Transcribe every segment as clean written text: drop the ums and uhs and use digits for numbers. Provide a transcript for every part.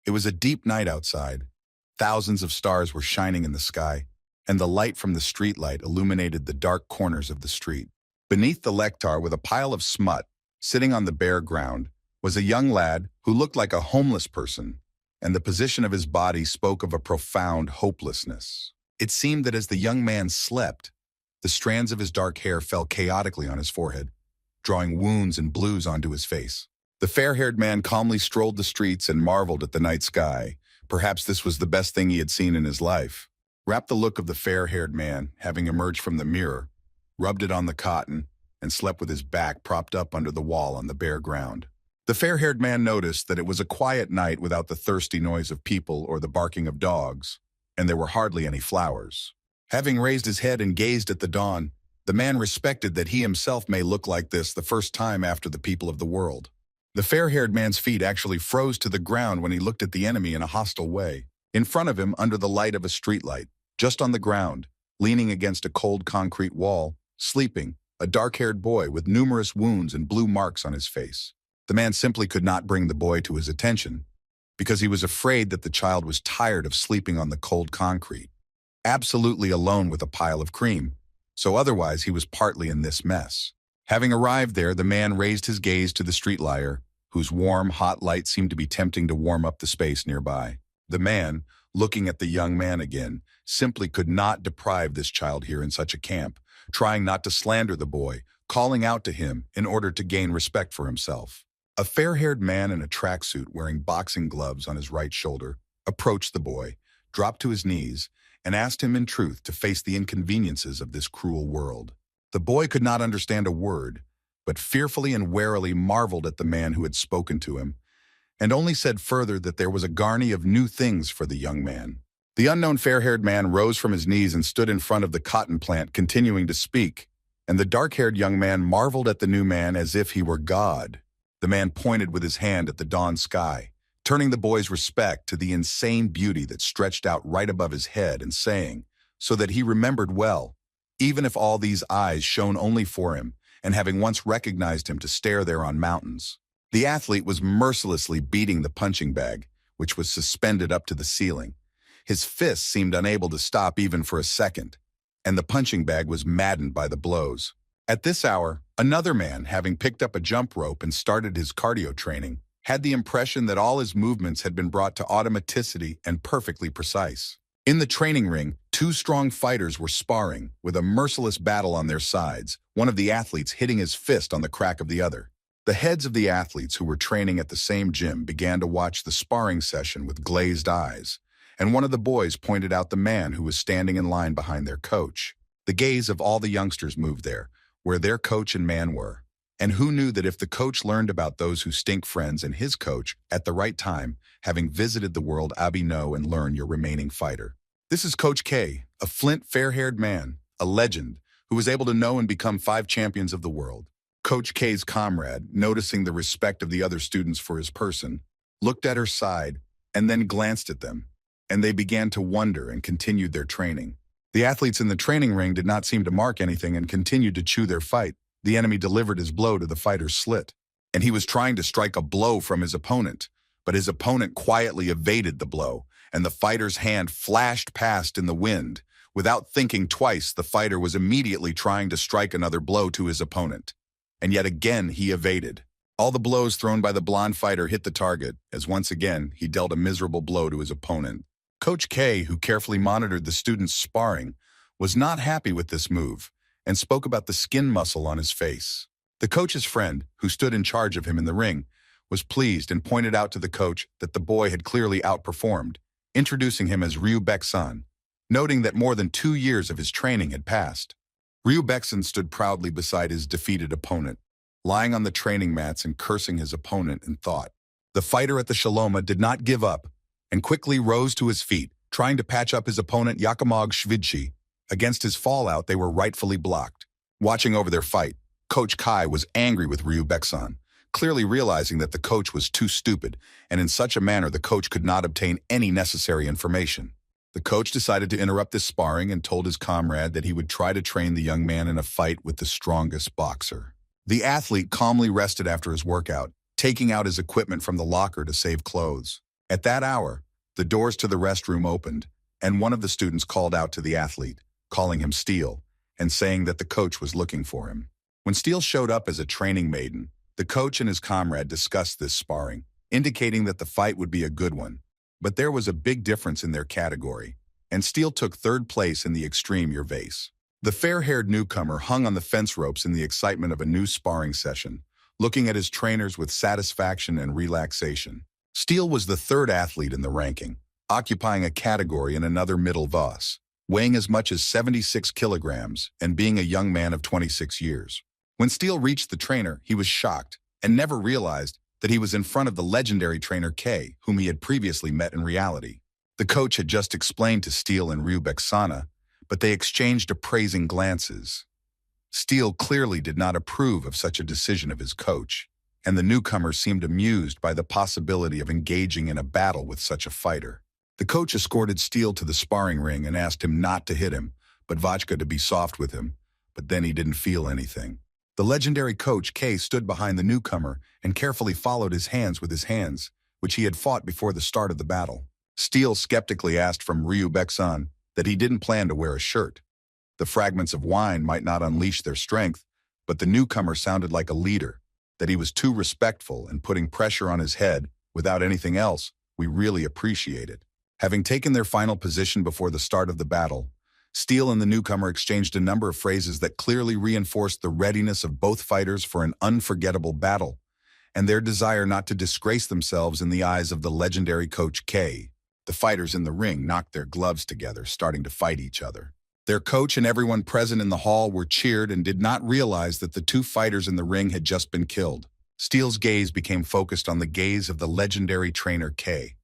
It was a deep night outside. Thousands of stars were shining in the sky, and the light from the streetlight illuminated the dark corners of the street. Beneath the lectern, with a pile of smut, sitting on the bare ground, was a young lad who looked like a homeless person, and the position of his body spoke of a profound hopelessness. It seemed that as the young man slept, the strands of his dark hair fell chaotically on his forehead, drawing wounds and blues onto his face. The fair-haired man calmly strolled the streets and marveled at the night sky. Perhaps this was the best thing he had seen in his life. Wrapped the look of the fair-haired man, having emerged from the mirror, rubbed it on the cotton, and slept with his back propped up under the wall on the bare ground. The fair-haired man noticed that it was a quiet night without the thirsty noise of people or the barking of dogs, and there were hardly any flowers. Having raised his head and gazed at the dawn, the man respected that he himself may look like this the first time after the people of the world. The fair-haired man's feet actually froze to the ground when he looked at the enemy in a hostile way. In front of him, under the light of a streetlight, just on the ground, leaning against a cold concrete wall, sleeping, a dark-haired boy with numerous wounds and blue marks on his face. The man simply could not bring the boy to his attention, because he was afraid that the child was tired of sleeping on the cold concrete, absolutely alone with a pile of cream, so otherwise he was partly in this mess. Having arrived there, the man raised his gaze to the streetlight, whose warm, hot light seemed to be tempting to warm up the space nearby. The man, looking at the young man again, simply could not deprive this child here in such a camp, trying not to slander the boy, calling out to him in order to gain respect for himself. A fair-haired man in a tracksuit wearing boxing gloves on his right shoulder approached the boy, dropped to his knees, and asked him in truth to face the inconveniences of this cruel world. The boy could not understand a word, but fearfully and warily marveled at the man who had spoken to him, and only said further that there was a garni of new things for the young man. The unknown fair-haired man rose from his knees and stood in front of the cotton plant, continuing to speak, and the dark-haired young man marveled at the new man as if he were God. The man pointed with his hand at the dawn sky, turning the boy's respect to the insane beauty that stretched out right above his head and saying, so that he remembered well, even if all these eyes shone only for him, and having once recognized him to stare there on mountains. The athlete was mercilessly beating the punching bag, which was suspended up to the ceiling. His fists seemed unable to stop even for a second, and the punching bag was maddened by the blows. At this hour, another man, having picked up a jump rope and started his cardio training, had the impression that all his movements had been brought to automaticity and perfectly precise. In the training ring, two strong fighters were sparring, with a merciless battle on their sides, one of the athletes hitting his fist on the crack of the other. The heads of the athletes who were training at the same gym began to watch the sparring session with glazed eyes, and one of the boys pointed out the man who was standing in line behind their coach. The gaze of all the youngsters moved there, where their coach and man were. And who knew that if the coach learned about those who stink friends and his coach at the right time, having visited the world, Abi know and learn your remaining fighter. This is Coach K, a flint, fair-haired man, a legend, who was able to know and become 5 champions of the world. Coach K's comrade, noticing the respect of the other students for his person, looked at her side and then glanced at them, and they began to wonder and continued their training. The athletes in the training ring did not seem to mark anything and continued to chew their fight. The enemy delivered his blow to the fighter's slit, and he was trying to strike a blow from his opponent, but his opponent quietly evaded the blow, and the fighter's hand flashed past in the wind. Without thinking twice, the fighter was immediately trying to strike another blow to his opponent, and yet again he evaded. All the blows thrown by the blonde fighter hit the target, as once again he dealt a miserable blow to his opponent. Coach K, who carefully monitored the students' sparring, was not happy with this move, and spoke about the skin muscle on his face. The coach's friend, who stood in charge of him in the ring, was pleased and pointed out to the coach that the boy had clearly outperformed, introducing him as Ryu Baek-san, noting that more than 2 years of his training had passed. Ryu Baek-san stood proudly beside his defeated opponent, lying on the training mats and cursing his opponent in thought. The fighter at the Shaloma did not give up and quickly rose to his feet, trying to patch up his opponent Yakamog Shvidchi. Against his fallout, they were rightfully blocked. Watching over their fight, Coach Kai was angry with Ryu Baek-san, clearly realizing that the coach was too stupid, and in such a manner the coach could not obtain any necessary information. The coach decided to interrupt this sparring and told his comrade that he would try to train the young man in a fight with the strongest boxer. The athlete calmly rested after his workout, taking out his equipment from the locker to save clothes. At that hour, the doors to the restroom opened, and one of the students called out to the athlete, calling him Steele, and saying that the coach was looking for him. When Steele showed up as a training maiden, the coach and his comrade discussed this sparring, indicating that the fight would be a good one. But there was a big difference in their category, and Steele took third place in the extreme vase. The fair-haired newcomer hung on the fence ropes in the excitement of a new sparring session, looking at his trainers with satisfaction and relaxation. Steele was the third athlete in the ranking, occupying a category in another middle vase, weighing as much as 76 kilograms and being a young man of 26 years. When Steele reached the trainer, he was shocked and never realized that he was in front of the legendary trainer K, whom he had previously met in reality. The coach had just explained to Steele and Regressed, but they exchanged appraising glances. Steele clearly did not approve of such a decision of his coach, and the newcomer seemed amused by the possibility of engaging in a battle with such a fighter. The coach escorted Steele to the sparring ring and asked him not to hit him, but Vodka to be soft with him, but then he didn't feel anything. The legendary coach K stood behind the newcomer and carefully followed his hands with his hands, which he had fought before the start of the battle. Steele skeptically asked from Regressed that he didn't plan to wear a shirt. The fragments of wine might not unleash their strength, but the newcomer sounded like a leader, that he was too respectful and putting pressure on his head without anything else. We really appreciate it. Having taken their final position before the start of the battle, Steele and the newcomer exchanged a number of phrases that clearly reinforced the readiness of both fighters for an unforgettable battle, and their desire not to disgrace themselves in the eyes of the legendary coach K. The fighters in the ring knocked their gloves together, starting to fight each other. Their coach and everyone present in the hall were cheered and did not realize that the two fighters in the ring had just been killed. Steele's gaze became focused on the gaze of the legendary trainer K,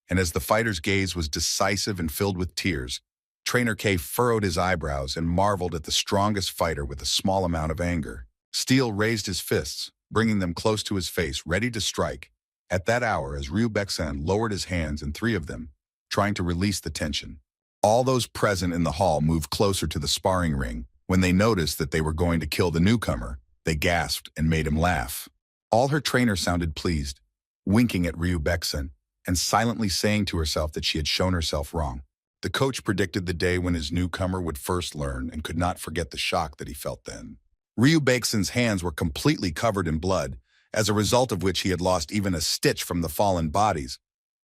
and as the fighter's gaze was decisive and filled with tears, Trainer K furrowed his eyebrows and marveled at the strongest fighter with a small amount of anger. Steele raised his fists, bringing them close to his face, ready to strike. At that hour, as Regressed lowered his hands in three of them, trying to release the tension. All those present in the hall moved closer to the sparring ring. When they noticed that they were going to kill the newcomer, they gasped and made him laugh. All her trainer sounded pleased, winking at Regressed and silently saying to herself that she had shown herself wrong. The coach predicted the day when his newcomer would first learn and could not forget the shock that he felt then. Regressd's hands were completely covered in blood, as a result of which he had lost even a stitch from the fallen bodies.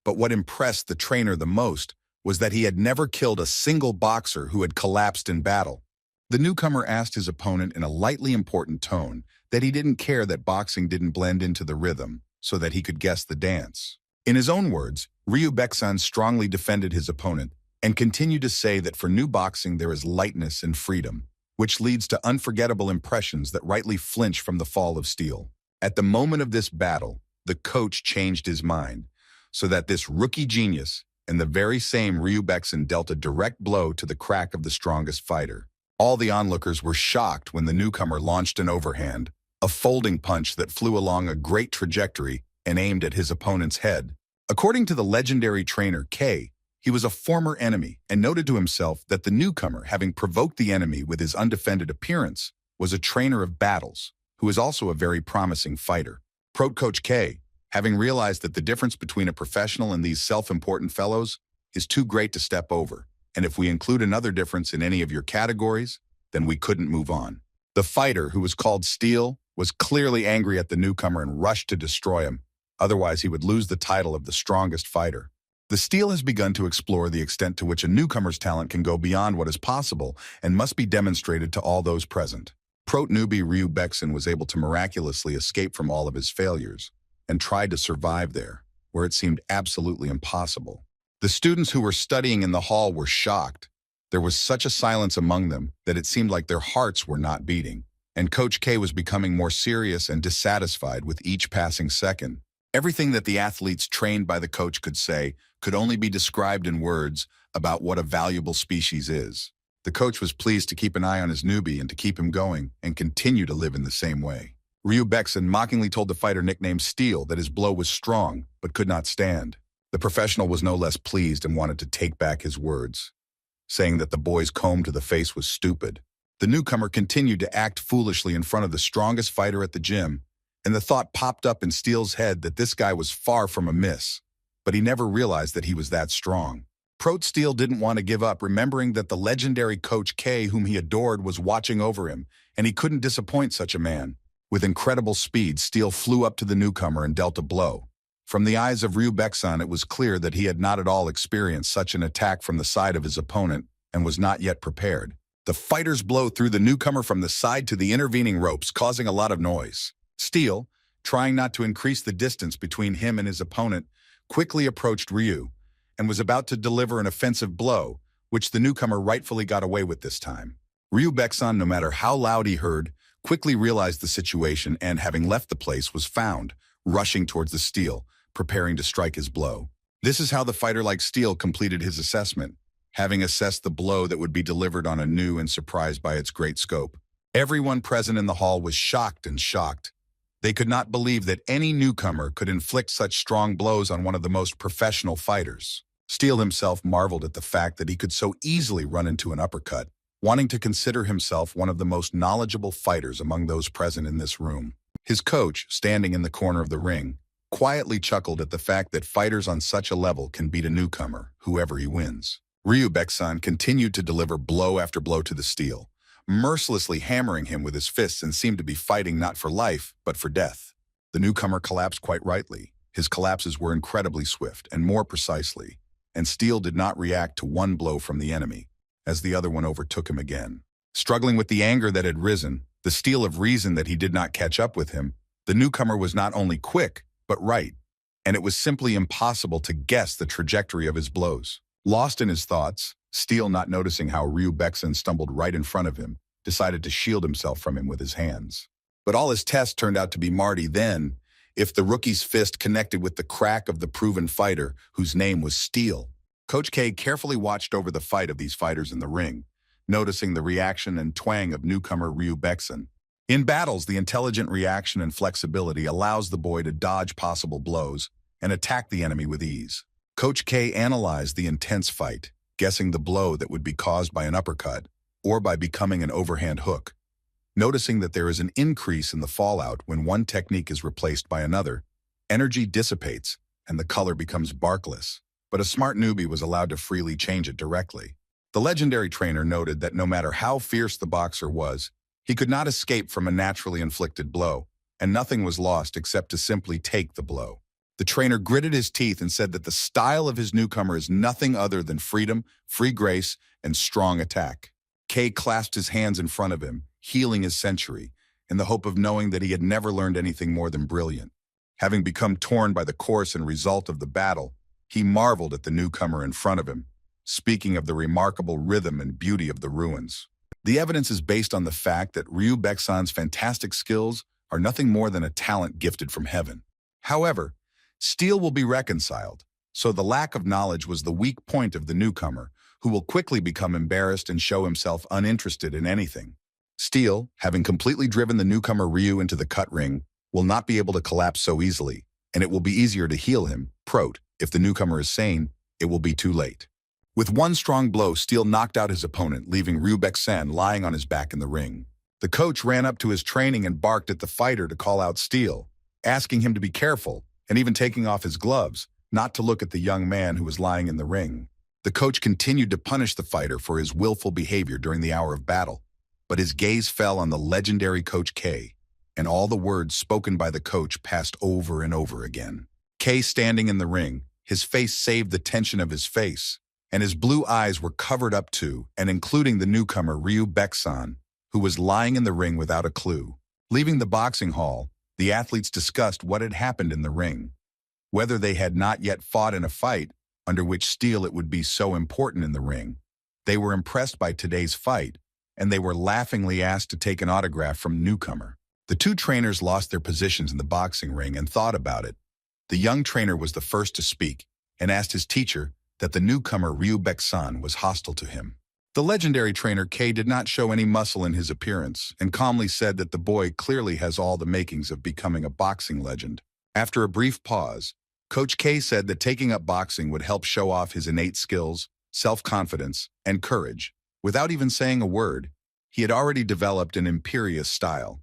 But what impressed the trainer the most was that he had never killed a single boxer who had collapsed in battle. The newcomer asked his opponent in a lightly important tone that he didn't care that boxing didn't blend into the rhythm so that he could guess the dance. In his own words, Regressed strongly defended his opponent and continued to say that for new boxing there is lightness and freedom, which leads to unforgettable impressions that rightly flinch from the fall of Steele. At the moment of this battle, the coach changed his mind, so that this rookie genius and the very same Regressed dealt a direct blow to the crack of the strongest fighter. All the onlookers were shocked when the newcomer launched an overhand, a folding punch that flew along a great trajectory and aimed at his opponent's head. According to the legendary trainer K, he was a former enemy and noted to himself that the newcomer, having provoked the enemy with his undefended appearance, was a trainer of battles, who is also a very promising fighter. Pro Coach K, having realized that the difference between a professional and these self-important fellows is too great to step over, and if we include another difference in any of your categories, then we couldn't move on. The fighter, who was called Steele, was clearly angry at the newcomer and rushed to destroy him, otherwise he would lose the title of the strongest fighter. The Steele has begun to explore the extent to which a newcomer's talent can go beyond what is possible and must be demonstrated to all those present. Pro newbie Regressed was able to miraculously escape from all of his failures and tried to survive there, where it seemed absolutely impossible. The students who were studying in the hall were shocked. There was such a silence among them that it seemed like their hearts were not beating, and Coach K was becoming more serious and dissatisfied with each passing second. Everything that the athletes trained by the coach could say could only be described in words about what a valuable species is. The coach was pleased to keep an eye on his newbie and to keep him going and continue to live in the same way. Regressed mockingly told the fighter nicknamed Steele that his blow was strong but could not stand. The professional was no less pleased and wanted to take back his words, saying that the boy's comb to the face was stupid. The newcomer continued to act foolishly in front of the strongest fighter at the gym, and the thought popped up in Steele's head that this guy was far from a miss. but he never realized that he was that strong. Steele didn't want to give up, remembering that the legendary Coach K, whom he adored, was watching over him, and he couldn't disappoint such a man. With incredible speed, Steele flew up to the newcomer and dealt a blow. From the eyes of Regressed, it was clear that he had not at all experienced such an attack from the side of his opponent and was not yet prepared. The fighter's blow threw the newcomer from the side to the intervening ropes, causing a lot of noise. Steele, trying not to increase the distance between him and his opponent, quickly approached Ryu and was about to deliver an offensive blow, which the newcomer rightfully got away with this time. Regressed, no matter how loud he heard, quickly realized the situation and, having left the place, was found, rushing towards the Steele, preparing to strike his blow. This is how the fighter like Steele completed his assessment, having assessed the blow that would be delivered on a new and surprised by its great scope. Everyone present in the hall was shocked. They could not believe that any newcomer could inflict such strong blows on one of the most professional fighters. Steele himself marveled at the fact that he could so easily run into an uppercut, wanting to consider himself one of the most knowledgeable fighters among those present in this room. His coach, standing in the corner of the ring, quietly chuckled at the fact that fighters on such a level can beat a newcomer, whoever he wins. Regressed continued to deliver blow after blow to the Steele, mercilessly hammering him with his fists, and seemed to be fighting not for life, but for death. The newcomer collapsed quite rightly. His collapses were incredibly swift and more precisely, and Steele did not react to one blow from the enemy, as the other one overtook him again. Struggling with the anger that had risen, the Steele of reason that he did not catch up with him, the newcomer was not only quick, but right, and it was simply impossible to guess the trajectory of his blows. Lost in his thoughts, Steele, not noticing how Regressed stumbled right in front of him, decided to shield himself from him with his hands. But all his tests turned out to be Marty. Then, if the rookie's fist connected with the crack of the proven fighter, whose name was Steele. Coach K carefully watched over the fight of these fighters in the ring, noticing the reaction and twang of newcomer Regressed. In battles, the intelligent reaction and flexibility allows the boy to dodge possible blows and attack the enemy with ease. Coach K analyzed the intense fight, guessing the blow that would be caused by an uppercut or by becoming an overhand hook. Noticing that there is an increase in the fallout when one technique is replaced by another, energy dissipates and the color becomes barkless, but a smart newbie was allowed to freely change it directly. The legendary trainer noted that no matter how fierce the boxer was, he could not escape from a naturally inflicted blow, and nothing was lost except to simply take the blow. The trainer gritted his teeth and said that the style of his newcomer is nothing other than freedom, free grace, and strong attack. Kay clasped his hands in front of him, healing his century, in the hope of knowing that he had never learned anything more than brilliant. Having become torn by the course and result of the battle, he marveled at the newcomer in front of him, speaking of the remarkable rhythm and beauty of the ruins. The evidence is based on the fact that Regressed fantastic skills are nothing more than a talent gifted from heaven. However, Steele will be reconciled, so the lack of knowledge was the weak point of the newcomer, who will quickly become embarrassed and show himself uninterested in anything. Steele, having completely driven the newcomer Ryu into the cut ring, will not be able to collapse so easily, and it will be easier to heal him. If the newcomer is sane, it will be too late. With one strong blow, Steele knocked out his opponent, leaving Regressed lying on his back in the ring. The coach ran up to his training and barked at the fighter to call out Steele, asking him to be careful, and even taking off his gloves, not to look at the young man who was lying in the ring. The coach continued to punish the fighter for his willful behavior during the hour of battle, but his gaze fell on the legendary Coach K, and all the words spoken by the coach passed over and over again. K, standing in the ring, his face saved the tension of his face, and his blue eyes were covered up to and including the newcomer Regressed, who was lying in the ring without a clue. Leaving the boxing hall, the athletes discussed what had happened in the ring. Whether they had not yet fought in a fight, under which Steele it would be so important in the ring, they were impressed by today's fight, and they were laughingly asked to take an autograph from the newcomer. The two trainers lost their positions in the boxing ring and thought about it. The young trainer was the first to speak and asked his teacher that the newcomer Regressed was hostile to him. The legendary trainer K did not show any muscle in his appearance and calmly said that the boy clearly has all the makings of becoming a boxing legend. After a brief pause, Coach K said that taking up boxing would help show off his innate skills, self-confidence, and courage. Without even saying a word, he had already developed an imperious style.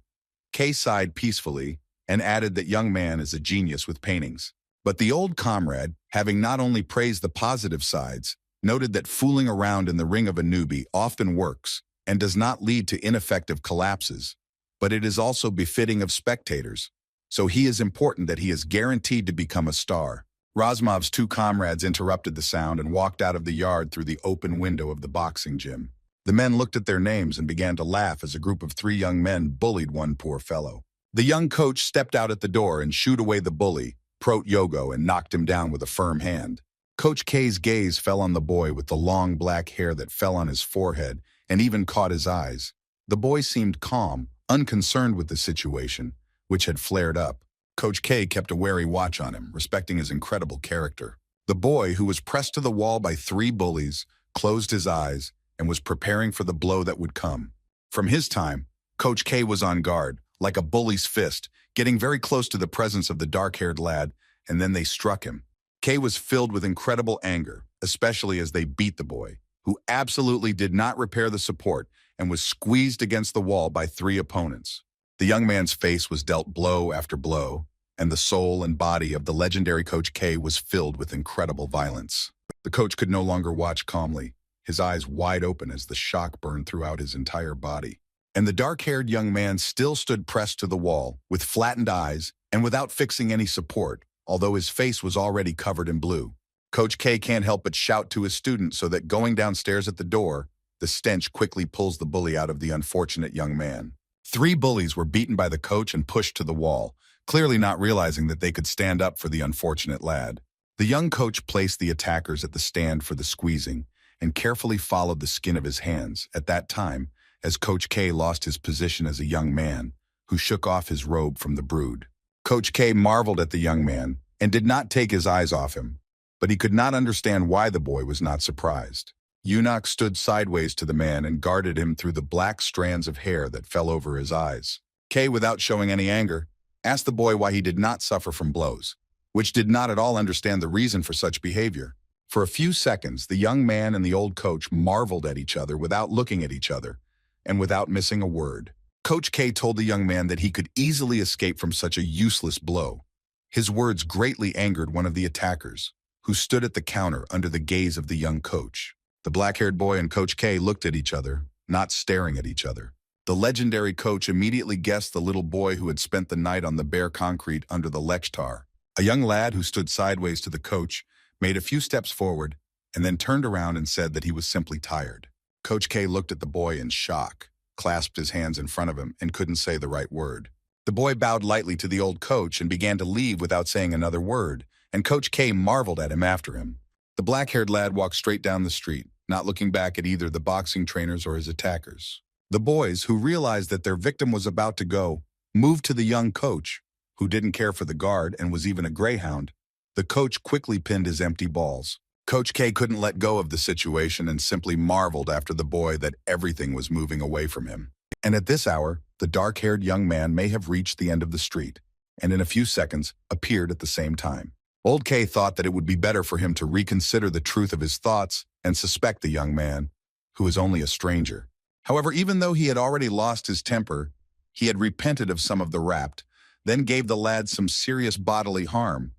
K sighed peacefully and added that young man is a genius with paintings. But the old comrade, having not only praised the positive sides, noted that fooling around in the ring of a newbie often works and does not lead to ineffective collapses, but it is also befitting of spectators. So he is important that he is guaranteed to become a star. Razmov's two comrades interrupted the sound and walked out of the yard through the open window of the boxing gym. The men looked at their names and began to laugh as a group of three young men bullied one poor fellow. The young coach stepped out at the door and shooed away the bully, Prot Yogo, and knocked him down with a firm hand. Coach K's gaze fell on the boy with the long black hair that fell on his forehead and even caught his eyes. The boy seemed calm, unconcerned with the situation, which had flared up. Coach K kept a wary watch on him, respecting his incredible character. The boy, who was pressed to the wall by three bullies, closed his eyes and was preparing for the blow that would come. From his time, Coach K was on guard, like a bully's fist, getting very close to the presence of the dark-haired lad, and then they struck him. K was filled with incredible anger, especially as they beat the boy, who absolutely did not repair the support and was squeezed against the wall by three opponents. The young man's face was dealt blow after blow, and the soul and body of the legendary Coach K was filled with incredible violence. The coach could no longer watch calmly, his eyes wide open as the shock burned throughout his entire body. And the dark-haired young man still stood pressed to the wall, with flattened eyes and without fixing any support, although his face was already covered in blue. Coach K can't help but shout to his student so that going downstairs at the door, the stench quickly pulls the bully out of the unfortunate young man. Three bullies were beaten by the coach and pushed to the wall, clearly not realizing that they could stand up for the unfortunate lad. The young coach placed the attackers at the stand for the squeezing and carefully followed the skin of his hands at that time as Coach K lost his position as a young man who shook off his robe from the brood. Coach K marveled at the young man and did not take his eyes off him, but he could not understand why the boy was not surprised. Eunuch stood sideways to the man and guarded him through the black strands of hair that fell over his eyes. K, without showing any anger, asked the boy why he did not suffer from blows, which did not at all understand the reason for such behavior. For a few seconds, the young man and the old coach marveled at each other without looking at each other, and without missing a word. Coach K told the young man that he could easily escape from such a useless blow. His words greatly angered one of the attackers, who stood at the counter under the gaze of the young coach. The black-haired boy and Coach K looked at each other, not staring at each other. The legendary coach immediately guessed the little boy who had spent the night on the bare concrete under the lechtar. A young lad who stood sideways to the coach made a few steps forward and then turned around and said that he was simply tired. Coach K looked at the boy in shock, clasped his hands in front of him, and couldn't say the right word. The boy bowed lightly to the old coach and began to leave without saying another word, and Coach K marveled at him after him. The black-haired lad walked straight down the street, not looking back at either the boxing trainers or his attackers. The boys, who realized that their victim was about to go, moved to the young coach, who didn't care for the guard and was even a greyhound. The coach quickly pinned his empty balls. Coach K couldn't let go of the situation and simply marveled after the boy that everything was moving away from him. And at this hour, the dark-haired young man may have reached the end of the street, and in a few seconds appeared at the same time. Old K thought that it would be better for him to reconsider the truth of his thoughts and suspect the young man, who was only a stranger. However, even though he had already lost his temper, he had repented of some of the rapt, then gave the lad some serious bodily harm,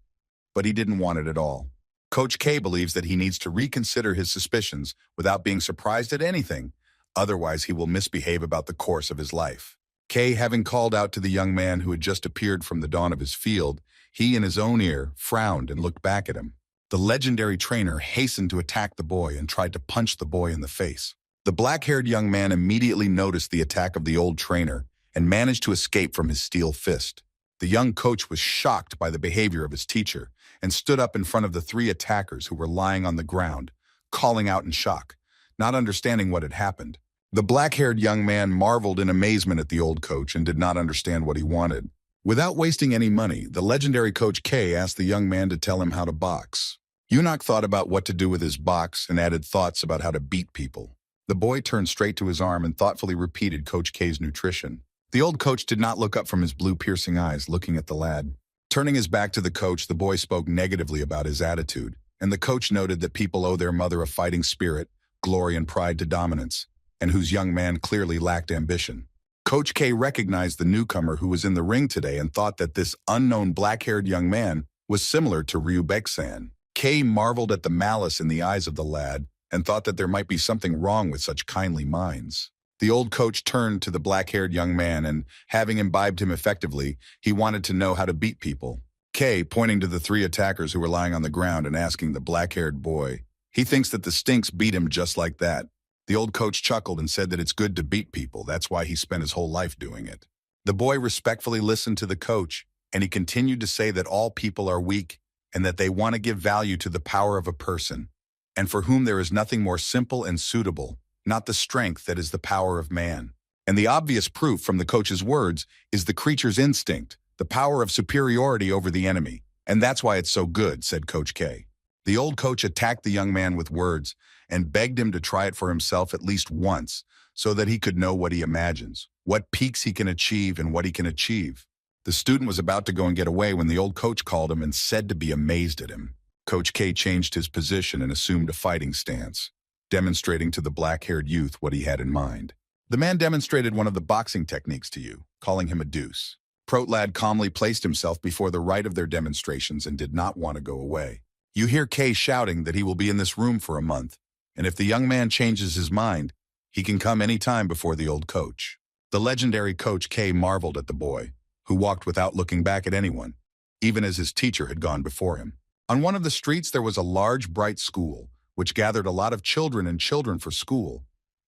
but he didn't want it at all. Coach K believes that he needs to reconsider his suspicions without being surprised at anything, otherwise he will misbehave about the course of his life. K, having called out to the young man who had just appeared from the dawn of his field, he in his own ear frowned and looked back at him. The legendary trainer hastened to attack the boy and tried to punch the boy in the face. The black-haired young man immediately noticed the attack of the old trainer and managed to escape from his steel fist. The young coach was shocked by the behavior of his teacher and stood up in front of the three attackers who were lying on the ground, calling out in shock, not understanding what had happened. The black-haired young man marveled in amazement at the old coach and did not understand what he wanted. Without wasting any money, the legendary Coach K asked the young man to tell him how to box. Eunuch thought about what to do with his box and added thoughts about how to beat people. The boy turned straight to his arm and thoughtfully repeated Coach K's nutrition. The old coach did not look up from his blue piercing eyes, looking at the lad. Turning his back to the coach, the boy spoke negatively about his attitude, and the coach noted that people owe their mother a fighting spirit, glory and pride to dominance, and whose young man clearly lacked ambition. Coach K recognized the newcomer who was in the ring today and thought that this unknown black-haired young man was similar to Ryubek-san. Kei marveled at the malice in the eyes of the lad and thought that there might be something wrong with such kindly minds. The old coach turned to the black-haired young man and, having imbibed him effectively, he wanted to know how to beat people. Kei, pointing to the 3 attackers who were lying on the ground and asking the black-haired boy, "He thinks that the Stinks beat him just like that." The old coach chuckled and said that it's good to beat people. That's why he spent his whole life doing it. The boy respectfully listened to the coach, and he continued to say that all people are weak and that they want to give value to the power of a person, and for whom there is nothing more simple and suitable, not the strength that is the power of man. And the obvious proof from the coach's words is the creature's instinct, the power of superiority over the enemy. And that's why it's so good, said Coach K. The old coach attacked the young man with words and begged him to try it for himself at least once so that he could know what he imagines, what peaks he can achieve and what he can achieve. The student was about to go and get away when the old coach called him and said to be amazed at him. Coach K changed his position and assumed a fighting stance, demonstrating to the black-haired youth what he had in mind. The man demonstrated one of the boxing techniques to you, calling him a deuce. Protlad calmly placed himself before the right of their demonstrations and did not want to go away. You hear K shouting that he will be in this room for a month, and if the young man changes his mind, he can come any time before the old coach. The legendary Coach K marveled at the boy, who walked without looking back at anyone, even as his teacher had gone before him. On one of the streets there was a large, bright school, which gathered a lot of children for school.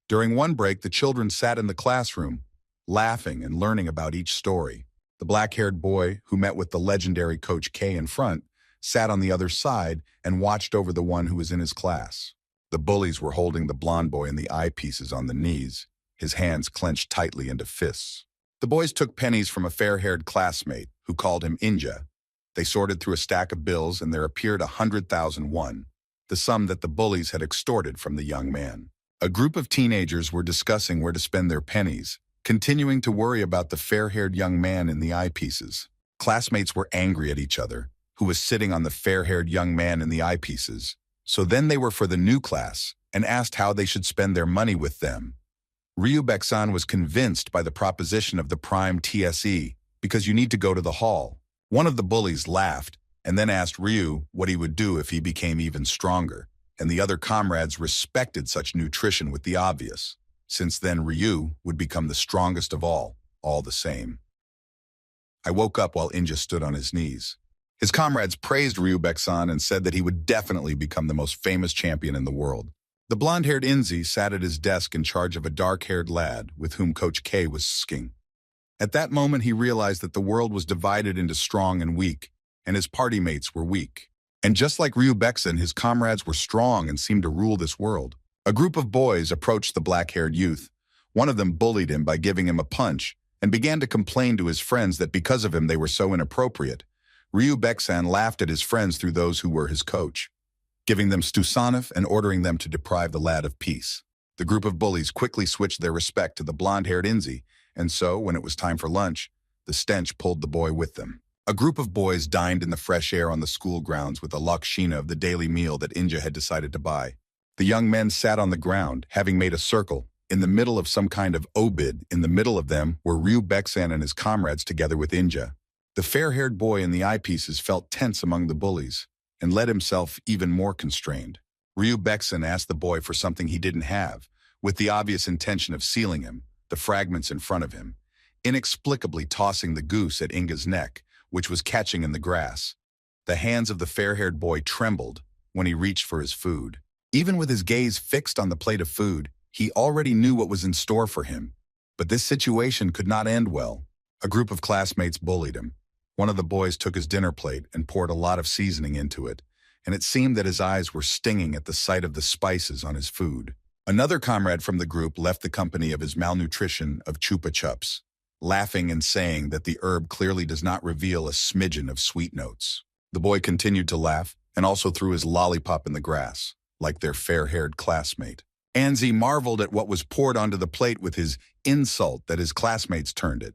During one break, the children sat in the classroom, laughing and learning about each story. The black-haired boy, who met with the legendary Coach K in front, sat on the other side and watched over the one who was in his class. The bullies were holding the blond boy in the eyepieces on the knees, his hands clenched tightly into fists. The boys took pennies from a fair-haired classmate, who called him Inja. They sorted through a stack of bills, and there appeared 100,000 won, the sum that the bullies had extorted from the young man. A group of teenagers were discussing where to spend their pennies, continuing to worry about the fair-haired young man in the eyepieces. Classmates were angry at each other, who was sitting on the fair-haired young man in the eyepieces. So then they were for the new class, and asked how they should spend their money with them. Ryubek-san was convinced by the proposition of the prime TSE, because you need to go to the hall. One of the bullies laughed, and then asked Ryu what he would do if he became even stronger, and the other comrades respected such nutrition with the obvious. Since then Ryu would become the strongest of all the same. I woke up while Inja stood on his knees. His comrades praised Ryubek-san and said that he would definitely become the most famous champion in the world. The blonde-haired Inzi sat at his desk in charge of a dark-haired lad with whom Coach K was sking. At that moment he realized that the world was divided into strong and weak, and his party mates were weak. And just like Ryubek-san, his comrades were strong and seemed to rule this world. A group of boys approached the black-haired youth. One of them bullied him by giving him a punch and began to complain to his friends that because of him they were so inappropriate. Ryubek-san laughed at his friends through those who were his coach, giving them Stusanov and ordering them to deprive the lad of peace. The group of bullies quickly switched their respect to the blonde-haired Inzi, and so, when it was time for lunch, the stench pulled the boy with them. A group of boys dined in the fresh air on the school grounds with a lakshina of the daily meal that Inja had decided to buy. The young men sat on the ground, having made a circle, in the middle of some kind of obid. In the middle of them were Ryubek-san and his comrades together with Inja. The fair-haired boy in the eyepieces felt tense among the bullies, and let himself even more constrained. Ryubek-san asked the boy for something he didn't have, with the obvious intention of sealing him, the fragments in front of him, inexplicably tossing the goose at Inga's neck, which was catching in the grass. The hands of the fair-haired boy trembled when he reached for his food. Even with his gaze fixed on the plate of food, he already knew what was in store for him. But this situation could not end well. A group of classmates bullied him. One of the boys took his dinner plate and poured a lot of seasoning into it, and it seemed that his eyes were stinging at the sight of the spices on his food. Another comrade from the group left the company of his malnutrition of chupa chups, laughing and saying that the herb clearly does not reveal a smidgen of sweet notes. The boy continued to laugh and also threw his lollipop in the grass, like their fair-haired classmate. Anzi marveled at what was poured onto the plate with his insult that his classmates turned it.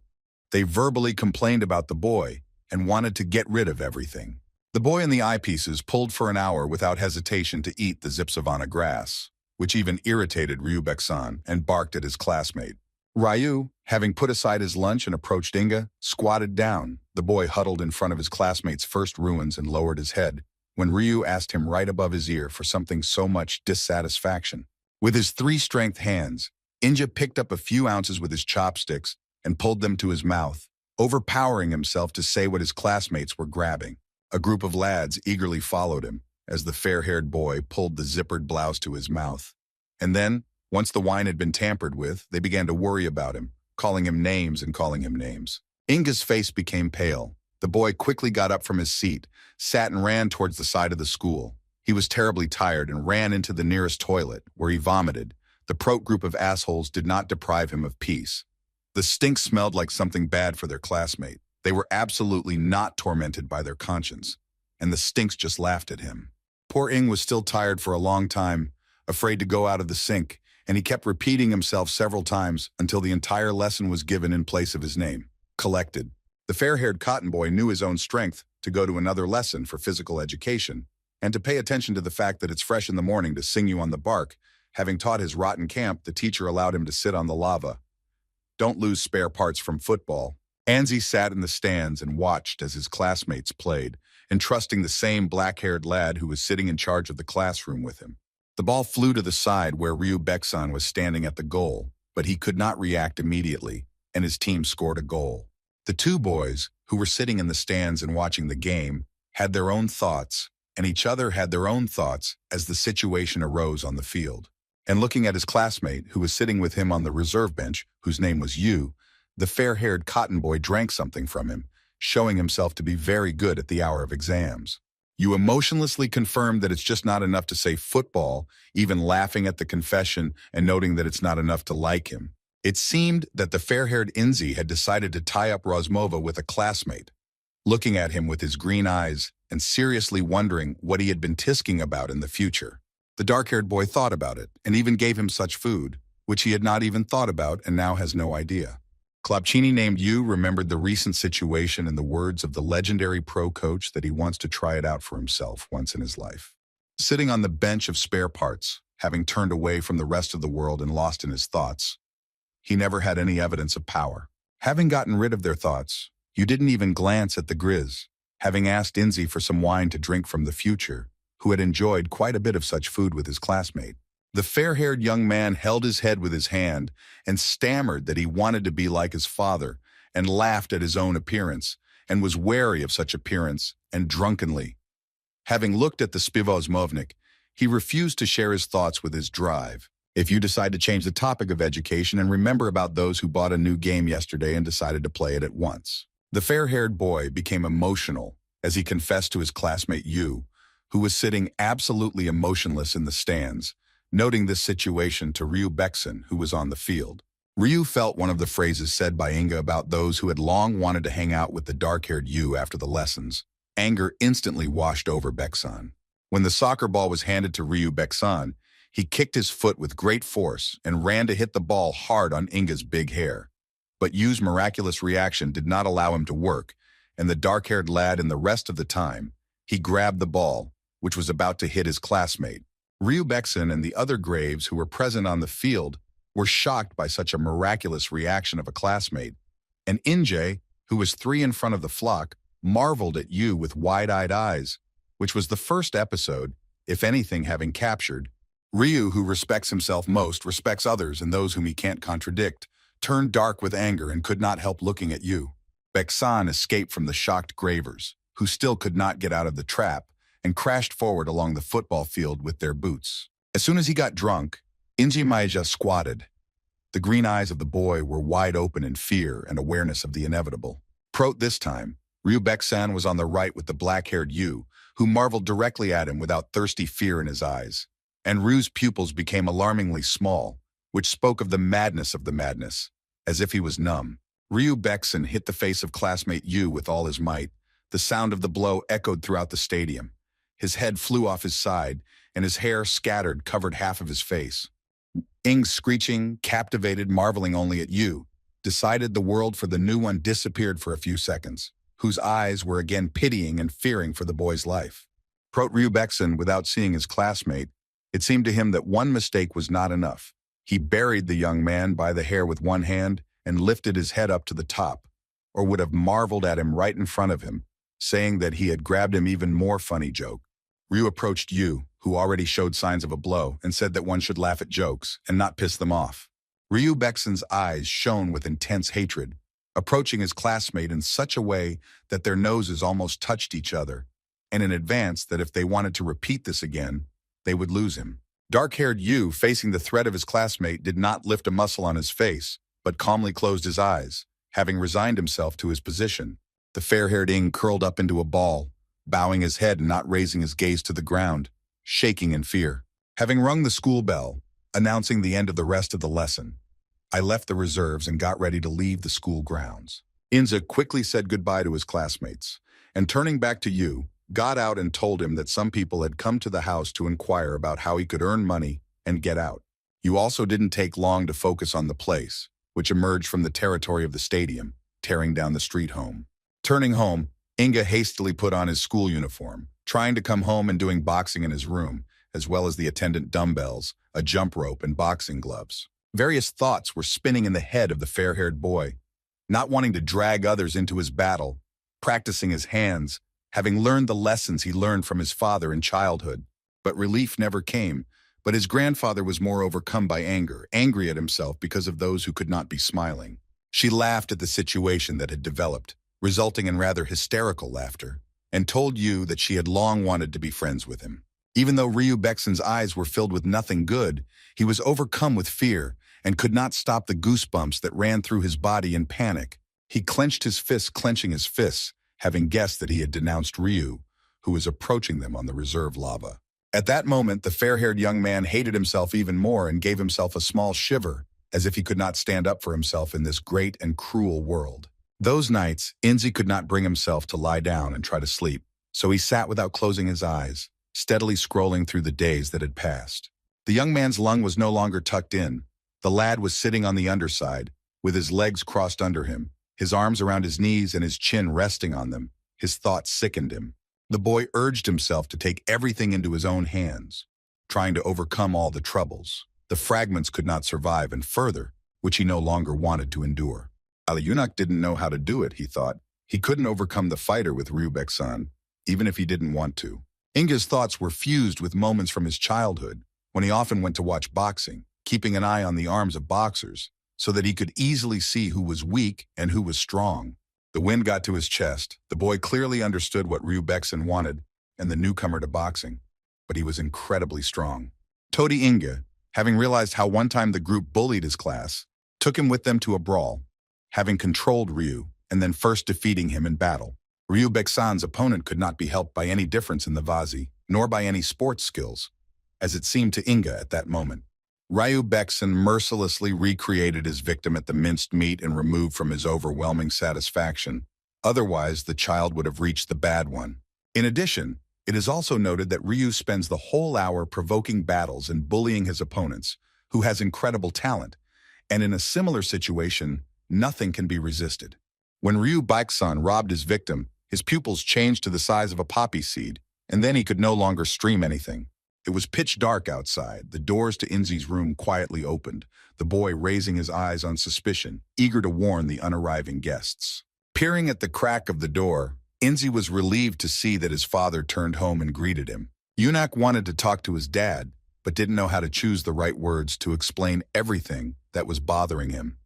They verbally complained about the boy and wanted to get rid of everything. The boy in the eyepieces pulled for an hour without hesitation to eat the zipsavana grass, which even irritated Ryubek-san, and barked at his classmate. Ryu, having put aside his lunch and approached Inga, squatted down. The boy huddled in front of his classmate's first ruins and lowered his head when Ryu asked him right above his ear for something so much dissatisfaction. With his 3-strength hands, Inga picked up a few ounces with his chopsticks and pulled them to his mouth, overpowering himself to say what his classmates were grabbing. A group of lads eagerly followed him as the fair-haired boy pulled the zippered blouse to his mouth. And then, once the wine had been tampered with, they began to worry about him, calling him names and calling him names. Inga's face became pale. The boy quickly got up from his seat, sat and ran towards the side of the school. He was terribly tired and ran into the nearest toilet, where he vomited. The prote group of assholes did not deprive him of peace. The stink smelled like something bad for their classmate. They were absolutely not tormented by their conscience, and the stinks just laughed at him. Poor Ing was still tired for a long time, afraid to go out of the sink, and he kept repeating himself several times until the entire lesson was given in place of his name. Collected. The fair-haired cotton boy knew his own strength to go to another lesson for physical education, and to pay attention to the fact that it's fresh in the morning to sing you on the bark. Having taught his rotten camp, the teacher allowed him to sit on the lava. Don't lose spare parts from football. Anzi sat in the stands and watched as his classmates played, entrusting the same black-haired lad who was sitting in charge of the classroom with him. The ball flew to the side where Ryu Baeksan was standing at the goal, but he could not react immediately, and his team scored a goal. The two boys, who were sitting in the stands and watching the game, had their own thoughts, and each other had their own thoughts as the situation arose on the field. And looking at his classmate, who was sitting with him on the reserve bench, whose name was Yu, the fair-haired cotton boy drank something from him, showing himself to be very good at the hour of exams. You emotionlessly confirmed that it's just not enough to say football, even laughing at the confession and noting that it's not enough to like him. It seemed that the fair-haired Inzi had decided to tie up Rozmova with a classmate, looking at him with his green eyes and seriously wondering what he had been tisking about in the future. The dark-haired boy thought about it and even gave him such food, which he had not even thought about and now has no idea. Klopchini named Yu remembered the recent situation and the words of the legendary pro coach that he wants to try it out for himself once in his life. Sitting on the bench of spare parts, having turned away from the rest of the world and lost in his thoughts, he never had any evidence of power. Having gotten rid of their thoughts, you didn't even glance at the Grizz, having asked Inzi for some wine to drink from the future, who had enjoyed quite a bit of such food with his classmate. The fair-haired young man held his head with his hand and stammered that he wanted to be like his father and laughed at his own appearance and was wary of such appearance and drunkenly. Having looked at the Spivozmovnik, he refused to share his thoughts with his drive. If you decide to change the topic of education and remember about those who bought a new game yesterday and decided to play it at once. The fair-haired boy became emotional as he confessed to his classmate Yu, who was sitting absolutely emotionless in the stands, noting this situation to Ryu Baeksan, who was on the field. Ryu felt one of the phrases said by Inga about those who had long wanted to hang out with the dark-haired Yu after the lessons. Anger instantly washed over Baeksan. When the soccer ball was handed to Ryu Baeksan, he kicked his foot with great force and ran to hit the ball hard on Inga's big hair. But Yu's miraculous reaction did not allow him to work, and the dark-haired lad in the rest of the time, he grabbed the ball, which was about to hit his classmate. Ryu Baeksan and the other Graves who were present on the field were shocked by such a miraculous reaction of a classmate, and Inje, who was 3 in front of the flock, marveled at Yu with wide-eyed eyes, which was the first episode, if anything, having captured. Ryu, who respects himself most, respects others and those whom he can't contradict, turned dark with anger and could not help looking at Yu. Baeksan escaped from the shocked Gravers, who still could not get out of the trap, and crashed forward along the football field with their boots. As soon as he got drunk, Inji Maija squatted. The green eyes of the boy were wide open in fear and awareness of the inevitable. Prote this time, Ryu Baeksan was on the right with the black-haired Yu, who marveled directly at him without thirsty fear in his eyes. And Ryu's pupils became alarmingly small, which spoke of the madness, as if he was numb. Ryu Baeksan hit the face of classmate Yu with all his might. The sound of the blow echoed throughout the stadium. His head flew off his side, and his hair, scattered, covered half of his face. Ing, screeching, captivated, marveling only at Yu, decided the world for the new one disappeared for a few seconds, whose eyes were again pitying and fearing for the boy's life. Prote Ryu Baeksan, without seeing his classmate, it seemed to him that one mistake was not enough. He buried the young man by the hair with one hand and lifted his head up to the top, or would have marveled at him right in front of him, saying that he had grabbed him. Even more funny joke. Ryu approached Yu, who already showed signs of a blow, and said that one should laugh at jokes and not piss them off. Ryu Baekson's eyes shone with intense hatred, approaching his classmate in such a way that their noses almost touched each other, and in advance that if they wanted to repeat this again, they would lose him. Dark-haired Yu, facing the threat of his classmate, did not lift a muscle on his face, but calmly closed his eyes, having resigned himself to his position. The fair-haired Ing curled up into a ball, bowing his head and not raising his gaze to the ground, shaking in fear. Having rung the school bell, announcing the end of the rest of the lesson, I left the reserves and got ready to leave the school grounds. Inza quickly said goodbye to his classmates, and turning back to Yu, got out and told him that some people had come to the house to inquire about how he could earn money and get out. Yu also didn't take long to focus on the place, which emerged from the territory of the stadium, tearing down the street home. Turning home, Inga hastily put on his school uniform, trying to come home and doing boxing in his room, as well as the attendant dumbbells, a jump rope, and boxing gloves. Various thoughts were spinning in the head of the fair-haired boy, not wanting to drag others into his battle, practicing his hands, having learned the lessons he learned from his father in childhood. But relief never came, but his grandfather was more overcome by anger, angry at himself because of those who could not be smiling. She laughed at the situation that had developed, resulting in rather hysterical laughter, and told Yu that she had long wanted to be friends with him. Even though Ryu Baekson's eyes were filled with nothing good, he was overcome with fear and could not stop the goosebumps that ran through his body in panic. He clenched his fists, clenching his fists, having guessed that he had denounced Ryu, who was approaching them on the reserve lava. At that moment, the fair-haired young man hated himself even more and gave himself a small shiver, as if he could not stand up for himself in this great and cruel world. Those nights, Inzi could not bring himself to lie down and try to sleep, so he sat without closing his eyes, steadily scrolling through the days that had passed. The young man's lung was no longer tucked in. The lad was sitting on the underside, with his legs crossed under him, his arms around his knees and his chin resting on them. His thoughts sickened him. The boy urged himself to take everything into his own hands, trying to overcome all the troubles. The fragments could not survive, and further, which he no longer wanted to endure. Aliyunak didn't know how to do it, he thought. He couldn't overcome the fighter with Ryu Baekson, even if he didn't want to. Inga's thoughts were fused with moments from his childhood, when he often went to watch boxing, keeping an eye on the arms of boxers, so that he could easily see who was weak and who was strong. The wind got to his chest. The boy clearly understood what Ryu Baekson wanted and the newcomer to boxing, but he was incredibly strong. Todi Inga, having realized how one time the group bullied his class, took him with them to a brawl, having controlled Ryu and then first defeating him in battle. Ryu Baekson's opponent could not be helped by any difference in the Vazi, nor by any sports skills, as it seemed to Inga at that moment. Ryu Baekson mercilessly recreated his victim at the minced meat and removed from his overwhelming satisfaction. Otherwise, the child would have reached the bad one. In addition, it is also noted that Ryu spends the whole hour provoking battles and bullying his opponents, who has incredible talent, and in a similar situation, nothing can be resisted. When Ryu Baekson robbed his victim, his pupils changed to the size of a poppy seed, and then he could no longer stream anything. It was pitch dark outside. The doors to Inzi's room quietly opened, the boy raising his eyes on suspicion, eager to warn the unarriving guests. Peering at the crack of the door, Inzi was relieved to see that his father turned home and greeted him. Yunak wanted to talk to his dad, but didn't know how to choose the right words to explain everything that was bothering him,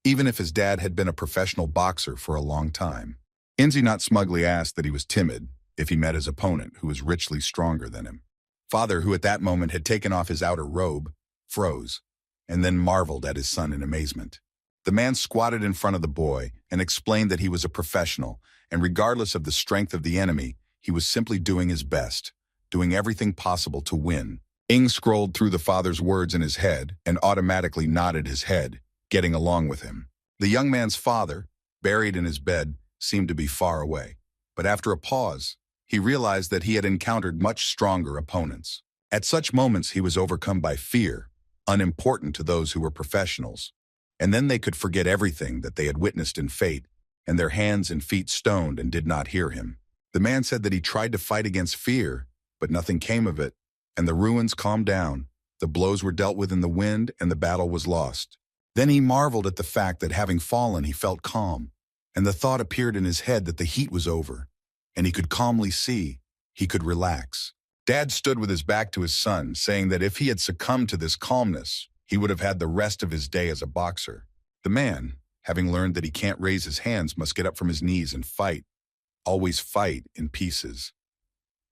even if his dad had been a professional boxer for a long time. Inzi not smugly asked that he was timid if he met his opponent, who was richly stronger than him. Father, who at that moment had taken off his outer robe, froze, and then marveled at his son in amazement. The man squatted in front of the boy and explained that he was a professional, and regardless of the strength of the enemy, he was simply doing his best, doing everything possible to win. Ing scrolled through the father's words in his head and automatically nodded his head, getting along with him. The young man's father, buried in his bed, seemed to be far away, but after a pause, he realized that he had encountered much stronger opponents. At such moments, he was overcome by fear, unimportant to those who were professionals, and then they could forget everything that they had witnessed in fate, and their hands and feet stoned and did not hear him. The man said that he tried to fight against fear, but nothing came of it, and the ruins calmed down, The blows were dealt with in the wind, and the battle was lost. Then he marveled at the fact that having fallen, he felt calm, and the thought appeared in his head that the heat was over, and he could calmly see, he could relax. Dad stood with his back to his son, saying that if he had succumbed to this calmness, he would have had the rest of his day as a boxer. The man, having learned that he can't raise his hands, must get up from his knees and fight. Always fight in pieces.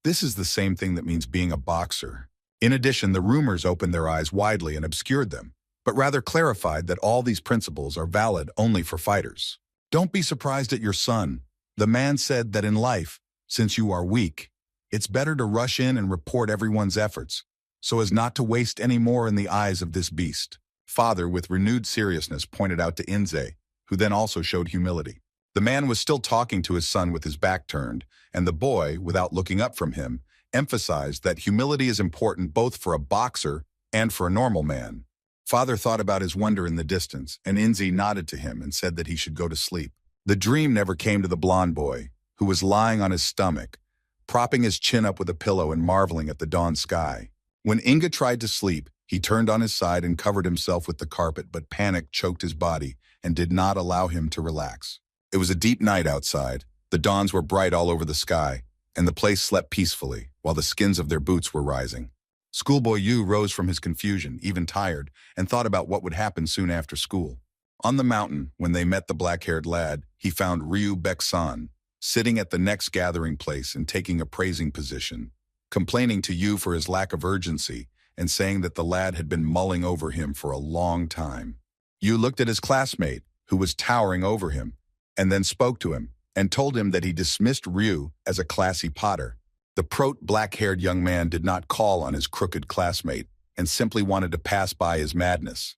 This is the same thing that means being a boxer. In addition, the rumors opened their eyes widely and obscured them, but rather clarified that all these principles are valid only for fighters. Don't be surprised at your son. The man said that in life, since you are weak, it's better to rush in and report everyone's efforts, so as not to waste any more in the eyes of this beast. Father, with renewed seriousness, pointed out to Inze, who then also showed humility. The man was still talking to his son with his back turned, and the boy, without looking up from him, emphasized that humility is important both for a boxer and for a normal man. Father thought about his wonder in the distance, and Inze nodded to him and said that he should go to sleep. The dream never came to the blond boy, who was lying on his stomach, propping his chin up with a pillow and marveling at the dawn sky. When Inga tried to sleep, he turned on his side and covered himself with the carpet, but panic choked his body and did not allow him to relax. It was a deep night outside. The dawns were bright all over the sky, and the place slept peacefully, while the skins of their boots were rising. Schoolboy Yu rose from his confusion, even tired, and thought about what would happen soon after school. On the mountain, when they met the black-haired lad, he found Ryu Baek-san, sitting at the next gathering place and taking a praising position, complaining to Yu for his lack of urgency and saying that the lad had been mulling over him for a long time. Yu looked at his classmate, who was towering over him, and then spoke to him and told him that he dismissed Ryu as a classy potter. The prote black-haired young man did not call on his crooked classmate and simply wanted to pass by his madness,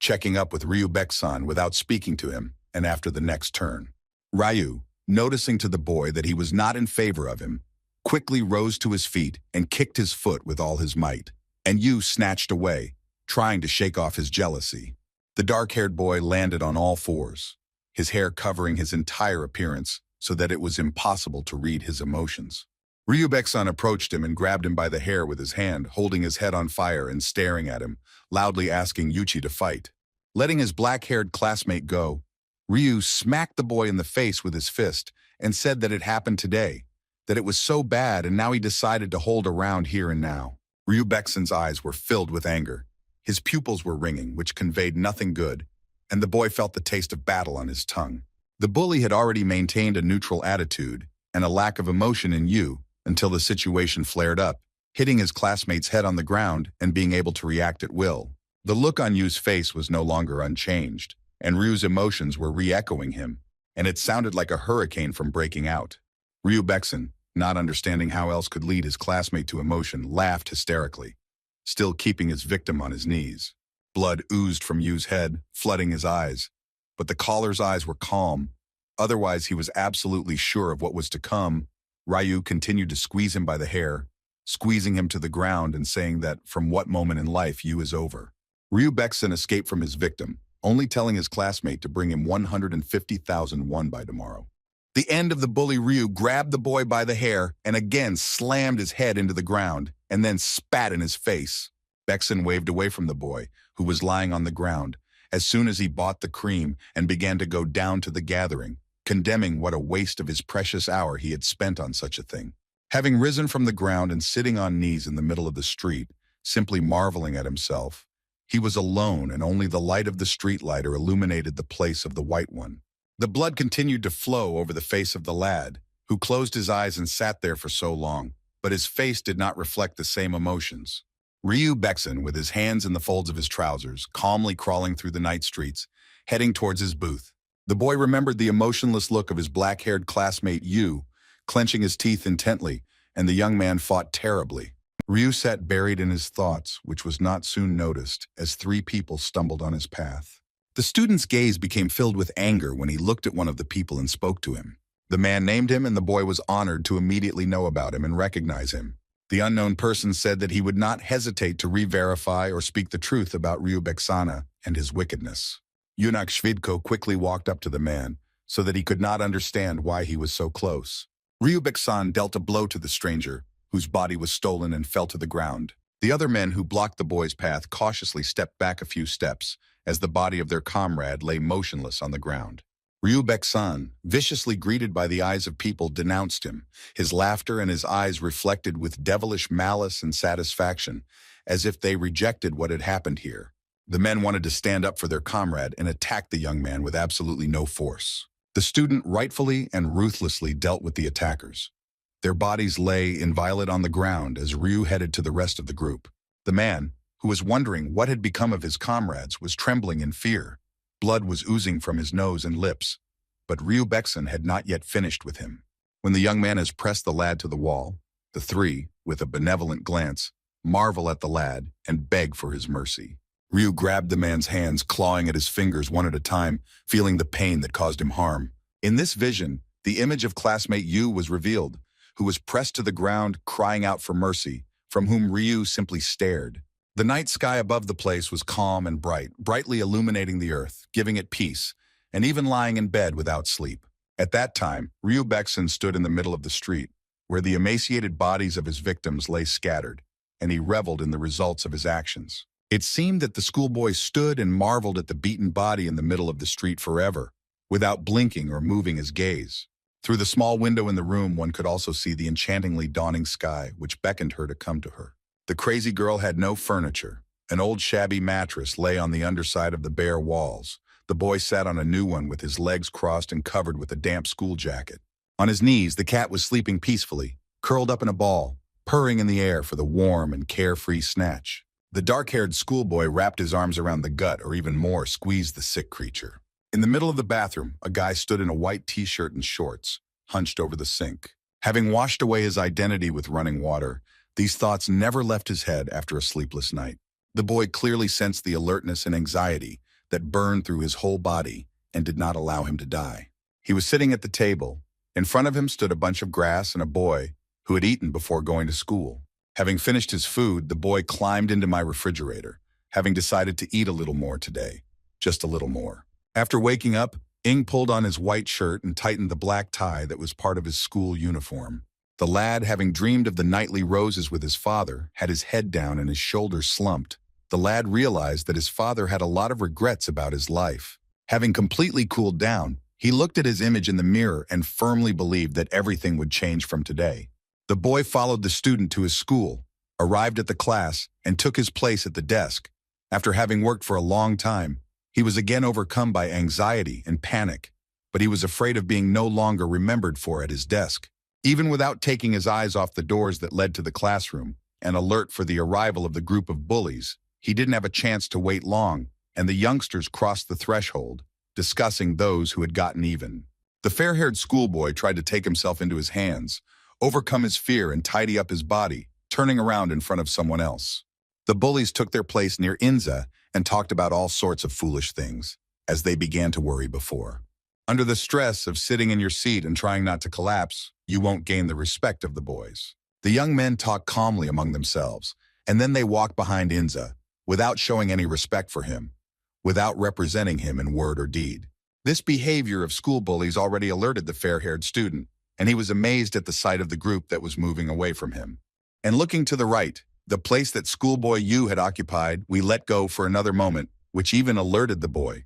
checking up with Ryu Baek-san without speaking to him and after the next turn. Ryu, noticing to the boy that he was not in favor of him, quickly rose to his feet and kicked his foot with all his might, and Yu snatched away, trying to shake off his jealousy. The dark-haired boy landed on all fours, his hair covering his entire appearance so that it was impossible to read his emotions. Ryu Baek-san approached him and grabbed him by the hair with his hand, holding his head on fire and staring at him, loudly asking Yuchi to fight. Letting his black-haired classmate go, Ryu smacked the boy in the face with his fist and said that it happened today, that it was so bad and now he decided to hold around here and now. Ryu Baek-san's eyes were filled with anger. His pupils were ringing, which conveyed nothing good, and the boy felt the taste of battle on his tongue. The bully had already maintained a neutral attitude and a lack of emotion in Yu until the situation flared up, hitting his classmate's head on the ground and being able to react at will. The look on Yu's face was no longer unchanged, and Ryu's emotions were re-echoing him, and it sounded like a hurricane from breaking out. Ryu Baek-san, not understanding how else could lead his classmate to emotion, laughed hysterically, still keeping his victim on his knees. Blood oozed from Yu's head, flooding his eyes, but the caller's eyes were calm. Otherwise, he was absolutely sure of what was to come. Ryu continued to squeeze him by the hair, squeezing him to the ground and saying that from what moment in life Yu is over. Ryu Baek-san escaped from his victim, only telling his classmate to bring him 150,000 won by tomorrow. The end of the bully Ryu grabbed the boy by the hair and again slammed his head into the ground and then spat in his face. Baek-san waved away from the boy, who was lying on the ground, as soon as he bought the cream and began to go down to the gathering, condemning what a waste of his precious hour he had spent on such a thing. Having risen from the ground and sitting on knees in the middle of the street, simply marveling at himself, he was alone and only the light of the street lighter illuminated the place of the white one. The blood continued to flow over the face of the lad, who closed his eyes and sat there for so long, but his face did not reflect the same emotions. Ryu Baek-san, with his hands in the folds of his trousers, calmly crawling through the night streets, heading towards his booth. The boy remembered the emotionless look of his black-haired classmate Yu, clenching his teeth intently, and the young man fought terribly. Ryu sat buried in his thoughts, which was not soon noticed, as three people stumbled on his path. The student's gaze became filled with anger when he looked at one of the people and spoke to him. The man named him, and the boy was honored to immediately know about him and recognize him. The unknown person said that he would not hesitate to re-verify or speak the truth about Ryu Baek-san and his wickedness. Yunak Shvidko quickly walked up to the man, so that he could not understand why he was so close. Ryu Baek-san dealt a blow to the stranger, whose body was stolen and fell to the ground. The other men who blocked the boy's path cautiously stepped back a few steps as the body of their comrade lay motionless on the ground. Ryu Baek-san, viciously greeted by the eyes of people, denounced him, his laughter and his eyes reflected with devilish malice and satisfaction, as if they rejected what had happened here. The men wanted to stand up for their comrade and attack the young man with absolutely no force. The student rightfully and ruthlessly dealt with the attackers. Their bodies lay inviolate on the ground as Ryu headed to the rest of the group. The man, who was wondering what had become of his comrades, was trembling in fear. Blood was oozing from his nose and lips, but Ryu Baek-san had not yet finished with him. When the young man has pressed the lad to the wall, the three, with a benevolent glance, marvel at the lad and beg for his mercy. Ryu grabbed the man's hands, clawing at his fingers one at a time, feeling the pain that caused him harm. In this vision, the image of classmate Yu was revealed, who was pressed to the ground, crying out for mercy, from whom Ryu simply stared. The night sky above the place was calm and bright, brightly illuminating the earth, giving it peace, and even lying in bed without sleep. At that time, Ryu Baek-san stood in the middle of the street, where the emaciated bodies of his victims lay scattered, and he reveled in the results of his actions. It seemed that the schoolboy stood and marveled at the beaten body in the middle of the street forever, without blinking or moving his gaze. Through the small window in the room, one could also see the enchantingly dawning sky, which beckoned her to come to her. The crazy girl had no furniture. An old shabby mattress lay on the underside of the bare walls. The boy sat on a new one with his legs crossed and covered with a damp school jacket. On his knees, the cat was sleeping peacefully, curled up in a ball, purring in the air for the warm and carefree snatch. The dark-haired schoolboy wrapped his arms around the gut, or even more, squeezed the sick creature. In the middle of the bathroom, a guy stood in a white t-shirt and shorts, hunched over the sink. Having washed away his identity with running water, these thoughts never left his head after a sleepless night. The boy clearly sensed the alertness and anxiety that burned through his whole body and did not allow him to die. He was sitting at the table. In front of him stood a bunch of grass and a boy who had eaten before going to school. Having finished his food, the boy climbed into my refrigerator, having decided to eat a little more today, just a little more. After waking up, Ing pulled on his white shirt and tightened the black tie that was part of his school uniform. The lad, having dreamed of the nightly roses with his father, had his head down and his shoulders slumped. The lad realized that his father had a lot of regrets about his life. Having completely cooled down, he looked at his image in the mirror and firmly believed that everything would change from today. The boy followed the student to his school, arrived at the class, and took his place at the desk. After having worked for a long time, he was again overcome by anxiety and panic, but he was afraid of being no longer remembered for at his desk. Even without taking his eyes off the doors that led to the classroom, and alert for the arrival of the group of bullies, he didn't have a chance to wait long, and the youngsters crossed the threshold, discussing those who had gotten even. The fair-haired schoolboy tried to take himself into his hands, overcome his fear and tidy up his body, turning around in front of someone else. The bullies took their place near Inza and talked about all sorts of foolish things, as they began to worry before. Under the stress of sitting in your seat and trying not to collapse, you won't gain the respect of the boys. The young men talked calmly among themselves, and then they walked behind Inza, without showing any respect for him, without representing him in word or deed. This behavior of school bullies already alerted the fair-haired student, and he was amazed at the sight of the group that was moving away from him. And looking to the right, the place that schoolboy Yu had occupied, we let go for another moment, which even alerted the boy.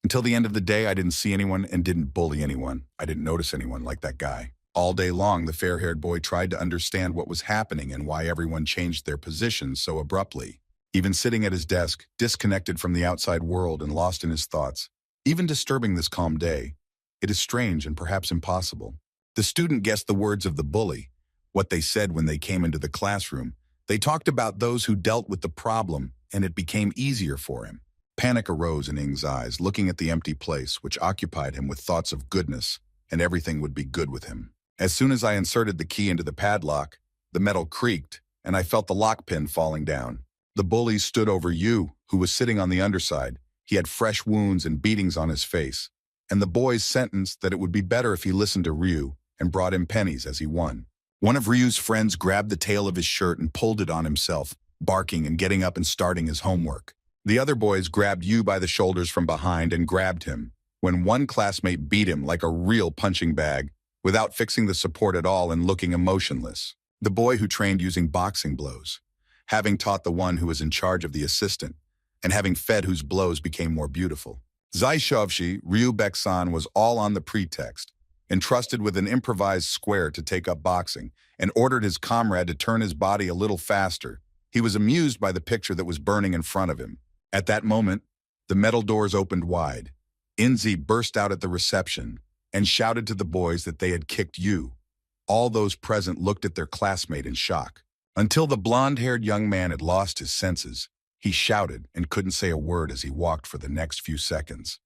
Until the end of the day, I didn't see anyone and didn't bully anyone. I didn't notice anyone like that guy. All day long, the fair-haired boy tried to understand what was happening and why everyone changed their positions so abruptly. Even sitting at his desk, disconnected from the outside world and lost in his thoughts, even disturbing this calm day, it is strange and perhaps impossible. The student guessed the words of the bully, what they said when they came into the classroom. They talked about those who dealt with the problem, and it became easier for him. Panic arose in Ing's eyes, looking at the empty place, which occupied him with thoughts of goodness, and everything would be good with him. As soon as I inserted the key into the padlock, the metal creaked, and I felt the lock pin falling down. The bullies stood over Yu, who was sitting on the underside. He had fresh wounds and beatings on his face, and the boys sentenced that it would be better if he listened to Ryu and brought him pennies as he won. One of Ryu's friends grabbed the tail of his shirt and pulled it on himself, barking and getting up and starting his homework. The other boys grabbed Yu by the shoulders from behind and grabbed him, when one classmate beat him like a real punching bag, without fixing the support at all and looking emotionless. The boy who trained using boxing blows having taught the one who was in charge of the assistant, and having fed whose blows became more beautiful. Zaishovshi, Ryu Beksan, was all on the pretext, entrusted with an improvised square to take up boxing, and ordered his comrade to turn his body a little faster. He was amused by the picture that was burning in front of him. At that moment, the metal doors opened wide. Inzi burst out at the reception and shouted to the boys that they had kicked Yu. All those present looked at their classmate in shock. Until the blonde-haired young man had lost his senses, he shouted and couldn't say a word as he walked for the next few seconds.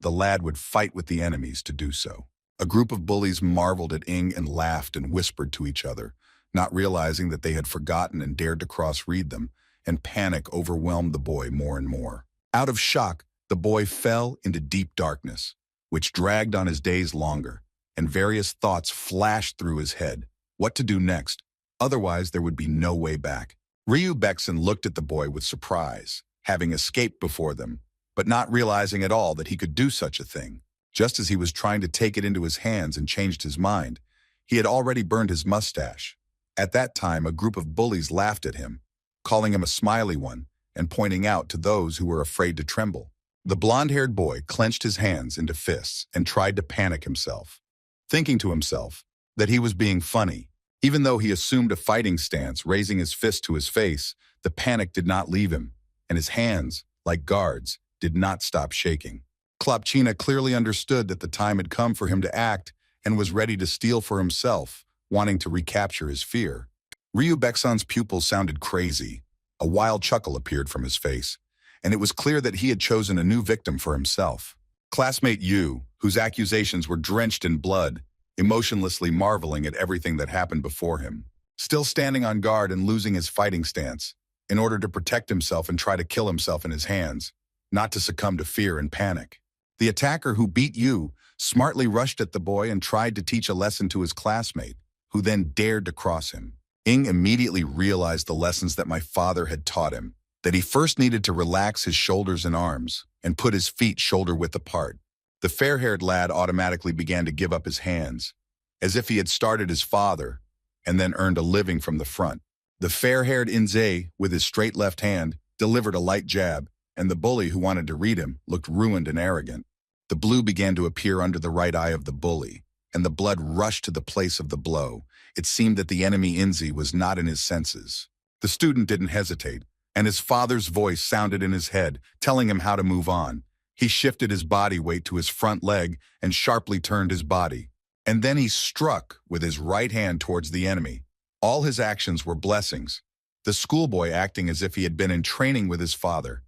The lad would fight with the enemies to do so. A group of bullies marveled at Ing and laughed and whispered to each other, not realizing that they had forgotten and dared to cross-read them, and panic overwhelmed the boy more and more. Out of shock, the boy fell into deep darkness, which dragged on his days longer, and various thoughts flashed through his head. What to do next? Otherwise, there would be no way back. Ryu Beksan looked at the boy with surprise, having escaped before them, but not realizing at all that he could do such a thing. Just as he was trying to take it into his hands and changed his mind, he had already burned his mustache. At that time, a group of bullies laughed at him, calling him a smiley one and pointing out to those who were afraid to tremble. The blonde-haired boy clenched his hands into fists and tried to panic himself, thinking to himself that he was being funny. Even though he assumed a fighting stance, raising his fist to his face, the panic did not leave him, and his hands, like guards, did not stop shaking. Klopchina clearly understood that the time had come for him to act and was ready to steal for himself, wanting to recapture his fear. Ryu Beksan's pupils sounded crazy. A wild chuckle appeared from his face, and it was clear that he had chosen a new victim for himself. Classmate Yu, whose accusations were drenched in blood, emotionlessly marveling at everything that happened before him, still standing on guard and losing his fighting stance, in order to protect himself and try to kill himself in his hands, not to succumb to fear and panic. The attacker who beat Yu smartly rushed at the boy and tried to teach a lesson to his classmate, who then dared to cross him. Ing immediately realized the lessons that my father had taught him, that he first needed to relax his shoulders and arms and put his feet shoulder-width apart. The fair-haired lad automatically began to give up his hands, as if he had started his father and then earned a living from the front. The fair-haired Inze, with his straight left hand, delivered a light jab, and the bully who wanted to read him looked ruined and arrogant. The blue began to appear under the right eye of the bully, and the blood rushed to the place of the blow. It seemed that the enemy Inze was not in his senses. The student didn't hesitate, and his father's voice sounded in his head, telling him how to move on. He shifted his body weight to his front leg and sharply turned his body. And then he struck with his right hand towards the enemy. All his actions were blessings, the schoolboy acting as if he had been in training with his father,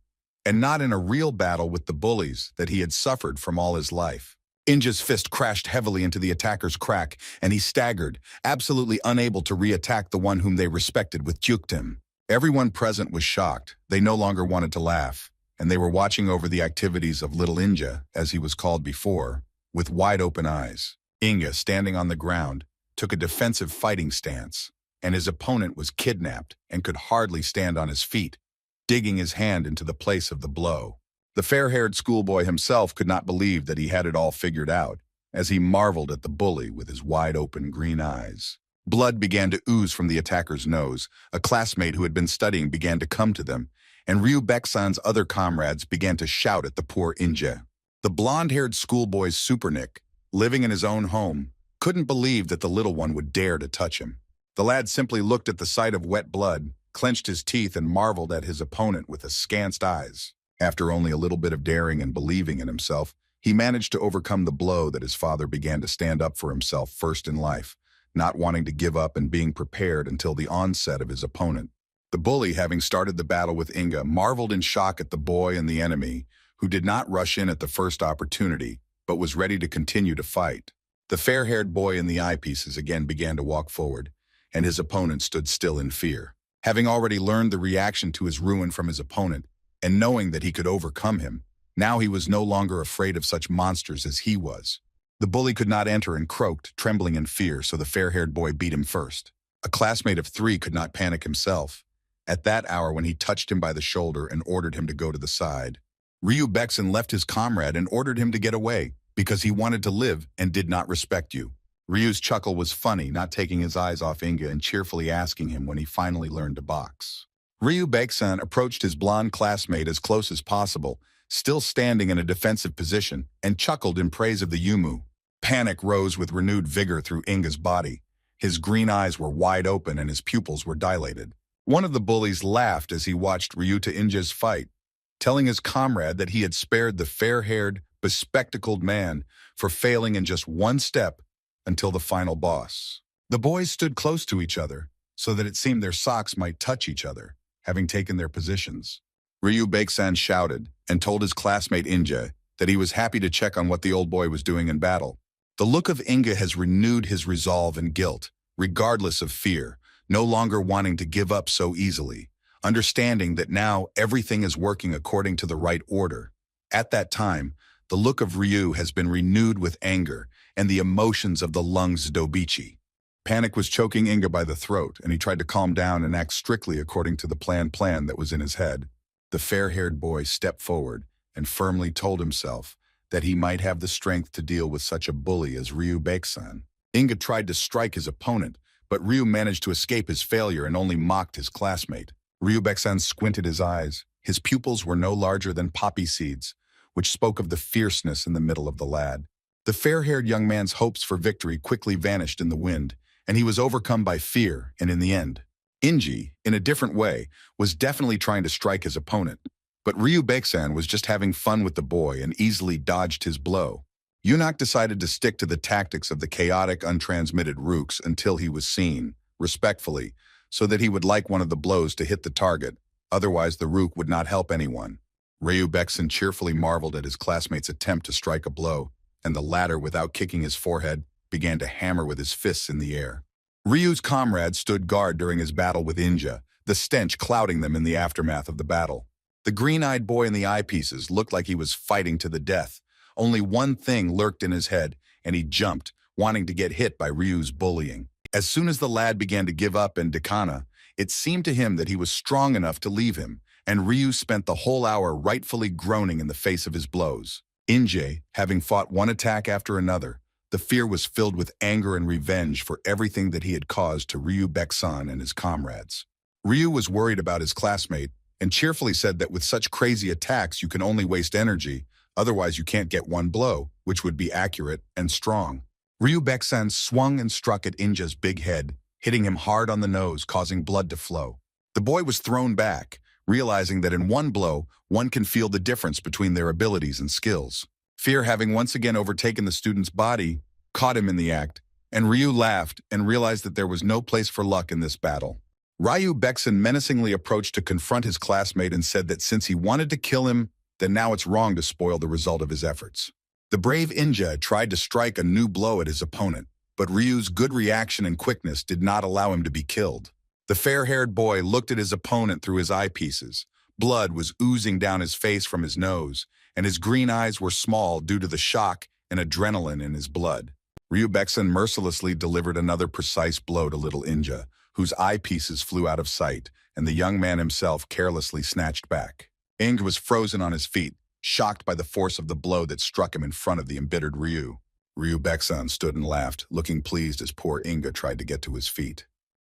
and not in a real battle with the bullies that he had suffered from all his life. Inja's fist crashed heavily into the attacker's crack, and he staggered, absolutely unable to re-attack the one whom they respected with Juktim. Everyone present was shocked. They no longer wanted to laugh, and they were watching over the activities of little Inja, as he was called before, with wide-open eyes. Inga, standing on the ground, took a defensive fighting stance, and his opponent was kidnapped and could hardly stand on his feet, digging his hand into the place of the blow. The fair-haired schoolboy himself could not believe that he had it all figured out, as he marveled at the bully with his wide-open green eyes. Blood began to ooze from the attacker's nose. A classmate who had been studying began to come to them, and Ryu Beksan's other comrades began to shout at the poor Inja. The blonde-haired schoolboy's supernick, living in his own home, couldn't believe that the little one would dare to touch him. The lad simply looked at the sight of wet blood, clenched his teeth, and marveled at his opponent with askance eyes. After only a little bit of daring and believing in himself, he managed to overcome the blow that his father began to stand up for himself first in life, not wanting to give up and being prepared until the onset of his opponent. The bully, having started the battle with Inga, marveled in shock at the boy and the enemy, who did not rush in at the first opportunity, but was ready to continue to fight. The fair-haired boy in the eyepieces again began to walk forward, and his opponent stood still in fear. Having already learned the reaction to his ruin from his opponent, and knowing that he could overcome him, now he was no longer afraid of such monsters as he was. The bully could not enter and croaked, trembling in fear, so the fair-haired boy beat him first. A classmate of 3 could not panic himself at that hour when he touched him by the shoulder and ordered him to go to the side. Ryu Beksan left his comrade and ordered him to get away because he wanted to live and did not respect you. Ryu's chuckle was funny, not taking his eyes off Inga and cheerfully asking him when he finally learned to box. Ryu Baeksan approached his blonde classmate as close as possible, still standing in a defensive position, and chuckled in praise of the Yumu. Panic rose with renewed vigor through Inga's body. His green eyes were wide open and his pupils were dilated. One of the bullies laughed as he watched Ryuta Inja's fight, telling his comrade that he had spared the fair-haired, bespectacled man for failing in just one step until the final boss. The boys stood close to each other, so that it seemed their socks might touch each other, having taken their positions. Ryu Baeksan shouted and told his classmate Inja that he was happy to check on what the old boy was doing in battle. The look of Inga has renewed his resolve and guilt, regardless of fear, no longer wanting to give up so easily, understanding that now everything is working according to the right order. At that time, the look of Ryu has been renewed with anger and the emotions of the lungs dobichi. Panic was choking Inga by the throat, and he tried to calm down and act strictly according to the plan that was in his head. The fair-haired boy stepped forward and firmly told himself that he might have the strength to deal with such a bully as Ryu Baeksan. Inga tried to strike his opponent, but Ryu managed to escape his failure and only mocked his classmate. Ryu Baeksan squinted his eyes. His pupils were no larger than poppy seeds, which spoke of the fierceness in the middle of the lad. The fair-haired young man's hopes for victory quickly vanished in the wind, and he was overcome by fear, and in the end, Inji, in a different way, was definitely trying to strike his opponent. But Ryu Baeksan was just having fun with the boy and easily dodged his blow. Yunak decided to stick to the tactics of the chaotic, untransmitted rooks until he was seen, respectfully, so that he would like one of the blows to hit the target. Otherwise, the rook would not help anyone. Ryu Baeksan cheerfully marveled at his classmate's attempt to strike a blow, and the latter, without kicking his forehead, began to hammer with his fists in the air. Ryu's comrades stood guard during his battle with Inja, the stench clouding them in the aftermath of the battle. The green-eyed boy in the eyepieces looked like he was fighting to the death. Only one thing lurked in his head, and he jumped, wanting to get hit by Ryu's bullying. As soon as the lad began to give up and decana, it seemed to him that he was strong enough to leave him, and Ryu spent the whole hour rightfully groaning in the face of his blows. Inja, having fought one attack after another, the fear was filled with anger and revenge for everything that he had caused to Ryu Baeksan and his comrades. Ryu was worried about his classmate and cheerfully said that with such crazy attacks you can only waste energy, otherwise you can't get one blow, which would be accurate and strong. Ryu Baeksan swung and struck at Inja's big head, hitting him hard on the nose, causing blood to flow. The boy was thrown back, realizing that in one blow, one can feel the difference between their abilities and skills. Fear, having once again overtaken the student's body, caught him in the act, and Ryu laughed and realized that there was no place for luck in this battle. Ryu Baeksan menacingly approached to confront his classmate and said that since he wanted to kill him, then now it's wrong to spoil the result of his efforts. The brave Inja tried to strike a new blow at his opponent, but Ryu's good reaction and quickness did not allow him to be killed. The fair-haired boy looked at his opponent through his eyepieces. Blood was oozing down his face from his nose, and his green eyes were small due to the shock and adrenaline in his blood. Ryu Baeksan mercilessly delivered another precise blow to little Inja, whose eyepieces flew out of sight, and the young man himself carelessly snatched back. Inga was frozen on his feet, shocked by the force of the blow that struck him in front of the embittered Ryu. Ryu Baeksan stood and laughed, looking pleased as poor Inga tried to get to his feet.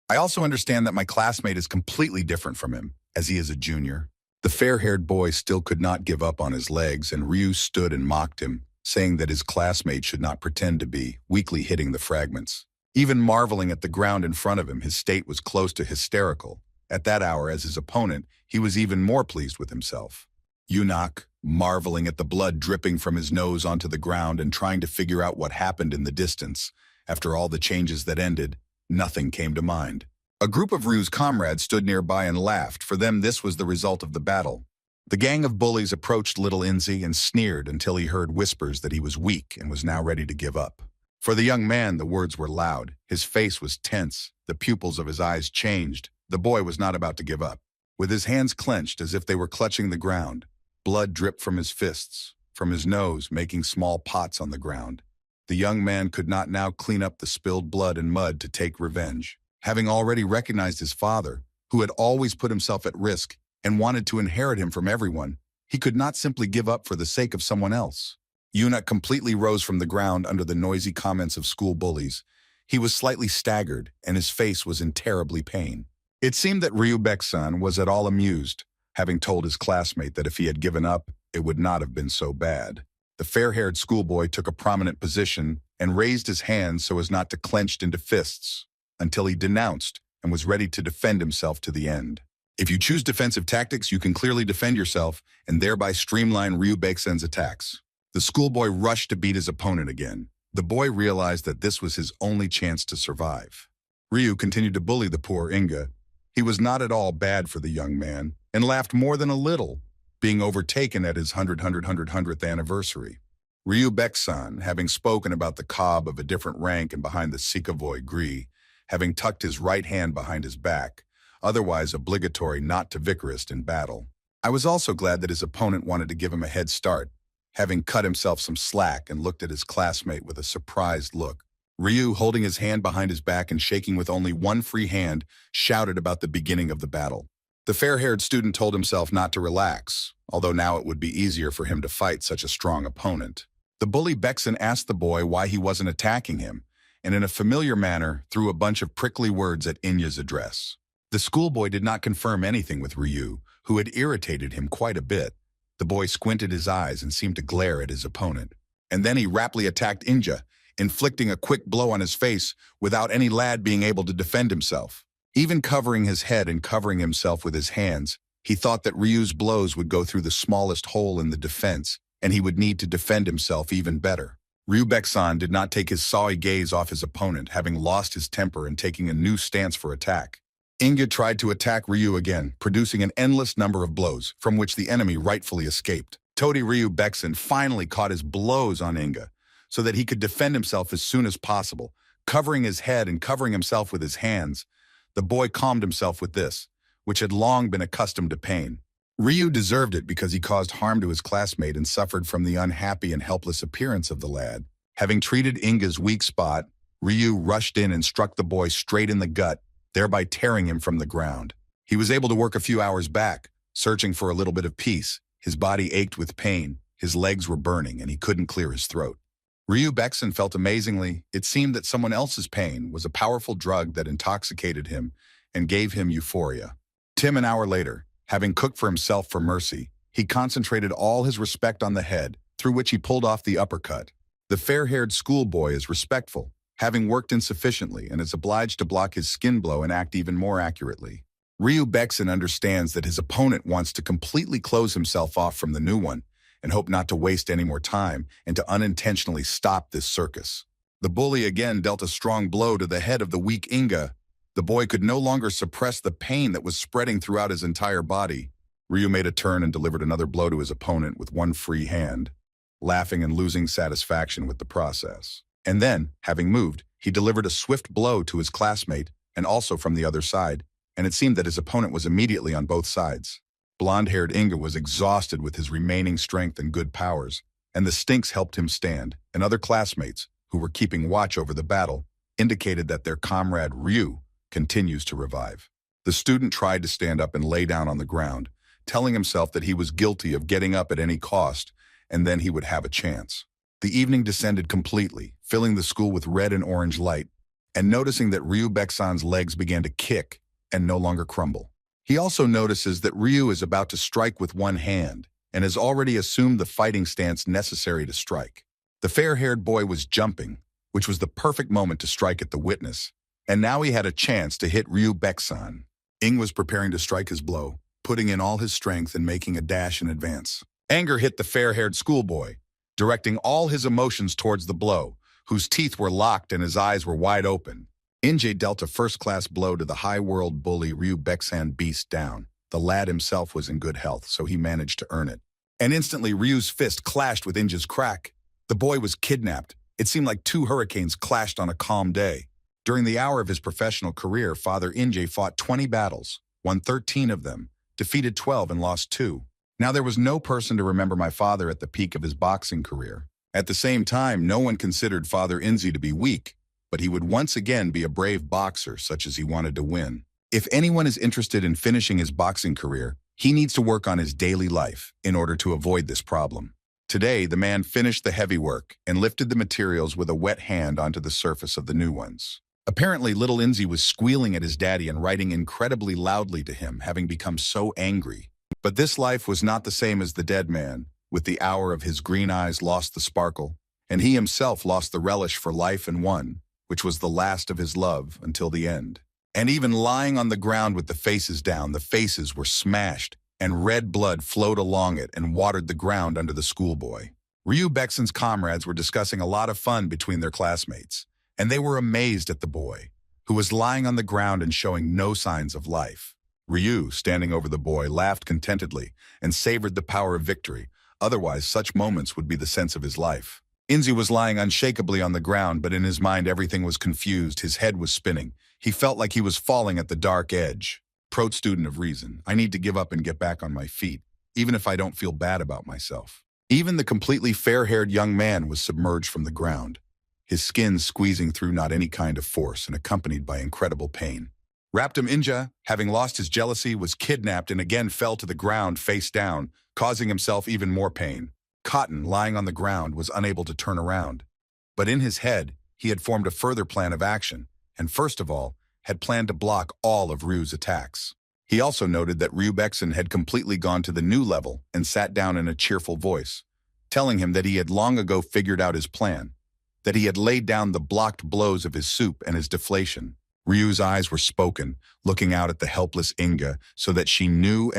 I also understand that my classmate is completely different from him, as he is a junior. The fair-haired boy still could not give up on his legs, and Ryu stood and mocked him, saying that his classmate should not pretend to be, weakly hitting the fragments. Even marveling at the ground in front of him, his state was close to hysterical. At that hour, as his opponent, he was even more pleased with himself. Yunak, marveling at the blood dripping from his nose onto the ground and trying to figure out what happened in the distance, after all the changes that ended, nothing came to mind. A group of Ryu's comrades stood nearby and laughed. For them, this was the result of the battle. The gang of bullies approached little Inzi and sneered until he heard whispers that he was weak and was now ready to give up. For the young man, the words were loud. His face was tense. The pupils of his eyes changed. The boy was not about to give up. With his hands clenched as if they were clutching the ground, blood dripped from his fists, from his nose, making small pots on the ground. The young man could not now clean up the spilled blood and mud to take revenge. Having already recognized his father, who had always put himself at risk and wanted to inherit him from everyone, he could not simply give up for the sake of someone else. Yunak completely rose from the ground under the noisy comments of school bullies. He was slightly staggered, and his face was in terribly pain. It seemed that Ryu Baek-san was at all amused, having told his classmate that if he had given up, it would not have been so bad. The fair-haired schoolboy took a prominent position and raised his hands so as not to clench into fists, until he denounced and was ready to defend himself to the end. If you choose defensive tactics, you can clearly defend yourself and thereby streamline Ryu Baek-san's attacks. The schoolboy rushed to beat his opponent again. The boy realized that this was his only chance to survive. Ryu continued to bully the poor Inga. He was not at all bad for the young man and laughed more than a little, being overtaken at his 100th anniversary. Ryu Baek-san, having spoken about the cob of a different rank and behind the Sikavoy Gri, having tucked his right hand behind his back, otherwise obligatory not to Regressed in battle. I was also glad that his opponent wanted to give him a head start, having cut himself some slack and looked at his classmate with a surprised look. Ryu, holding his hand behind his back and shaking with only one free hand, shouted about the beginning of the battle. The fair-haired student told himself not to relax, although now it would be easier for him to fight such a strong opponent. The bully Baek-san asked the boy why he wasn't attacking him, and in a familiar manner threw a bunch of prickly words at Inya's address. The schoolboy did not confirm anything with Ryu, who had irritated him quite a bit. The boy squinted his eyes and seemed to glare at his opponent. And then he rapidly attacked Inja, inflicting a quick blow on his face without any lad being able to defend himself. Even covering his head and covering himself with his hands, he thought that Ryu's blows would go through the smallest hole in the defense, and he would need to defend himself even better. Ryu Baek-san did not take his sorry gaze off his opponent, having lost his temper and taking a new stance for attack. Inga tried to attack Ryu again, producing an endless number of blows, from which the enemy rightfully escaped. Toady Ryu Baek-san finally caught his blows on Inga, so that he could defend himself as soon as possible, covering his head and covering himself with his hands. The boy calmed himself with this, which had long been accustomed to pain. Ryu deserved it because he caused harm to his classmate and suffered from the unhappy and helpless appearance of the lad. Having treated Inga's weak spot, Ryu rushed in and struck the boy straight in the gut, thereby tearing him from the ground. He was able to work a few hours back, searching for a little bit of peace. His body ached with pain, his legs were burning, and he couldn't clear his throat. Ryu Baek-san felt amazingly. It seemed that someone else's pain was a powerful drug that intoxicated him and gave him euphoria. An hour later, having cooked for himself for mercy, he concentrated all his respect on the head, through which he pulled off the uppercut. The fair-haired schoolboy is respectful, having worked insufficiently, and is obliged to block his skin blow and act even more accurately. Ryu Baek-san understands that his opponent wants to completely close himself off from the new one, and hope not to waste any more time and to unintentionally stop this circus. The bully again dealt a strong blow to the head of the weak Inga. The boy could no longer suppress the pain that was spreading throughout his entire body. Ryu made a turn and delivered another blow to his opponent with one free hand, laughing and losing satisfaction with the process. And then, having moved, he delivered a swift blow to his classmate and also from the other side, and it seemed that his opponent was immediately on both sides. Blonde-haired Inga was exhausted with his remaining strength and good powers, and the stinks helped him stand, and other classmates, who were keeping watch over the battle, indicated that their comrade Ryu continues to revive. The student tried to stand up and lay down on the ground, telling himself that he was guilty of getting up at any cost, and then he would have a chance. The evening descended completely, filling the school with red and orange light, and noticing that Ryu Baek-san's legs began to kick and no longer crumble. He also notices that Ryu is about to strike with one hand and has already assumed the fighting stance necessary to strike. The fair-haired boy was jumping, which was the perfect moment to strike at the witness, and now he had a chance to hit Ryu Baek-san. Ing was preparing to strike his blow, putting in all his strength and making a dash in advance. Anger hit the fair-haired schoolboy, directing all his emotions towards the blow, whose teeth were locked and his eyes were wide open. Inge dealt a first-class blow to the high-world bully Ryu Baek-san beast down. The lad himself was in good health, so he managed to earn it. And instantly Ryu's fist clashed with Inge's crack. The boy was kidnapped. It seemed like two hurricanes clashed on a calm day. During the hour of his professional career, Father Inge fought 20 battles, won 13 of them, defeated 12 and lost 2. Now there was no person to remember my father at the peak of his boxing career. At the same time, no one considered Father Inge to be weak, but he would once again be a brave boxer such as he wanted to win. If anyone is interested in finishing his boxing career, he needs to work on his daily life in order to avoid this problem. Today, the man finished the heavy work and lifted the materials with a wet hand onto the surface of the new ones. Apparently, little Inzi was squealing at his daddy and writing incredibly loudly to him, having become so angry. But this life was not the same as the dead man. With the hour of his green eyes lost the sparkle, and he himself lost the relish for life and one, which was the last of his love until the end. And even lying on the ground with the faces down, the faces were smashed, and red blood flowed along it and watered the ground under the schoolboy. Ryu Baekson's comrades were discussing a lot of fun between their classmates, and they were amazed at the boy, who was lying on the ground and showing no signs of life. Ryu, standing over the boy, laughed contentedly and savored the power of victory. Otherwise, such moments would be the sense of his life. Inzi was lying unshakably on the ground, but in his mind everything was confused. His head was spinning. He felt like he was falling at the dark edge. Proud student of reason, I need to give up and get back on my feet, even if I don't feel bad about myself. Even the completely fair-haired young man was submerged from the ground, his skin squeezing through not any kind of force and accompanied by incredible pain. Raptum Inja, having lost his jealousy, was kidnapped and again fell to the ground face down, causing himself even more pain. Cotton, lying on the ground, was unable to turn around. But in his head, he had formed a further plan of action, and first of all, had planned to block all of Ryu's attacks. He also noted that Ryu Baekson had completely gone to the new level and sat down in a cheerful voice, telling him that he had long ago figured out his plan, that he had laid down the blocked blows of his soup and his deflation. Ryu's eyes were spoken, looking out at the helpless Inga so that she knew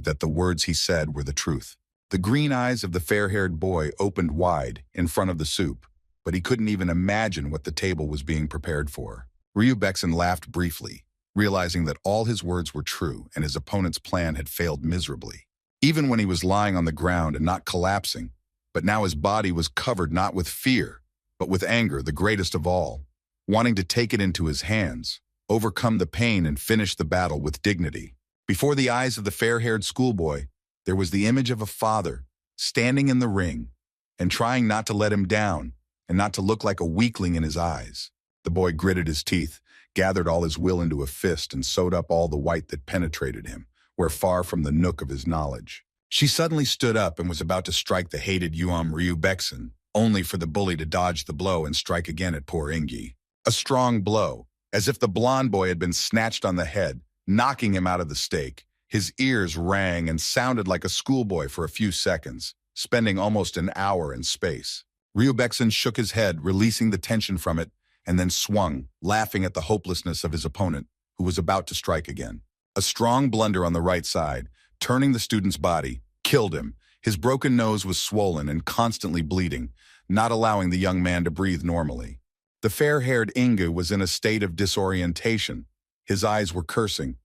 that the words he said were the truth. The green eyes of the fair-haired boy opened wide in front of the soup, but he couldn't even imagine what the table was being prepared for. Ryu Baekson laughed briefly, realizing that all his words were true and his opponent's plan had failed miserably. Even when he was lying on the ground and not collapsing, but now his body was covered not with fear, but with anger, the greatest of all, wanting to take it into his hands, overcome the pain and finish the battle with dignity. Before the eyes of the fair-haired schoolboy, there was the image of a father standing in the ring and trying not to let him down and not to look like a weakling in his eyes. The boy gritted his teeth, gathered all his will into a fist and sewed up all the white that penetrated him, where far from the nook of his knowledge. She suddenly stood up and was about to strike the hated Ryu Baekson, only for the bully to dodge the blow and strike again at poor Ingi. A strong blow, as if the blonde boy had been snatched on the head, knocking him out of the stake. His ears rang and sounded like a schoolboy for a few seconds, spending almost an hour in space. Ryu Baekson shook his head, releasing the tension from it, and then swung, laughing at the hopelessness of his opponent, who was about to strike again. A strong blunder on the right side, turning the student's body, killed him. His broken nose was swollen and constantly bleeding, not allowing the young man to breathe normally. The fair-haired Inga was in a state of disorientation. His eyes were cursing,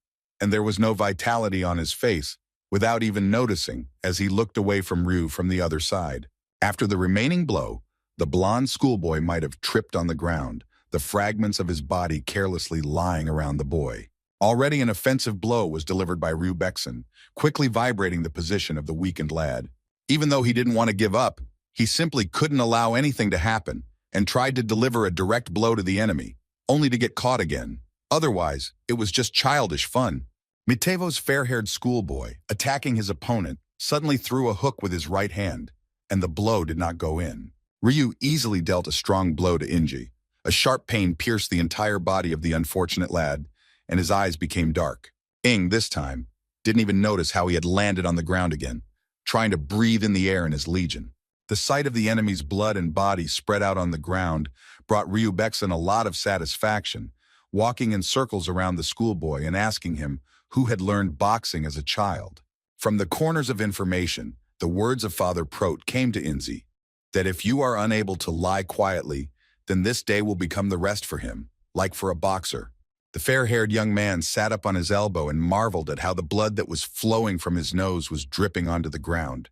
and there was no vitality on his face, without even noticing, as he looked away from Ryu from the other side. After the remaining blow, the blonde schoolboy might have tripped on the ground, the fragments of his body carelessly lying around the boy. Already an offensive blow was delivered by Ryu Baekson, quickly vibrating the position of the weakened lad. Even though he didn't want to give up, he simply couldn't allow anything to happen and tried to deliver a direct blow to the enemy, only to get caught again. Otherwise, it was just childish fun. Mitevo's fair-haired schoolboy, attacking his opponent, suddenly threw a hook with his right hand, and the blow did not go in. Ryu easily dealt a strong blow to Inji. A sharp pain pierced the entire body of the unfortunate lad, and his eyes became dark. Ing, this time, didn't even notice how he had landed on the ground again, trying to breathe in the air in his legion. The sight of the enemy's blood and body spread out on the ground brought Ryu Baekson a lot of satisfaction, walking in circles around the schoolboy and asking him who had learned boxing as a child. From the corners of information, the words of Father Prote came to Inzi, that if you are unable to lie quietly, then this day will become the rest for him, like for a boxer. The fair-haired young man sat up on his elbow and marveled at how the blood that was flowing from his nose was dripping onto the ground,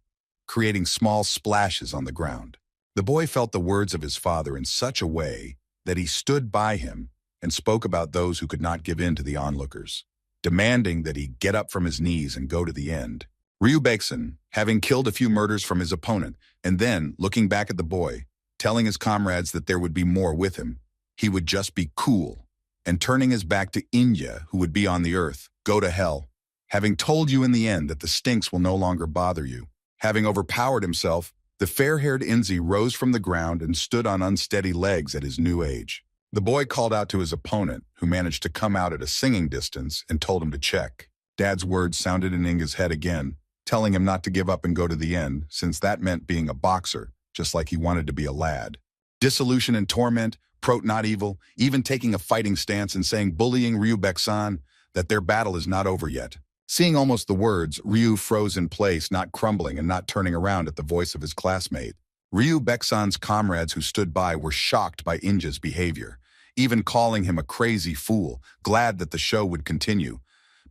creating small splashes on the ground. The boy felt the words of his father in such a way that he stood by him and spoke about those who could not give in to the onlookers, demanding that he get up from his knees and go to the end. Ryu Baekson, having killed a few murders from his opponent, and then, looking back at the boy, telling his comrades that there would be more with him, he would just be cool, and turning his back to Inya, who would be on the earth, go to hell, having told you in the end that the stinks will no longer bother you. Having overpowered himself, the fair-haired Inzi rose from the ground and stood on unsteady legs at his new age. The boy called out to his opponent, who managed to come out at a singing distance, and told him to check. Dad's words sounded in Inga's head again, telling him not to give up and go to the end, since that meant being a boxer, just like he wanted to be a lad. Dissolution and torment, prot not evil, even taking a fighting stance and saying bullying Ryu Baeksan, that their battle is not over yet. Seeing almost the words, Ryu froze in place, not crumbling and not turning around at the voice of his classmate. Ryu Baeksan's comrades who stood by were shocked by Inja's behavior, even calling him a crazy fool, glad that the show would continue.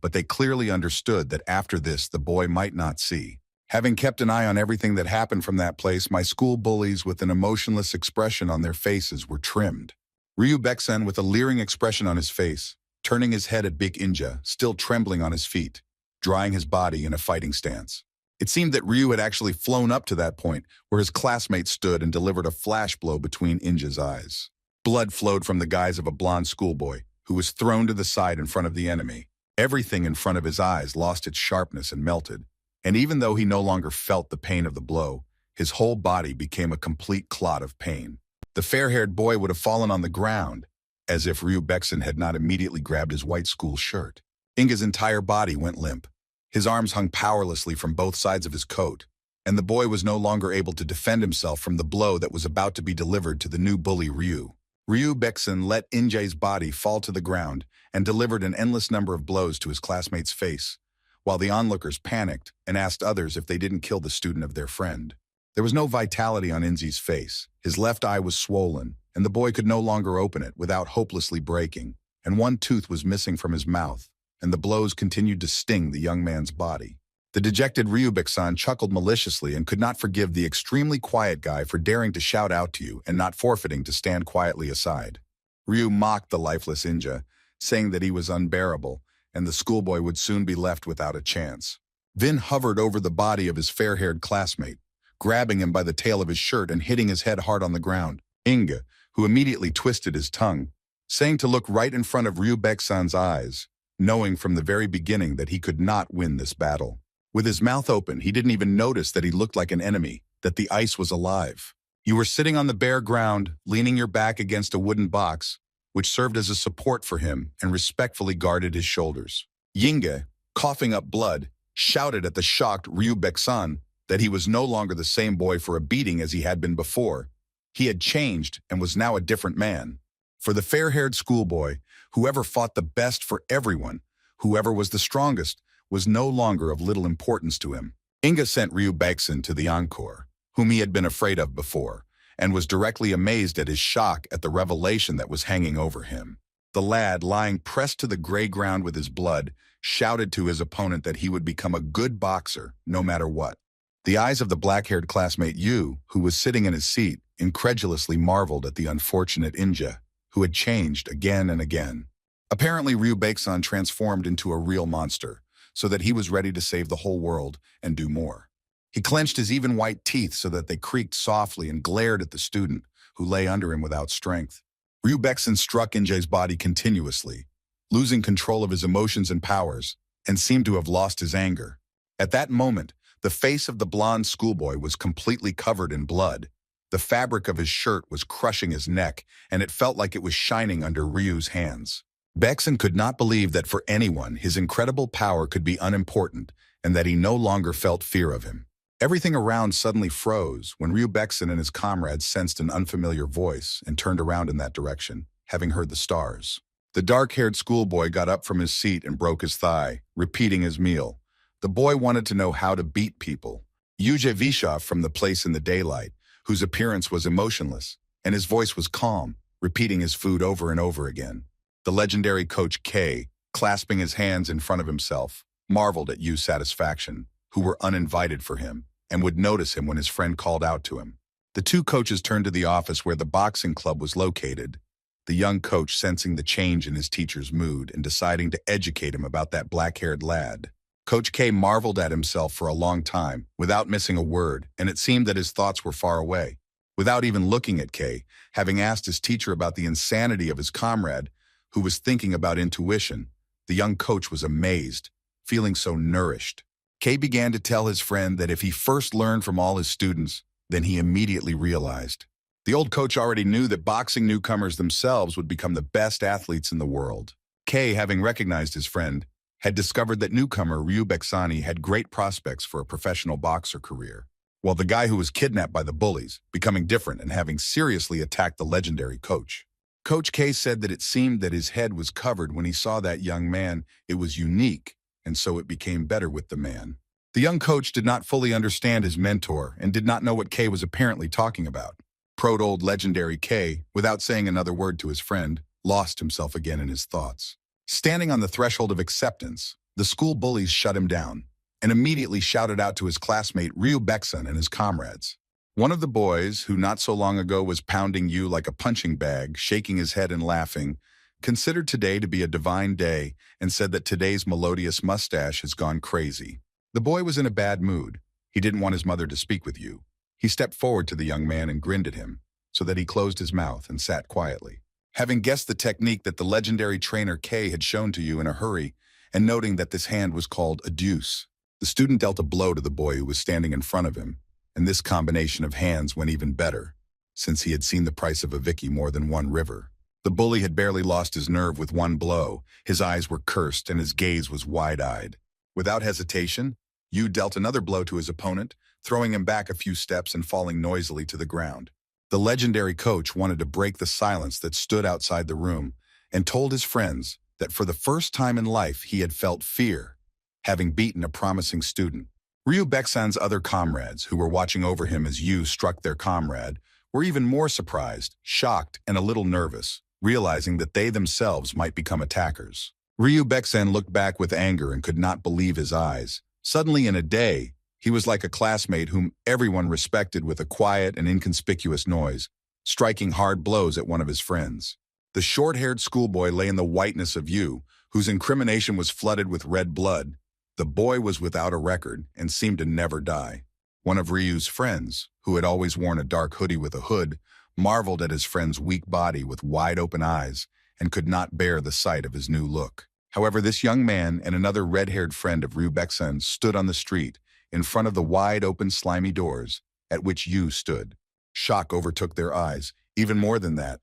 But they clearly understood that after this the boy might not see. Having kept an eye on everything that happened from that place, my school bullies with an emotionless expression on their faces were trimmed. Ryu Baeksan with a leering expression on his face, turning his head at Big Inja, still trembling on his feet, drying his body in a fighting stance. It seemed that Ryu had actually flown up to that point where his classmate stood and delivered a flash blow between Inja's eyes. Blood flowed from the guise of a blonde schoolboy who was thrown to the side in front of the enemy. Everything in front of his eyes lost its sharpness and melted, and even though he no longer felt the pain of the blow, his whole body became a complete clot of pain. The fair-haired boy would have fallen on the ground, as if Ryu Baeksan had not immediately grabbed his white school shirt. Inga's entire body went limp. His arms hung powerlessly from both sides of his coat, and the boy was no longer able to defend himself from the blow that was about to be delivered to the new bully Ryu. Ryu Baeksan let Inja's body fall to the ground and delivered an endless number of blows to his classmate's face, while the onlookers panicked and asked others if they didn't kill the student of their friend. There was no vitality on Inzi's face. His left eye was swollen, and the boy could no longer open it without hopelessly breaking, and one tooth was missing from his mouth, and the blows continued to sting the young man's body. The dejected Ryu Baeksan chuckled maliciously and could not forgive the extremely quiet guy for daring to shout out to you and not forfeiting to stand quietly aside. Ryu mocked the lifeless Inja, saying that he was unbearable, and the schoolboy would soon be left without a chance. Vin hovered over the body of his fair-haired classmate, grabbing him by the tail of his shirt and hitting his head hard on the ground. Inga, who immediately twisted his tongue, saying to look right in front of Ryu Baeksan's eyes, knowing from the very beginning that he could not win this battle. With his mouth open, he didn't even notice that he looked like an enemy, that the ice was alive. You were sitting on the bare ground, leaning your back against a wooden box, which served as a support for him and respectfully guarded his shoulders. Yinga, coughing up blood, shouted at the shocked Ryu Baeksan that he was no longer the same boy for a beating as he had been before. He had changed and was now a different man. For the fair-haired schoolboy, whoever fought the best for everyone, whoever was the strongest, was no longer of little importance to him. Inga sent Ryu Baeksan to the encore, whom he had been afraid of before, and was directly amazed at his shock at the revelation that was hanging over him. The lad, lying pressed to the gray ground with his blood, shouted to his opponent that he would become a good boxer, no matter what. The eyes of the black-haired classmate Yu, who was sitting in his seat, incredulously marveled at the unfortunate Inja, who had changed again and again. Apparently, Ryu Baeksan transformed into a real monster, so that he was ready to save the whole world and do more. He clenched his even white teeth so that they creaked softly and glared at the student, who lay under him without strength. Ryu Baeksan struck Inja's body continuously, losing control of his emotions and powers, and seemed to have lost his anger. At that moment, the face of the blonde schoolboy was completely covered in blood. The fabric of his shirt was crushing his neck, and it felt like it was shining under Ryu's hands. Baeksan could not believe that for anyone his incredible power could be unimportant, and that he no longer felt fear of him. Everything around suddenly froze when Ryu Baeksan and his comrades sensed an unfamiliar voice and turned around in that direction, having heard the stars. The dark-haired schoolboy got up from his seat and broke his thigh, repeating his meal. The boy wanted to know how to beat people. Yuja Vishov from the place in the daylight, whose appearance was emotionless, and his voice was calm, repeating his food over and over again. The legendary Coach K, clasping his hands in front of himself, marveled at Yu's satisfaction, who were uninvited for him, and would notice him when his friend called out to him. The two coaches turned to the office where the boxing club was located, the young coach sensing the change in his teacher's mood and deciding to educate him about that black-haired lad. Coach K marveled at himself for a long time, without missing a word, and it seemed that his thoughts were far away. Without even looking at K, having asked his teacher about the insanity of his comrade, who was thinking about intuition, the young coach was amazed, feeling so nourished. K began to tell his friend that if he first learned from all his students, then he immediately realized The old coach already knew that boxing newcomers themselves would become the best athletes in the world. Kei, having recognized his friend, had discovered that newcomer Ryu Bexani had great prospects for a professional boxer career, while the guy who was kidnapped by the bullies, becoming different and having seriously attacked the legendary coach. Coach K said that it seemed that his head was covered when he saw that young man. It was unique, and so it became better with the man. The young coach did not fully understand his mentor and did not know what K was apparently talking about. Old legendary K, without saying another word to his friend, lost himself again in his thoughts. Standing on the threshold of acceptance, the school bullies shut him down and immediately shouted out to his classmate Ryu Bexan and his comrades. One of the boys, who not so long ago was pounding you like a punching bag, shaking his head and laughing, considered today to be a divine day and said that today's melodious mustache has gone crazy. The boy was in a bad mood. He didn't want his mother to speak with you. He stepped forward to the young man and grinned at him, so that he closed his mouth and sat quietly. Having guessed the technique that the legendary trainer K had shown to you in a hurry, and noting that this hand was called a deuce, the student dealt a blow to the boy who was standing in front of him, and this combination of hands went even better, since he had seen the price of a Vicky more than one river. The bully had barely lost his nerve with one blow. His eyes were cursed and his gaze was wide-eyed. Without hesitation, Yu dealt another blow to his opponent, throwing him back a few steps and falling noisily to the ground. The legendary coach wanted to break the silence that stood outside the room and told his friends that for the first time in life he had felt fear, having beaten a promising student. Ryu Bexan's other comrades, who were watching over him as Yu struck their comrade, were even more surprised, shocked, and a little nervous, realizing that they themselves might become attackers. Ryu Bexan looked back with anger and could not believe his eyes. Suddenly in a day, he was like a classmate whom everyone respected with a quiet and inconspicuous noise, striking hard blows at one of his friends. The short-haired schoolboy lay in the whiteness of Yu, whose incrimination was flooded with red blood. The boy was without a record and seemed to never die. One of Ryu's friends, who had always worn a dark hoodie with a hood, marveled at his friend's weak body with wide-open eyes and could not bear the sight of his new look. However, this young man and another red-haired friend of Ryu Bexan stood on the street, in front of the wide-open slimy doors at which Yu stood. Shock overtook their eyes. Even more than that,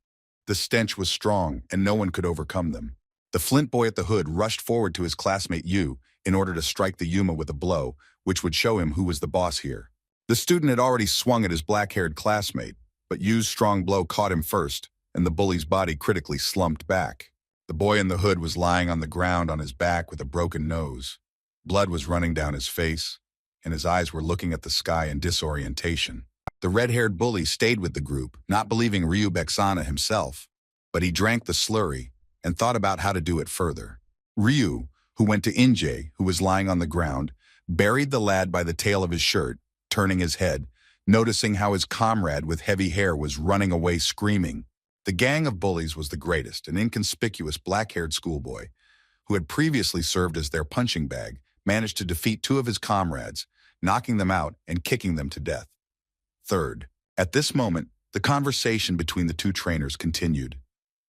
the stench was strong and no one could overcome them. The flint boy at the hood rushed forward to his classmate Yu in order to strike the Yuma with a blow, which would show him who was the boss here. The student had already swung at his black-haired classmate, but Yu's strong blow caught him first, and the bully's body critically slumped back. The boy in the hood was lying on the ground on his back with a broken nose. Blood was running down his face, and his eyes were looking at the sky in disorientation. The red-haired bully stayed with the group, not believing Ryu Bexana himself, but he drank the slurry and thought about how to do it further. Ryu, who went to Injay, who was lying on the ground, buried the lad by the tail of his shirt, turning his head, noticing how his comrade with heavy hair was running away screaming. The gang of bullies was the greatest, an inconspicuous black-haired schoolboy, who had previously served as their punching bag, managed to defeat two of his comrades, knocking them out and kicking them to death. Third, at this moment, the conversation between the two trainers continued.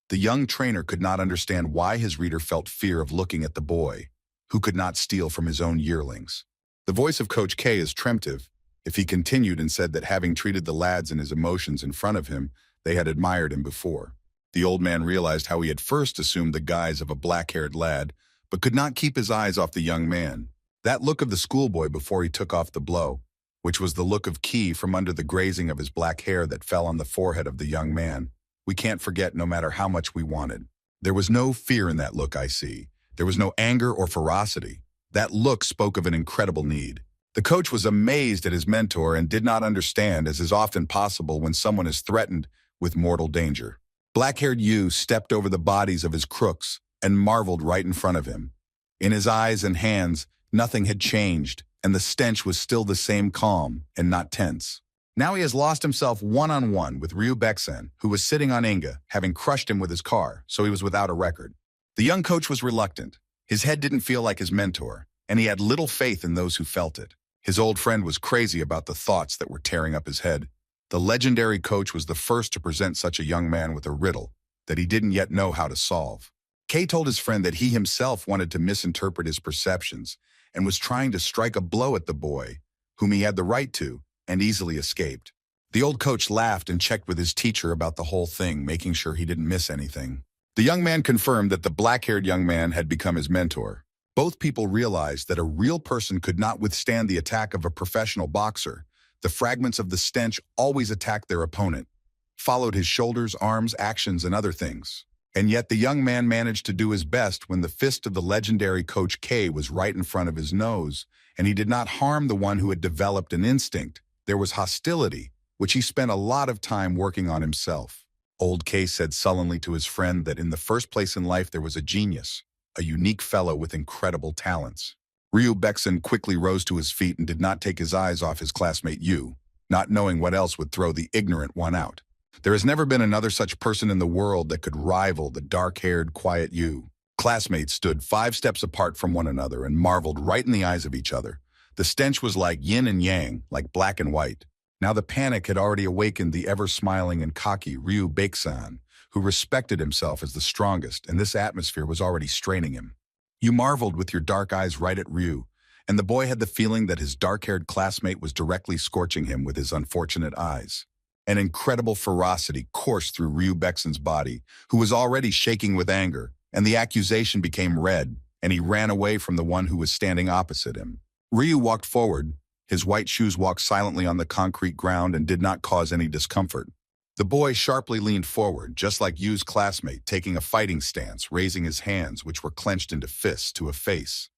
The young trainer could not understand why his reader felt fear of looking at the boy, who could not steal from his own yearlings. The voice of Coach K is tremtive, if he continued and said that having treated the lads and his emotions in front of him, they had admired him before. The old man realized how he had first assumed the guise of a black-haired lad, but could not keep his eyes off the young man. That look of the schoolboy before he took off the blow, which was the look of Ki from under the grazing of his black hair that fell on the forehead of the young man, we can't forget no matter how much we wanted. There was no fear in that look, I see. There was no anger or ferocity. That look spoke of an incredible need. The coach was amazed at his mentor and did not understand, as is often possible when someone is threatened with mortal danger. Black-haired Yu stepped over the bodies of his crooks and marveled right in front of him. In his eyes and hands, nothing had changed, and the stench was still the same calm and not tense. Now he has lost himself one-on-one with Ryu Bexan, who was sitting on Inga, having crushed him with his car, so he was without a record. The young coach was reluctant. His head didn't feel like his mentor, and he had little faith in those who felt it. His old friend was crazy about the thoughts that were tearing up his head. The legendary coach was the first to present such a young man with a riddle that he didn't yet know how to solve. Kei told his friend that he himself wanted to misinterpret his perceptions and was trying to strike a blow at the boy, whom he had the right to, and easily escaped. The old coach laughed and checked with his teacher about the whole thing, making sure he didn't miss anything. The young man confirmed that the black-haired young man had become his mentor. Both people realized that a real person could not withstand the attack of a professional boxer. The fragments of the stench always attacked their opponent, followed his shoulders, arms, actions, and other things. And yet the young man managed to do his best when the fist of the legendary Coach K was right in front of his nose, and he did not harm the one who had developed an instinct. There was hostility, which he spent a lot of time working on himself. Old K said sullenly to his friend that in the first place in life there was a genius, a unique fellow with incredible talents. Ryu Bekson quickly rose to his feet and did not take his eyes off his classmate Yu, not knowing what else would throw the ignorant one out. There has never been another such person in the world that could rival the dark-haired, quiet Yu. Classmates stood 5 steps apart from one another and marveled right in the eyes of each other. The stench was like yin and yang, like black and white. Now the panic had already awakened the ever-smiling and cocky Ryu Beksan, who respected himself as the strongest, and this atmosphere was already straining him. You marveled with your dark eyes right at Ryu, and the boy had the feeling that his dark-haired classmate was directly scorching him with his unfortunate eyes. An incredible ferocity coursed through Ryu Bekson's body, who was already shaking with anger, and the accusation became red, and he ran away from the one who was standing opposite him. Ryu walked forward. His white shoes walked silently on the concrete ground and did not cause any discomfort. The boy sharply leaned forward, just like Yu's classmate, taking a fighting stance, raising his hands, which were clenched into fists, to a face.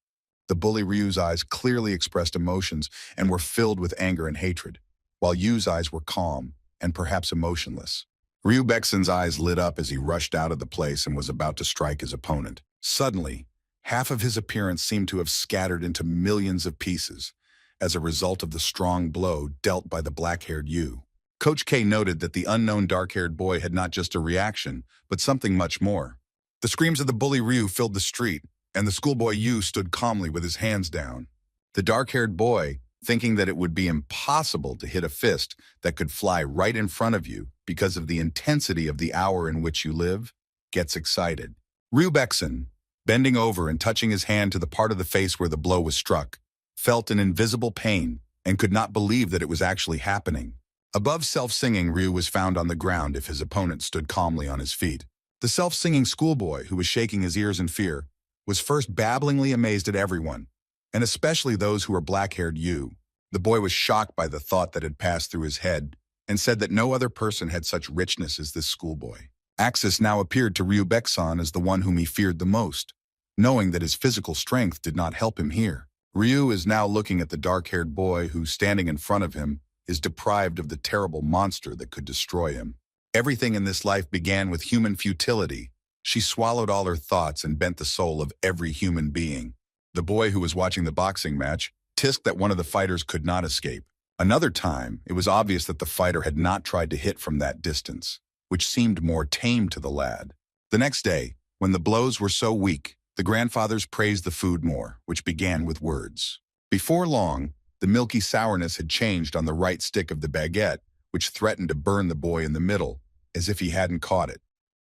The bully Ryu's eyes clearly expressed emotions and were filled with anger and hatred, while Yu's eyes were calm and perhaps emotionless. Ryu Bekson's eyes lit up as he rushed out of the place and was about to strike his opponent. Suddenly, half of his appearance seemed to have scattered into millions of pieces as a result of the strong blow dealt by the black-haired Yu. Coach K noted that the unknown dark-haired boy had not just a reaction, but something much more. The screams of the bully Ryu filled the street, and the schoolboy Yu stood calmly with his hands down. The dark-haired boy, thinking that it would be impossible to hit a fist that could fly right in front of you because of the intensity of the hour in which you live, gets excited. Ryu Bekson, bending over and touching his hand to the part of the face where the blow was struck, felt an invisible pain and could not believe that it was actually happening. Above self-singing, Ryu was found on the ground if his opponent stood calmly on his feet. The self-singing schoolboy, who was shaking his ears in fear, was first babblingly amazed at everyone, and especially those who were black-haired Yu. The boy was shocked by the thought that had passed through his head and said that no other person had such richness as this schoolboy. Axis now appeared to Ryu Bekson as the one whom he feared the most, knowing that his physical strength did not help him here. Ryu is now looking at the dark-haired boy who, standing in front of him, is deprived of the terrible monster that could destroy him. Everything in this life began with human futility. She swallowed all her thoughts and bent the soul of every human being. The boy who was watching the boxing match tisked that one of the fighters could not escape. Another time, it was obvious that the fighter had not tried to hit from that distance, which seemed more tame to the lad. The next day, when the blows were so weak, the grandfathers praised the food more, which began with words. Before long, the milky sourness had changed on the right stick of the baguette, which threatened to burn the boy in the middle, as if he hadn't caught it.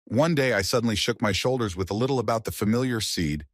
One day I suddenly shook my shoulders with a little about the familiar seed.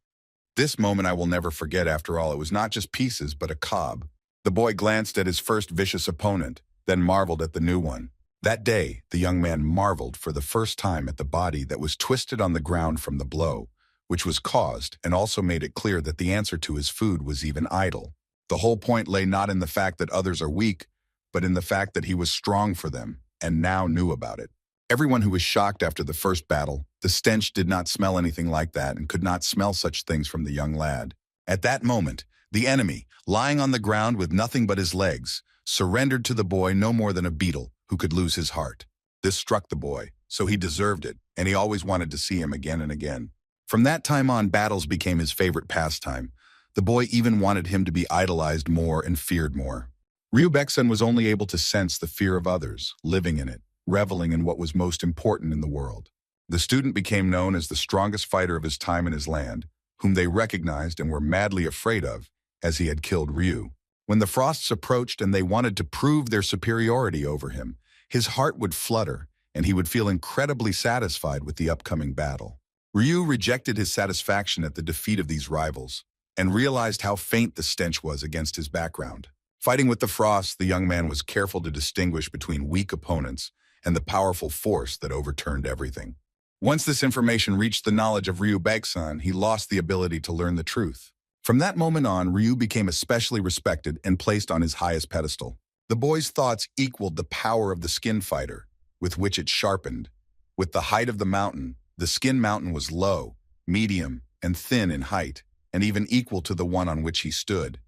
This moment I will never forget. After all, it was not just pieces, but a cob. The boy glanced at his first vicious opponent, then marveled at the new one. That day, the young man marveled for the first time at the body that was twisted on the ground from the blow, which was caused, and also made it clear that the answer to his food was even idle. The whole point lay not in the fact that others are weak, but in the fact that he was strong for them, and now knew about it. Everyone who was shocked after the first battle, the stench did not smell anything like that and could not smell such things from the young lad. At that moment, the enemy, lying on the ground with nothing but his legs, surrendered to the boy no more than a beetle who could lose his heart. This struck the boy, so he deserved it, and he always wanted to see him again and again. From that time on, battles became his favorite pastime. The boy even wanted him to be idolized more and feared more. Ryu Bekson was only able to sense the fear of others, living in it, reveling in what was most important in the world. The student became known as the strongest fighter of his time in his land, whom they recognized and were madly afraid of, as he had killed Ryu. When the frosts approached and they wanted to prove their superiority over him, his heart would flutter, and he would feel incredibly satisfied with the upcoming battle. Ryu rejected his satisfaction at the defeat of these rivals, and realized how faint the stench was against his background. Fighting with the frost, the young man was careful to distinguish between weak opponents and the powerful force that overturned everything. Once this information reached the knowledge of Ryu Baeksan, he lost the ability to learn the truth. From that moment on, Ryu became especially respected and placed on his highest pedestal. The boy's thoughts equaled the power of the skin fighter, with which it sharpened. With the height of the mountain, the skin mountain was low, medium, and thin in height, and even equal to the one on which he stood,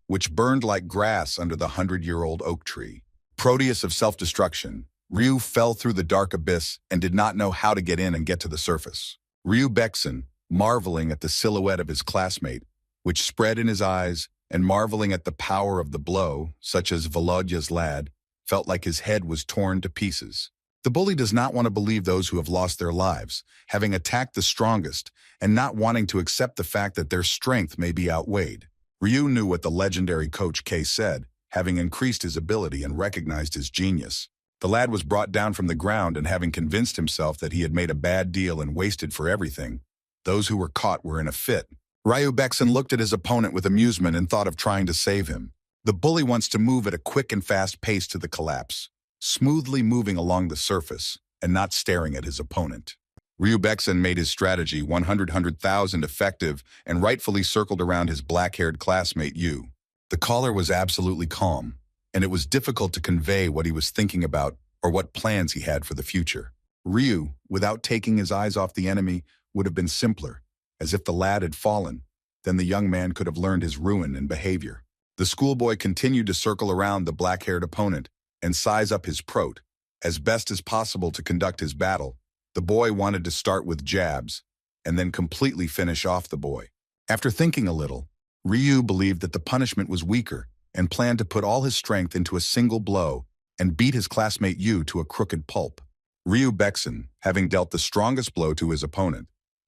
which burned like grass under the 100-year-old oak tree. Proteus of self-destruction, Ryu fell through the dark abyss and did not know how to get in and get to the surface. Ryu Baeksan, marveling at the silhouette of his classmate, which spread in his eyes, and marveling at the power of the blow, such as Volodya's lad, felt like his head was torn to pieces. The bully does not want to believe those who have lost their lives, having attacked the strongest, and not wanting to accept the fact that their strength may be outweighed. Ryu knew what the legendary Coach K said, having increased his ability and recognized his genius. The lad was brought down from the ground, and having convinced himself that he had made a bad deal and wasted for everything, those who were caught were in a fit. Ryu Baeksan looked at his opponent with amusement and thought of trying to save him. The bully wants to move at a quick and fast pace to the collapse, smoothly moving along the surface and not staring at his opponent. Ryu Baeksan made his strategy 100,000 effective and rightfully circled around his black-haired classmate Yu. The caller was absolutely calm, and it was difficult to convey what he was thinking about or what plans he had for the future. Ryu, without taking his eyes off the enemy, would have been simpler. As if the lad had fallen, then the young man could have learned his ruin and behavior. The schoolboy continued to circle around the black-haired opponent and size up his prot. As best as possible to conduct his battle, the boy wanted to start with jabs and then completely finish off the boy. After thinking a little, Ryu believed that the punishment was weaker and planned to put all his strength into a single blow and beat his classmate Yu to a crooked pulp. Ryu Baeksan, having dealt the strongest blow to his opponent,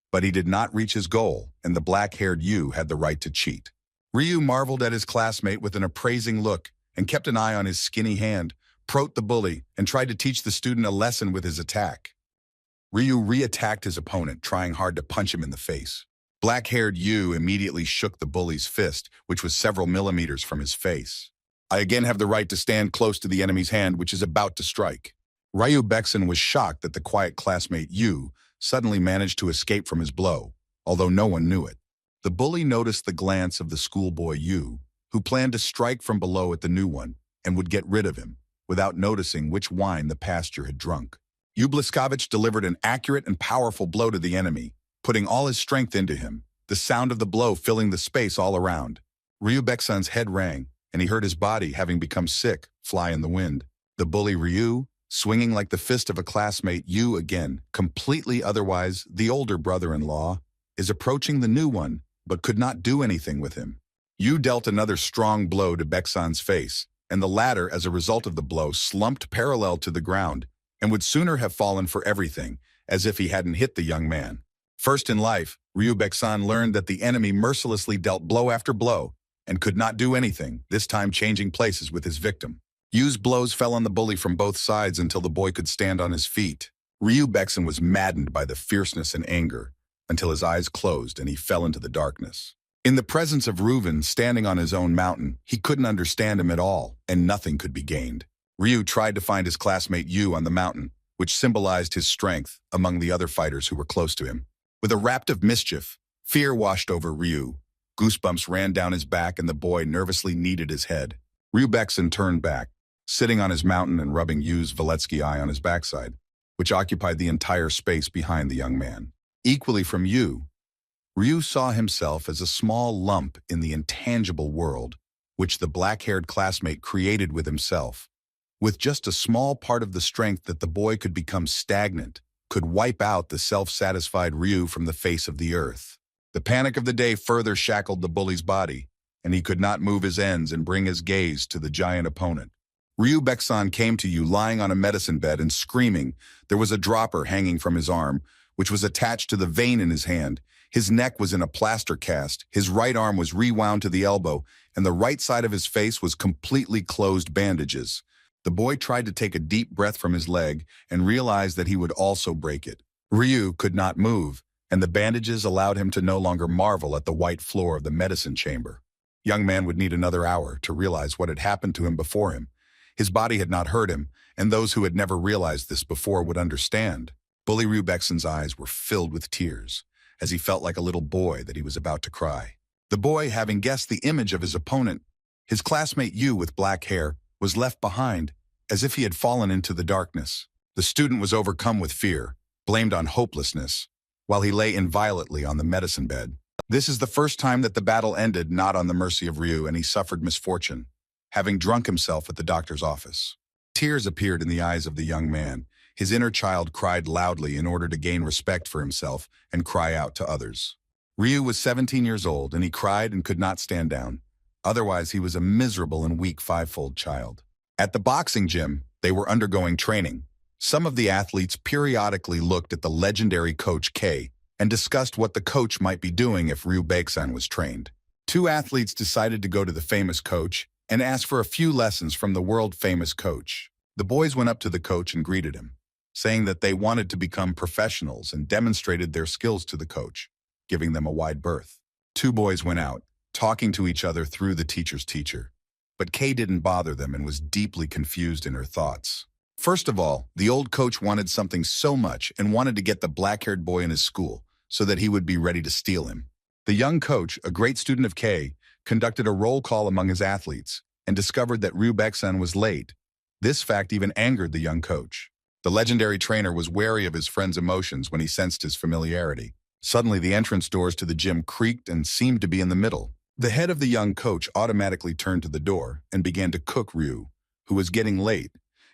but he did not reach his goal, and the black-haired Yu had the right to cheat. Ryu marveled at his classmate with an appraising look and kept an eye on his skinny hand, prot the bully, and tried to teach the student a lesson with his attack. Ryu re-attacked his opponent, trying hard to punch him in the face. Black-haired Yu immediately shook the bully's fist, which was several millimeters from his face. I again have the right to stand close to the enemy's hand, which is about to strike. Ryu Baeksan was shocked that the quiet classmate Yu suddenly managed to escape from his blow, although no one knew it. The bully noticed the glance of the schoolboy Yu, who planned to strike from below at the new one and would get rid of him, without noticing which wine the pasture had drunk. Yu Bliskovich delivered an accurate and powerful blow to the enemy, putting all his strength into him, the sound of the blow filling the space all around. Ryu Baeksan's head rang, and he heard his body, having become sick, fly in the wind. The bully Ryu, swinging like the fist of a classmate Yu again, completely otherwise the older brother-in-law, is approaching the new one, but could not do anything with him. Yu dealt another strong blow to Baeksan's face, and the latter, as a result of the blow, slumped parallel to the ground, and would sooner have fallen for everything, as if he hadn't hit the young man. First in life, Ryu Baeksan learned that the enemy mercilessly dealt blow after blow, and could not do anything, this time changing places with his victim. Yu's blows fell on the bully from both sides until the boy could stand on his feet. Ryu Baeksan was maddened by the fierceness and anger, until his eyes closed and he fell into the darkness. In the presence of Reuven, standing on his own mountain, he couldn't understand him at all, and nothing could be gained. Ryu tried to find his classmate Yu on the mountain, which symbolized his strength among the other fighters who were close to him. With a rapt of mischief, fear washed over Ryu. Goosebumps ran down his back, and the boy nervously kneaded his head. Ryu Baeksan turned back, sitting on his mountain and rubbing Yu's Valetsky eye on his backside, which occupied the entire space behind the young man. Equally from Yu, Ryu saw himself as a small lump in the intangible world, which the black-haired classmate created with himself. With just a small part of the strength that the boy could become stagnant, could wipe out the self-satisfied Ryu from the face of the earth. The panic of the day further shackled the bully's body, and he could not move his ends and bring his gaze to the giant opponent. Ryu Baeksan came to Yu lying on a medicine bed and screaming. There was a dropper hanging from his arm, which was attached to the vein in his hand. His neck was in a plaster cast, his right arm was rewound to the elbow, and the right side of his face was completely closed bandages. The boy tried to take a deep breath from his leg and realized that he would also break it. Ryu could not move, and the bandages allowed him to no longer marvel at the white floor of the medicine chamber. Young man would need another hour to realize what had happened to him before him. His body had not hurt him, and those who had never realized this before would understand. Bully Ryu Baekson's eyes were filled with tears, as he felt like a little boy that he was about to cry. The boy, having guessed the image of his opponent, his classmate Yu with black hair, was left behind, as if he had fallen into the darkness. The student was overcome with fear, blamed on hopelessness, while he lay inviolately on the medicine bed. This is the first time that the battle ended not on the mercy of Ryu, and he suffered misfortune, having drunk himself at the doctor's office. Tears appeared in the eyes of the young man. His inner child cried loudly in order to gain respect for himself and cry out to others. Ryu was 17 years old, and he cried and could not stand down. Otherwise, he was a miserable and weak five-fold child. At the boxing gym, they were undergoing training. Some of the athletes periodically looked at the legendary Coach K and discussed what the coach might be doing if Ryu Baekson was trained. Two athletes decided to go to the famous coach and ask for a few lessons from the world-famous coach. The boys went up to the coach and greeted him, saying that they wanted to become professionals, and demonstrated their skills to the coach, giving them a wide berth. Two boys went out, talking to each other through the teacher's teacher. But Kay didn't bother them and was deeply confused in her thoughts. First of all, the old coach wanted something so much and wanted to get the black-haired boy in his school so that he would be ready to steal him. The young coach, a great student of Kay, conducted a roll call among his athletes and discovered that Ryu Baekson was late. This fact even angered the young coach. The legendary trainer was wary of his friend's emotions when he sensed his familiarity. Suddenly, the entrance doors to the gym creaked and seemed to be in the middle. The head of the young coach automatically turned to the door and began to cook Ryu, who was getting late,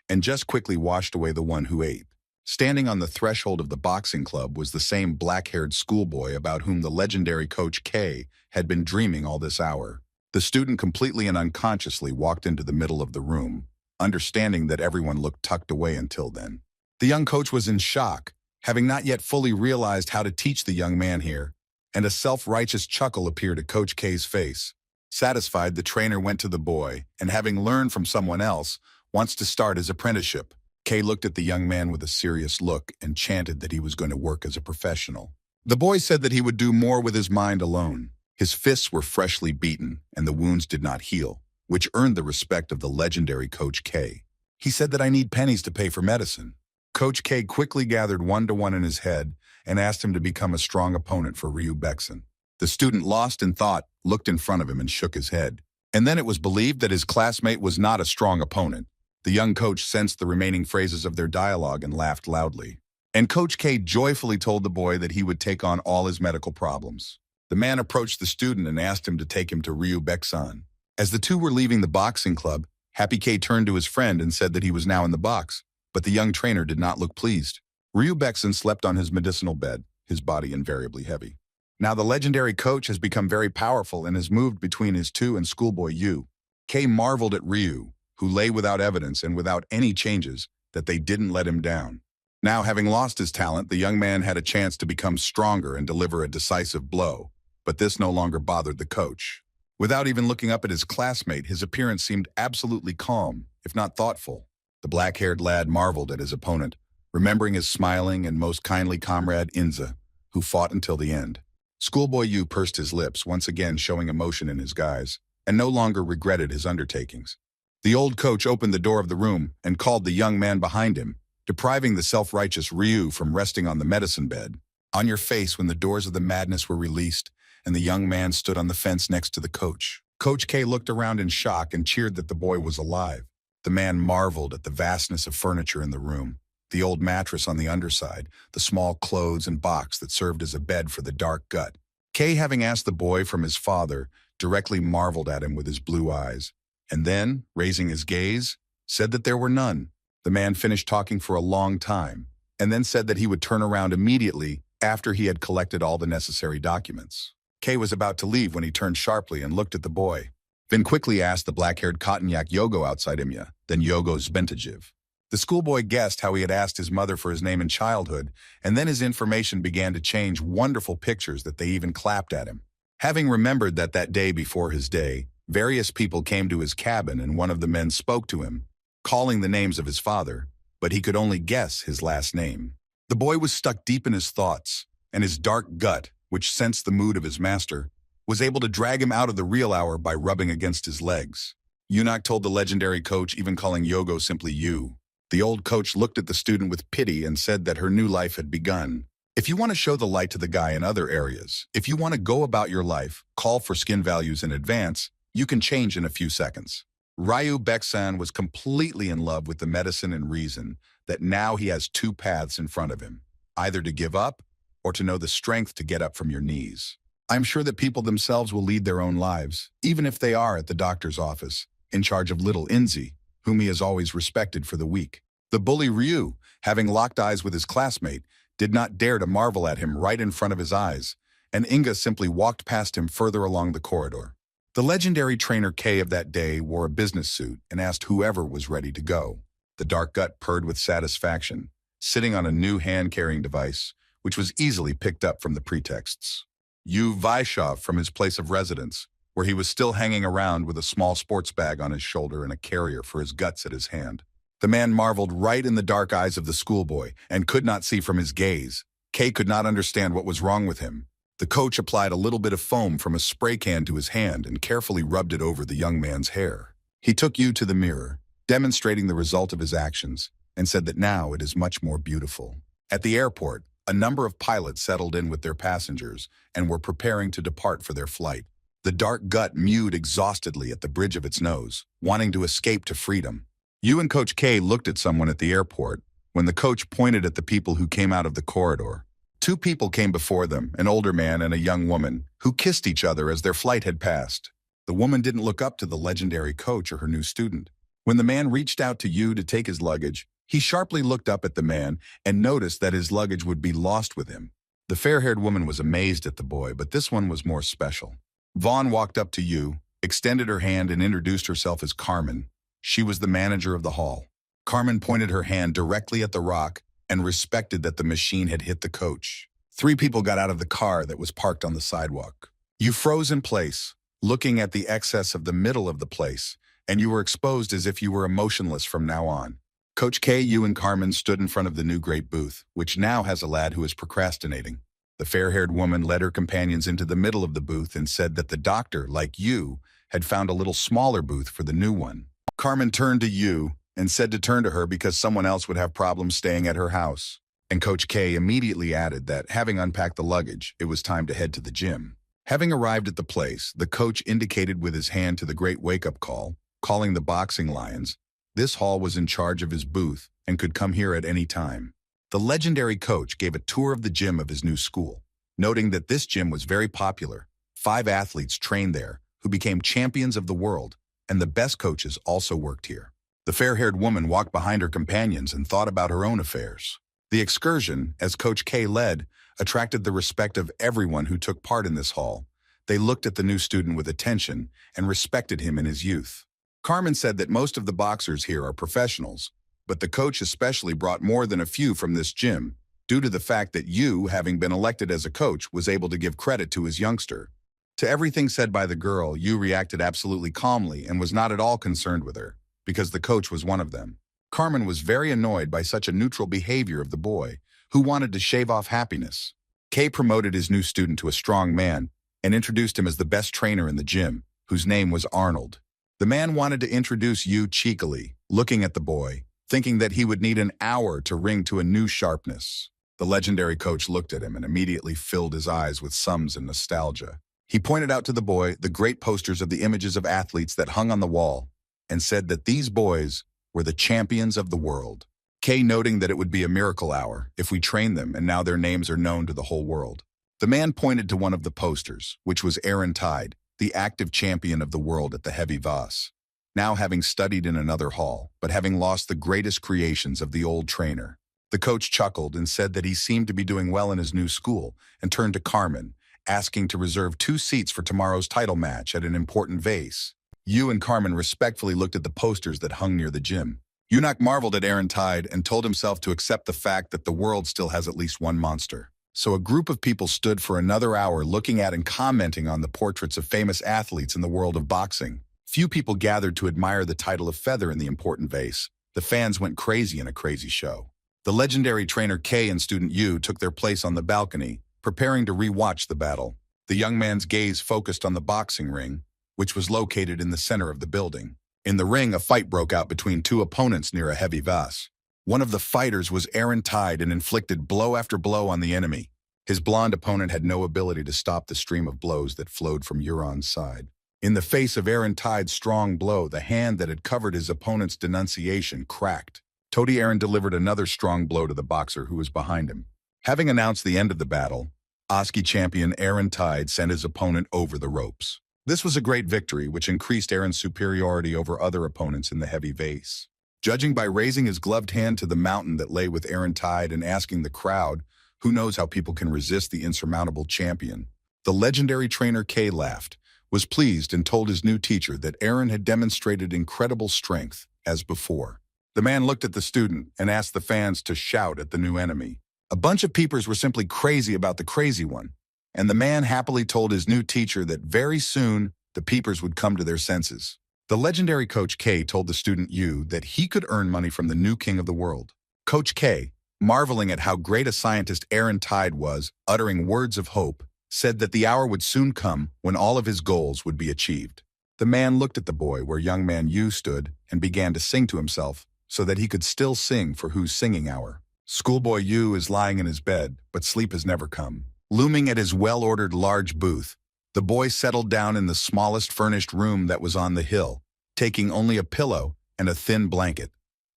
and just quickly washed away the one who ate. Standing on the threshold of the boxing club was the same black-haired schoolboy about whom the legendary Coach K had been dreaming all this hour. The student completely and unconsciously walked into the middle of the room, understanding that everyone looked tucked away until then. The young coach was in shock, having not yet fully realized how to teach the young man here, and a self-righteous chuckle appeared at Coach K's face. Satisfied, the trainer went to the boy, and having learned from someone else, wants to start his apprenticeship. Kay looked at the young man with a serious look and chanted that he was going to work as a professional. The boy said that he would do more with his mind alone. His fists were freshly beaten, and the wounds did not heal, which earned the respect of the legendary Coach K. He said that I need pennies to pay for medicine. Coach K quickly gathered one-to-one in his head and asked him to become a strong opponent for Ryu Baekson. The student, lost in thought, looked in front of him and shook his head. And then it was believed that his classmate was not a strong opponent. The young coach sensed the remaining phrases of their dialogue and laughed loudly. And Coach K joyfully told the boy that he would take on all his medical problems. The man approached the student and asked him to take him to Ryu Baekson. As the two were leaving the boxing club, Happy K turned to his friend and said that he was now in the box, but the young trainer did not look pleased. Ryu Baekson slept on his medicinal bed, his body invariably heavy. Now the legendary coach has become very powerful and has moved between his two and schoolboy Yu. K marveled at Ryu, who lay without evidence and without any changes, that they didn't let him down. Now, having lost his talent, the young man had a chance to become stronger and deliver a decisive blow, but this no longer bothered the coach. Without even looking up at his classmate, his appearance seemed absolutely calm, if not thoughtful. The black-haired lad marveled at his opponent, remembering his smiling and most kindly comrade Inza, who fought until the end. Schoolboy Yu pursed his lips, once again showing emotion in his guise, and no longer regretted his undertakings. The old coach opened the door of the room and called the young man behind him, depriving the self-righteous Ryu from resting on the medicine bed. On your face when the doors of the madness were released, and the young man stood on the fence next to the coach. Coach K looked around in shock and cheered that the boy was alive. The man marveled at the vastness of furniture in the room, the old mattress on the underside, the small clothes and box that served as a bed for the dark gut. K, having asked the boy from his father, directly marveled at him with his blue eyes, and then, raising his gaze, said that there were none. The man finished talking for a long time, and then said that he would turn around immediately after he had collected all the necessary documents. Kay was about to leave when he turned sharply and looked at the boy, then quickly asked the black-haired Cottonyak Yogo outside Imya, then Yogo Zbentajiv. The schoolboy guessed how he had asked his mother for his name in childhood, and then his information began to change wonderful pictures that they even clapped at him. Having remembered that that day before his day, various people came to his cabin and one of the men spoke to him, calling the names of his father, but he could only guess his last name. The boy was stuck deep in his thoughts, and his dark gut, which sensed the mood of his master, was able to drag him out of the real hour by rubbing against his legs. Yunak told the legendary coach, even calling Yogo simply Yu. The old coach looked at the student with pity and said that her new life had begun. If you want to show the light to the guy in other areas, if you want to go about your life, call for skin values in advance, you can change in a few seconds. Ryu Beksan was completely in love with the medicine and reason that now he has two paths in front of him, either to give up or to know the strength to get up from your knees. I'm sure that people themselves will lead their own lives, even if they are at the doctor's office, in charge of little Inzi, whom he has always respected for the weak. The bully Ryu, having locked eyes with his classmate, did not dare to marvel at him right in front of his eyes, and Inga simply walked past him further along the corridor. The legendary trainer K of that day wore a business suit and asked whoever was ready to go. The dark gut purred with satisfaction, sitting on a new hand-carrying device, which was easily picked up from the pretexts. Yu Vaishov from his place of residence, where he was still hanging around with a small sports bag on his shoulder and a carrier for his guts at his hand. The man marveled right in the dark eyes of the schoolboy and could not see from his gaze. Kay could not understand what was wrong with him. The coach applied a little bit of foam from a spray can to his hand and carefully rubbed it over the young man's hair. He took Yu to the mirror, demonstrating the result of his actions, and said that now it is much more beautiful. At the airport, a number of pilots settled in with their passengers and were preparing to depart for their flight. The dark gut mewed exhaustedly at the bridge of its nose, wanting to escape to freedom. Yu and Coach K looked at someone at the airport when the coach pointed at the people who came out of the corridor. Two people came before them, an older man and a young woman, who kissed each other as their flight had passed. The woman didn't look up to the legendary coach or her new student. When the man reached out to Yu to take his luggage, he sharply looked up at the man and noticed that his luggage would be lost with him. The fair-haired woman was amazed at the boy, but this one was more special. Vaughn walked up to Yu, extended her hand and introduced herself as Carmen. She was the manager of the hall. Carmen pointed her hand directly at the rock and respected that the machine had hit the coach. Three people got out of the car that was parked on the sidewalk. You froze in place, looking at the excess of the middle of the place, and you were exposed as if you were emotionless from now on. Coach K, Yu, and Carmen stood in front of the new great booth, which now has a lad who is procrastinating. The fair-haired woman led her companions into the middle of the booth and said that the doctor, like Yu, had found a little smaller booth for the new one. Carmen turned to Yu and said to turn to her because someone else would have problems staying at her house. And Coach K immediately added that, having unpacked the luggage, it was time to head to the gym. Having arrived at the place, the coach indicated with his hand to the great wake-up call, calling the boxing lions. This hall was in charge of his booth and could come here at any time. The legendary coach gave a tour of the gym of his new school, noting that this gym was very popular. 5 athletes trained there who became champions of the world, and the best coaches also worked here. The fair-haired woman walked behind her companions and thought about her own affairs. The excursion, as Coach K led, attracted the respect of everyone who took part in this hall. They looked at the new student with attention and respected him in his youth. Carmen said that most of the boxers here are professionals, but the coach especially brought more than a few from this gym, due to the fact that Yu, having been elected as a coach, was able to give credit to his youngster. To everything said by the girl, Yu reacted absolutely calmly and was not at all concerned with her, because the coach was one of them. Carmen was very annoyed by such a neutral behavior of the boy, who wanted to shave off happiness. Kay promoted his new student to a strong man and introduced him as the best trainer in the gym, whose name was Arnold. The man wanted to introduce Yu cheekily, looking at the boy, thinking that he would need an hour to ring to a new sharpness. The legendary coach looked at him and immediately filled his eyes with sums and nostalgia. He pointed out to the boy the great posters of the images of athletes that hung on the wall and said that these boys were the champions of the world. Kay noting that it would be a miracle hour if we trained them and now their names are known to the whole world. The man pointed to one of the posters, which was Aaron Tide, the active champion of the world at the heavy Voss, now having studied in another hall, but having lost the greatest creations of the old trainer. The coach chuckled and said that he seemed to be doing well in his new school and turned to Carmen, asking to reserve 2 seats for tomorrow's title match at an important vase. Yu and Carmen respectfully looked at the posters that hung near the gym. Yunak marveled at Aaron Tide and told himself to accept the fact that the world still has at least one monster. So a group of people stood for another hour looking at and commenting on the portraits of famous athletes in the world of boxing. Few people gathered to admire the title of feather in the important vase. The fans went crazy in a crazy show. The legendary trainer Kay and student Yu took their place on the balcony, preparing to re-watch the battle. The young man's gaze focused on the boxing ring, which was located in the center of the building. In the ring, a fight broke out between two opponents near a heavy vase. One of the fighters was Aaron Tide and inflicted blow after blow on the enemy. His blonde opponent had no ability to stop the stream of blows that flowed from Euron's side. In the face of Aaron Tide's strong blow, the hand that had covered his opponent's denunciation cracked. Toady Aaron delivered another strong blow to the boxer who was behind him. Having announced the end of the battle, Oski champion Aaron Tide sent his opponent over the ropes. This was a great victory, which increased Aaron's superiority over other opponents in the heavy vase. Judging by raising his gloved hand to the mountain that lay with Aaron Tide and asking the crowd, who knows how people can resist the insurmountable champion, the legendary trainer K laughed, was pleased, and told his new teacher that Aaron had demonstrated incredible strength, as before. The man looked at the student and asked the fans to shout at the new enemy. A bunch of peepers were simply crazy about the crazy one, and the man happily told his new teacher that very soon the peepers would come to their senses. The legendary Coach K told the student Yu that he could earn money from the new king of the world. Coach K, marveling at how great a scientist Aaron Tide was, uttering words of hope, said that the hour would soon come when all of his goals would be achieved. The man looked at the boy where young man Yu stood and began to sing to himself so that he could still sing for whose singing hour. Schoolboy Yu is lying in his bed, but sleep has never come. Looming at his well-ordered large booth, the boy settled down in the smallest furnished room that was on the hill, taking only a pillow and a thin blanket,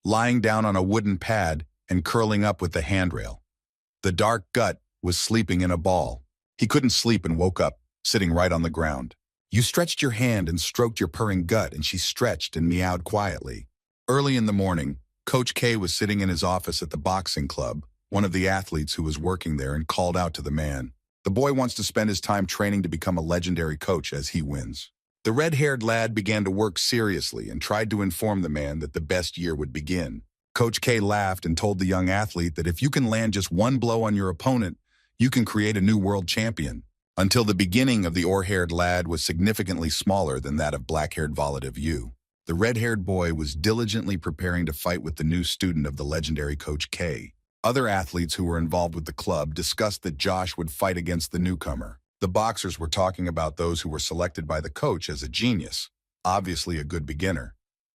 lying down on a wooden pad and curling up with the handrail. The dark gut was sleeping in a ball. He couldn't sleep and woke up, sitting right on the ground. You stretched your hand and stroked your purring gut, and she stretched and meowed quietly. Early in the morning, Coach K was sitting in his office at the boxing club, one of the athletes who was working there, and called out to the man. The boy wants to spend his time training to become a legendary coach as he wins. The red-haired lad began to work seriously and tried to inform the man that the best year would begin. Coach K laughed and told the young athlete that if you can land just one blow on your opponent, you can create a new world champion. Until the beginning of the oar-haired lad was significantly smaller than that of black-haired Volative Yu. The red-haired boy was diligently preparing to fight with the new student of the legendary Coach K. Other athletes who were involved with the club discussed that Josh would fight against the newcomer. The boxers were talking about those who were selected by the coach as a genius, obviously a good beginner,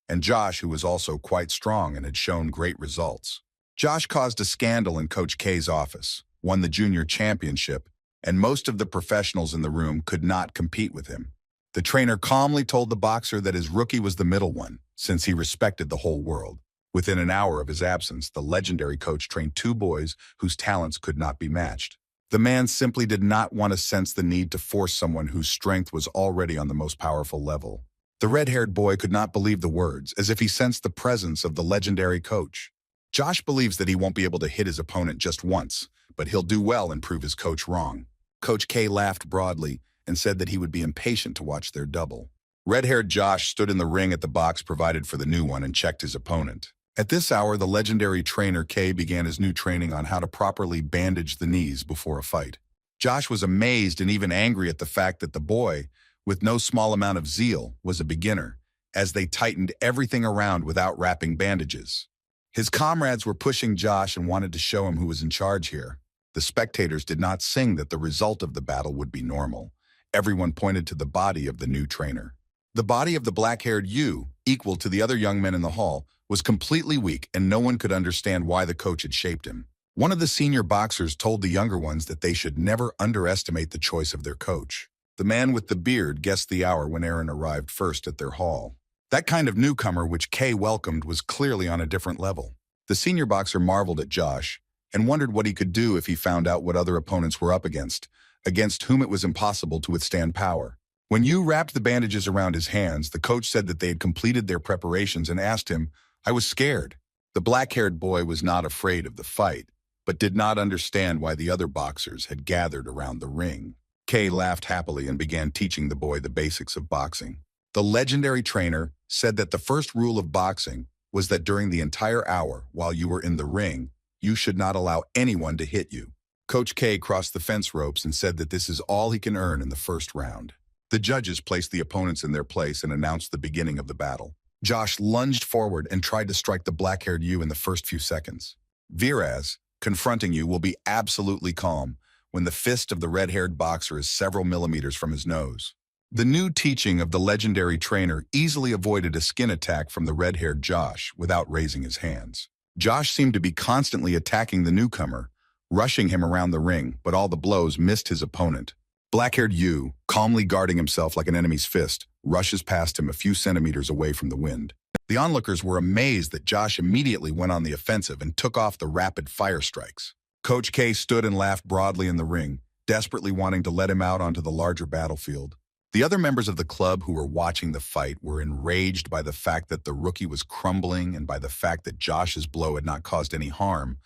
and Josh, who was also quite strong and had shown great results. Josh caused a scandal in Coach K's office, won the junior championship, and most of the professionals in the room could not compete with him. The trainer calmly told the boxer that his rookie was the middle one, since he respected the whole world. Within an hour of his absence, the legendary coach trained two boys whose talents could not be matched. The man simply did not want to sense the need to force someone whose strength was already on the most powerful level. The red-haired boy could not believe the words, as if he sensed the presence of the legendary coach. Josh believes that he won't be able to hit his opponent just once, but he'll do well and prove his coach wrong. Coach K laughed broadly and said that he would be impatient to watch their double. Red-haired Josh stood in the ring at the box provided for the new one and checked his opponent. At this hour, the legendary trainer K began his new training on how to properly bandage the knees before a fight. Josh was amazed and even angry at the fact that the boy, with no small amount of zeal, was a beginner, as they tightened everything around without wrapping bandages. His comrades were pushing Josh and wanted to show him who was in charge here. The spectators did not sing that the result of the battle would be normal. Everyone pointed to the body of the new trainer. The body of the black-haired Yu, equal to the other young men in the hall, was completely weak, and no one could understand why the coach had shaped him. One of the senior boxers told the younger ones that they should never underestimate the choice of their coach. The man with the beard guessed the hour when Aaron arrived first at their hall. That kind of newcomer which Kay welcomed was clearly on a different level. The senior boxer marveled at Josh and wondered what he could do if he found out what other opponents were up against whom it was impossible to withstand power. When Yu wrapped the bandages around his hands, the coach said that they had completed their preparations and asked him, "I was scared." The black-haired boy was not afraid of the fight, but did not understand why the other boxers had gathered around the ring. Kay laughed happily and began teaching the boy the basics of boxing. The legendary trainer said that the first rule of boxing was that during the entire hour while you were in the ring, you should not allow anyone to hit you. Coach K crossed the fence ropes and said that this is all he can earn in the first round. The judges placed the opponents in their place and announced the beginning of the battle. Josh lunged forward and tried to strike the black-haired Yu in the first few seconds. Viraz, confronting you, will be absolutely calm, when the fist of the red-haired boxer is several millimeters from his nose. The new teaching of the legendary trainer easily avoided a skin attack from the red-haired Josh without raising his hands. Josh seemed to be constantly attacking the newcomer, rushing him around the ring, but all the blows missed his opponent. Black-haired Yu, calmly guarding himself like an enemy's fist, rushes past him a few centimeters away from the wind. The onlookers were amazed that Josh immediately went on the offensive and took off the rapid fire strikes. Coach K stood and laughed broadly in the ring, desperately wanting to let him out onto the larger battlefield. The other members of the club who were watching the fight were enraged by the fact that the rookie was crumbling and by the fact that Josh's blow had not caused any harm,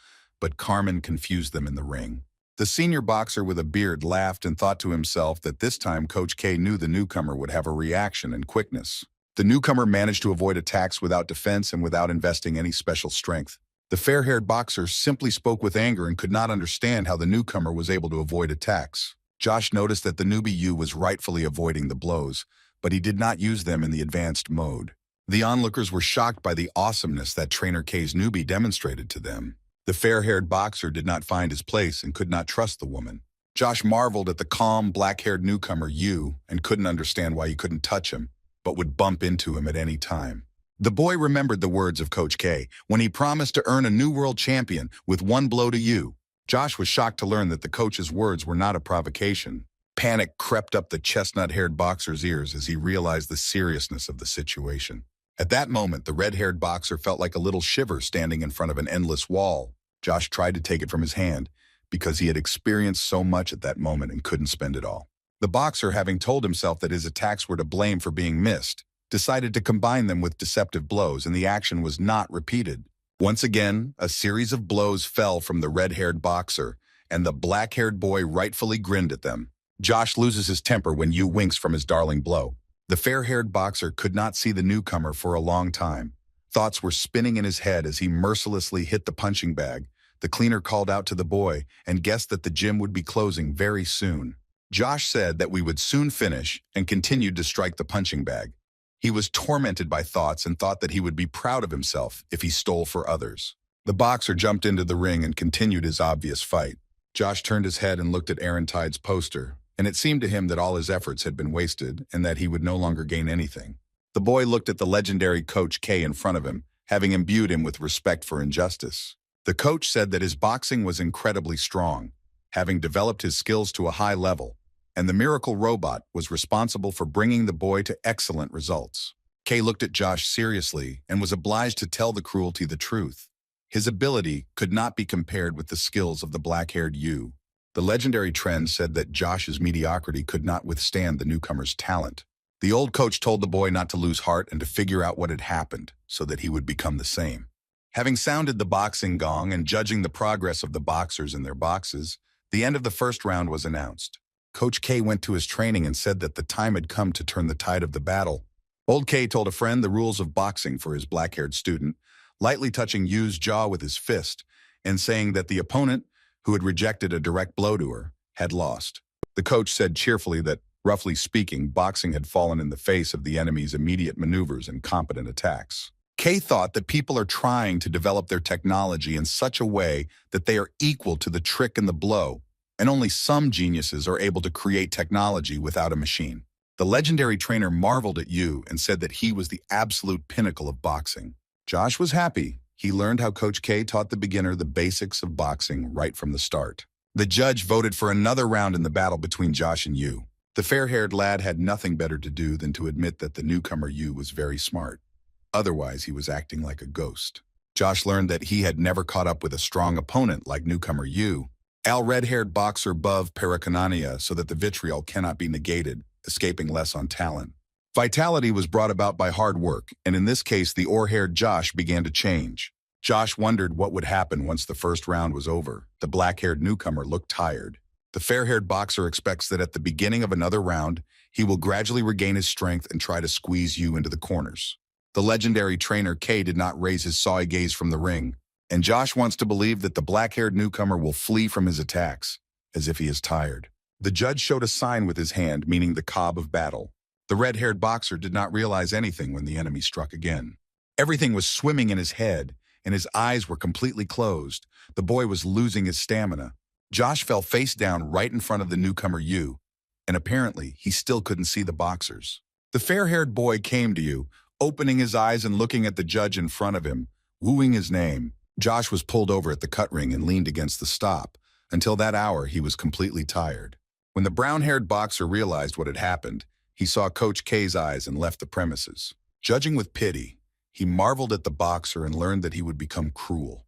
but Carmen confused them in the ring. The senior boxer with a beard laughed and thought to himself that this time Coach K knew the newcomer would have a reaction and quickness. The newcomer managed to avoid attacks without defense and without investing any special strength. The fair-haired boxer simply spoke with anger and could not understand how the newcomer was able to avoid attacks. Josh noticed that the newbie Yu was rightfully avoiding the blows, but he did not use them in the advanced mode. The onlookers were shocked by the awesomeness that Trainer K's newbie demonstrated to them. The fair-haired boxer did not find his place and could not trust the woman. Josh marveled at the calm, black-haired newcomer Yu and couldn't understand why he couldn't touch him, but would bump into him at any time. The boy remembered the words of Coach K when he promised to earn a new world champion with one blow to Yu. Josh was shocked to learn that the coach's words were not a provocation. Panic crept up the chestnut-haired boxer's ears as he realized the seriousness of the situation. At that moment, the red-haired boxer felt like a little shiver standing in front of an endless wall. Josh tried to take it from his hand because he had experienced so much at that moment and couldn't spend it all. The boxer, having told himself that his attacks were to blame for being missed, decided to combine them with deceptive blows, and the action was not repeated. Once again, a series of blows fell from the red-haired boxer, and the black-haired boy rightfully grinned at them. Josh loses his temper when Yu winks from his darling blow. The fair-haired boxer could not see the newcomer for a long time. Thoughts were spinning in his head as he mercilessly hit the punching bag. The cleaner called out to the boy and guessed that the gym would be closing very soon. Josh said that we would soon finish and continued to strike the punching bag. He was tormented by thoughts and thought that he would be proud of himself if he stole for others. The boxer jumped into the ring and continued his obvious fight. Josh turned his head and looked at Aaron Tide's poster, and it seemed to him that all his efforts had been wasted and that he would no longer gain anything. The boy looked at the legendary Coach K in front of him, having imbued him with respect for injustice. The coach said that his boxing was incredibly strong, having developed his skills to a high level, and the miracle robot was responsible for bringing the boy to excellent results. Kay looked at Josh seriously and was obliged to tell the cruelty the truth. His ability could not be compared with the skills of the black-haired Yu. The legendary trend said that Josh's mediocrity could not withstand the newcomer's talent. The old coach told the boy not to lose heart and to figure out what had happened so that he would become the same. Having sounded the boxing gong and judging the progress of the boxers in their boxes, the end of the first round was announced. Coach K went to his training and said that the time had come to turn the tide of the battle. Old K told a friend the rules of boxing for his black-haired student, lightly touching Yu's jaw with his fist and saying that the opponent, who had rejected a direct blow to her, had lost. The coach said cheerfully that, roughly speaking, boxing had fallen in the face of the enemy's immediate maneuvers and competent attacks. K thought that people are trying to develop their technology in such a way that they are equal to the trick and the blow, and only some geniuses are able to create technology without a machine. The legendary trainer marveled at Yu and said that he was the absolute pinnacle of boxing. Josh was happy. He learned how Coach K taught the beginner the basics of boxing right from the start. The judge voted for another round in the battle between Josh and Yu. The fair-haired lad had nothing better to do than to admit that the newcomer Yu was very smart. Otherwise, he was acting like a ghost. Josh learned that he had never caught up with a strong opponent like newcomer Yu. Al red-haired boxer Bov Parakanania so that the vitriol cannot be negated, escaping less on talent. Vitality was brought about by hard work, and in this case the oar-haired Josh began to change. Josh wondered what would happen once the first round was over. The black-haired newcomer looked tired. The fair-haired boxer expects that at the beginning of another round, he will gradually regain his strength and try to squeeze Yu into the corners. The legendary trainer K did not raise his sawy gaze from the ring, and Josh wants to believe that the black-haired newcomer will flee from his attacks, as if he is tired. The judge showed a sign with his hand, meaning the cob of battle. The red-haired boxer did not realize anything when the enemy struck again. Everything was swimming in his head, and his eyes were completely closed. The boy was losing his stamina. Josh fell face down right in front of the newcomer Yu, and apparently he still couldn't see the boxers. The fair-haired boy came to Yu, opening his eyes and looking at the judge in front of him, wooing his name. Josh was pulled over at the cut ring and leaned against the stop. Until that hour, he was completely tired. When the brown-haired boxer realized what had happened, he saw Coach K's eyes and left the premises. Judging with pity, he marveled at the boxer and learned that he would become cruel.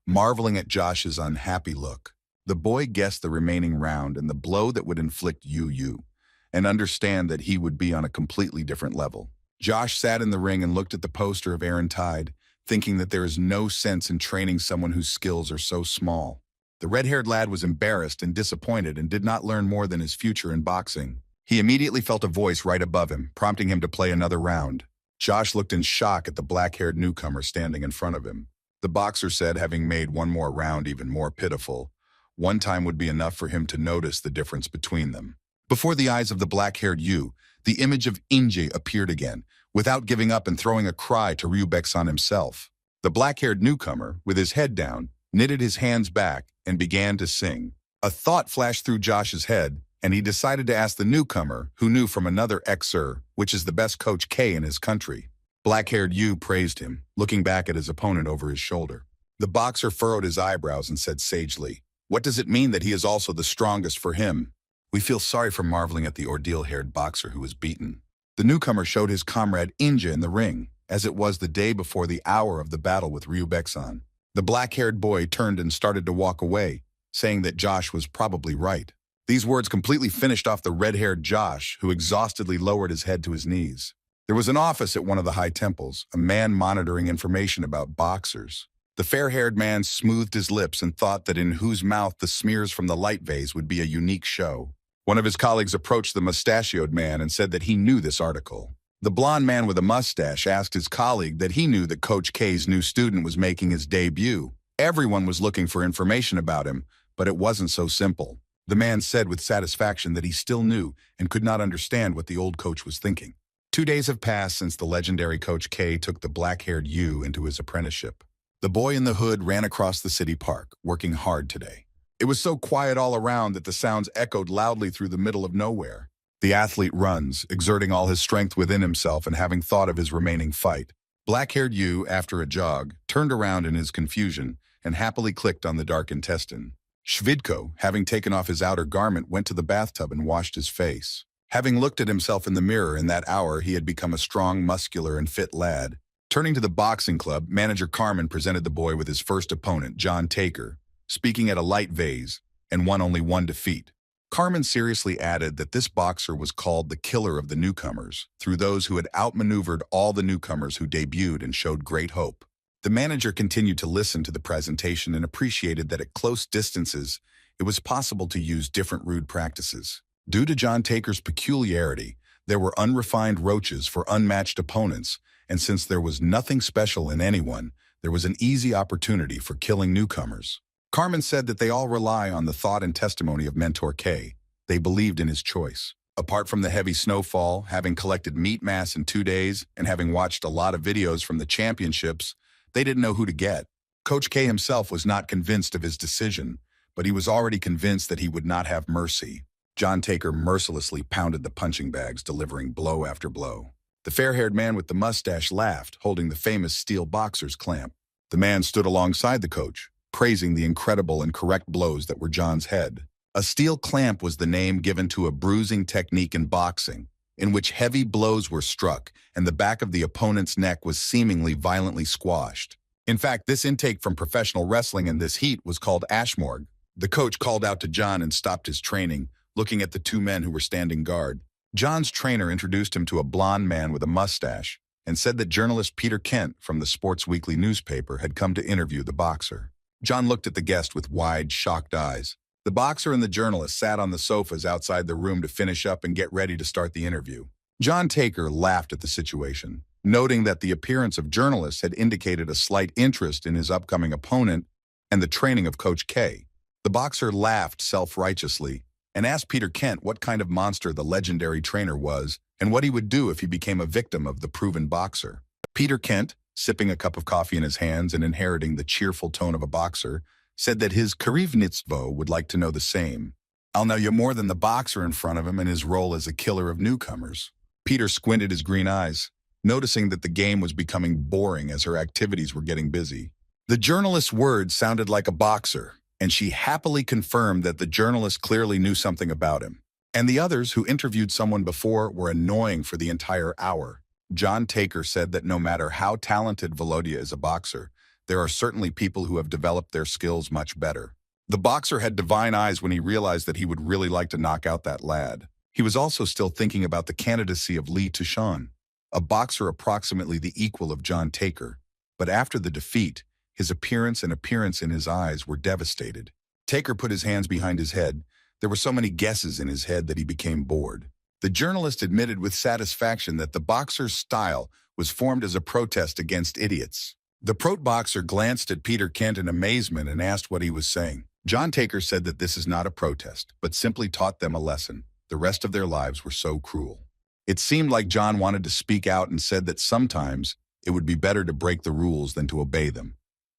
Marveling at Josh's unhappy look, the boy guessed the remaining round and the blow that would inflict Yu, and understand that he would be on a completely different level. Josh sat in the ring and looked at the poster of Aaron Tide, thinking that there is no sense in training someone whose skills are so small. The red-haired lad was embarrassed and disappointed and did not learn more than his future in boxing. He immediately felt a voice right above him, prompting him to play another round. Josh looked in shock at the black-haired newcomer standing in front of him. The boxer said, having made one more round even more pitiful, one time would be enough for him to notice the difference between them. Before the eyes of the black-haired Yu, the image of Inje appeared again, without giving up and throwing a cry to Ryubeksan himself. The black-haired newcomer, with his head down, knitted his hands back and began to sing. A thought flashed through Josh's head, and he decided to ask the newcomer, who knew from another Xer, which is the best Coach K in his country. Black-haired Yu praised him, looking back at his opponent over his shoulder. The boxer furrowed his eyebrows and said sagely, "What does it mean that he is also the strongest for him?" "We feel sorry for marveling at the ordeal-haired boxer who was beaten." The newcomer showed his comrade Inja in the ring, as it was the day before the hour of the battle with Ryubeksan. The black-haired boy turned and started to walk away, saying that Josh was probably right. These words completely finished off the red-haired Josh, who exhaustedly lowered his head to his knees. There was an office at one of the high temples, a man monitoring information about boxers. The fair-haired man smoothed his lips and thought that in whose mouth the smears from the light vase would be a unique show. One of his colleagues approached the mustachioed man and said that he knew this article. The blond man with a mustache asked his colleague that he knew that Coach K's new student was making his debut. Everyone was looking for information about him, but it wasn't so simple. The man said with satisfaction that he still knew and could not understand what the old coach was thinking. 2 days have passed since the legendary Coach K took the black-haired Yu into his apprenticeship. The boy in the hood ran across the city park, working hard today. It was so quiet all around that the sounds echoed loudly through the middle of nowhere. The athlete runs, exerting all his strength within himself and having thought of his remaining fight. Black-haired Yu, after a jog, turned around in his confusion and happily clicked on the dark intestine. Shvidko, having taken off his outer garment, went to the bathtub and washed his face. Having looked at himself in the mirror in that hour, he had become a strong, muscular, and fit lad. Turning to the boxing club, manager Carmen presented the boy with his first opponent, John Taker, speaking at a light vase, and won only one defeat. Carmen seriously added that this boxer was called the killer of the newcomers, through those who had outmaneuvered all the newcomers who debuted and showed great hope. The manager continued to listen to the presentation and appreciated that at close distances, it was possible to use different rude practices. Due to John Taker's peculiarity, there were unrefined roaches for unmatched opponents, and since there was nothing special in anyone, there was an easy opportunity for killing newcomers. Carmen said that they all rely on the thought and testimony of Mentor K. They believed in his choice. Apart from the heavy snowfall, having collected meat mass in 2 days, and having watched a lot of videos from the championships, they didn't know who to get. Coach K himself was not convinced of his decision, but he was already convinced that he would not have mercy. John Taker mercilessly pounded the punching bags, delivering blow after blow. The fair-haired man with the mustache laughed, holding the famous steel boxer's clamp. The man stood alongside the coach, praising the incredible and correct blows that were John's head. A steel clamp was the name given to a bruising technique in boxing, in which heavy blows were struck and the back of the opponent's neck was seemingly violently squashed. In fact, this intake from professional wrestling in this heat was called ashmorg. The coach called out to John and stopped his training, looking at the 2 men who were standing guard. John's trainer introduced him to a blond man with a mustache and said that journalist Peter Kent from the Sports Weekly newspaper had come to interview the boxer. John looked at the guest with wide, shocked eyes. The boxer and the journalist sat on the sofas outside the room to finish up and get ready to start the interview. John Taker laughed at the situation, noting that the appearance of journalists had indicated a slight interest in his upcoming opponent and the training of Coach K. The boxer laughed self-righteously and asked Peter Kent what kind of monster the legendary trainer was and what he would do if he became a victim of the proven boxer. Peter Kent, sipping a cup of coffee in his hands and inheriting the cheerful tone of a boxer, said that his Karivnitstvo would like to know the same. I'll know you more than the boxer in front of him in his role as a killer of newcomers. Peter squinted his green eyes, noticing that the game was becoming boring as her activities were getting busy. The journalist's words sounded like a boxer, and she happily confirmed that the journalist clearly knew something about him. And the others who interviewed someone before were annoying for the entire hour. John Taker said that no matter how talented Volodya is a boxer, there are certainly people who have developed their skills much better. The boxer had divine eyes when he realized that he would really like to knock out that lad. He was also still thinking about the candidacy of Lee Tushan, a boxer approximately the equal of John Taker. But after the defeat, his appearance in his eyes were devastated. Taker put his hands behind his head. There were so many guesses in his head that he became bored. The journalist admitted with satisfaction that the boxer's style was formed as a protest against idiots. The prot boxer glanced at Peter Kent in amazement and asked what he was saying. John Taker said that this is not a protest, but simply taught them a lesson. The rest of their lives were so cruel. It seemed like John wanted to speak out and said that sometimes it would be better to break the rules than to obey them.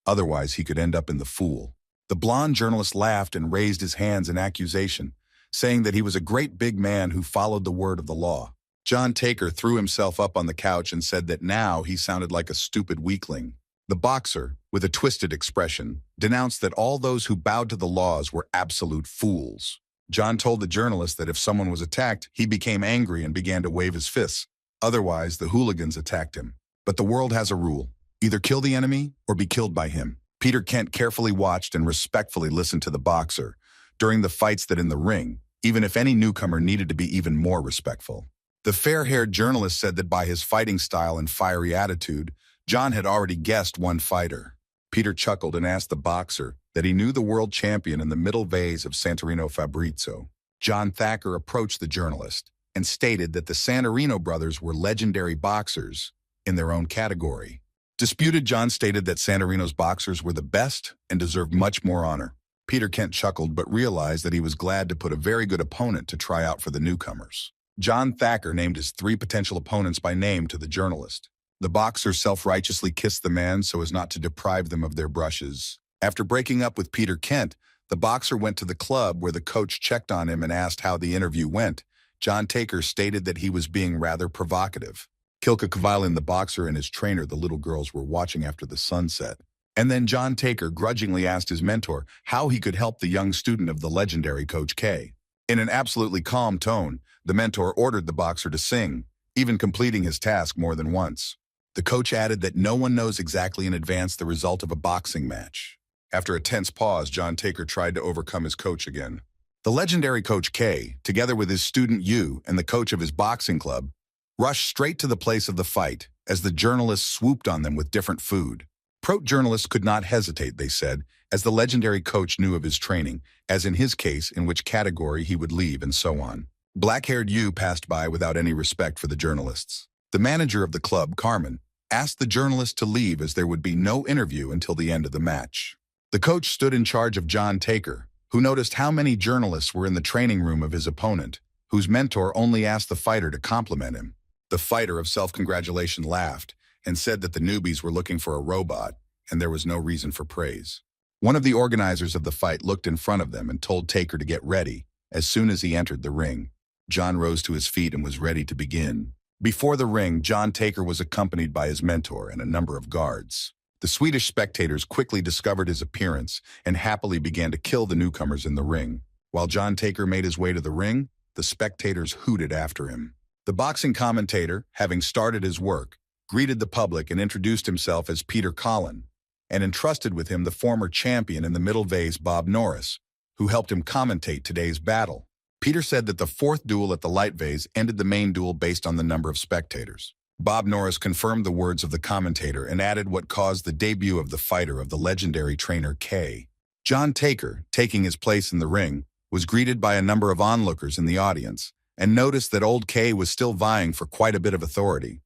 Otherwise, he could end up in the fool. The blonde journalist laughed and raised his hands in accusation, saying that he was a great big man who followed the word of the law. John Taker threw himself up on the couch and said that now he sounded like a stupid weakling. The boxer, with a twisted expression, denounced that all those who bowed to the laws were absolute fools. John told the journalist that if someone was attacked, he became angry and began to wave his fists. Otherwise, the hooligans attacked him. But the world has a rule. Either kill the enemy or be killed by him. Peter Kent carefully watched and respectfully listened to the boxer during the fights that in the ring, even if any newcomer needed to be even more respectful. The fair-haired journalist said that by his fighting style and fiery attitude, John had already guessed one fighter. Peter chuckled and asked the boxer that he knew the world champion in the middle vase of Santorino Fabrizio. John Thacker approached the journalist and stated that the Santorino brothers were legendary boxers in their own category. Disputed John stated that Santorino's boxers were the best and deserved much more honor. Peter Kent chuckled but realized that he was glad to put a very good opponent to try out for the newcomers. John Thacker named his 3 potential opponents by name to the journalist. The boxer self-righteously kissed the man so as not to deprive them of their brushes. After breaking up with Peter Kent, the boxer went to the club where the coach checked on him and asked how the interview went. John Taker stated that he was being rather provocative. Kilka Kvilin, the boxer, and his trainer, the little girls, were watching after the sunset. And then John Taker grudgingly asked his mentor how he could help the young student of the legendary Coach K. In an absolutely calm tone, the mentor ordered the boxer to sing, even completing his task more than once. The coach added that no one knows exactly in advance the result of a boxing match. After a tense pause, John Taker tried to overcome his coach again. The legendary Coach K, together with his student Yu and the coach of his boxing club, rushed straight to the place of the fight as the journalists swooped on them with different food. Prot journalists could not hesitate, they said, as the legendary coach knew of his training, as in his case, in which category he would leave and so on. Black-haired Yu passed by without any respect for the journalists. The manager of the club, Carmen, asked the journalist to leave as there would be no interview until the end of the match. The coach stood in charge of John Taker, who noticed how many journalists were in the training room of his opponent, whose mentor only asked the fighter to compliment him. The fighter of self-congratulation laughed and said that the newbies were looking for a robot and there was no reason for praise. One of the organizers of the fight looked in front of them and told Taker to get ready. As soon as he entered the ring, John rose to his feet and was ready to begin. Before the ring, John Taker was accompanied by his mentor and a number of guards. The Swedish spectators quickly discovered his appearance and happily began to kill the newcomers in the ring. While John Taker made his way to the ring, the spectators hooted after him. The boxing commentator, having started his work, greeted the public and introduced himself as Peter Collin, and entrusted with him the former champion in the middle vase, Bob Norris, who helped him commentate today's battle. Peter said that the 4th duel at the light vase ended the main duel based on the number of spectators. Bob Norris confirmed the words of the commentator and added what caused the debut of the fighter of the legendary trainer K. John Taker, taking his place in the ring, was greeted by a number of onlookers in the audience and noticed that old K was still vying for quite a bit of authority.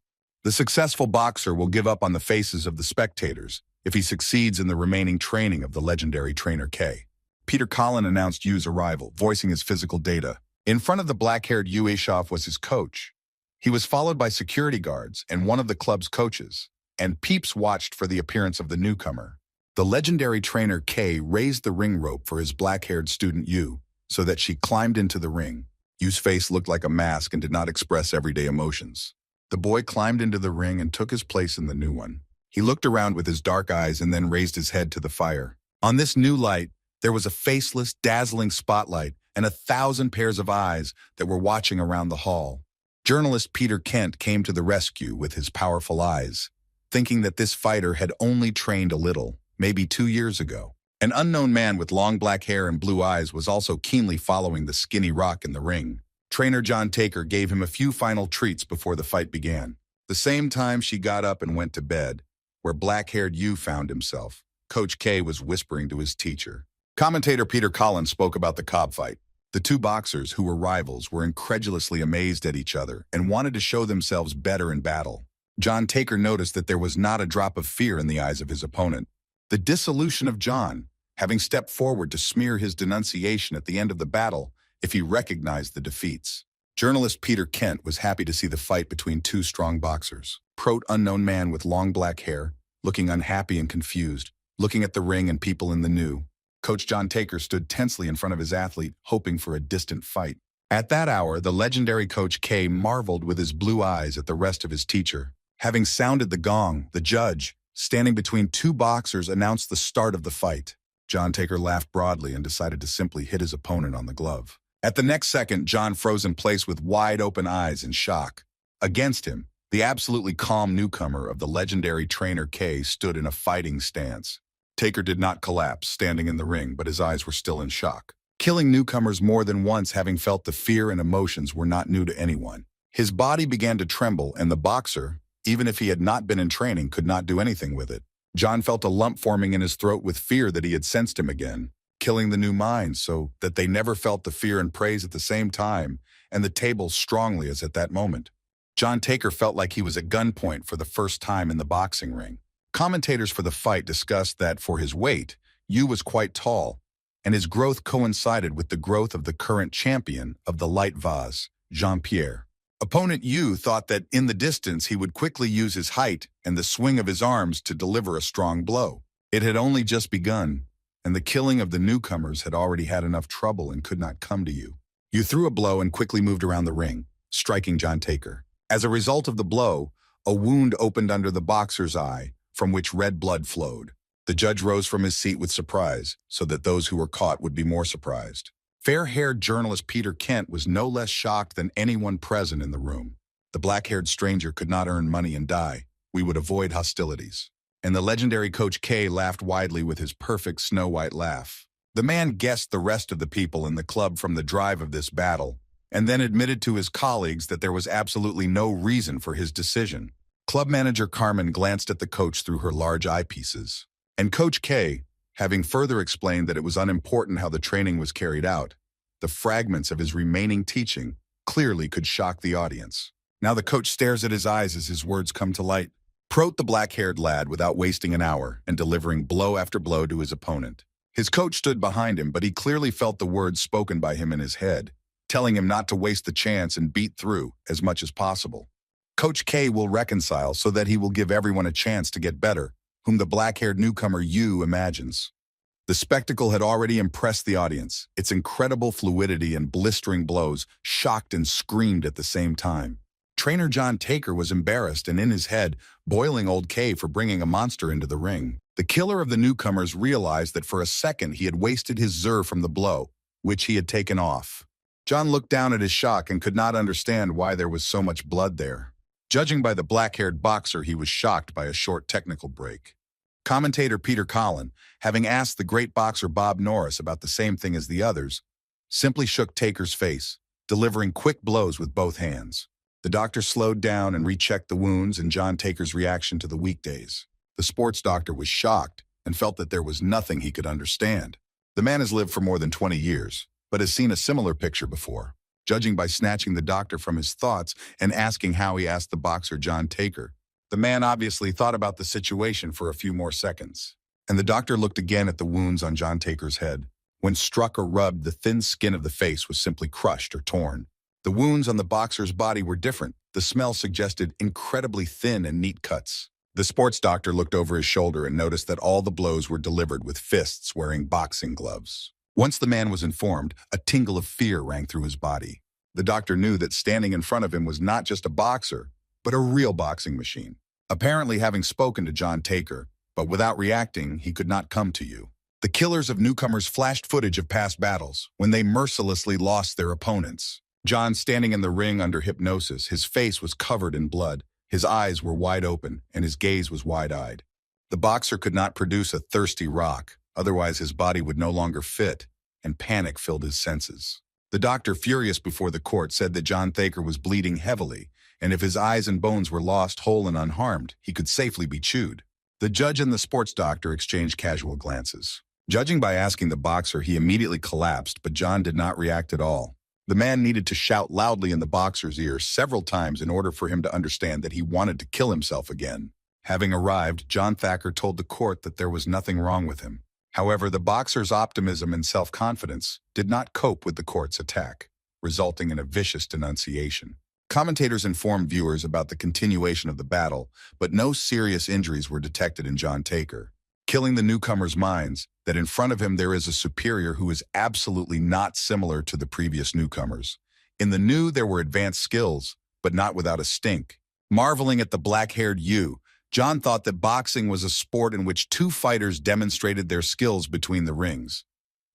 The successful boxer will give up on the faces of the spectators if he succeeds in the remaining training of the legendary trainer K. Peter Collin announced Yu's arrival, voicing his physical data. In front of the black-haired Yu Ishoff was his coach. He was followed by security guards and one of the club's coaches, and peeps watched for the appearance of the newcomer. The legendary trainer K raised the ring rope for his black-haired student Yu so that she climbed into the ring. Yu's face looked like a mask and did not express everyday emotions. The boy climbed into the ring and took his place in the new one. He looked around with his dark eyes and then raised his head to the fire. On this new light, there was a faceless, dazzling spotlight and 1,000 pairs of eyes that were watching around the hall. Journalist Peter Kent came to the rescue with his powerful eyes, thinking that this fighter had only trained a little, maybe 2 years ago. An unknown man with long black hair and blue eyes was also keenly following the skinny rock in the ring. Trainer John Taker gave him a few final treats before the fight began. The same time she got up and went to bed, where black-haired Yu found himself, Coach K was whispering to his teacher. Commentator Peter Collins spoke about the Cobb fight. The two boxers, who were rivals, were incredulously amazed at each other and wanted to show themselves better in battle. John Taker noticed that there was not a drop of fear in the eyes of his opponent. The dissolution of John, having stepped forward to smear his denunciation at the end of the battle if he recognized the defeats. Journalist Peter Kent was happy to see the fight between two strong boxers. Unknown man with long black hair, looking unhappy and confused, looking at the ring and people in the new. Coach John Taker stood tensely in front of his athlete, hoping for a distant fight. At that hour, the legendary Coach K marveled with his blue eyes at the rest of his teacher. Having sounded the gong, the judge, standing between two boxers, announced the start of the fight. John Taker laughed broadly and decided to simply hit his opponent on the glove. At the next second, John froze in place with wide-open eyes in shock. Against him, the absolutely calm newcomer of the legendary trainer K stood in a fighting stance. Taker did not collapse, standing in the ring, but his eyes were still in shock. Killing newcomers more than once, having felt the fear and emotions, were not new to anyone. His body began to tremble, and the boxer, even if he had not been in training, could not do anything with it. John felt a lump forming in his throat with fear that he had sensed him again, killing the new minds so that they never felt the fear and praise at the same time, and the table strongly as at that moment. John Taker felt like he was at gunpoint for the first time in the boxing ring. Commentators for the fight discussed that for his weight, Yu was quite tall, and his growth coincided with the growth of the current champion of the light vase, Jean-Pierre. Opponent Yu thought that in the distance he would quickly use his height and the swing of his arms to deliver a strong blow. It had only just begun, and the killing of the newcomers had already had enough trouble and could not come to Yu. Yu threw a blow and quickly moved around the ring, striking John Taker. As a result of the blow, a wound opened under the boxer's eye, from which red blood flowed. The judge rose from his seat with surprise, so that those who were caught would be more surprised. Fair-haired journalist Peter Kent was no less shocked than anyone present in the room. The black-haired stranger could not earn money and die. We would avoid hostilities. And the legendary Coach K laughed widely with his perfect snow-white laugh. The man guessed the rest of the people in the club from the drive of this battle, and then admitted to his colleagues that there was absolutely no reason for his decision. Club manager Carmen glanced at the coach through her large eyepieces. And Coach K, having further explained that it was unimportant how the training was carried out, the fragments of his remaining teaching clearly could shock the audience. Now the coach stares at his eyes as his words come to light. Prote the black-haired lad without wasting an hour and delivering blow after blow to his opponent. His coach stood behind him, but he clearly felt the words spoken by him in his head, telling him not to waste the chance and beat through as much as possible. Coach K will reconcile so that he will give everyone a chance to get better, whom the black-haired newcomer Yu imagines. The spectacle had already impressed the audience. Its incredible fluidity and blistering blows shocked and screamed at the same time. Trainer John Taker was embarrassed and in his head, boiling old K for bringing a monster into the ring. The killer of the newcomers realized that for a second he had wasted his zir from the blow, which he had taken off. John looked down at his shock and could not understand why there was so much blood there. Judging by the black-haired boxer, he was shocked by a short technical break. Commentator Peter Collins, having asked the great boxer Bob Norris about the same thing as the others, simply shook Taker's face, delivering quick blows with both hands. The doctor slowed down and rechecked the wounds and John Taker's reaction to the weekdays. The sports doctor was shocked and felt that there was nothing he could understand. The man has lived for more than 20 years, but has seen a similar picture before. Judging by snatching the doctor from his thoughts and asking how he asked the boxer John Taker, the man obviously thought about the situation for a few more seconds. And the doctor looked again at the wounds on John Taker's head. When struck or rubbed, the thin skin of the face was simply crushed or torn. The wounds on the boxer's body were different. The smell suggested incredibly thin and neat cuts. The sports doctor looked over his shoulder and noticed that all the blows were delivered with fists wearing boxing gloves. Once the man was informed, a tingle of fear ran through his body. The doctor knew that standing in front of him was not just a boxer, but a real boxing machine. Apparently having spoken to John Taker, but without reacting, he could not come to you. The killers of newcomers flashed footage of past battles, when they mercilessly lost their opponents. John standing in the ring under hypnosis, his face was covered in blood. His eyes were wide open, and his gaze was wide-eyed. The boxer could not produce a thirsty rock, otherwise his body would no longer fit, and panic filled his senses. The doctor, furious before the court, said that John Thaker was bleeding heavily, and if his eyes and bones were lost whole and unharmed, he could safely be chewed. The judge and the sports doctor exchanged casual glances. Judging by asking the boxer, he immediately collapsed, but John did not react at all. The man needed to shout loudly in the boxer's ear several times in order for him to understand that he wanted to kill himself again. Having arrived, John Thacker told the court that there was nothing wrong with him. However, the boxer's optimism and self-confidence did not cope with the court's attack, resulting in a vicious denunciation. Commentators informed viewers about the continuation of the battle, but no serious injuries were detected in John Taker, killing the newcomers' minds that in front of him there is a superior who is absolutely not similar to the previous newcomers. In the new, there were advanced skills, but not without a stink. Marveling at the black-haired Yu, John thought that boxing was a sport in which two fighters demonstrated their skills between the rings.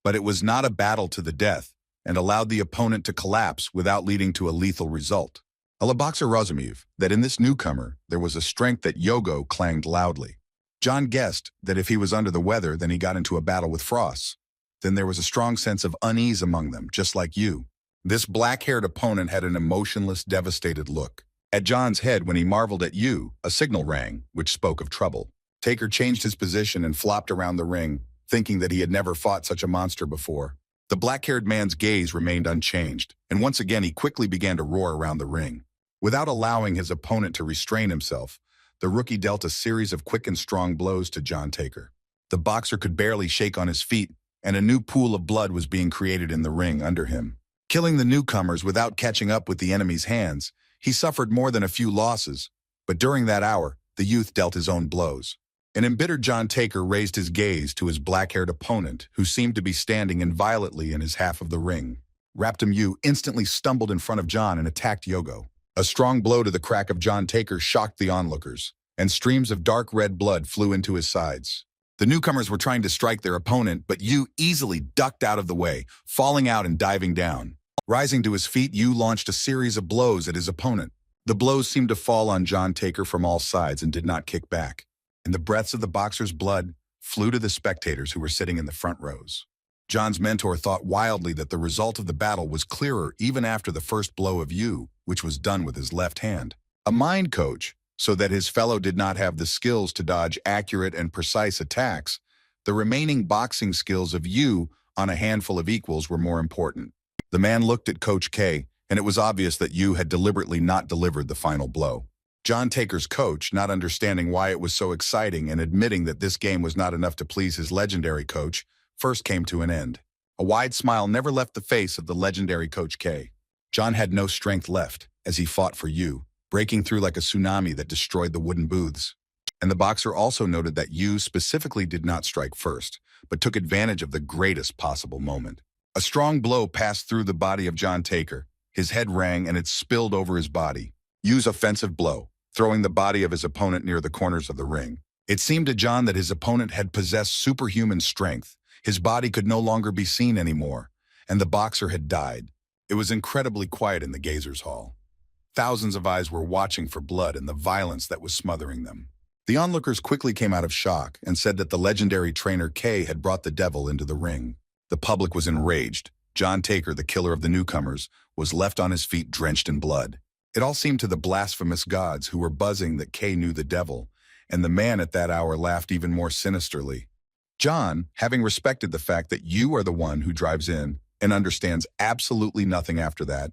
But it was not a battle to the death, and allowed the opponent to collapse without leading to a lethal result. Boxer Razumiv, that in this newcomer, there was a strength that Yogo clanged loudly. John guessed that if he was under the weather, then he got into a battle with Frost. Then there was a strong sense of unease among them, just like you. This black-haired opponent had an emotionless, devastated look. At John's head, when he marveled at you, a signal rang, which spoke of trouble. Taker changed his position and flopped around the ring, thinking that he had never fought such a monster before. The black-haired man's gaze remained unchanged, and once again he quickly began to roar around the ring. Without allowing his opponent to restrain himself, the rookie dealt a series of quick and strong blows to John Taker. The boxer could barely shake on his feet, and a new pool of blood was being created in the ring under him. Killing the newcomers without catching up with the enemy's hands, he suffered more than a few losses, but during that hour, the youth dealt his own blows. An embittered John Taker raised his gaze to his black-haired opponent, who seemed to be standing inviolately in his half of the ring. Raptum Yu instantly stumbled in front of John and attacked Yogo. A strong blow to the crack of John Taker shocked the onlookers, and streams of dark red blood flew into his sides. The newcomers were trying to strike their opponent, but Yu easily ducked out of the way, falling out and diving down. Rising to his feet, Yu launched a series of blows at his opponent. The blows seemed to fall on John Taker from all sides and did not kick back. And the breaths of the boxer's blood flew to the spectators who were sitting in the front rows. John's mentor thought wildly that the result of the battle was clearer even after the first blow of Yu, which was done with his left hand. A mind coach, so that his fellow did not have the skills to dodge accurate and precise attacks, the remaining boxing skills of Yu on a handful of equals were more important. The man looked at Coach K, and it was obvious that Yu had deliberately not delivered the final blow. John Taker's coach, not understanding why it was so exciting and admitting that this game was not enough to please his legendary coach, first came to an end. A wide smile never left the face of the legendary Coach K. John had no strength left as he fought for Yu, breaking through like a tsunami that destroyed the wooden booths. And the boxer also noted that Yu specifically did not strike first, but took advantage of the greatest possible moment. A strong blow passed through the body of John Taker. His head rang and it spilled over his body. Yu's offensive blow, throwing the body of his opponent near the corners of the ring. It seemed to John that his opponent had possessed superhuman strength. His body could no longer be seen anymore, and the boxer had died. It was incredibly quiet in the Gazers Hall. Thousands of eyes were watching for blood and the violence that was smothering them. The onlookers quickly came out of shock and said that the legendary trainer K had brought the devil into the ring. The public was enraged. John Taker, the killer of the newcomers, was left on his feet drenched in blood. It all seemed to the blasphemous gods who were buzzing that K knew the devil, and the man at that hour laughed even more sinisterly. John, having respected the fact that you are the one who drives in and understands absolutely nothing after that,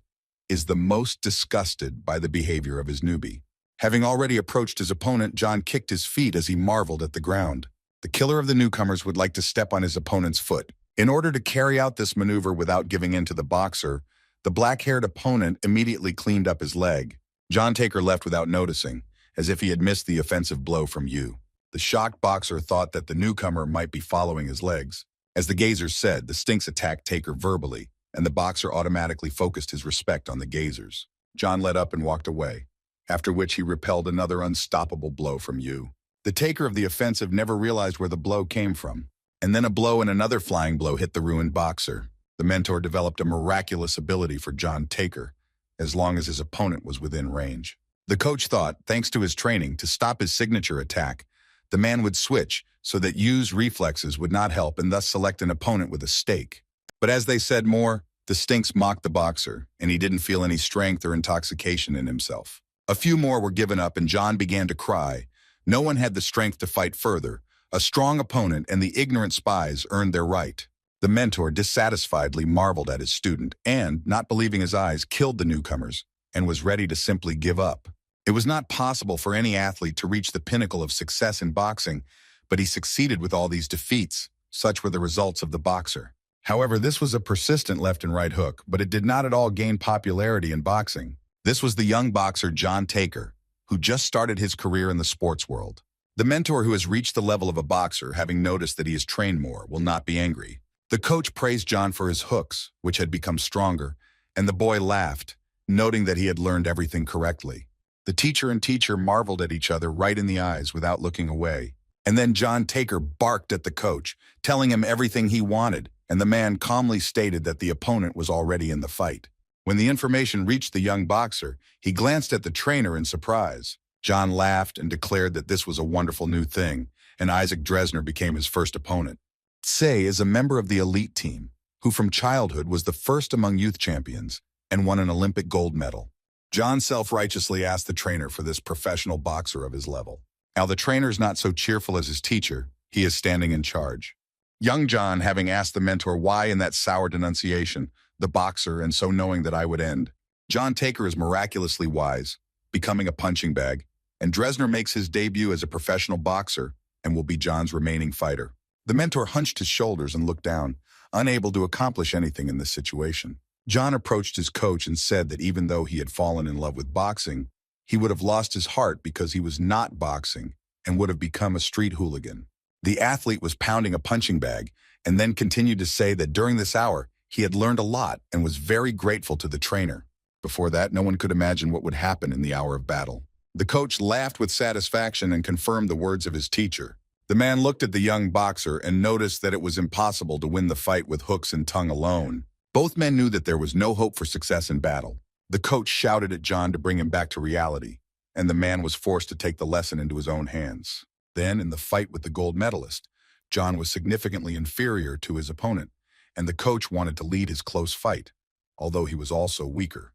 is the most disgusted by the behavior of his newbie. Having already approached his opponent, John kicked his feet as he marveled at the ground. The killer of the newcomers would like to step on his opponent's foot. In order to carry out this maneuver without giving in to the boxer, the black-haired opponent immediately cleaned up his leg. John Taker left without noticing, as if he had missed the offensive blow from Yu. The shocked boxer thought that the newcomer might be following his legs. As the gazers said, the Stinks attacked Taker verbally, and the boxer automatically focused his respect on the gazers. John let up and walked away, after which he repelled another unstoppable blow from Yu. The taker of the offensive never realized where the blow came from. And then a blow and another flying blow hit the ruined boxer. The mentor developed a miraculous ability for John Taker, as long as his opponent was within range. The coach thought, thanks to his training, to stop his signature attack, the man would switch so that Yu's reflexes would not help and thus select an opponent with a stake. But as they said more, the Stinks mocked the boxer, and he didn't feel any strength or intoxication in himself. A few more were given up and John began to cry. No one had the strength to fight further. A strong opponent and the ignorant spies earned their right. The mentor dissatisfiedly marveled at his student and, not believing his eyes, killed the newcomers and was ready to simply give up. It was not possible for any athlete to reach the pinnacle of success in boxing, but he succeeded with all these defeats. Such were the results of the boxer. However, this was a persistent left and right hook, but it did not at all gain popularity in boxing. This was the young boxer John Taker, who just started his career in the sports world. The mentor who has reached the level of a boxer, having noticed that he has trained more, will not be angry. The coach praised John for his hooks, which had become stronger, and the boy laughed, noting that he had learned everything correctly. The teacher and teacher marveled at each other right in the eyes without looking away. And then John Taker barked at the coach, telling him everything he wanted, and the man calmly stated that the opponent was already in the fight. When the information reached the young boxer, he glanced at the trainer in surprise. John laughed and declared that this was a wonderful new thing, and Isaac Dresner became his first opponent. Tse is a member of the elite team, who from childhood was the first among youth champions and won an Olympic gold medal. John self-righteously asked the trainer for this professional boxer of his level. Now the trainer's not so cheerful as his teacher, he is standing in charge. Young John, having asked the mentor why in that sour denunciation, the boxer, and so knowing that I would end. John Taker is miraculously wise, becoming a punching bag, and Dresner makes his debut as a professional boxer and will be John's remaining fighter. The mentor hunched his shoulders and looked down, unable to accomplish anything in this situation. John approached his coach and said that even though he had fallen in love with boxing, he would have lost his heart because he was not boxing and would have become a street hooligan. The athlete was pounding a punching bag and then continued to say that during this hour, he had learned a lot and was very grateful to the trainer. Before that, no one could imagine what would happen in the hour of battle. The coach laughed with satisfaction and confirmed the words of his teacher. The man looked at the young boxer and noticed that it was impossible to win the fight with hooks and tongue alone. Both men knew that there was no hope for success in battle. The coach shouted at John to bring him back to reality, and the man was forced to take the lesson into his own hands. Then, in the fight with the gold medalist, John was significantly inferior to his opponent, and the coach wanted to lead his close fight, although he was also weaker.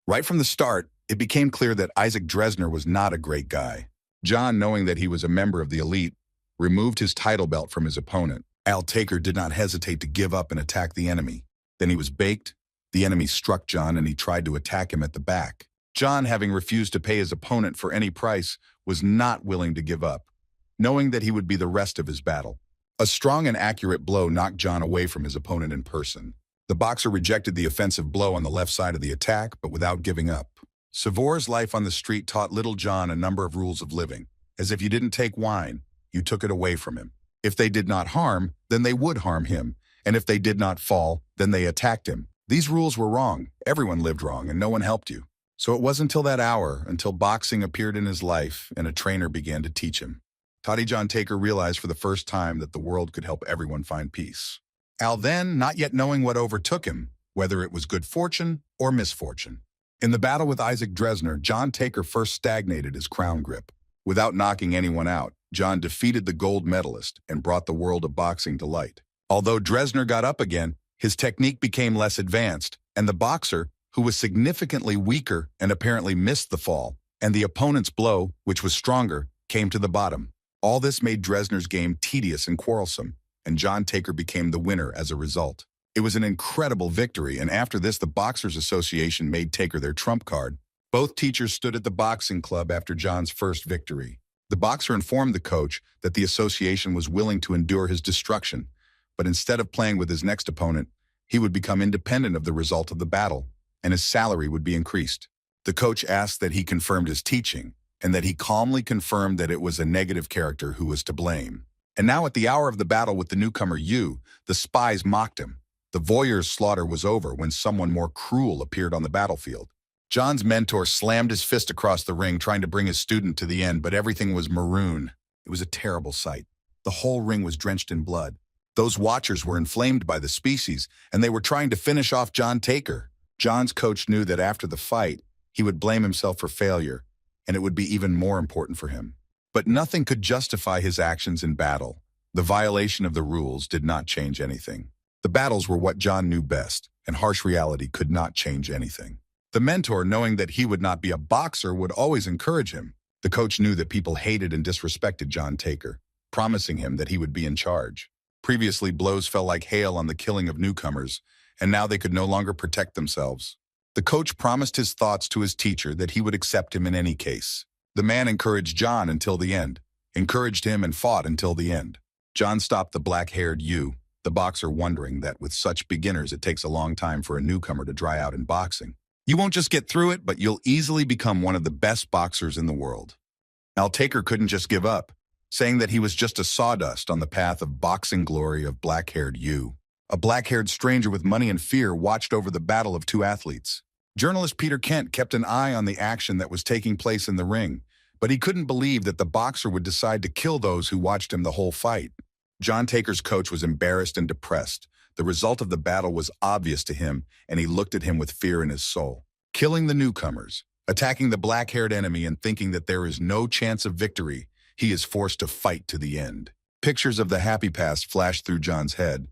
Right from the start, it became clear that Isaac Dresner was not a great guy. John, knowing that he was a member of the elite, removed his title belt from his opponent. Al Taker did not hesitate to give up and attack the enemy. Then he was baked. The enemy struck John and he tried to attack him at the back. John, having refused to pay his opponent for any price, was not willing to give up, knowing that he would be the rest of his battle. A strong and accurate blow knocked John away from his opponent in person. The boxer rejected the offensive blow on the left side of the attack, but without giving up. Savore's life on the street taught little John a number of rules of living, as if you didn't take wine, you took it away from him. If they did not harm, then they would harm him, and if they did not fall, then they attacked him. These rules were wrong. Everyone lived wrong, and no one helped you. So it wasn't until that hour, until boxing appeared in his life and a trainer began to teach him. Toddy John Taker realized for the first time that the world could help everyone find peace. Al then, not yet knowing what overtook him, whether it was good fortune or misfortune. In the battle with Isaac Dresner, John Taker first stagnated his crown grip. Without knocking anyone out, John defeated the gold medalist and brought the world of boxing to light. Although Dresner got up again, his technique became less advanced, and the boxer, who was significantly weaker and apparently missed the fall, and the opponent's blow, which was stronger, came to the bottom. All this made Dresner's game tedious and quarrelsome, and John Taker became the winner as a result. It was an incredible victory, and after this, the Boxers Association made Taker their trump card. Both teachers stood at the boxing club after John's first victory. The boxer informed the coach that the association was willing to endure his destruction, but instead of playing with his next opponent, he would become independent of the result of the battle, and his salary would be increased. The coach asked that he confirmed his teaching, and that he calmly confirmed that it was a negative character who was to blame. And now at the hour of the battle with the newcomer Yu, the spies mocked him. The voyeur's slaughter was over when someone more cruel appeared on the battlefield. John's mentor slammed his fist across the ring, trying to bring his student to the end, but everything was maroon. It was a terrible sight. The whole ring was drenched in blood. Those watchers were inflamed by the species, and they were trying to finish off John Taker. John's coach knew that after the fight, he would blame himself for failure, and it would be even more important for him. But nothing could justify his actions in battle. The violation of the rules did not change anything. The battles were what John knew best, and harsh reality could not change anything. The mentor, knowing that he would not be a boxer, would always encourage him. The coach knew that people hated and disrespected John Taker, promising him that he would be in charge. Previously, blows fell like hail on the killing of newcomers, and now they could no longer protect themselves. The coach promised his thoughts to his teacher that he would accept him in any case. The man encouraged John until the end, encouraged him and fought until the end. John stopped the black-haired Yu, the boxer, wondering that with such beginners it takes a long time for a newcomer to dry out in boxing. You won't just get through it, but you'll easily become one of the best boxers in the world. Now Taker couldn't just give up, saying that he was just a sawdust on the path of boxing glory of black-haired Yu. A black-haired stranger with money and fear watched over the battle of two athletes. Journalist Peter Kent kept an eye on the action that was taking place in the ring, but he couldn't believe that the boxer would decide to kill those who watched him the whole fight. John Taker's coach was embarrassed and depressed. The result of the battle was obvious to him, and he looked at him with fear in his soul. Killing the newcomers, attacking the black-haired enemy, and thinking that there is no chance of victory, he is forced to fight to the end. Pictures of the happy past flashed through John's head.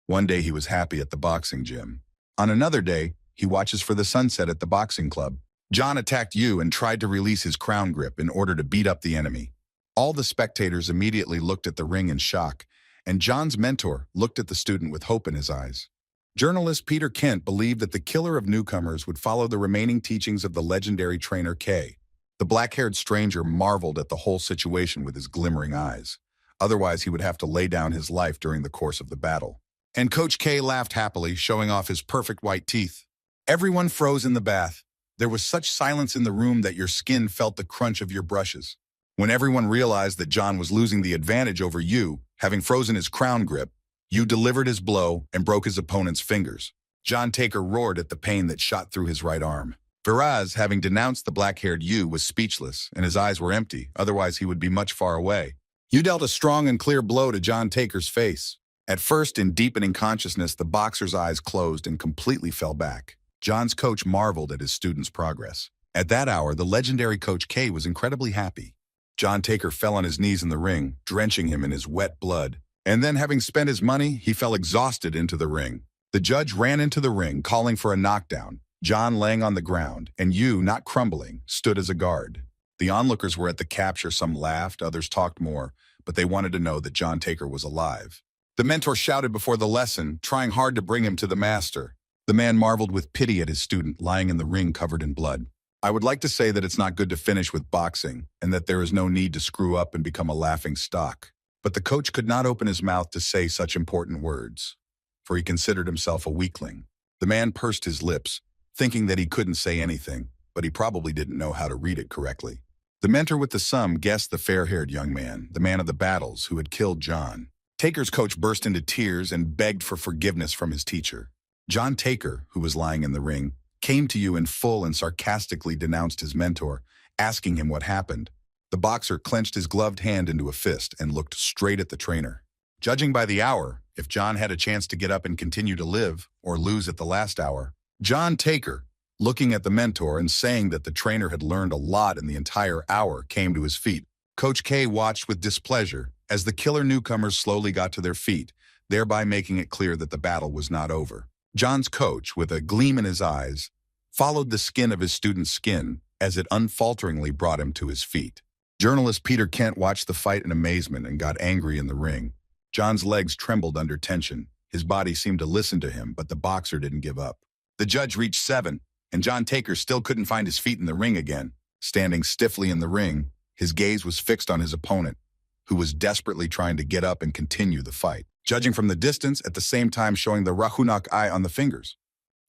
One day he was happy at the boxing gym. On another day, he watches for the sunset at the boxing club. John attacked Yu and tried to release his crown grip in order to beat up the enemy. All the spectators immediately looked at the ring in shock, and John's mentor looked at the student with hope in his eyes. Journalist Peter Kent believed that the killer of newcomers would follow the remaining teachings of the legendary trainer K. The black-haired stranger marveled at the whole situation with his glimmering eyes. Otherwise, he would have to lay down his life during the course of the battle. And Coach K laughed happily, showing off his perfect white teeth. Everyone froze in the bath. There was such silence in the room that your skin felt the crunch of your brushes. When everyone realized that John was losing the advantage over Yu, having frozen his crown grip, Yu delivered his blow and broke his opponent's fingers. John Taker roared at the pain that shot through his right arm. Viraz, having denounced the black-haired Yu, was speechless, and his eyes were empty, otherwise he would be much far away. Yu dealt a strong and clear blow to John Taker's face. At first, in deepening consciousness, the boxer's eyes closed and completely fell back. John's coach marveled at his student's progress. At that hour, the legendary Coach K was incredibly happy. John Taker fell on his knees in the ring, drenching him in his wet blood. And then, having spent his money, he fell exhausted into the ring. The judge ran into the ring, calling for a knockdown. John laying on the ground, and Yu, not crumbling, stood as a guard. The onlookers were at the capture. Some laughed, others talked more, but they wanted to know that John Taker was alive. The mentor shouted before the lesson, trying hard to bring him to the master. The man marveled with pity at his student lying in the ring covered in blood. I would like to say that it's not good to finish with boxing, and that there is no need to screw up and become a laughing stock. But the coach could not open his mouth to say such important words, for he considered himself a weakling. The man pursed his lips, thinking that he couldn't say anything, but he probably didn't know how to read it correctly. The mentor with the sum guessed the fair-haired young man, the man of the battles, who had killed John. Taker's coach burst into tears and begged for forgiveness from his teacher. John Taker, who was lying in the ring, came to Yu in full and sarcastically denounced his mentor, asking him what happened. The boxer clenched his gloved hand into a fist and looked straight at the trainer. Judging by the hour, if John had a chance to get up and continue to live, or lose at the last hour, John Taker, looking at the mentor and saying that the trainer had learned a lot in the entire hour, came to his feet. Coach K watched with displeasure as the killer newcomers slowly got to their feet, thereby making it clear that the battle was not over. John's coach, with a gleam in his eyes, followed the skin of his student's skin as it unfalteringly brought him to his feet. Journalist Peter Kent watched the fight in amazement and got angry in the ring. John's legs trembled under tension. His body seemed to listen to him, but the boxer didn't give up. The judge reached 7, and John Taker still couldn't find his feet in the ring again. Standing stiffly in the ring, his gaze was fixed on his opponent, who was desperately trying to get up and continue the fight, judging from the distance, at the same time showing the Rahunak eye on the fingers.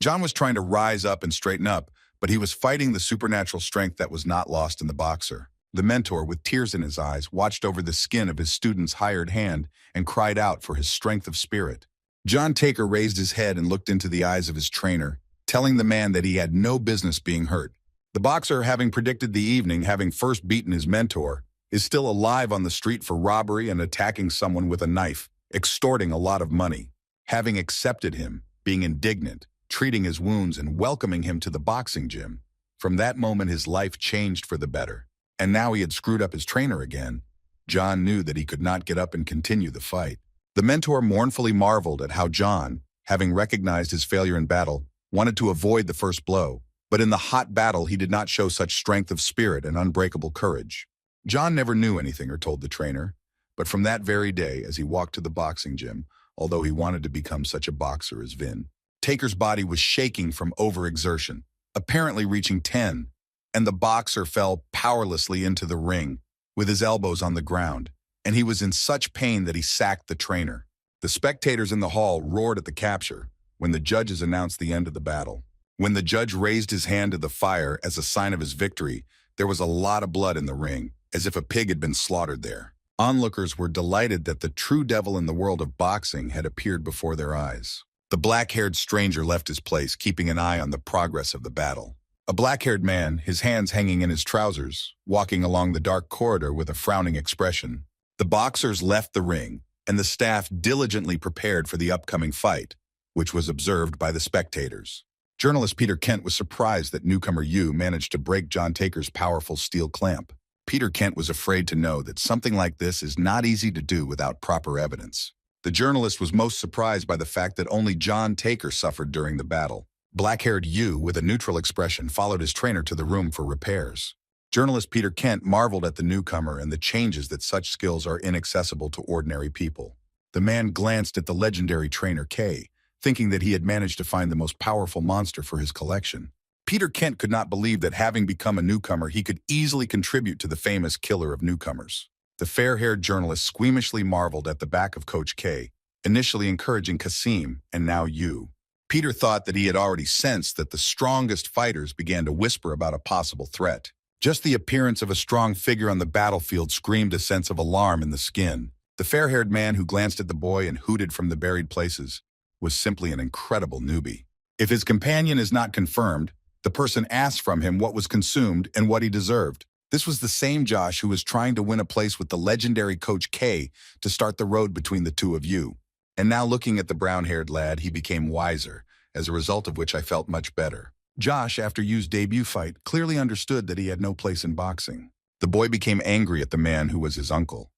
John was trying to rise up and straighten up, but he was fighting the supernatural strength that was not lost in the boxer. The mentor, with tears in his eyes, watched over the skin of his student's hired hand and cried out for his strength of spirit. John Taker raised his head and looked into the eyes of his trainer, telling the man that he had no business being hurt. The boxer, having predicted the evening, having first beaten his mentor, is still alive on the street for robbery and attacking someone with a knife, extorting a lot of money. Having accepted him, being indignant, treating his wounds and welcoming him to the boxing gym, from that moment his life changed for the better. And now he had screwed up his trainer again. John knew that he could not get up and continue the fight. The mentor mournfully marveled at how John, having recognized his failure in battle, wanted to avoid the first blow, but in the hot battle he did not show such strength of spirit and unbreakable courage. John never knew anything or told the trainer, but from that very day, as he walked to the boxing gym, although he wanted to become such a boxer as Vin, Taker's body was shaking from overexertion, apparently reaching 10, and the boxer fell powerlessly into the ring, with his elbows on the ground, and he was in such pain that he sacked the trainer. The spectators in the hall roared at the capture when the judges announced the end of the battle. When the judge raised his hand to the fire as a sign of his victory, there was a lot of blood in the ring, as if a pig had been slaughtered there. Onlookers were delighted that the true devil in the world of boxing had appeared before their eyes. The black-haired stranger left his place, keeping an eye on the progress of the battle. A black-haired man, his hands hanging in his trousers, walking along the dark corridor with a frowning expression. The boxers left the ring, and the staff diligently prepared for the upcoming fight, which was observed by the spectators. Journalist Peter Kent was surprised that newcomer Yu managed to break John Taker's powerful steel clamp. Peter Kent was afraid to know that something like this is not easy to do without proper evidence. The journalist was most surprised by the fact that only John Taker suffered during the battle. Black-haired Yu, with a neutral expression, followed his trainer to the room for repairs. Journalist Peter Kent marveled at the newcomer and the changes that such skills are inaccessible to ordinary people. The man glanced at the legendary trainer K, thinking that he had managed to find the most powerful monster for his collection. Peter Kent could not believe that having become a newcomer, he could easily contribute to the famous killer of newcomers. The fair-haired journalist squeamishly marveled at the back of Coach K, initially encouraging Kasim and now Yu. Peter thought that he had already sensed that the strongest fighters began to whisper about a possible threat. Just the appearance of a strong figure on the battlefield screamed a sense of alarm in the skin. The fair-haired man who glanced at the boy and hooted from the buried places was simply an incredible newbie. If his companion is not confirmed, the person asked from him what was consumed and what he deserved. This was the same Josh who was trying to win a place with the legendary Coach K to start the road between the two of you. And now looking at the brown-haired lad, he became wiser, as a result of which I felt much better. Josh, after Yu's debut fight, clearly understood that he had no place in boxing. The boy became angry at the man who was his uncle,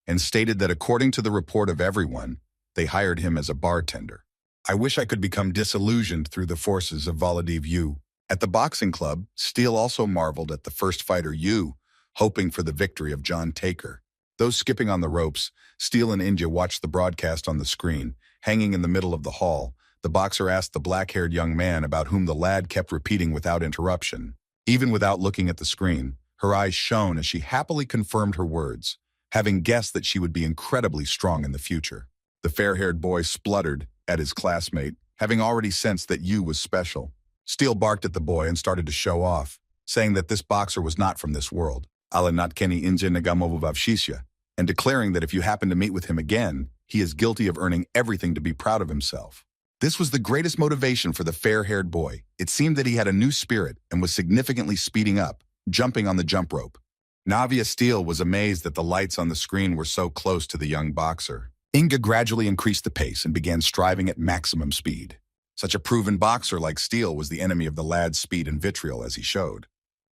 and stated that according to the report of everyone, they hired him as a bartender. I wish I could become disillusioned through the forces of Volodiv Yu. At the boxing club, Steele also marveled at the first fighter Yu, hoping for the victory of John Taker. Those skipping on the ropes, Steele and India watched the broadcast on the screen. Hanging in the middle of the hall, the boxer asked the black-haired young man about whom the lad kept repeating without interruption. Even without looking at the screen, her eyes shone as she happily confirmed her words, having guessed that she would be incredibly strong in the future. The fair-haired boy spluttered at his classmate, having already sensed that Yu was special. Steele barked at the boy and started to show off, saying that this boxer was not from this world, ale natkeni inje negamovu vavshisya, and declaring that if you happen to meet with him again, he is guilty of earning everything to be proud of himself. This was the greatest motivation for the fair-haired boy. It seemed that he had a new spirit and was significantly speeding up, jumping on the jump rope. Navia Steele was amazed that the lights on the screen were so close to the young boxer. Inga gradually increased the pace and began striving at maximum speed. Such a proven boxer like Steele was the enemy of the lad's speed and vitriol, as he showed.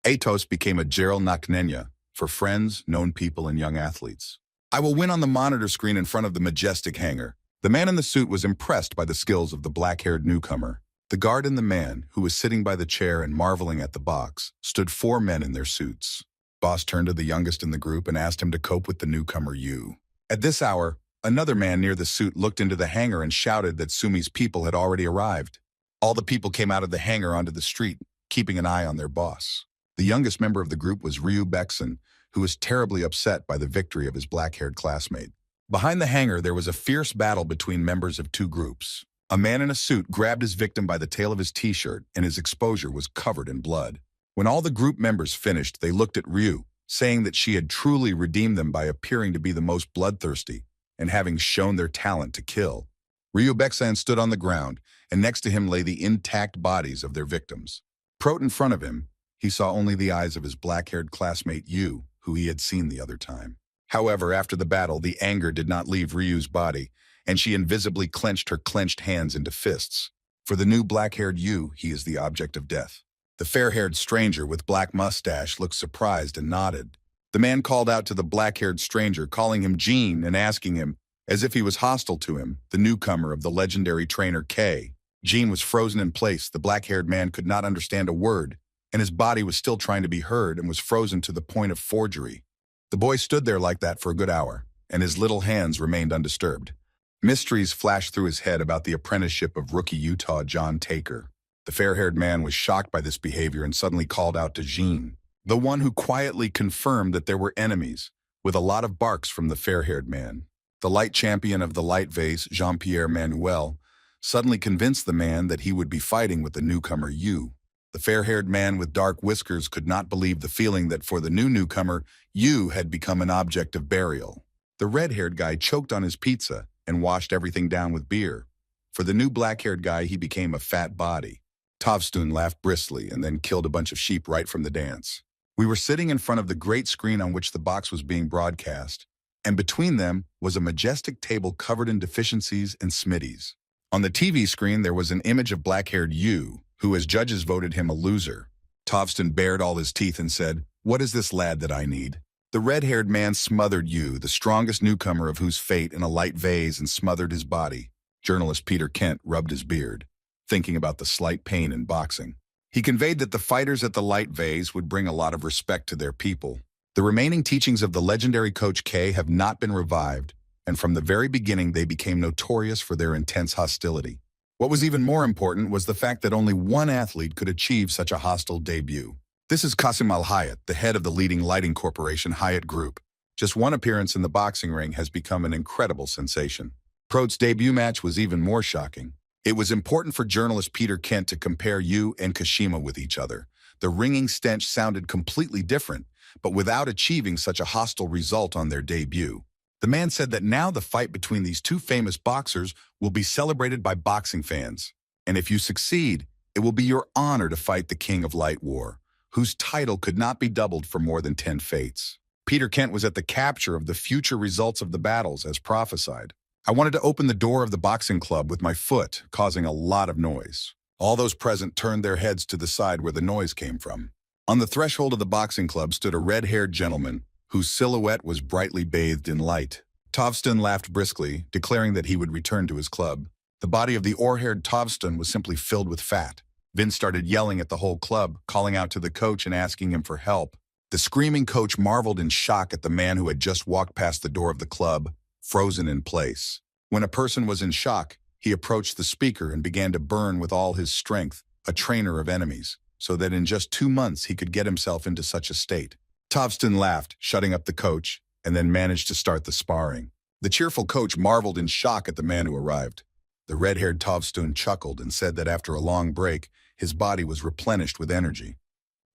Atos became a Gerald Naknenya for friends, known people, and young athletes. I will win on the monitor screen in front of the majestic hangar. The man in the suit was impressed by the skills of the black-haired newcomer. The guard and the man, who was sitting by the chair and marveling at the box, stood 4 men in their suits. Boss turned to the youngest in the group and asked him to cope with the newcomer Yu. At this hour, another man near the suit looked into the hangar and shouted that Sumi's people had already arrived. All the people came out of the hangar onto the street, keeping an eye on their boss. The youngest member of the group was Ryu Bekson, who was terribly upset by the victory of his black-haired classmate. Behind the hangar, there was a fierce battle between members of 2 groups. A man in a suit grabbed his victim by the tail of his t-shirt, and his exposure was covered in blood. When all the group members finished, they looked at Ryu, saying that she had truly redeemed them by appearing to be the most bloodthirsty and having shown their talent to kill. Ryu Baeksan stood on the ground, and next to him lay the intact bodies of their victims. Prot in front of him, he saw only the eyes of his black-haired classmate Yu, who he had seen the other time. However, after the battle, the anger did not leave Ryu's body, and she invisibly clenched her clenched hands into fists. For the new black-haired Yu, he is the object of death. The fair-haired stranger with black mustache looked surprised and nodded. The man called out to the black-haired stranger, calling him Jean and asking him, as if he was hostile to him, the newcomer of the legendary trainer K. Jean was frozen in place. The black-haired man could not understand a word, and his body was still trying to be heard and was frozen to the point of forgery. The boy stood there like that for a good hour, and his little hands remained undisturbed. Mysteries flashed through his head about the apprenticeship of rookie Utah John Taker. The fair-haired man was shocked by this behavior and suddenly called out to Jean, the one who quietly confirmed that there were enemies, with a lot of barks from the fair-haired man. The light champion of the light vase, Jean-Pierre Manuel, suddenly convinced the man that he would be fighting with the newcomer Yu. The fair-haired man with dark whiskers could not believe the feeling that for the new newcomer, Yu had become an object of burial. The red-haired guy choked on his pizza and washed everything down with beer. For the new black-haired guy, he became a fat body. Tovstun laughed briskly and then killed a bunch of sheep right from the dance. We were sitting in front of the great screen on which the box was being broadcast, and between them was a majestic table covered in deficiencies and smitties. On the TV screen, there was an image of black-haired Yu, who as judges voted him a loser. Tovston bared all his teeth and said, "What is this lad that I need?" The red-haired man smothered Yu, the strongest newcomer of whose fate, in a light vase and smothered his body. Journalist Peter Kent rubbed his beard, thinking about the slight pain in boxing. He conveyed that the fighters at the light vase would bring a lot of respect to their people. The remaining teachings of the legendary Coach K have not been revived, and from the very beginning they became notorious for their intense hostility. What was even more important was the fact that only one athlete could achieve such a hostile debut. This is Qasim Al-Hayat, the head of the leading lighting corporation Hayat Group. Just one appearance in the boxing ring has become an incredible sensation. Prot's debut match was even more shocking. It was important for journalist Peter Kent to compare Yu and Kashima with each other. The ringing stench sounded completely different, but without achieving such a hostile result on their debut. The man said that now the fight between these two famous boxers will be celebrated by boxing fans. And if you succeed, it will be your honor to fight the King of Light War, whose title could not be doubled for more than 10 fates. Peter Kent was at the capture of the future results of the battles as prophesied. I wanted to open the door of the boxing club with my foot, causing a lot of noise. All those present turned their heads to the side where the noise came from. On the threshold of the boxing club stood a red-haired gentleman whose silhouette was brightly bathed in light. Tovston laughed briskly, declaring that he would return to his club. The body of the oar-haired Tovston was simply filled with fat. Vince started yelling at the whole club, calling out to the coach and asking him for help. The screaming coach marveled in shock at the man who had just walked past the door of the club, frozen in place. When a person was in shock, he approached the speaker and began to burn with all his strength, a trainer of enemies, so that in just 2 months he could get himself into such a state. Tovston laughed, shutting up the coach, and then managed to start the sparring. The cheerful coach marveled in shock at the man who arrived. The red-haired Tovston chuckled and said that after a long break, his body was replenished with energy.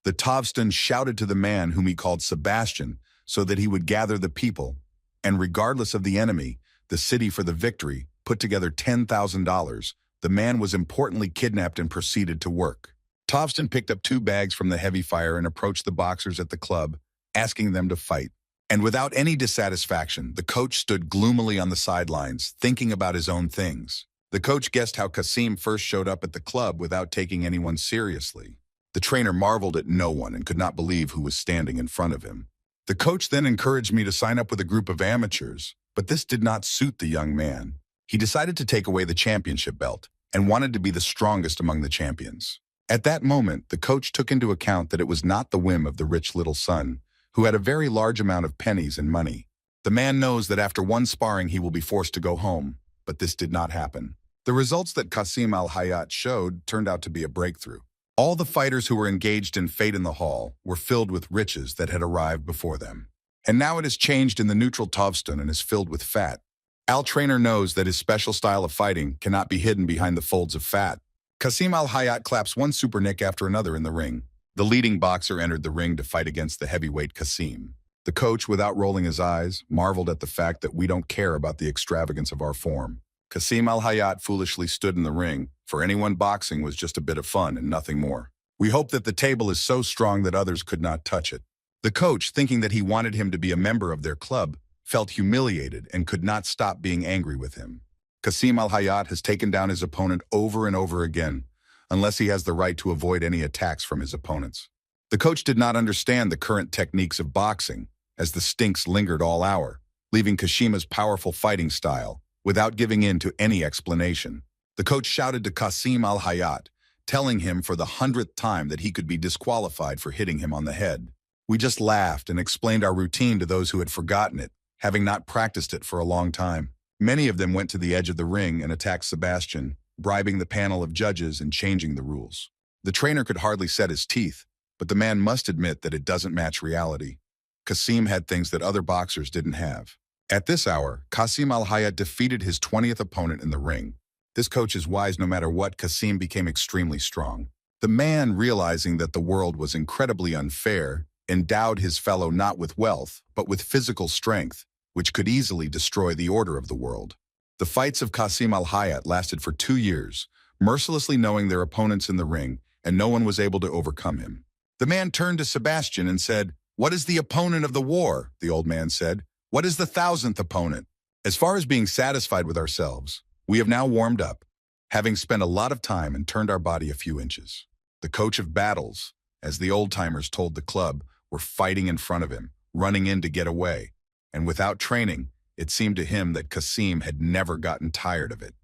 The Tovston shouted to the man whom he called Sebastian so that he would gather the people, and regardless of the enemy, the city for the victory, put together $10,000. The man was importantly kidnapped and proceeded to work. Tovston picked up 2 bags from the heavy fire and approached the boxers at the club, asking them to fight. And without any dissatisfaction, the coach stood gloomily on the sidelines, thinking about his own things. The coach guessed how Qasim first showed up at the club without taking anyone seriously. The trainer marveled at no one and could not believe who was standing in front of him. The coach then encouraged me to sign up with a group of amateurs, but this did not suit the young man. He decided to take away the championship belt and wanted to be the strongest among the champions. At that moment, the coach took into account that it was not the whim of the rich little son, who had a very large amount of pennies and money. The man knows that after one sparring he will be forced to go home, but this did not happen. The results that Qasim Al-Hayat showed turned out to be a breakthrough. All the fighters who were engaged in Fate in the Hall were filled with riches that had arrived before them. And now it has changed in the neutral Tovston and is filled with fat. Al Trainer knows that his special style of fighting cannot be hidden behind the folds of fat. Qasim Al-Hayat claps one super nick after another in the ring. The leading boxer entered the ring to fight against the heavyweight Kasim. The coach, without rolling his eyes, marveled at the fact that we don't care about the extravagance of our form. Kasim Al-Hayat foolishly stood in the ring. For anyone, boxing was just a bit of fun and nothing more. We hope that the table is so strong that others could not touch it. The coach, thinking that he wanted him to be a member of their club, felt humiliated and could not stop being angry with him. Kasim Al-Hayat has taken down his opponent over and over again, unless he has the right to avoid any attacks from his opponents. The coach did not understand the current techniques of boxing, as the stinks lingered all hour, leaving Kashima's powerful fighting style, without giving in to any explanation. The coach shouted to Kasim Al-Hayat, telling him for the 100th time that he could be disqualified for hitting him on the head. We just laughed and explained our routine to those who had forgotten it, having not practiced it for a long time. Many of them went to the edge of the ring and attacked Sebastian, bribing the panel of judges and changing the rules. The trainer could hardly set his teeth, but the man must admit that it doesn't match reality. Kasim had things that other boxers didn't have. At this hour, Kasim Al-Hayat defeated his 20th opponent in the ring. This coach is wise no matter what. Kasim became extremely strong. The man, realizing that the world was incredibly unfair, endowed his fellow not with wealth, but with physical strength, which could easily destroy the order of the world. The fights of Kasim Al-Hayat lasted for 2 years, mercilessly knowing their opponents in the ring, and no one was able to overcome him. The man turned to Sebastian and said, "What is the opponent of the war?" The old man said, "What is the 1000th opponent?" As far as being satisfied with ourselves, we have now warmed up, having spent a lot of time and turned our body a few inches. The coach of battles, as the old-timers told the club, were fighting in front of him, running in to get away, and without training, it seemed to him that Kasim had never gotten tired of it.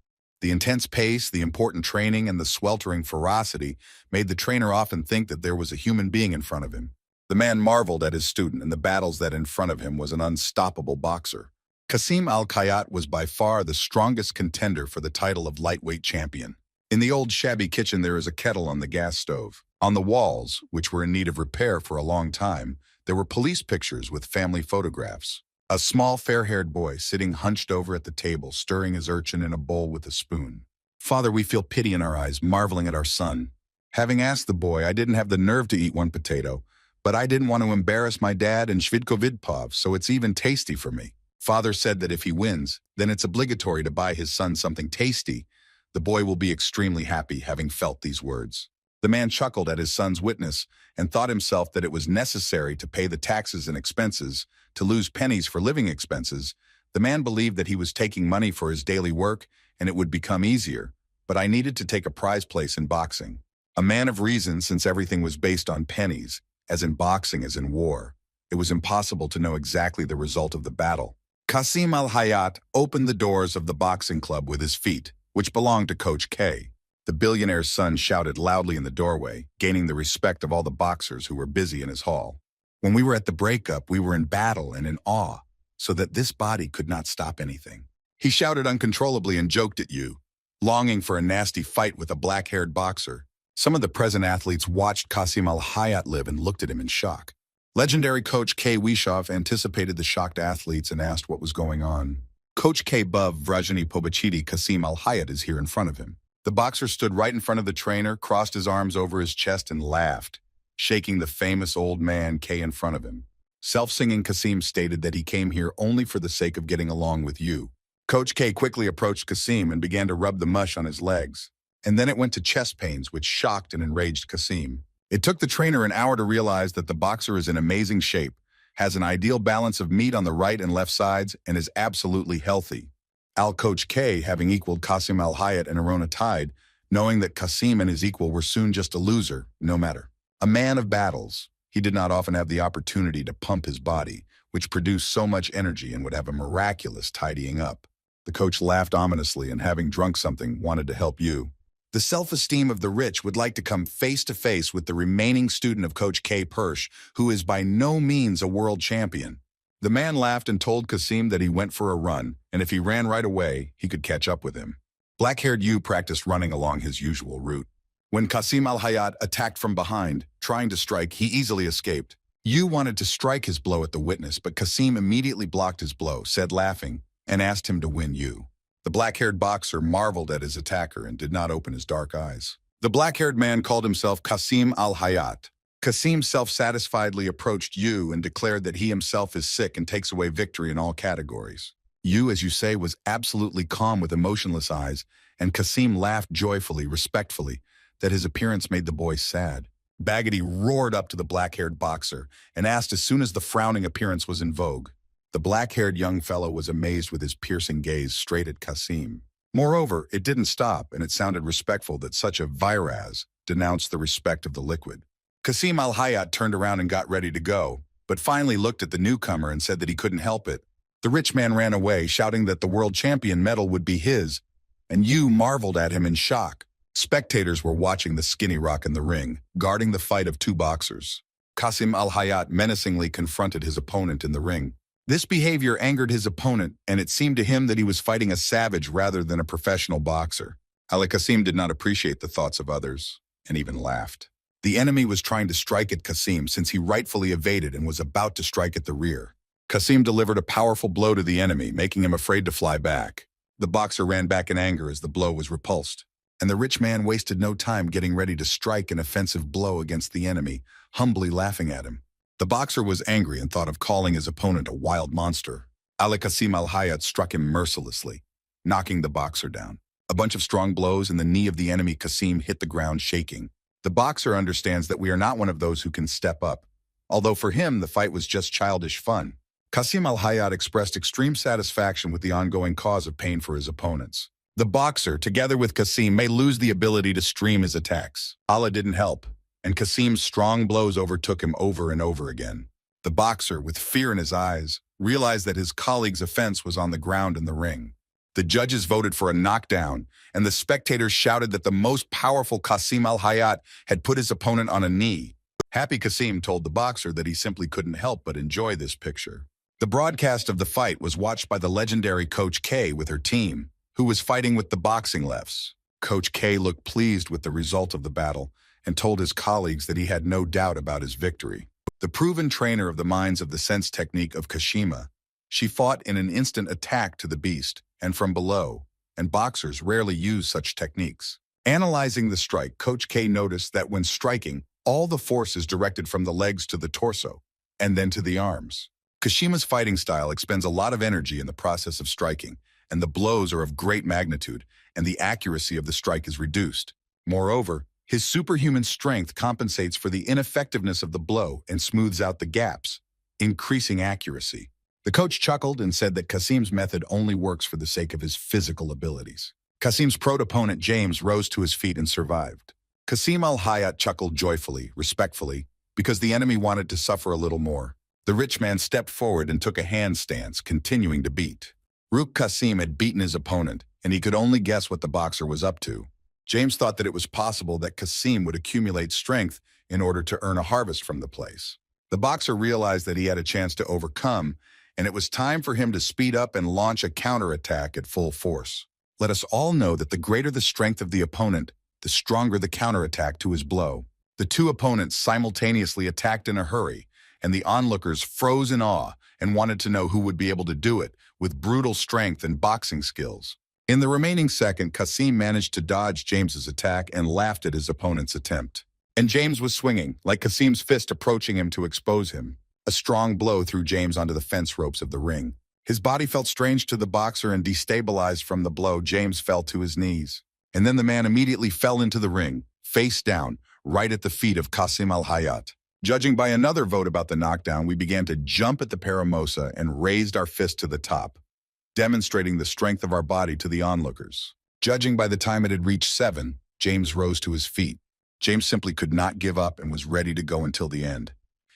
The intense pace, the important training, and the sweltering ferocity made the trainer often think that there was a human being in front of him. The man marveled at his student and the battles that in front of him was an unstoppable boxer. Kasim Al-Hayat was by far the strongest contender for the title of lightweight champion. In the old shabby kitchen there is a kettle on the gas stove. On the walls, which were in need of repair for a long time, there were police pictures with family photographs. A small fair-haired boy sitting hunched over at the table, stirring his urchin in a bowl with a spoon. "Father, we feel pity in our eyes, marveling at our son." Having asked the boy, "I didn't have the nerve to eat one potato, but I didn't want to embarrass my dad and Shvidkovidpov, so it's even tasty for me." Father said that if he wins, then it's obligatory to buy his son something tasty. The boy will be extremely happy, having felt these words. The man chuckled at his son's witness and thought himself that it was necessary to pay the taxes and expenses, to lose pennies for living expenses. The man believed that he was taking money for his daily work and it would become easier, but I needed to take a prize place in boxing. A man of reason, since everything was based on pennies, as in boxing as in war. It was impossible to know exactly the result of the battle. Kasim Al-Hayat opened the doors of the boxing club with his feet, which belonged to Coach K. The billionaire's son shouted loudly in the doorway, gaining the respect of all the boxers who were busy in his hall. "When we were at the breakup, we were in battle and in awe, so that this body could not stop anything." He shouted uncontrollably and joked at you, longing for a nasty fight with a black-haired boxer. Some of the present athletes watched Kasim Al-Hayat live and looked at him in shock. Legendary Coach K. Wishoff anticipated the shocked athletes and asked what was going on. Coach K. Bub Vrajani Pobachidi Kasim Al-Hayat is here in front of him. The boxer stood right in front of the trainer, crossed his arms over his chest and laughed, shaking the famous old man K in front of him. Self-singing Kasim stated that he came here only for the sake of getting along with you. Coach K quickly approached Kasim and began to rub the mush on his legs. And then it went to chest pains, which shocked and enraged Kasim. It took the trainer an hour to realize that the boxer is in amazing shape, has an ideal balance of meat on the right and left sides, and is absolutely healthy. Coach K, having equaled Kasim Al-Hayat and Arona tied, knowing that Kasim and his equal were soon just a loser, no matter. A man of battles, he did not often have the opportunity to pump his body, which produced so much energy and would have a miraculous tidying up. The coach laughed ominously and, having drunk something, wanted to help you. The self-esteem of the rich would like to come face-to-face with the remaining student of Coach K. Persh, who is by no means a world champion. The man laughed and told Kasim that he went for a run, and if he ran right away, he could catch up with him. Black-haired Yu practiced running along his usual route. When Kasim Al-Hayat attacked from behind, trying to strike, he easily escaped. Yu wanted to strike his blow at the witness, but Kasim immediately blocked his blow, said laughing, and asked him to win Yu. The black-haired boxer marveled at his attacker and did not open his dark eyes. The black-haired man called himself Kasim Al-Hayat. Kasim self-satisfiedly approached Yu and declared that he himself is sick and takes away victory in all categories. Yu, as you say, was absolutely calm with emotionless eyes, and Kasim laughed joyfully, respectfully, that his appearance made the boy sad. Baggity roared up to the black-haired boxer and asked as soon as the frowning appearance was in vogue. The black-haired young fellow was amazed with his piercing gaze straight at Kasim. Moreover, it didn't stop, and it sounded respectful that such a viraz denounced the respect of the liquid. Kasim al-Hayat turned around and got ready to go, but finally looked at the newcomer and said that he couldn't help it. The rich man ran away, shouting that the world champion medal would be his, and Yu marveled at him in shock. Spectators were watching the skinny rock in the ring, guarding the fight of two boxers. Kasim al-Hayat menacingly confronted his opponent in the ring. This behavior angered his opponent, and it seemed to him that he was fighting a savage rather than a professional boxer. Kasim did not appreciate the thoughts of others, and even laughed. The enemy was trying to strike at Kasim since he rightfully evaded and was about to strike at the rear. Kasim delivered a powerful blow to the enemy, making him afraid to fly back. The boxer ran back in anger as the blow was repulsed, and the rich man wasted no time getting ready to strike an offensive blow against the enemy, humbly laughing at him. The boxer was angry and thought of calling his opponent a wild monster. Kasim al-Hayat struck him mercilessly, knocking the boxer down. A bunch of strong blows and the knee of the enemy Kasim hit the ground shaking. The boxer understands that we are not one of those who can step up, although for him the fight was just childish fun. Kasim al-Hayat expressed extreme satisfaction with the ongoing cause of pain for his opponents. The boxer, together with Kasim, may lose the ability to stream his attacks. Allah didn't help, and Kasim's strong blows overtook him over and over again. The boxer, with fear in his eyes, realized that his colleague's offense was on the ground in the ring. The judges voted for a knockdown, and the spectators shouted that the most powerful Kasim al-Hayat had put his opponent on a knee. Happy Kasim told the boxer that he simply couldn't help but enjoy this picture. The broadcast of the fight was watched by the legendary Coach K with her team, who was fighting with the boxing lefts. Coach K looked pleased with the result of the battle and told his colleagues that he had no doubt about his victory. The proven trainer of the minds of the sense technique of Kashima, she fought in an instant attack to the beast and from below, and boxers rarely use such techniques. Analyzing the strike, Coach K noticed that when striking, all the force is directed from the legs to the torso, and then to the arms. Kashima's fighting style expends a lot of energy in the process of striking, and the blows are of great magnitude, and the accuracy of the strike is reduced. Moreover, his superhuman strength compensates for the ineffectiveness of the blow and smooths out the gaps, increasing accuracy. The coach chuckled and said that Kasim's method only works for the sake of his physical abilities. Kasim's pro-opponent James rose to his feet and survived. Kasim al-Hayat chuckled joyfully, respectfully, because the enemy wanted to suffer a little more. The rich man stepped forward and took a hand stance, continuing to beat. Rook Kasim had beaten his opponent, and he could only guess what the boxer was up to. James thought that it was possible that Kasim would accumulate strength in order to earn a harvest from the place. The boxer realized that he had a chance to overcome, and it was time for him to speed up and launch a counterattack at full force. Let us all know that the greater the strength of the opponent, the stronger the counterattack to his blow. The two opponents simultaneously attacked in a hurry, and the onlookers froze in awe and wanted to know who would be able to do it with brutal strength and boxing skills. In the remaining second, Kasim managed to dodge James's attack and laughed at his opponent's attempt. And James was swinging, like Kasim's fist approaching him to expose him. A strong blow threw James onto the fence ropes of the ring. His body felt strange to the boxer, and destabilized from the blow, James fell to his knees. And then the man immediately fell into the ring, face down, right at the feet of Kasim al-Hayat. Judging by another vote about the knockdown, we began to jump at the paramosa and raised our fist to the top, demonstrating the strength of our body to the onlookers. Judging by the time it had reached 7, James rose to his feet. James simply could not give up and was ready to go until the end.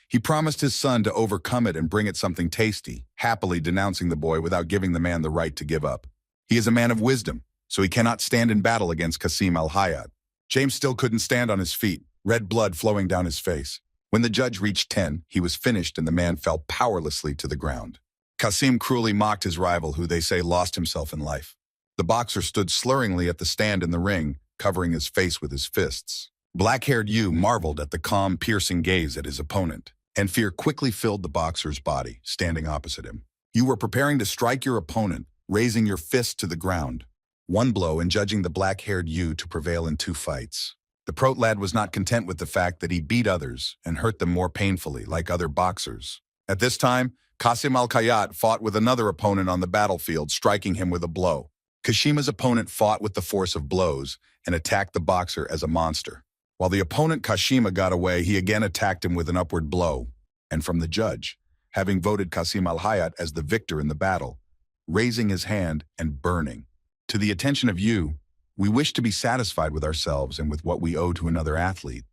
He promised his son to overcome it and bring it something tasty, happily denouncing the boy without giving the man the right to give up. He is a man of wisdom, so he cannot stand in battle against Kasim al-Hayat. James still couldn't stand on his feet, red blood flowing down his face. When the judge reached 10, he was finished and the man fell powerlessly to the ground. Kasim cruelly mocked his rival, who they say lost himself in life. The boxer stood slurringly at the stand in the ring, covering his face with his fists. Black-haired Yu marveled at the calm, piercing gaze at his opponent, and fear quickly filled the boxer's body, standing opposite him. You were preparing to strike your opponent, raising your fist to the ground. One blow and judging the black-haired Yu to prevail in 2 fights. The prot lad was not content with the fact that he beat others and hurt them more painfully, like other boxers. At this time, Qasim al-Khayyat fought with another opponent on the battlefield, striking him with a blow. Kashima's opponent fought with the force of blows and attacked the boxer as a monster. While the opponent Kashima got away, he again attacked him with an upward blow. And from the judge, having voted Qasim al-Khayyat as the victor in the battle, raising his hand and burning. To the attention of you, we wish to be satisfied with ourselves and with what we owe to another athlete.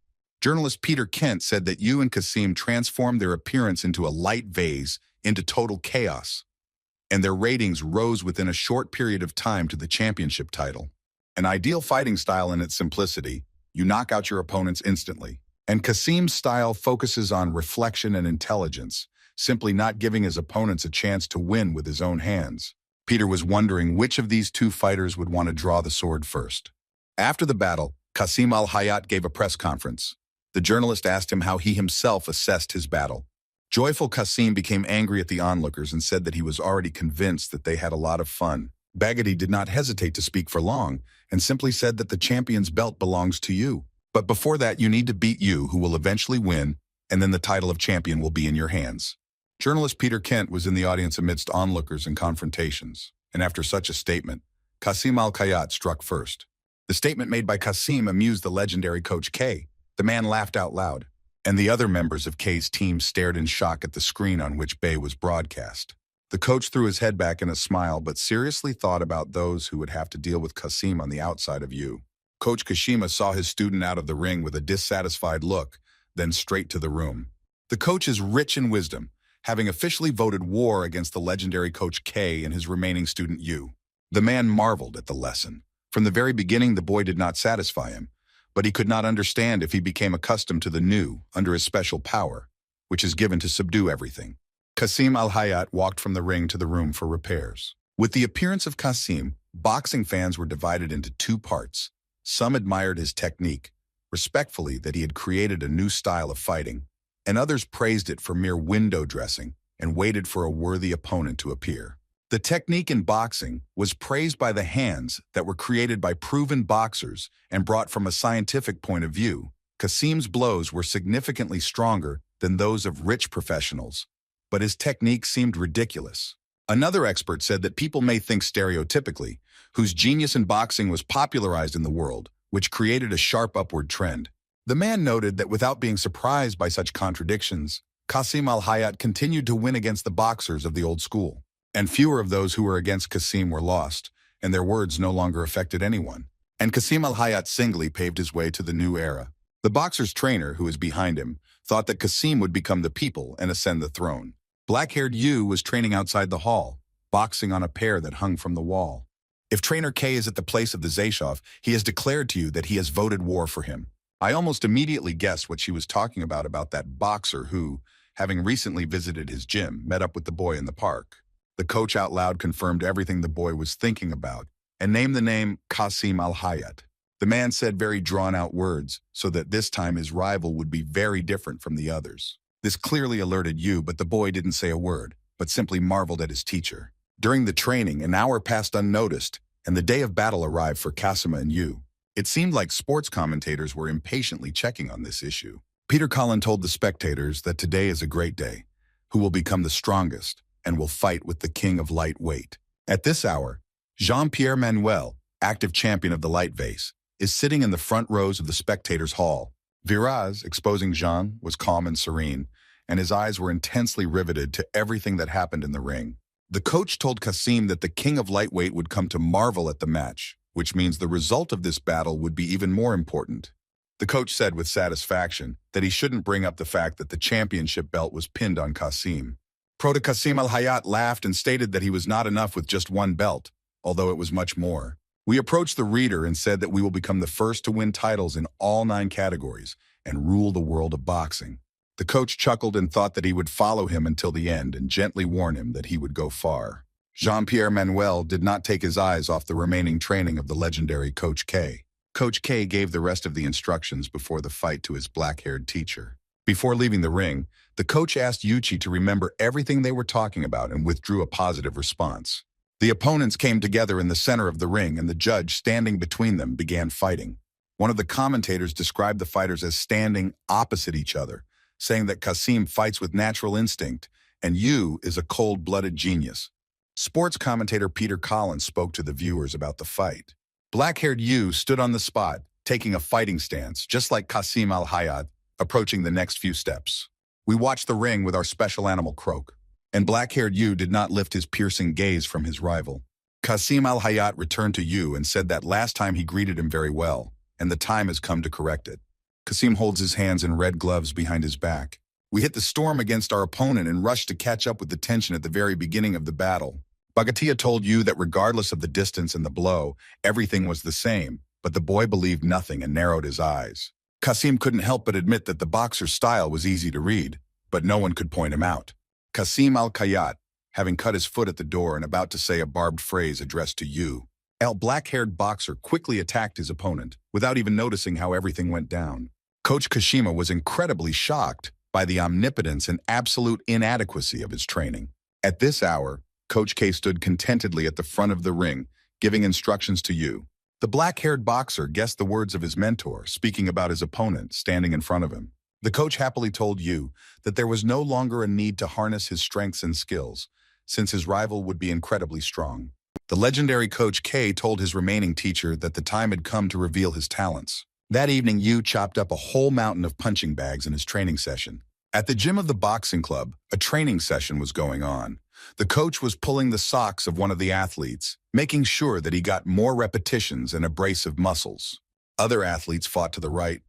Journalist Peter Kent said that you and Qasim transformed their appearance into a light vase into total chaos, and their ratings rose within a short period of time to the championship title. An ideal fighting style in its simplicity, you knock out your opponents instantly. And Qasim's style focuses on reflection and intelligence, simply not giving his opponents a chance to win with his own hands. Peter was wondering which of these two fighters would want to draw the sword first. After the battle, Qasim al-Khayyat gave a press conference. The journalist asked him how he himself assessed his battle. Joyful Qasim became angry at the onlookers and said that he was already convinced that they had a lot of fun. Baghdadi did not hesitate to speak for long and simply said that the champion's belt belongs to you. But before that, you need to beat you, who will eventually win, and then the title of champion will be in your hands. Journalist Peter Kent was in the audience amidst onlookers and confrontations, and after such a statement, Qasim al-Khayyat struck first. The statement made by Qasim amused the legendary Coach K. The man laughed out loud, and the other members of K's team stared in shock at the screen on which Bay was broadcast. The coach threw his head back in a smile, but seriously thought about those who would have to deal with Qasim on the outside of you. Coach Kashima saw his student out of the ring with a dissatisfied look, then straight to the room. The coach is rich in wisdom, having officially voted war against the legendary Coach K and his remaining student Yu. The man marveled at the lesson. From the very beginning, the boy did not satisfy him, but he could not understand if he became accustomed to the new under his special power, which is given to subdue everything. Qasim al-Khayyat walked from the ring to the room for repairs. With the appearance of Qasim, boxing fans were divided into two parts. Some admired his technique, respectfully that he had created a new style of fighting, and others praised it for mere window dressing and waited for a worthy opponent to appear. The technique in boxing was praised by the hands that were created by proven boxers and brought from a scientific point of view. Qasim's blows were significantly stronger than those of rich professionals, but his technique seemed ridiculous. Another expert said that people may think stereotypically, whose genius in boxing was popularized in the world, which created a sharp upward trend. The man noted that without being surprised by such contradictions, Qasim al-Khayyat continued to win against the boxers of the old school. And fewer of those who were against Qasim were lost, and their words no longer affected anyone. And Qasim al-Khayyat singly paved his way to the new era. The boxer's trainer, who was behind him, thought that Qasim would become the people and ascend the throne. Black-haired Yu was training outside the hall, boxing on a pair that hung from the wall. If Trainer K is at the place of the Zayshoff, he has declared to you that he has voted war for him. I almost immediately guessed what she was talking about that boxer who, having recently visited his gym, met up with the boy in the park. The coach out loud confirmed everything the boy was thinking about and named the name Qasim al-Khayyat. The man said very drawn-out words so that this time his rival would be very different from the others. This clearly alerted Yu, but the boy didn't say a word, but simply marveled at his teacher. During the training, an hour passed unnoticed, and the day of battle arrived for Kasima and Yu. It seemed like sports commentators were impatiently checking on this issue. Peter Collin told the spectators that today is a great day, who will become the strongest and will fight with the king of lightweight. At this hour, Jean-Pierre Manuel, active champion of the light vase, is sitting in the front rows of the spectators' hall. Viraz, exposing Jean, was calm and serene, and his eyes were intensely riveted to everything that happened in the ring. The coach told Qasim that the king of lightweight would come to marvel at the match, which means the result of this battle would be even more important. The coach said with satisfaction that he shouldn't bring up the fact that the championship belt was pinned on Qasim. Pro Qasim al-Khayyat laughed and stated that he was not enough with just one belt, although it was much more. We approached the reader and said that we will become the first to win titles in all 9 categories and rule the world of boxing. The coach chuckled and thought that he would follow him until the end and gently warn him that he would go far. Jean-Pierre Manuel did not take his eyes off the remaining training of the legendary Coach K. Coach K gave the rest of the instructions before the fight to his black-haired teacher. Before leaving the ring, the coach asked Yuchi to remember everything they were talking about and withdrew a positive response. The opponents came together in the center of the ring, and the judge, standing between them, began fighting. One of the commentators described the fighters as standing opposite each other, saying that Kasim fights with natural instinct and Yu is a cold-blooded genius. Sports commentator Peter Collins spoke to the viewers about the fight. Black-haired Yu stood on the spot, taking a fighting stance, just like Kasim Al-Hayat, approaching the next few steps. We watched the ring with our special animal Croak, and black-haired Yu did not lift his piercing gaze from his rival. Kasim Al-Hayat returned to Yu and said that last time he greeted him very well, and the time has come to correct it. Kasim holds his hands in red gloves behind his back. We hit the storm against our opponent and rushed to catch up with the tension at the very beginning of the battle. Bagatia told Yu that regardless of the distance and the blow, everything was the same, but the boy believed nothing and narrowed his eyes. Kasim couldn't help but admit that the boxer's style was easy to read, but no one could point him out. Kasim Al-Hayat, having cut his foot at the door and about to say a barbed phrase addressed to Yu, the black-haired boxer quickly attacked his opponent, without even noticing how everything went down. Coach Kashima was incredibly shocked by the omnipotence and absolute inadequacy of his training. At this hour, Coach K stood contentedly at the front of the ring, giving instructions to Yu. The black-haired boxer guessed the words of his mentor, speaking about his opponent standing in front of him. The coach happily told Yu that there was no longer a need to harness his strengths and skills, since his rival would be incredibly strong. The legendary Coach K told his remaining teacher that the time had come to reveal his talents. That evening, Yu chopped up a whole mountain of punching bags in his training session. At the gym of the boxing club, a training session was going on. The coach was pulling the socks of one of the athletes, making sure that he got more repetitions and abrasive muscles. Other athletes fought to the right,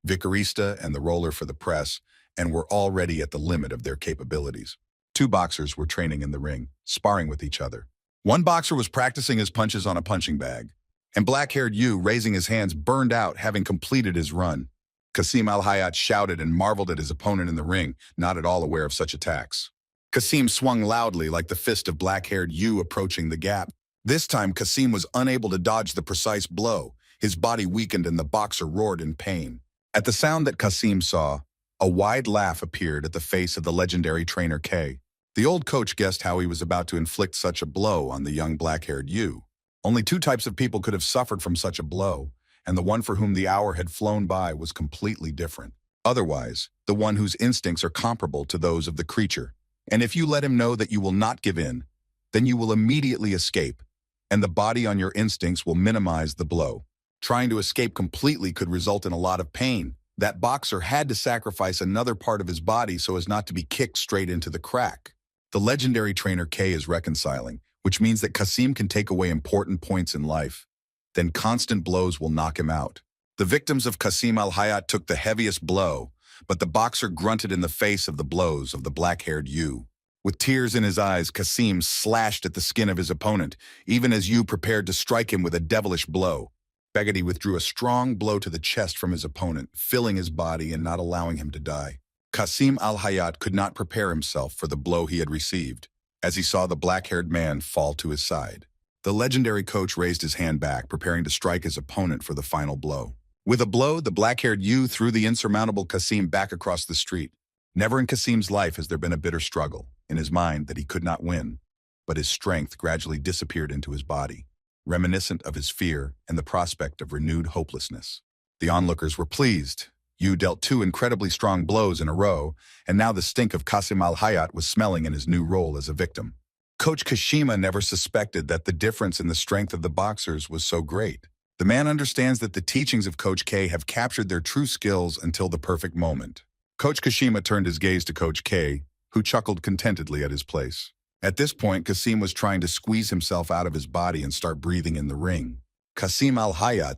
Vicarista and the roller for the press, and were already at the limit of their capabilities. Two boxers were training in the ring, sparring with each other. One boxer was practicing his punches on a punching bag, and black-haired Yu, raising his hands, burned out, having completed his run. Kasim Al-Hayat shouted and marveled at his opponent in the ring, not at all aware of such attacks. Kasim swung loudly like the fist of black-haired Yu approaching the gap. This time, Kasim was unable to dodge the precise blow. His body weakened and the boxer roared in pain. At the sound that Kasim saw, a wide laugh appeared at the face of the legendary trainer K. The old coach guessed how he was about to inflict such a blow on the young black-haired Yu. Only two types of people could have suffered from such a blow, and the one for whom the hour had flown by was completely different. Otherwise, the one whose instincts are comparable to those of the creature. And if you let him know that you will not give in, then you will immediately escape, and the body on your instincts will minimize the blow. Trying to escape completely could result in a lot of pain. That boxer had to sacrifice another part of his body so as not to be kicked straight into the crack. The legendary trainer K is reconciling, which means that Kasim can take away important points in life. Then constant blows will knock him out. The victims of Kasim Al-Hayat took the heaviest blow, but the boxer grunted in the face of the blows of the black-haired Yu. With tears in his eyes, Kasim slashed at the skin of his opponent, even as Yu prepared to strike him with a devilish blow. Begati withdrew a strong blow to the chest from his opponent, filling his body and not allowing him to die. Kasim Al-Hayat could not prepare himself for the blow he had received, as he saw the black-haired man fall to his side. The legendary coach raised his hand back, preparing to strike his opponent for the final blow. With a blow, the black-haired Yu threw the insurmountable Kasim back across the street. Never in Kasim's life has there been a bitter struggle, in his mind that he could not win, but his strength gradually disappeared into his body, reminiscent of his fear and the prospect of renewed hopelessness. The onlookers were pleased. Yu dealt two incredibly strong blows in a row, and now the stink of Kasim Al-Hayat was smelling in his new role as a victim. Coach Kashima never suspected that the difference in the strength of the boxers was so great. The man understands that the teachings of Coach K have captured their true skills until the perfect moment. Coach Kashima turned his gaze to Coach K, who chuckled contentedly at his place. At this point, Kasim was trying to squeeze himself out of his body and start breathing in the ring. Kasim Al-Hayat,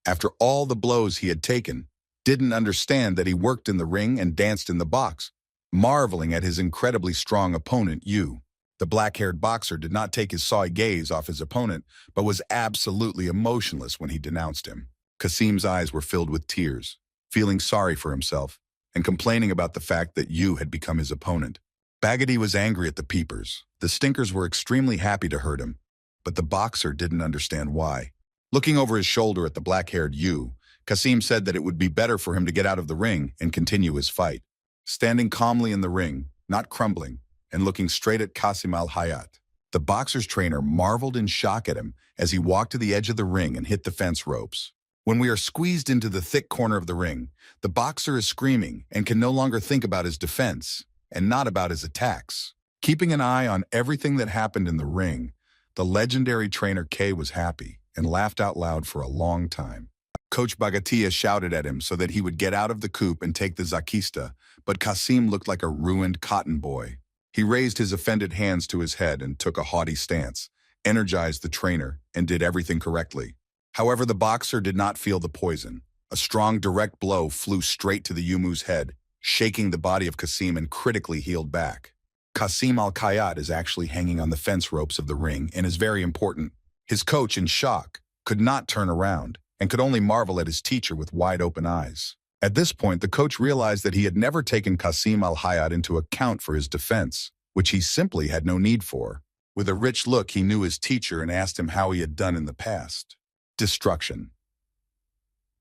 after all the blows he had taken, didn't understand that he worked in the ring and danced in the box, marveling at his incredibly strong opponent, Yu. The black-haired boxer did not take his sawy gaze off his opponent, but was absolutely emotionless when he denounced him. Kasim's eyes were filled with tears, feeling sorry for himself, and complaining about the fact that Yu had become his opponent. Bagati was angry at the peepers. The stinkers were extremely happy to hurt him, but the boxer didn't understand why. Looking over his shoulder at the black-haired Yu, Kasim said that it would be better for him to get out of the ring and continue his fight. Standing calmly in the ring, not crumbling, and looking straight at Kasim Al-Hayat, the boxer's trainer marveled in shock at him as he walked to the edge of the ring and hit the fence ropes. When we are squeezed into the thick corner of the ring, the boxer is screaming and can no longer think about his defense and not about his attacks. Keeping an eye on everything that happened in the ring, the legendary trainer K was happy and laughed out loud for a long time. Coach Bagatia shouted at him so that he would get out of the coop and take the Zakista, but Kasim looked like a ruined cotton boy. He raised his offended hands to his head and took a haughty stance, energized the trainer, and did everything correctly. However, the boxer did not feel the poison. A strong, direct blow flew straight to the Yumu's head, shaking the body of Kasim and critically healed back. Kasim Al-Khayyat is actually hanging on the fence ropes of the ring and is very important. His coach, in shock, could not turn around and could only marvel at his teacher with wide-open eyes. At this point, the coach realized that he had never taken Kasim Al-Khayyat into account for his defense, which he simply had no need for. With a rich look, he knew his teacher and asked him how he had done in the past. Destruction.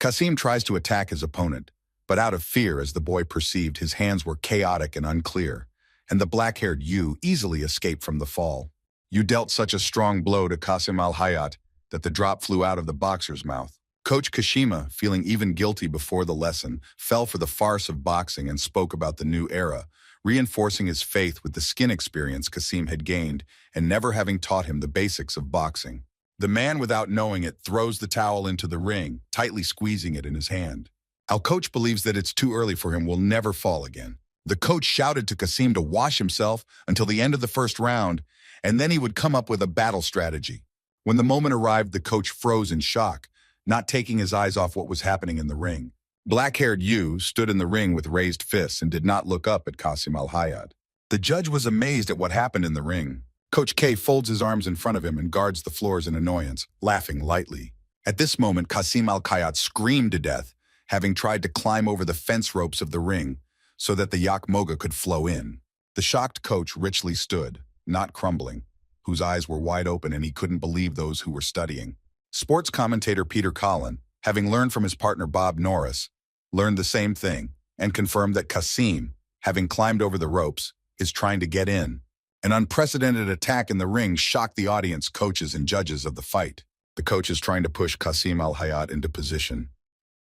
Kasim tries to attack his opponent, but out of fear as the boy perceived his hands were chaotic and unclear, and the black-haired Yu easily escaped from the fall. You dealt such a strong blow to Kasim Al-Khayyat that the drop flew out of the boxer's mouth. Coach Kashima, feeling even guilty before the lesson, fell for the farce of boxing and spoke about the new era, reinforcing his faith with the skin experience Kasim had gained and never having taught him the basics of boxing. The man, without knowing it, throws the towel into the ring, tightly squeezing it in his hand. Our coach believes that it's too early for him, will never fall again. The coach shouted to Kasim to wash himself until the end of the first round, and then he would come up with a battle strategy. When the moment arrived, the coach froze in shock, not taking his eyes off what was happening in the ring. Black-haired Yu stood in the ring with raised fists and did not look up at Kasim Al-Khayyat. The judge was amazed at what happened in the ring. Coach K folds his arms in front of him and guards the floors in annoyance, laughing lightly. At this moment, Kasim Al-Khayyat screamed to death, having tried to climb over the fence ropes of the ring so that the yak moga could flow in. The shocked coach richly stood, not crumbling, whose eyes were wide open and he couldn't believe those who were studying. Sports commentator Peter Collin, having learned from his partner Bob Norris, learned the same thing and confirmed that Kasim, having climbed over the ropes, is trying to get in. An unprecedented attack in the ring shocked the audience, coaches, and judges of the fight. The coach is trying to push Kasim Al-Khayyat into position,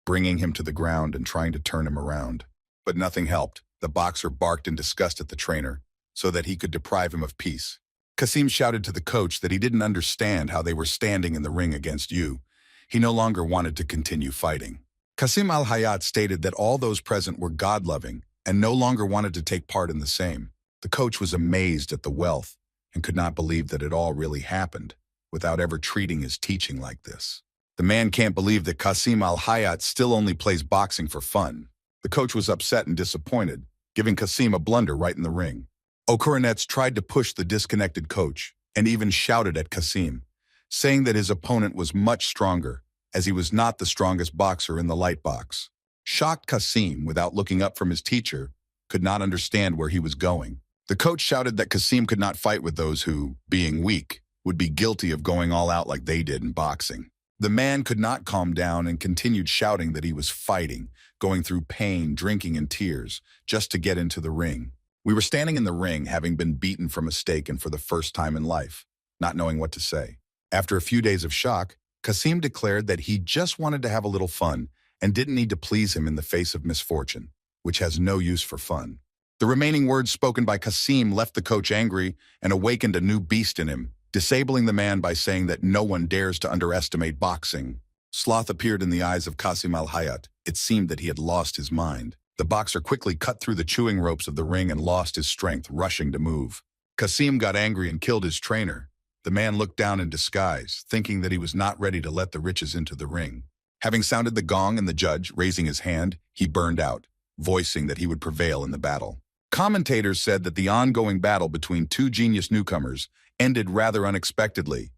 bringing him to the ground and trying to turn him around. But nothing helped. The boxer barked in disgust at the trainer so that he could deprive him of peace. Kasim shouted to the coach that he didn't understand how they were standing in the ring against Yu. He no longer wanted to continue fighting. Kasim Al-Khayyat stated that all those present were God-loving and no longer wanted to take part in the same. The coach was amazed at the wealth and could not believe that it all really happened without ever treating his teaching like this. The man can't believe that Kasim Al-Khayyat still only plays boxing for fun. The coach was upset and disappointed, giving Kasim a blunder right in the ring. Okuranets tried to push the disconnected coach and even shouted at Kasim, saying that his opponent was much stronger, as he was not the strongest boxer in the light box. Shocked Kasim, without looking up from his teacher, could not understand where he was going. The coach shouted that Kasim could not fight with those who, being weak, would be guilty of going all out like they did in boxing. The man could not calm down and continued shouting that he was fighting, going through pain, drinking, and tears, just to get into the ring. We were standing in the ring, having been beaten for mistake and for the first time in life, not knowing what to say. After a few days of shock, Kasim declared that he just wanted to have a little fun and didn't need to please him in the face of misfortune, which has no use for fun. The remaining words spoken by Kasim left the coach angry and awakened a new beast in him, disabling the man by saying that no one dares to underestimate boxing. Sloth appeared in the eyes of Kasim Al-Khayyat. It seemed that he had lost his mind. The boxer quickly cut through the chewing ropes of the ring and lost his strength, rushing to move. Kasim got angry and killed his trainer. The man looked down in disguise, thinking that he was not ready to let the riches into the ring. Having sounded the gong and the judge raising his hand, he burned out, voicing that he would prevail in the battle. Commentators said that the ongoing battle between two genius newcomers ended rather unexpectedly,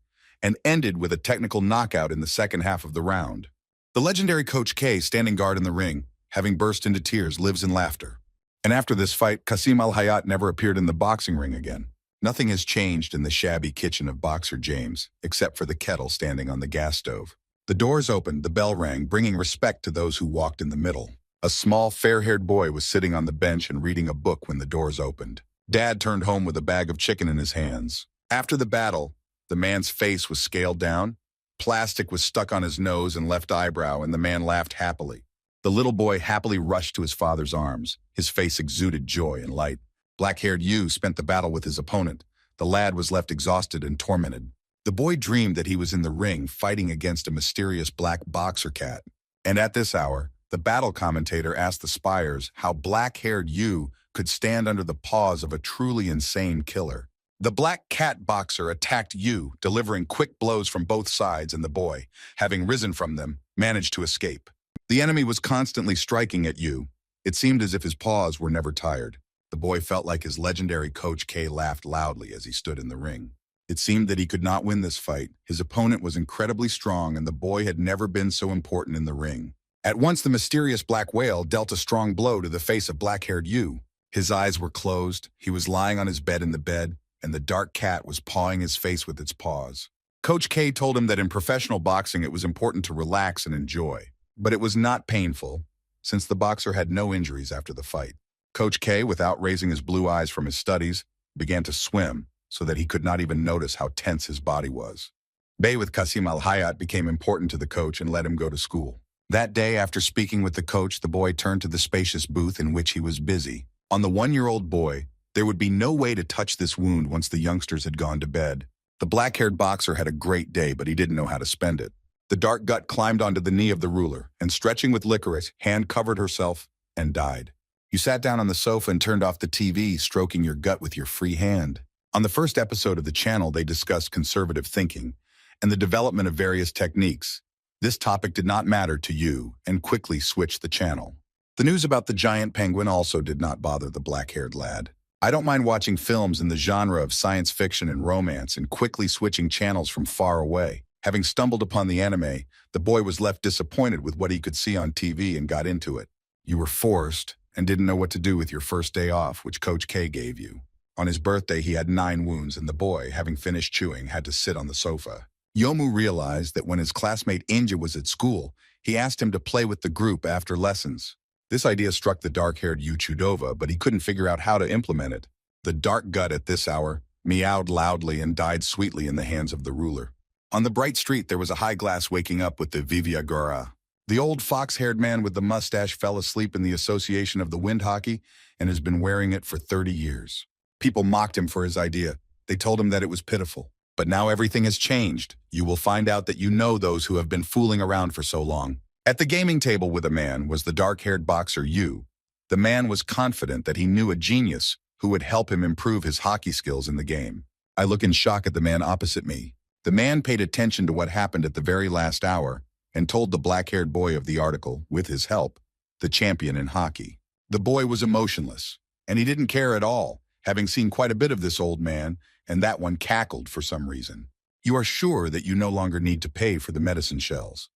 and ended with a technical knockout in the second half of the round. The legendary Coach K, standing guard in the ring, having burst into tears, lives in laughter. And after this fight, Kasim Al-Khayyat never appeared in the boxing ring again. Nothing has changed in the shabby kitchen of Boxer James, except for the kettle standing on the gas stove. The doors opened, the bell rang, bringing respect to those who walked in the middle. A small, fair-haired boy was sitting on the bench and reading a book when the doors opened. Dad turned home with a bag of chicken in his hands. After the battle, the man's face was scaled down, Plastic was stuck on his nose and left eyebrow, and the man laughed happily. The little boy happily rushed to his father's arms. His face exuded joy and light. Black-haired Yu spent the battle with his opponent. The lad was left exhausted and tormented. The boy dreamed that he was in the ring fighting against a mysterious black boxer cat. And at this hour, the battle commentator asked the spires how black-haired Yu could stand under the paws of a truly insane killer. The black cat boxer attacked Yu, delivering quick blows from both sides, and the boy, having risen from them, managed to escape. The enemy was constantly striking at Yu. It seemed as if his paws were never tired. The boy felt like his legendary Coach K laughed loudly as he stood in the ring. It seemed that he could not win this fight. His opponent was incredibly strong, and the boy had never been so important in the ring. At once, the mysterious black whale dealt a strong blow to the face of black-haired Yu. His eyes were closed, he was lying on his bed in the bed, and the dark cat was pawing his face with its paws. Coach K told him that in professional boxing it was important to relax and enjoy. But it was not painful, since the boxer had no injuries after the fight. Coach K, without raising his blue eyes from his studies, began to swim so that he could not even notice how tense his body was. Bay with Qasim al-Hayat became important to the coach and let him go to school. That day, after speaking with the coach, the boy turned to the spacious booth in which he was busy. On the 1-year-old boy, there would be no way to touch this wound once the youngsters had gone to bed. The black-haired boxer had a great day, but he didn't know how to spend it. The dark gut climbed onto the knee of the ruler, and stretching with licorice, hand covered herself and died. You sat down on the sofa and turned off the TV, stroking your gut with your free hand. On the first episode of the channel, they discussed conservative thinking and the development of various techniques. This topic did not matter to you and quickly switched the channel. The news about the giant penguin also did not bother the black-haired lad. I don't mind watching films in the genre of science fiction and romance and quickly switching channels from far away. Having stumbled upon the anime, the boy was left disappointed with what he could see on TV and got into it. You were forced and didn't know what to do with your first day off, which Coach K gave you. On his birthday, he had 9 wounds, and the boy, having finished chewing, had to sit on the sofa. Yomu realized that when his classmate Inja was at school, he asked him to play with the group after lessons. This idea struck the dark-haired Yu Chudova, but he couldn't figure out how to implement it. The dark gut at this hour meowed loudly and died sweetly in the hands of the ruler. On the bright street, there was a high glass waking up with the Vivia Gora. The old fox-haired man with the mustache fell asleep in the association of the wind hockey and has been wearing it for 30 years. People mocked him for his idea. They told him that it was pitiful. But now everything has changed. You will find out that you know those who have been fooling around for so long. At the gaming table with a man was the dark-haired boxer Yu. The man was confident that he knew a genius who would help him improve his hockey skills in the game. I look in shock at the man opposite me. The man paid attention to what happened at the very last hour and told the black-haired boy of the article, with his help, the champion in hockey. The boy was emotionless, and he didn't care at all, having seen quite a bit of this old man, and that one cackled for some reason. You are sure that you no longer need to pay for the medicine shells.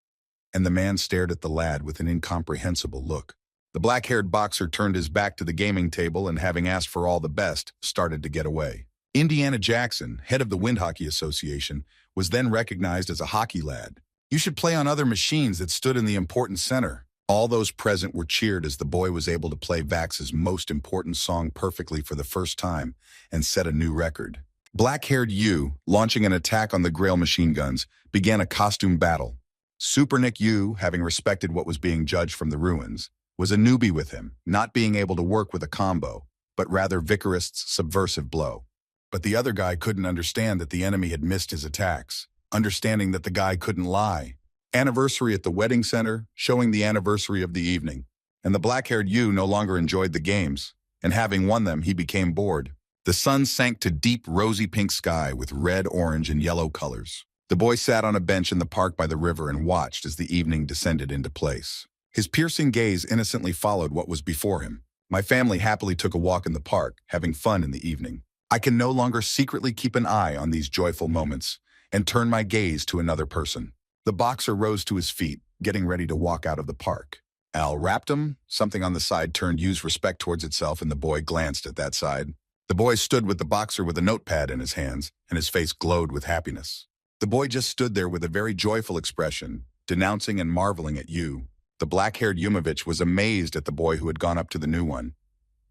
And the man stared at the lad with an incomprehensible look. The black-haired boxer turned his back to the gaming table and, having asked for all the best, started to get away. Indiana Jackson, head of the Wind Hockey Association, was then recognized as a hockey lad. You should play on other machines that stood in the important center. All those present were cheered as the boy was able to play Vax's most important song perfectly for the first time and set a new record. Black-haired Yu, launching an attack on the Grail machine guns, began a costume battle. Super Nick Yu, having respected what was being judged from the ruins, was a newbie with him, not being able to work with a combo, but rather Regressed's subversive blow. But the other guy couldn't understand that the enemy had missed his attacks, understanding that the guy couldn't lie. Anniversary at the wedding center, showing the anniversary of the evening. And the black-haired Yu no longer enjoyed the games, and having won them, he became bored. The sun sank to deep rosy pink sky with red, orange, and yellow colors. The boy sat on a bench in the park by the river and watched as the evening descended into place. His piercing gaze innocently followed what was before him. My family happily took a walk in the park, having fun in the evening. I can no longer secretly keep an eye on these joyful moments and turn my gaze to another person. The boxer rose to his feet, getting ready to walk out of the park. Al rapped him. Something on the side turned Yu's respect towards itself, and the boy glanced at that side. The boy stood with the boxer with a notepad in his hands, and his face glowed with happiness. The boy just stood there with a very joyful expression, denouncing and marveling at Yu. The black-haired Yumovich was amazed at the boy who had gone up to the new one,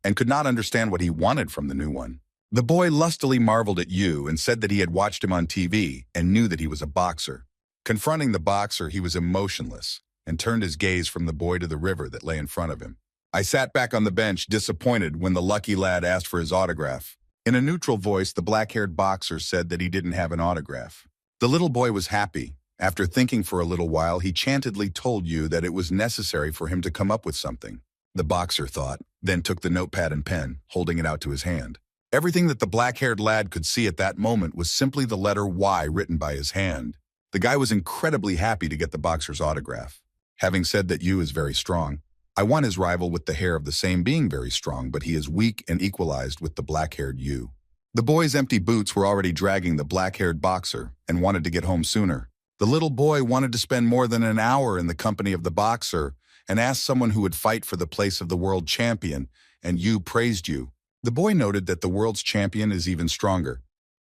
and could not understand what he wanted from the new one. The boy lustily marveled at Yu and said that he had watched him on TV and knew that he was a boxer. Confronting the boxer, he was emotionless and turned his gaze from the boy to the river that lay in front of him. I sat back on the bench, disappointed, when the lucky lad asked for his autograph. In a neutral voice, the black-haired boxer said that he didn't have an autograph. The little boy was happy. After thinking for a little while, he chantedly told you that it was necessary for him to come up with something. The boxer thought, then took the notepad and pen, holding it out to his hand. Everything that the black-haired lad could see at that moment was simply the letter Y written by his hand. The guy was incredibly happy to get the boxer's autograph. Having said that Yu is very strong, I want his rival with the hair of the same being very strong, but he is weak and equalized with the black-haired Yu. The boy's empty boots were already dragging the black-haired boxer and wanted to get home sooner. The little boy wanted to spend more than an hour in the company of the boxer and asked someone who would fight for the place of the world champion, and Yu praised Yu. The boy noted that the world's champion is even stronger,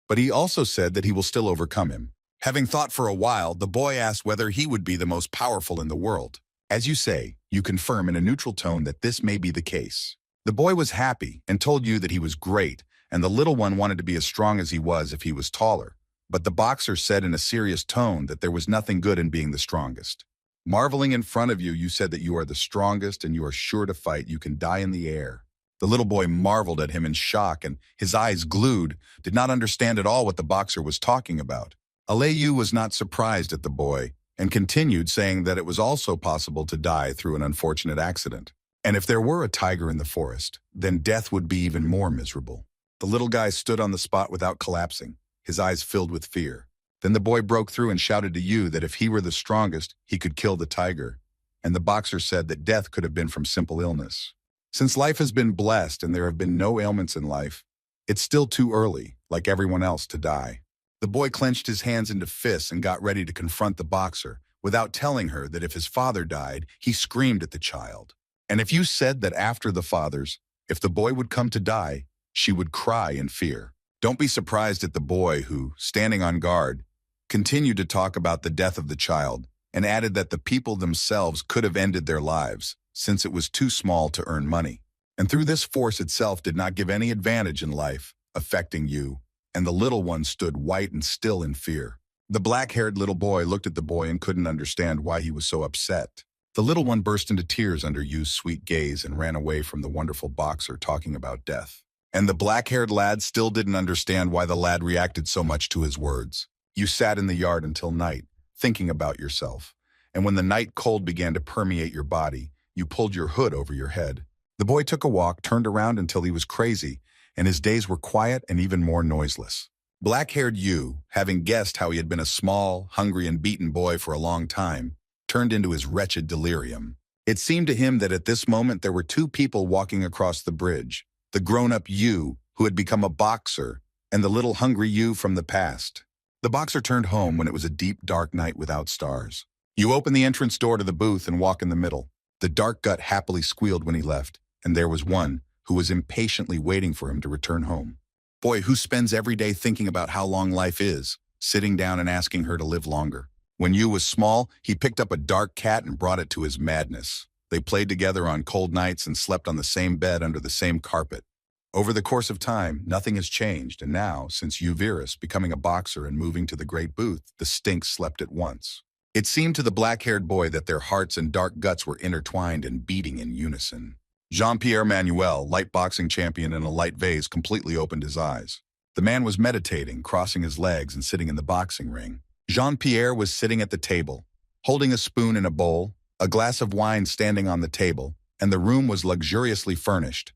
but he also said that he will still overcome him. Having thought for a while, the boy asked whether he would be the most powerful in the world. As you say, you confirm in a neutral tone that this may be the case. The boy was happy and told you that he was great, and the little one wanted to be as strong as he was if he was taller. But the boxer said in a serious tone that there was nothing good in being the strongest. Marveling in front of you, you said that you are the strongest and you are sure to fight. You can die in the air. The little boy marveled at him in shock, and his eyes glued, did not understand at all what the boxer was talking about. Aleyu was not surprised at the boy and continued saying that it was also possible to die through an unfortunate accident. And if there were a tiger in the forest, then death would be even more miserable. The little guy stood on the spot without collapsing, his eyes filled with fear. Then the boy broke through and shouted to Yu that if he were the strongest, he could kill the tiger. And the boxer said that death could have been from simple illness. Since life has been blessed and there have been no ailments in life, it's still too early, like everyone else, to die. The boy clenched his hands into fists and got ready to confront the boxer, without telling her that if his father died, he screamed at the child. And if you said that after the father's, if the boy would come to die, she would cry in fear. Don't be surprised at the boy who, standing on guard, continued to talk about the death of the child and added that the people themselves could have ended their lives, since it was too small to earn money. And through this force itself did not give any advantage in life, affecting you, and the little one stood white and still in fear. The black-haired little boy looked at the boy and couldn't understand why he was so upset. The little one burst into tears under Yu's sweet gaze and ran away from the wonderful boxer talking about death. And the black-haired lad still didn't understand why the lad reacted so much to his words. You sat in the yard until night, thinking about yourself. And when the night cold began to permeate your body, you pulled your hood over your head. The boy took a walk, turned around until he was crazy, and his days were quiet and even more noiseless. Black-haired Yu, having guessed how he had been a small, hungry, and beaten boy for a long time, turned into his wretched delirium. It seemed to him that at this moment there were two people walking across the bridge, the grown-up Yu, who had become a boxer, and the little hungry Yu from the past. The boxer turned home when it was a deep, dark night without stars. You open the entrance door to the booth and walk in the middle. The dark gut happily squealed when he left, and there was one who was impatiently waiting for him to return home. Boy, who spends every day thinking about how long life is, sitting down and asking her to live longer. When Yu was small, he picked up a dark cat and brought it to his madness. They played together on cold nights and slept on the same bed under the same carpet. Over the course of time, nothing has changed, and now, since Uvirus becoming a boxer and moving to the great booth, the stinks slept at once. It seemed to the black-haired boy that their hearts and dark guts were intertwined and beating in unison. Jean-Pierre Manuel, light boxing champion in a light vase, completely opened his eyes. The man was meditating, crossing his legs and sitting in the boxing ring. Jean-Pierre was sitting at the table, holding a spoon in a bowl, a glass of wine standing on the table, and the room was luxuriously furnished.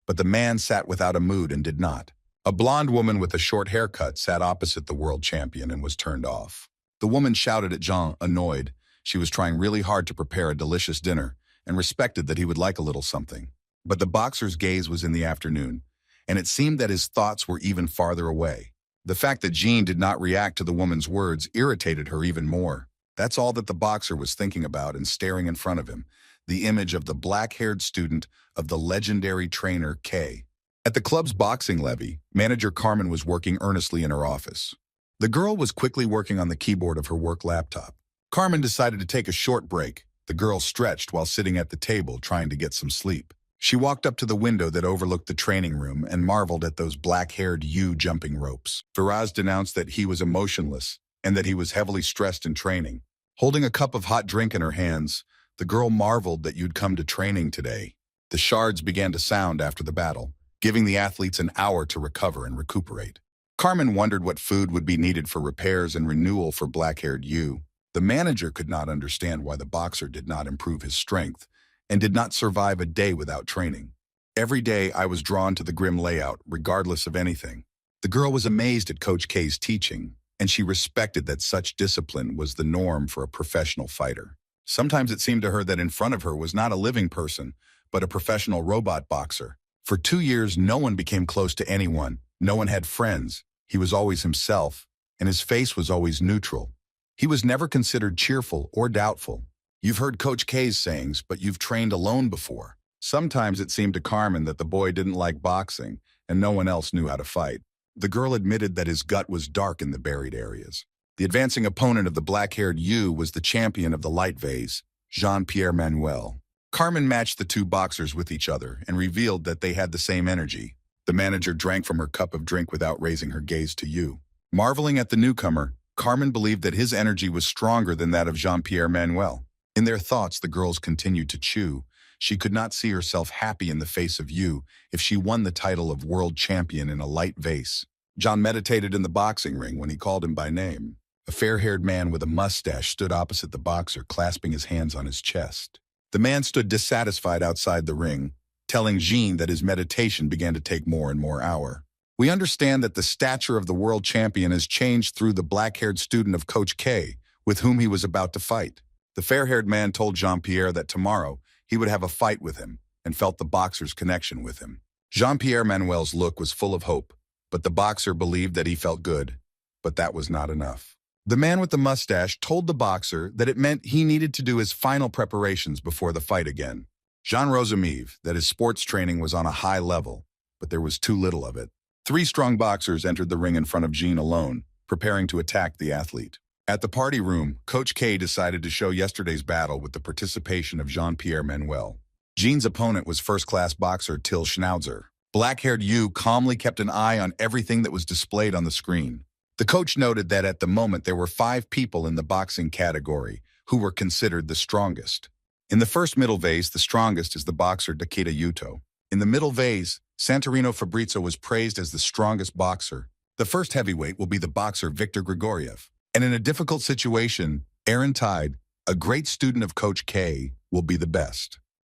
But the man sat without a mood and did not. A blonde woman with a short haircut sat opposite the world champion and was turned off. The woman shouted at Jean, annoyed. She was trying really hard to prepare a delicious dinner and respected that he would like a little something. But the boxer's gaze was in the afternoon, and it seemed that his thoughts were even farther away. The fact that Jean did not react to the woman's words irritated her even more. That's all that the boxer was thinking about and staring in front of him, the image of the black-haired student of the legendary trainer K. At the club's boxing levy, manager Carmen was working earnestly in her office. The girl was quickly working on the keyboard of her work laptop. Carmen decided to take a short break. The girl stretched while sitting at the table trying to get some sleep. She walked up to the window that overlooked the training room and marveled at those black-haired Yu jumping ropes. Firaz denounced that he was emotionless and that he was heavily stressed in training. Holding a cup of hot drink in her hands, the girl marveled that you'd come to training today. The shards began to sound after the battle, giving the athletes an hour to recover and recuperate. Carmen wondered what food would be needed for repairs and renewal for black-haired Yu. The manager could not understand why the boxer did not improve his strength and did not survive a day without training. Every day I was drawn to the grim layout, regardless of anything. The girl was amazed at Coach K's teaching, and she respected that such discipline was the norm for a professional fighter. Sometimes it seemed to her that in front of her was not a living person, but a professional robot boxer. For 2 years, no one became close to anyone. No one had friends. He was always himself, and his face was always neutral. He was never considered cheerful or doubtful. You've heard Coach K's sayings, but you've trained alone before. Sometimes it seemed to Carmen that the boy didn't like boxing, and no one else knew how to fight. The girl admitted that his gut was dark in the buried areas. The advancing opponent of the black-haired Yu was the champion of the light vase, Jean-Pierre Manuel. Carmen matched the two boxers with each other and revealed that they had the same energy. The manager drank from her cup of drink without raising her gaze to Yu. Marveling at the newcomer, Carmen believed that his energy was stronger than that of Jean-Pierre Manuel. In their thoughts, the girls continued to chew. She could not see herself happy in the face of Yu if she won the title of world champion in a light vase. John meditated in the boxing ring when he called him by name. A fair-haired man with a mustache stood opposite the boxer, clasping his hands on his chest. The man stood dissatisfied outside the ring, telling Jean that his meditation began to take more and more hour. We understand that the stature of the world champion has changed through the black-haired student of Coach K, with whom he was about to fight. The fair-haired man told Jean-Pierre that tomorrow he would have a fight with him and felt the boxer's connection with him. Jean-Pierre Manuel's look was full of hope, but the boxer believed that he felt good, but that was not enough. The man with the mustache told the boxer that it meant he needed to do his final preparations before the fight again. Jean Rosamive, that his sports training was on a high level, but there was too little of it. 3 strong boxers entered the ring in front of Jean alone, preparing to attack the athlete. At the party room, Coach K decided to show yesterday's battle with the participation of Jean-Pierre Manuel. Jean's opponent was first-class boxer Till Schnauzer. Black-haired Yu calmly kept an eye on everything that was displayed on the screen. The coach noted that at the moment there were 5 people in the boxing category who were considered the strongest. In the first middle vase, the strongest is the boxer Takeda Yuto. In the middle vase, Santorino Fabrizio was praised as the strongest boxer. The first heavyweight will be the boxer Victor Grigoriev. And in a difficult situation, Aaron Tide, a great student of Coach K, will be the best.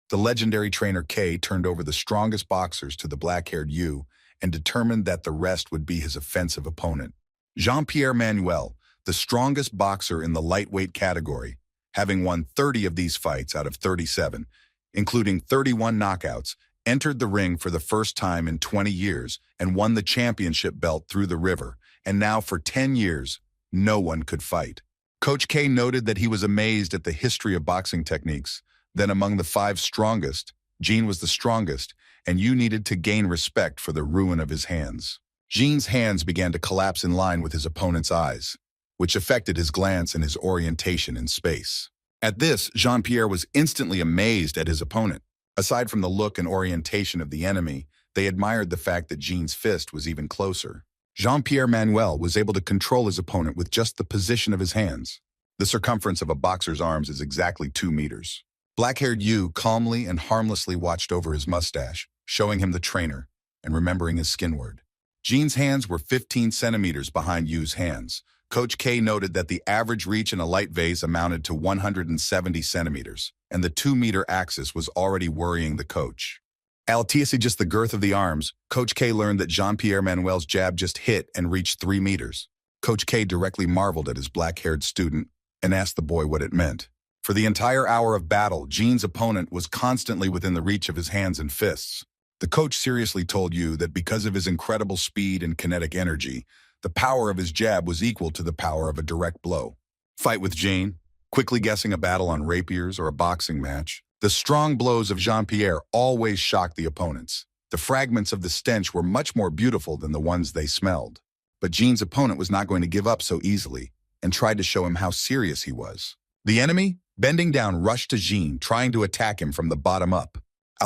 The legendary trainer K turned over the strongest boxers to the black-haired Yu and determined that the rest would be his offensive opponent. Jean-Pierre Manuel, the strongest boxer in the lightweight category, having won 30 of these fights out of 37, including 31 knockouts, entered the ring for the first time in 20 years and won the championship belt through the river, and now for 10 years, no one could fight. Coach K noted that he was amazed at the history of boxing techniques. Then among the 5 strongest, Jean was the strongest, and Yu needed to gain respect for the ruin of his hands. Jean's hands began to collapse in line with his opponent's eyes, which affected his glance and his orientation in space. At this, Jean-Pierre was instantly amazed at his opponent. Aside from the look and orientation of the enemy, they admired the fact that Jean's fist was even closer. Jean-Pierre Manuel was able to control his opponent with just the position of his hands. The circumference of a boxer's arms is exactly 2 meters. Black-haired Yu calmly and harmlessly watched over his mustache, showing him the trainer and remembering his skin word. Jean's hands were 15 centimeters behind Yu's hands. Coach K noted that the average reach in a light vase amounted to 170 centimeters, and the 2-meter axis was already worrying the coach. Altiasi just the girth of the arms, Coach K learned that Jean-Pierre Manuel's jab just hit and reached 3 meters. Coach K directly marveled at his black-haired student and asked the boy what it meant. For the entire hour of battle, Jean's opponent was constantly within the reach of his hands and fists. The coach seriously told Yu that because of his incredible speed and kinetic energy, the power of his jab was equal to the power of a direct blow. Fight with Jean, quickly guessing a battle on rapiers or a boxing match. The strong blows of Jean-Pierre always shocked the opponents. The fragments of the stench were much more beautiful than the ones they smelled. But Jean's opponent was not going to give up so easily and tried to show him how serious he was. The enemy, bending down, rushed to Jean, trying to attack him from the bottom up.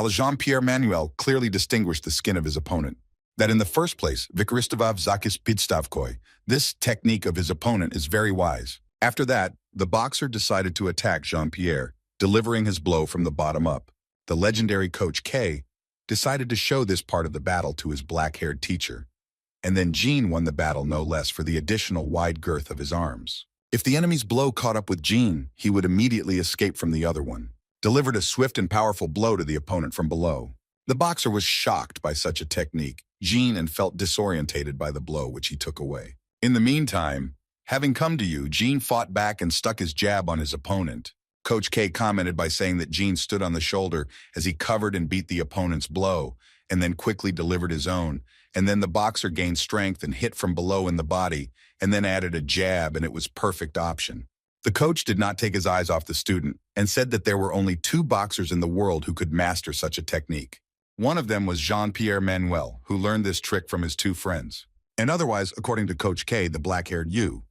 Jean-Pierre Manuel clearly distinguished the skin of his opponent. that in the first place, Vykoristavav Zakis Pidstavkoi, this technique of his opponent is very wise. After that, the boxer decided to attack Jean-Pierre, delivering his blow from the bottom up. The legendary Coach K decided to show this part of the battle to his black-haired teacher. And then Jean won the battle no less for the additional wide girth of his arms. If the enemy's blow caught up with Jean, he would immediately escape from the other one. Delivered a swift and powerful blow to the opponent from below. The boxer was shocked by such a technique, Jean, and felt disorientated by the blow which he took away. In the meantime, having come to you, Jean fought back and stuck his jab on his opponent. Coach K commented by saying that Jean stood on the shoulder as he covered and beat the opponent's blow, and then quickly delivered his own. And then the boxer gained strength and hit from below in the body, and then added a jab, and it was perfect option. The coach did not take his eyes off the student and said that there were only 2 boxers in the world who could master such a technique. One of them was Jean-Pierre Manuel, who learned this trick from his 2 friends. And otherwise, according to Coach K, the black-haired you,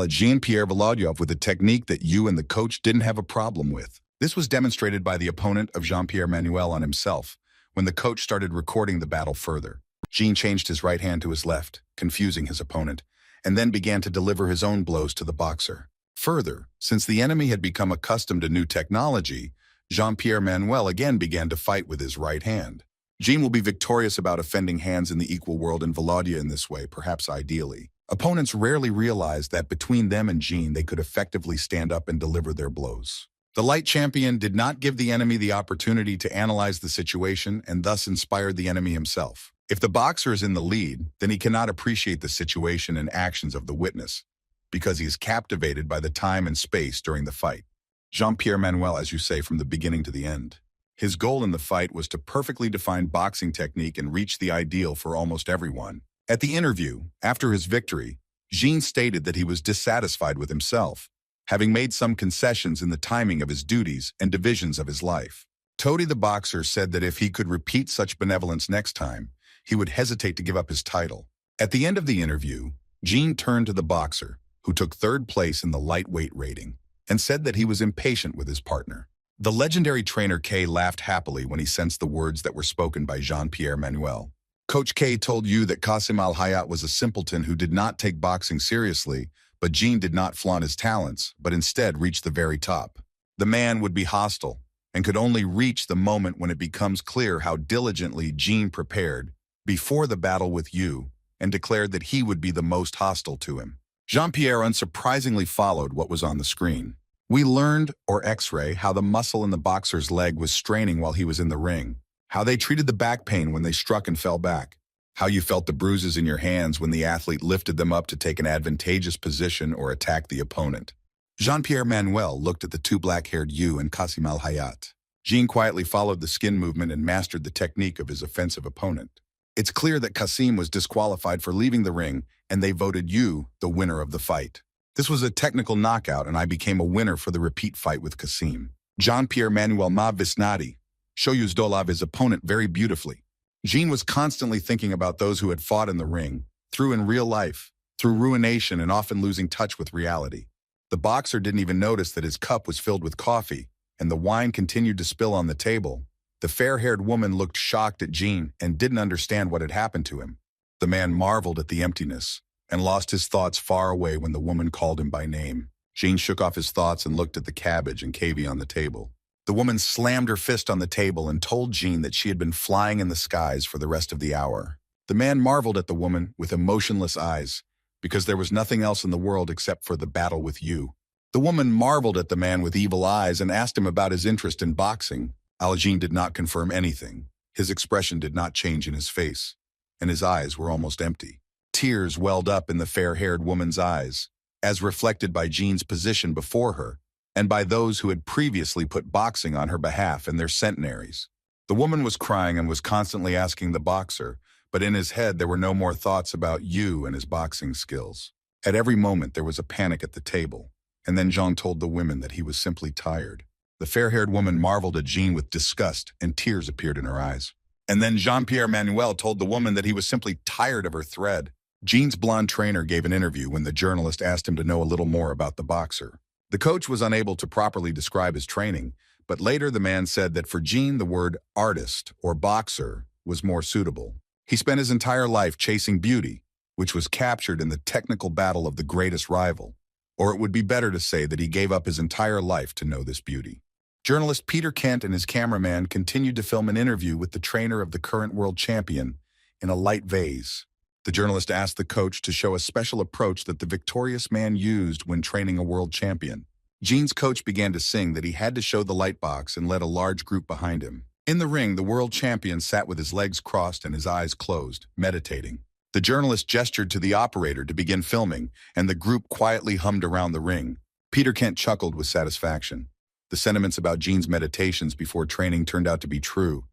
Jean-Pierre Volodyev, with a technique that you and the coach didn't have a problem with. This was demonstrated by the opponent of Jean-Pierre Manuel on himself when the coach started recording the battle further. Jean changed his right hand to his left, confusing his opponent, and then began to deliver his own blows to the boxer. Further, since the enemy had become accustomed to new technology, Jean-Pierre Manuel again began to fight with his right hand. Jean will be victorious about offending hands in the equal world and Volodya in this way, perhaps ideally. Opponents rarely realized that between them and Jean they could effectively stand up and deliver their blows. The light champion did not give the enemy the opportunity to analyze the situation and thus inspired the enemy himself. If the boxer is in the lead, then he cannot appreciate the situation and actions of the witness, because he is captivated by the time and space during the fight. Jean-Pierre Manuel, as you say, from the beginning to the end. His goal in the fight was to perfectly define boxing technique and reach the ideal for almost everyone. At the interview, after his victory, Jean stated that he was dissatisfied with himself, having made some concessions in the timing of his duties and divisions of his life. Todi the boxer said that if he could repeat such benevolence next time, he would hesitate to give up his title. At the end of the interview, Jean turned to the boxer, who took 3rd place in the lightweight rating, and said that he was impatient with his partner. The legendary trainer K laughed happily when he sensed the words that were spoken by Jean-Pierre Manuel. Coach K told you that Qasim Al-Hayat was a simpleton who did not take boxing seriously, but Jean did not flaunt his talents, but instead reached the very top. The man would be hostile, and could only reach the moment when it becomes clear how diligently Jean prepared before the battle with you, and declared that he would be the most hostile to him. Jean-Pierre unsurprisingly followed what was on the screen. We learned, or X-ray, how the muscle in the boxer's leg was straining while he was in the ring, how they treated the back pain when they struck and fell back, how you felt the bruises in your hands when the athlete lifted them up to take an advantageous position or attack the opponent. Jean-Pierre Manuel looked at the 2 black-haired you and Qasim Al-Hayat. Jean quietly followed the skin movement and mastered the technique of his offensive opponent. It's clear that Qasim was disqualified for leaving the ring, and they voted you the winner of the fight. This was a technical knockout, and I became a winner for the repeat fight with Qasim. Jean-Pierre Manuel Visnati, Shoyuzdolav his opponent very beautifully. Jean was constantly thinking about those who had fought in the ring, through in real life, through ruination and often losing touch with reality. The boxer didn't even notice that his cup was filled with coffee, and the wine continued to spill on the table. The fair-haired woman looked shocked at Jean and didn't understand what had happened to him. The man marveled at the emptiness and lost his thoughts far away when the woman called him by name. Jean shook off his thoughts and looked at the cabbage and cavi on the table. The woman slammed her fist on the table and told Jean that she had been flying in the skies for the rest of the hour. The man marveled at the woman with emotionless eyes, because there was nothing else in the world except for the battle with you. The woman marveled at the man with evil eyes and asked him about his interest in boxing. Jean did not confirm anything. His expression did not change in his face, and his eyes were almost empty. Tears welled up in the fair-haired woman's eyes, as reflected by Jean's position before her, and by those who had previously put boxing on her behalf and their centenaries. The woman was crying and was constantly asking the boxer, but in his head there were no more thoughts about you and his boxing skills. At every moment there was a panic at the table, and then Jean told the women that he was simply tired. The fair-haired woman marveled at Jean with disgust, and tears appeared in her eyes. And then Jean-Pierre Manuel told the woman that he was simply tired of her thread. Jean's blonde trainer gave an interview when the journalist asked him to know a little more about the boxer. The coach was unable to properly describe his training, but later the man said that for Jean the word artist or boxer was more suitable. He spent his entire life chasing beauty, which was captured in the technical battle of the greatest rival. Or it would be better to say that he gave up his entire life to know this beauty. Journalist Peter Kent and his cameraman continued to film an interview with the trainer of the current world champion in a light vase. The journalist asked the coach to show a special approach that the victorious man used when training a world champion. Gene's coach began to sing that he had to show the light box and led a large group behind him. In the ring, the world champion sat with his legs crossed and his eyes closed, meditating. The journalist gestured to the operator to begin filming, and the group quietly hummed around the ring. Peter Kent chuckled with satisfaction. The sentiments about Gene's meditations before training turned out to be true,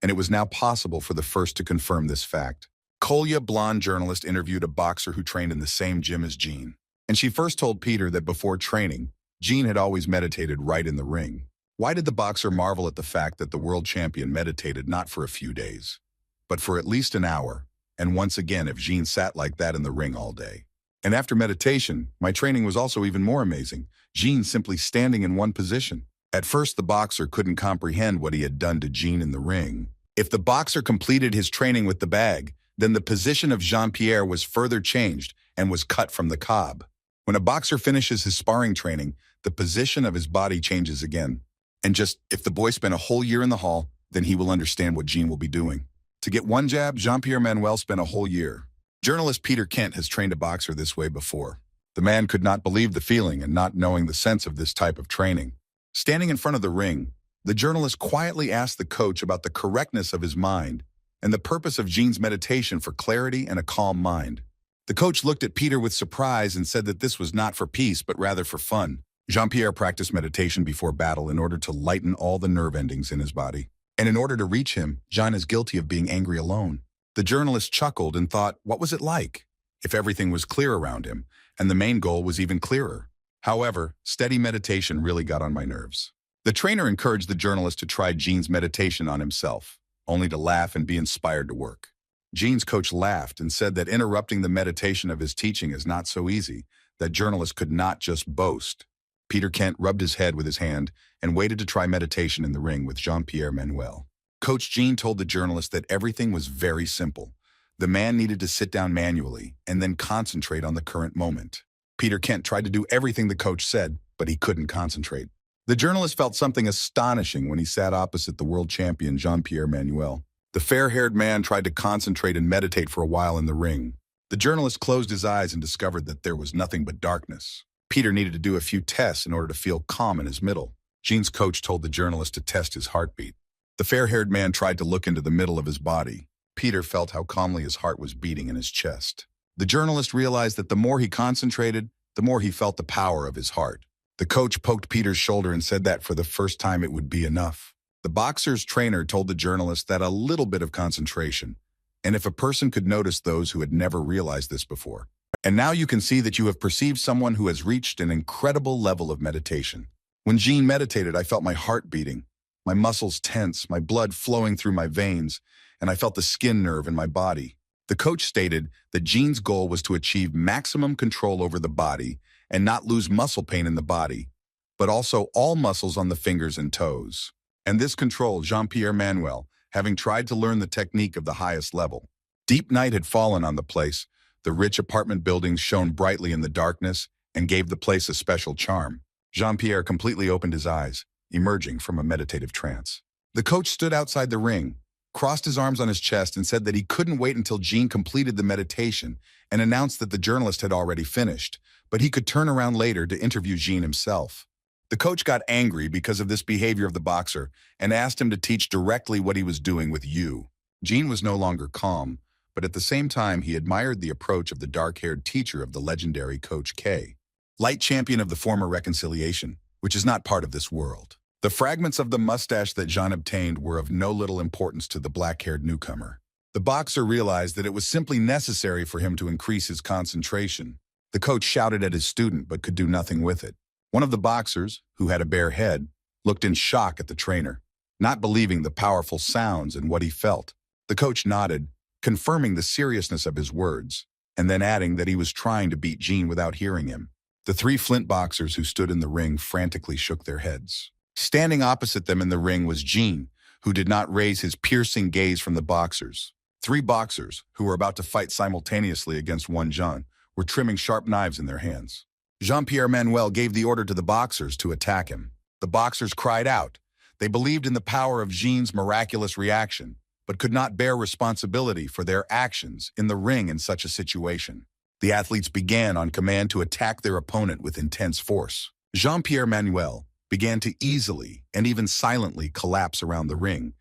and it was now possible for the first to confirm this fact. Kolya, blonde journalist, interviewed a boxer who trained in the same gym as Gene, and she first told Peter that before training, Gene had always meditated right in the ring. Why did the boxer marvel at the fact that the world champion meditated not for a few days, but for at least an hour, and once again if Gene sat like that in the ring all day? And after meditation, my training was also even more amazing. Gene simply standing in one position. At first, the boxer couldn't comprehend what he had done to Gene in the ring. If the boxer completed his training with the bag, then the position of Jean-Pierre was further changed and was cut from the cob. When a boxer finishes his sparring training, the position of his body changes again. And just, if the boy spent a whole year in the hall, then he will understand what Gene will be doing. To get one jab, Jean-Pierre Manuel spent a whole year. Journalist Peter Kent has trained a boxer this way before. The man could not believe the feeling and not knowing the sense of this type of training. Standing in front of the ring, the journalist quietly asked the coach about the correctness of his mind and the purpose of Gene's meditation for clarity and a calm mind. The coach looked at Peter with surprise and said that this was not for peace, but rather for fun. Jean-Pierre practiced meditation before battle in order to lighten all the nerve endings in his body. And in order to reach him, Jean is guilty of being angry alone. The journalist chuckled and thought, what was it like if everything was clear around him, and the main goal was even clearer? However, steady meditation really got on my nerves. The trainer encouraged the journalist to try Gene's meditation on himself, only to laugh and be inspired to work. Gene's coach laughed and said that interrupting the meditation of his teaching is not so easy, that journalists could not just boast. Peter Kent rubbed his head with his hand and waited to try meditation in the ring with Jean-Pierre Manuel. Coach Gene told the journalist that everything was very simple. The man needed to sit down manually and then concentrate on the current moment. Peter Kent tried to do everything the coach said, but he couldn't concentrate. The journalist felt something astonishing when he sat opposite the world champion Jean-Pierre Manuel. The fair-haired man tried to concentrate and meditate for a while in the ring. The journalist closed his eyes and discovered that there was nothing but darkness. Peter needed to do a few tests in order to feel calm in his middle. Gene's coach told the journalist to test his heartbeat. The fair-haired man tried to look into the middle of his body. Peter felt how calmly his heart was beating in his chest. The journalist realized that the more he concentrated, the more he felt the power of his heart. The coach poked Peter's shoulder and said that for the first time it would be enough. The boxer's trainer told the journalist that a little bit of concentration, and if a person could notice those who had never realized this before. And now you can see that you have perceived someone who has reached an incredible level of meditation. When Gene meditated, I felt my heart beating, my muscles tense, my blood flowing through my veins, and I felt the skin nerve in my body. The coach stated that Gene's goal was to achieve maximum control over the body and not lose muscle pain in the body, but also all muscles on the fingers and toes. And this control, Jean-Pierre Manuel, having tried to learn the technique of the highest level. Deep night had fallen on the place. The rich apartment buildings shone brightly in the darkness and gave the place a special charm. Jean-Pierre completely opened his eyes, emerging from a meditative trance. The coach stood outside the ring, crossed his arms on his chest, and said that he couldn't wait until Gene completed the meditation and announced that the journalist had already finished, but he could turn around later to interview Gene himself. The coach got angry because of this behavior of the boxer and asked him to teach directly what he was doing with you. Gene was no longer calm, but at the same time he admired the approach of the dark-haired teacher of the legendary Coach K, light champion of the former reconciliation, which is not part of this world. The fragments of the mustache that Jean obtained were of no little importance to the black-haired newcomer. The boxer realized that it was simply necessary for him to increase his concentration. The coach shouted at his student but could do nothing with it. One of the boxers, who had a bare head, looked in shock at the trainer, not believing the powerful sounds and what he felt. The coach nodded, confirming the seriousness of his words, and then adding that he was trying to beat Gene without hearing him. The three Flint boxers who stood in the ring frantically shook their heads. Standing opposite them in the ring was Gene, who did not raise his piercing gaze from the boxers. Three boxers, who were about to fight simultaneously against one Jean, were trimming sharp knives in their hands. Jean-Pierre Manuel gave the order to the boxers to attack him. The boxers cried out. They believed in the power of Jean's miraculous reaction, but could not bear responsibility for their actions in the ring in such a situation. The athletes began on command to attack their opponent with intense force. Jean-Pierre Manuel began to easily and even silently collapse around the ring,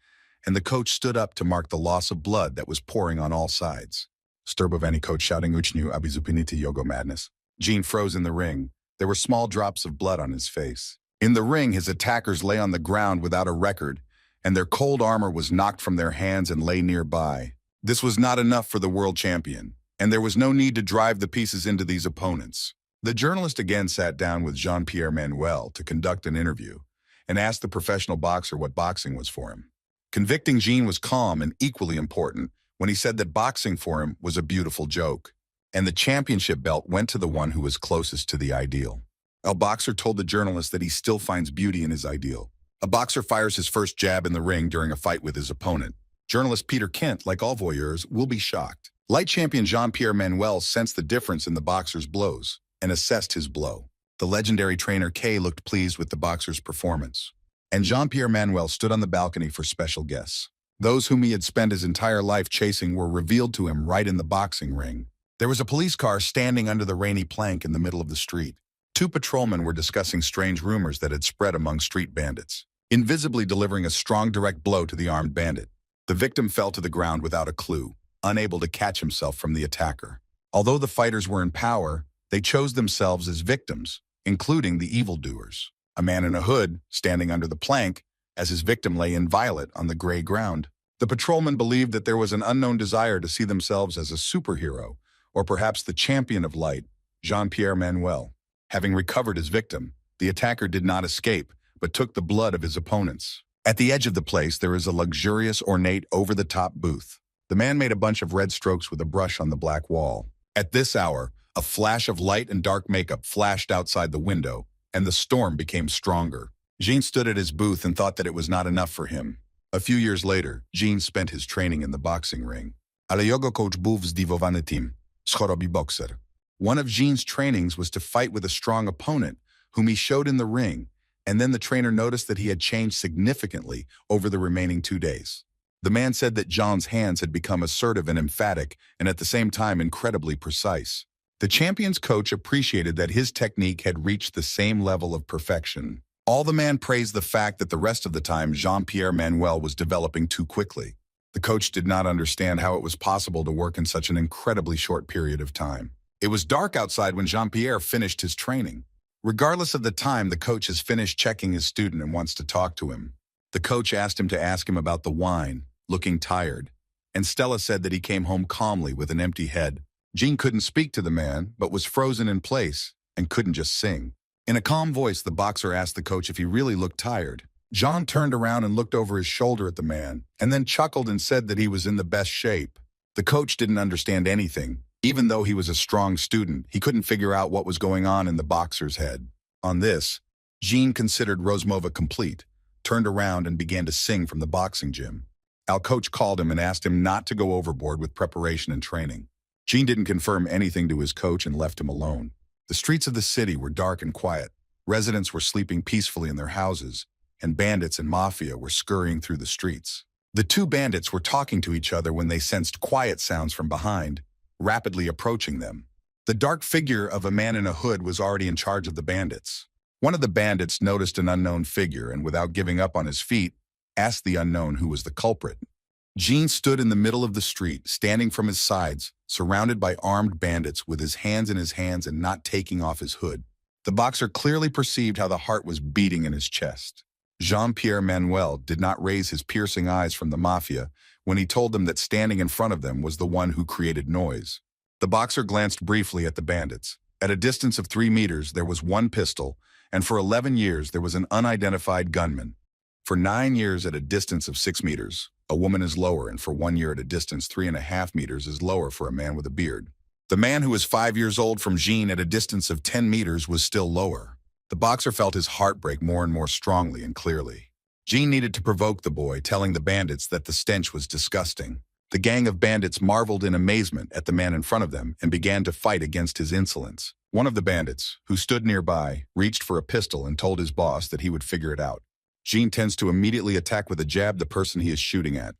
and the coach stood up to mark the loss of blood that was pouring on all sides. Sturbovani coach shouting Uchnu Abizupiniti Yogo Madness. Jean froze in the ring. There were small drops of blood on his face. In the ring, his attackers lay on the ground without a record, and their cold armor was knocked from their hands and lay nearby. This was not enough for the world champion, and there was no need to drive the pieces into these opponents. The journalist again sat down with Jean-Pierre Manuel to conduct an interview and asked the professional boxer what boxing was for him. Convicting Jean was calm and equally important when he said that boxing for him was a beautiful joke, and the championship belt went to the one who was closest to the ideal. A boxer told the journalist that he still finds beauty in his ideal. A boxer fires his first jab in the ring during a fight with his opponent. Journalist Peter Kent, like all voyeurs, will be shocked. Light champion Jean-Pierre Manuel sensed the difference in the boxer's blows and assessed his blow. The legendary trainer Kay looked pleased with the boxer's performance. And Jean-Pierre Manuel stood on the balcony for special guests. Those whom he had spent his entire life chasing were revealed to him right in the boxing ring. There was a police car standing under the rainy plank in the middle of the street. Two patrolmen were discussing strange rumors that had spread among street bandits, invisibly delivering a strong direct blow to the armed bandit. The victim fell to the ground without a clue, unable to catch himself from the attacker. Although the fighters were in power, they chose themselves as victims, including the evildoers. A man in a hood, standing under the plank, as his victim lay inviolate on the gray ground. The patrolmen believed that there was an unknown desire to see themselves as a superhero, or perhaps the champion of light, Jean-Pierre Manuel. Having recovered his victim, the attacker did not escape, but took the blood of his opponents. At the edge of the place, there is a luxurious, ornate, over-the-top booth. The man made a bunch of red strokes with a brush on the black wall. At this hour, a flash of light and dark makeup flashed outside the window, and the storm became stronger. Jean stood at his booth and thought that it was not enough for him. A few years later, Jean spent his training in the boxing ring. Ale jego coach był zdivowany tym, schorobi boxer. One of Jean's trainings was to fight with a strong opponent, whom he showed in the ring, and then the trainer noticed that he had changed significantly over the remaining 2 days. The man said that Jean's hands had become assertive and emphatic, and at the same time incredibly precise. The champion's coach appreciated that his technique had reached the same level of perfection. All the man praised the fact that the rest of the time Jean-Pierre Manuel was developing too quickly. The coach did not understand how it was possible to work in such an incredibly short period of time. It was dark outside when Jean-Pierre finished his training. Regardless of the time, the coach has finished checking his student and wants to talk to him. The coach asked him to ask him about the wine, looking tired, and Stella said that he came home calmly with an empty head. Jean couldn't speak to the man, but was frozen in place and couldn't just sing. In a calm voice, the boxer asked the coach if he really looked tired. Jean turned around and looked over his shoulder at the man, and then chuckled and said that he was in the best shape. The coach didn't understand anything. Even though he was a strong student, he couldn't figure out what was going on in the boxer's head. On this, Jean considered Rozmova complete, turned around and began to sing from the boxing gym. Our coach called him and asked him not to go overboard with preparation and training. Jean didn't confirm anything to his coach and left him alone. The streets of the city were dark and quiet. Residents were sleeping peacefully in their houses, and bandits and mafia were scurrying through the streets. The two bandits were talking to each other when they sensed quiet sounds from behind, rapidly approaching them. The dark figure of a man in a hood was already in charge of the bandits. One of the bandits noticed an unknown figure and, without giving up on his feet, asked the unknown who was the culprit. Jean stood in the middle of the street, standing from his sides, surrounded by armed bandits with his hands in his hands and not taking off his hood. The boxer clearly perceived how the heart was beating in his chest. Jean-Pierre Manuel did not raise his piercing eyes from the mafia when he told them that standing in front of them was the one who created noise. The boxer glanced briefly at the bandits. At a distance of 3 meters, there was one pistol, and for 11 years there was an unidentified gunman. For 9 years at a distance of 6 meters, a woman is lower, and for 1 year at a distance 3.5 meters is lower for a man with a beard. The man who was 5 years old from Jean at a distance of 10 meters was still lower. The boxer felt his heart break more and more strongly and clearly. Jean needed to provoke the boy, telling the bandits that the stench was disgusting. The gang of bandits marveled in amazement at the man in front of them and began to fight against his insolence. One of the bandits, who stood nearby, reached for a pistol and told his boss that he would figure it out. Jean tends to immediately attack with a jab the person he is shooting at.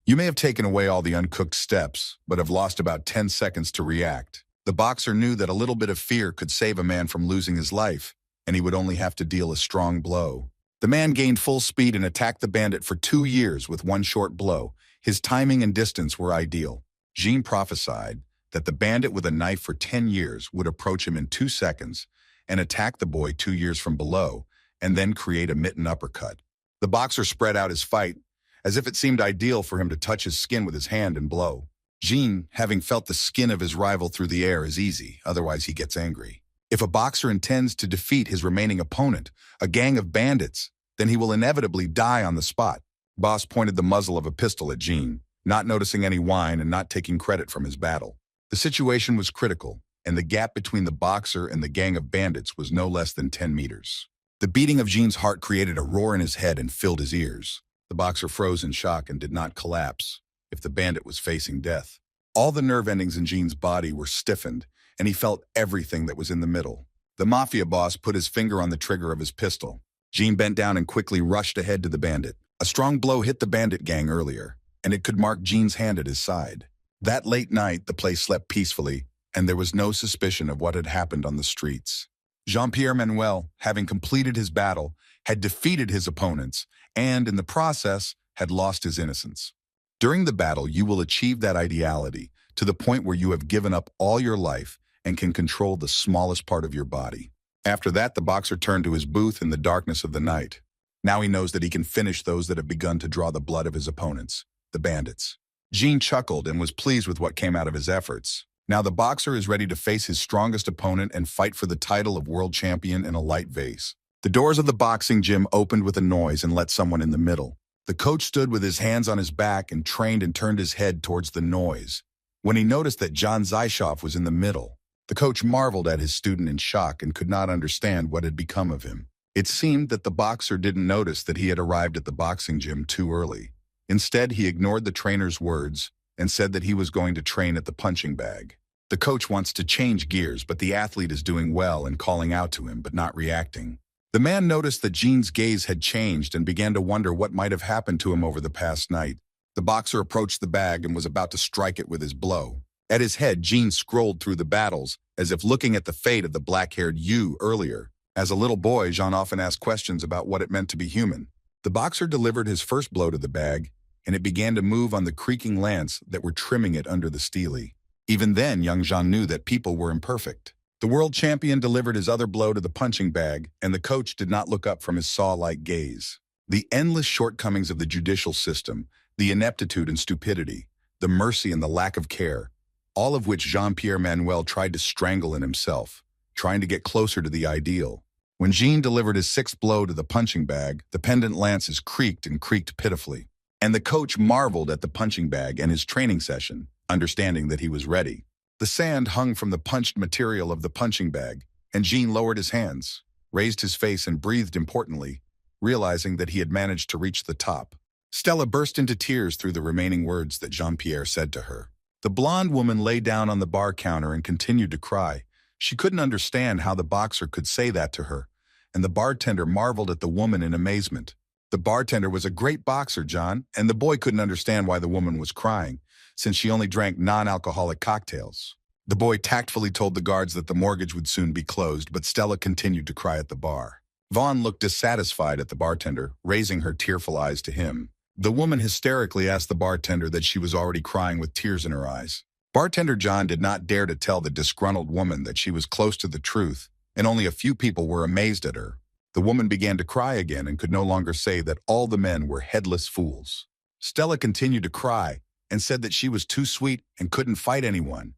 You may have taken away all the uncooked steps, but have lost about 10 seconds to react. The boxer knew that a little bit of fear could save a man from losing his life, and he would only have to deal a strong blow. The man gained full speed and attacked the bandit for 2 years with one short blow. His timing and distance were ideal. Jean prophesied that the bandit with a knife for 10 years would approach him in 2 seconds and attack the boy 2 years from below, and then create a mitten uppercut. The boxer spread out his fight, as if it seemed ideal for him to touch his skin with his hand and blow. Jean, having felt the skin of his rival through the air, is easy, otherwise he gets angry. If a boxer intends to defeat his remaining opponent, a gang of bandits, then he will inevitably die on the spot. Boss pointed the muzzle of a pistol at Jean, not noticing any whine and not taking credit from his battle. The situation was critical, and the gap between the boxer and the gang of bandits was no less than 10 meters. The beating of Jean's heart created a roar in his head and filled his ears. The boxer froze in shock and did not collapse if the bandit was facing death. All the nerve endings in Jean's body were stiffened, and he felt everything that was in the middle. The mafia boss put his finger on the trigger of his pistol. Jean bent down and quickly rushed ahead to the bandit. A strong blow hit the bandit gang earlier, and it could mark Jean's hand at his side. That late night, the place slept peacefully, and there was no suspicion of what had happened on the streets. Jean-Pierre Manuel, having completed his battle, had defeated his opponents, and in the process, had lost his innocence. During the battle, you will achieve that ideality to the point where you have given up all your life and can control the smallest part of your body. After that, the boxer turned to his booth in the darkness of the night. Now he knows that he can finish those that have begun to draw the blood of his opponents, the bandits. Jean chuckled and was pleased with what came out of his efforts. Now the boxer is ready to face his strongest opponent and fight for the title of world champion in a light vase. The doors of the boxing gym opened with a noise and let someone in the middle. The coach stood with his hands on his back and trained and turned his head towards the noise. When he noticed that John Zyshoff was in the middle, the coach marveled at his student in shock and could not understand what had become of him. It seemed that the boxer didn't notice that he had arrived at the boxing gym too early. Instead, he ignored the trainer's words and said that he was going to train at the punching bag. The coach wants to change gears, but the athlete is doing well and calling out to him, but not reacting. The man noticed that Jean's gaze had changed and began to wonder what might have happened to him over the past night. The boxer approached the bag and was about to strike it with his blow. At his head, Jean scrolled through the battles, as if looking at the fate of the black-haired you earlier. As a little boy, Jean often asked questions about what it meant to be human. The boxer delivered his first blow to the bag, and it began to move on the creaking lance that were trimming it under the steely. Even then, young Jean knew that people were imperfect. The world champion delivered his other blow to the punching bag, and the coach did not look up from his saw-like gaze. The endless shortcomings of the judicial system, the ineptitude and stupidity, the mercy and the lack of care, all of which Jean-Pierre Manuel tried to strangle in himself, trying to get closer to the ideal. When Jean delivered his sixth blow to the punching bag, the pendant lances creaked and creaked pitifully. And the coach marveled at the punching bag and his training session, understanding that he was ready. The sand hung from the punched material of the punching bag, and Jean lowered his hands, raised his face and breathed importantly, realizing that he had managed to reach the top. Stella burst into tears through the remaining words that Jean-Pierre said to her. The blonde woman lay down on the bar counter and continued to cry. She couldn't understand how the boxer could say that to her, and the bartender marveled at the woman in amazement. The bartender was a great boxer, John, and the boy couldn't understand why the woman was crying, since she only drank non-alcoholic cocktails. The boy tactfully told the guards that the mortgage would soon be closed, but Stella continued to cry at the bar. Vaughn looked dissatisfied at the bartender, raising her tearful eyes to him. The woman hysterically asked the bartender that she was already crying with tears in her eyes. Bartender John did not dare to tell the disgruntled woman that she was close to the truth, and only a few people were amazed at her. The woman began to cry again and could no longer say that all the men were headless fools. Stella continued to cry and said that she was too sweet and couldn't fight anyone.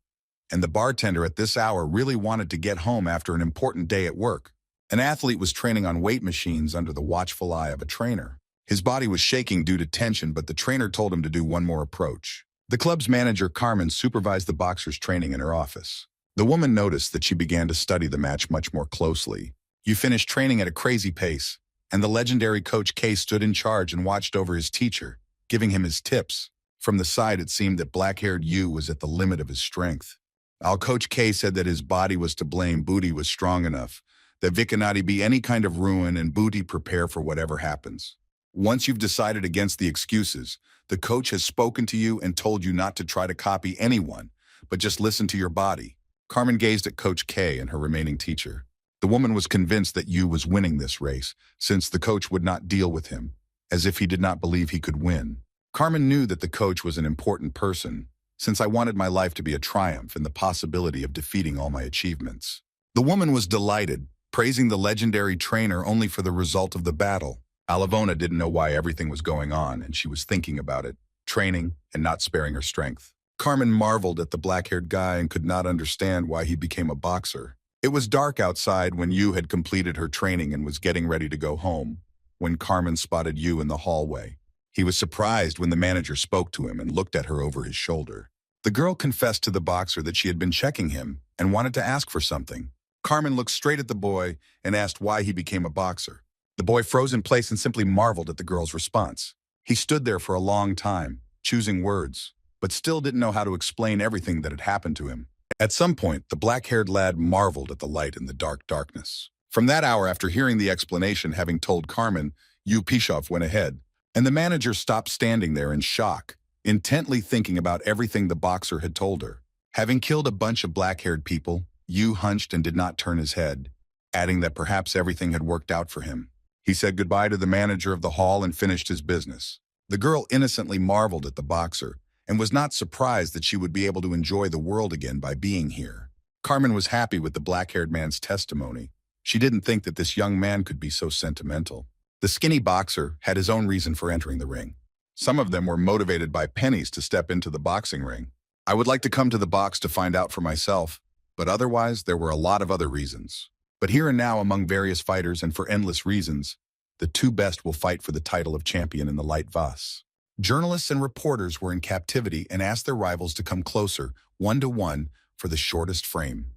And the bartender at this hour really wanted to get home after an important day at work. An athlete was training on weight machines under the watchful eye of a trainer. His body was shaking due to tension, but the trainer told him to do one more approach. The club's manager, Carmen, supervised the boxer's training in her office. The woman noticed that she began to study the match much more closely. You finished training at a crazy pace, and the legendary Coach K stood in charge and watched over his teacher, giving him his tips. From the side, it seemed that black-haired Yu was at the limit of his strength. While Coach K said that his body was to blame, Booty was strong enough, that Vikanati be any kind of ruin and Booty prepare for whatever happens. Once you've decided against the excuses, the coach has spoken to you and told you not to try to copy anyone, but just listen to your body. Carmen gazed at Coach K and her remaining teacher. The woman was convinced that Yu was winning this race, since the coach would not deal with him, as if he did not believe he could win. Carmen knew that the coach was an important person, since I wanted my life to be a triumph and the possibility of defeating all my achievements. The woman was delighted, praising the legendary trainer only for the result of the battle. Alavona didn't know why everything was going on, and she was thinking about it, training and not sparing her strength. Carmen marveled at the black-haired guy and could not understand why he became a boxer. It was dark outside when Yu had completed her training and was getting ready to go home, when Carmen spotted Yu in the hallway. He was surprised when the manager spoke to him and looked at her over his shoulder. The girl confessed to the boxer that she had been checking him and wanted to ask for something. Carmen looked straight at the boy and asked why he became a boxer. The boy froze in place and simply marveled at the girl's response. He stood there for a long time, choosing words, but still didn't know how to explain everything that had happened to him. At some point, the black-haired lad marveled at the light in the darkness. From that hour, after hearing the explanation having told Carmen, Yu Pishov went ahead, and the manager stopped standing there in shock, intently thinking about everything the boxer had told her. Having killed a bunch of black-haired people, Yu hunched and did not turn his head, adding that perhaps everything had worked out for him. He said goodbye to the manager of the hall and finished his business. The girl innocently marveled at the boxer and was not surprised that she would be able to enjoy the world again by being here. Carmen was happy with the black-haired man's testimony. She didn't think that this young man could be so sentimental. The skinny boxer had his own reason for entering the ring. Some of them were motivated by pennies to step into the boxing ring. I would like to come to the box to find out for myself, but otherwise there were a lot of other reasons. But here and now, among various fighters and for endless reasons, the two best will fight for the title of champion in the light Vas. Journalists and reporters were in captivity and asked their rivals to come closer, 1-to-1, for the shortest frame.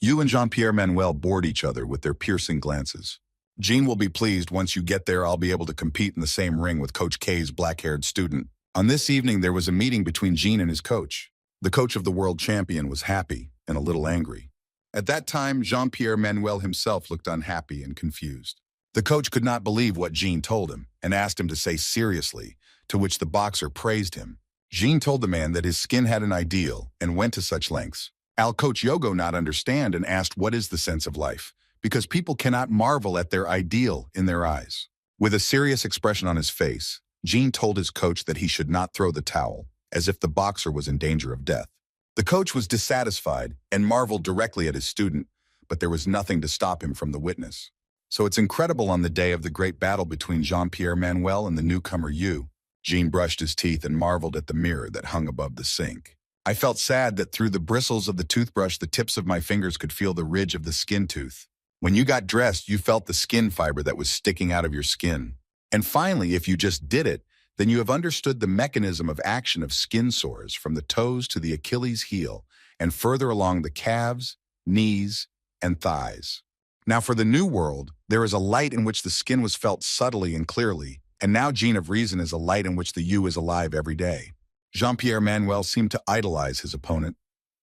Yu and Jean-Pierre Manuel bored each other with their piercing glances. Jean will be pleased once you get there. I'll be able to compete in the same ring with Coach K's black-haired student. On this evening, there was a meeting between Jean and his coach. The coach of the world champion was happy and a little angry. At that time, Jean-Pierre Manuel himself looked unhappy and confused. The coach could not believe what Jean told him and asked him to say seriously, to which the boxer praised him. Jean told the man that his skin had an ideal and went to such lengths. Coach Yogo not understand and asked what is the sense of life, because people cannot marvel at their ideal in their eyes. With a serious expression on his face, Jean told his coach that he should not throw the towel, as if the boxer was in danger of death. The coach was dissatisfied and marveled directly at his student, but there was nothing to stop him from the witness. So it's incredible on the day of the great battle between Jean-Pierre Manuel and the newcomer Yu. Jean brushed his teeth and marveled at the mirror that hung above the sink. I felt sad that through the bristles of the toothbrush, the tips of my fingers could feel the ridge of the skin tooth. When you got dressed, you felt the skin fiber that was sticking out of your skin. And finally, if you just did it, then you have understood the mechanism of action of skin sores from the toes to the Achilles heel and further along the calves, knees, and thighs. Now for the new world, there is a light in which the skin was felt subtly and clearly, and now Gene of Reason is a light in which the Yu is alive every day. Jean-Pierre Manuel seemed to idolize his opponent,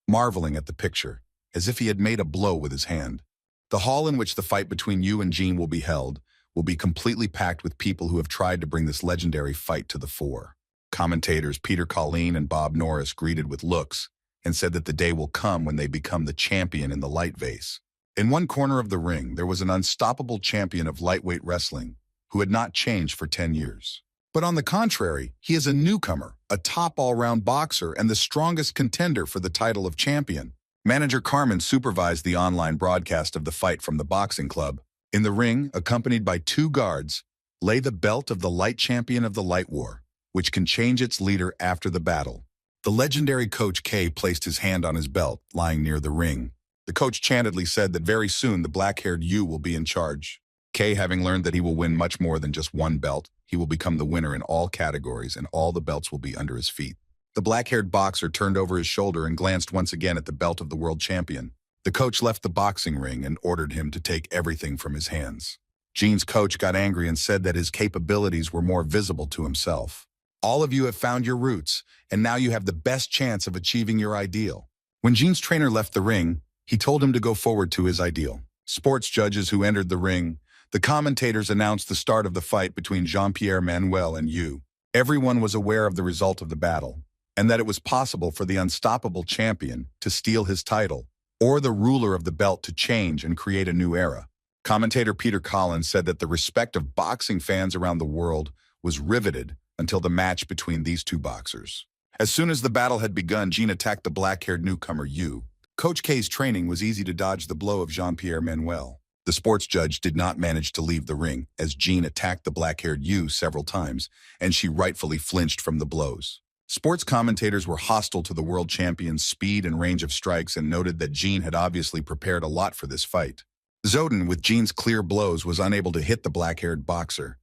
marveling at the picture, as if he had made a blow with his hand. The hall in which the fight between Yu and Gene will be held will be completely packed with people who have tried to bring this legendary fight to the fore. Commentators Peter Colleen and Bob Norris greeted with looks and said that the day will come when they become the champion in the light vase. In one corner of the ring, there was an unstoppable champion of lightweight wrestling who had not changed for 10 years. But on the contrary, he is a newcomer, a top all-round boxer, and the strongest contender for the title of champion. Manager Carmen supervised the online broadcast of the fight from the boxing club. In the ring, accompanied by 2 guards, lay the belt of the light champion of the light war, which can change its leader after the battle. The legendary Coach K placed his hand on his belt, lying near the ring. The coach chantedly said that very soon the black-haired Yu will be in charge. K, having learned that he will win much more than just one belt, he will become the winner in all categories and all the belts will be under his feet. The black-haired boxer turned over his shoulder and glanced once again at the belt of the world champion. The coach left the boxing ring and ordered him to take everything from his hands. Gene's coach got angry and said that his capabilities were more visible to himself. All of you have found your roots, and now you have the best chance of achieving your ideal. When Jean's trainer left the ring, he told him to go forward to his ideal. Sports judges who entered the ring, the commentators announced the start of the fight between Jean-Pierre Manuel and Yu. Everyone was aware of the result of the battle, and that it was possible for the unstoppable champion to steal his title, or the ruler of the belt to change and create a new era. Commentator Peter Collins said that the respect of boxing fans around the world was riveted until the match between these two boxers. As soon as the battle had begun, Jean attacked the black-haired newcomer Yu. Coach K's training was easy to dodge the blow of Jean-Pierre Manuel. The sports judge did not manage to leave the ring, as Jean attacked the black-haired Yu several times, and she rightfully flinched from the blows. Sports commentators were hostile to the world champion's speed and range of strikes and noted that Jean had obviously prepared a lot for this fight. Zoden, with Jean's clear blows, was unable to hit the black-haired boxer.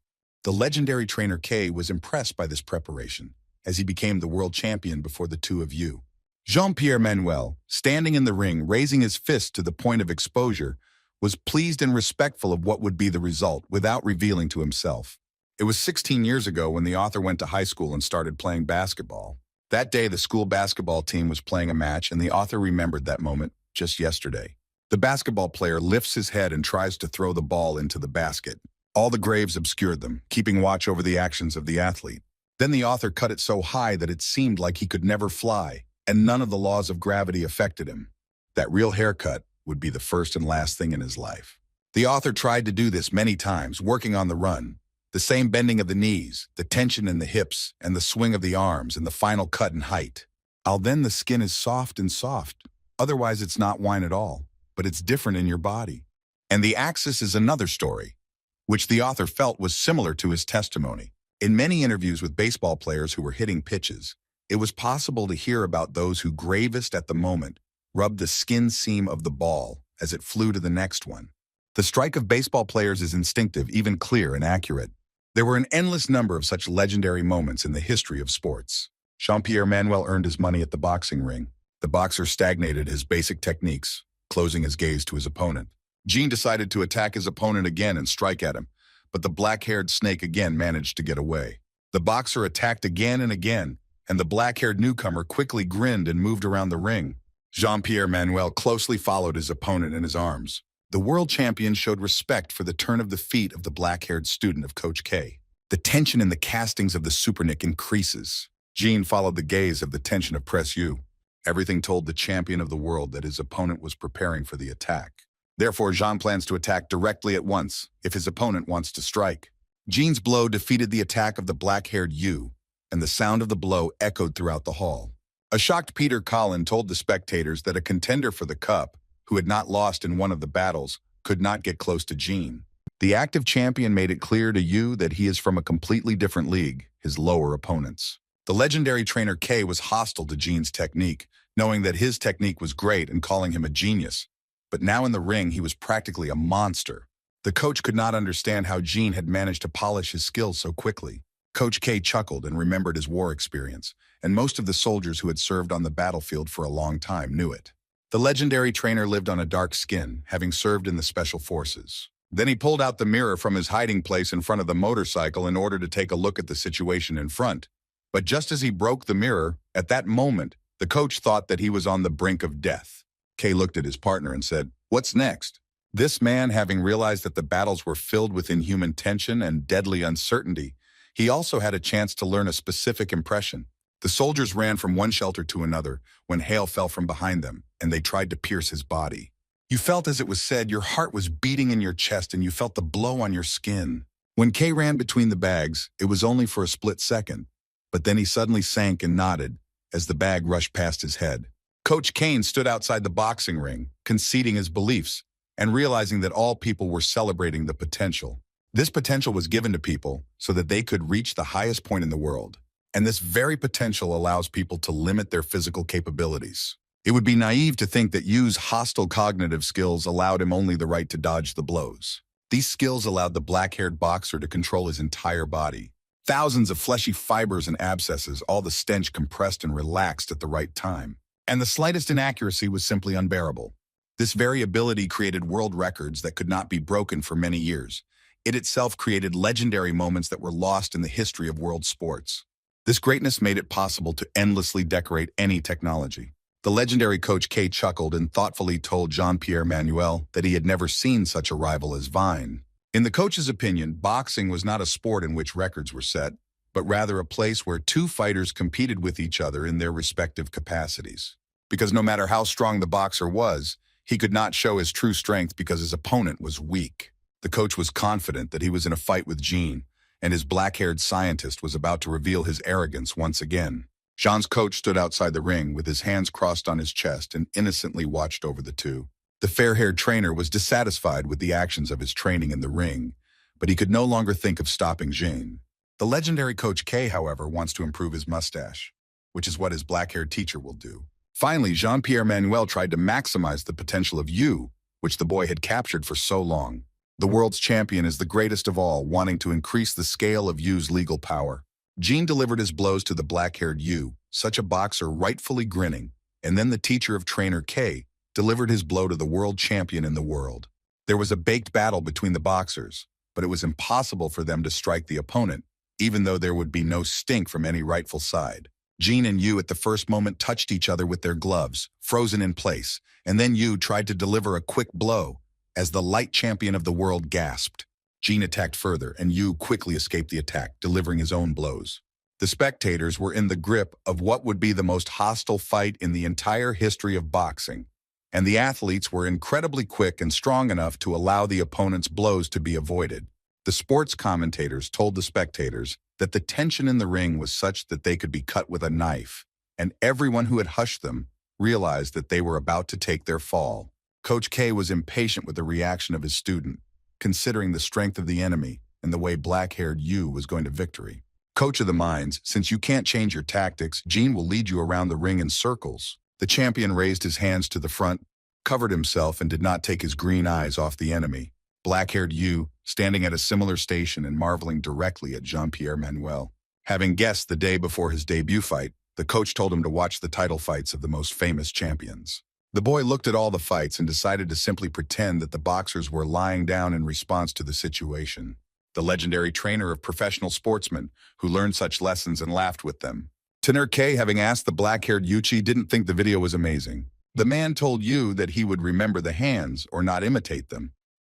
The legendary trainer K was impressed by this preparation, as he became the world champion before the two of Yu. Jean-Pierre Manuel, standing in the ring, raising his fist to the point of exposure, was pleased and respectful of what would be the result without revealing to himself. It was 16 years ago when the author went to high school and started playing basketball. That day, the school basketball team was playing a match, and the author remembered that moment just yesterday. The basketball player lifts his head and tries to throw the ball into the basket. All the graves obscured them, keeping watch over the actions of the athlete. Then the author cut it so high that it seemed like he could never fly, and none of the laws of gravity affected him. That real haircut would be the first and last thing in his life. The author tried to do this many times, working on the run. The same bending of the knees, the tension in the hips, and the swing of the arms, and the final cut in height. Then the skin is soft and soft. Otherwise, it's not wine at all, but it's different in your body. And the axis is another story, which the author felt was similar to his testimony. In many interviews with baseball players who were hitting pitches, it was possible to hear about those who gravest at the moment rubbed the skin seam of the ball as it flew to the next one. The strike of baseball players is instinctive, even clear and accurate. There were an endless number of such legendary moments in the history of sports. Jean-Pierre Manuel earned his money at the boxing ring. The boxer stagnated his basic techniques, closing his gaze to his opponent. Jean decided to attack his opponent again and strike at him, but the black-haired snake again managed to get away. The boxer attacked again and again, and the black-haired newcomer quickly grinned and moved around the ring. Jean-Pierre Manuel closely followed his opponent in his arms. The world champion showed respect for the turn of the feet of the black-haired student of Coach K. The tension in the castings of the Supernick increases. Jean followed the gaze of the tension of Press U. Everything told the champion of the world that his opponent was preparing for the attack. Therefore, Jean plans to attack directly at once if his opponent wants to strike. Jean's blow defeated the attack of the black-haired Yu, and the sound of the blow echoed throughout the hall. A shocked Peter Collin told the spectators that a contender for the cup, who had not lost in one of the battles, could not get close to Jean. The active champion made it clear to Yu that he is from a completely different league, his lower opponents. The legendary trainer K was hostile to Jean's technique, knowing that his technique was great and calling him a genius. But now in the ring, he was practically a monster. The coach could not understand how Jean had managed to polish his skills so quickly. Coach K chuckled and remembered his war experience, and most of the soldiers who had served on the battlefield for a long time knew it. The legendary trainer lived on a dark skin, having served in the special forces. Then he pulled out the mirror from his hiding place in front of the motorcycle in order to take a look at the situation in front. But just as he broke the mirror, at that moment, the coach thought that he was on the brink of death. Kay looked at his partner and said, "What's next?" This man, having realized that the battles were filled with inhuman tension and deadly uncertainty, he also had a chance to learn a specific impression. The soldiers ran from one shelter to another when hail fell from behind them, and they tried to pierce his body. You felt, as it was said, your heart was beating in your chest and you felt the blow on your skin. When Kay ran between the bags, it was only for a split second, but then he suddenly sank and nodded as the bag rushed past his head. Coach Kane stood outside the boxing ring, conceding his beliefs and realizing that all people were celebrating the potential. This potential was given to people so that they could reach the highest point in the world. And this very potential allows people to limit their physical capabilities. It would be naive to think that Yu's hostile cognitive skills allowed him only the right to dodge the blows. These skills allowed the black-haired boxer to control his entire body. Thousands of fleshy fibers and abscesses, all the stench compressed and relaxed at the right time. And the slightest inaccuracy was simply unbearable. This variability created world records that could not be broken for many years. It itself created legendary moments that were lost in the history of world sports. This greatness made it possible to endlessly decorate any technology. The legendary Coach K chuckled and thoughtfully told Jean-Pierre Manuel that he had never seen such a rival as Vine. In the coach's opinion, boxing was not a sport in which records were set, but rather a place where two fighters competed with each other in their respective capacities. Because no matter how strong the boxer was, he could not show his true strength because his opponent was weak. The coach was confident that he was in a fight with Jean, and his black-haired scientist was about to reveal his arrogance once again. Jean's coach stood outside the ring with his hands crossed on his chest and innocently watched over the two. The fair-haired trainer was dissatisfied with the actions of his training in the ring, but he could no longer think of stopping Jean. The legendary Coach K, however, wants to improve his mustache, which is what his black-haired teacher will do. Finally, Jean-Pierre Manuel tried to maximize the potential of Yu, which the boy had captured for so long. The world's champion is the greatest of all, wanting to increase the scale of Yu's legal power. Jean delivered his blows to the black-haired Yu, such a boxer rightfully grinning, and then the teacher of trainer K delivered his blow to the world champion in the world. There was a baked battle between the boxers, but it was impossible for them to strike the opponent, even though there would be no stink from any rightful side. Jean and Yu at the first moment touched each other with their gloves, frozen in place, and then Yu tried to deliver a quick blow. As the light champion of the world gasped, Jean attacked further, and Yu quickly escaped the attack, delivering his own blows. The spectators were in the grip of what would be the most hostile fight in the entire history of boxing, and the athletes were incredibly quick and strong enough to allow the opponent's blows to be avoided. The sports commentators told the spectators that the tension in the ring was such that they could be cut with a knife, and everyone who had hushed them realized that they were about to take their fall. Coach K was impatient with the reaction of his student, considering the strength of the enemy and the way black-haired Yu was going to victory. Coach of the minds, since you can't change your tactics, Jean will lead you around the ring in circles. The champion raised his hands to the front, covered himself, and did not take his green eyes off the enemy. Black-haired Yu, standing at a similar station and marveling directly at Jean-Pierre Manuel. Having guessed the day before his debut fight, the coach told him to watch the title fights of the most famous champions. The boy looked at all the fights and decided to simply pretend that the boxers were lying down in response to the situation. The legendary trainer of professional sportsmen who learned such lessons and laughed with them. Tenor K, having asked the black-haired Yuchi, didn't think the video was amazing. The man told Yu that he would remember the hands or not imitate them,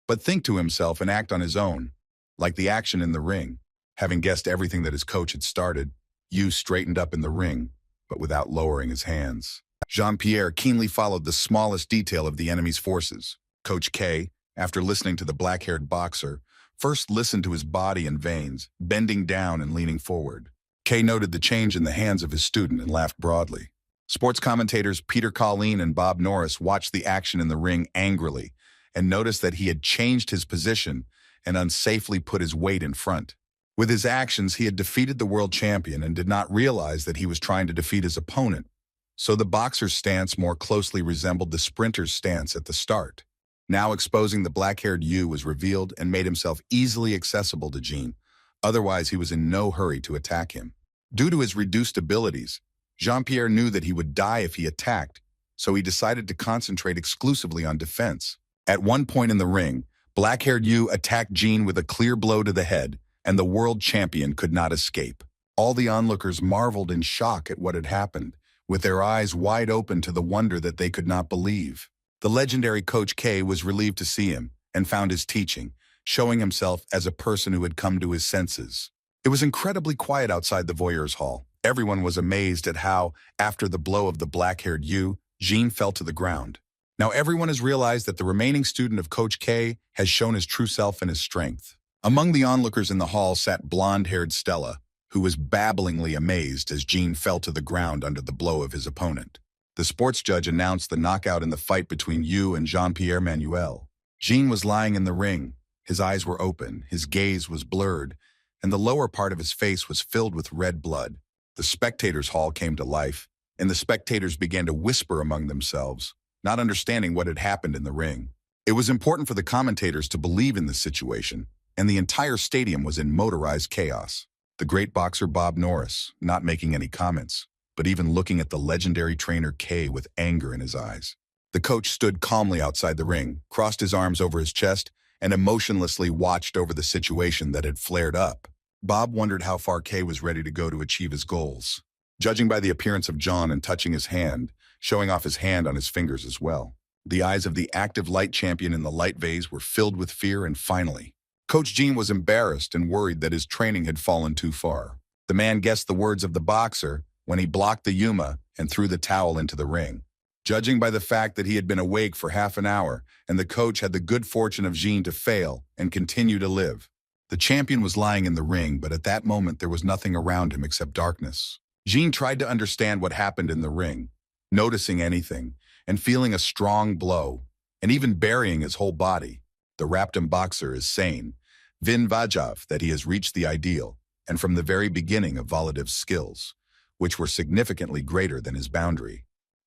but think to himself and act on his own, like the action in the ring. Having guessed everything that his coach had started, Yu straightened up in the ring, but without lowering his hands. Jean-Pierre keenly followed the smallest detail of the enemy's forces. Coach K, after listening to the black-haired boxer, first listened to his body and veins, bending down and leaning forward. K noted the change in the hands of his student and laughed broadly. Sports commentators Peter Colleen and Bob Norris watched the action in the ring angrily and noticed that he had changed his position and unsafely put his weight in front. With his actions, he had defeated the world champion and did not realize that he was trying to defeat his opponent. So the boxer's stance more closely resembled the sprinter's stance at the start. Now exposing the black-haired Yu was revealed and made himself easily accessible to Jean. Otherwise, he was in no hurry to attack him. Due to his reduced abilities, Jean-Pierre knew that he would die if he attacked, so he decided to concentrate exclusively on defense. At one point in the ring, black-haired Yu attacked Jean with a clear blow to the head, and the world champion could not escape. All the onlookers marveled in shock at what had happened, with their eyes wide open to the wonder that they could not believe. The legendary Coach K was relieved to see him and found his teaching, showing himself as a person who had come to his senses. It was incredibly quiet outside the voyeurs' hall. Everyone was amazed at how, after the blow of the black-haired Yu, Jean fell to the ground. Now everyone has realized that the remaining student of Coach K has shown his true self and his strength. Among the onlookers in the hall sat blonde-haired Stella, who was babblingly amazed as Jean fell to the ground under the blow of his opponent. The sports judge announced the knockout in the fight between Yu and Jean-Pierre Manuel. Jean was lying in the ring. His eyes were open, his gaze was blurred, and the lower part of his face was filled with red blood. The spectators' hall came to life, and the spectators began to whisper among themselves, not understanding what had happened in the ring. It was important for the commentators to believe in this situation, and the entire stadium was in motorized chaos. The great boxer Bob Norris, not making any comments, but even looking at the legendary trainer K with anger in his eyes. The coach stood calmly outside the ring, crossed his arms over his chest, and emotionlessly watched over the situation that had flared up. Bob wondered how far Kay was ready to go to achieve his goals. Judging by the appearance of John and touching his hand, showing off his hand on his fingers as well. The eyes of the active light champion in the light vase were filled with fear, and finally, Coach Gene was embarrassed and worried that his training had fallen too far. The man guessed the words of the boxer when he blocked the Yuma and threw the towel into the ring. Judging by the fact that he had been awake for half an hour and the coach had the good fortune of Gene to fail and continue to live. The champion was lying in the ring, but at that moment there was nothing around him except darkness. Gene tried to understand what happened in the ring, noticing anything, and feeling a strong blow, and even burying his whole body. The Raptum boxer is saying, Vin Vajav, that he has reached the ideal, and from the very beginning of Volodiv's skills, which were significantly greater than his boundary.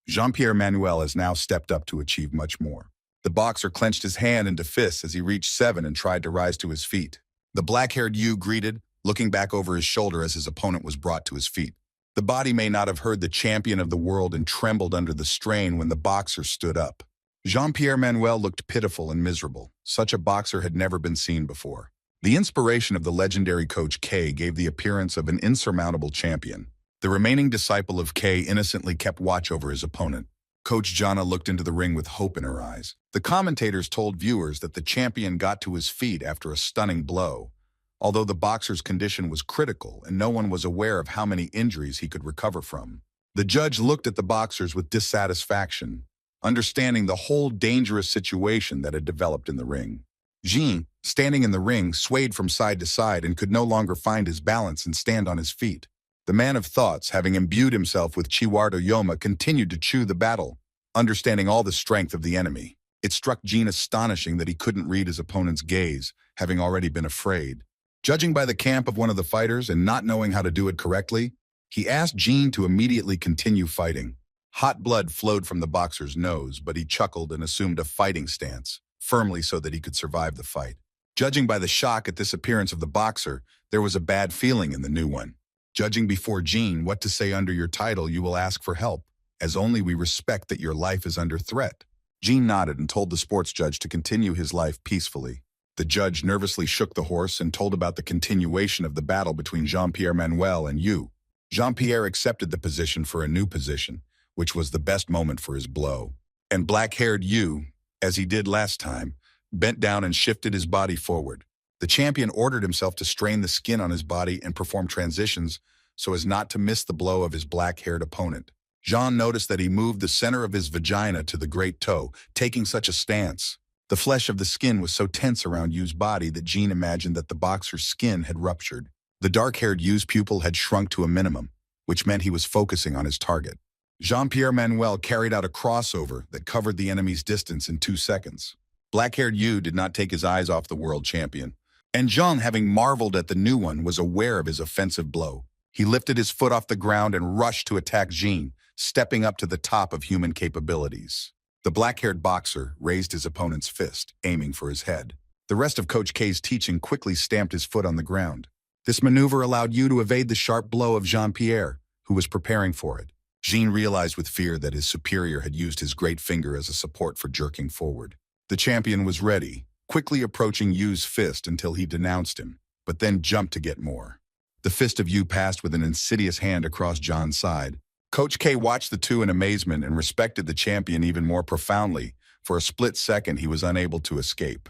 Jean-Pierre Manuel has now stepped up to achieve much more. The boxer clenched his hand into fists as he reached 7 and tried to rise to his feet. The black-haired Yu greeted, looking back over his shoulder as his opponent was brought to his feet. The body may not have heard the champion of the world and trembled under the strain when the boxer stood up. Jean-Pierre Manuel looked pitiful and miserable. Such a boxer had never been seen before. The inspiration of the legendary Coach K gave the appearance of an insurmountable champion. The remaining disciple of K innocently kept watch over his opponent. Coach Jana looked into the ring with hope in her eyes. The commentators told viewers that the champion got to his feet after a stunning blow, although the boxer's condition was critical and no one was aware of how many injuries he could recover from. The judge looked at the boxers with dissatisfaction, understanding the whole dangerous situation that had developed in the ring. Jean, standing in the ring, swayed from side to side and could no longer find his balance and stand on his feet. The man of thoughts, having imbued himself with Chiwardo Yoma, continued to chew the battle, understanding all the strength of the enemy. It struck Jean astonishing that he couldn't read his opponent's gaze, having already been afraid. Judging by the camp of one of the fighters and not knowing how to do it correctly, he asked Jean to immediately continue fighting. Hot blood flowed from the boxer's nose, but he chuckled and assumed a fighting stance, firmly so that he could survive the fight. Judging by the shock at this appearance of the boxer, there was a bad feeling in the new one. Judging before Jean what to say under your title, you will ask for help, as only we respect that your life is under threat. Jean nodded and told the sports judge to continue his life peacefully. The judge nervously shook the horse and told about the continuation of the battle between Jean-Pierre Manuel and Yu. Jean-Pierre accepted the position for a new position, which was the best moment for his blow. And black-haired Yu, as he did last time, bent down and shifted his body forward. The champion ordered himself to strain the skin on his body and perform transitions so as not to miss the blow of his black-haired opponent. Jean noticed that he moved the center of his vagina to the great toe, taking such a stance. The flesh of the skin was so tense around Yu's body that Jean imagined that the boxer's skin had ruptured. The dark-haired Yu's pupil had shrunk to a minimum, which meant he was focusing on his target. Jean-Pierre Manuel carried out a crossover that covered the enemy's distance in 2 seconds. Black-haired Yu did not take his eyes off the world champion. And Jean, having marveled at the new one, was aware of his offensive blow. He lifted his foot off the ground and rushed to attack Jean, stepping up to the top of human capabilities. The black-haired boxer raised his opponent's fist, aiming for his head. The rest of Coach K's teaching quickly stamped his foot on the ground. This maneuver allowed Yu to evade the sharp blow of Jean-Pierre, who was preparing for it. Jean realized with fear that his superior had used his great finger as a support for jerking forward. The champion was ready, quickly approaching Yu's fist until he denounced him, but then jumped to get more. The fist of Yu passed with an insidious hand across John's side. Coach K watched the two in amazement and respected the champion even more profoundly. For a split second, he was unable to escape.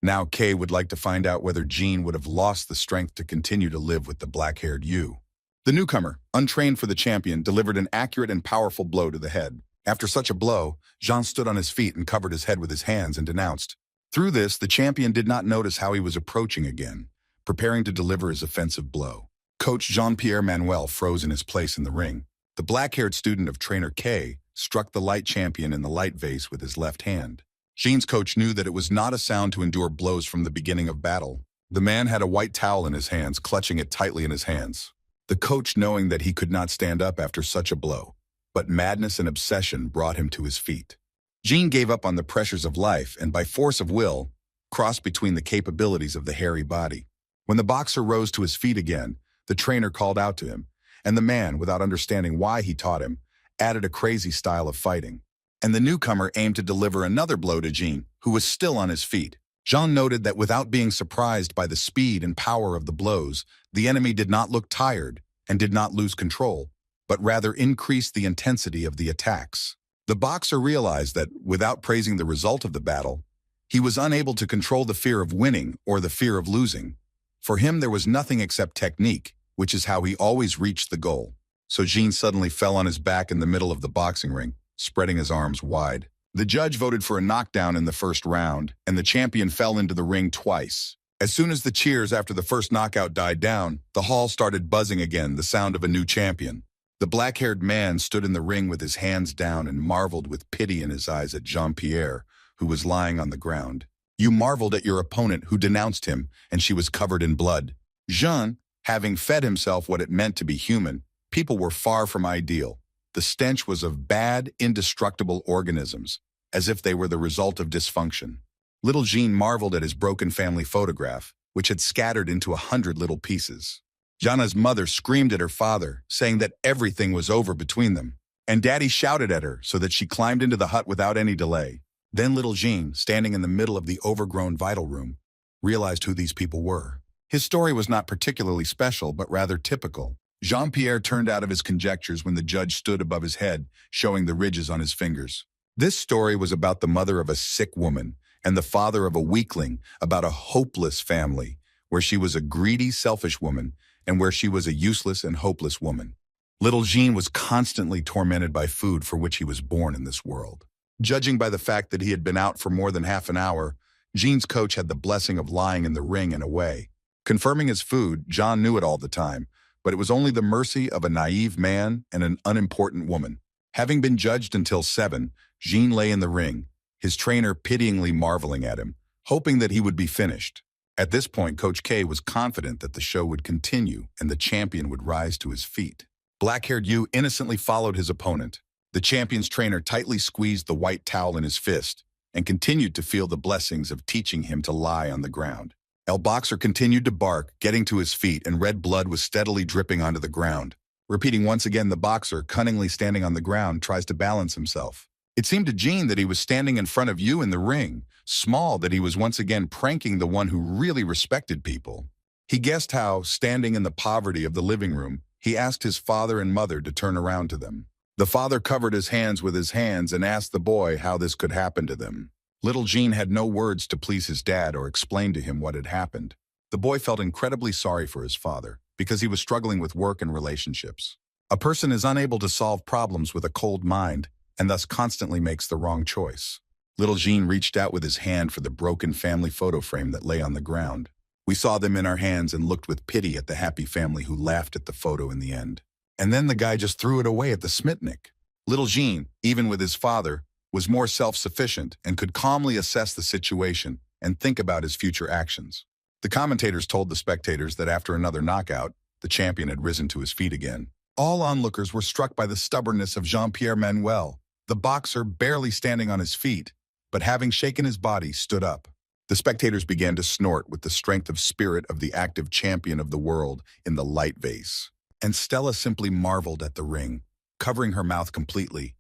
Now K would like to find out whether Jean would have lost the strength to continue to live with the black-haired Yu. The newcomer, untrained for the champion, delivered an accurate and powerful blow to the head. After such a blow, Jean stood on his feet and covered his head with his hands and denounced. Through this, the champion did not notice how he was approaching again, preparing to deliver his offensive blow. Coach Jean-Pierre Manuel froze in his place in the ring. The black-haired student of Trainer K struck the light champion in the light vase with his left hand. Jean's coach knew that it was not a sound to endure blows from the beginning of battle. The man had a white towel in his hands, clutching it tightly in his hands. The coach, knowing that he could not stand up after such a blow, but madness and obsession brought him to his feet. Jean gave up on the pressures of life and, by force of will, crossed between the capabilities of the hairy body. When the boxer rose to his feet again, the trainer called out to him, and the man, without understanding why he taught him, added a crazy style of fighting. And the newcomer aimed to deliver another blow to Jean, who was still on his feet. Jean noted that without being surprised by the speed and power of the blows, the enemy did not look tired and did not lose control, but rather increased the intensity of the attacks. The boxer realized that, without praising the result of the battle, he was unable to control the fear of winning or the fear of losing. For him, there was nothing except technique, which is how he always reached the goal. So Jean suddenly fell on his back in the middle of the boxing ring, spreading his arms wide. The judge voted for a knockdown in the first round, and the champion fell into the ring twice. As soon as the cheers after the first knockout died down, the hall started buzzing again, the sound of a new champion. The black-haired man stood in the ring with his hands down and marveled with pity in his eyes at Jean-Pierre, who was lying on the ground. You marveled at your opponent who denounced him, and she was covered in blood. Jean, having fed himself what it meant to be human, people were far from ideal. The stench was of bad, indestructible organisms, as if they were the result of dysfunction. Little Jean marveled at his broken family photograph, which had scattered into 100 little pieces. Jana's mother screamed at her father, saying that everything was over between them. And Daddy shouted at her so that she climbed into the hut without any delay. Then little Jean, standing in the middle of the overgrown vital room, realized who these people were. His story was not particularly special, but rather typical. Jean-Pierre turned out of his conjectures when the judge stood above his head, showing the ridges on his fingers. This story was about the mother of a sick woman and the father of a weakling, about a hopeless family, where she was a greedy, selfish woman, and where she was a useless and hopeless woman. Little Jean was constantly tormented by food for which he was born in this world. Judging by the fact that he had been out for more than half an hour, Jean's coach had the blessing of lying in the ring and away. Confirming his food, Jean knew it all the time, but it was only the mercy of a naive man and an unimportant woman. Having been judged until 7, Jean lay in the ring, his trainer pityingly marveling at him, hoping that he would be finished. At this point, Coach K was confident that the show would continue and the champion would rise to his feet. Black-haired Yu innocently followed his opponent. The champion's trainer tightly squeezed the white towel in his fist and continued to feel the blessings of teaching him to lie on the ground. El Boxer continued to bark, getting to his feet, and red blood was steadily dripping onto the ground. Repeating once again, the boxer, cunningly standing on the ground, tries to balance himself. It seemed to Jean that he was standing in front of Yu in the ring, small, that he was once again pranking the one who really respected people. He guessed how, standing in the poverty of the living room, he asked his father and mother to turn around to them. The father covered his hands with his hands and asked the boy how this could happen to them. Little Jean had no words to please his dad or explain to him what had happened. The boy felt incredibly sorry for his father, because he was struggling with work and relationships. A person is unable to solve problems with a cold mind, and thus constantly makes the wrong choice. Little Jean reached out with his hand for the broken family photo frame that lay on the ground. We saw them in our hands and looked with pity at the happy family who laughed at the photo in the end. And then the guy just threw it away at the Smitnik. Little Jean, even with his father, was more self-sufficient and could calmly assess the situation and think about his future actions. The commentators told the spectators that after another knockout, the champion had risen to his feet again. All onlookers were struck by the stubbornness of Jean-Pierre Manuel, the boxer barely standing on his feet, but having shaken his body, stood up. The spectators began to snort with the strength of spirit of the active champion of the world in the light vase. And Stella simply marveled at the ring, covering her mouth completely,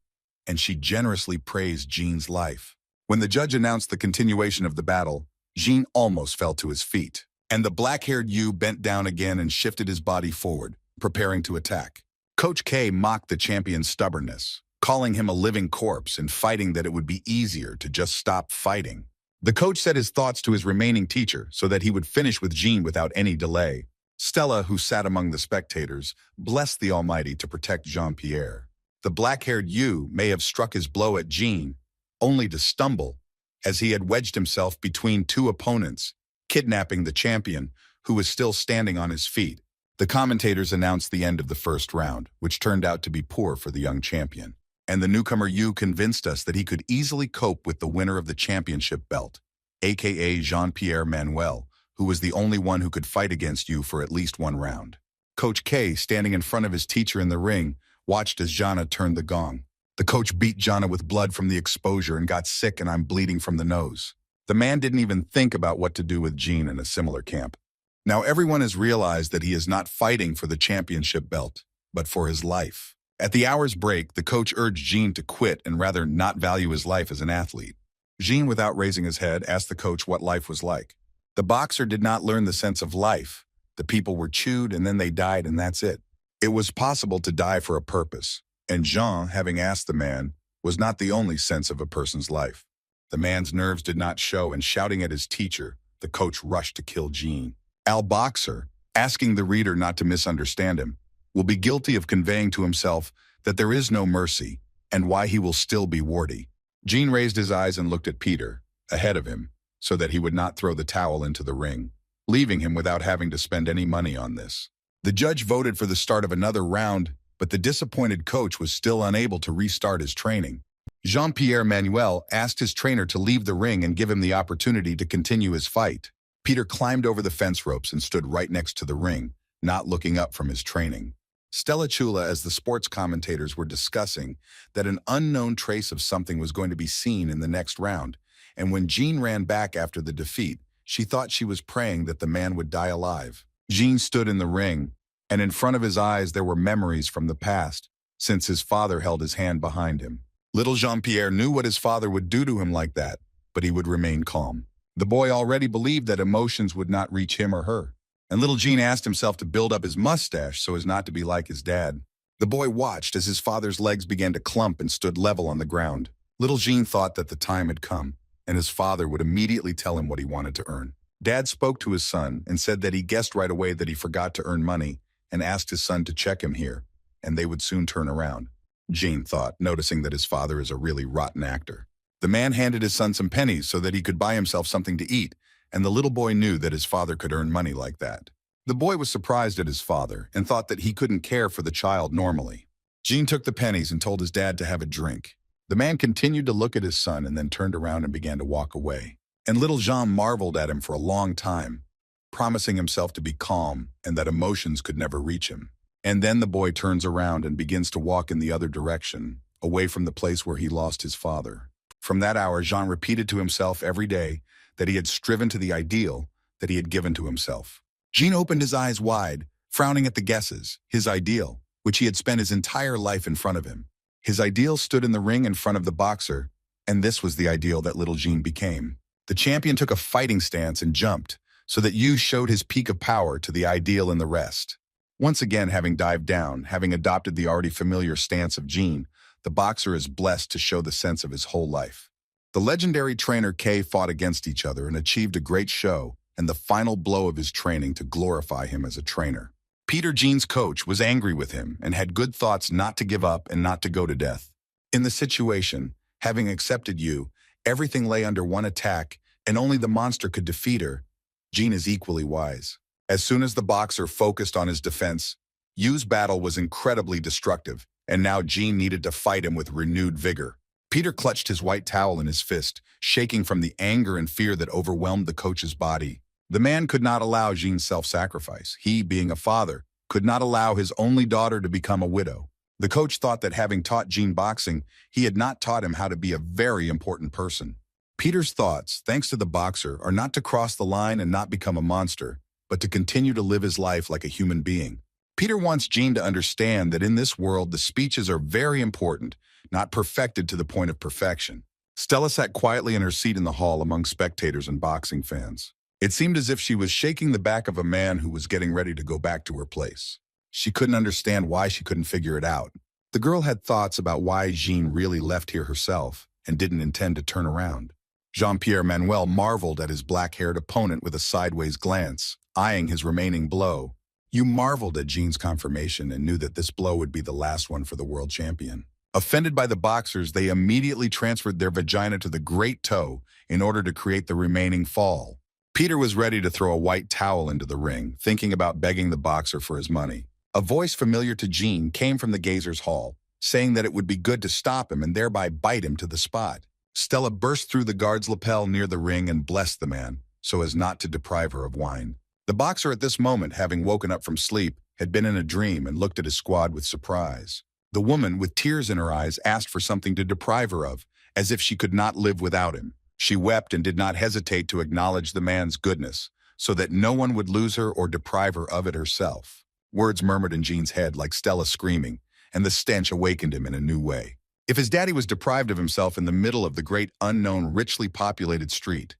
and she generously praised Jean's life. When the judge announced the continuation of the battle, Jean almost fell to his feet, and the black-haired Yu bent down again and shifted his body forward, preparing to attack. Coach K mocked the champion's stubbornness, calling him a living corpse and fighting that it would be easier to just stop fighting. The coach said his thoughts to his remaining teacher so that he would finish with Jean without any delay. Stella, who sat among the spectators, blessed the Almighty to protect Jean-Pierre. The black-haired Yu may have struck his blow at Jean, only to stumble, as he had wedged himself between two opponents, kidnapping the champion, who was still standing on his feet. The commentators announced the end of the first round, which turned out to be poor for the young champion. And the newcomer Yu convinced us that he could easily cope with the winner of the championship belt, aka Jean-Pierre Manuel, who was the only one who could fight against Yu for at least one round. Coach K, standing in front of his teacher in the ring, watched as Jana turned the gong. The coach beat Jana with blood from the exposure and got sick, and I'm bleeding from the nose. The man didn't even think about what to do with Jean in a similar camp. Now everyone has realized that he is not fighting for the championship belt, but for his life. At the hour's break, the coach urged Jean to quit and rather not value his life as an athlete. Jean, without raising his head, asked the coach what life was like. The boxer did not learn the sense of life. The people were chewed and then they died and that's it. It was possible to die for a purpose, and Jean, having asked the man, was not the only sense of a person's life. The man's nerves did not show, and shouting at his teacher, the coach rushed to kill Jean. Al Boxer, asking the reader not to misunderstand him, will be guilty of conveying to himself that there is no mercy and why he will still be warty. Jean raised his eyes and looked at Peter, ahead of him, so that he would not throw the towel into the ring, leaving him without having to spend any money on this. The judge voted for the start of another round, but the disappointed coach was still unable to restart his training. Jean-Pierre Manuel asked his trainer to leave the ring and give him the opportunity to continue his fight. Peter climbed over the fence ropes and stood right next to the ring, not looking up from his training. Stella Chula, as the sports commentators were discussing, that an unknown trace of something was going to be seen in the next round, and when Jean ran back after the defeat, she thought she was praying that the man would die alive. Jean stood in the ring, and in front of his eyes there were memories from the past, since his father held his hand behind him. Little Jean-Pierre knew what his father would do to him like that, but he would remain calm. The boy already believed that emotions would not reach him or her, and little Jean asked himself to build up his mustache so as not to be like his dad. The boy watched as his father's legs began to clump and stood level on the ground. Little Jean thought that the time had come, and his father would immediately tell him what he wanted to earn. Dad spoke to his son and said that he guessed right away that he forgot to earn money and asked his son to check him here, and they would soon turn around. Jean thought, noticing that his father is a really rotten actor. The man handed his son some pennies so that he could buy himself something to eat, and the little boy knew that his father could earn money like that. The boy was surprised at his father and thought that he couldn't care for the child normally. Jean took the pennies and told his dad to have a drink. The man continued to look at his son and then turned around and began to walk away. And little Jean marveled at him for a long time, promising himself to be calm and that emotions could never reach him. And then the boy turns around and begins to walk in the other direction, away from the place where he lost his father. From that hour, Jean repeated to himself every day that he had striven to the ideal that he had given to himself. Jean opened his eyes wide, frowning at the guesses, his ideal, which he had spent his entire life in front of him. His ideal stood in the ring in front of the boxer, and this was the ideal that little Jean became. The champion took a fighting stance and jumped, so that Yu showed his peak of power to the ideal in the rest. Once again, having dived down, having adopted the already familiar stance of Jean, the boxer is blessed to show the sense of his whole life. The legendary trainer K fought against each other and achieved a great show and the final blow of his training to glorify him as a trainer. Peter, Jean's coach, was angry with him and had good thoughts not to give up and not to go to death. In the situation, having accepted Yu, everything lay under one attack, and only the monster could defeat her. Jean is equally wise. As soon as the boxer focused on his defense, Yu's battle was incredibly destructive, and now Jean needed to fight him with renewed vigor. Peter clutched his white towel in his fist, shaking from the anger and fear that overwhelmed the coach's body. The man could not allow Jean's self-sacrifice. He, being a father, could not allow his only daughter to become a widow. The coach thought that having taught Jean boxing, he had not taught him how to be a very important person. Peter's thoughts, thanks to the boxer, are not to cross the line and not become a monster, but to continue to live his life like a human being. Peter wants Jean to understand that in this world, the speeches are very important, not perfected to the point of perfection. Stella sat quietly in her seat in the hall among spectators and boxing fans. It seemed as if she was shaking the back of a man who was getting ready to go back to her place. She couldn't understand why she couldn't figure it out. The girl had thoughts about why Jean really left here herself and didn't intend to turn around. Jean-Pierre Manuel marveled at his black-haired opponent with a sideways glance, eyeing his remaining blow. You marveled at Jean's confirmation and knew that this blow would be the last one for the world champion. Offended by the boxers, they immediately transferred their vagina to the great toe in order to create the remaining fall. Peter was ready to throw a white towel into the ring, thinking about begging the boxer for his money. A voice familiar to Jean came from the Gazers' Hall, saying that it would be good to stop him and thereby bite him to the spot. Stella burst through the guard's lapel near the ring and blessed the man, so as not to deprive her of wine. The boxer at this moment, having woken up from sleep, had been in a dream and looked at his squad with surprise. The woman, with tears in her eyes, asked for something to deprive her of, as if she could not live without him. She wept and did not hesitate to acknowledge the man's goodness, so that no one would lose her or deprive her of it herself. Words murmured in Jean's head like Stella screaming, and the stench awakened him in a new way. If his daddy was deprived of himself in the middle of the great unknown richly populated street,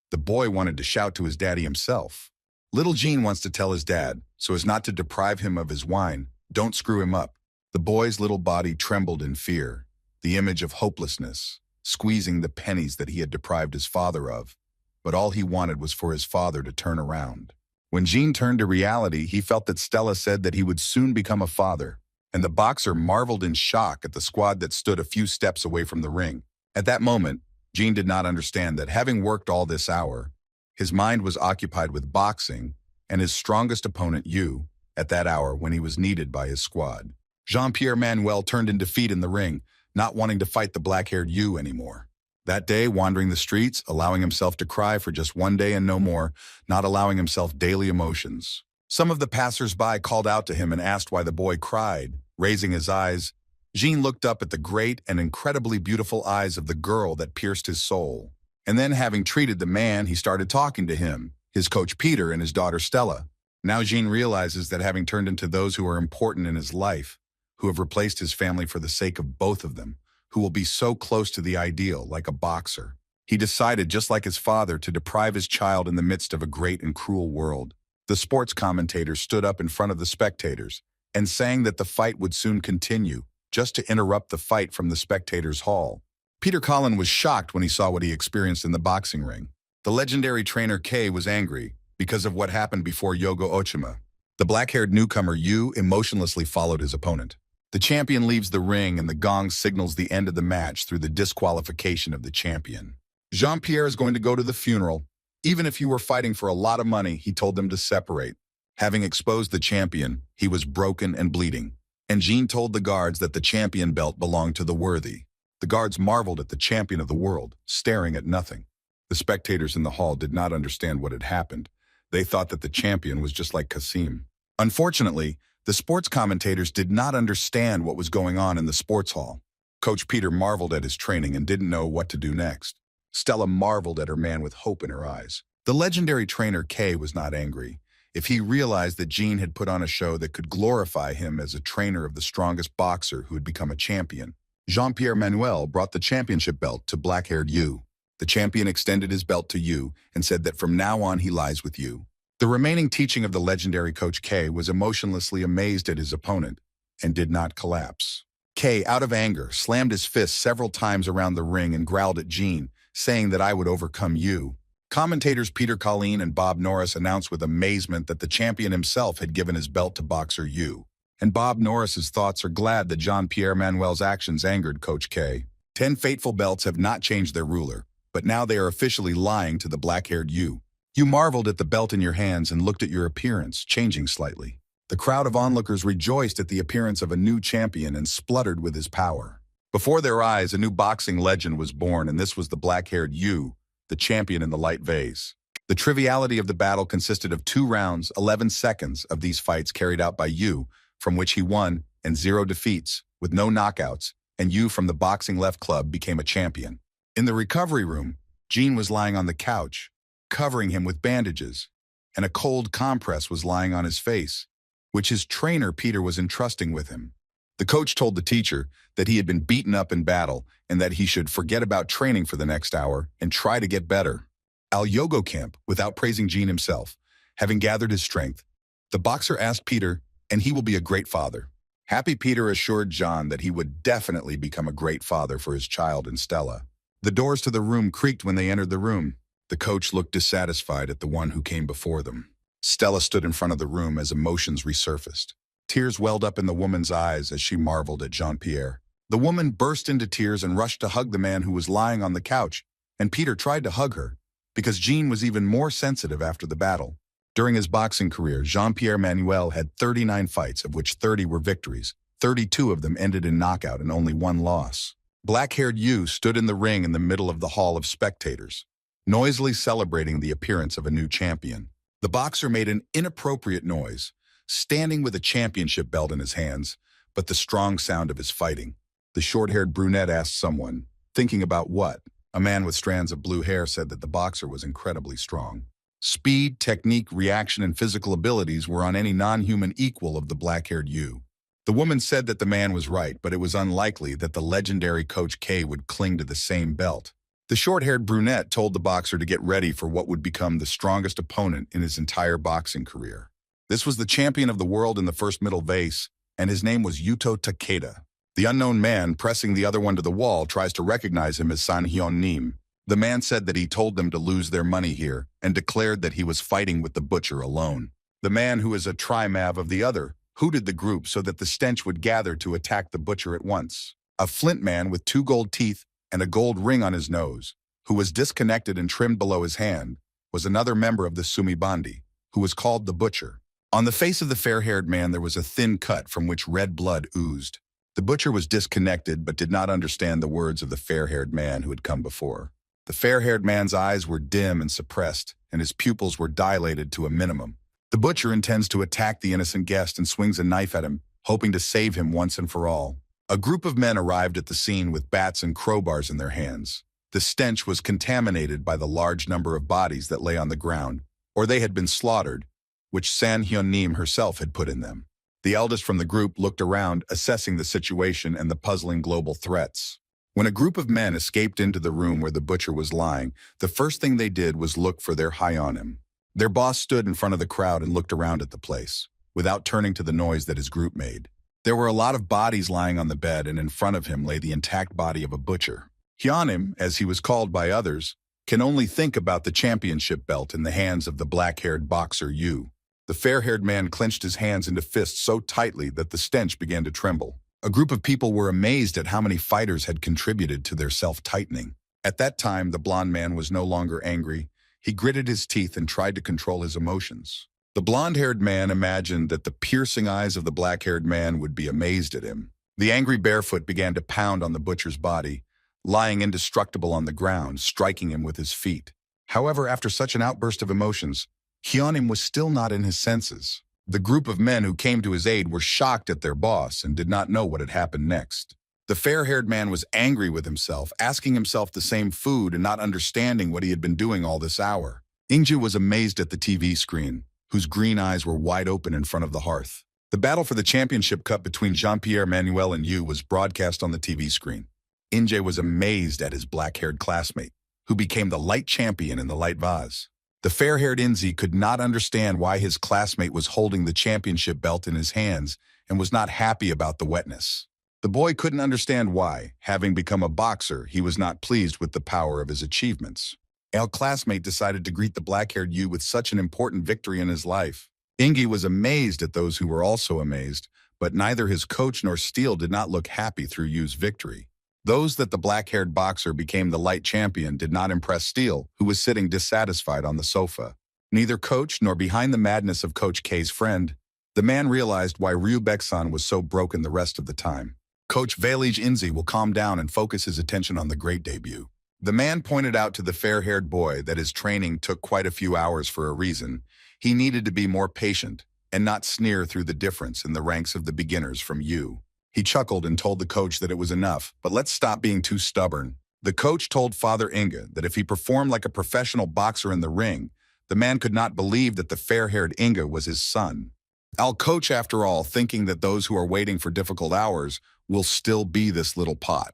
the boy wanted to shout to his daddy himself. Little Gene wants to tell his dad, so as not to deprive him of his wine, don't screw him up. The boy's little body trembled in fear, the image of hopelessness, squeezing the pennies that he had deprived his father of. But all he wanted was for his father to turn around. When Gene turned to reality, he felt that Stella said that he would soon become a father, and the boxer marveled in shock at the squad that stood a few steps away from the ring. At that moment, Gene did not understand that having worked all this hour, his mind was occupied with boxing and his strongest opponent, Yu, at that hour when he was needed by his squad. Jean-Pierre Manuel turned in defeat in the ring, not wanting to fight the black-haired Yu anymore. That day, wandering the streets, allowing himself to cry for just one day and no more, not allowing himself daily emotions. Some of the passers-by called out to him and asked why the boy cried. Raising his eyes, Jean looked up at the great and incredibly beautiful eyes of the girl that pierced his soul. And then, having treated the man, he started talking to him, his coach Peter and his daughter Stella. Now Jean realizes that having turned into those who are important in his life, who have replaced his family for the sake of both of them, who will be so close to the ideal, like a boxer. He decided, just like his father, to deprive his child in the midst of a great and cruel world. The sports commentator stood up in front of the spectators and sang that the fight would soon continue, just to interrupt the fight from the spectators' hall. Peter Collin was shocked when he saw what he experienced in the boxing ring. The legendary trainer Kei was angry because of what happened before Yogo Ochima. The black-haired newcomer Yu emotionlessly followed his opponent. The champion leaves the ring and the gong signals the end of the match through the disqualification of the champion. Jean-Pierre is going to go to the funeral. Even if you were fighting for a lot of money, he told them to separate. Having exposed the champion, he was broken and bleeding. And Jean told the guards that the champion belt belonged to the worthy. The guards marveled at the champion of the world, staring at nothing. The spectators in the hall did not understand what had happened. They thought that the champion was just like Kasim. Unfortunately, the sports commentators did not understand what was going on in the sports hall. Coach Peter marveled at his training and didn't know what to do next. Stella marveled at her man with hope in her eyes. The legendary trainer Kei was not angry. If he realized that Jean had put on a show that could glorify him as a trainer of the strongest boxer who had become a champion, Jean-Pierre Manuel brought the championship belt to black-haired Yu. The champion extended his belt to Yu and said that from now on he lies with Yu. The remaining teaching of the legendary coach Kei was emotionlessly amazed at his opponent and did not collapse. Kei, out of anger, slammed his fist several times around the ring and growled at Jean, saying that I would overcome Yu. Commentators Peter Collin and Bob Norris announced with amazement that the champion himself had given his belt to boxer Yu. And Bob Norris's thoughts are glad that Jean-Pierre Manuel's actions angered Coach Kei. 10 fateful belts have not changed their ruler, but now they are officially lying to the black-haired Yu. You marveled at the belt in your hands and looked at your appearance, changing slightly. The crowd of onlookers rejoiced at the appearance of a new champion and spluttered with his power. Before their eyes, a new boxing legend was born, and this was the black-haired Yu, the champion in the light vase. The triviality of the battle consisted of 2 rounds, 11 seconds of these fights carried out by Yu, from which he won, and 0 defeats, with no knockouts, and Yu from the Boxing Left Club became a champion. In the recovery room, Jean was lying on the couch, covering him with bandages, and a cold compress was lying on his face, which his trainer Peter was entrusting with him. The coach told the teacher that he had been beaten up in battle and that he should forget about training for the next hour and try to get better. Al Yogo camp, without praising Jean himself, having gathered his strength, the boxer asked Peter, and he will be a great father. Happy Peter assured John that he would definitely become a great father for his child and Stella. The doors to the room creaked when they entered the room. The coach looked dissatisfied at the one who came before them. Stella stood in front of the room as emotions resurfaced. Tears welled up in the woman's eyes as she marveled at Jean-Pierre. The woman burst into tears and rushed to hug the man who was lying on the couch, and Peter tried to hug her, because Jean was even more sensitive after the battle. During his boxing career, Jean-Pierre Manuel had 39 fights, of which 30 were victories. 32 of them ended in knockout and only 1 loss. Black-haired Yu stood in the ring in the middle of the hall of spectators, noisily celebrating the appearance of a new champion. The boxer made an inappropriate noise, standing with a championship belt in his hands, but the strong sound of his fighting. The short-haired brunette asked someone, thinking about what? A man with strands of blue hair said that the boxer was incredibly strong. Speed, technique, reaction, and physical abilities were on any non-human equal of the black-haired Yu. The woman said that the man was right, but it was unlikely that the legendary Coach K would cling to the same belt. The short-haired brunette told the boxer to get ready for what would become the strongest opponent in his entire boxing career. This was the champion of the world in the first middle vase, and his name was Yuto Takeda. The unknown man, pressing the other one to the wall, tries to recognize him as San Hyun-nim. The man said that he told them to lose their money here and declared that he was fighting with the butcher alone. The man, who is a trimav of the other, hooted the group so that the stench would gather to attack the butcher at once. A flint man with 2 gold teeth and a gold ring on his nose, who was disconnected and trimmed below his hand, was another member of the Sumibandi, who was called the Butcher. On the face of the fair-haired man there was a thin cut from which red blood oozed. The butcher was disconnected but did not understand the words of the fair-haired man who had come before. The fair-haired man's eyes were dim and suppressed, and his pupils were dilated to a minimum. The butcher intends to attack the innocent guest and swings a knife at him, hoping to save him once and for all. A group of men arrived at the scene with bats and crowbars in their hands. The stench was contaminated by the large number of bodies that lay on the ground, or they had been slaughtered, which San Hyun-nim herself had put in them. The eldest from the group looked around, assessing the situation and the puzzling global threats. When a group of men escaped into the room where the butcher was lying, the first thing they did was look for their high-on-him. Their boss stood in front of the crowd and looked around at the place, without turning to the noise that his group made. There were a lot of bodies lying on the bed, and in front of him lay the intact body of a butcher. Hyonim, as he was called by others, can only think about the championship belt in the hands of the black-haired boxer Yu. The fair-haired man clenched his hands into fists so tightly that the stench began to tremble. A group of people were amazed at how many fighters had contributed to their self-tightening. At that time, the blond man was no longer angry. He gritted his teeth and tried to control his emotions. The blonde-haired man imagined that the piercing eyes of the black-haired man would be amazed at him. The angry barefoot began to pound on the butcher's body, lying indestructible on the ground, striking him with his feet. However, after such an outburst of emotions, Hyonim was still not in his senses. The group of men who came to his aid were shocked at their boss and did not know what had happened next. The fair-haired man was angry with himself, asking himself the same food and not understanding what he had been doing all this hour. Ingju was amazed at the TV screen, whose green eyes were wide open in front of the hearth. The battle for the championship cup between Jean-Pierre Manuel and Yu was broadcast on the TV screen. Inje was amazed at his black-haired classmate, who became the light champion in the light vase. The fair-haired Inzi could not understand why his classmate was holding the championship belt in his hands and was not happy about the wetness. The boy couldn't understand why, having become a boxer, he was not pleased with the power of his achievements. Our classmate decided to greet the black-haired Yu with such an important victory in his life. Ingi was amazed at those who were also amazed, but neither his coach nor Steele did not look happy through Yu's victory. Those that the black-haired boxer became the light champion did not impress Steele, who was sitting dissatisfied on the sofa. Neither coach nor behind the madness of Coach K's friend, the man realized why Ryu Baek-san was so broken the rest of the time. Coach Valij Inzi will calm down and focus his attention on the great debut. The man pointed out to the fair-haired boy that his training took quite a few hours for a reason. He needed to be more patient and not sneer through the difference in the ranks of the beginners from Yu. He chuckled and told the coach that it was enough, but let's stop being too stubborn. The coach told Father Inga that if he performed like a professional boxer in the ring, the man could not believe that the fair-haired Inga was his son. I'll coach after all, thinking that those who are waiting for difficult hours will still be this little pot.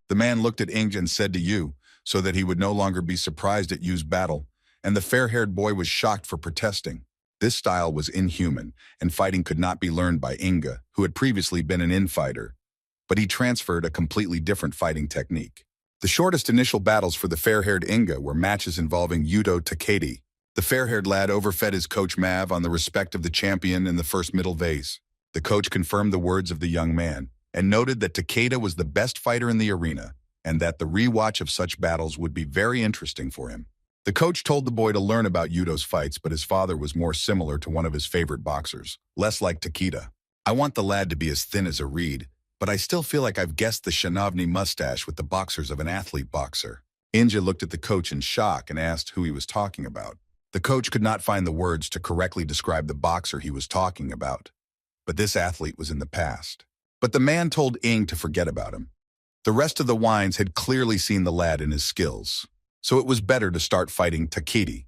The man looked at Inga and said to Yu, so that he would no longer be surprised at Yu's battle, and the fair-haired boy was shocked for protesting. This style was inhuman, and fighting could not be learned by Inga, who had previously been an infighter, but he transferred a completely different fighting technique. The shortest initial battles for the fair-haired Inga were matches involving Yuto Takeda. The fair-haired lad overfed his coach Mav on the respect of the champion in the first middle vase. The coach confirmed the words of the young man, and noted that Takeda was the best fighter in the arena, and that the rewatch of such battles would be very interesting for him. The coach told the boy to learn about Yuto's fights, but his father was more similar to one of his favorite boxers, less like Takeda. I want the lad to be as thin as a reed, but I still feel like I've guessed the Shinovny mustache with the boxers of an athlete boxer. Inja looked at the coach in shock and asked who he was talking about. The coach could not find the words to correctly describe the boxer he was talking about, but this athlete was in the past. But the man told Ing to forget about him. The rest of the wines had clearly seen the lad and his skills, so it was better to start fighting Takeda.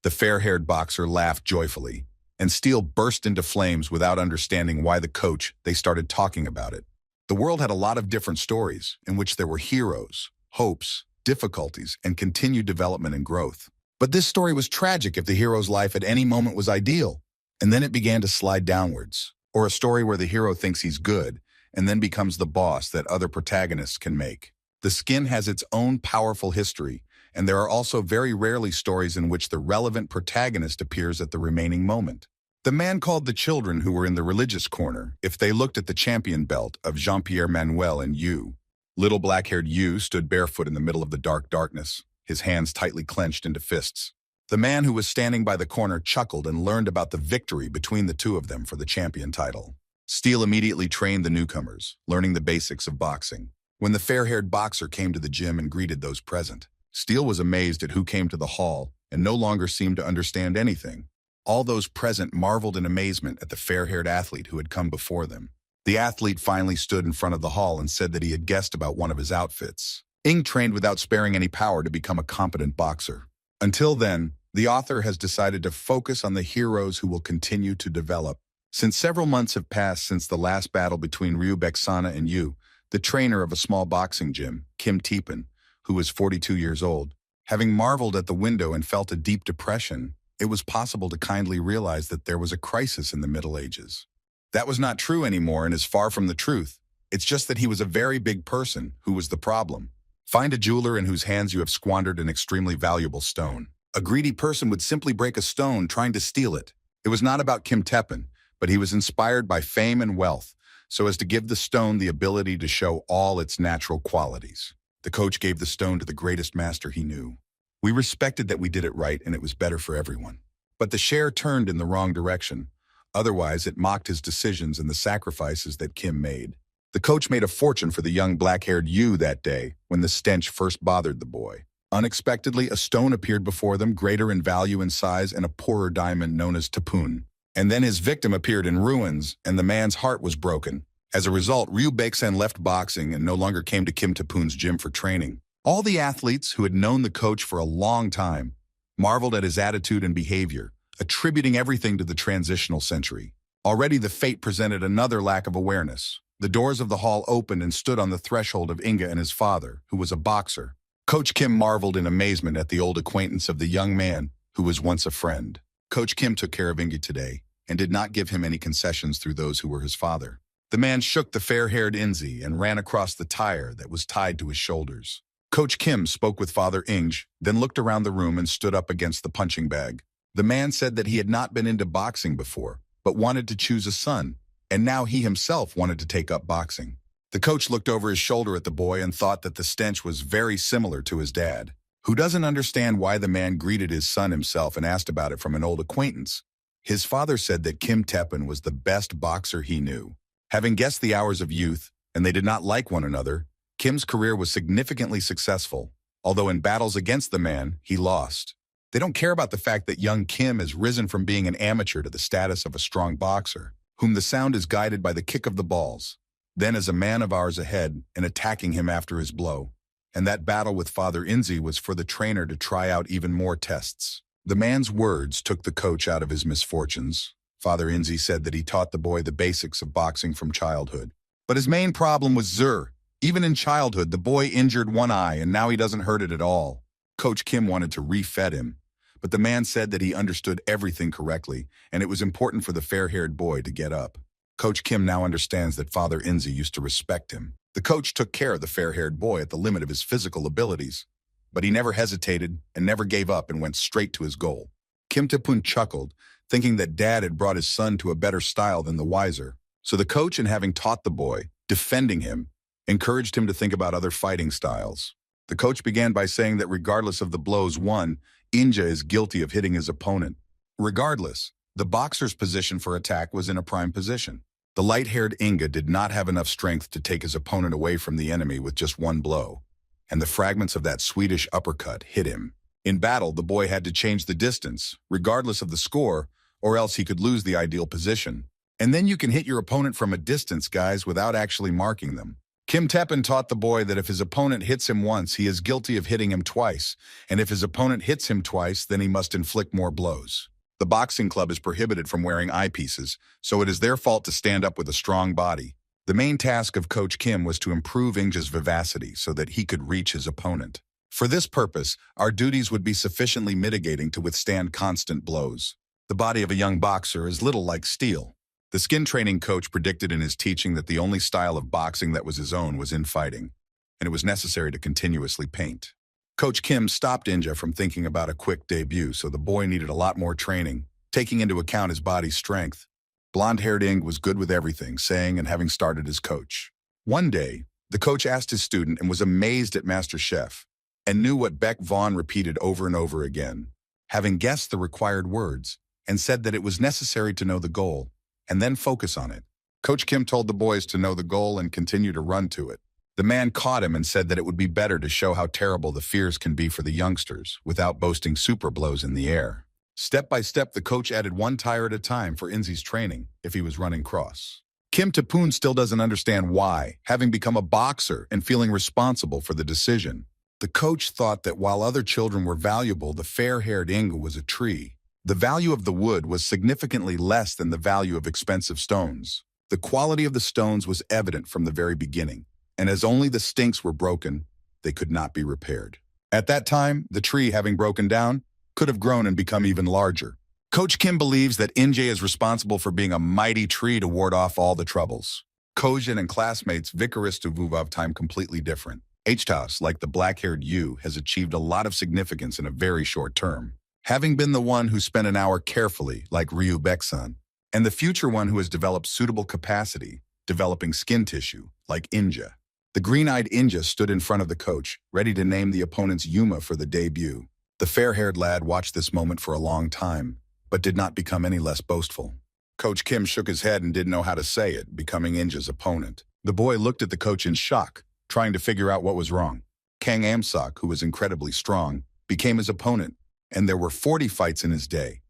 The fair-haired boxer laughed joyfully. and Steele burst into flames without understanding why they started talking about it. The world had a lot of different stories in which there were heroes, hopes, difficulties, and continued development and growth. But this story was tragic if the hero's life at any moment was ideal, and then it began to slide downwards. Or a story where the hero thinks he's good and then becomes the boss that other protagonists can make. The Skin has its own powerful history, and there are also very rarely stories in which the relevant protagonist appears at the remaining moment. The man called the children who were in the religious corner if they looked at the champion belt of Jean-Pierre Manuel and Yu. Little black-haired Yu stood barefoot in the middle of the darkness, his hands tightly clenched into fists. The man who was standing by the corner chuckled and learned about the victory between the two of them for the champion title. Steele immediately trained the newcomers, learning the basics of boxing. When the fair-haired boxer came to the gym and greeted those present, Steele was amazed at who came to the hall and no longer seemed to understand anything. All those present marveled in amazement at the fair-haired athlete who had come before them. The athlete finally stood in front of the hall and said that he had guessed about one of his outfits. Ing trained without sparing any power to become a competent boxer. Until then, the author has decided to focus on the heroes who will continue to develop. Since several months have passed since the last battle between Ryu Bexana and Yu, the trainer of a small boxing gym, Kim Tae-pun, who was 42 years old, having marveled at the window and felt a deep depression, it was possible to kindly realize that there was a crisis in the Middle Ages. That was not true anymore and is far from the truth. It's just that he was a very big person who was the problem. Find a jeweler in whose hands you have squandered an extremely valuable stone. A greedy person would simply break a stone trying to steal it. It was not about Kim Tae-pun, but he was inspired by fame and wealth, so as to give the stone the ability to show all its natural qualities. The coach gave the stone to the greatest master he knew. We respected that we did it right and it was better for everyone. But the share turned in the wrong direction. Otherwise, it mocked his decisions and the sacrifices that Kim made. The coach made a fortune for the young black-haired Yu that day when the stench first bothered the boy. Unexpectedly, a stone appeared before them, greater in value and size and a poorer diamond known as Taepun. And then his victim appeared in ruins, and the man's heart was broken. As a result, Ryu Baeksan left boxing and no longer came to Kim Taepun's gym for training. All the athletes who had known the coach for a long time marveled at his attitude and behavior, attributing everything to the transitional century. Already the fate presented another lack of awareness. The doors of the hall opened and stood on the threshold of Inga and his father, who was a boxer. Coach Kim marveled in amazement at the old acquaintance of the young man who was once a friend. Coach Kim took care of Inga today and did not give him any concessions through those who were his father. The man shook the fair-haired Inzi and ran across the tire that was tied to his shoulders. Coach Kim spoke with Father Inge, then looked around the room and stood up against the punching bag. The man said that he had not been into boxing before, but wanted to choose a son, and now he himself wanted to take up boxing. The coach looked over his shoulder at the boy and thought that the stench was very similar to his dad, who doesn't understand why the man greeted his son himself and asked about it from an old acquaintance. His father said that Kim Tae-pun was the best boxer he knew. Having guessed the hours of youth, and they did not like one another, Kim's career was significantly successful, although in battles against the man, he lost. They don't care about the fact that young Kim has risen from being an amateur to the status of a strong boxer, whom the sound is guided by the kick of the balls, then as a man of ours ahead and attacking him after his blow. And that battle with Father Inzi was for the trainer to try out even more tests. The man's words took the coach out of his misfortunes. Father Inzi said that he taught the boy the basics of boxing from childhood. But his main problem was Zur. Even in childhood, the boy injured one eye and now he doesn't hurt it at all. Coach Kim wanted to re-fed him, but the man said that he understood everything correctly and it was important for the fair-haired boy to get up. Coach Kim now understands that Father Inzi used to respect him. The coach took care of the fair-haired boy at the limit of his physical abilities, but he never hesitated and never gave up and went straight to his goal. Kim Tae-pun chuckled, thinking that dad had brought his son to a better style than the wiser. So the coach, in having taught the boy, defending him, encouraged him to think about other fighting styles. The coach began by saying that regardless of the blows won, Inja is guilty of hitting his opponent. Regardless, the boxer's position for attack was in a prime position. The light-haired Inga did not have enough strength to take his opponent away from the enemy with just one blow, and the fragments of that Swedish uppercut hit him. In battle, the boy had to change the distance, regardless of the score, or else he could lose the ideal position. And then you can hit your opponent from a distance, guys, without actually marking them. Kim Tae-pun taught the boy that if his opponent hits him once, he is guilty of hitting him twice, and if his opponent hits him twice, then he must inflict more blows. The boxing club is prohibited from wearing eyepieces, so it is their fault to stand up with a strong body. The main task of Coach Kim was to improve Ingja's vivacity so that he could reach his opponent. For this purpose, our duties would be sufficiently mitigating to withstand constant blows. The body of a young boxer is little like steel. The skin training coach predicted in his teaching that the only style of boxing that was his own was infighting, and it was necessary to continuously paint. Coach Kim stopped Inja from thinking about a quick debut, so the boy needed a lot more training, taking into account his body's strength. Blonde-haired Ing was good with everything, saying and having started as coach. One day, the coach asked his student and was amazed at Master Chef, and knew what Beck Vaughn repeated over and over again, having guessed the required words, and said that it was necessary to know the goal, and then focus on it. Coach Kim told the boys to know the goal and continue to run to it. The man caught him and said that it would be better to show how terrible the fears can be for the youngsters, without boasting super blows in the air. Step by step, the coach added one tire at a time for Inzi's training, if he was running cross. Kim Tapoon still doesn't understand why, having become a boxer and feeling responsible for the decision. The coach thought that while other children were valuable, the fair-haired Inga was a tree. The value of the wood was significantly less than the value of expensive stones. The quality of the stones was evident from the very beginning, and as only the stinks were broken, they could not be repaired. At that time, the tree, having broken down, could have grown and become even larger. Coach Kim believes that Inje is responsible for being a mighty tree to ward off all the troubles. Kojin and classmates Vicaris to Vuvav time completely different. Htaus, like the black-haired Yu, has achieved a lot of significance in a very short term, having been the one who spent an hour carefully, like Ryu Baeksun, and the future one who has developed suitable capacity, developing skin tissue, like Inja. The green-eyed Inja stood in front of the coach, ready to name the opponent's Yuma for the debut. The fair-haired lad watched this moment for a long time, but did not become any less boastful. Coach Kim shook his head and didn't know how to say it, becoming Inja's opponent. The boy looked at the coach in shock, trying to figure out what was wrong. Kang Amsok, who was incredibly strong, became his opponent, and there were 40 fights in his day,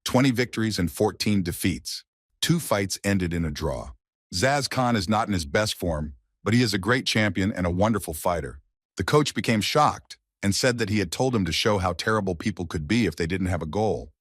20 victories and 14 defeats. 2 fights ended in a draw. Zaz Khan is not in his best form, but he is a great champion and a wonderful fighter. The coach became shocked and said that he had told him to show how terrible people could be if they didn't have a goal,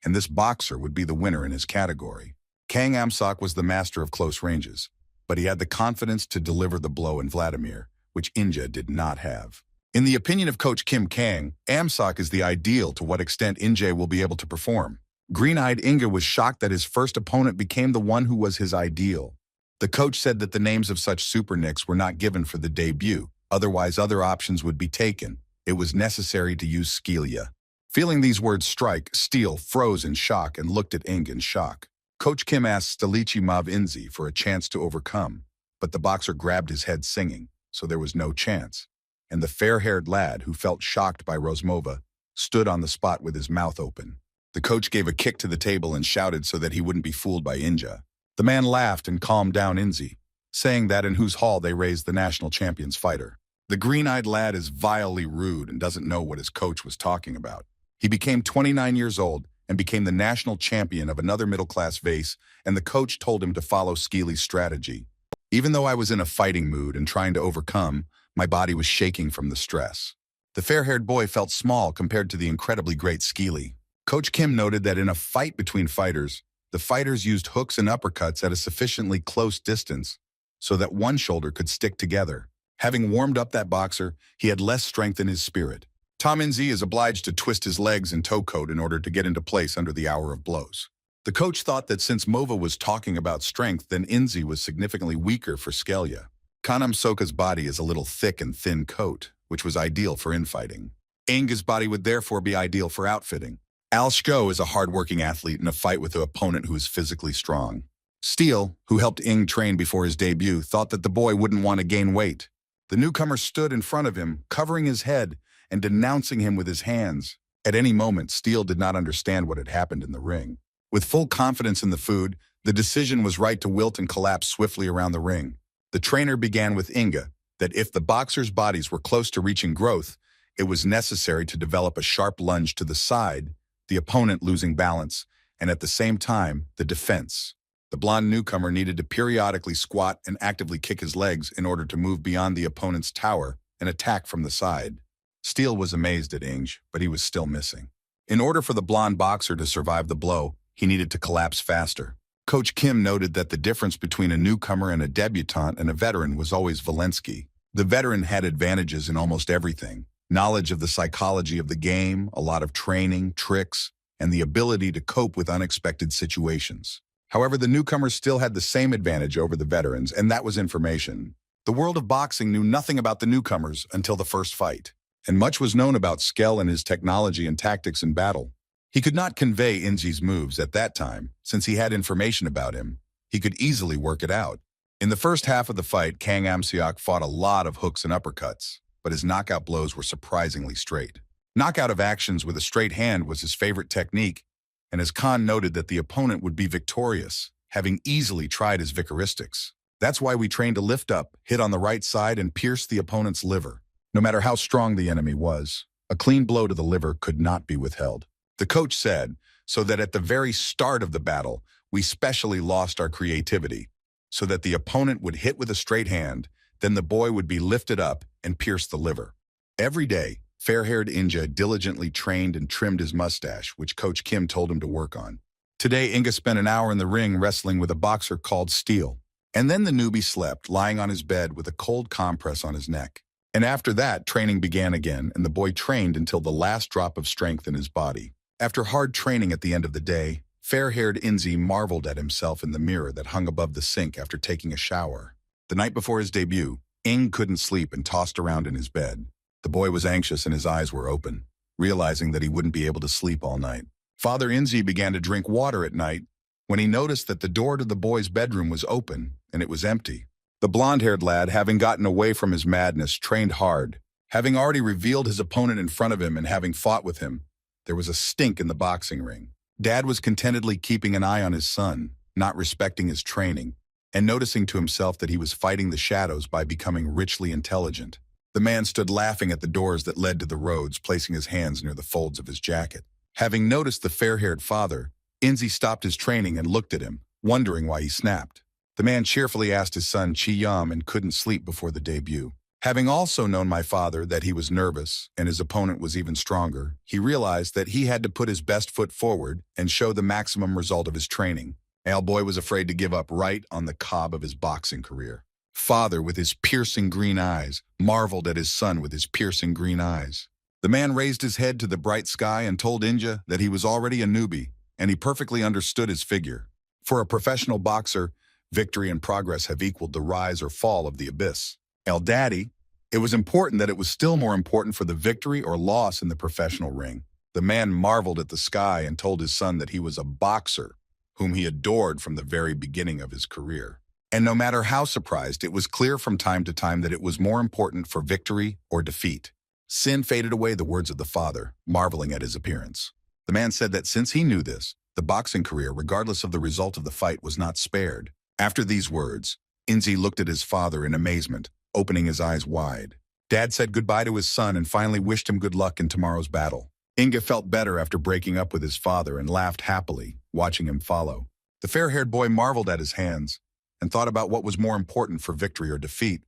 and this boxer would be the winner in his category. Kang Amsok was the master of close ranges, but he had the confidence to deliver the blow in Vladimir, which Inja did not have. In the opinion of Coach Kim Kang, Amsok is the ideal to what extent Inja will be able to perform. Green-eyed Inga was shocked that his first opponent became the one who was his ideal. The coach said that the names of such super nicks were not given for the debut, otherwise other options would be taken. It was necessary to use Skelia. Feeling these words strike, Steele froze in shock and looked at Ing in shock. Coach Kim asked Stelichi Mav Inzi for a chance to overcome, but the boxer grabbed his head singing, so there was no chance. And the fair-haired lad, who felt shocked by Rosmova, stood on the spot with his mouth open. The coach gave a kick to the table and shouted so that he wouldn't be fooled by Inja. The man laughed and calmed down Inzi, saying that in whose hall they raised the national champion's fighter. The green-eyed lad is vilely rude and doesn't know what his coach was talking about. He became 29 years old and became the national champion of another middle-class vase, and the coach told him to follow Skeely's strategy. Even though I was in a fighting mood and trying to overcome, my body was shaking from the stress. The fair-haired boy felt small compared to the incredibly great Skeely. Coach Kim noted that in a fight between fighters, the fighters used hooks and uppercuts at a sufficiently close distance so that one shoulder could stick together. Having warmed up that boxer, he had less strength in his spirit. Tom Inzi is obliged to twist his legs and toe coat in order to get into place under the hour of blows. The coach thought that since Mova was talking about strength, then Inzi was significantly weaker for Skelia. Kanam Soka's body is a little thick and thin coat, which was ideal for infighting. Inga's body would therefore be ideal for outfitting. Al Shko is a hard-working athlete in a fight with an opponent who is physically strong. Steele, who helped Ing train before his debut, thought that the boy wouldn't want to gain weight. The newcomer stood in front of him, covering his head and denouncing him with his hands. At any moment, Steele did not understand what had happened in the ring. With full confidence in the food, the decision was right to wilt and collapse swiftly around the ring. The trainer began with Inga, that if the boxers' bodies were close to reaching growth, it was necessary to develop a sharp lunge to the side, the opponent losing balance, and at the same time, the defense. The blonde newcomer needed to periodically squat and actively kick his legs in order to move beyond the opponent's tower and attack from the side. Steele was amazed at Inge, but he was still missing. In order for the blonde boxer to survive the blow, he needed to collapse faster. Coach Kim noted that the difference between a newcomer and a debutante and a veteran was always Valensky. The veteran had advantages in almost everything: knowledge of the psychology of the game, a lot of training, tricks, and the ability to cope with unexpected situations. However, the newcomers still had the same advantage over the veterans, and that was information. The world of boxing knew nothing about the newcomers until the first fight, and much was known about Skell and his technology and tactics in battle. He could not convey Inzi's moves at that time. Since he had information about him, he could easily work it out. In the first half of the fight, Kang Amseok fought a lot of hooks and uppercuts, but his knockout blows were surprisingly straight. Knockout of actions with a straight hand was his favorite technique, and as Khan noted that the opponent would be victorious, having easily tried his vicaristics. That's why we trained to lift up, hit on the right side, and pierce the opponent's liver. No matter how strong the enemy was, a clean blow to the liver could not be withheld. The coach said, so that at the very start of the battle, we specially lost our creativity, so that the opponent would hit with a straight hand, then the boy would be lifted up and pierce the liver. Every day, fair-haired Inja diligently trained and trimmed his mustache, which Coach Kim told him to work on. Today, Inga spent an hour in the ring wrestling with a boxer called Steel. And then the newbie slept, lying on his bed with a cold compress on his neck. And after that, training began again, and the boy trained until the last drop of strength in his body. After hard training at the end of the day, fair-haired Inzi marveled at himself in the mirror that hung above the sink after taking a shower. The night before his debut, Ing couldn't sleep and tossed around in his bed. The boy was anxious and his eyes were open, realizing that he wouldn't be able to sleep all night. Father Inzi began to drink water at night when he noticed that the door to the boy's bedroom was open and it was empty. The blonde-haired lad, having gotten away from his madness, trained hard. Having already revealed his opponent in front of him and having fought with him, there was a stink in the boxing ring. Dad was contentedly keeping an eye on his son, not respecting his training, and noticing to himself that he was fighting the shadows by becoming richly intelligent. The man stood laughing at the doors that led to the roads, placing his hands near the folds of his jacket. Having noticed the fair-haired father, Inzi stopped his training and looked at him, wondering why he snapped. The man cheerfully asked his son Chi-Yam and couldn't sleep before the debut. Having also known my father that he was nervous and his opponent was even stronger, he realized that he had to put his best foot forward and show the maximum result of his training. Boy was afraid to give up right on the cob of his boxing career. Father, with his piercing green eyes, marveled at his son with his piercing green eyes. The man raised his head to the bright sky and told Inja that he was already a newbie, and he perfectly understood his figure. For a professional boxer, victory and progress have equaled the rise or fall of the abyss. Daddy, it was important that it was still more important for the victory or loss in the professional ring. The man marveled at the sky and told his son that he was a boxer, whom he adored from the very beginning of his career. And no matter how surprised, it was clear from time to time that it was more important for victory or defeat. Sin faded away the words of the father, marveling at his appearance. The man said that since he knew this, the boxing career, regardless of the result of the fight, was not spared. After these words, Inzi looked at his father in amazement, opening his eyes wide. Dad said goodbye to his son and finally wished him good luck in tomorrow's battle. Inga felt better after breaking up with his father and laughed happily, watching him follow. The fair-haired boy marveled at his hands and thought about what was more important for victory or defeat,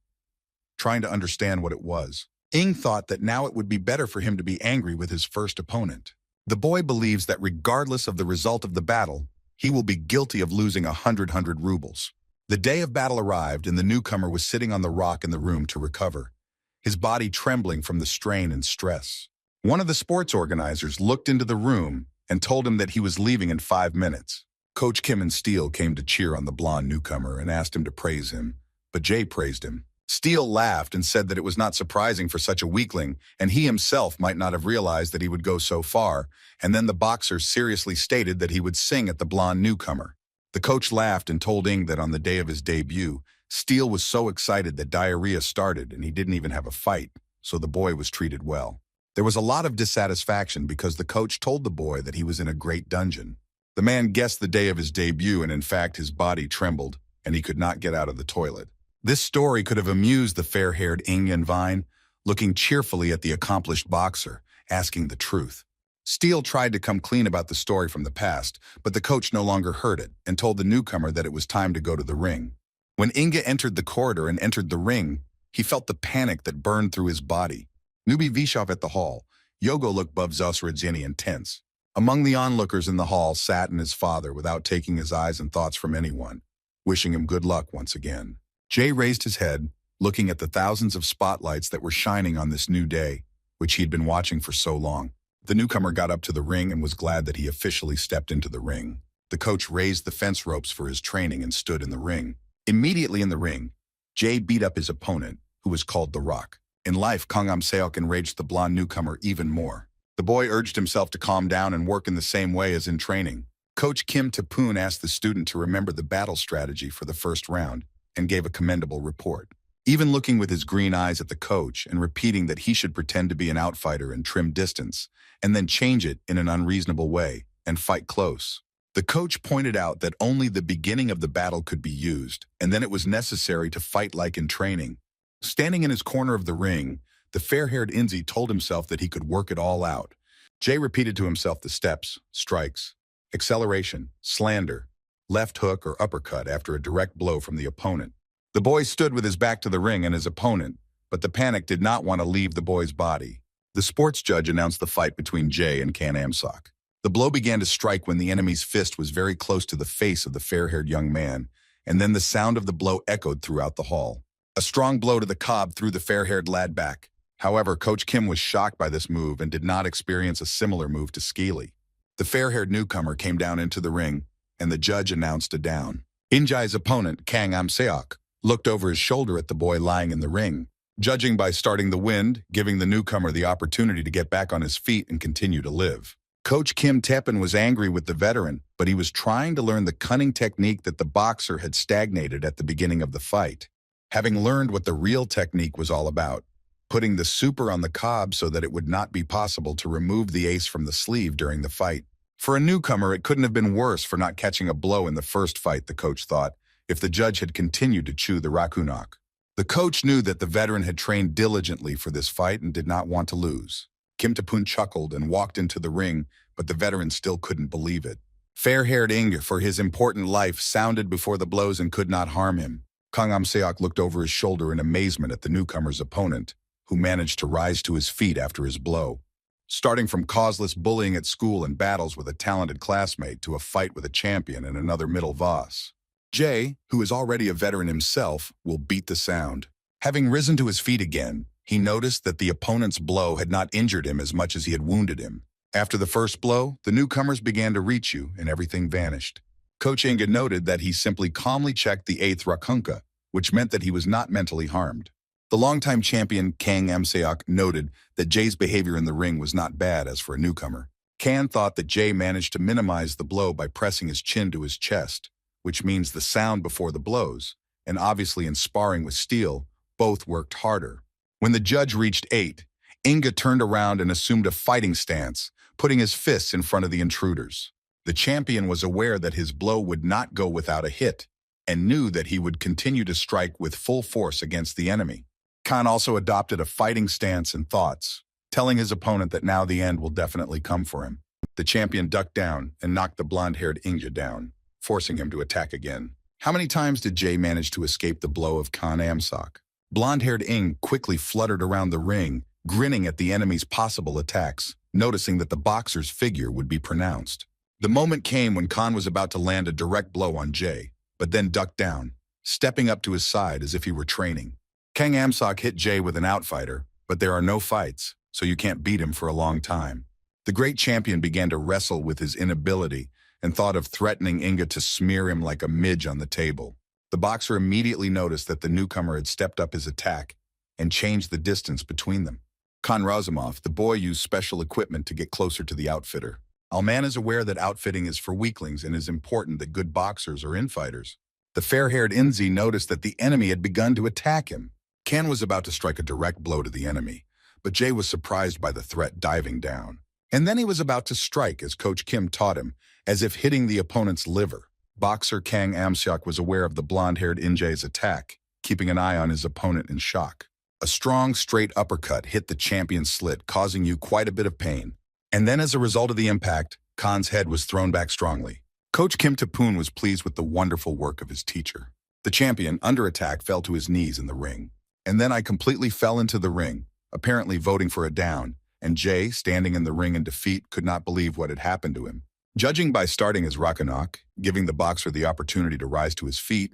trying to understand what it was. Ing thought that now it would be better for him to be angry with his first opponent. The boy believes that regardless of the result of the battle, he will be guilty of losing 100 rubles. The day of battle arrived and the newcomer was sitting on the rock in the room to recover, his body trembling from the strain and stress. One of the sports organizers looked into the room and told him that he was leaving in 5 minutes. Coach Kim and Steele came to cheer on the blonde newcomer and asked him to praise him, but Jay praised him. Steele laughed and said that it was not surprising for such a weakling, and he himself might not have realized that he would go so far, and then the boxer seriously stated that he would sing at the blonde newcomer. The coach laughed and told Ing that on the day of his debut, Steele was so excited that diarrhea started and he didn't even have a fight, so the boy was treated well. There was a lot of dissatisfaction because the coach told the boy that he was in a great dungeon. The man guessed the day of his debut and in fact his body trembled and he could not get out of the toilet. This story could have amused the fair-haired Ing and Vine, looking cheerfully at the accomplished boxer, asking the truth. Steele tried to come clean about the story from the past, but the coach no longer heard it and told the newcomer that it was time to go to the ring. When Inga entered the corridor and entered the ring, he felt the panic that burned through his body. Newbie Vishov at the hall, Yogo looked bovzosradzini and tense. Among the onlookers in the hall sat his father without taking his eyes and thoughts from anyone, wishing him good luck once again. Jay raised his head, looking at the thousands of spotlights that were shining on this new day, which he'd been watching for so long. The newcomer got up to the ring and was glad that he officially stepped into the ring. The coach raised the fence ropes for his training and stood in the ring. Immediately in the ring, Jay beat up his opponent, who was called The Rock. In life, Kang Am-seok enraged the blonde newcomer even more. The boy urged himself to calm down and work in the same way as in training. Coach Kim Tae-poon asked the student to remember the battle strategy for the first round and gave a commendable report. Even looking with his green eyes at the coach and repeating that he should pretend to be an outfighter and trim distance, and then change it in an unreasonable way and fight close. The coach pointed out that only the beginning of the battle could be used, and then it was necessary to fight like in training. Standing in his corner of the ring, the fair-haired Inzi told himself that he could work it all out. Jay repeated to himself the steps, strikes, acceleration, slander, left hook or uppercut after a direct blow from the opponent. The boy stood with his back to the ring and his opponent, but the panic did not want to leave the boy's body. The sports judge announced the fight between Jay and Kang Am-seok. The blow began to strike when the enemy's fist was very close to the face of the fair-haired young man, and then the sound of the blow echoed throughout the hall. A strong blow to the cob threw the fair-haired lad back. However, Coach Kim was shocked by this move and did not experience a similar move to Skeely. The fair-haired newcomer came down into the ring, and the judge announced a down. Injai's opponent, Kang Am-seok, looked over his shoulder at the boy lying in the ring, judging by starting the wind, giving the newcomer the opportunity to get back on his feet and continue to live. Coach Kim Tae-poon was angry with the veteran, but he was trying to learn the cunning technique that the boxer had stagnated at the beginning of the fight. Having learned what the real technique was all about, putting the super on the cob so that it would not be possible to remove the ace from the sleeve during the fight. For a newcomer, it couldn't have been worse for not catching a blow in the first fight, the coach thought, if the judge had continued to chew the rakunok. The coach knew that the veteran had trained diligently for this fight and did not want to lose. Kim Tae-poon chuckled and walked into the ring, but the veteran still couldn't believe it. Fair-haired Inge, for his important life, sounded before the blows and could not harm him. Kang Am-seok looked over his shoulder in amazement at the newcomer's opponent, who managed to rise to his feet after his blow. Starting from causeless bullying at school and battles with a talented classmate to a fight with a champion and another middle Voss, Jay, who is already a veteran himself, will beat the sound. Having risen to his feet again, he noticed that the opponent's blow had not injured him as much as he had wounded him. After the first blow, the newcomers began to reach you and everything vanished. Coach Inge noted that he simply calmly checked the 8th rakunka, which meant that he was not mentally harmed. The longtime champion Kang Am-seok noted that Jay's behavior in the ring was not bad as for a newcomer. Kang thought that Jay managed to minimize the blow by pressing his chin to his chest, which means the sound before the blows, and obviously in sparring with steel, both worked harder. When the judge reached 8, Inge turned around and assumed a fighting stance, putting his fists in front of the intruders. The champion was aware that his blow would not go without a hit, and knew that he would continue to strike with full force against the enemy. Khan also adopted a fighting stance and thoughts, telling his opponent that now the end will definitely come for him. The champion ducked down and knocked the blonde-haired Inge down, forcing him to attack again. How many times did Jay manage to escape the blow of Kang Am-seok? Blonde-haired Inge quickly fluttered around the ring, grinning at the enemy's possible attacks, noticing that the boxer's figure would be pronounced. The moment came when Khan was about to land a direct blow on Jay, but then ducked down, stepping up to his side as if he were training. Kang Am-seok hit Jay with an outfighter, but there are no fights, so you can't beat him for a long time. The great champion began to wrestle with his inability and thought of threatening Inge to smear him like a midge on the table. The boxer immediately noticed that the newcomer had stepped up his attack and changed the distance between them. Khan Razumov, the boy, used special equipment to get closer to the outfitter. Alman is aware that outfitting is for weaklings and is important that good boxers are infighters. The fair-haired Inzi noticed that the enemy had begun to attack him. Khan was about to strike a direct blow to the enemy, but Jay was surprised by the threat diving down. And then he was about to strike, as Coach Kim taught him, as if hitting the opponent's liver. Boxer Kang Am-seok was aware of the blonde-haired Injay's attack, keeping an eye on his opponent in shock. A strong, straight uppercut hit the champion's slit, causing you quite a bit of pain. And then as a result of the impact, Khan's head was thrown back strongly. Coach Kim Tae-poon was pleased with the wonderful work of his teacher. The champion, under attack, fell to his knees in the ring. And then I completely fell into the ring, apparently voting for a down, and Jay, standing in the ring in defeat, could not believe what had happened to him. Judging by starting his Rakanok, giving the boxer the opportunity to rise to his feet,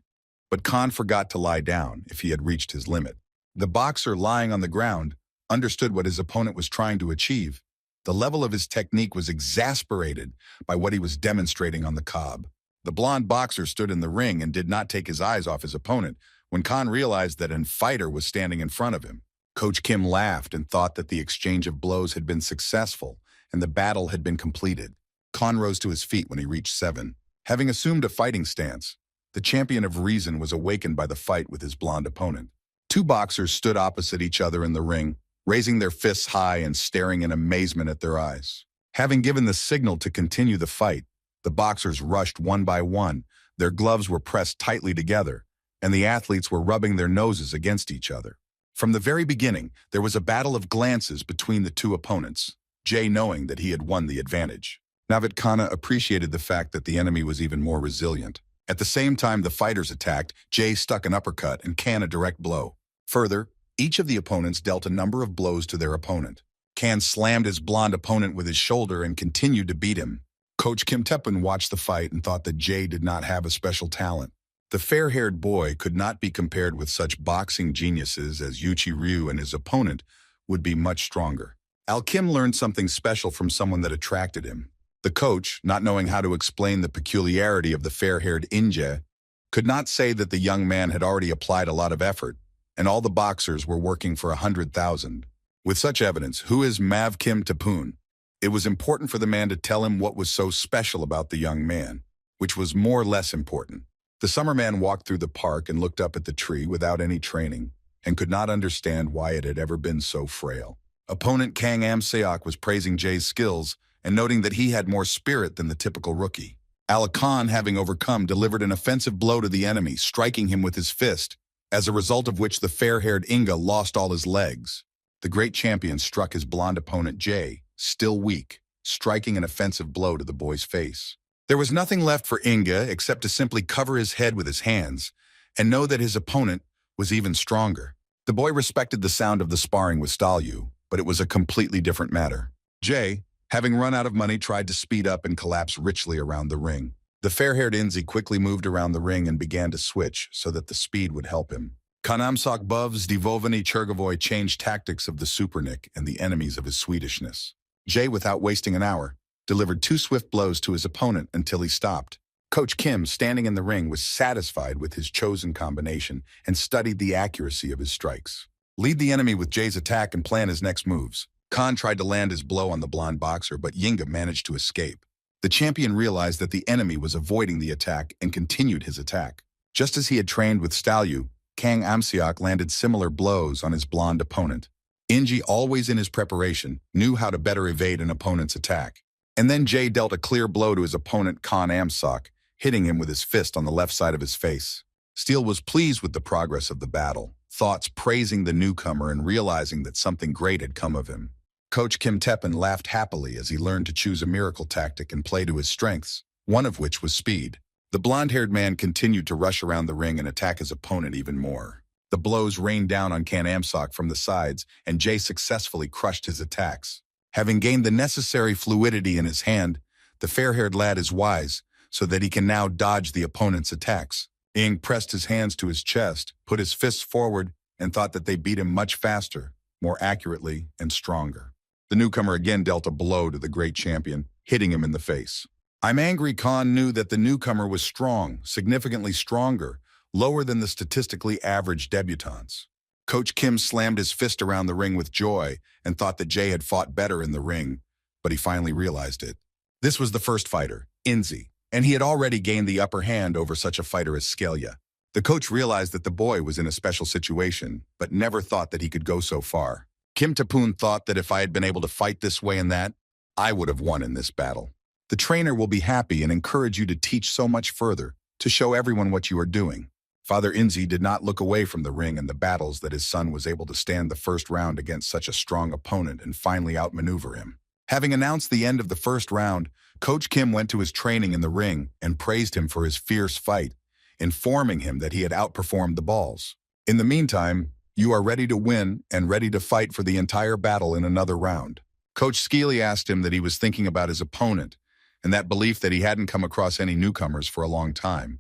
but Khan forgot to lie down if he had reached his limit. The boxer, lying on the ground, understood what his opponent was trying to achieve. The level of his technique was exasperated by what he was demonstrating on the cob. The blonde boxer stood in the ring and did not take his eyes off his opponent when Khan realized that a fighter was standing in front of him. Coach Kim laughed and thought that the exchange of blows had been successful and the battle had been completed. Khan rose to his feet when he reached 7. Having assumed a fighting stance, the champion of reason was awakened by the fight with his blonde opponent. Two boxers stood opposite each other in the ring, raising their fists high and staring in amazement at their eyes. Having given the signal to continue the fight, the boxers rushed one by one. Their gloves were pressed tightly together, and the athletes were rubbing their noses against each other. From the very beginning, there was a battle of glances between the two opponents, Jay knowing that he had won the advantage. Navat Khanna appreciated the fact that the enemy was even more resilient. At the same time the fighters attacked, Jay stuck an uppercut and Khan a direct blow. Further, each of the opponents dealt a number of blows to their opponent. Khan slammed his blonde opponent with his shoulder and continued to beat him. Coach Kim Teppan watched the fight and thought that Jay did not have a special talent. The fair-haired boy could not be compared with such boxing geniuses as Yuchi Ryu, and his opponent would be much stronger. Al Kim learned something special from someone that attracted him. The coach, not knowing how to explain the peculiarity of the fair-haired Inje, could not say that the young man had already applied a lot of effort, and all the boxers were working for 100,000. With such evidence, who is Mav Kim Tapoon? It was important for the man to tell him what was so special about the young man, which was more or less important. The summer man walked through the park and looked up at the tree without any training, and could not understand why it had ever been so frail. Opponent Kang Am-seok was praising Jay's skills and noting that he had more spirit than the typical rookie. Khan, having overcome, delivered an offensive blow to the enemy, striking him with his fist, as a result of which the fair-haired Inga lost all his legs. The great champion struck his blonde opponent Jay, still weak, striking an offensive blow to the boy's face. There was nothing left for Inga except to simply cover his head with his hands and know that his opponent was even stronger. The boy respected the sound of the sparring with Stalyu, but it was a completely different matter. Jay, having run out of money, tried to speed up and collapse richly around the ring. The fair-haired Inzi quickly moved around the ring and began to switch so that the speed would help him. Kanamsak Buvs Divovani Chergovoy changed tactics of the Supernik and the enemies of his Swedishness. Jay, without wasting an hour, delivered 2 swift blows to his opponent until he stopped. Coach Kim, standing in the ring, was satisfied with his chosen combination and studied the accuracy of his strikes. Lead the enemy with Jay's attack and plan his next moves. Khan tried to land his blow on the blonde boxer, but Yinga managed to escape. The champion realized that the enemy was avoiding the attack and continued his attack. Just as he had trained with Stalyu, Kang Am-seok landed similar blows on his blonde opponent. Inji, always in his preparation, knew how to better evade an opponent's attack. And then Jay dealt a clear blow to his opponent Khan Am-seok, hitting him with his fist on the left side of his face. Steele was pleased with the progress of the battle, thoughts praising the newcomer and realizing that something great had come of him. Coach Kim Teppan laughed happily as he learned to choose a miracle tactic and play to his strengths, one of which was speed. The blonde-haired man continued to rush around the ring and attack his opponent even more. The blows rained down on Khan Am-seok from the sides, and Jay successfully crushed his attacks. Having gained the necessary fluidity in his hand, the fair-haired lad is wise, so that he can now dodge the opponent's attacks. Ing pressed his hands to his chest, put his fists forward, and thought that they beat him much faster, more accurately, and stronger. The newcomer again dealt a blow to the great champion, hitting him in the face. I'm angry Khan knew that the newcomer was strong, significantly stronger, lower than the statistically average debutants. Coach Kim slammed his fist around the ring with joy and thought that Jay had fought better in the ring, but he finally realized it. This was the first fighter, Inzi, and he had already gained the upper hand over such a fighter as Scalia. The coach realized that the boy was in a special situation, but never thought that he could go so far. Kim Tapoon thought that if I had been able to fight this way and that, I would have won in this battle. The trainer will be happy and encourage you to teach so much further, to show everyone what you are doing. Father Inzi did not look away from the ring and the battles that his son was able to stand the first round against such a strong opponent and finally outmaneuver him. Having announced the end of the first round, Coach Kim went to his training in the ring and praised him for his fierce fight, informing him that he had outperformed the balls. In the meantime, you are ready to win and ready to fight for the entire battle in another round. Coach Skeely asked him that he was thinking about his opponent and that belief that he hadn't come across any newcomers for a long time,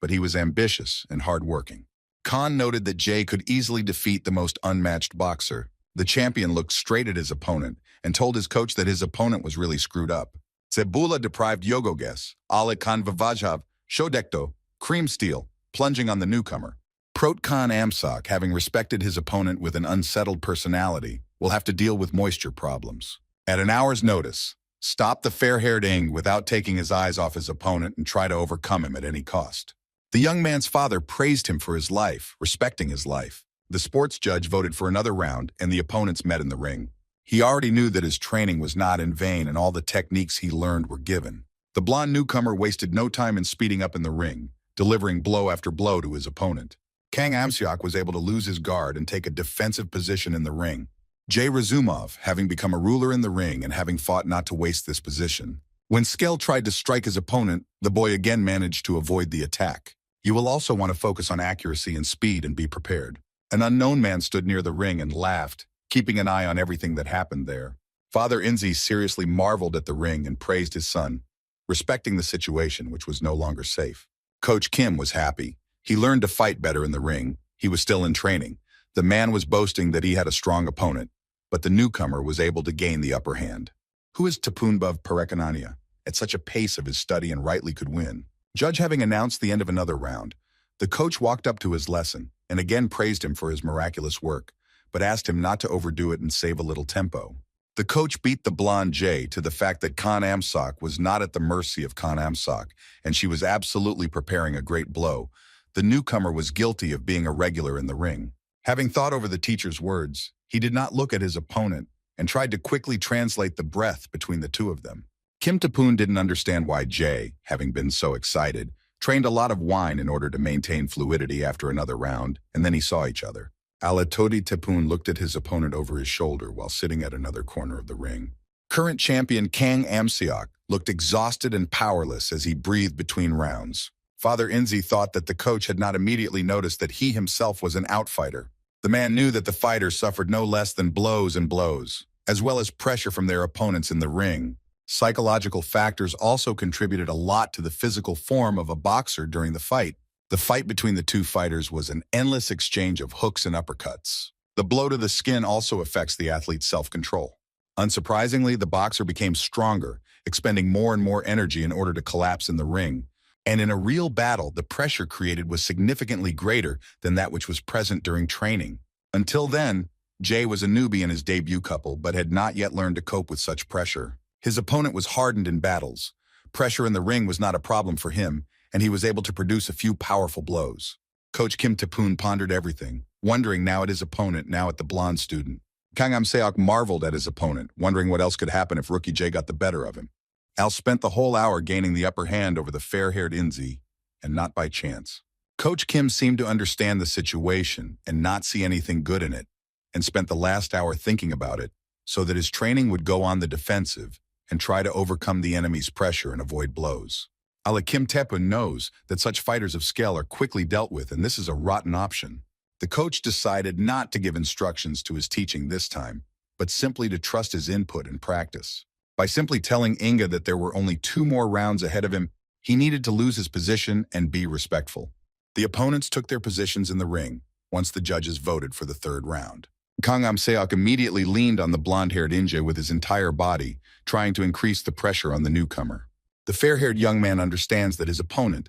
but he was ambitious and hardworking. Khan noted that Jay could easily defeat the most unmatched boxer. The champion looked straight at his opponent and told his coach that his opponent was really screwed up. Cebula deprived Yogoges, Ale Khan Vavajav, Shodekto, Cream Steel, plunging on the newcomer. Prot Khan Amsak, having respected his opponent with an unsettled personality, will have to deal with moisture problems. At an hour's notice, stop the fair-haired Ing without taking his eyes off his opponent and try to overcome him at any cost. The young man's father praised him for his life, respecting his life. The sports judge voted for another round, and the opponents met in the ring. He already knew that his training was not in vain and all the techniques he learned were given. The blonde newcomer wasted no time in speeding up in the ring, delivering blow after blow to his opponent. Kang Amsiak was able to lose his guard and take a defensive position in the ring. Jay Razumov, having become a ruler in the ring and having fought not to waste this position. When Skell tried to strike his opponent, the boy again managed to avoid the attack. You will also want to focus on accuracy and speed and be prepared. An unknown man stood near the ring and laughed, keeping an eye on everything that happened there. Father Inzi seriously marveled at the ring and praised his son, respecting the situation, which was no longer safe. Coach Kim was happy. He learned to fight better in the ring. He was still in training. The man was boasting that he had a strong opponent, but the newcomer was able to gain the upper hand. Who is Tapunbov Parekanania? At such a pace of his study and rightly could win. Judge having announced the end of another round, the coach walked up to his lesson and again praised him for his miraculous work, but asked him not to overdo it and save a little tempo. The coach beat the blonde Jay to the fact that Khan Amsak was not at the mercy of Khan Amsak, and she was absolutely preparing a great blow. The newcomer was guilty of being a regular in the ring. Having thought over the teacher's words, he did not look at his opponent and tried to quickly translate the breath between the two of them. Kim Tapoon didn't understand why Jay, having been so excited, trained a lot of wine in order to maintain fluidity after another round, and then he saw each other. Alatodi Tapoon looked at his opponent over his shoulder while sitting at another corner of the ring. Current champion Kang Amsiak looked exhausted and powerless as he breathed between rounds. Father Inzi thought that the coach had not immediately noticed that he himself was an outfighter. The man knew that the fighters suffered no less than blows and blows, as well as pressure from their opponents in the ring. Psychological factors also contributed a lot to the physical form of a boxer during the fight. The fight between the two fighters was an endless exchange of hooks and uppercuts. The blow to the skin also affects the athlete's self-control. Unsurprisingly, the boxer became stronger, expending more and more energy in order to collapse in the ring. And in a real battle, the pressure created was significantly greater than that which was present during training. Until then, Jay was a newbie in his debut couple but had not yet learned to cope with such pressure. His opponent was hardened in battles. Pressure in the ring was not a problem for him, and he was able to produce a few powerful blows. Coach Kim Tapoon pondered everything, wondering now at his opponent, now at the blonde student. Kang Amseok marveled at his opponent, wondering what else could happen if Rookie Jay got the better of him. Al spent the whole hour gaining the upper hand over the fair-haired Inzi, and not by chance. Coach Kim seemed to understand the situation and not see anything good in it, and spent the last hour thinking about it, so that his training would go on the defensive and try to overcome the enemy's pressure and avoid blows. Ala Kim Tepun knows that such fighters of skill are quickly dealt with, and this is a rotten option. The coach decided not to give instructions to his teaching this time, but simply to trust his input and practice. By simply telling Inga that there were only 2 more rounds ahead of him, he needed to lose his position and be respectful. The opponents took their positions in the ring once the judges voted for the 3rd round. Kang Amseok immediately leaned on the blonde-haired Inja with his entire body, trying to increase the pressure on the newcomer. The fair-haired young man understands that his opponent,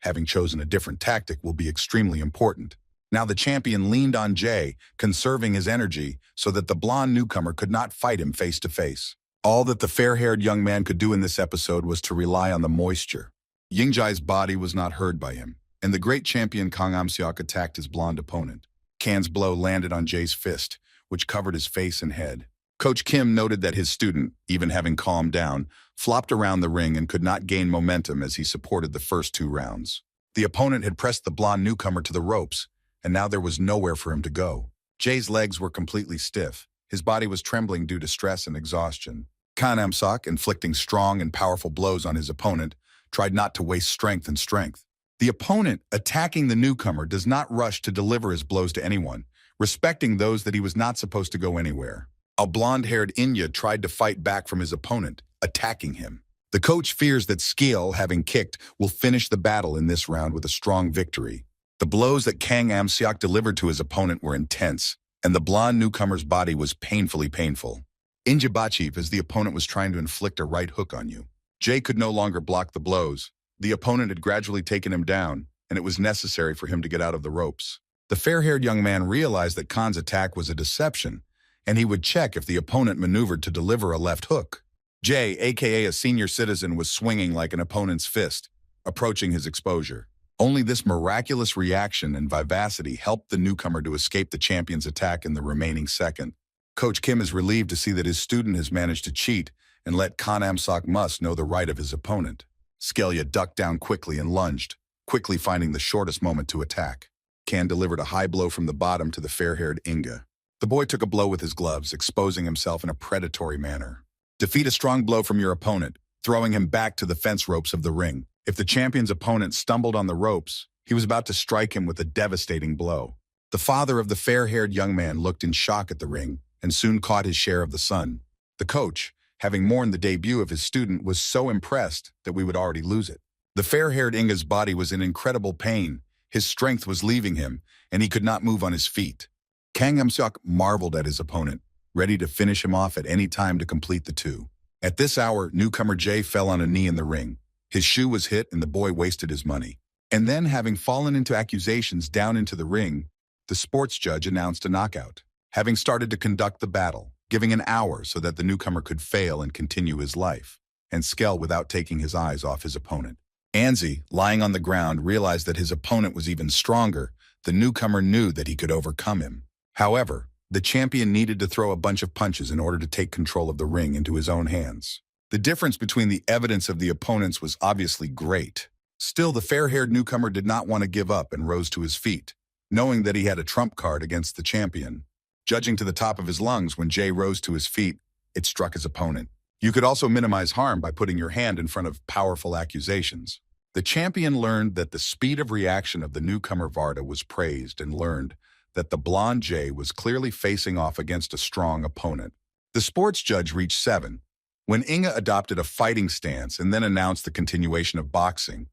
having chosen a different tactic, will be extremely important. Now the champion leaned on Jay, conserving his energy so that the blonde newcomer could not fight him face to face. All that the fair-haired young man could do in this episode was to rely on the moisture. Yingjai's body was not heard by him, and the great champion Kang Amseok attacked his blonde opponent. Kan's blow landed on Jay's fist, which covered his face and head. Coach Kim noted that his student, even having calmed down, flopped around the ring and could not gain momentum as he supported the first 2 rounds. The opponent had pressed the blonde newcomer to the ropes, and now there was nowhere for him to go. Jay's legs were completely stiff. His body was trembling due to stress and exhaustion. Khan Amsak, inflicting strong and powerful blows on his opponent, tried not to waste strength and strength. The opponent, attacking the newcomer, does not rush to deliver his blows to anyone, respecting those that he was not supposed to go anywhere. A blonde-haired Inya tried to fight back from his opponent, attacking him. The coach fears that skill, having kicked, will finish the battle in this round with a strong victory. The blows that Kang Am-seok delivered to his opponent were intense, and the blonde newcomer's body was painfully painful. Injabachiv, as the opponent was trying to inflict a right hook on you. Jay could no longer block the blows. The opponent had gradually taken him down, and it was necessary for him to get out of the ropes. The fair-haired young man realized that Khan's attack was a deception, and he would check if the opponent maneuvered to deliver a left hook. Jay, aka a senior citizen, was swinging like an opponent's fist, approaching his exposure. Only this miraculous reaction and vivacity helped the newcomer to escape the champion's attack in the remaining second. Coach Kim is relieved to see that his student has managed to cheat and let Khan Am-seok must know the right of his opponent. Scalia ducked down quickly and lunged, quickly finding the shortest moment to attack. Khan delivered a high blow from the bottom to the fair-haired Inga. The boy took a blow with his gloves, exposing himself in a predatory manner. Defeat a strong blow from your opponent, throwing him back to the fence ropes of the ring. If the champion's opponent stumbled on the ropes, he was about to strike him with a devastating blow. The father of the fair-haired young man looked in shock at the ring and soon caught his share of the sun. The coach, having mourned the debut of his student, was so impressed that we would already lose it. The fair-haired Inga's body was in incredible pain. His strength was leaving him, and he could not move on his feet. Kang Am-seok marveled at his opponent, ready to finish him off at any time to complete the two. At this hour, newcomer Jay fell on a knee in the ring. His shoe was hit and the boy wasted his money. And then, having fallen into accusations down into the ring, the sports judge announced a knockout, having started to conduct the battle, giving an hour so that the newcomer could fail and continue his life, and Skell without taking his eyes off his opponent. Anzi, lying on the ground, realized that his opponent was even stronger. The newcomer knew that he could overcome him. However, the champion needed to throw a bunch of punches in order to take control of the ring into his own hands. The difference between the evidence of the opponents was obviously great. Still, the fair-haired newcomer did not want to give up and rose to his feet, knowing that he had a trump card against the champion. Judging to the top of his lungs, when Jay rose to his feet, it struck his opponent. You could also minimize harm by putting your hand in front of powerful accusations. The champion learned that the speed of reaction of the newcomer Varda was praised and learned that the blonde Jay was clearly facing off against a strong opponent. The sports judge reached 7, when Inga adopted a fighting stance and then announced the continuation of boxing,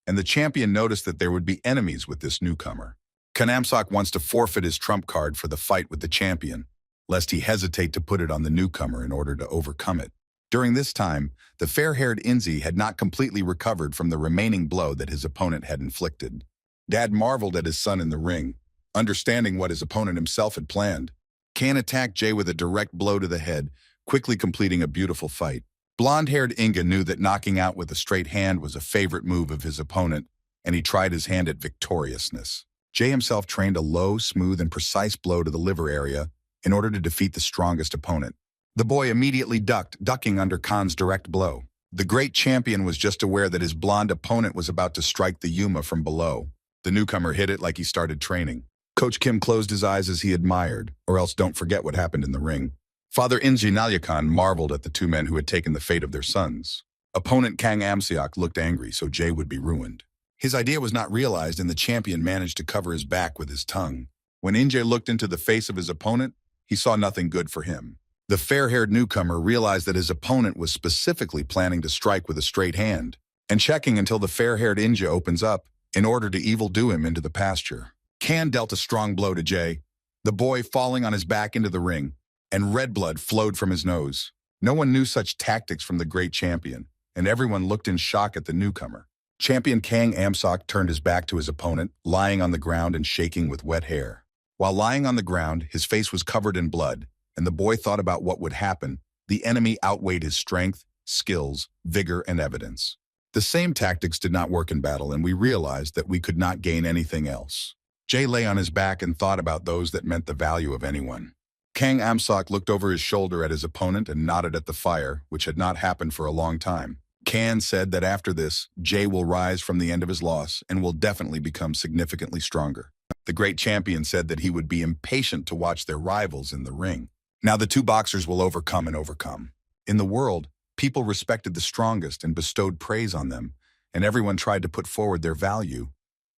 and the champion noticed that there would be enemies with this newcomer. Khan Am-seok wants to forfeit his trump card for the fight with the champion, lest he hesitate to put it on the newcomer in order to overcome it. During this time, the fair-haired Inzi had not completely recovered from the remaining blow that his opponent had inflicted. Dad marveled at his son in the ring, understanding what his opponent himself had planned. Khan attacked Jay with a direct blow to the head, quickly completing a beautiful fight. Blonde-haired Inga knew that knocking out with a straight hand was a favorite move of his opponent, and he tried his hand at victoriousness. Jay himself trained a low, smooth, and precise blow to the liver area in order to defeat the strongest opponent. The boy immediately ducking under Khan's direct blow. The great champion was just aware that his blonde opponent was about to strike the Yuma from below. The newcomer hit it like he started training. Coach Kim closed his eyes as he admired, or else don't forget what happened in the ring. Father Inji Nalyakan marveled at the two men who had taken the fate of their sons. Opponent Kang Am-seok looked angry, so Jay would be ruined. His idea was not realized, and the champion managed to cover his back with his tongue. When Inje looked into the face of his opponent, he saw nothing good for him. The fair-haired newcomer realized that his opponent was specifically planning to strike with a straight hand, and checking until the fair-haired Inja opens up in order to evil-do him into the pasture. Khan dealt a strong blow to Jay, the boy falling on his back into the ring, and red blood flowed from his nose. No one knew such tactics from the great champion, and everyone looked in shock at the newcomer. Champion Kang Am-seok turned his back to his opponent, lying on the ground and shaking with wet hair. While lying on the ground, his face was covered in blood, and the boy thought about what would happen. The enemy outweighed his strength, skills, vigor, and evidence. The same tactics did not work in battle, and we realized that we could not gain anything else. Jay lay on his back and thought about those that meant the value of anyone. Kang Am-seok looked over his shoulder at his opponent and nodded at the fire, which had not happened for a long time. Khan said that after this, Jay will rise from the end of his loss and will definitely become significantly stronger. The great champion said that he would be impatient to watch their rivals in the ring. Now the two boxers will overcome and overcome. In the world, people respected the strongest and bestowed praise on them, and everyone tried to put forward their value.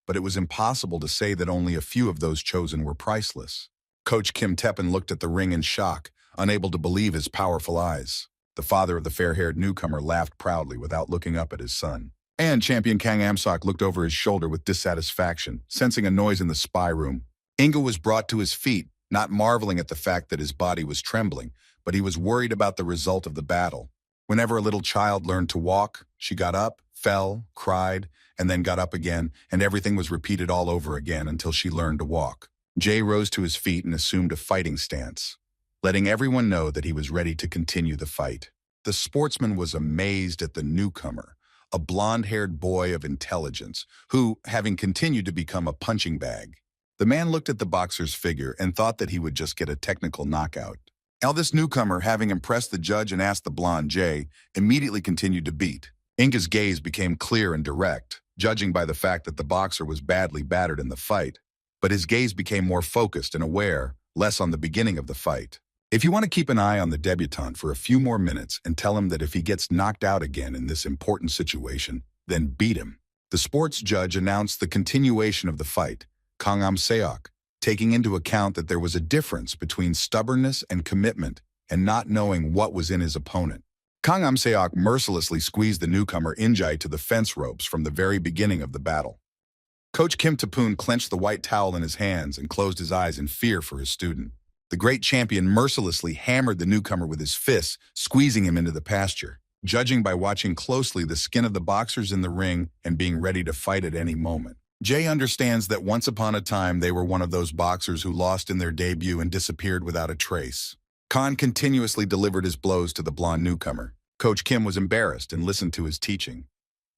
But it was impossible to say that only a few of those chosen were priceless. Coach Kim Teppan looked at the ring in shock, unable to believe his powerful eyes. The father of the fair-haired newcomer laughed proudly without looking up at his son. And champion Kang Amsok looked over his shoulder with dissatisfaction, sensing a noise in the spy room. Inga was brought to his feet, not marveling at the fact that his body was trembling, but he was worried about the result of the battle. Whenever a little child learned to walk, she got up, fell, cried, and then got up again, and everything was repeated all over again until she learned to walk. Jay rose to his feet and assumed a fighting stance, letting everyone know that he was ready to continue the fight. The sportsman was amazed at the newcomer, a blonde-haired boy of intelligence, who, having continued to become a punching bag. The man looked at the boxer's figure and thought that he would just get a technical knockout. Now this newcomer, having impressed the judge and asked the blonde Jay, immediately continued to beat. Inga's gaze became clear and direct, judging by the fact that the boxer was badly battered in the fight. But his gaze became more focused and aware, less on the beginning of the fight. If you want to keep an eye on the debutante for a few more minutes and tell him that if he gets knocked out again in this important situation, then beat him. The sports judge announced the continuation of the fight, Kang Am-seok, taking into account that there was a difference between stubbornness and commitment and not knowing what was in his opponent. Kang Am-seok mercilessly squeezed the newcomer Injai to the fence ropes from the very beginning of the battle. Coach Kim Tae-poon clenched the white towel in his hands and closed his eyes in fear for his student. The great champion mercilessly hammered the newcomer with his fists, squeezing him into the pasture. Judging by watching closely the skin of the boxers in the ring and being ready to fight at any moment. Jay understands that once upon a time they were one of those boxers who lost in their debut and disappeared without a trace. Khan continuously delivered his blows to the blonde newcomer. Coach Kim was embarrassed and listened to his teaching.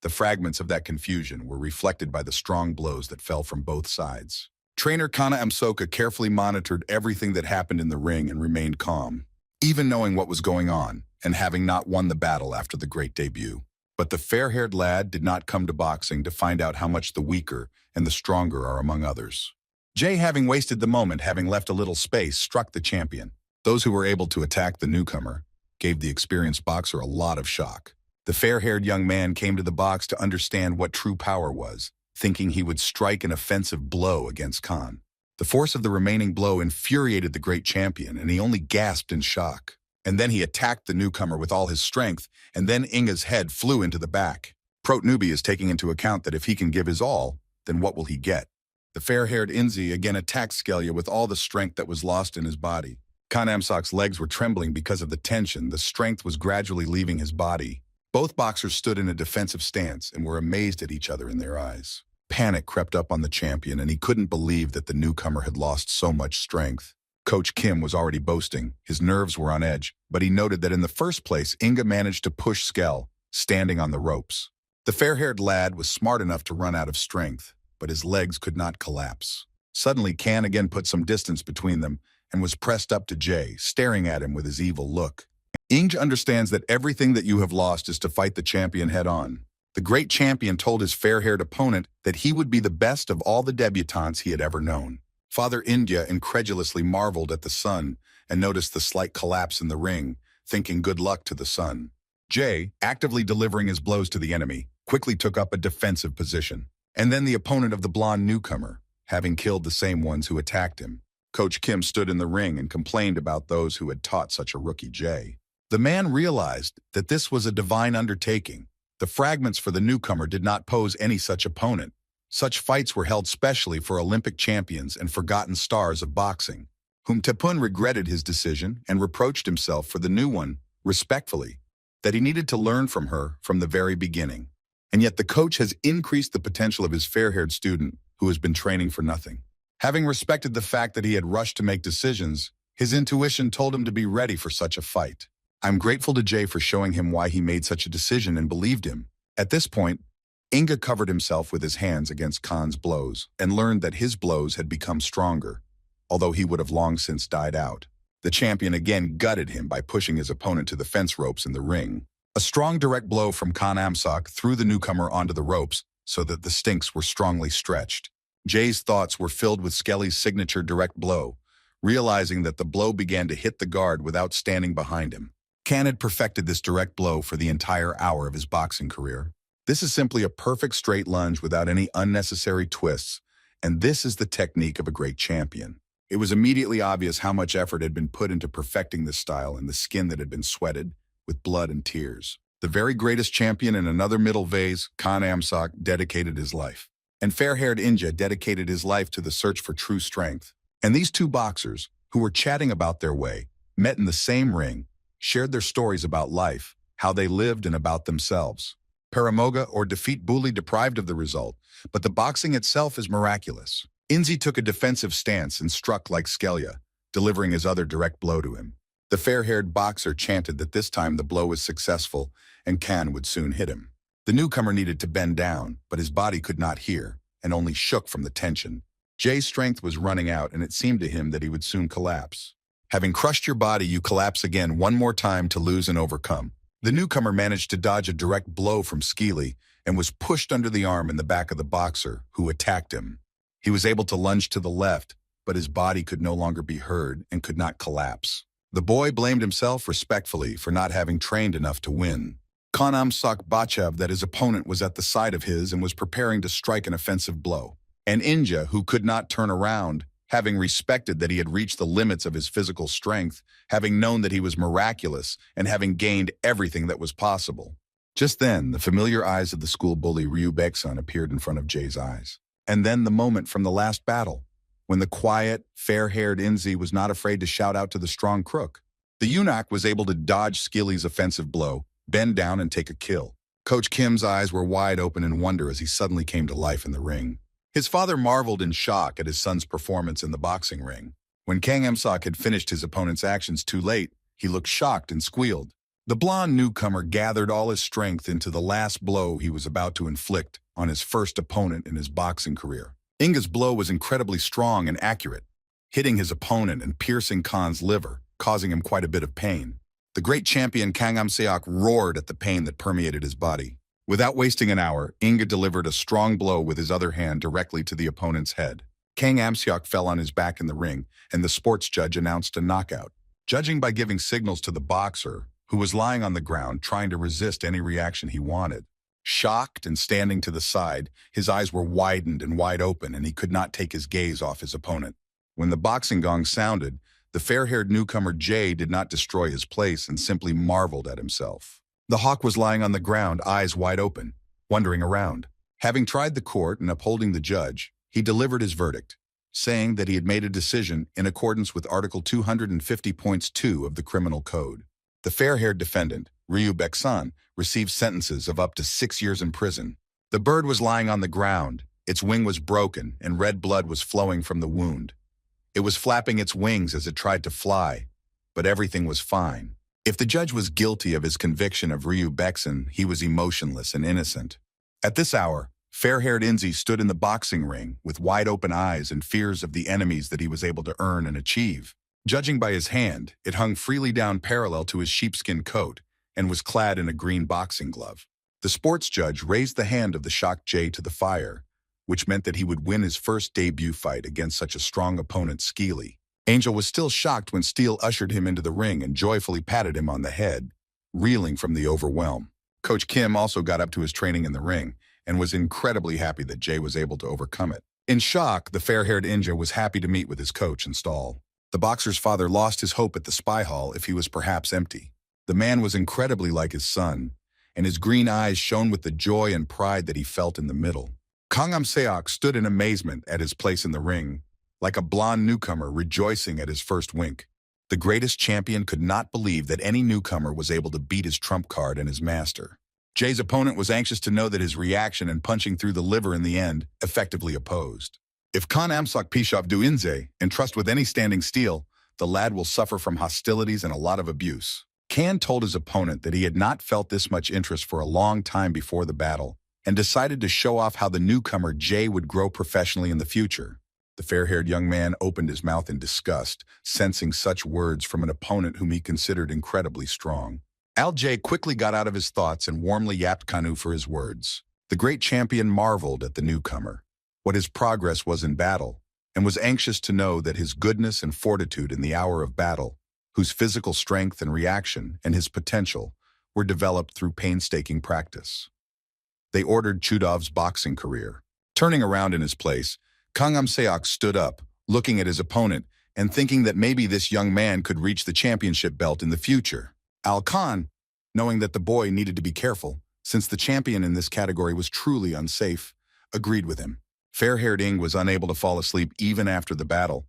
The fragments of that confusion were reflected by the strong blows that fell from both sides. Trainer Kana Amsoka carefully monitored everything that happened in the ring and remained calm, even knowing what was going on and having not won the battle after the great debut. But the fair-haired lad did not come to boxing to find out how much the weaker and the stronger are among others. Jay, having wasted the moment, having left a little space, struck the champion. Those who were able to attack the newcomer gave the experienced boxer a lot of shock. The fair-haired young man came to the box to understand what true power was, thinking he would strike an offensive blow against Khan. The force of the remaining blow infuriated the great champion, and he only gasped in shock. And then he attacked the newcomer with all his strength, and then Inga's head flew into the back. Protnubi is taking into account that if he can give his all, then what will he get? The fair-haired Inzi again attacked Skelya with all the strength that was lost in his body. Khan Amsok's legs were trembling because of the tension. The strength was gradually leaving his body. Both boxers stood in a defensive stance and were amazed at each other in their eyes. Panic crept up on the champion, and he couldn't believe that the newcomer had lost so much strength. Coach Kim was already boasting. His nerves were on edge, but he noted that in the first place, Inga managed to push Skel, standing on the ropes. The fair-haired lad was smart enough to run out of strength, but his legs could not collapse. Suddenly, Kan again put some distance between them and was pressed up to Jay, staring at him with his evil look. Inge understands that everything that you have lost is to fight the champion head-on. The great champion told his fair-haired opponent that he would be the best of all the debutantes he had ever known. Father India incredulously marveled at the son and noticed the slight collapse in the ring, thinking good luck to the son. Jay, actively delivering his blows to the enemy, quickly took up a defensive position. And then the opponent of the blonde newcomer, having killed the same ones who attacked him. Coach Kim stood in the ring and complained about those who had taught such a rookie Jay. The man realized that this was a divine undertaking. The fragments for the newcomer did not pose any such opponent. Such fights were held specially for Olympic champions and forgotten stars of boxing, whom Tae-poon regretted his decision and reproached himself for the new one, respectfully, that he needed to learn from her from the very beginning. And yet the coach has increased the potential of his fair-haired student, who has been training for nothing. Having respected the fact that he had rushed to make decisions, his intuition told him to be ready for such a fight. I'm grateful to Jay for showing him why he made such a decision and believed him. At this point, Inga covered himself with his hands against Khan's blows and learned that his blows had become stronger, although he would have long since died out. The champion again gutted him by pushing his opponent to the fence ropes in the ring. A strong direct blow from Khan Amsok threw the newcomer onto the ropes so that the stinks were strongly stretched. Jay's thoughts were filled with Skelly's signature direct blow, realizing that the blow began to hit the guard without standing behind him. Kan had perfected this direct blow for the entire hour of his boxing career. This is simply a perfect straight lunge without any unnecessary twists, and this is the technique of a great champion. It was immediately obvious how much effort had been put into perfecting this style and the skin that had been sweated with blood and tears. The very greatest champion in another middle vase, Khan Amsak, dedicated his life. And fair-haired Inja dedicated his life to the search for true strength. And these two boxers, who were chatting about their way, met in the same ring, shared their stories about life, how they lived and about themselves. Paramoga or defeat Bullied deprived of the result, but the boxing itself is miraculous. Inzi took a defensive stance and struck like Skelya, delivering his other direct blow to him. The fair-haired boxer chanted that this time the blow was successful and Khan would soon hit him. The newcomer needed to bend down, but his body could not hear and only shook from the tension. Jay's strength was running out and it seemed to him that he would soon collapse. Having crushed your body, you collapse again one more time to lose and overcome. The newcomer managed to dodge a direct blow from Skelly and was pushed under the arm in the back of the boxer, who attacked him. He was able to lunge to the left, but his body could no longer be heard and could not collapse. The boy blamed himself respectfully for not having trained enough to win. Khan Amsak Bachev that his opponent was at the side of his and was preparing to strike an offensive blow. And Inja, who could not turn around, having respected that he had reached the limits of his physical strength, having known that he was miraculous, and having gained everything that was possible. Just then, the familiar eyes of the school bully Ryu Baeksun appeared in front of Jay's eyes. And then the moment from the last battle, when the quiet, fair-haired Inzi was not afraid to shout out to the strong crook. The eunuch was able to dodge Skilly's offensive blow, bend down and take a kill. Coach Kim's eyes were wide open in wonder as he suddenly came to life in the ring. His father marveled in shock at his son's performance in the boxing ring. When Kang Amsak had finished his opponent's actions too late, he looked shocked and squealed. The blonde newcomer gathered all his strength into the last blow he was about to inflict on his first opponent in his boxing career. Inga's blow was incredibly strong and accurate, hitting his opponent and piercing Khan's liver, causing him quite a bit of pain. The great champion Kang Amseok roared at the pain that permeated his body. Without wasting an hour, Inga delivered a strong blow with his other hand directly to the opponent's head. Kang Amseok fell on his back in the ring, and the sports judge announced a knockout. Judging by giving signals to the boxer, who was lying on the ground trying to resist any reaction he wanted. Shocked and standing to the side, his eyes were widened and wide open, and he could not take his gaze off his opponent. When the boxing gong sounded, the fair-haired newcomer Jay did not destroy his place and simply marveled at himself. The hawk was lying on the ground, eyes wide open, wandering around. Having tried the court and upholding the judge, he delivered his verdict, saying that he had made a decision in accordance with Article 250.2 of the Criminal Code. The fair-haired defendant, Ryu Baeksun, received sentences of up to 6 years in prison. The bird was lying on the ground, its wing was broken, and red blood was flowing from the wound. It was flapping its wings as it tried to fly, but everything was fine. If the judge was guilty of his conviction of Ryu Baeksun, he was emotionless and innocent. At this hour, fair-haired Inzi stood in the boxing ring with wide-open eyes and fears of the enemies that he was able to earn and achieve. Judging by his hand, it hung freely down parallel to his sheepskin coat and was clad in a green boxing glove. The sports judge raised the hand of the shocked Jay to the fire, which meant that he would win his first debut fight against such a strong opponent, Skelly. Angel was still shocked when Steele ushered him into the ring and joyfully patted him on the head, reeling from the overwhelm. Coach Kim also got up to his training in the ring and was incredibly happy that Jay was able to overcome it. In shock, the fair-haired Inja was happy to meet with his coach and stall. The boxer's father lost his hope at the spy hall if he was perhaps empty. The man was incredibly like his son, and his green eyes shone with the joy and pride that he felt in the middle. Kang Amseok stood in amazement at his place in the ring, like a blonde newcomer rejoicing at his first wink. The greatest champion could not believe that any newcomer was able to beat his trump card and his master. Jay's opponent was anxious to know that his reaction and punching through the liver in the end effectively opposed. If Khan Amsak Pishav do Inze and trust with any standing steel, the lad will suffer from hostilities and a lot of abuse. Khan told his opponent that he had not felt this much interest for a long time before the battle and decided to show off how the newcomer Jay would grow professionally in the future. The fair-haired young man opened his mouth in disgust, sensing such words from an opponent whom he considered incredibly strong. Al Jay quickly got out of his thoughts and warmly yapped Kanu for his words. The great champion marveled at the newcomer, what his progress was in battle, and was anxious to know that his goodness and fortitude in the hour of battle, whose physical strength and reaction and his potential were developed through painstaking practice. They ordered Chudov's boxing career. Turning around in his place, Kang Amseok stood up, looking at his opponent and thinking that maybe this young man could reach the championship belt in the future. Al Khan, knowing that the boy needed to be careful, since the champion in this category was truly unsafe, agreed with him. Fair-haired Ing was unable to fall asleep even after the battle,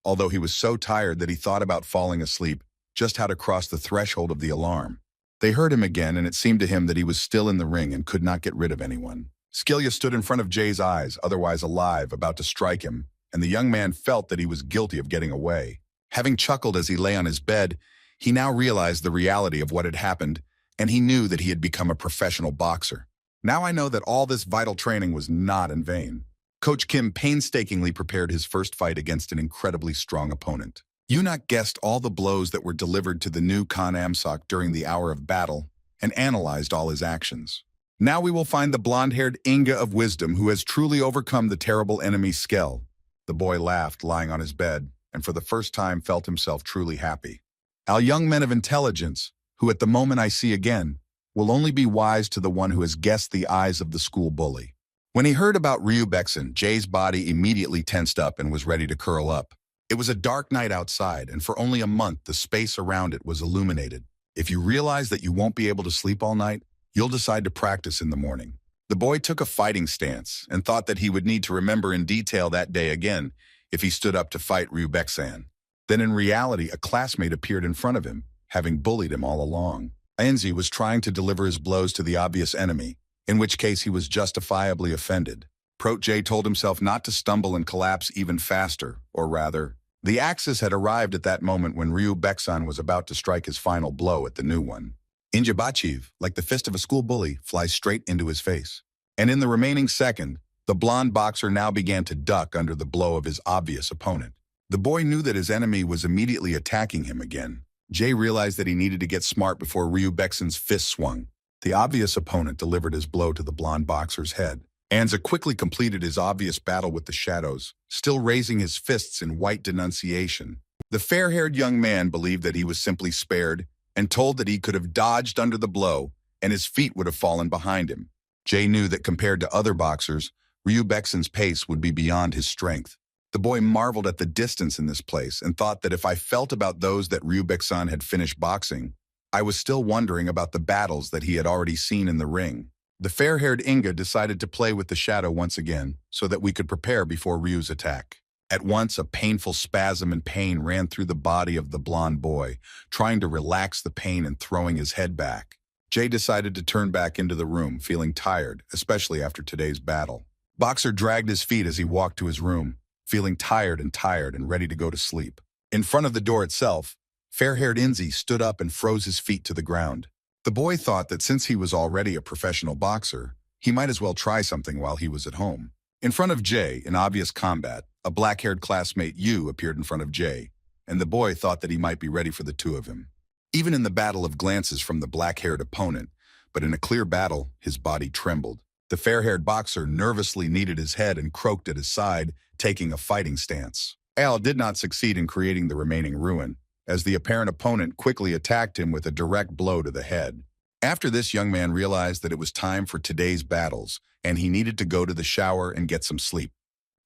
although he was so tired that he thought about falling asleep, just how to cross the threshold of the alarm. They heard him again, and it seemed to him that he was still in the ring and could not get rid of anyone. Skillia stood in front of Jay's eyes, otherwise alive, about to strike him, and the young man felt that he was guilty of getting away. Having chuckled as he lay on his bed, he now realized the reality of what had happened, and he knew that he had become a professional boxer. Now I know that all this vital training was not in vain. Coach Kim painstakingly prepared his first fight against an incredibly strong opponent. Yunak guessed all the blows that were delivered to the new Khan Amsok during the hour of battle and analyzed all his actions. Now we will find the blonde-haired Inga of wisdom who has truly overcome the terrible enemy Skell. The boy laughed, lying on his bed, and for the first time felt himself truly happy. Our young men of intelligence, who at the moment I see again, will only be wise to the one who has guessed the eyes of the school bully. When he heard about Ryu Beksan, Jay's body immediately tensed up and was ready to curl up. It was a dark night outside, and for only a month the space around it was illuminated. If you realize that you won't be able to sleep all night, you'll decide to practice in the morning. The boy took a fighting stance and thought that he would need to remember in detail that day again if he stood up to fight Ryu Beksan. Then in reality, a classmate appeared in front of him, having bullied him all along. Enzi was trying to deliver his blows to the obvious enemy, in which case he was justifiably offended. Prote Jay told himself not to stumble and collapse even faster, or rather, the axis had arrived at that moment when Ryu Beksan was about to strike his final blow at the new one. Injabachiv, like the fist of a school bully, flies straight into his face. And in the remaining second, the blonde boxer now began to duck under the blow of his obvious opponent. The boy knew that his enemy was immediately attacking him again. Jay realized that he needed to get smart before Ryu Beksan's fist swung. The obvious opponent delivered his blow to the blonde boxer's head. Anza quickly completed his obvious battle with the shadows, still raising his fists in white denunciation. The fair-haired young man believed that he was simply spared and told that he could have dodged under the blow and his feet would have fallen behind him. Jay knew that compared to other boxers, Ryu Beksan's pace would be beyond his strength. The boy marveled at the distance in this place and thought that if I felt about those that Ryu Beksan had finished boxing, I was still wondering about the battles that he had already seen in the ring. The fair-haired Inga decided to play with the shadow once again so that we could prepare before Ryu's attack. At once, a painful spasm and pain ran through the body of the blonde boy, trying to relax the pain and throwing his head back. Jay decided to turn back into the room, feeling tired, especially after today's battle. Boxer dragged his feet as he walked to his room, feeling tired and ready to go to sleep. In front of the door itself, fair-haired Inzi stood up and froze his feet to the ground. The boy thought that since he was already a professional boxer, he might as well try something while he was at home. In front of Jay, in obvious combat, a black-haired classmate Yu appeared in front of Jay, and the boy thought that he might be ready for the two of him. Even in the battle of glances from the black-haired opponent, but in a clear battle, his body trembled. The fair-haired boxer nervously kneaded his head and croaked at his side, taking a fighting stance. Al did not succeed in creating the remaining ruin, as the apparent opponent quickly attacked him with a direct blow to the head. After this, young man realized that it was time for today's battles, and he needed to go to the shower and get some sleep.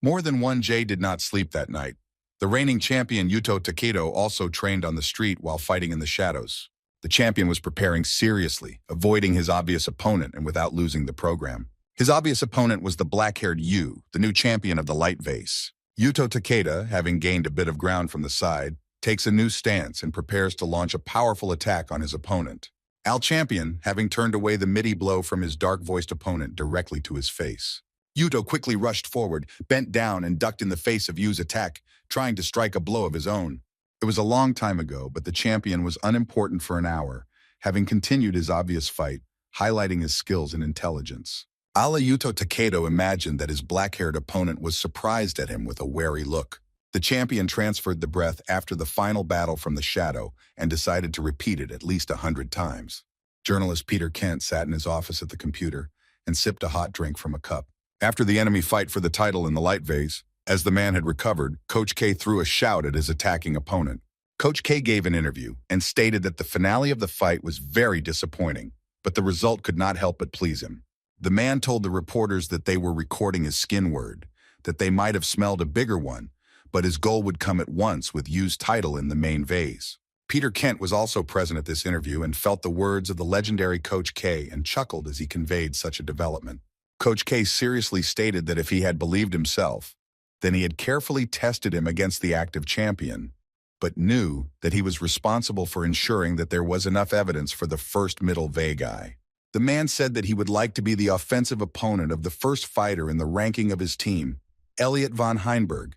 More than one Jay did not sleep that night. The reigning champion Yuto Takedo also trained on the street while fighting in the shadows. The champion was preparing seriously, avoiding his obvious opponent and without losing the program. His obvious opponent was the black-haired Yu, the new champion of the light vase. Yuto Takeda, having gained a bit of ground from the side, takes a new stance and prepares to launch a powerful attack on his opponent. Al Champion, having turned away the midi blow from his dark-voiced opponent directly to his face. Yuto quickly rushed forward, bent down and ducked in the face of Yu's attack, trying to strike a blow of his own. It was a long time ago, but the champion was unimportant for an hour, having continued his obvious fight, highlighting his skills and intelligence. Ala Yuto Takedo imagined that his black-haired opponent was surprised at him with a wary look. The champion transferred the breath after the final battle from the shadow and decided to repeat it at least 100 times. Journalist Peter Kent sat in his office at the computer and sipped a hot drink from a cup. After the enemy fight for the title in the light vase, as the man had recovered, Coach K threw a shout at his attacking opponent. Coach K gave an interview and stated that the finale of the fight was very disappointing, but the result could not help but please him. The man told the reporters that they were recording his skin word, that they might have smelled a bigger one, but his goal would come at once with Yu's title in the main vase. Peter Kent was also present at this interview and felt the words of the legendary Coach K and chuckled as he conveyed such a development. Coach K seriously stated that if he had believed himself, then he had carefully tested him against the active champion, but knew that he was responsible for ensuring that there was enough evidence for the first middle vase guy. The man said that he would like to be the offensive opponent of the first fighter in the ranking of his team, Elliot von Heinberg,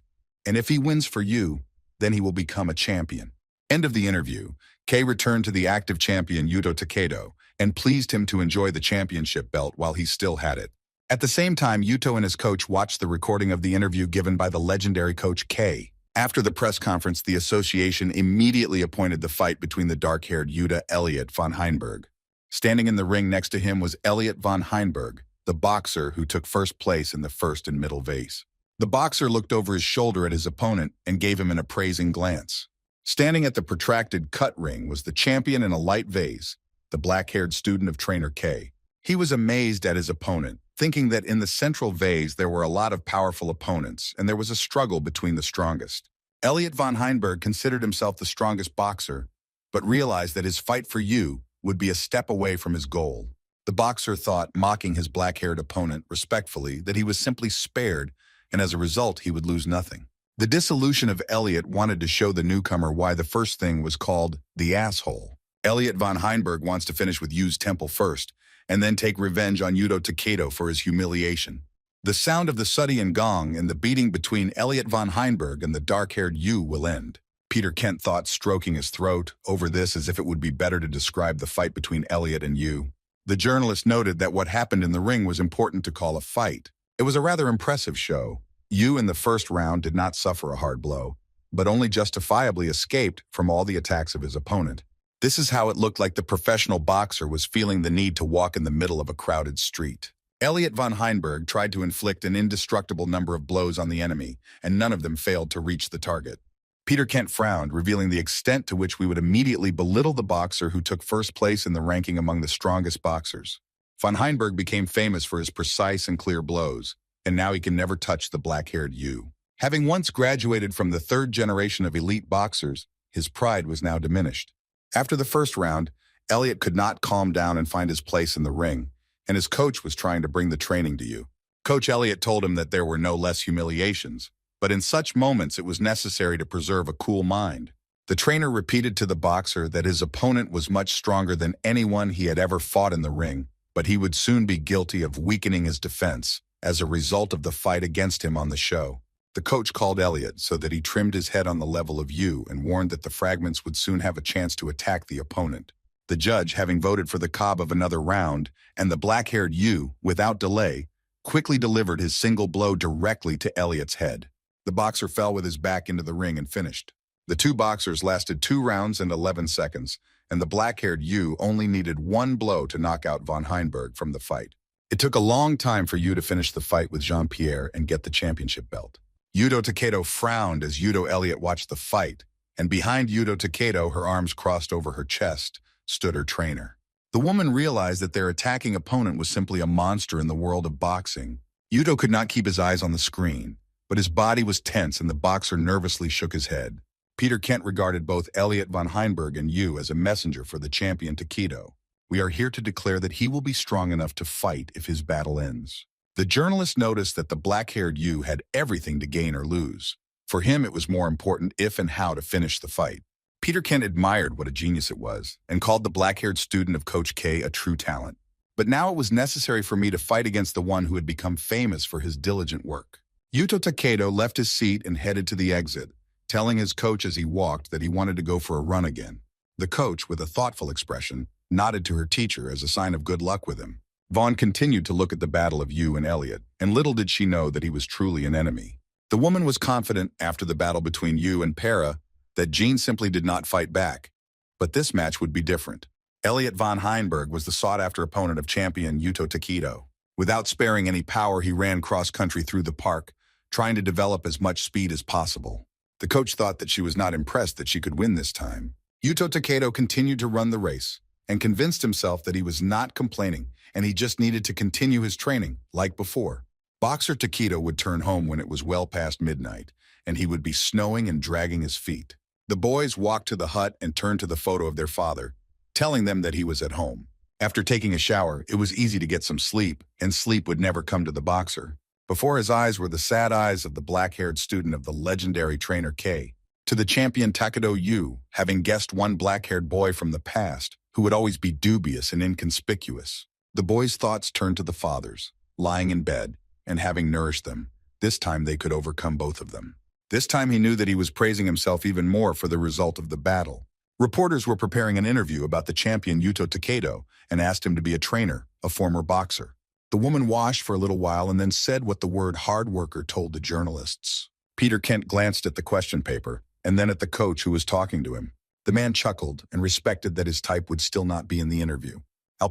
and if he wins for you, then he will become a champion. End of the interview. Kei returned to the active champion Yuto Takedo and pleased him to enjoy the championship belt while he still had it. At the same time, Yuto and his coach watched the recording of the interview given by the legendary Coach K. After the press conference, the association immediately appointed the fight between the dark-haired Yuta Elliot von Heinberg. Standing in the ring next to him was Elliot von Heinberg, the boxer who took first place in the first and middle vase. The boxer looked over his shoulder at his opponent and gave him an appraising glance. Standing at the protracted cut ring was the champion in a light vase, the black-haired student of Trainer K. He was amazed at his opponent, thinking that in the central vase there were a lot of powerful opponents and there was a struggle between the strongest. Elliot von Heinberg considered himself the strongest boxer, but realized that his fight for Yu would be a step away from his goal. The boxer thought, mocking his black-haired opponent respectfully, that he was simply spared and as a result he would lose nothing. The dissolution of Elliot wanted to show the newcomer why the first thing was called the asshole. Elliot von Heinberg wants to finish with Yu's temple first, and then take revenge on Yuto Takedo for his humiliation. The sound of the Sudian gong and the beating between Elliot von Heinberg and the dark-haired Yu will end. Peter Kent thought, stroking his throat over this as if it would be better to describe the fight between Elliot and Yu. The journalist noted that what happened in the ring was important to call a fight. It was a rather impressive show. Yu in the first round did not suffer a hard blow, but only justifiably escaped from all the attacks of his opponent. This is how it looked like the professional boxer was feeling the need to walk in the middle of a crowded street. Elliot von Heinberg tried to inflict an indestructible number of blows on the enemy, and none of them failed to reach the target. Peter Kent frowned, revealing the extent to which we would immediately belittle the boxer who took first place in the ranking among the strongest boxers. Von Heinberg became famous for his precise and clear blows, and now he can never touch the black-haired Yu. Having once graduated from the third generation of elite boxers, his pride was now diminished. After the first round, Elliot could not calm down and find his place in the ring, and his coach was trying to bring the training to Yu. Coach Elliot told him that there were no less humiliations, but in such moments it was necessary to preserve a cool mind. The trainer repeated to the boxer that his opponent was much stronger than anyone he had ever fought in the ring, but he would soon be guilty of weakening his defense as a result of the fight against him on the show. The coach called Elliot so that he trimmed his head on the level of Yu and warned that the fragments would soon have a chance to attack the opponent. The judge, having voted for the cob of another round, and the black-haired Yu, without delay, quickly delivered his single blow directly to Elliot's head. The boxer fell with his back into the ring and finished. The two boxers lasted 2 rounds and 11 seconds, and the black-haired Yu only needed 1 blow to knock out von Heinberg from the fight. It took a long time for Yu to finish the fight with Jean-Pierre and get the championship belt. Yuto Takedo frowned as Yuto Elliot watched the fight, and behind Yuto Takedo, her arms crossed over her chest, stood her trainer. The woman realized that their attacking opponent was simply a monster in the world of boxing. Yuto could not keep his eyes on the screen, but his body was tense and the boxer nervously shook his head. Peter Kent regarded both Elliot von Heinberg and Yu as a messenger for the champion Takedo. We are here to declare that he will be strong enough to fight if his battle ends. The journalist noticed that the black-haired Yu had everything to gain or lose. For him, it was more important if and how to finish the fight. Peter Kent admired what a genius it was and called the black-haired student of Coach K a true talent. But now it was necessary for me to fight against the one who had become famous for his diligent work. Yuto Takedo left his seat and headed to the exit, telling his coach as he walked that he wanted to go for a run again. The coach, with a thoughtful expression, nodded to her teacher as a sign of good luck with him. Vaughn continued to look at the battle of Yu and Elliot, and little did she know that he was truly an enemy. The woman was confident after the battle between Yu and Para that Jean simply did not fight back. But this match would be different. Elliot von Heinberg was the sought-after opponent of champion Yuto Takedo. Without sparing any power, he ran cross-country through the park, trying to develop as much speed as possible. The coach thought that she was not impressed that she could win this time. Yuto Takedo continued to run the race, and convinced himself that he was not complaining and he just needed to continue his training, like before. Boxer Takedo would turn home when it was well past midnight, and he would be snowing and dragging his feet. The boys walked to the hut and turned to the photo of their father, telling them that he was at home. After taking a shower, it was easy to get some sleep, and sleep would never come to the boxer. Before his eyes were the sad eyes of the black-haired student of the legendary trainer K. To the champion Takedo Yu, having guessed one black-haired boy from the past, who would always be dubious and inconspicuous. The boys' thoughts turned to the fathers, lying in bed, and having nourished them. This time they could overcome both of them. This time he knew that he was praising himself even more for the result of the battle. Reporters were preparing an interview about the champion Yuto Takedo and asked him to be a trainer, a former boxer. The woman washed for a little while and then said what the word hard worker told the journalists. Peter Kent glanced at the question paper and then at the coach who was talking to him. The man chuckled and respected that his type would still not be in the interview.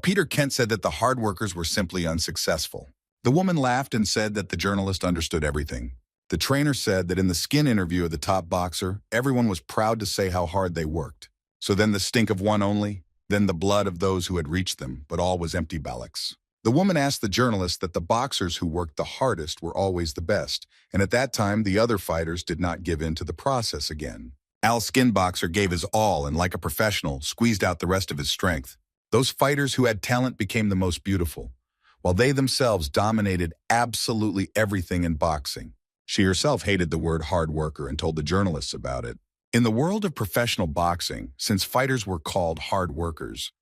Peter Kent said that the hard workers were simply unsuccessful. The woman laughed and said that the journalist understood everything. The trainer said that in the skin interview of the top boxer, everyone was proud to say how hard they worked. So then the stink of one only, then the blood of those who had reached them, but all was empty ballocks. The woman asked the journalist that the boxers who worked the hardest were always the best, and at that time the other fighters did not give in to the process again. Al's skin boxer gave his all and, like a professional, squeezed out the rest of his strength. Those fighters who had talent became the most beautiful, while they themselves dominated absolutely everything in boxing. She herself hated the word hard worker and told the journalists about it. In the world of professional boxing, since fighters were called hard workers,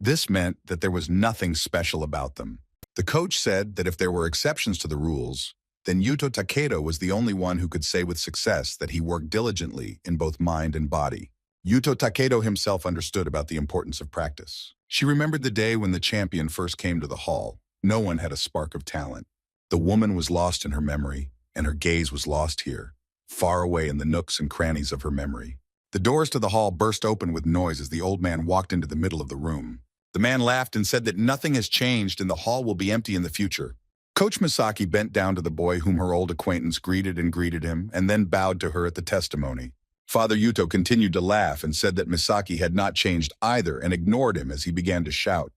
this meant that there was nothing special about them. The coach said that if there were exceptions to the rules, then Yuto Takedo was the only one who could say with success that he worked diligently in both mind and body. Yuto Takedo himself understood about the importance of practice. She remembered the day when the champion first came to the hall. No one had a spark of talent. The woman was lost in her memory, and her gaze was lost here, far away in the nooks and crannies of her memory. The doors to the hall burst open with noise as the old man walked into the middle of the room. The man laughed and said that nothing has changed and the hall will be empty in the future. Coach Misaki bent down to the boy whom her old acquaintance greeted him and then bowed to her at the testimony. Father Yuto continued to laugh and said that Misaki had not changed either and ignored him as he began to shout.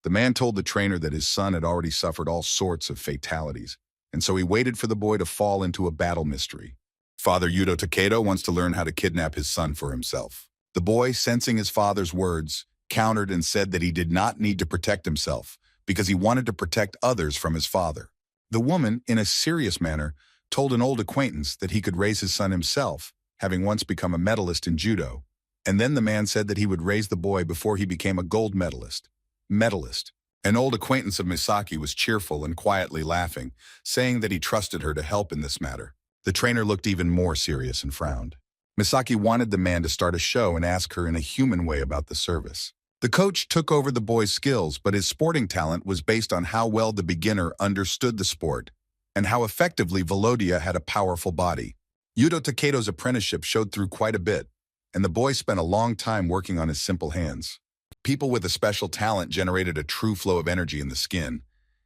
The man told the trainer that his son had already suffered all sorts of fatalities, and so he waited for the boy to fall into a battle mystery. Father Yuto Takedo wants to learn how to kidnap his son for himself. The boy, sensing his father's words, countered and said that he did not need to protect himself because he wanted to protect others from his father. The woman, in a serious manner, told an old acquaintance that he could raise his son himself, having once become a medalist in judo, and then the man said that he would raise the boy before he became a gold medalist. An old acquaintance of Misaki was cheerful and quietly laughing, saying that he trusted her to help in this matter. The trainer looked even more serious and frowned. Misaki wanted the man to start a show and ask her in a human way about the service. The coach took over the boy's skills, but his sporting talent was based on how well the beginner understood the sport and how effectively Volodya had a powerful body. Yuto Takedo's apprenticeship showed through quite a bit, and the boy spent a long time working on his simple hands. People with a special talent generated a true flow of energy in the skin,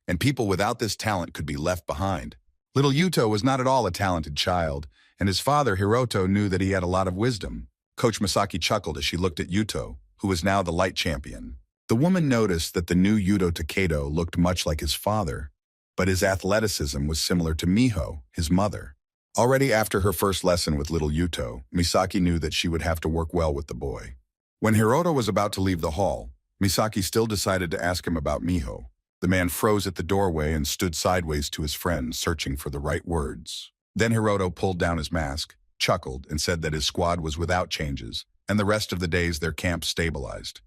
and people without this talent could be left behind. Little Yuto was not at all a talented child, and his father, Hiroto, knew that he had a lot of wisdom. Coach Misaki chuckled as she looked at Yuto, who was now the light champion. The woman noticed that the new Yuto Takedo looked much like his father, but his athleticism was similar to Miho, his mother. Already after her first lesson with little Yuto, Misaki knew that she would have to work well with the boy. When Hiroto was about to leave the hall, Misaki still decided to ask him about Miho. The man froze at the doorway and stood sideways to his friend, searching for the right words. Then Hiroto pulled down his mask, chuckled, and said that his squad was without changes, and the rest of the days their camp stabilized.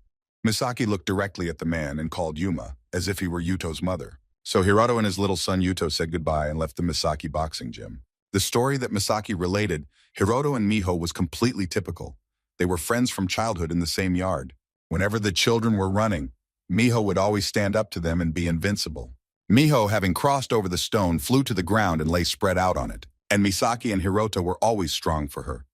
Misaki looked directly at the man and called Yuma, as if he were Yuto's mother. So Hiroto and his little son Yuto said goodbye and left the Misaki boxing gym. The story that Misaki related, Hiroto and Miho, was completely typical. They were friends from childhood in the same yard. Whenever the children were running, Miho would always stand up to them and be invincible. Miho, having crossed over the stone, flew to the ground and lay spread out on it, and Misaki and Hiroto were always strong for her.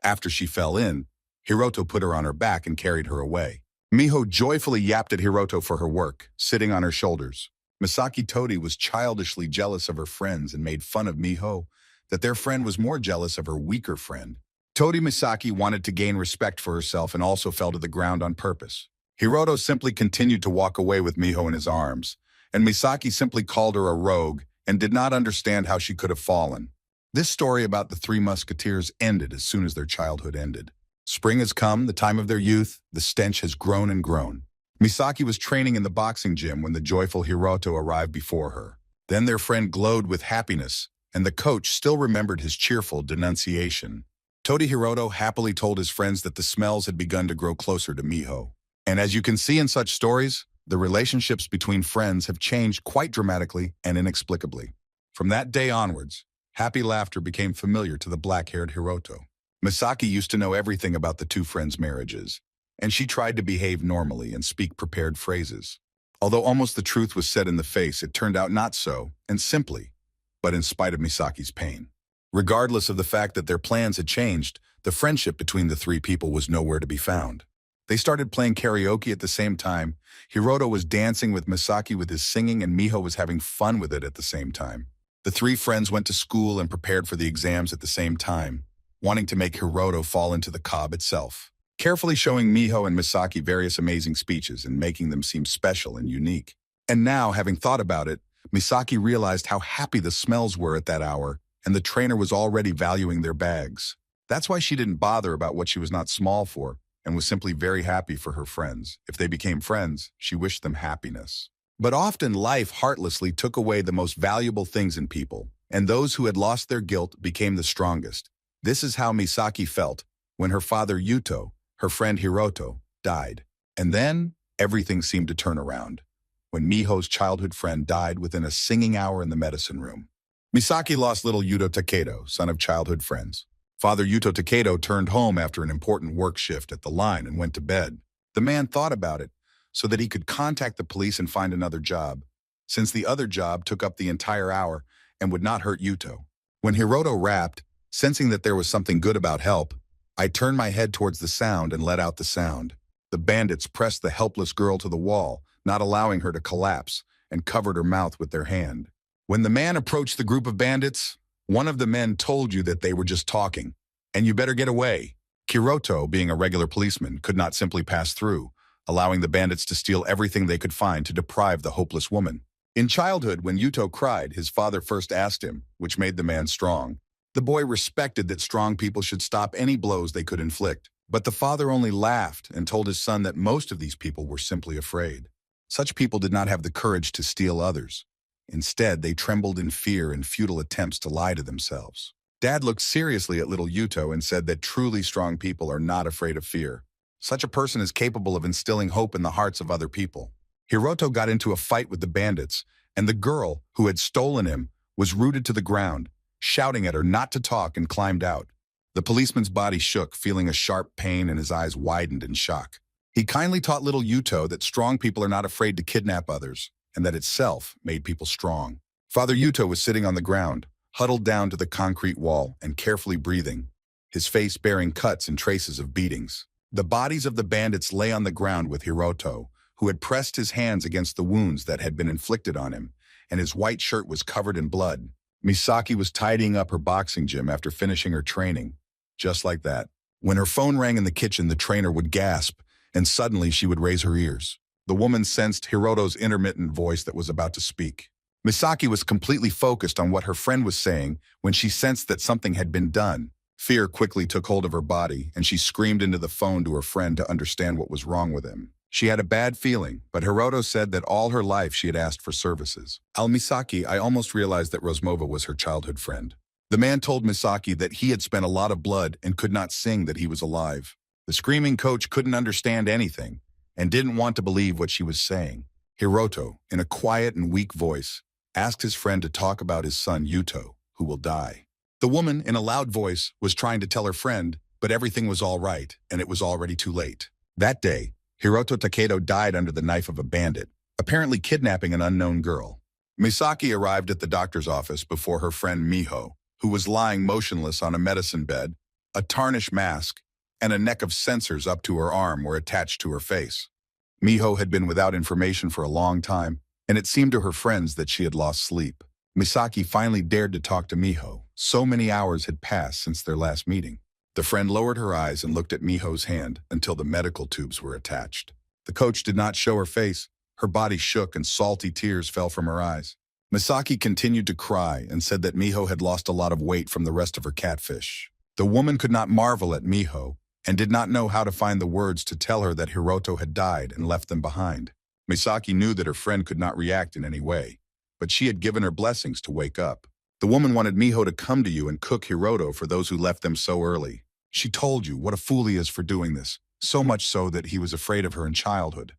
After she fell in, Hiroto put her on her back and carried her away. Miho joyfully yapped at Hiroto for her work, sitting on her shoulders. Misaki Todi was childishly jealous of her friends and made fun of Miho, that their friend was more jealous of her weaker friend. Todi Misaki wanted to gain respect for herself and also fell to the ground on purpose. Hiroto simply continued to walk away with Miho in his arms, and Misaki simply called her a rogue and did not understand how she could have fallen. This story about the three musketeers ended as soon as their childhood ended. Spring has come, the time of their youth, the stench has grown and grown. Misaki was training in the boxing gym when the joyful Hiroto arrived before her. Then their friend glowed with happiness, and the coach still remembered his cheerful denunciation. Todi Hiroto happily told his friends that the smells had begun to grow closer to Miho. And as you can see in such stories, the relationships between friends have changed quite dramatically and inexplicably. From that day onwards, happy laughter became familiar to the black-haired Hiroto. Misaki used to know everything about the two friends' marriages, and she tried to behave normally and speak prepared phrases. Although almost the truth was said in the face, it turned out not so, and simply, but in spite of Misaki's pain. Regardless of the fact that their plans had changed, the friendship between the three people was nowhere to be found. They started playing karaoke at the same time. Hiroto was dancing with Misaki with his singing, and Miho was having fun with it at the same time. The three friends went to school and prepared for the exams at the same time, wanting to make Hiroto fall into the cob itself, carefully showing Miho and Misaki various amazing speeches and making them seem special and unique. And now, having thought about it, Misaki realized how happy the smells were at that hour, and the trainer was already valuing their bags. That's why she didn't bother about what she was not small for, and was simply very happy for her friends. If they became friends, she wished them happiness. But often life heartlessly took away the most valuable things in people, and those who had lost their guilt became the strongest. This is how Misaki felt when her father Yuto, her friend Hiroto, died. And then, everything seemed to turn around, when Miho's childhood friend died within a singing hour in the medicine room. Misaki lost little Yuto Takedo, son of childhood friends. Father Yuto Takedo turned home after an important work shift at the line and went to bed. The man thought about it so that he could contact the police and find another job, since the other job took up the entire hour and would not hurt Yuto. When Hiroto rapped, sensing that there was something good about help, I turned my head towards the sound and let out the sound. The bandits pressed the helpless girl to the wall, not allowing her to collapse, and covered her mouth with their hand. When the man approached the group of bandits, one of the men told you that they were just talking, and you better get away. Hiroto, being a regular policeman, could not simply pass through, allowing the bandits to steal everything they could find to deprive the hopeless woman. In childhood, when Yuto cried, his father first asked him, which made the man strong. The boy respected that strong people should stop any blows they could inflict, but the father only laughed and told his son that most of these people were simply afraid. Such people did not have the courage to steal others. Instead, they trembled in fear in futile attempts to lie to themselves. Dad looked seriously at little Yuto and said that truly strong people are not afraid of fear. Such a person is capable of instilling hope in the hearts of other people. Hiroto got into a fight with the bandits, and the girl, who had stolen him, was rooted to the ground, shouting at her not to talk, and climbed out. The policeman's body shook, feeling a sharp pain, and his eyes widened in shock. He kindly taught little Yuto that strong people are not afraid to kidnap others, and that itself made people strong. Father Yuto was sitting on the ground, huddled down to the concrete wall and carefully breathing, his face bearing cuts and traces of beatings. The bodies of the bandits lay on the ground with Hiroto, who had pressed his hands against the wounds that had been inflicted on him, and his white shirt was covered in blood. Misaki was tidying up her boxing gym after finishing her training. Just like that. When her phone rang in the kitchen, the trainer would gasp, and suddenly she would raise her ears. The woman sensed Hiroto's intermittent voice that was about to speak. Misaki was completely focused on what her friend was saying when she sensed that something had been done. Fear quickly took hold of her body, and she screamed into the phone to her friend to understand what was wrong with him. She had a bad feeling, but Hiroto said that all her life she had asked for services. Misaki, I almost realized that Rosmova was her childhood friend. The man told Misaki that he had spent a lot of blood and could not sing that he was alive. The screaming coach couldn't understand anything and didn't want to believe what she was saying. Hiroto, in a quiet and weak voice, asked his friend to talk about his son Yuto, who will die. The woman, in a loud voice, was trying to tell her friend, but everything was all right, and it was already too late. That day, Hiroto Takedo died under the knife of a bandit, apparently kidnapping an unknown girl. Misaki arrived at the doctor's office before her friend Miho, who was lying motionless on a medicine bed. A tarnished mask and a neck of sensors up to her arm were attached to her face. Miho had been without information for a long time, and it seemed to her friends that she had lost sleep. Misaki finally dared to talk to Miho. So many hours had passed since their last meeting. The friend lowered her eyes and looked at Miho's hand until the medical tubes were attached. The coach did not show her face. Her body shook and salty tears fell from her eyes. Misaki continued to cry and said that Miho had lost a lot of weight from the rest of her catfish. The woman could not marvel at Miho and did not know how to find the words to tell her that Hiroto had died and left them behind. Misaki knew that her friend could not react in any way, but she had given her blessings to wake up. The woman wanted Miho to come to you and cook Hiroto for those who left them so early. She told you what a fool he is for doing this, so much so that he was afraid of her in childhood.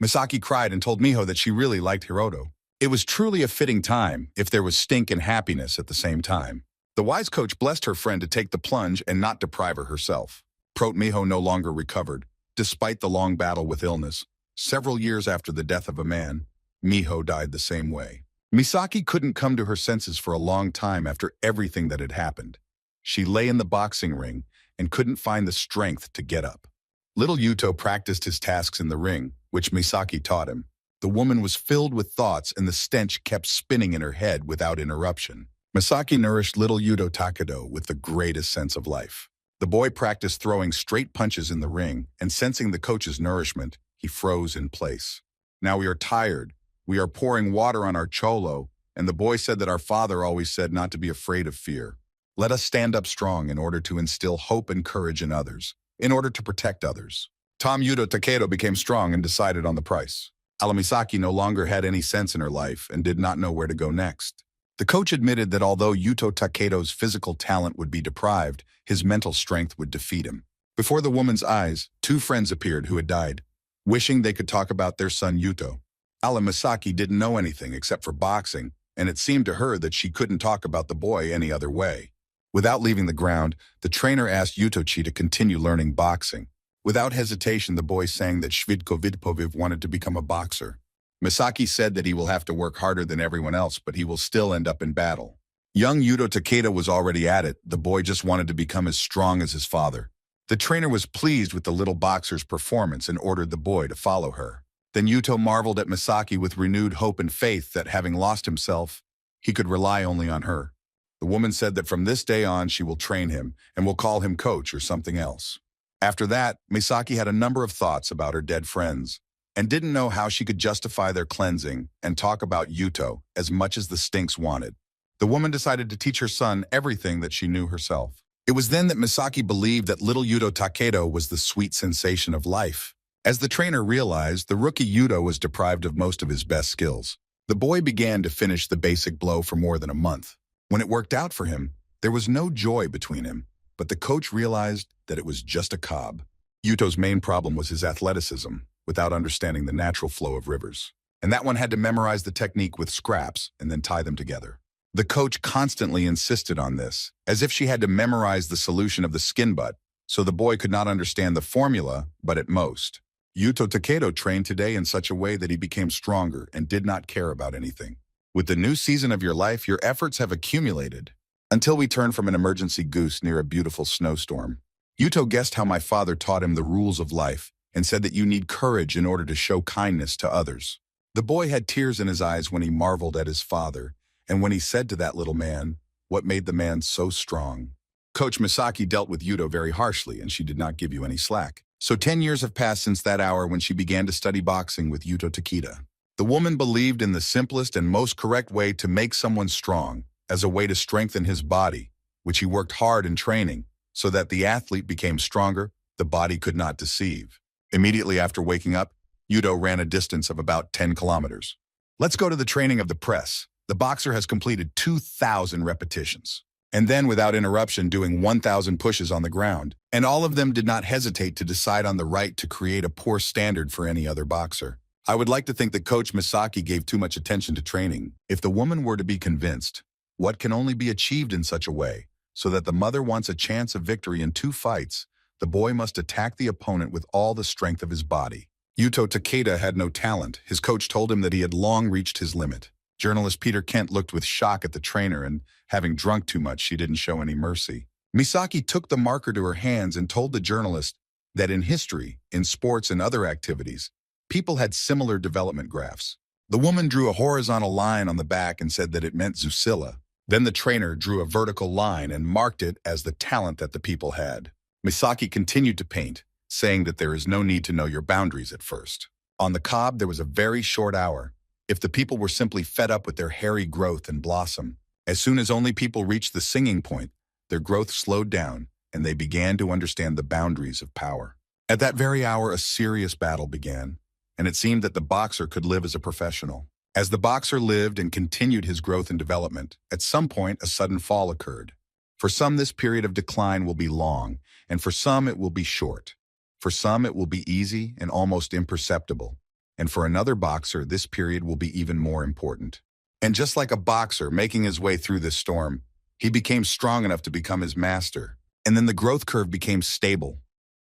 Misaki cried and told Miho that she really liked Hiroto. It was truly a fitting time if there was stink and happiness at the same time. The wise coach blessed her friend to take the plunge and not deprive her herself. Miho no longer recovered, despite the long battle with illness. Several years after the death of a man, Miho died the same way. Misaki couldn't come to her senses for a long time after everything that had happened. She lay in the boxing ring and couldn't find the strength to get up. Little Yuto practiced his tasks in the ring, which Misaki taught him. The woman was filled with thoughts and the stench kept spinning in her head without interruption. Misaki nourished little Yuto Takedo with the greatest sense of life. The boy practiced throwing straight punches in the ring, and sensing the coach's nourishment, he froze in place. Now we are tired. We are pouring water on our cholo, and the boy said that our father always said not to be afraid of fear. Let us stand up strong in order to instill hope and courage in others, in order to protect others. Yuto Takedo became strong and decided on the price. Misaki no longer had any sense in her life and did not know where to go next. The coach admitted that although Yuto Takedo's physical talent would be deprived, his mental strength would defeat him. Before the woman's eyes, two friends appeared who had died, wishing they could talk about their son Yuto. Misaki didn't know anything except for boxing, and it seemed to her that she couldn't talk about the boy any other way. Without leaving the ground, the trainer asked Yutochi to continue learning boxing. Without hesitation, the boy sang that Shvidko Vidpoviv wanted to become a boxer. Misaki said that he will have to work harder than everyone else, but he will still end up in battle. Young Yuto Takeda was already at it. The boy just wanted to become as strong as his father. The trainer was pleased with the little boxer's performance and ordered the boy to follow her. Then Yuto marveled at Misaki with renewed hope and faith that, having lost himself, he could rely only on her. The woman said that from this day on she will train him and will call him coach or something else. After that, Misaki had a number of thoughts about her dead friends and didn't know how she could justify their cleansing and talk about Yuto as much as the stinks wanted. The woman decided to teach her son everything that she knew herself. It was then that Misaki believed that little Yuto Takedo was the sweet sensation of life. As the trainer realized, the rookie Yuto was deprived of most of his best skills. The boy began to finish the basic blow for more than a month. When it worked out for him, there was no joy between him, but the coach realized that it was just a cob. Yuto's main problem was his athleticism, without understanding the natural flow of rivers. And that one had to memorize the technique with scraps and then tie them together. The coach constantly insisted on this, as if she had to memorize the solution of the skin butt, so the boy could not understand the formula, but at most. Yuto Takedo trained today in such a way that he became stronger and did not care about anything. With the new season of your life, your efforts have accumulated, until we turn from an emergency goose near a beautiful snowstorm. Yuto guessed how my father taught him the rules of life and said that you need courage in order to show kindness to others. The boy had tears in his eyes when he marveled at his father, and when he said to that little man, what made the man so strong? Coach Misaki dealt with Yuto very harshly, and she did not give you any slack. So 10 years have passed since that hour when she began to study boxing with Yuto Takeda. The woman believed in the simplest and most correct way to make someone strong, as a way to strengthen his body, which he worked hard in training, so that the athlete became stronger, the body could not deceive. Immediately after waking up, Yuto ran a distance of about 10 kilometers. Let's go to the training of the press. The boxer has completed 2,000 repetitions, and then without interruption doing 1,000 pushes on the ground, and all of them did not hesitate to decide on the right to create a poor standard for any other boxer. I would like to think that Coach Misaki gave too much attention to training. If the woman were to be convinced, what can only be achieved in such a way, so that the mother wants a chance of victory in 2 fights, the boy must attack the opponent with all the strength of his body. Yuto Takeda had no talent. His coach told him that he had long reached his limit. Journalist Peter Kent looked with shock at the trainer, and having drunk too much, she didn't show any mercy. Misaki took the marker to her hands and told the journalist that in history, in sports and other activities, people had similar development graphs. The woman drew a horizontal line on the back and said that it meant Zusilla. Then the trainer drew a vertical line and marked it as the talent that the people had. Misaki continued to paint, saying that there is no need to know your boundaries at first. On the cob, there was a very short hour, if the people were simply fed up with their hairy growth and blossom. As soon as only people reached the singing point, their growth slowed down, and they began to understand the boundaries of power. At that very hour, a serious battle began, and it seemed that the boxer could live as a professional. As the boxer lived and continued his growth and development, at some point a sudden fall occurred. For some, this period of decline will be long, and for some it will be short. For some, it will be easy and almost imperceptible. And for another boxer, this period will be even more important. And just like a boxer making his way through this storm, he became strong enough to become his master. And then the growth curve became stable,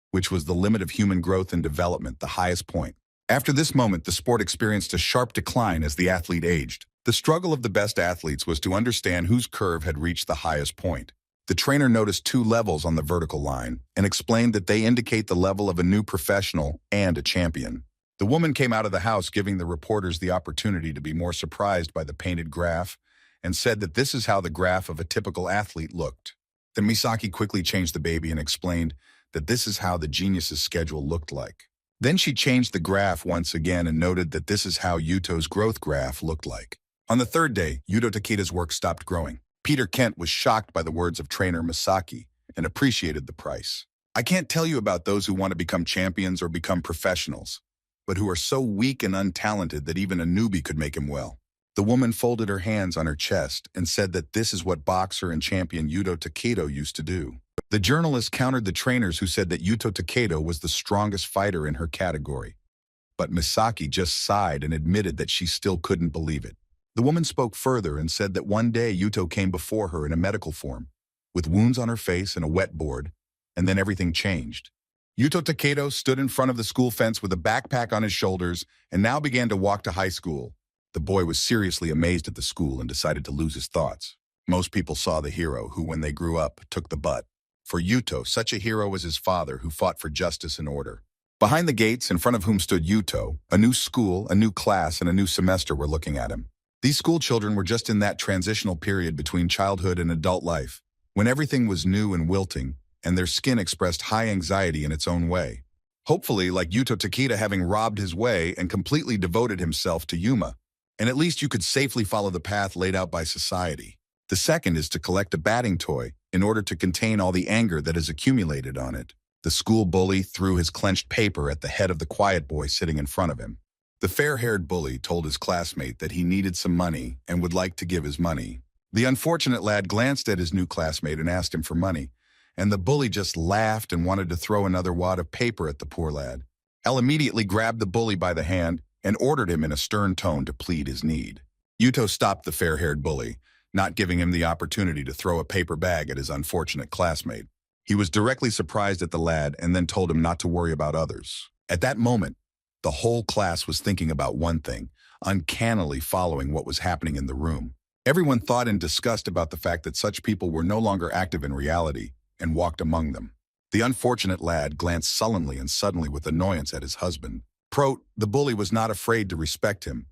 which was the limit of human growth and development, the highest point. After this moment, the sport experienced a sharp decline as the athlete aged. The struggle of the best athletes was to understand whose curve had reached the highest point. The trainer noticed 2 levels on the vertical line and explained that they indicate the level of a new professional and a champion. The woman came out of the house, giving the reporters the opportunity to be more surprised by the painted graph, and said that this is how the graph of a typical athlete looked. Then Misaki quickly changed the baby and explained that this is how the genius's schedule looked like. Then she changed the graph once again and noted that this is how Yuto's growth graph looked like. On the 3rd day, Yuto Takeda's work stopped growing. Peter Kent was shocked by the words of trainer Misaki and appreciated the price. I can't tell you about those who want to become champions or become professionals, but who are so weak and untalented that even a newbie could make him well. The woman folded her hands on her chest and said that this is what boxer and champion Yuto Takeda used to do. The journalist countered the trainers who said that Yuto Takeda was the strongest fighter in her category. But Misaki just sighed and admitted that she still couldn't believe it. The woman spoke further and said that one day Yuto came before her in a medical form, with wounds on her face and a wet board, and then everything changed. Yuto Takeda stood in front of the school fence with a backpack on his shoulders and now began to walk to high school. The boy was seriously amazed at the school and decided to lose his thoughts. Most people saw the hero who, when they grew up, took the butt. For Yuto, such a hero was his father who fought for justice and order. Behind the gates, in front of whom stood Yuto, a new school, a new class, and a new semester were looking at him. These school children were just in that transitional period between childhood and adult life, when everything was new and wilting, and their skin expressed high anxiety in its own way. Hopefully, like Yuto Takeda having robbed his way and completely devoted himself to Yuma, and at least you could safely follow the path laid out by society. The second is to collect a batting toy in order to contain all the anger that is accumulated on it. The school bully threw his clenched paper at the head of the quiet boy sitting in front of him. The fair-haired bully told his classmate that he needed some money and would like to give his money. The unfortunate lad glanced at his new classmate and asked him for money, and the bully just laughed and wanted to throw another wad of paper at the poor lad. Al immediately grabbed the bully by the hand and ordered him in a stern tone to plead his need. Yuto stopped the fair-haired bully, not giving him the opportunity to throw a paper bag at his unfortunate classmate. He was directly surprised at the lad and then told him not to worry about others. At that moment, the whole class was thinking about one thing, uncannily following what was happening in the room. Everyone thought in disgust about the fact that such people were no longer active in reality and walked among them. The unfortunate lad glanced sullenly and suddenly with annoyance at his husband. The bully was not afraid to respect him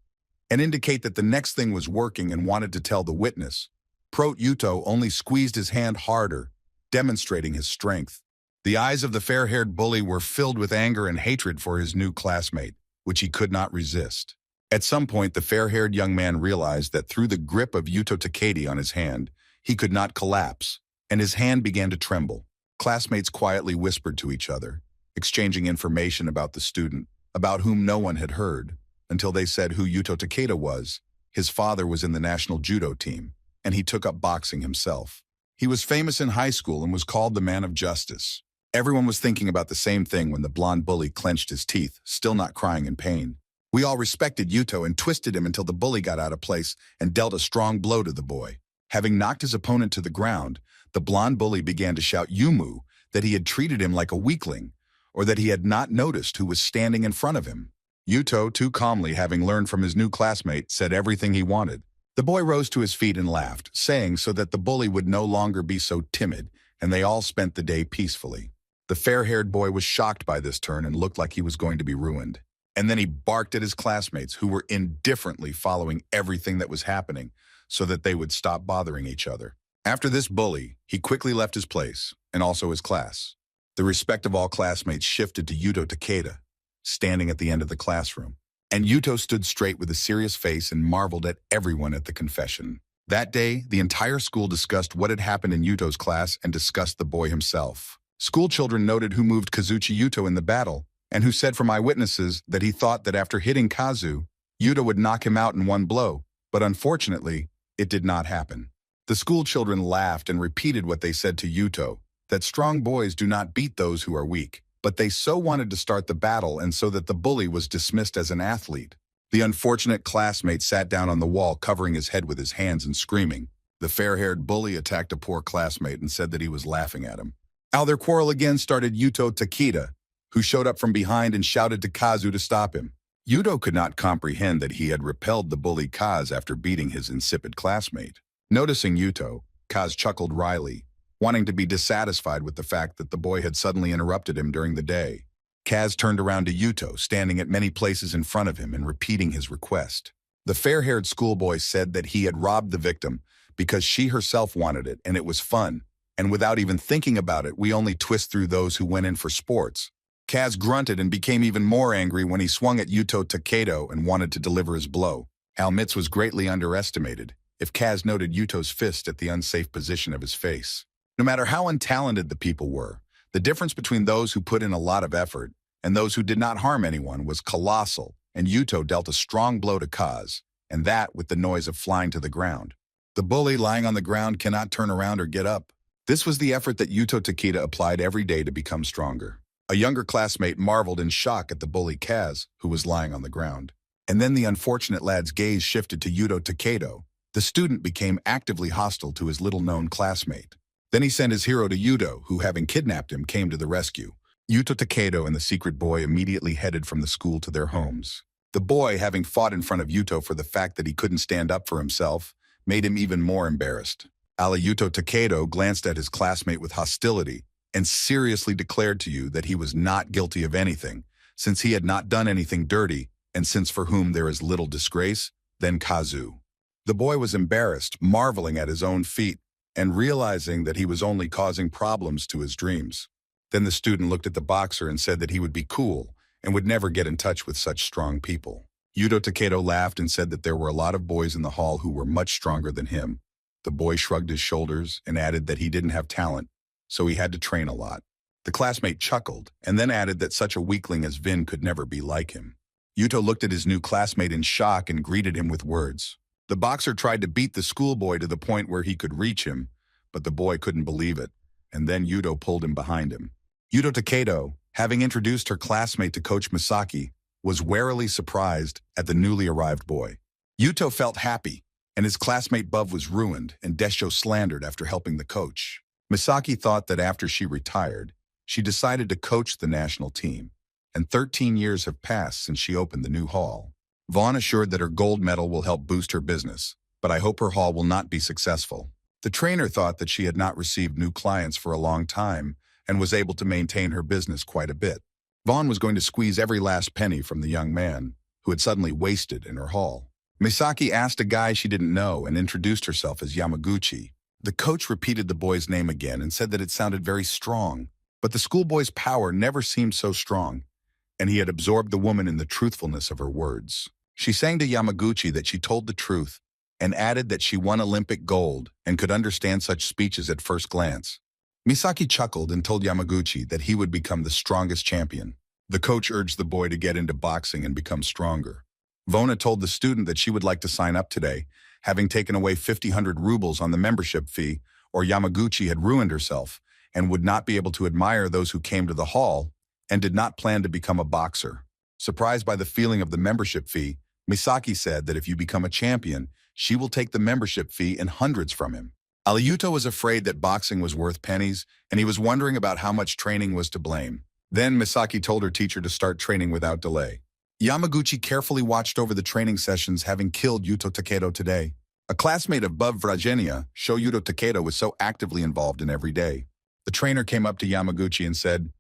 and indicate that the next thing was working and wanted to tell the witness. Yuto only squeezed his hand harder, demonstrating his strength. The eyes of the fair-haired bully were filled with anger and hatred for his new classmate, which he could not resist. At some point, the fair-haired young man realized that through the grip of Yuto Takeda on his hand, he could not collapse, and his hand began to tremble. Classmates quietly whispered to each other, exchanging information about the student, about whom no one had heard, until they said who Yuto Takeda was. His father was in the national judo team, and he took up boxing himself. He was famous in high school and was called the man of justice. Everyone was thinking about the same thing when the blonde bully clenched his teeth, still not crying in pain. We all respected Yuto and twisted him until the bully got out of place and dealt a strong blow to the boy. Having knocked his opponent to the ground, the blonde bully began to shout Yumu, that he had treated him like a weakling, or that he had not noticed who was standing in front of him. Yuto, too calmly having learned from his new classmate, said everything he wanted. The boy rose to his feet and laughed, saying so that the bully would no longer be so timid, and they all spent the day peacefully. The fair-haired boy was shocked by this turn and looked like he was going to be ruined. And then he barked at his classmates, who were indifferently following everything that was happening so that they would stop bothering each other. After this bully, he quickly left his place, and also his class. The respect of all classmates shifted to Yuto Takeda, standing at the end of the classroom. And Yuto stood straight with a serious face and marveled at everyone at the confession. That day, the entire school discussed what had happened in Yuto's class and discussed the boy himself. School children noted who moved Kazuchi Yuto in the battle, and who said from eyewitnesses that he thought that after hitting Kazu, Yuto would knock him out in one blow, but unfortunately, it did not happen. The school children laughed and repeated what they said to Yuto, that strong boys do not beat those who are weak, but they so wanted to start the battle and so that the bully was dismissed as an athlete. The unfortunate classmate sat down on the wall covering his head with his hands and screaming. The fair-haired bully attacked a poor classmate and said that he was laughing at him. Their quarrel again started Yuto Takeda, who showed up from behind and shouted to Kazu to stop him. Yuto could not comprehend that he had repelled the bully Kaz after beating his insipid classmate. Noticing Yuto, Kaz chuckled wryly, wanting to be dissatisfied with the fact that the boy had suddenly interrupted him during the day. Kaz turned around to Yuto, standing at many places in front of him and repeating his request. The fair-haired schoolboy said that he had robbed the victim because she herself wanted it and it was fun, and without even thinking about it, we only twist through those who went in for sports. Kaz grunted and became even more angry when he swung at Yuto Takedo and wanted to deliver his blow. Mitz was greatly underestimated, if Kaz noted Yuto's fist at the unsafe position of his face. No matter how untalented the people were, the difference between those who put in a lot of effort and those who did not harm anyone was colossal, and Yuto dealt a strong blow to Kaz, and that with the noise of flying to the ground. The bully lying on the ground cannot turn around or get up. This was the effort that Yuto Takeda applied every day to become stronger. A younger classmate marveled in shock at the bully Kaz, who was lying on the ground. And then the unfortunate lad's gaze shifted to Yuto Takedo. The student became actively hostile to his little-known classmate. Then he sent his hero to Yuto, who, having kidnapped him, came to the rescue. Yuto Takedo and the secret boy immediately headed from the school to their homes. The boy, having fought in front of Yuto for the fact that he couldn't stand up for himself, made him even more embarrassed. Yuto Takedo glanced at his classmate with hostility and seriously declared to you that he was not guilty of anything, since he had not done anything dirty, and since for whom there is little disgrace, then Kazu. The boy was embarrassed, marveling at his own feat, and realizing that he was only causing problems to his dreams. Then the student looked at the boxer and said that he would be cool and would never get in touch with such strong people. Yuto Takedo laughed and said that there were a lot of boys in the hall who were much stronger than him. The boy shrugged his shoulders and added that he didn't have talent, so he had to train a lot. The classmate chuckled and then added that such a weakling as Vin could never be like him. Yuto looked at his new classmate in shock and greeted him with words. The boxer tried to beat the schoolboy to the point where he could reach him, but the boy couldn't believe it, and then Yuto pulled him behind him. Yuto Takedo, having introduced her classmate to Coach Misaki, was warily surprised at the newly arrived boy. Yuto felt happy, and his classmate Buv was ruined and Desho slandered after helping the coach. Misaki thought that after she retired, she decided to coach the national team, and 13 years have passed since she opened the new hall. Vaughn assured that her gold medal will help boost her business, but I hope her hall will not be successful. The trainer thought that she had not received new clients for a long time and was able to maintain her business quite a bit. Vaughn was going to squeeze every last penny from the young man, who had suddenly wasted in her hall. Misaki asked a guy she didn't know and introduced herself as Yamaguchi. The coach repeated the boy's name again and said that it sounded very strong, but the schoolboy's power never seemed so strong, and he had absorbed the woman in the truthfulness of her words. She sang to Yamaguchi that she told the truth and added that she won Olympic gold and could understand such speeches at first glance. Misaki chuckled and told Yamaguchi that he would become the strongest champion. The coach urged the boy to get into boxing and become stronger. Vona told the student that she would like to sign up today, having taken away 500 rubles on the membership fee, or Yamaguchi had ruined herself and would not be able to admire those who came to the hall and did not plan to become a boxer. Surprised by the feeling of the membership fee, Misaki said that if you become a champion, she will take the membership fee in hundreds from him. Yuto was afraid that boxing was worth pennies, and he was wondering about how much training was to blame. Then Misaki told her teacher to start training without delay. Yamaguchi carefully watched over the training sessions, having killed Yuto Takedo today. A classmate of Buv Vragenia, Sho Yuto Takedo, was so actively involved in every day. The trainer came up to Yamaguchi and said,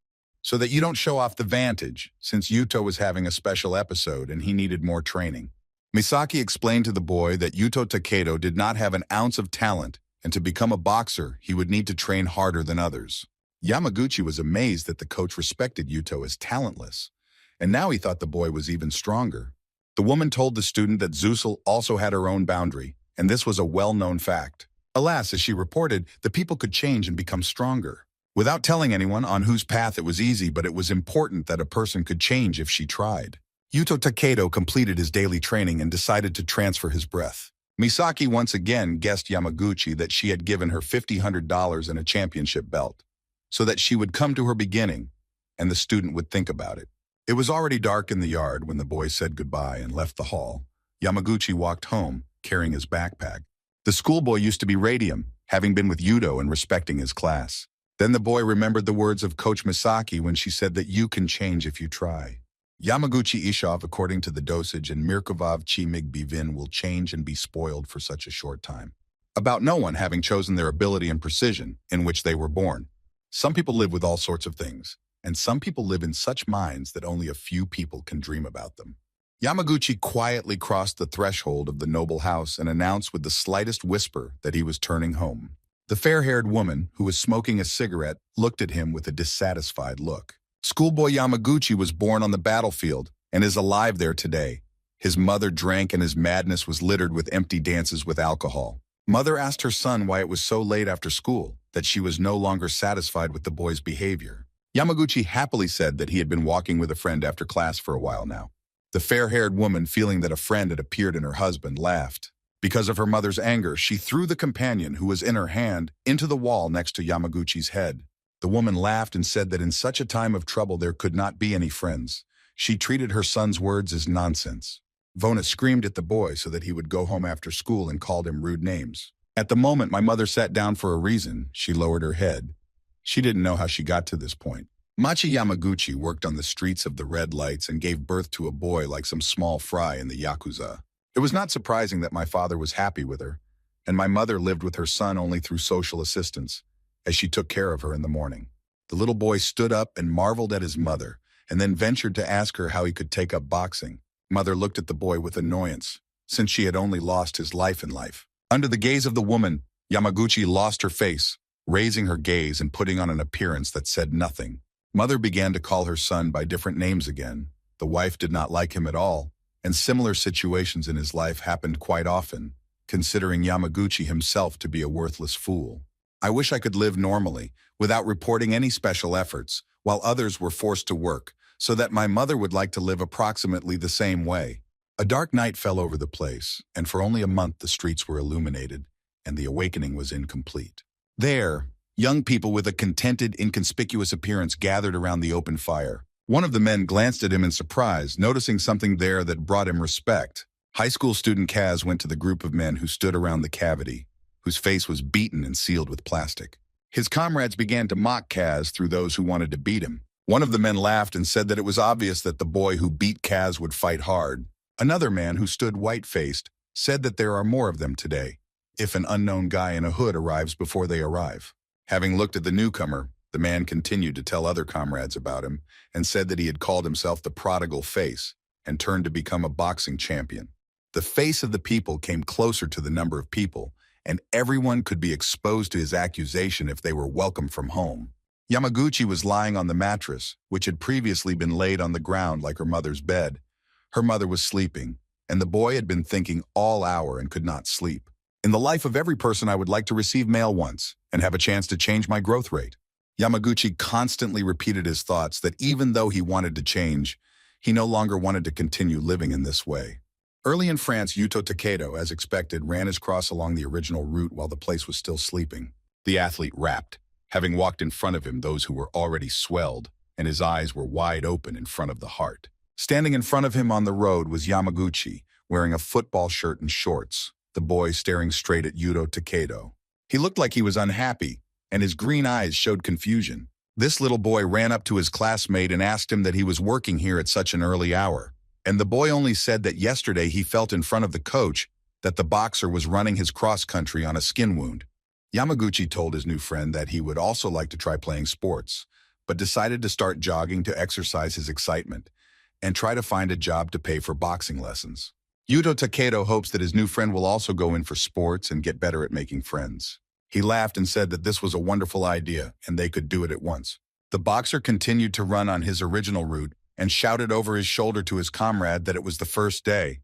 "So that you don't show off the vantage, since Yuto was having a special episode and he needed more training." Misaki explained to the boy that Yuto Takedo did not have an ounce of talent, and to become a boxer, he would need to train harder than others. Yamaguchi was amazed that the coach respected Yuto as talentless, and now he thought the boy was even stronger. The woman told the student that Zusul also had her own boundary, and this was a well-known fact. Alas, as she reported, the people could change and become stronger. Without telling anyone on whose path it was easy, but it was important that a person could change if she tried. Yuto Takedo completed his daily training and decided to transfer his breath. Misaki once again guessed Yamaguchi that she had given her $500 and a championship belt, so that she would come to her beginning, and the student would think about it. It was already dark in the yard when the boy said goodbye and left the hall. Yamaguchi walked home, carrying his backpack. The schoolboy used to be radium, having been with Yuto and respecting his class. Then the boy remembered the words of Coach Misaki when she said that you can change if you try. Yamaguchi Ishov, according to the dosage, and Mirkovov Chimig Bivin will change and be spoiled for such a short time. About no one having chosen their ability and precision in which they were born. Some people live with all sorts of things, and some people live in such minds that only a few people can dream about them. Yamaguchi quietly crossed the threshold of the noble house and announced with the slightest whisper that he was turning home. The fair-haired woman, who was smoking a cigarette, looked at him with a dissatisfied look. Schoolboy Yamaguchi was born on the battlefield and is alive there today. His mother drank and his madness was littered with empty dances with alcohol. Mother asked her son why it was so late after school, that she was no longer satisfied with the boy's behavior. Yamaguchi happily said that he had been walking with a friend after class for a while now. The fair-haired woman, feeling that a friend had appeared in her husband, laughed. Because of her mother's anger, she threw the companion, who was in her hand, into the wall next to Yamaguchi's head. The woman laughed and said that in such a time of trouble there could not be any friends. She treated her son's words as nonsense. Vona screamed at the boy so that he would go home after school and called him rude names. At the moment my mother sat down for a reason, she lowered her head. She didn't know how she got to this point. Machi Yamaguchi worked on the streets of the red lights and gave birth to a boy like some small fry in the Yakuza. It was not surprising that my father was happy with her, and my mother lived with her son only through social assistance, as she took care of her in the morning. The little boy stood up and marveled at his mother, and then ventured to ask her how he could take up boxing. Mother looked at the boy with annoyance, since she had only lost his life in life. Under the gaze of the woman, Yamaguchi lost her face, raising her gaze and putting on an appearance that said nothing. Mother began to call her son by different names again. The wife did not like him at all, and similar situations in his life happened quite often, considering Yamaguchi himself to be a worthless fool. I wish I could live normally, without reporting any special efforts, while others were forced to work, so that my mother would like to live approximately the same way. A dark night fell over the place, and for only a month the streets were illuminated, and the awakening was incomplete. There, young people with a contented, inconspicuous appearance gathered around the open fire. One of the men glanced at him in surprise, noticing something there that brought him respect. High school student Kaz went to the group of men who stood around the cavity, whose face was beaten and sealed with plastic. His comrades began to mock Kaz through those who wanted to beat him. One of the men laughed and said that it was obvious that the boy who beat Kaz would fight hard. Another man, who stood white-faced, said that there are more of them today, if an unknown guy in a hood arrives before they arrive. Having looked at the newcomer, the man continued to tell other comrades about him and said that he had called himself the Prodigal Face and turned to become a boxing champion. The face of the people came closer to the number of people, and everyone could be exposed to his accusation if they were welcome from home. Yamaguchi was lying on the mattress, which had previously been laid on the ground like her mother's bed. Her mother was sleeping, and the boy had been thinking all hour and could not sleep. In the life of every person I would like to receive mail once and have a chance to change my growth rate. Yamaguchi constantly repeated his thoughts that even though he wanted to change, he no longer wanted to continue living in this way. Early in France, Yuto Takedo, as expected, ran his cross along the original route while the place was still sleeping. The athlete rapped, having walked in front of him those who were already swelled, and his eyes were wide open in front of the heart. Standing in front of him on the road was Yamaguchi, wearing a football shirt and shorts, the boy staring straight at Yuto Takedo. He looked like he was unhappy, and his green eyes showed confusion. This little boy ran up to his classmate and asked him that he was working here at such an early hour. And the boy only said that yesterday he felt in front of the coach that the boxer was running his cross-country on a skin wound. Yamaguchi told his new friend that he would also like to try playing sports, but decided to start jogging to exercise his excitement and try to find a job to pay for boxing lessons. Yuto Takedo hopes that his new friend will also go in for sports and get better at making friends. He laughed and said that this was a wonderful idea and they could do it at once. The boxer continued to run on his original route and shouted over his shoulder to his comrade that it was the first day.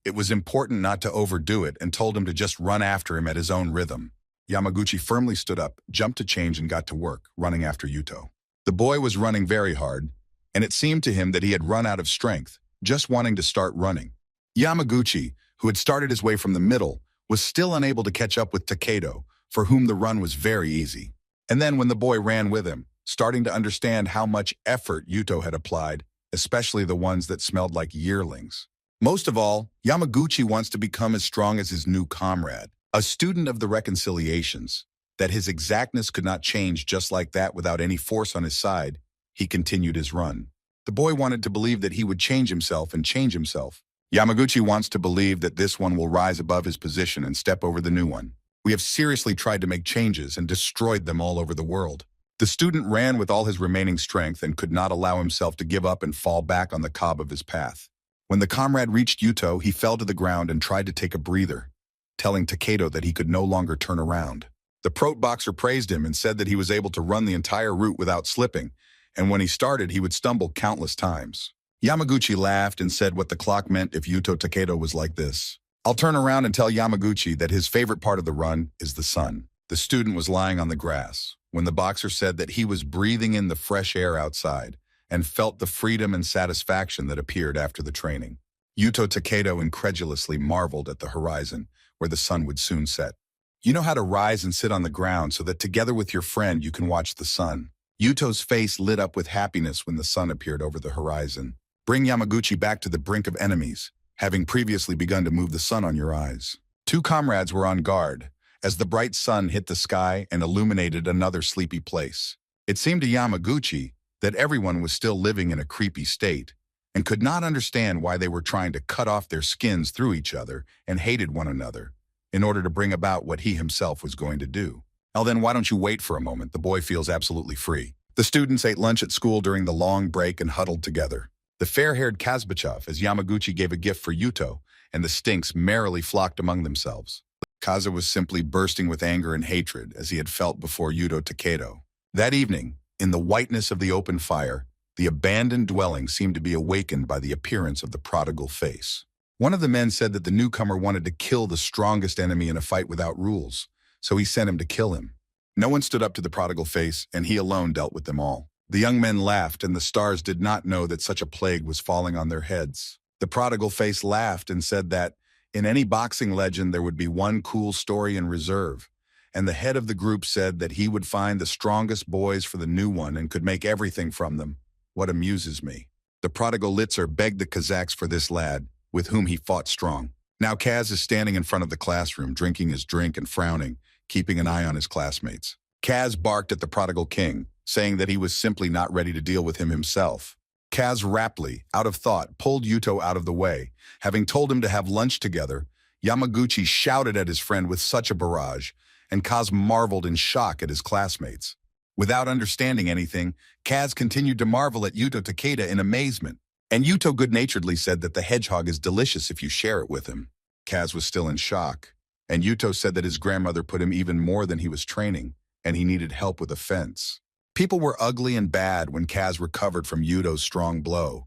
It was important not to overdo it and told him to just run after him at his own rhythm. Yamaguchi firmly stood up, jumped to change, and got to work, running after Yuto. The boy was running very hard, and it seemed to him that he had run out of strength, just wanting to start running. Yamaguchi, who had started his way from the middle, was still unable to catch up with Takedo, for whom the run was very easy. And then when the boy ran with him, starting to understand how much effort Yuto had applied, especially the ones that smelled like yearlings. Most of all, Yamaguchi wants to become as strong as his new comrade, a student of the reconciliations, that his exactness could not change just like that without any force on his side. He continued his run. The boy wanted to believe that he would change himself and change himself. Yamaguchi wants to believe that this one will rise above his position and step over the new one. We have seriously tried to make changes and destroyed them all over the world. The student ran with all his remaining strength and could not allow himself to give up and fall back on the cob of his path. When the comrade reached Yuto, he fell to the ground and tried to take a breather, telling Takedo that he could no longer turn around. The prot boxer praised him and said that he was able to run the entire route without slipping, and when he started, he would stumble countless times. Yamaguchi laughed and said what the clock meant if Yuto Takedo was like this. I'll turn around and tell Yamaguchi that his favorite part of the run is the sun. The student was lying on the grass when the boxer said that he was breathing in the fresh air outside and felt the freedom and satisfaction that appeared after the training. Yuto Takedo incredulously marveled at the horizon, where the sun would soon set. You know how to rise and sit on the ground so that together with your friend you can watch the sun. Yuto's face lit up with happiness when the sun appeared over the horizon. Bring Yamaguchi back to the brink of enemies, having previously begun to move the sun on your eyes. Two comrades were on guard, as the bright sun hit the sky and illuminated another sleepy place. It seemed to Yamaguchi that everyone was still living in a creepy state, and could not understand why they were trying to cut off their skins through each other and hated one another, in order to bring about what he himself was going to do. Well then, why don't you wait for a moment? The boy feels absolutely free. The students ate lunch at school during the long break and huddled together. The fair-haired Kazbachev, as Yamaguchi gave a gift for Yuto, and the stinks merrily flocked among themselves. Kaza was simply bursting with anger and hatred, as he had felt before Yuto Takedo. That evening, in the whiteness of the open fire, the abandoned dwelling seemed to be awakened by the appearance of the prodigal face. One of the men said that the newcomer wanted to kill the strongest enemy in a fight without rules, so he sent him to kill him. No one stood up to the prodigal face, and he alone dealt with them all. The young men laughed, and the stars did not know that such a plague was falling on their heads. The prodigal face laughed and said that, in any boxing legend there would be one cool story in reserve, and the head of the group said that he would find the strongest boys for the new one and could make everything from them. What amuses me. The prodigal Litzer begged the Kazakhs for this lad, with whom he fought strong. Now Kaz is standing in front of the classroom, drinking his drink and frowning, keeping an eye on his classmates. Kaz barked at the prodigal king, saying that he was simply not ready to deal with him himself. Kaz raptly, out of thought, pulled Yuto out of the way. Having told him to have lunch together, Yamaguchi shouted at his friend with such a barrage, and Kaz marveled in shock at his classmates. Without understanding anything, Kaz continued to marvel at Yuto Takeda in amazement, and Yuto good-naturedly said that the hedgehog is delicious if you share it with him. Kaz was still in shock, and Yuto said that his grandmother put him even more than he was training, and he needed help with a fence. People were ugly and bad when Kaz recovered from Yuto's strong blow.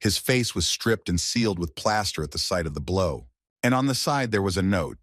His face was stripped and sealed with plaster at the site of the blow. And on the side there was a note.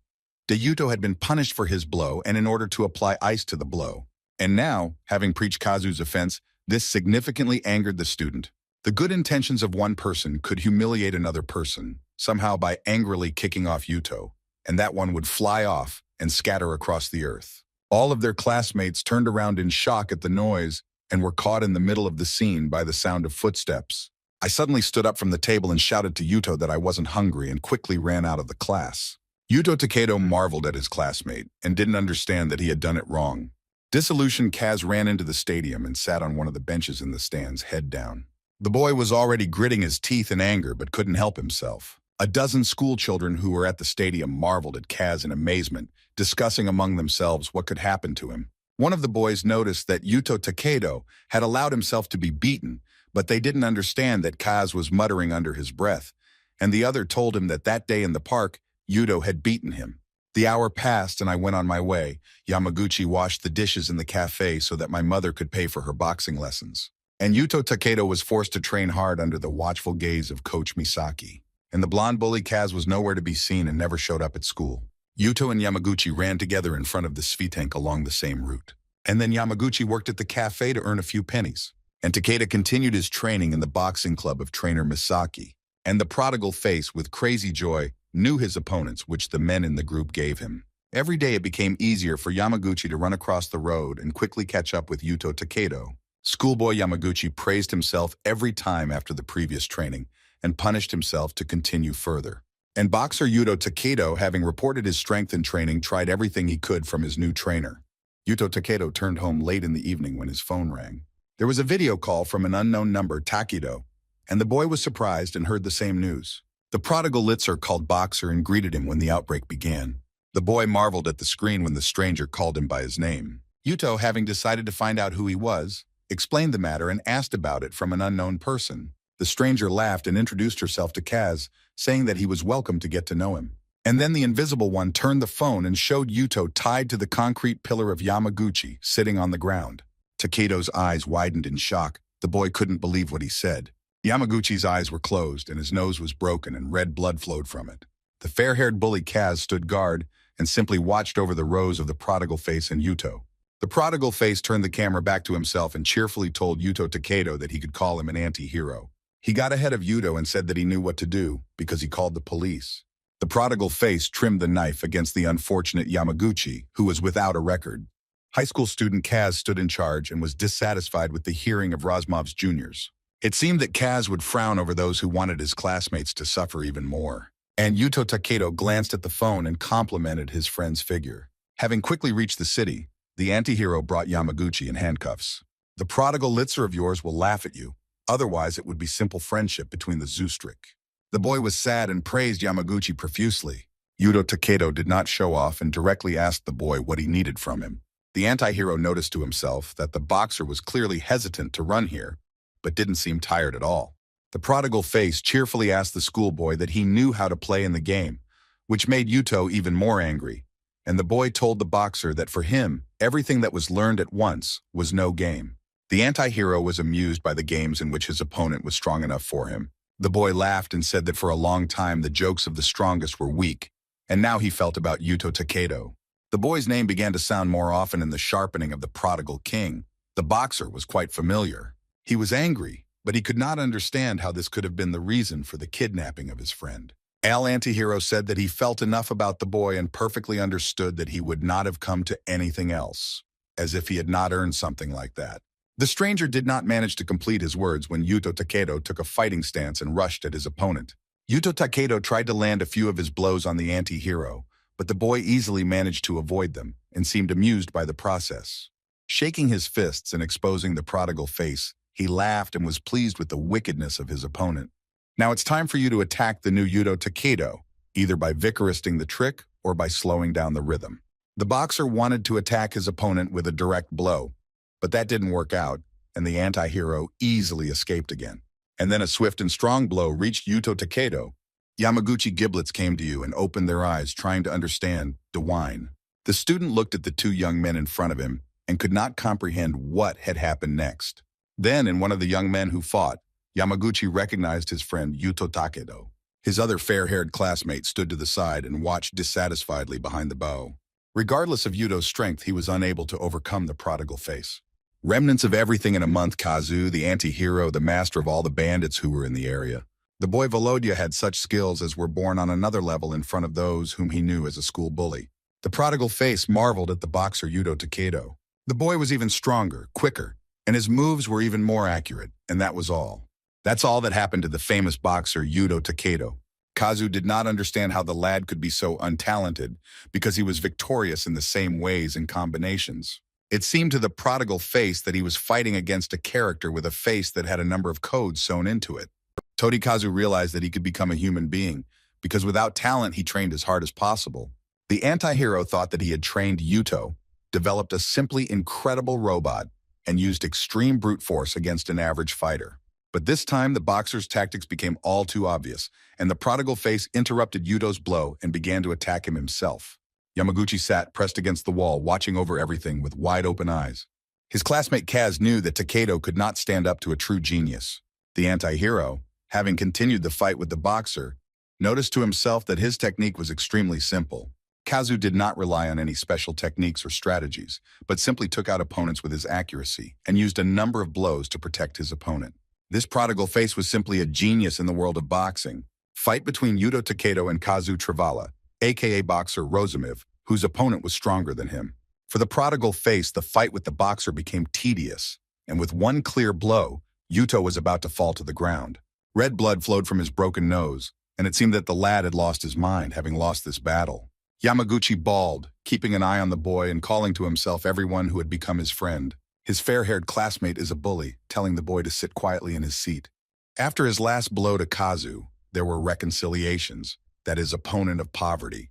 Yuto had been punished for his blow and in order to apply ice to the blow. And now, having preached Kazu's offense, this significantly angered the student. The good intentions of one person could humiliate another person, somehow by angrily kicking off Yuto, and that one would fly off and scatter across the earth. All of their classmates turned around in shock at the noise and were caught in the middle of the scene by the sound of footsteps. I suddenly stood up from the table and shouted to Yuto that I wasn't hungry and quickly ran out of the class. Yuto Takedo marveled at his classmate and didn't understand that he had done it wrong. Disillusioned, Kaz ran into the stadium and sat on one of the benches in the stands, head down. The boy was already gritting his teeth in anger but couldn't help himself. A dozen school children who were at the stadium marveled at Kaz in amazement, discussing among themselves what could happen to him. One of the boys noticed that Yuto Takedo had allowed himself to be beaten, but they didn't understand that Kaz was muttering under his breath, and the other told him that that day in the park, Yuto had beaten him. The hour passed and I went on my way. Yamaguchi washed the dishes in the cafe so that my mother could pay for her boxing lessons. And Yuto Takedo was forced to train hard under the watchful gaze of Coach Misaki. And the blonde bully Kaz was nowhere to be seen and never showed up at school. Yuto and Yamaguchi ran together in front of the Svitank along the same route. And then Yamaguchi worked at the cafe to earn a few pennies. And Takeda continued his training in the boxing club of trainer Misaki. And the prodigal face, with crazy joy, knew his opponents, which the men in the group gave him. Every day it became easier for Yamaguchi to run across the road and quickly catch up with Yuto Takedo. Schoolboy Yamaguchi praised himself every time after the previous training and punished himself to continue further. And boxer Yuto Takedo, having reported his strength in training, tried everything he could from his new trainer. Yuto Takedo turned home late in the evening when his phone rang. There was a video call from an unknown number, Takedo, and the boy was surprised and heard the same news. The prodigal Litzer called Boxer and greeted him when the outbreak began. The boy marveled at the screen when the stranger called him by his name. Yuto, having decided to find out who he was, explained the matter and asked about it from an unknown person. The stranger laughed and introduced herself to Kaz, saying that he was welcome to get to know him. And then the invisible one turned the phone and showed Yuto tied to the concrete pillar of Yamaguchi, sitting on the ground. Takedo's eyes widened in shock. The boy couldn't believe what he said. Yamaguchi's eyes were closed and his nose was broken and red blood flowed from it. The fair-haired bully Kaz stood guard and simply watched over the rows of the prodigal face and Yuto. The prodigal face turned the camera back to himself and cheerfully told Yuto Takedo that he could call him an anti-hero. He got ahead of Yuto and said that he knew what to do because he called the police. The prodigal face trimmed the knife against the unfortunate Yamaguchi, who was without a record. High school student Kaz stood in charge and was dissatisfied with the hearing of Razmov's juniors. It seemed that Kaz would frown over those who wanted his classmates to suffer even more. And Yuto Takedo glanced at the phone and complimented his friend's figure. Having quickly reached the city, the anti-hero brought Yamaguchi in handcuffs. The prodigal Litzer of yours will laugh at you. Otherwise, it would be simple friendship between the Zustrik. The boy was sad and praised Yamaguchi profusely. Yuto Takedo did not show off and directly asked the boy what he needed from him. The anti-hero noticed to himself that the boxer was clearly hesitant to run here, but didn't seem tired at all. The prodigal face cheerfully asked the schoolboy that he knew how to play in the game, which made Yuto even more angry. And the boy told the boxer that for him, everything that was learned at once was no game. The anti-hero was amused by the games in which his opponent was strong enough for him. The boy laughed and said that for a long time the jokes of the strongest were weak, and now he felt about Yuto Takedo. The boy's name began to sound more often in the sharpening of the prodigal king. The boxer was quite familiar. He was angry, but he could not understand how this could have been the reason for the kidnapping of his friend. Al Antihero said that he felt enough about the boy and perfectly understood that he would not have come to anything else, as if he had not earned something like that. The stranger did not manage to complete his words when Yuto Takedo took a fighting stance and rushed at his opponent. Yuto Takedo tried to land a few of his blows on the anti-hero, but the boy easily managed to avoid them and seemed amused by the process. Shaking his fists and exposing the prodigal face, he laughed and was pleased with the wickedness of his opponent. Now it's time for you to attack the new Yuto Takedo, either by vicaristing the trick or by slowing down the rhythm. The boxer wanted to attack his opponent with a direct blow, but that didn't work out, and the anti-hero easily escaped again. And then a swift and strong blow reached Yuto Takedo. Yamaguchi giblets came to you and opened their eyes, trying to understand the whine. The student looked at the two young men in front of him and could not comprehend what had happened next. Then, in one of the young men who fought, Yamaguchi recognized his friend Yuto Takedo. His other fair-haired classmate stood to the side and watched dissatisfiedly behind the bow. Regardless of Yuto's strength, he was unable to overcome the prodigal face. Remnants of everything in a month, Kazu, the anti-hero, the master of all the bandits who were in the area. The boy Volodya had such skills as were born on another level in front of those whom he knew as a school bully. The prodigal face marveled at the boxer Yuto Takedo. The boy was even stronger, quicker, and his moves were even more accurate, and that was all. That's all that happened to the famous boxer Yuto Takedo. Kazu did not understand how the lad could be so untalented because he was victorious in the same ways and combinations. It seemed to the prodigal face that he was fighting against a character with a face that had a number of codes sewn into it. Todikazu realized that he could become a human being because without talent he trained as hard as possible. The anti-hero thought that he had trained Yuto, developed a simply incredible robot, and used extreme brute force against an average fighter. But this time the boxer's tactics became all too obvious, and the prodigal face interrupted Yuto's blow and began to attack him himself. Yamaguchi sat pressed against the wall, watching over everything with wide-open eyes. His classmate Kaz knew that Takedo could not stand up to a true genius. The anti-hero, having continued the fight with the boxer, noticed to himself that his technique was extremely simple. Kazu did not rely on any special techniques or strategies, but simply took out opponents with his accuracy and used a number of blows to protect his opponent. This prodigal face was simply a genius in the world of boxing. Fight between Yuto Takedo and Kazu Travala, aka boxer Rozumiv, whose opponent was stronger than him. For the prodigal face, the fight with the boxer became tedious, and with one clear blow, Yuto was about to fall to the ground. Red blood flowed from his broken nose, and it seemed that the lad had lost his mind, having lost this battle. Yamaguchi bawled, keeping an eye on the boy and calling to himself everyone who had become his friend. His fair-haired classmate is a bully, telling the boy to sit quietly in his seat. After his last blow to Kazu, there were reconciliations, that is, opponent of poverty.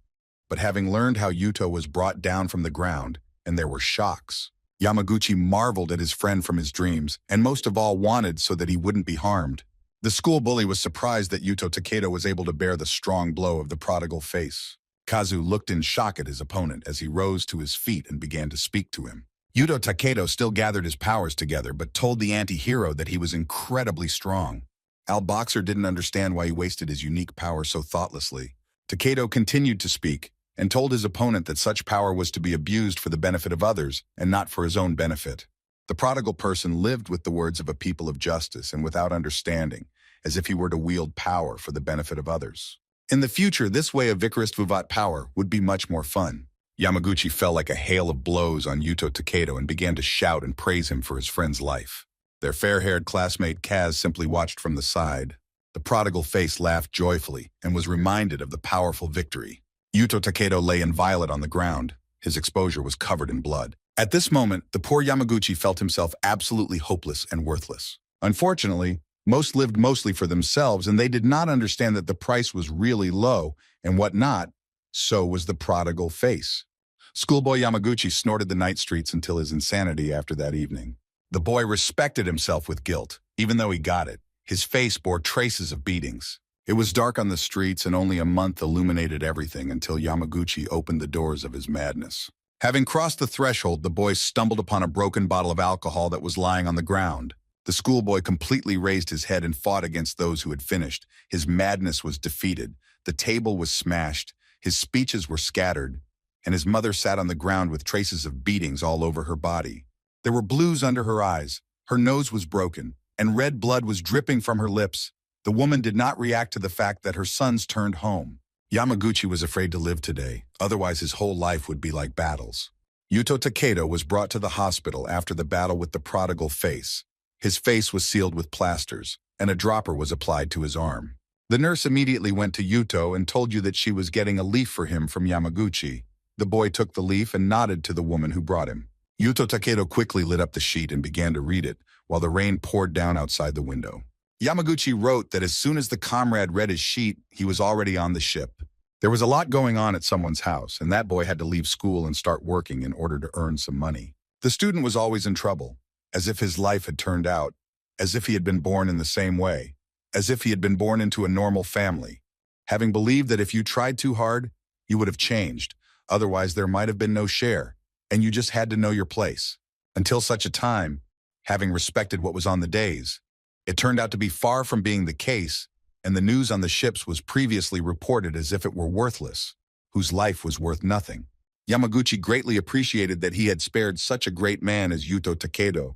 But having learned how Yuto was brought down from the ground, and there were shocks, Yamaguchi marveled at his friend from his dreams, and most of all wanted so that he wouldn't be harmed. The school bully was surprised that Yuto Takedo was able to bear the strong blow of the prodigal face. Kazu looked in shock at his opponent as he rose to his feet and began to speak to him. Yuto Takedo still gathered his powers together, but told the anti-hero that he was incredibly strong. Al Boxer didn't understand why he wasted his unique power so thoughtlessly. Takedo continued to speak, and told his opponent that such power was to be abused for the benefit of others and not for his own benefit. The prodigal person lived with the words of a people of justice and without understanding, as if he were to wield power for the benefit of others. In the future, this way of Regressed Vuvat power would be much more fun. Yamaguchi fell like a hail of blows on Yuto Takedo and began to shout and praise him for his friend's life. Their fair-haired classmate Kaz simply watched from the side. The prodigal face laughed joyfully and was reminded of the powerful victory. Yuto Takedo lay inviolate on the ground. His exposure was covered in blood. At this moment, the poor Yamaguchi felt himself absolutely hopeless and worthless. Unfortunately, most lived mostly for themselves, and they did not understand that the price was really low, and what not, so was the prodigal face. Schoolboy Yamaguchi snorted the night streets until his insanity after that evening. The boy respected himself with guilt, even though he got it. His face bore traces of beatings. It was dark on the streets, and only a month illuminated everything until Yamaguchi opened the doors of his madness. Having crossed the threshold, the boy stumbled upon a broken bottle of alcohol that was lying on the ground. The schoolboy completely raised his head and fought against those who had finished. His madness was defeated. The table was smashed. His speeches were scattered, and his mother sat on the ground with traces of beatings all over her body. There were blues under her eyes. Her nose was broken, and red blood was dripping from her lips. The woman did not react to the fact that her sons turned home. Yamaguchi was afraid to live today, otherwise his whole life would be like battles. Yuto Takedo was brought to the hospital after the battle with the prodigal face. His face was sealed with plasters, and a dropper was applied to his arm. The nurse immediately went to Yuto and told you that she was getting a leaf for him from Yamaguchi. The boy took the leaf and nodded to the woman who brought him. Yuto Takedo quickly lit up the sheet and began to read it, while the rain poured down outside the window. Yamaguchi wrote that as soon as the comrade read his sheet, he was already on the ship. There was a lot going on at someone's house, and that boy had to leave school and start working in order to earn some money. The student was always in trouble, as if his life had turned out, as if he had been born in the same way, as if he had been born into a normal family, having believed that if you tried too hard, you would have changed, otherwise there might have been no share, and you just had to know your place. Until such a time, having respected what was on the days, it turned out to be far from being the case, and the news on the ships was previously reported as if it were worthless, whose life was worth nothing. Yamaguchi greatly appreciated that he had spared such a great man as Yuto Takedo,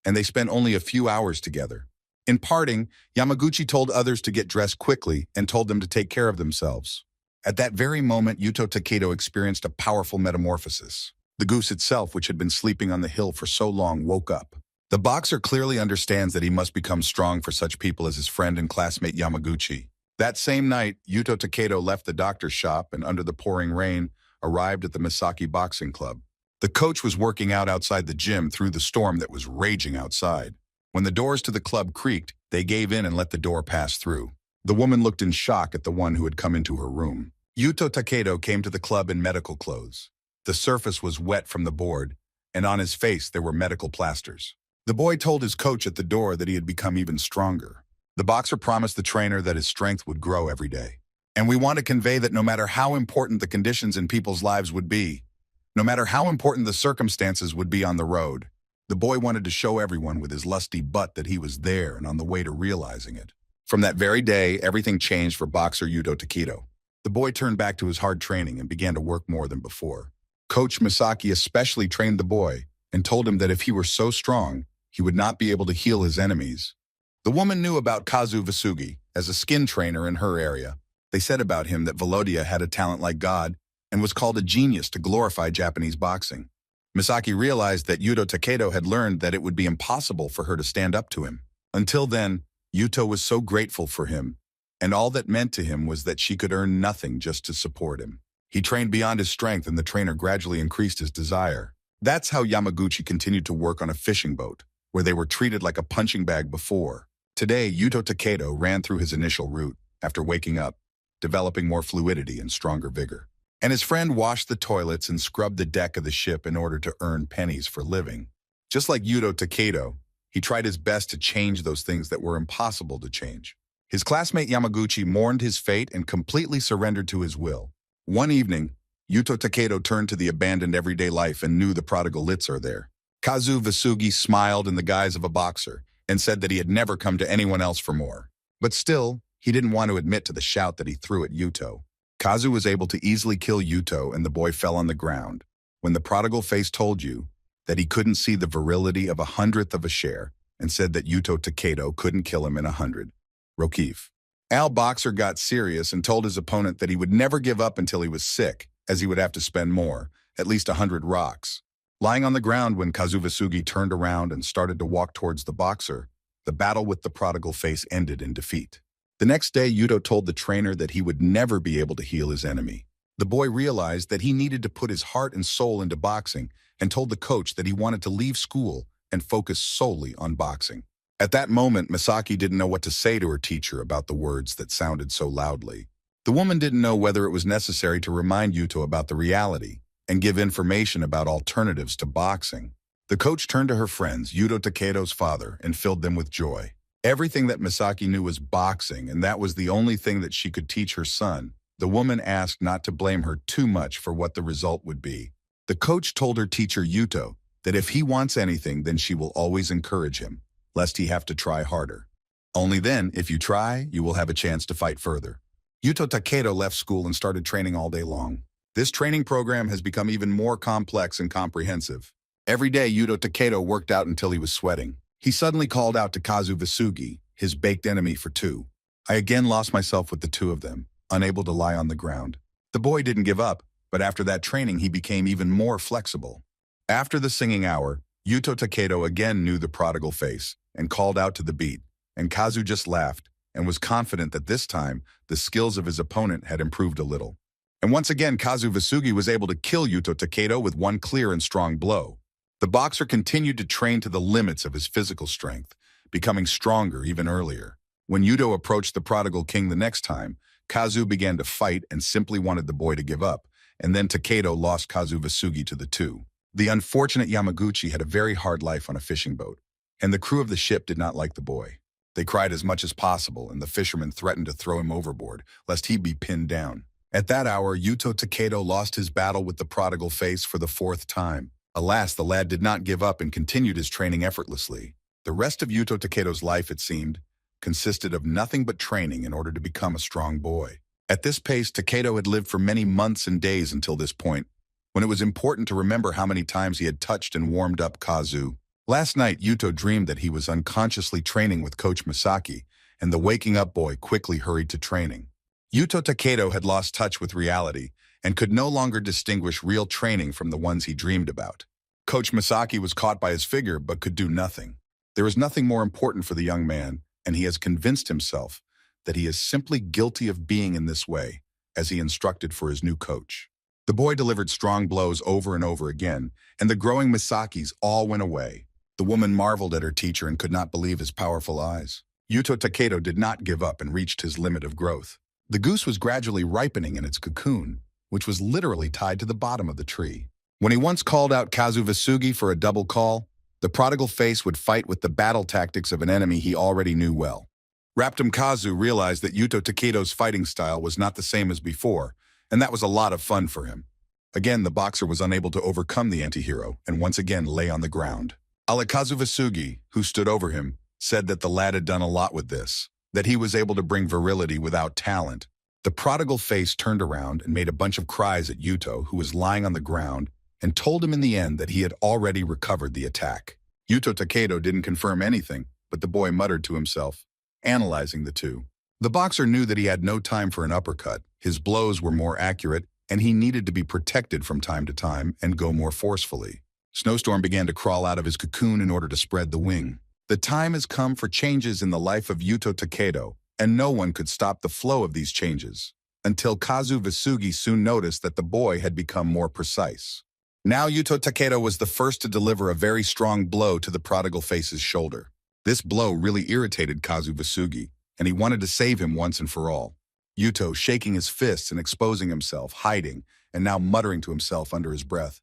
and they spent only a few hours together. In parting, Yamaguchi told others to get dressed quickly and told them to take care of themselves. At that very moment, Yuto Takedo experienced a powerful metamorphosis. The goose itself, which had been sleeping on the hill for so long, woke up. The boxer clearly understands that he must become strong for such people as his friend and classmate Yamaguchi. That same night, Yuto Takedo left the doctor's shop and, under the pouring rain, arrived at the Misaki Boxing Club. The coach was working out outside the gym through the storm that was raging outside. When the doors to the club creaked, they gave in and let the door pass through. The woman looked in shock at the one who had come into her room. Yuto Takedo came to the club in medical clothes. The surface was wet from the board, and on his face there were medical plasters. The boy told his coach at the door that he had become even stronger. The boxer promised the trainer that his strength would grow every day. And we want to convey that no matter how important the conditions in people's lives would be, no matter how important the circumstances would be on the road, The boy wanted to show everyone with his lusty butt that he was there and on the way to realizing it. From that very day, everything changed for boxer Yuto Takedo. The boy turned back to his hard training and began to work more than before. Coach Misaki especially trained the boy and told him that if he were so strong, he would not be able to heal his enemies. The woman knew about Kazu Vasugi as a skin trainer in her area. They said about him that Volodya had a talent like God and was called a genius to glorify Japanese boxing. Misaki realized that Yuto Takedo had learned that it would be impossible for her to stand up to him. Until then, Yuto was so grateful for him, and all that meant to him was that she could earn nothing just to support him. He trained beyond his strength, and the trainer gradually increased his desire. That's how Yamaguchi continued to work on a fishing boat, where they were treated like a punching bag before. Today, Yuto Takedo ran through his initial route after waking up, developing more fluidity and stronger vigor. And his friend washed the toilets and scrubbed the deck of the ship in order to earn pennies for living. Just like Yuto Takedo, he tried his best to change those things that were impossible to change. His classmate Yamaguchi mourned his fate and completely surrendered to his will. One evening, Yuto Takedo turned to the abandoned everyday life and knew the prodigal Litzer there. Kazu Vasugi smiled in the guise of a boxer and said that he had never come to anyone else for more. But still, he didn't want to admit to the shout that he threw at Yuto. Kazu was able to easily kill Yuto, and the boy fell on the ground. When the prodigal face told you that he couldn't see the virility of 1/100th of a share and said that Yuto Takedo couldn't kill him in 100. Rokif. Al Boxer got serious and told his opponent that he would never give up until he was sick, as he would have to spend more, at least 100 rocks. Lying on the ground when Kazu Vasugi turned around and started to walk towards the boxer, the battle with the prodigal face ended in defeat. The next day, Yuto told the trainer that he would never be able to heal his enemy. The boy realized that he needed to put his heart and soul into boxing and told the coach that he wanted to leave school and focus solely on boxing. At that moment, Misaki didn't know what to say to her teacher about the words that sounded so loudly. The woman didn't know whether it was necessary to remind Yuto about the reality and give information about alternatives to boxing. The coach turned to her friends, Yuto Takedo's father, and filled them with joy. Everything that Misaki knew was boxing, and that was the only thing that she could teach her son. The woman asked not to blame her too much for what the result would be. The coach told her teacher Yuto that if he wants anything, then she will always encourage him, lest he have to try harder. Only then, if you try, you will have a chance to fight further. Yuto Takedo left school and started training all day long. This training program has become even more complex and comprehensive. Every day, Yuto Takedo worked out until he was sweating. He suddenly called out to Kazu Vasugi, his baked enemy, for two. I again lost myself with the two of them, unable to lie on the ground. The boy didn't give up, but after that training, he became even more flexible. After the singing hour, Yuto Takedo again knew the prodigal face and called out to the beat, and Kazu just laughed and was confident that this time the skills of his opponent had improved a little. And once again, Kazu Vasugi was able to kill Yuto Takedo with one clear and strong blow. The boxer continued to train to the limits of his physical strength, becoming stronger even earlier. When Yuto approached the prodigal king the next time, Kazu began to fight and simply wanted the boy to give up, and then Takedo lost Kazu Vasugi to the two. The unfortunate Yamaguchi had a very hard life on a fishing boat, and the crew of the ship did not like the boy. They cried as much as possible, and the fishermen threatened to throw him overboard, lest he be pinned down. At that hour, Yuto Takedo lost his battle with the prodigal face for the 4th time. Alas, the lad did not give up and continued his training effortlessly. The rest of Yuto Takedo's life, it seemed, consisted of nothing but training in order to become a strong boy. At this pace, Takedo had lived for many months and days until this point, when it was important to remember how many times he had touched and warmed up Kazu. Last night, Yuto dreamed that he was unconsciously training with Coach Misaki, and the waking up boy quickly hurried to training. Yuto Takedo had lost touch with reality and could no longer distinguish real training from the ones he dreamed about. Coach Misaki was caught by his figure but could do nothing. There is nothing more important for the young man, and he has convinced himself that he is simply guilty of being in this way, as he instructed for his new coach. The boy delivered strong blows over and over again, and the growing Misakis all went away. The woman marveled at her teacher and could not believe his powerful eyes. Yuto Takedo did not give up and reached his limit of growth. The goose was gradually ripening in its cocoon, which was literally tied to the bottom of the tree. When he once called out Kazu Vasugi for a double call, the prodigal face would fight with the battle tactics of an enemy he already knew well. Raptum Kazu realized that Yuto Takedo's fighting style was not the same as before, and that was a lot of fun for him. Again, the boxer was unable to overcome the anti-hero and once again lay on the ground. Alakazu Vasugi, who stood over him, said that the lad had done a lot with this, that he was able to bring virility without talent. The prodigal face turned around and made a bunch of cries at Yuto, who was lying on the ground, and told him in the end that he had already recovered the attack. Yuto Takedo didn't confirm anything, but the boy muttered to himself, analyzing the two. The boxer knew that he had no time for an uppercut. His blows were more accurate, and he needed to be protected from time to time and go more forcefully. Snowstorm began to crawl out of his cocoon in order to spread the wing. The time has come for changes in the life of Yuto Takedo, and no one could stop the flow of these changes, until Kazu Vasugi soon noticed that the boy had become more precise. Now Yuto Takedo was the first to deliver a very strong blow to the prodigal face's shoulder. This blow really irritated Kazu Vasugi, and he wanted to save him once and for all. Yuto shaking his fists and exposing himself, hiding, and now muttering to himself under his breath.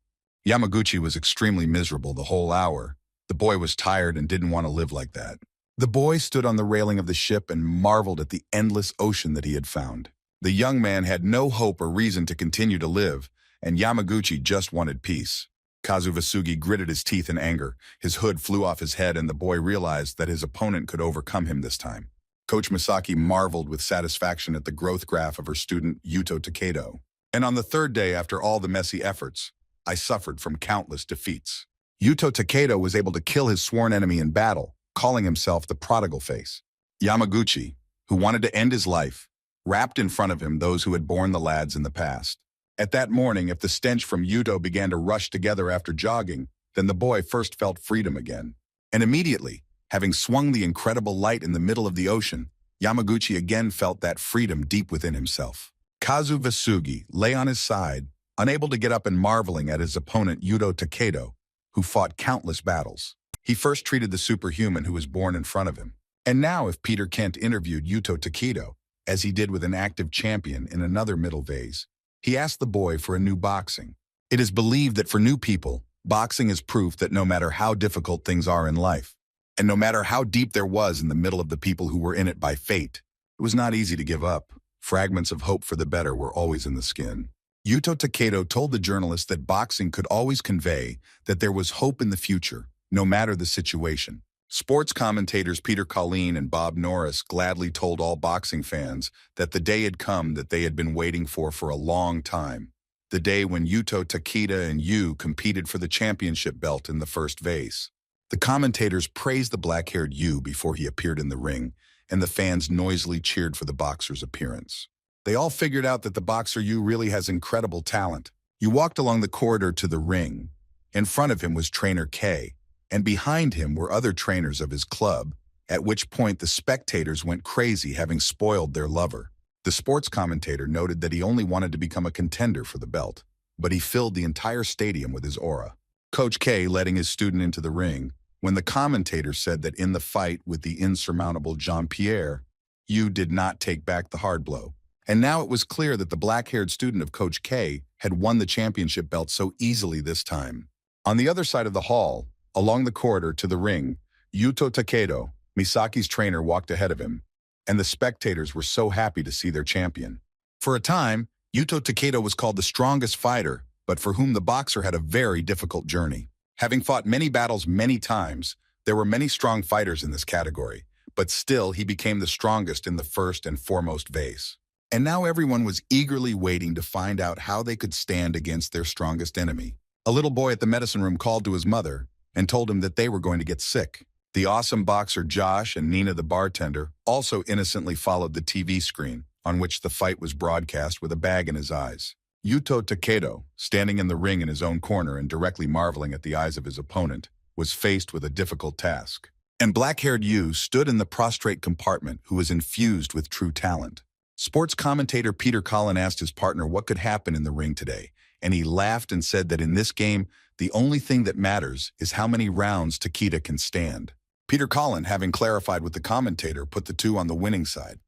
Yamaguchi was extremely miserable the whole hour. The boy was tired and didn't want to live like that. The boy stood on the railing of the ship and marveled at the endless ocean that he had found. The young man had no hope or reason to continue to live, and Yamaguchi just wanted peace. Kazu Vasugi gritted his teeth in anger. His hood flew off his head, and the boy realized that his opponent could overcome him this time. Coach Misaki marveled with satisfaction at the growth graph of her student Yuto Takedo. And on the third day, after all the messy efforts, I suffered from countless defeats. Yuto Takedo was able to kill his sworn enemy in battle, calling himself the prodigal face. Yamaguchi, who wanted to end his life, wrapped in front of him those who had borne the lads in the past. At that morning, if the stench from Yuto began to rush together after jogging, then the boy first felt freedom again. And immediately, having swung the incredible light in the middle of the ocean, Yamaguchi again felt that freedom deep within himself. Kazu Vasugi lay on his side, unable to get up and marveling at his opponent Yuto Takedo, who fought countless battles. He first treated the superhuman who was born in front of him. And now if Peter Kent interviewed Yuto Takedo, as he did with an active champion in another middle vase, he asked the boy for a new boxing. It is believed that for new people, boxing is proof that no matter how difficult things are in life, and no matter how deep there was in the middle of the people who were in it by fate, it was not easy to give up. Fragments of hope for the better were always in the skin. Yuto Takedo told the journalist that boxing could always convey that there was hope in the future, no matter the situation. Sports commentators Peter Colleen and Bob Norris gladly told all boxing fans that the day had come that they had been waiting for a long time. The day when Yuto Takeda and Yu competed for the championship belt in the first vase. The commentators praised the black-haired Yu before he appeared in the ring, and the fans noisily cheered for the boxer's appearance. They all figured out that the boxer Yu really has incredible talent. Yu walked along the corridor to the ring. In front of him was Trainer K, and behind him were other trainers of his club, at which point the spectators went crazy, having spoiled their lover. The sports commentator noted that he only wanted to become a contender for the belt, but he filled the entire stadium with his aura. Coach K letting his student into the ring, when the commentator said that in the fight with the insurmountable Jean-Pierre, Yu did not take back the hard blow. And now it was clear that the black-haired student of Coach K had won the championship belt so easily this time. On the other side of the hall, along the corridor to the ring, Yuto Takedo, Misaki's trainer, walked ahead of him, and the spectators were so happy to see their champion. For a time, Yuto Takedo was called the strongest fighter, but for whom the boxer had a very difficult journey. Having fought many battles many times, there were many strong fighters in this category, but still he became the strongest in the first and foremost vase. And now everyone was eagerly waiting to find out how they could stand against their strongest enemy. A little boy at the medicine room called to his mother and told him that they were going to get sick. The awesome boxer Josh and Nina the bartender also innocently followed the TV screen, on which the fight was broadcast, with a bag in his eyes. Yuto Takedo, standing in the ring in his own corner and directly marveling at the eyes of his opponent, was faced with a difficult task. And black-haired Yu stood in the prostrate compartment, who was infused with true talent. Sports commentator Peter Collin asked his partner what could happen in the ring today, and he laughed and said that in this game, the only thing that matters is how many rounds Takeda can stand. Peter Collin, having clarified with the commentator, put the two on the winning side.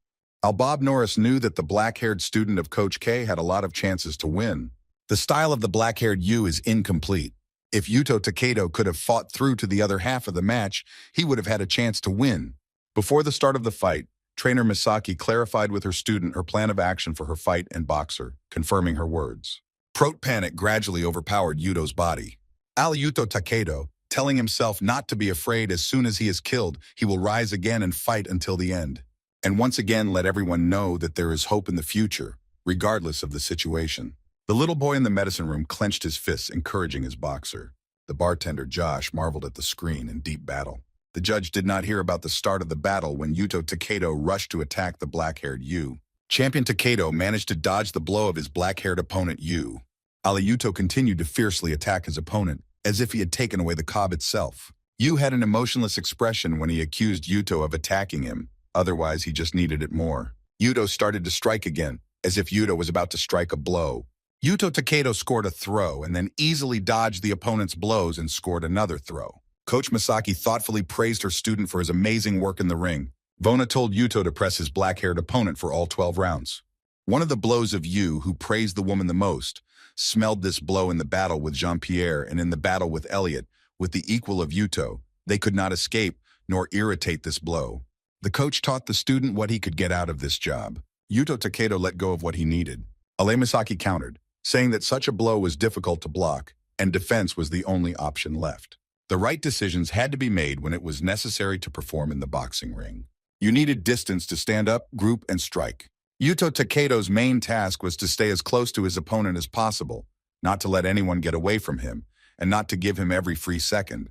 Bob Norris knew that the black-haired student of Coach K had a lot of chances to win. The style of the black-haired Yu is incomplete. If Yuto Takedo could have fought through to the other half of the match, he would have had a chance to win. Before the start of the fight, Trainer Misaki clarified with her student her plan of action for her fight and boxer, confirming her words. Prote panic gradually overpowered Yuto's body. Yuto Takedo, telling himself not to be afraid. As soon as he is killed, he will rise again and fight until the end. And once again let everyone know that there is hope in the future, regardless of the situation. The little boy in the medicine room clenched his fists, encouraging his boxer. The bartender, Josh, marveled at the screen in deep battle. The judge did not hear about the start of the battle when Yuto Takedo rushed to attack the black-haired Yu. Champion Takedo managed to dodge the blow of his black-haired opponent Yu. Yuto continued to fiercely attack his opponent, as if he had taken away the cob itself. Yu had an emotionless expression when he accused Yuto of attacking him, otherwise he just needed it more. Yuto started to strike again, as if Yuto was about to strike a blow. Yuto Takedo scored a throw and then easily dodged the opponent's blows and scored another throw. Coach Misaki thoughtfully praised her student for his amazing work in the ring. Vona told Yuto to press his black-haired opponent for all 12 rounds. One of the blows of Yu, who praised the woman the most, smelled this blow in the battle with Jean-Pierre and in the battle with Elliot, with the equal of Yuto. They could not escape nor irritate this blow. The coach taught the student what he could get out of this job. Yuto Takedo let go of what he needed. Misaki countered, saying that such a blow was difficult to block, and defense was the only option left. The right decisions had to be made when it was necessary to perform in the boxing ring. You needed distance to stand up, group, and strike. Yuto Takedo's main task was to stay as close to his opponent as possible, not to let anyone get away from him, and not to give him every free second.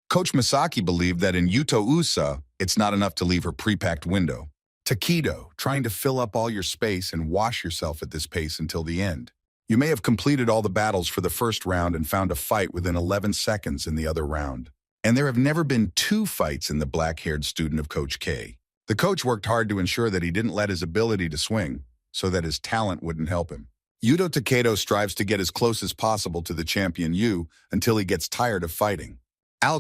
Coach Misaki believed that in Yuto Usa, it's not enough to leave her pre-packed window. Takedo, trying to fill up all your space and wash yourself at this pace until the end. You may have completed all the battles for the first round and found a fight within 11 seconds in the other round. And there have never been 2 fights in the black-haired student of Coach K. The coach worked hard to ensure that he didn't let his ability to swing, so that his talent wouldn't help him. Yuto Takedo strives to get as close as possible to the champion Yu until he gets tired of fighting.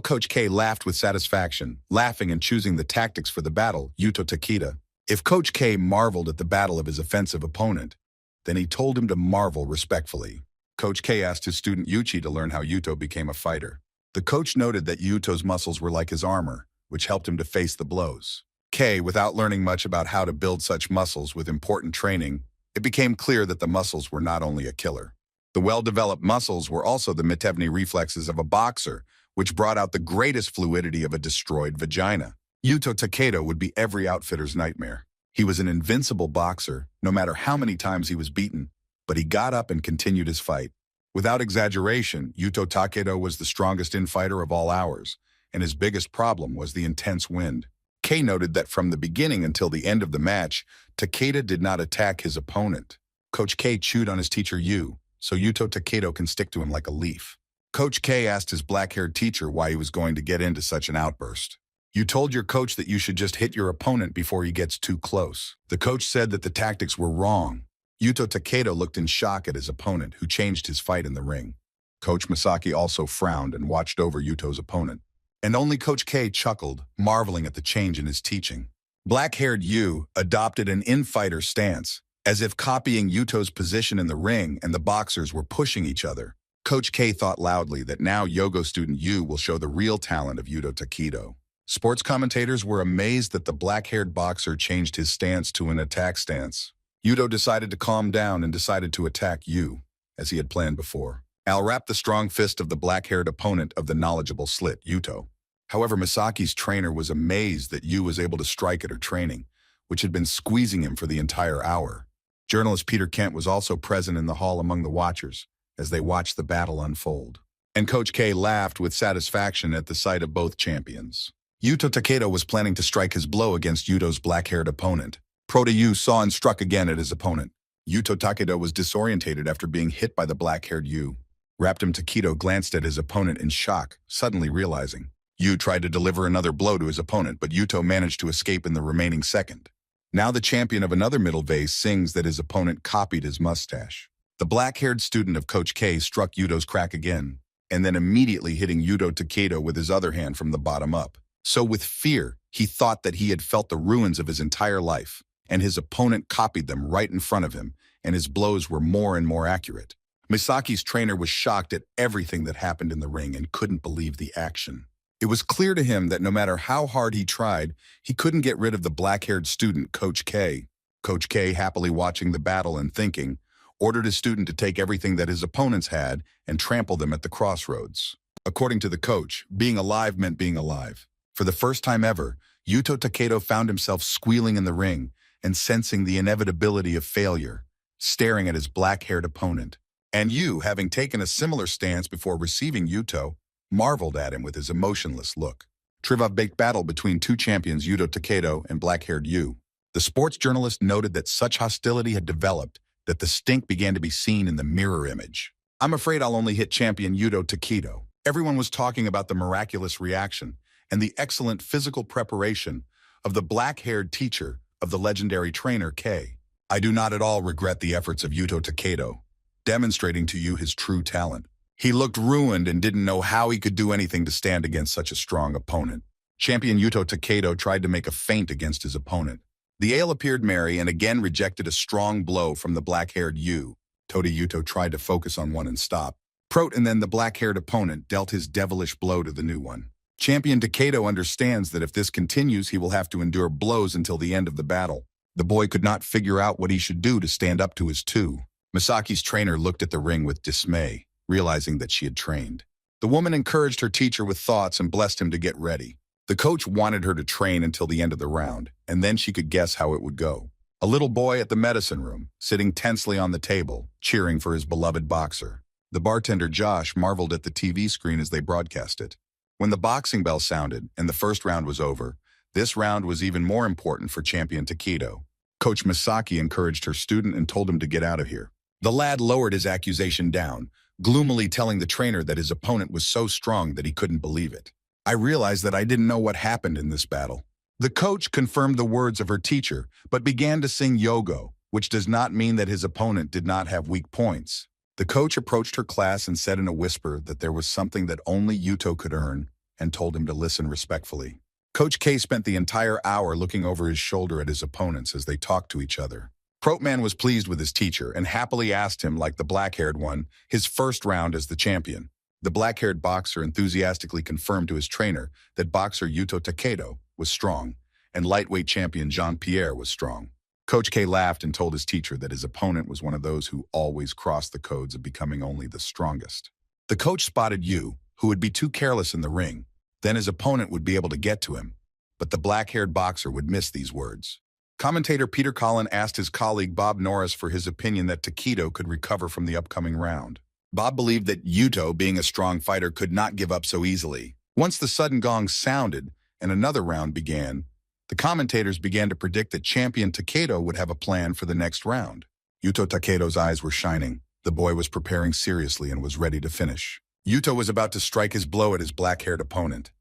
Coach K laughed with satisfaction, laughing and choosing the tactics for the battle, Yuto Takeda. If Coach K marveled at the battle of his offensive opponent, then he told him to marvel respectfully. Coach K asked his student Yuchi to learn how Yuto became a fighter. The coach noted that Yuto's muscles were like his armor, which helped him to face the blows. K, without learning much about how to build such muscles with important training, it became clear that the muscles were not only a killer. The well-developed muscles were also the Mitevni reflexes of a boxer, which brought out the greatest fluidity of a destroyed vagina. Yuto Takedo would be every outfitter's nightmare. He was an invincible boxer, no matter how many times he was beaten, but he got up and continued his fight. Without exaggeration, Yuto Takedo was the strongest infighter of all hours, and his biggest problem was the intense wind. K noted that from the beginning until the end of the match, Takeda did not attack his opponent. Coach K chewed on his teacher Yu, so Yuto Takedo can stick to him like a leaf. Coach K asked his black-haired teacher why he was going to get into such an outburst. You told your coach that you should just hit your opponent before he gets too close. The coach said that the tactics were wrong. Yuto Takedo looked in shock at his opponent, who changed his fight in the ring. Coach Misaki also frowned and watched over Yuto's opponent. And only Coach K chuckled, marveling at the change in his teaching. Black-haired Yu adopted an infighter stance, as if copying Yuto's position in the ring and the boxers were pushing each other. Coach K thought loudly that now Yogo student Yu will show the real talent of Yuto Takedo. Sports commentators were amazed that the black-haired boxer changed his stance to an attack stance. Yuto decided to calm down and decided to attack Yu, as he had planned before. Al wrapped the strong fist of the black-haired opponent of the knowledgeable slit, Yuto. However, Misaki's trainer was amazed that Yu was able to strike at her training, which had been squeezing him for the entire hour. Journalist Peter Kent was also present in the hall among the watchers, as they watched the battle unfold. And Coach K laughed with satisfaction at the sight of both champions. Yuto Takedo was planning to strike his blow against Yuto's black-haired opponent. Prota Yu saw and struck again at his opponent. Yuto Takedo was disorientated after being hit by the black-haired Yu. Raptum Takedo glanced at his opponent in shock, suddenly realizing. Yu tried to deliver another blow to his opponent, but Yuto managed to escape in the remaining second. Now the champion of another middle vase sings that his opponent copied his mustache. The black-haired student of Coach K struck Yuto's crack again, and then immediately hitting Yuto Takedo with his other hand from the bottom up. So with fear, he thought that he had felt the ruins of his entire life, and his opponent copied them right in front of him, and his blows were more and more accurate. Misaki's trainer was shocked at everything that happened in the ring and couldn't believe the action. It was clear to him that no matter how hard he tried, he couldn't get rid of the black-haired student, Coach K. Coach K, happily watching the battle and thinking, ordered his student to take everything that his opponents had and trample them at the crossroads. According to the coach, being alive meant being alive. For the first time ever, Yuto Takedo found himself squealing in the ring and sensing the inevitability of failure, staring at his black-haired opponent. And Yu, having taken a similar stance before receiving Yuto, marveled at him with his emotionless look. Trivia-based battle between two champions Yuto Takedo and black-haired Yu. The sports journalist noted that such hostility had developed that the stink began to be seen in the mirror image. I'm afraid I'll only hit champion Yuto Takedo. Everyone was talking about the miraculous reaction and the excellent physical preparation of the black-haired teacher of the legendary trainer K. I do not at all regret the efforts of Yuto Takedo, demonstrating to you his true talent. He looked ruined and didn't know how he could do anything to stand against such a strong opponent. Champion Yuto Takedo tried to make a feint against his opponent. The ale appeared merry and again rejected a strong blow from the black-haired Yu. Todi Yuto tried to focus on one and stop. And then the black-haired opponent dealt his devilish blow to the new one. Champion Takedo understands that if this continues, he will have to endure blows until the end of the battle. The boy could not figure out what he should do to stand up to his two. Misaki's trainer looked at the ring with dismay, realizing that she had trained. The woman encouraged her teacher with thoughts and blessed him to get ready. The coach wanted her to train until the end of the round, and then she could guess how it would go. A little boy at the medicine room, sitting tensely on the table, cheering for his beloved boxer. The bartender Josh marveled at the TV screen as they broadcast it. When the boxing bell sounded and the first round was over, this round was even more important for champion Takedo. Coach Misaki encouraged her student and told him to get out of here. The lad lowered his accusation down, gloomily telling the trainer that his opponent was so strong that he couldn't believe it. I realized that I didn't know what happened in this battle. The coach confirmed the words of her teacher, but began to sing Yogo, which does not mean that his opponent did not have weak points. The coach approached her class and said in a whisper that there was something that only Yuto could earn and told him to listen respectfully. Coach K spent the entire hour looking over his shoulder at his opponents as they talked to each other. Proteman was pleased with his teacher and happily asked him, like the black-haired one, his first round as the champion. The black-haired boxer enthusiastically confirmed to his trainer that boxer Yuto Takedo was strong and lightweight champion Jean-Pierre was strong. Coach K laughed and told his teacher that his opponent was one of those who always crossed the codes of becoming only the strongest. The coach spotted Yu, who would be too careless in the ring. Then his opponent would be able to get to him, but the black-haired boxer would miss these words. Commentator Peter Collin asked his colleague Bob Norris for his opinion that Takedo could recover from the upcoming round. Bob believed that Yuto, being a strong fighter, could not give up so easily. Once the sudden gong sounded and another round began, the commentators began to predict that champion Takedo would have a plan for the next round. Yuto Takedo's eyes were shining. The boy was preparing seriously and was ready to finish. Yuto was about to strike his blow at his black-haired opponent.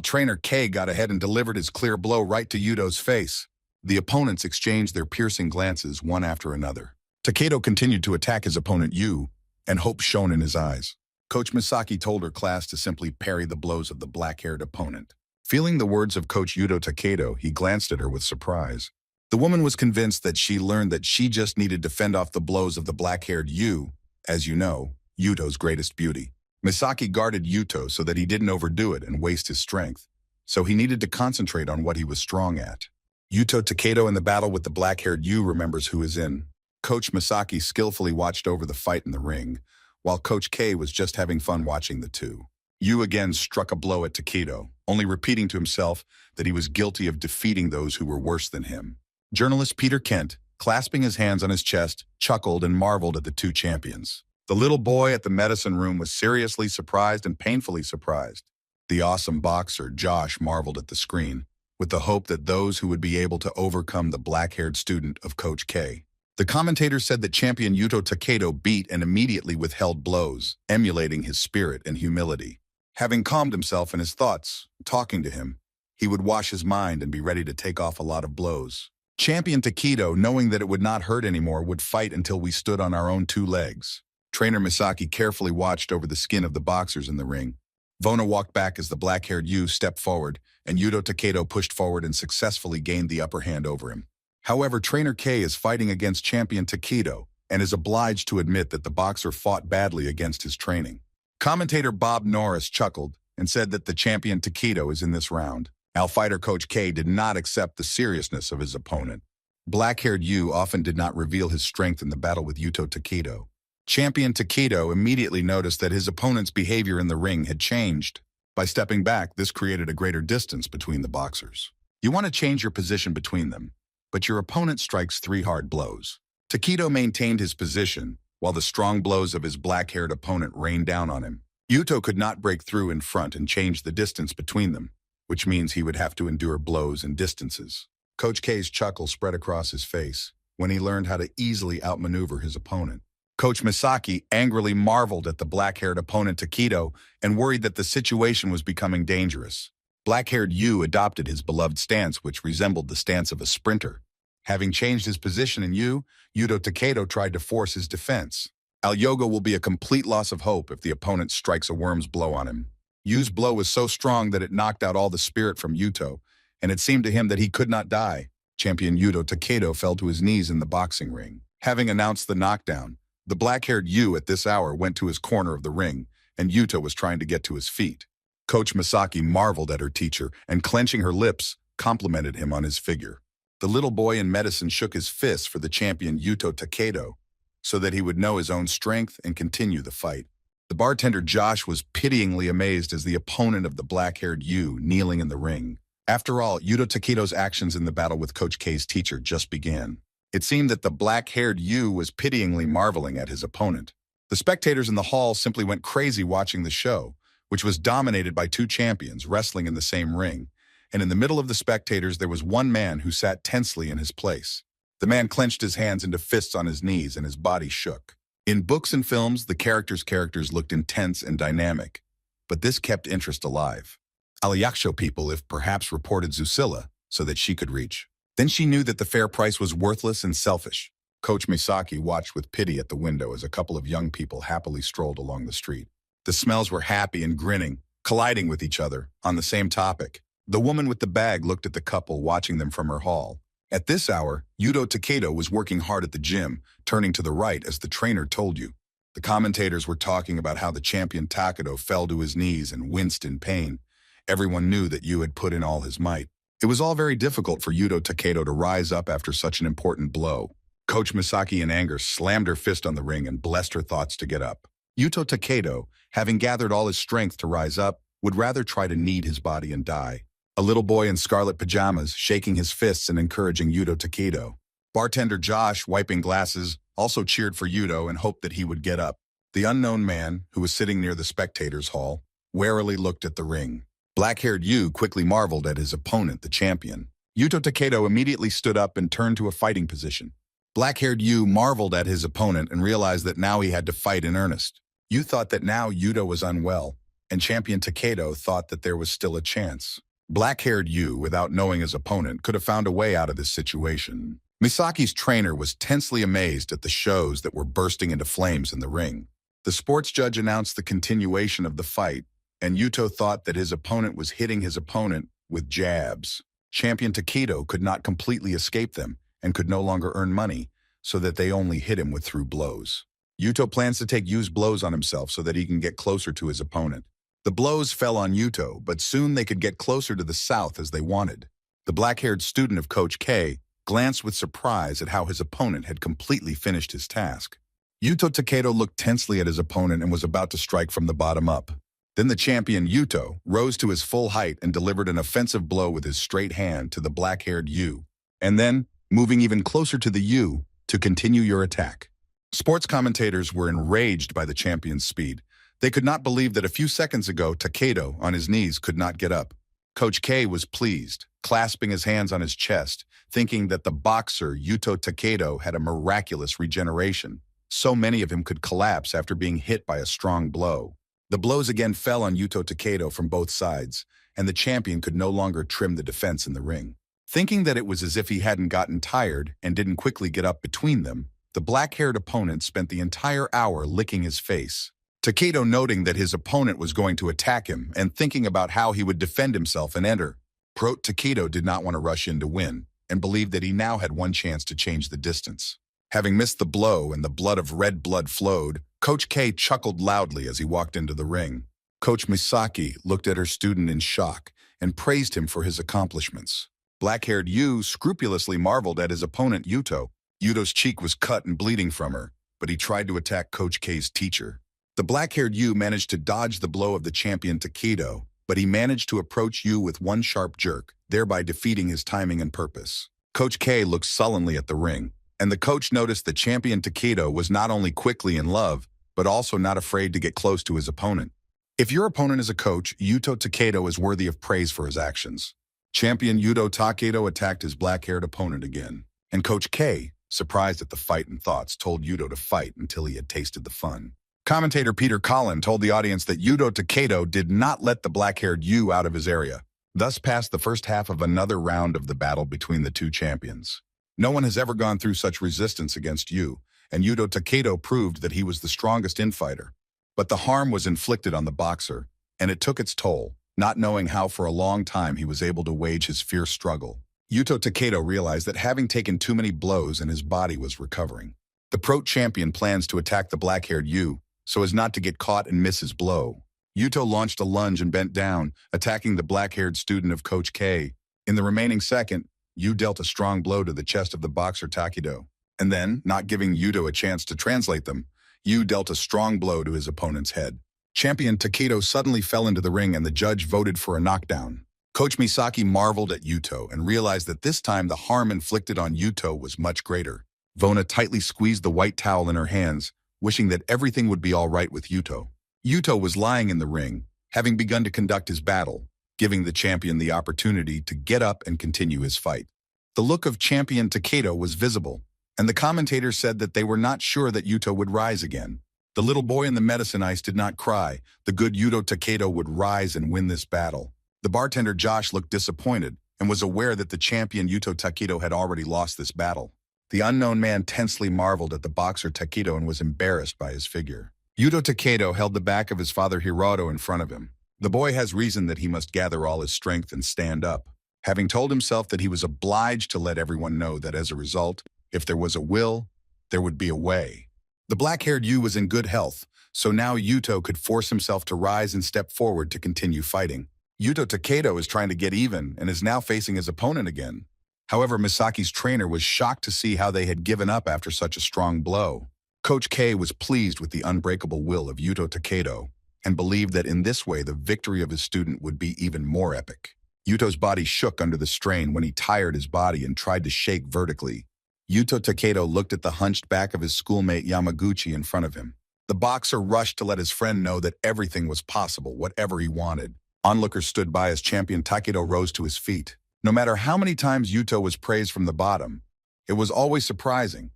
Trainer K got ahead and delivered his clear blow right to Yuto's face. The opponents exchanged their piercing glances one after another. Takedo continued to attack his opponent Yu, and hope shone in his eyes. Coach Misaki told her class to simply parry the blows of the black-haired opponent. Feeling the words of Coach Yuto Takedo, he glanced at her with surprise. The woman was convinced that she learned that she just needed to fend off the blows of the black-haired Yu, as you know, Yuto's greatest beauty. Misaki guarded Yuto so that he didn't overdo it and waste his strength, so he needed to concentrate on what he was strong at. Yuto Takedo in the battle with the black-haired Yu remembers who is in. Coach Misaki skillfully watched over the fight in the ring, while Coach K was just having fun watching the two. Yu again struck a blow at Takedo, only repeating to himself that he was guilty of defeating those who were worse than him. Journalist Peter Kent, clasping his hands on his chest, chuckled and marveled at the two champions. The little boy at the medicine room was seriously surprised and painfully surprised. The awesome boxer, Josh, marveled at the screen, with the hope that those who would be able to overcome the black-haired student of Coach K. The commentator said that champion Yuto Takedo beat and immediately withheld blows, emulating his spirit and humility. Having calmed himself in his thoughts, talking to him, he would wash his mind and be ready to take off a lot of blows. Champion Takedo, knowing that it would not hurt anymore, would fight until we stood on our own two legs. Trainer Misaki carefully watched over the skin of the boxers in the ring. Vona walked back as the black-haired Yu stepped forward, and Yuto Takedo pushed forward and successfully gained the upper hand over him. However, Trainer K is fighting against champion Takedo and is obliged to admit that the boxer fought badly against his training. Commentator Bob Norris chuckled and said that the champion Takedo is in this round. Fighter Coach K did not accept the seriousness of his opponent. Black-haired Yu often did not reveal his strength in the battle with Yuto Takedo. Champion Takedo immediately noticed that his opponent's behavior in the ring had changed. By stepping back, this created a greater distance between the boxers. You want to change your position between them, but your opponent strikes 3 hard blows. Takedo maintained his position, while the strong blows of his black-haired opponent rained down on him. Yuto could not break through in front and change the distance between them, which means he would have to endure blows and distances. Coach K's chuckle spread across his face when he learned how to easily outmaneuver his opponent. Coach Misaki angrily marveled at the black-haired opponent Takedo and worried that the situation was becoming dangerous. Black-haired Yu adopted his beloved stance, which resembled the stance of a sprinter. Having changed his position in Yuto Takedo tried to force his defense. Al-Yoga will be a complete loss of hope if the opponent strikes a worm's blow on him. Yu's blow was so strong that it knocked out all the spirit from Yuto, and it seemed to him that he could not die. Champion Yuto Takedo fell to his knees in the boxing ring. Having announced the knockdown, the black-haired Yu at this hour went to his corner of the ring, and Yuto was trying to get to his feet. Coach Misaki marveled at her teacher and, clenching her lips, complimented him on his figure. The little boy in medicine shook his fist for the champion Yuto Takedo so that he would know his own strength and continue the fight. The bartender Josh was pityingly amazed as the opponent of the black-haired Yu kneeling in the ring. After all, Yuto Takedo's actions in the battle with Coach K's teacher just began. It seemed that the black-haired Yu was pityingly marveling at his opponent. The spectators in the hall simply went crazy watching the show, which was dominated by 2 champions wrestling in the same ring, and in the middle of the spectators there was one man who sat tensely in his place. The man clenched his hands into fists on his knees and his body shook. In books and films, the characters' looked intense and dynamic, but this kept interest alive. Alayaksho people, if perhaps, reported Zusilla so that she could reach. Then she knew that the fair price was worthless and selfish. Coach Misaki watched with pity at the window as a couple of young people happily strolled along the street. The smells were happy and grinning, colliding with each other on the same topic. The woman with the bag looked at the couple watching them from her hall. At this hour, Yuto Takedo was working hard at the gym, turning to the right as the trainer told you. The commentators were talking about how the champion Takedo fell to his knees and winced in pain. Everyone knew that Yu had put in all his might. It was all very difficult for Yuto Takedo to rise up after such an important blow. Coach Misaki in anger slammed her fist on the ring and blessed her thoughts to get up. Yuto Takedo, having gathered all his strength to rise up, would rather try to knead his body and die. A little boy in scarlet pajamas, shaking his fists and encouraging Yuto Takedo. Bartender Josh, wiping glasses, also cheered for Yuto and hoped that he would get up. The unknown man, who was sitting near the spectators' hall, warily looked at the ring. Black-haired Yu quickly marveled at his opponent, the champion. Yuto Takedo immediately stood up and turned to a fighting position. Black-haired Yu marveled at his opponent and realized that now he had to fight in earnest. Yu thought that now Yuto was unwell, and champion Takedo thought that there was still a chance. Black-haired Yu, without knowing his opponent, could have found a way out of this situation. Misaki's trainer was tensely amazed at the shows that were bursting into flames in the ring. The sports judge announced the continuation of the fight, and Yuto thought that his opponent was hitting his opponent with jabs. Champion Takedo could not completely escape them and could no longer earn money, so that they only hit him with through blows. Yuto plans to take Yu's blows on himself so that he can get closer to his opponent. The blows fell on Yuto, but soon they could get closer to the south as they wanted. The black-haired student of Coach K glanced with surprise at how his opponent had completely finished his task. Yuto Takedo looked tensely at his opponent and was about to strike from the bottom up. Then the champion Yuto rose to his full height and delivered an offensive blow with his straight hand to the black-haired Yu, and then, moving even closer to the Yu, to continue your attack. Sports commentators were enraged by the champion's speed. They could not believe that a few seconds ago, Takedo, on his knees, could not get up. Coach K was pleased, clasping his hands on his chest, thinking that the boxer Yuto Takedo had a miraculous regeneration. So many of him could collapse after being hit by a strong blow. The blows again fell on Yuto Takedo from both sides, and the champion could no longer trim the defense in the ring. Thinking that it was as if he hadn't gotten tired and didn't quickly get up between them, the black-haired opponent spent the entire hour licking his face. Takedo, noting that his opponent was going to attack him and thinking about how he would defend himself and enter. Takedo did not want to rush in to win and believed that he now had one chance to change the distance. Having missed the blow and the blood of red blood flowed, Coach K chuckled loudly as he walked into the ring. Coach Misaki looked at her student in shock and praised him for his accomplishments. Black-haired Yu scrupulously marveled at his opponent Yuto. Yuto's cheek was cut and bleeding from her, but he tried to attack Coach K's teacher. The black-haired Yu managed to dodge the blow of the champion Takedo, but he managed to approach Yu with one sharp jerk, thereby defeating his timing and purpose. Coach K looked sullenly at the ring, and the coach noticed that champion Takedo was not only quickly in love, but also not afraid to get close to his opponent. If your opponent is a coach, Yuto Takedo is worthy of praise for his actions. Champion Yuto Takedo attacked his black-haired opponent again, and Coach K, surprised at the fight and thoughts, told Yuto to fight until he had tasted the fun. Commentator Peter Collin told the audience that Yuto Takedo did not let the black-haired Yu out of his area, thus passed the first half of another round of the battle between the two champions. No one has ever gone through such resistance against Yu, and Yuto Takedo proved that he was the strongest infighter. But the harm was inflicted on the boxer, and it took its toll, not knowing how for a long time he was able to wage his fierce struggle. Yuto Takedo realized that having taken too many blows and his body was recovering. The pro champion plans to attack the black-haired Yu, so as not to get caught and miss his blow. Yuto launched a lunge and bent down, attacking the black-haired student of Coach K. In the remaining second, Yu dealt a strong blow to the chest of the boxer Takedo. And then, not giving Yuto a chance to translate them, Yu dealt a strong blow to his opponent's head. Champion Takedo suddenly fell into the ring and the judge voted for a knockdown. Coach Misaki marveled at Yuto and realized that this time the harm inflicted on Yuto was much greater. Vona tightly squeezed the white towel in her hands, wishing that everything would be all right with Yuto. Yuto was lying in the ring, having begun to conduct his battle, giving the champion the opportunity to get up and continue his fight. The look of champion Takedo was visible, and the commentators said that they were not sure that Yuto would rise again. The little boy in the medicine ice did not cry. The good Yuto Takedo would rise and win this battle. The bartender Josh looked disappointed and was aware that the champion Yuto Takedo had already lost this battle. The unknown man tensely marveled at the boxer Takedo and was embarrassed by his figure. Yuto Takedo held the back of his father Hiroto in front of him. The boy has reason that he must gather all his strength and stand up, having told himself that he was obliged to let everyone know that as a result, if there was a will, there would be a way. The black-haired Yu was in good health, so now Yuto could force himself to rise and step forward to continue fighting. Yuto Takedo is trying to get even and is now facing his opponent again. However, Misaki's trainer was shocked to see how they had given up after such a strong blow. Coach K was pleased with the unbreakable will of Yuto Takedo and believed that in this way the victory of his student would be even more epic. Yuto's body shook under the strain when he tired his body and tried to shake vertically. Yuto Takedo looked at the hunched back of his schoolmate Yamaguchi in front of him. The boxer rushed to let his friend know that everything was possible, whatever he wanted. Onlookers stood by as champion Takedo rose to his feet. No matter how many times Yuto was praised from the bottom, it was always surprising,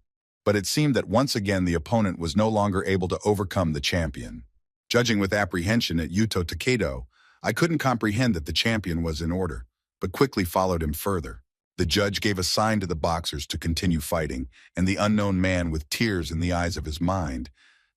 but it seemed that once again the opponent was no longer able to overcome the champion. Judging with apprehension at Yuto Takedo, I couldn't comprehend that the champion was in order, but quickly followed him further. The judge gave a sign to the boxers to continue fighting, and the unknown man with tears in the eyes of his mind,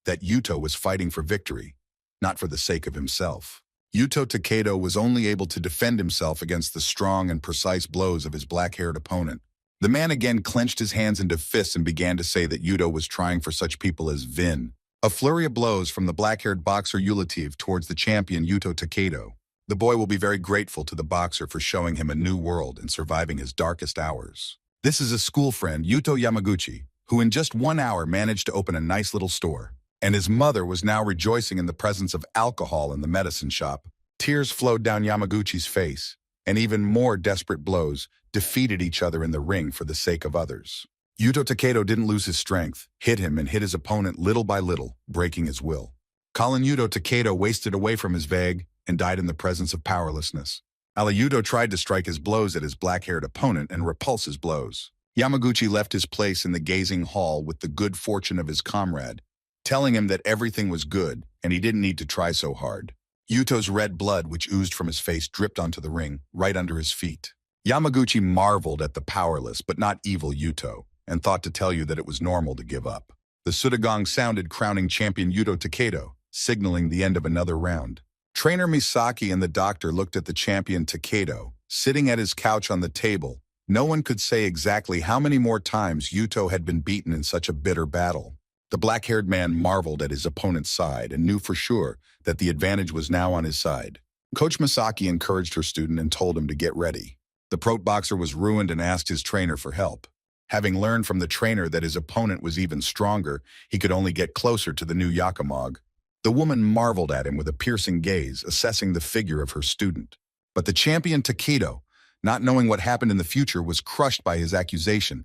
that Yuto was fighting for victory, not for the sake of himself. Yuto Takedo was only able to defend himself against the strong and precise blows of his black-haired opponent. The man again clenched his hands into fists and began to say that Yuto was trying for such people as Vin. A flurry of blows from the black-haired boxer Ulative towards the champion Yuto Takedo. The boy will be very grateful to the boxer for showing him a new world and surviving his darkest hours. This is a school friend, Yuto Yamaguchi, who in just 1 hour managed to open a nice little store. And his mother was now rejoicing in the presence of alcohol in the medicine shop. Tears flowed down Yamaguchi's face, and even more desperate blows defeated each other in the ring for the sake of others. Yuto Takedo didn't lose his strength, hit him and hit his opponent little by little, breaking his will. Colin Yuto Takedo wasted away from his vague and died in the presence of powerlessness. Yuto tried to strike his blows at his black-haired opponent and repulse his blows. Yamaguchi left his place in the gazing hall with the good fortune of his comrade, telling him that everything was good and he didn't need to try so hard. Yuto's red blood, which oozed from his face, dripped onto the ring, right under his feet. Yamaguchi marveled at the powerless but not evil Yuto and thought to tell you that it was normal to give up. The Sudagong sounded, crowning champion Yuto Takedo, signaling the end of another round. Trainer Misaki and the doctor looked at the champion Takedo, sitting at his couch on the table. No one could say exactly how many more times Yuto had been beaten in such a bitter battle. The black-haired man marveled at his opponent's side and knew for sure that the advantage was now on his side. Coach Misaki encouraged her student and told him to get ready. The pro boxer was ruined and asked his trainer for help. Having learned from the trainer that his opponent was even stronger, he could only get closer to the new Yakamog. The woman marveled at him with a piercing gaze, assessing the figure of her student. But the champion Takedo, not knowing what happened in the future, was crushed by his accusation,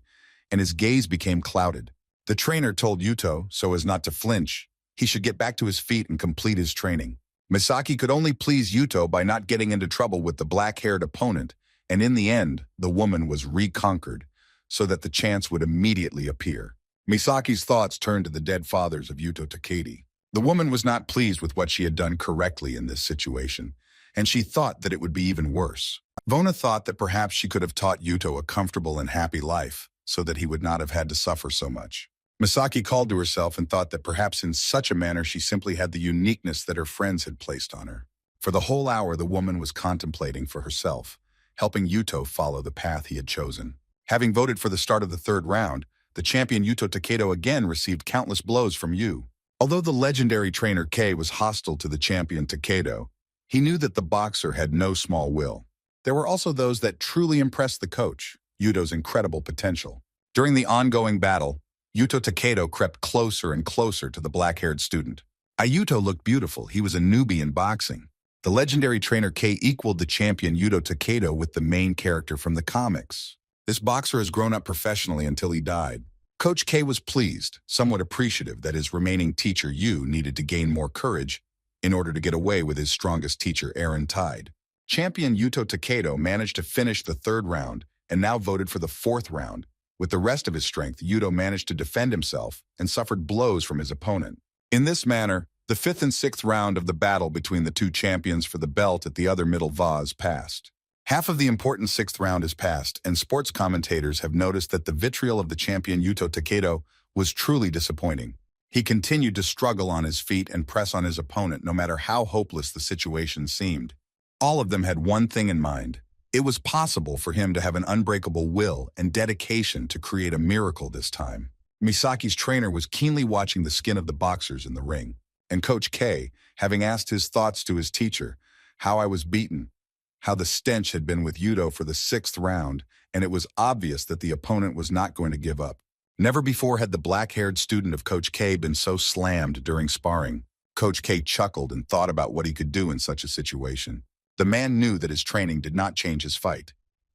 and his gaze became clouded. The trainer told Yuto, so as not to flinch, he should get back to his feet and complete his training. Misaki could only please Yuto by not getting into trouble with the black-haired opponent, and in the end, the woman was reconquered, so that the chance would immediately appear. Misaki's thoughts turned to the dead fathers of Yuto Takedi. The woman was not pleased with what she had done correctly in this situation, and she thought that it would be even worse. Vona thought that perhaps she could have taught Yuto a comfortable and happy life, so that he would not have had to suffer so much. Misaki called to herself and thought that perhaps in such a manner she simply had the uniqueness that her friends had placed on her. For the whole hour, the woman was contemplating for herself, helping Yuto follow the path he had chosen. Having voted for the start of the third round, the champion Yuto Takedo again received countless blows from Yu. Although the legendary trainer K was hostile to the champion Takedo, he knew that the boxer had no small will. There were also those that truly impressed the coach, Yuto's incredible potential. During the ongoing battle, Yuto Takedo crept closer and closer to the black-haired student. Yuto looked beautiful. He was a newbie in boxing. The legendary trainer K equaled the champion Yuto Takedo with the main character from the comics. This boxer has grown up professionally until he died. Coach K was pleased, somewhat appreciative that his remaining teacher Yu needed to gain more courage in order to get away with his strongest teacher Aaron Tide. Champion Yuto Takedo managed to finish the third round and now voted for the fourth round. With the rest of his strength, Yuto managed to defend himself and suffered blows from his opponent. In this manner, the fifth and sixth round of the battle between the two champions for the belt at the other middle vase passed. Half of the important sixth round is passed, and sports commentators have noticed that the vitriol of the champion Yuto Takedo was truly disappointing. He continued to struggle on his feet and press on his opponent no matter how hopeless the situation seemed. All of them had one thing in mind. It was possible for him to have an unbreakable will and dedication to create a miracle this time. Misaki's trainer was keenly watching the skin of the boxers in the ring, and Coach K, having asked his thoughts to his teacher, how I was beaten, how the stench had been with Yuto for the sixth round, and it was obvious that the opponent was not going to give up. Never before had the black-haired student of Coach K been so slammed during sparring. Coach K chuckled and thought about what he could do in such a situation. The man knew that his training did not change his fight.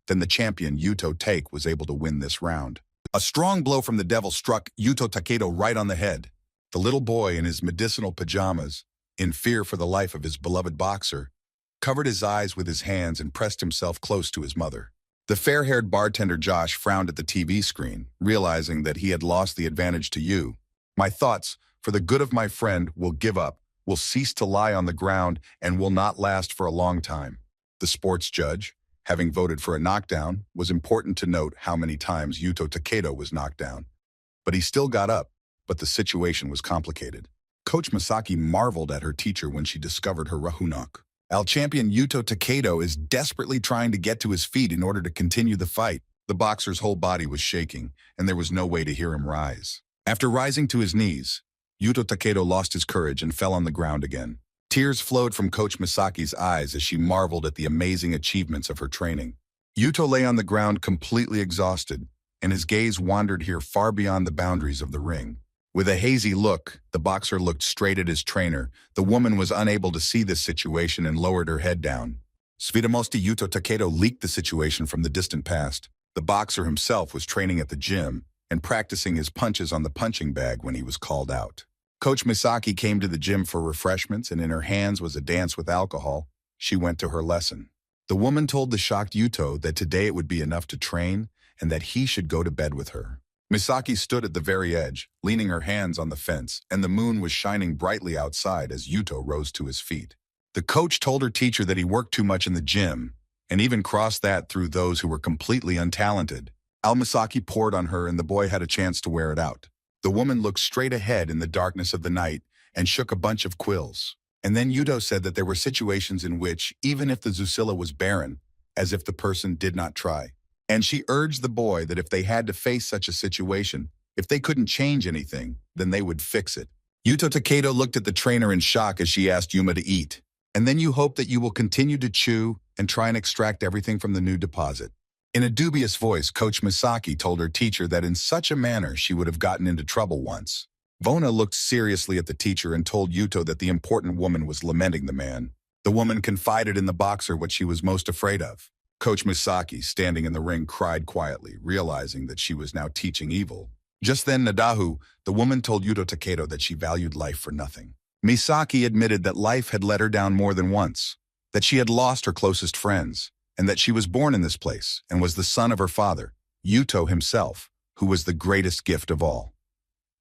Then the champion Yuto Take was able to win this round. A strong blow from the devil struck Yuto Takedo right on the head. The little boy in his medicinal pajamas, in fear for the life of his beloved boxer, covered his eyes with his hands and pressed himself close to his mother. The fair-haired bartender Josh frowned at the TV screen, realizing that he had lost the advantage to Yu. My thoughts, for the good of my friend, will give up, will cease to lie on the ground, and will not last for a long time. The sports judge, having voted for a knockdown, was important to note how many times Yuto Takedo was knocked down. But he still got up, but the situation was complicated. Coach Misaki marveled at her teacher when she discovered her Rahunok. Champion Yuto Takedo is desperately trying to get to his feet in order to continue the fight. The boxer's whole body was shaking, and there was no way to hear him rise. After rising to his knees, Yuto Takedo lost his courage and fell on the ground again. Tears flowed from Coach Misaki's eyes as she marveled at the amazing achievements of her training. Yuto lay on the ground completely exhausted, and his gaze wandered here far beyond the boundaries of the ring. With a hazy look, the boxer looked straight at his trainer. The woman was unable to see this situation and lowered her head down. Svidamosti Yuto Takedo leaked the situation from the distant past. The boxer himself was training at the gym and practicing his punches on the punching bag when he was called out. Coach Misaki came to the gym for refreshments, and in her hands was a dance with alcohol. She went to her lesson. The woman told the shocked Yuto that today it would be enough to train and that he should go to bed with her. Misaki stood at the very edge, leaning her hands on the fence, and the moon was shining brightly outside as Yuto rose to his feet. The coach told her teacher that he worked too much in the gym, and even crossed that through those who were completely untalented. Misaki poured on her, and the boy had a chance to wear it out. The woman looked straight ahead in the darkness of the night and shook a bunch of quills. And then Yuto said that there were situations in which, even if the Zusilla was barren, as if the person did not try. And she urged the boy that if they had to face such a situation, if they couldn't change anything, then they would fix it. Yuto Takedo looked at the trainer in shock as she asked Yuma to eat. And then you hope that you will continue to chew and try and extract everything from the new deposit. In a dubious voice, Coach Misaki told her teacher that in such a manner she would have gotten into trouble once. Vona looked seriously at the teacher and told Yuto that the important woman was lamenting the man. The woman confided in the boxer what she was most afraid of. Coach Misaki, standing in the ring, cried quietly, realizing that she was now teaching evil. Just then, Nadahu, the woman, told Yuto Takedo that she valued life for nothing. Misaki admitted that life had let her down more than once, that she had lost her closest friends, and that she was born in this place and was the son of her father, Yuto himself, who was the greatest gift of all.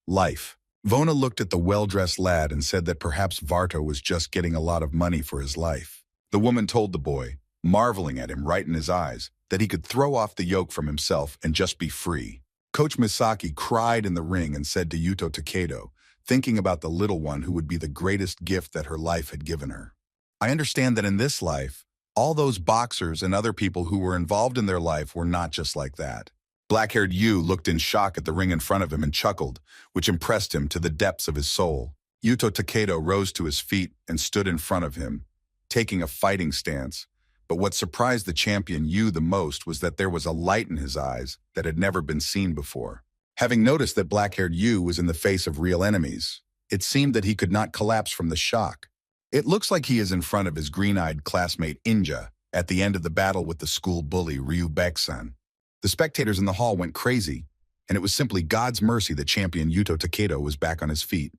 Life. Vona looked at the well-dressed lad and said that perhaps Varto was just getting a lot of money for his life. The woman told the boy, marveling at him right in his eyes, that he could throw off the yoke from himself and just be free. Coach Misaki cried in the ring and said to Yuto Takedo, thinking about the little one who would be the greatest gift that her life had given her. I understand that in this life, all those boxers and other people who were involved in their life were not just like that. Black-haired Yu looked in shock at the ring in front of him and chuckled, which impressed him to the depths of his soul. Yuto Takedo rose to his feet and stood in front of him, taking a fighting stance. But what surprised the champion Yu the most was that there was a light in his eyes that had never been seen before. Having noticed that black-haired Yu was in the face of real enemies, it seemed that he could not collapse from the shock. It looks like he is in front of his green-eyed classmate Inja at the end of the battle with the school bully Ryu Baek-san. The spectators in the hall went crazy, and it was simply God's mercy that champion Yuto Takedo was back on his feet.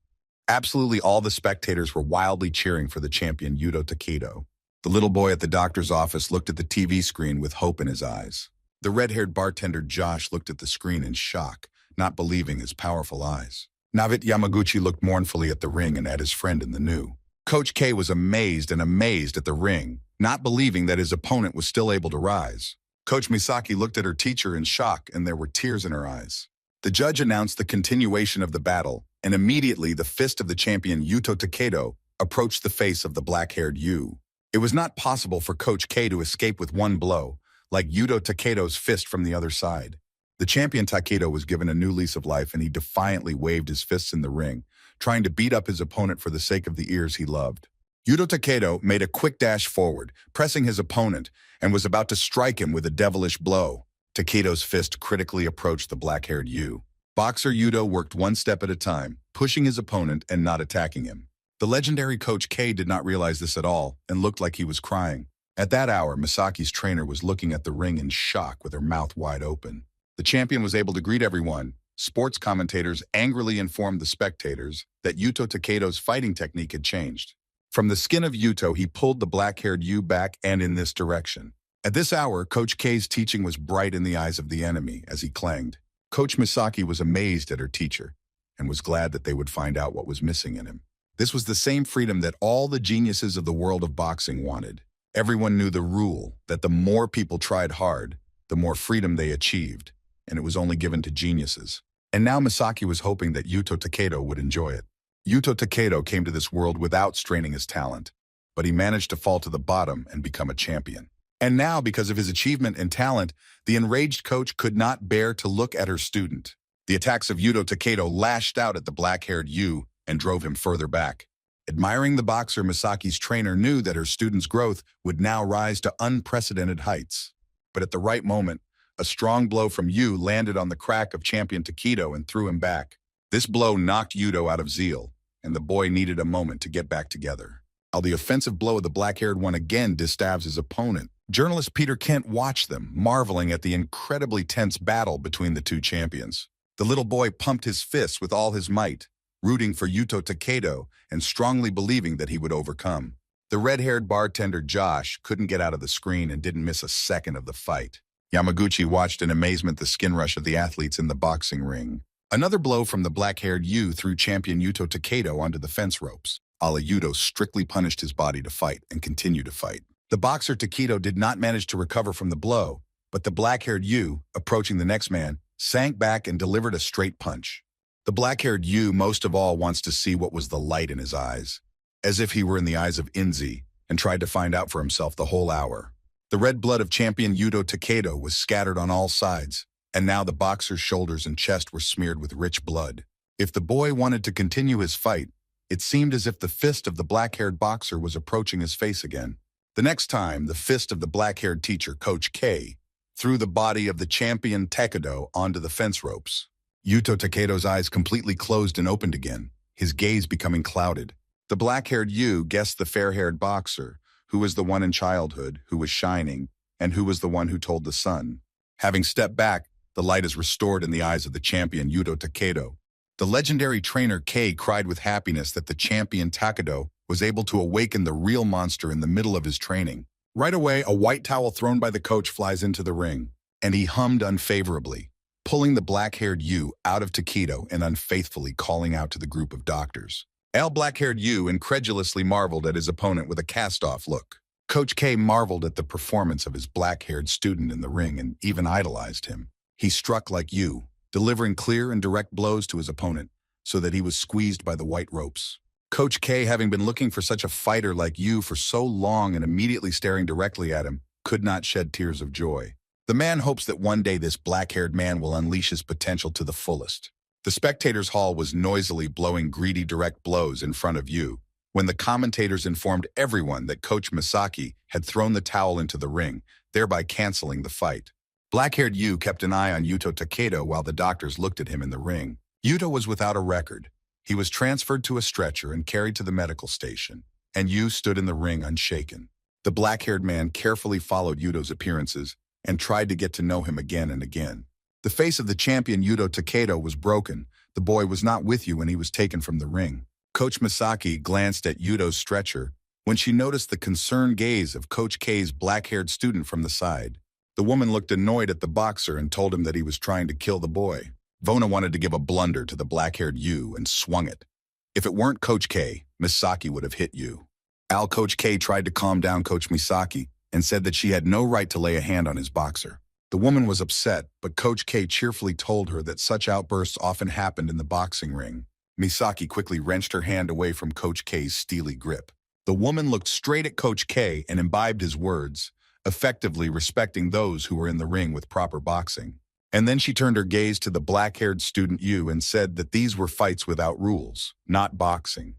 Absolutely all the spectators were wildly cheering for the champion Yuto Takedo. The little boy at the doctor's office looked at the TV screen with hope in his eyes. The red-haired bartender Josh looked at the screen in shock, not believing his powerful eyes. Navit Yamaguchi looked mournfully at the ring and at his friend in the new. Coach K was amazed at the ring, not believing that his opponent was still able to rise. Coach Misaki looked at her teacher in shock, and there were tears in her eyes. The judge announced the continuation of the battle, and immediately the fist of the champion Yuto Takedo approached the face of the black-haired Yu. It was not possible for Coach K to escape with one blow, like Yuto Takedo's fist from the other side. The champion Takedo was given a new lease of life, and he defiantly waved his fists in the ring, trying to beat up his opponent for the sake of the ears he loved. Yuto Takedo made a quick dash forward, pressing his opponent, and was about to strike him with a devilish blow. Takedo's fist critically approached the black-haired Yu. Boxer Yuto worked one step at a time, pushing his opponent and not attacking him. The legendary Coach K did not realize this at all and looked like he was crying. At that hour, Misaki's trainer was looking at the ring in shock with her mouth wide open. The champion was able to greet everyone. Sports commentators angrily informed the spectators that Yuto Takedo's fighting technique had changed. From the skin of Yuto, he pulled the black-haired Yu back and in this direction. At this hour, Coach K's teaching was bright in the eyes of the enemy as he clanged. Coach Misaki was amazed at her teacher and was glad that they would find out what was missing in him. This was the same freedom that all the geniuses of the world of boxing wanted. Everyone knew the rule that the more people tried hard, the more freedom they achieved, and it was only given to geniuses. And now Misaki was hoping that Yuto Takedo would enjoy it. Yuto Takedo came to this world without straining his talent, but he managed to fall to the bottom and become a champion. And now, because of his achievement and talent, the enraged coach could not bear to look at her student. The attacks of Yuto Takedo lashed out at the black-haired Yu and drove him further back. Admiring the boxer, Misaki's trainer knew that her student's growth would now rise to unprecedented heights. But at the right moment, a strong blow from Yu landed on the crack of champion Takedo and threw him back. This blow knocked Yuto out of zeal, and the boy needed a moment to get back together. While the offensive blow of the black-haired one again distabs his opponent, journalist Peter Kent watched them, marveling at the incredibly tense battle between the two champions. The little boy pumped his fists with all his might, rooting for Yuto Takedo and strongly believing that he would overcome. The red-haired bartender Josh couldn't get out of the screen and didn't miss a second of the fight. Yamaguchi watched in amazement the skin rush of the athletes in the boxing ring. Another blow from the black-haired Yu threw champion Yuto Takedo onto the fence ropes. Yuto strictly punished his body to fight and continued to fight. The boxer Takedo did not manage to recover from the blow, but the black-haired Yu, approaching the next man, sank back and delivered a straight punch. The black-haired Yu most of all wants to see what was the light in his eyes, as if he were in the eyes of Inzi, and tried to find out for himself the whole hour. The red blood of champion Yuto Takedo was scattered on all sides, and now the boxer's shoulders and chest were smeared with rich blood. If the boy wanted to continue his fight, it seemed as if the fist of the black-haired boxer was approaching his face again. The next time, the fist of the black-haired teacher, Coach K, threw the body of the champion Takedo onto the fence ropes. Yuto Takedo's eyes completely closed and opened again, his gaze becoming clouded. The black-haired Yu guessed the fair-haired boxer, who was the one in childhood, who was shining, and who was the one who told the sun. Having stepped back, the light is restored in the eyes of the champion Yuto Takedo. The legendary trainer Kei cried with happiness that the champion Takedo was able to awaken the real monster in the middle of his training. Right away, a white towel thrown by the coach flies into the ring, and he hummed unfavorably, pulling the black-haired Yu out of Takedo and unfaithfully calling out to the group of doctors. Black-haired Yu incredulously marveled at his opponent with a cast-off look. Coach K marveled at the performance of his black-haired student in the ring and even idolized him. He struck like Yu, delivering clear and direct blows to his opponent so that he was squeezed by the white ropes. Coach K, having been looking for such a fighter like Yu for so long and immediately staring directly at him, could not shed tears of joy. The man hopes that one day this black-haired man will unleash his potential to the fullest. The spectators' hall was noisily blowing greedy direct blows in front of Yu when the commentators informed everyone that Coach Misaki had thrown the towel into the ring, thereby canceling the fight. Black-haired Yu kept an eye on Yuto Takedo while the doctors looked at him in the ring. Yuto was without a record. He was transferred to a stretcher and carried to the medical station, and Yu stood in the ring unshaken. The black-haired man carefully followed Yuto's appearances and tried to get to know him again and again. The face of the champion Yuto Takedo was broken. The boy was not with you when he was taken from the ring. Coach Misaki glanced at Yuto's stretcher when she noticed the concerned gaze of Coach K's black-haired student from the side. The woman looked annoyed at the boxer and told him that he was trying to kill the boy. Vona wanted to give a blunder to the black-haired Yu and swung it. If it weren't Coach K, Misaki would have hit Yu. Coach K tried to calm down Coach Misaki and said that she had no right to lay a hand on his boxer. The woman was upset, but Coach K cheerfully told her that such outbursts often happened in the boxing ring. Misaki quickly wrenched her hand away from Coach K's steely grip. The woman looked straight at Coach K and imbibed his words, effectively respecting those who were in the ring with proper boxing. And then she turned her gaze to the black-haired student Yu and said that these were fights without rules, not boxing.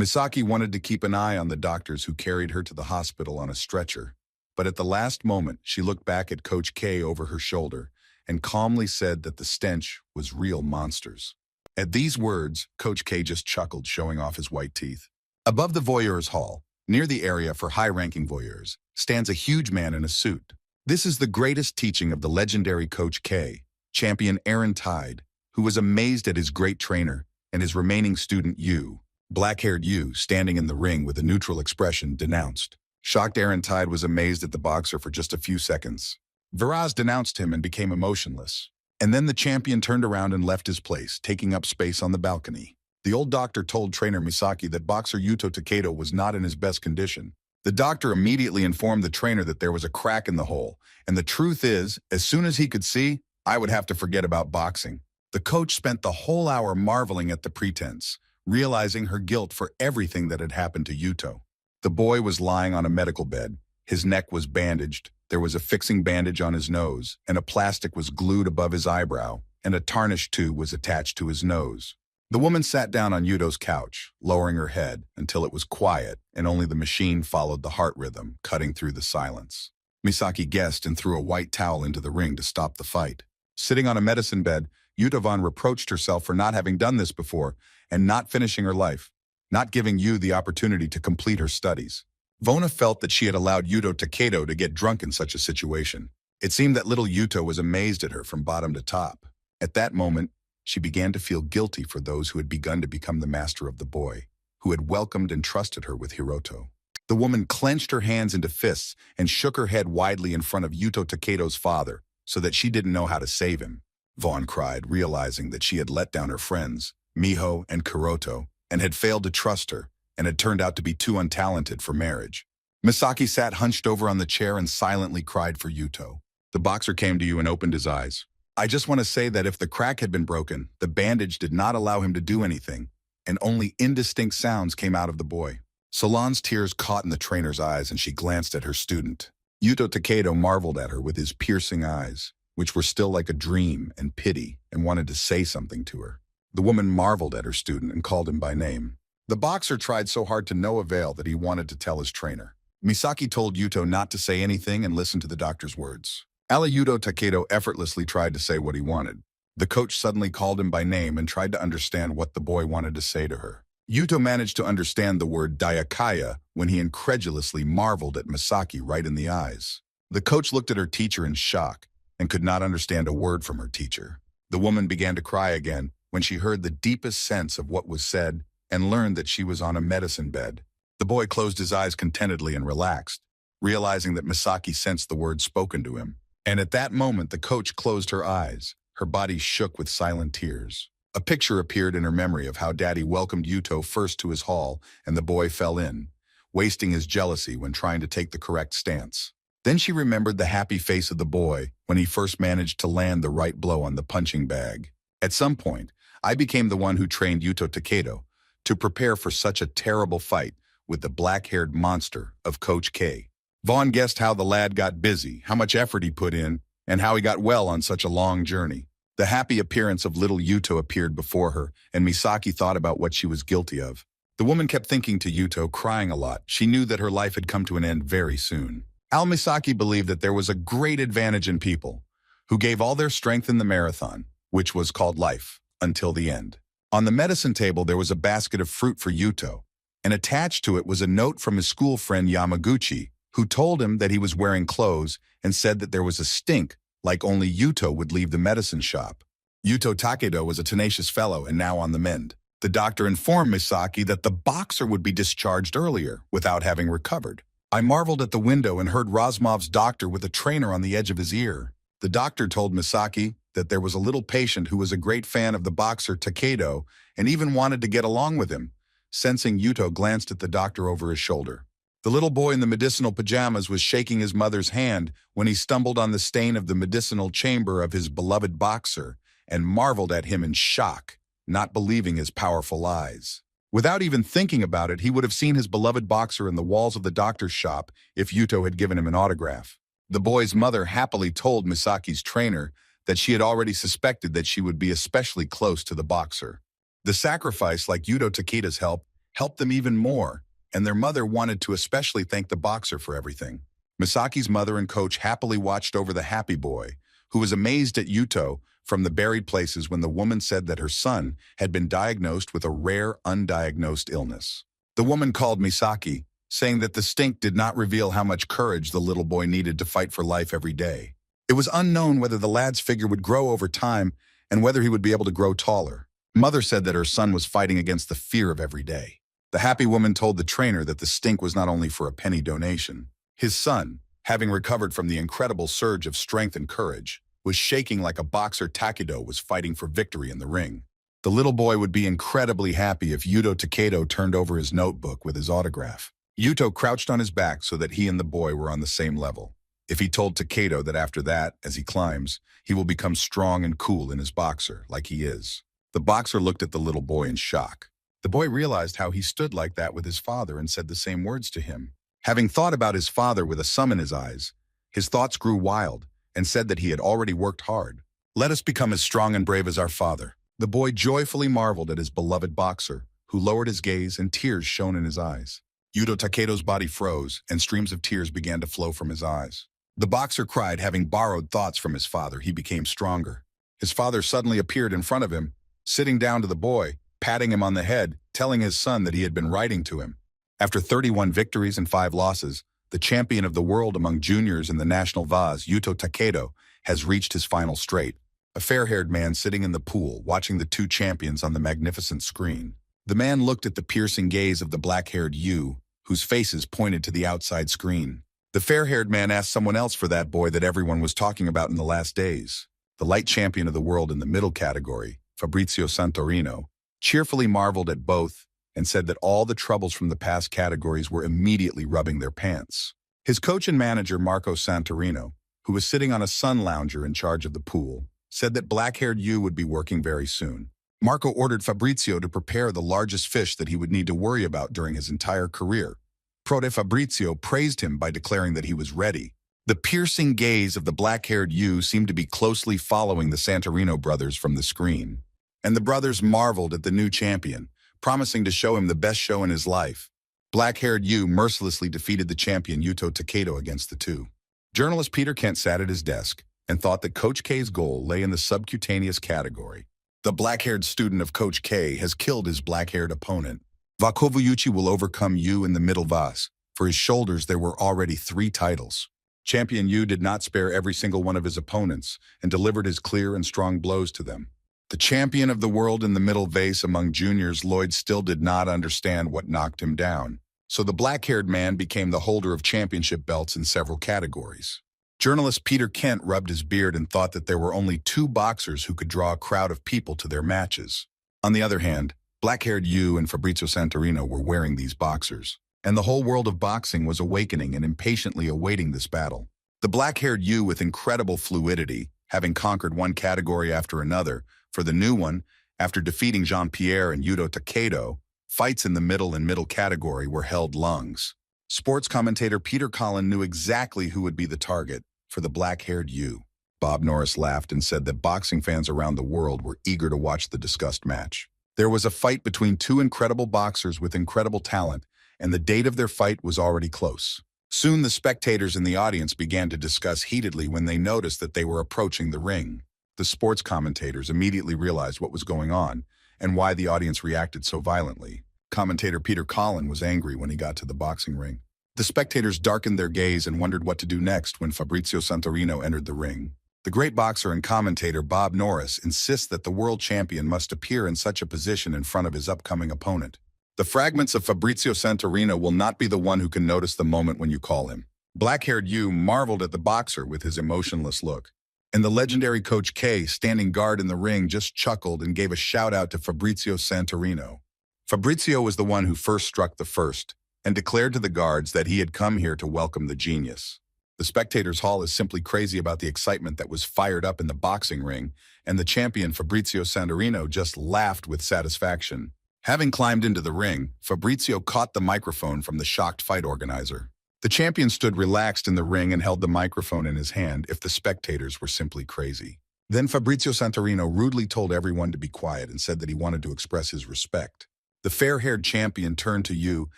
Misaki wanted to keep an eye on the doctors who carried her to the hospital on a stretcher, but at the last moment she looked back at Coach K over her shoulder and calmly said that the stench was real monsters. At these words, Coach K just chuckled, showing off his white teeth. Above the voyeurs' hall, near the area for high-ranking voyeurs, stands a huge man in a suit. This is the greatest teaching of the legendary Coach K, champion Aaron Tide, who was amazed at his great trainer and his remaining student Yu. Black-haired Yu, standing in the ring with a neutral expression, denounced. Shocked Aaron Tide was amazed at the boxer for just a few seconds. Viraz denounced him and became emotionless. And then the champion turned around and left his place, taking up space on the balcony. The old doctor told trainer Misaki that boxer Yuto Takedo was not in his best condition. The doctor immediately informed the trainer that there was a crack in the hole, and the truth is, as soon as he could see, I would have to forget about boxing. The coach spent the whole hour marveling at the pretense, realizing her guilt for everything that had happened to Yuto. The boy was lying on a medical bed. His neck was bandaged. There was a fixing bandage on his nose, and a plastic was glued above his eyebrow, and a tarnished tube was attached to his nose. The woman sat down on Yuto's couch, lowering her head until it was quiet, and only the machine followed the heart rhythm, cutting through the silence. Misaki guessed and threw a white towel into the ring to stop the fight. Sitting on a medicine bed, Yutovan reproached herself for not having done this before and not finishing her life, not giving Yu the opportunity to complete her studies. Vona felt that she had allowed Yuto Takedo to get drunk in such a situation. It seemed that little Yuto was amazed at her from bottom to top. At that moment, she began to feel guilty for those who had begun to become the master of the boy, who had welcomed and trusted her with Hiroto. The woman clenched her hands into fists and shook her head widely in front of Yuto Takedo's father, so that she didn't know how to save him. Vaughn cried, realizing that she had let down her friends, Miho and Kuroto, and had failed to trust her, and had turned out to be too untalented for marriage. Misaki sat hunched over on the chair and silently cried for Yuto. The boxer came to you and opened his eyes. I just want to say that if the crack had been broken, the bandage did not allow him to do anything, and only indistinct sounds came out of the boy. Solange's tears caught in the trainer's eyes, and she glanced at her student. Yuto Takedo marveled at her with his piercing eyes, which were still like a dream and pity, and wanted to say something to her. The woman marveled at her student and called him by name. The boxer tried so hard to no avail that he wanted to tell his trainer. Misaki told Yuto not to say anything and listen to the doctor's words. Yuto Takedo effortlessly tried to say what he wanted. The coach suddenly called him by name and tried to understand what the boy wanted to say to her. Yuto managed to understand the word Dayakaya when he incredulously marveled at Misaki right in the eyes. The coach looked at her teacher in shock and could not understand a word from her teacher. The woman began to cry again when she heard the deepest sense of what was said and learned that she was on a medicine bed. The boy closed his eyes contentedly and relaxed, realizing that Misaki sensed the words spoken to him. And at that moment, the coach closed her eyes. Her body shook with silent tears. A picture appeared in her memory of how Daddy welcomed Yuto first to his hall and the boy fell in, wasting his jealousy when trying to take the correct stance. Then she remembered the happy face of the boy when he first managed to land the right blow on the punching bag. At some point, I became the one who trained Yuto Takedo to prepare for such a terrible fight with the black-haired monster of Coach K. Vaughn guessed how the lad got busy, how much effort he put in, and how he got well on such a long journey. The happy appearance of little Yuto appeared before her, and Misaki thought about what she was guilty of. The woman kept thinking to Yuto, crying a lot. She knew that her life had come to an end very soon. Misaki believed that there was a great advantage in people who gave all their strength in the marathon, which was called life, until the end. On the medicine table, there was a basket of fruit for Yuto, and attached to it was a note from his school friend Yamaguchi, who told him that he was wearing clothes and said that there was a stink like only Yuto would leave the medicine shop. Yuto Takedo was a tenacious fellow and now on the mend. The doctor informed Misaki that the boxer would be discharged earlier without having recovered. I marveled at the window and heard Razmov's doctor with a trainer on the edge of his ear. The doctor told Misaki that there was a little patient who was a great fan of the boxer Takedo and even wanted to get along with him. Sensing, Yuto glanced at the doctor over his shoulder. The little boy in the medicinal pajamas was shaking his mother's hand when he stumbled on the stain of the medicinal chamber of his beloved boxer and marveled at him in shock, not believing his powerful eyes. Without even thinking about it, he would have seen his beloved boxer in the walls of the doctor's shop if Yuto had given him an autograph. The boy's mother happily told Misaki's trainer that she had already suspected that she would be especially close to the boxer. The sacrifice, like Yuto Takeda's helped them even more, and their mother wanted to especially thank the boxer for everything. Misaki's mother and coach happily watched over the happy boy, who was amazed at Yuto from the buried places when the woman said that her son had been diagnosed with a rare, undiagnosed illness. The woman called Misaki, saying that the stink did not reveal how much courage the little boy needed to fight for life every day. It was unknown whether the lad's figure would grow over time and whether he would be able to grow taller. Mother said that her son was fighting against the fear of every day. The happy woman told the trainer that the stink was not only for a penny donation. His son, having recovered from the incredible surge of strength and courage, was shaking like a boxer Takedo was fighting for victory in the ring. The little boy would be incredibly happy if Yuto Takedo turned over his notebook with his autograph. Yuto crouched on his back so that he and the boy were on the same level. If he told Takedo that after that, as he climbs, he will become strong and cool in his boxer, like he is. The boxer looked at the little boy in shock. The boy realized how he stood like that with his father and said the same words to him. Having thought about his father with a sum in his eyes, his thoughts grew wild and said that he had already worked hard. Let us become as strong and brave as our father. The boy joyfully marveled at his beloved boxer, who lowered his gaze and tears shone in his eyes. Yuto Takedo's body froze and streams of tears began to flow from his eyes. The boxer cried, having borrowed thoughts from his father. He became stronger. His father suddenly appeared in front of him, sitting down to the boy, patting him on the head, telling his son that he had been writing to him. After 31 victories and 5 losses, the champion of the world among juniors in the national vase, Yuto Takedo, has reached his final straight. A fair-haired man sitting in the pool, watching the 2 champions on the magnificent screen. The man looked at the piercing gaze of the black-haired Yu, whose faces pointed to the outside screen. The fair-haired man asked someone else for that boy that everyone was talking about in the last days. The light champion of the world in the middle category, Fabrizio Santorino, cheerfully marveled at both and said that all the troubles from the past categories were immediately rubbing their pants. His coach and manager, Marco Santorino, who was sitting on a sun lounger in charge of the pool, said that black-haired Yu would be working very soon. Marco ordered Fabrizio to prepare the largest fish that he would need to worry about during his entire career. Prode Fabrizio praised him by declaring that he was ready. The piercing gaze of the black-haired Yu seemed to be closely following the Santorino brothers from the screen. And the brothers marveled at the new champion, promising to show him the best show in his life. Black-haired Yu mercilessly defeated the champion Yuto Takedo against the 2. Journalist Peter Kent sat at his desk and thought that Coach K's goal lay in the subcutaneous category. The black-haired student of Coach K has killed his black-haired opponent. Vakovuyuchi will overcome Yu in the middle vase. For his shoulders, there were already 3 titles. Champion Yu did not spare every single one of his opponents and delivered his clear and strong blows to them. The champion of the world in the middle vase among juniors, Lloyd, still did not understand what knocked him down. So the black-haired man became the holder of championship belts in several categories. Journalist Peter Kent rubbed his beard and thought that there were only 2 boxers who could draw a crowd of people to their matches. On the other hand, black-haired Yu and Fabrizio Santorino were wearing these boxers, and the whole world of boxing was awakening and impatiently awaiting this battle. The black-haired Yu, with incredible fluidity, having conquered one category after another, for the new one, after defeating Jean-Pierre and Yuto Takedo, fights in the middle category were held lungs. Sports commentator Peter Collin knew exactly who would be the target for the black-haired Yu. Bob Norris laughed and said that boxing fans around the world were eager to watch the discussed match. There was a fight between 2 incredible boxers with incredible talent, and the date of their fight was already close. Soon the spectators in the audience began to discuss heatedly when they noticed that they were approaching the ring. The sports commentators immediately realized what was going on and why the audience reacted so violently. Commentator Peter Collin was angry when he got to the boxing ring. The spectators darkened their gaze and wondered what to do next when Fabrizio Santorino entered the ring. The great boxer and commentator Bob Norris insists that the world champion must appear in such a position in front of his upcoming opponent. The fragments of Fabrizio Santorino will not be the one who can notice the moment when you call him. Black-haired Yu marveled at the boxer with his emotionless look. And the legendary Coach K, standing guard in the ring, just chuckled and gave a shout-out to Fabrizio Santorino. Fabrizio was the one who first struck the first and declared to the guards that he had come here to welcome the genius. The spectators' hall is simply crazy about the excitement that was fired up in the boxing ring, and the champion Fabrizio Santorino just laughed with satisfaction. Having climbed into the ring, Fabrizio caught the microphone from the shocked fight organizer. The champion stood relaxed in the ring and held the microphone in his hand if the spectators were simply crazy. Then Fabrizio Santorino rudely told everyone to be quiet and said that he wanted to express his respect. The fair-haired champion turned to Yu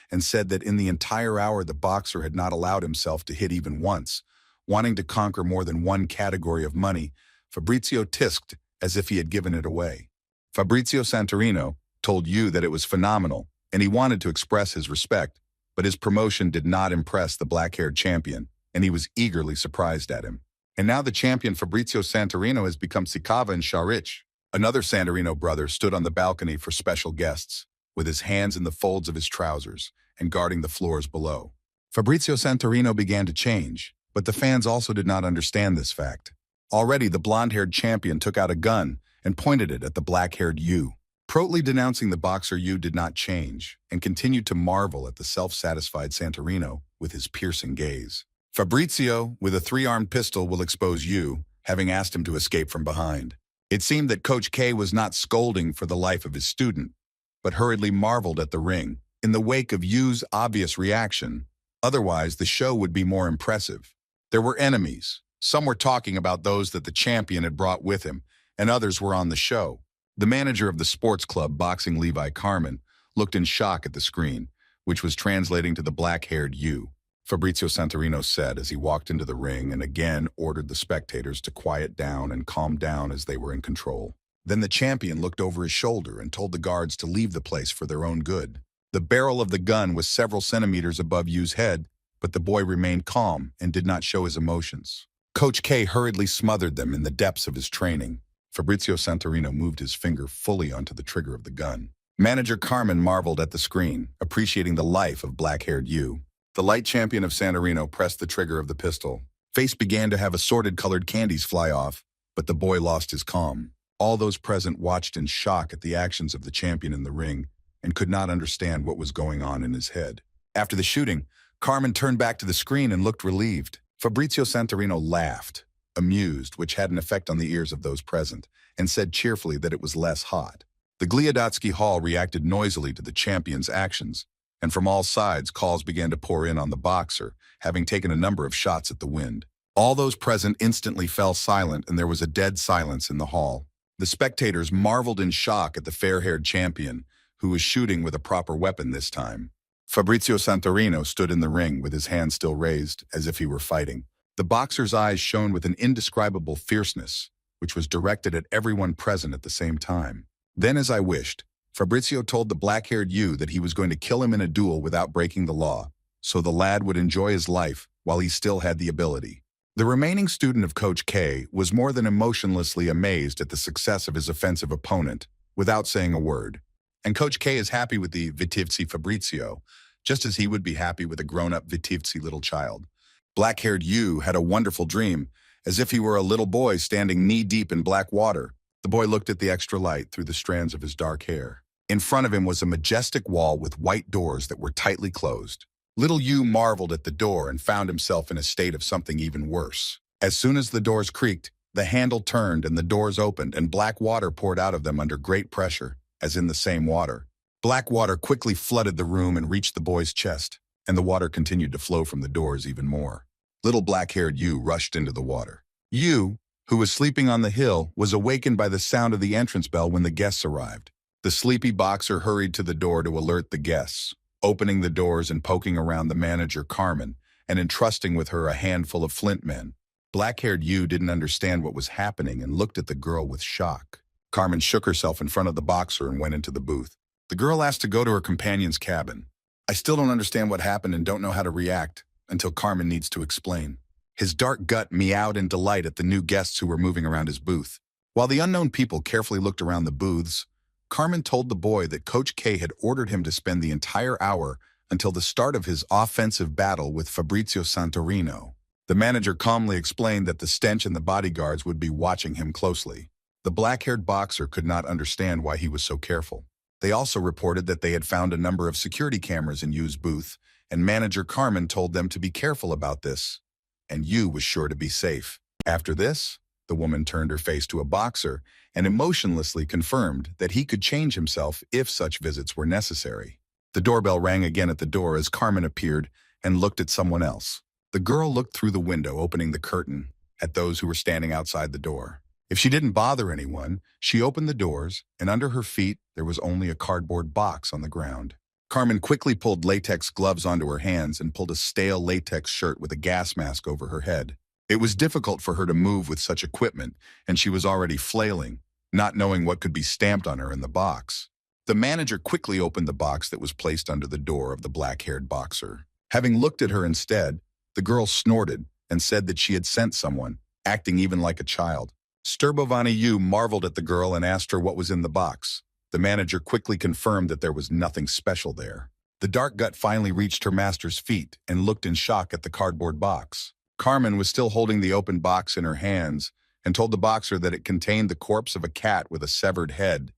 and said that in the entire hour the boxer had not allowed himself to hit even once. Wanting to conquer more than one category of money, Fabrizio tisked as if he had given it away. Fabrizio Santorino told Yu that it was phenomenal and he wanted to express his respect, but his promotion did not impress the black-haired champion, and he was eagerly surprised at him. And now the champion Fabrizio Santorino has become Sikava and Sharich. Another Santorino brother stood on the balcony for special guests, with his hands in the folds of his trousers and guarding the floors below. Fabrizio Santorino began to change, but the fans also did not understand this fact. Already the blonde-haired champion took out a gun and pointed it at the black-haired Yu. Proudly denouncing the boxer, Yu did not change and continued to marvel at the self-satisfied Santorino with his piercing gaze. Fabrizio, with a 3-armed pistol, will expose Yu, having asked him to escape from behind. It seemed that Coach K was not scolding for the life of his student, but hurriedly marveled at the ring in the wake of Yu's obvious reaction. Otherwise, the show would be more impressive. There were enemies. Some were talking about those that the champion had brought with him, and others were on the show. The manager of the sports club, Boxing Levi Carmen, looked in shock at the screen, which was translating to the black-haired Yu. Fabrizio Santorino said as he walked into the ring and again ordered the spectators to quiet down and calm down as they were in control. Then the champion looked over his shoulder and told the guards to leave the place for their own good. The barrel of the gun was several centimeters above Yu's head, but the boy remained calm and did not show his emotions. Coach K hurriedly smothered them in the depths of his training. Fabrizio Santorino moved his finger fully onto the trigger of the gun. Manager Carmen marveled at the screen, appreciating the life of black-haired Yu. The light champion of Santorino pressed the trigger of the pistol. Face began to have assorted colored candies fly off, but the boy lost his calm. All those present watched in shock at the actions of the champion in the ring and could not understand what was going on in his head. After the shooting, Carmen turned back to the screen and looked relieved. Fabrizio Santorino laughed, amused, which had an effect on the ears of those present, and said cheerfully that it was less hot. The Gliodatsky Hall reacted noisily to the champion's actions, and from all sides calls began to pour in on the boxer, having taken a number of shots at the wind. All those present instantly fell silent, and there was a dead silence in the hall. The spectators marveled in shock at the fair-haired champion, who was shooting with a proper weapon this time. Fabrizio Santorino stood in the ring with his hand still raised, as if he were fighting. The boxer's eyes shone with an indescribable fierceness, which was directed at everyone present at the same time. Then, as I wished, Fabrizio told the black-haired Yu that he was going to kill him in a duel without breaking the law, so the lad would enjoy his life while he still had the ability. The remaining student of Coach K was more than emotionlessly amazed at the success of his offensive opponent, without saying a word. And Coach K is happy with the Vitivci Fabrizio, just as he would be happy with a grown-up Vitivci little child. Black-haired Yu had a wonderful dream, as if he were a little boy standing knee-deep in black water. The boy looked at the extra light through the strands of his dark hair. In front of him was a majestic wall with white doors that were tightly closed. Little Yu marveled at the door and found himself in a state of something even worse. As soon as the doors creaked, the handle turned and the doors opened, and black water poured out of them under great pressure, as in the same water. Black water quickly flooded the room and reached the boy's chest, and the water continued to flow from the doors even more. Little black-haired Yu rushed into the water. Yu, who was sleeping on the hill, was awakened by the sound of the entrance bell when the guests arrived. The sleepy boxer hurried to the door to alert the guests, opening the doors and poking around the manager, Carmen, and entrusting with her a handful of flint men. Black-haired Yu didn't understand what was happening and looked at the girl with shock. Carmen shook herself in front of the boxer and went into the booth. The girl asked to go to her companion's cabin. I still don't understand what happened and don't know how to react until Carmen needs to explain. His dark gut meowed in delight at the new guests who were moving around his booth. While the unknown people carefully looked around the booths, Carmen told the boy that Coach K had ordered him to spend the entire hour until the start of his offensive battle with Fabrizio Santorino. The manager calmly explained that the stench and the bodyguards would be watching him closely. The black-haired boxer could not understand why he was so careful. They also reported that they had found a number of security cameras in Yu's booth, and manager Carmen told them to be careful about this, and Yu was sure to be safe. After this, the woman turned her face to a boxer and emotionlessly confirmed that he could change himself if such visits were necessary. The doorbell rang again at the door as Carmen appeared and looked at someone else. The girl looked through the window, opening the curtain, at those who were standing outside the door. If she didn't bother anyone, she opened the doors, and under her feet there was only a cardboard box on the ground. Carmen quickly pulled latex gloves onto her hands and pulled a stale latex shirt with a gas mask over her head. It was difficult for her to move with such equipment, and she was already flailing, not knowing what could be stamped on her in the box. The manager quickly opened the box that was placed under the door of the black-haired boxer. Having looked at her instead, the girl snorted and said that she had sent someone, acting even like a child. Sturbovani Yu marveled at the girl and asked her what was in the box. The manager quickly confirmed that there was nothing special there. The dark gut finally reached her master's feet and looked in shock at the cardboard box. Carmen was still holding the open box in her hands and told the boxer that it contained the corpse of a cat with a severed head,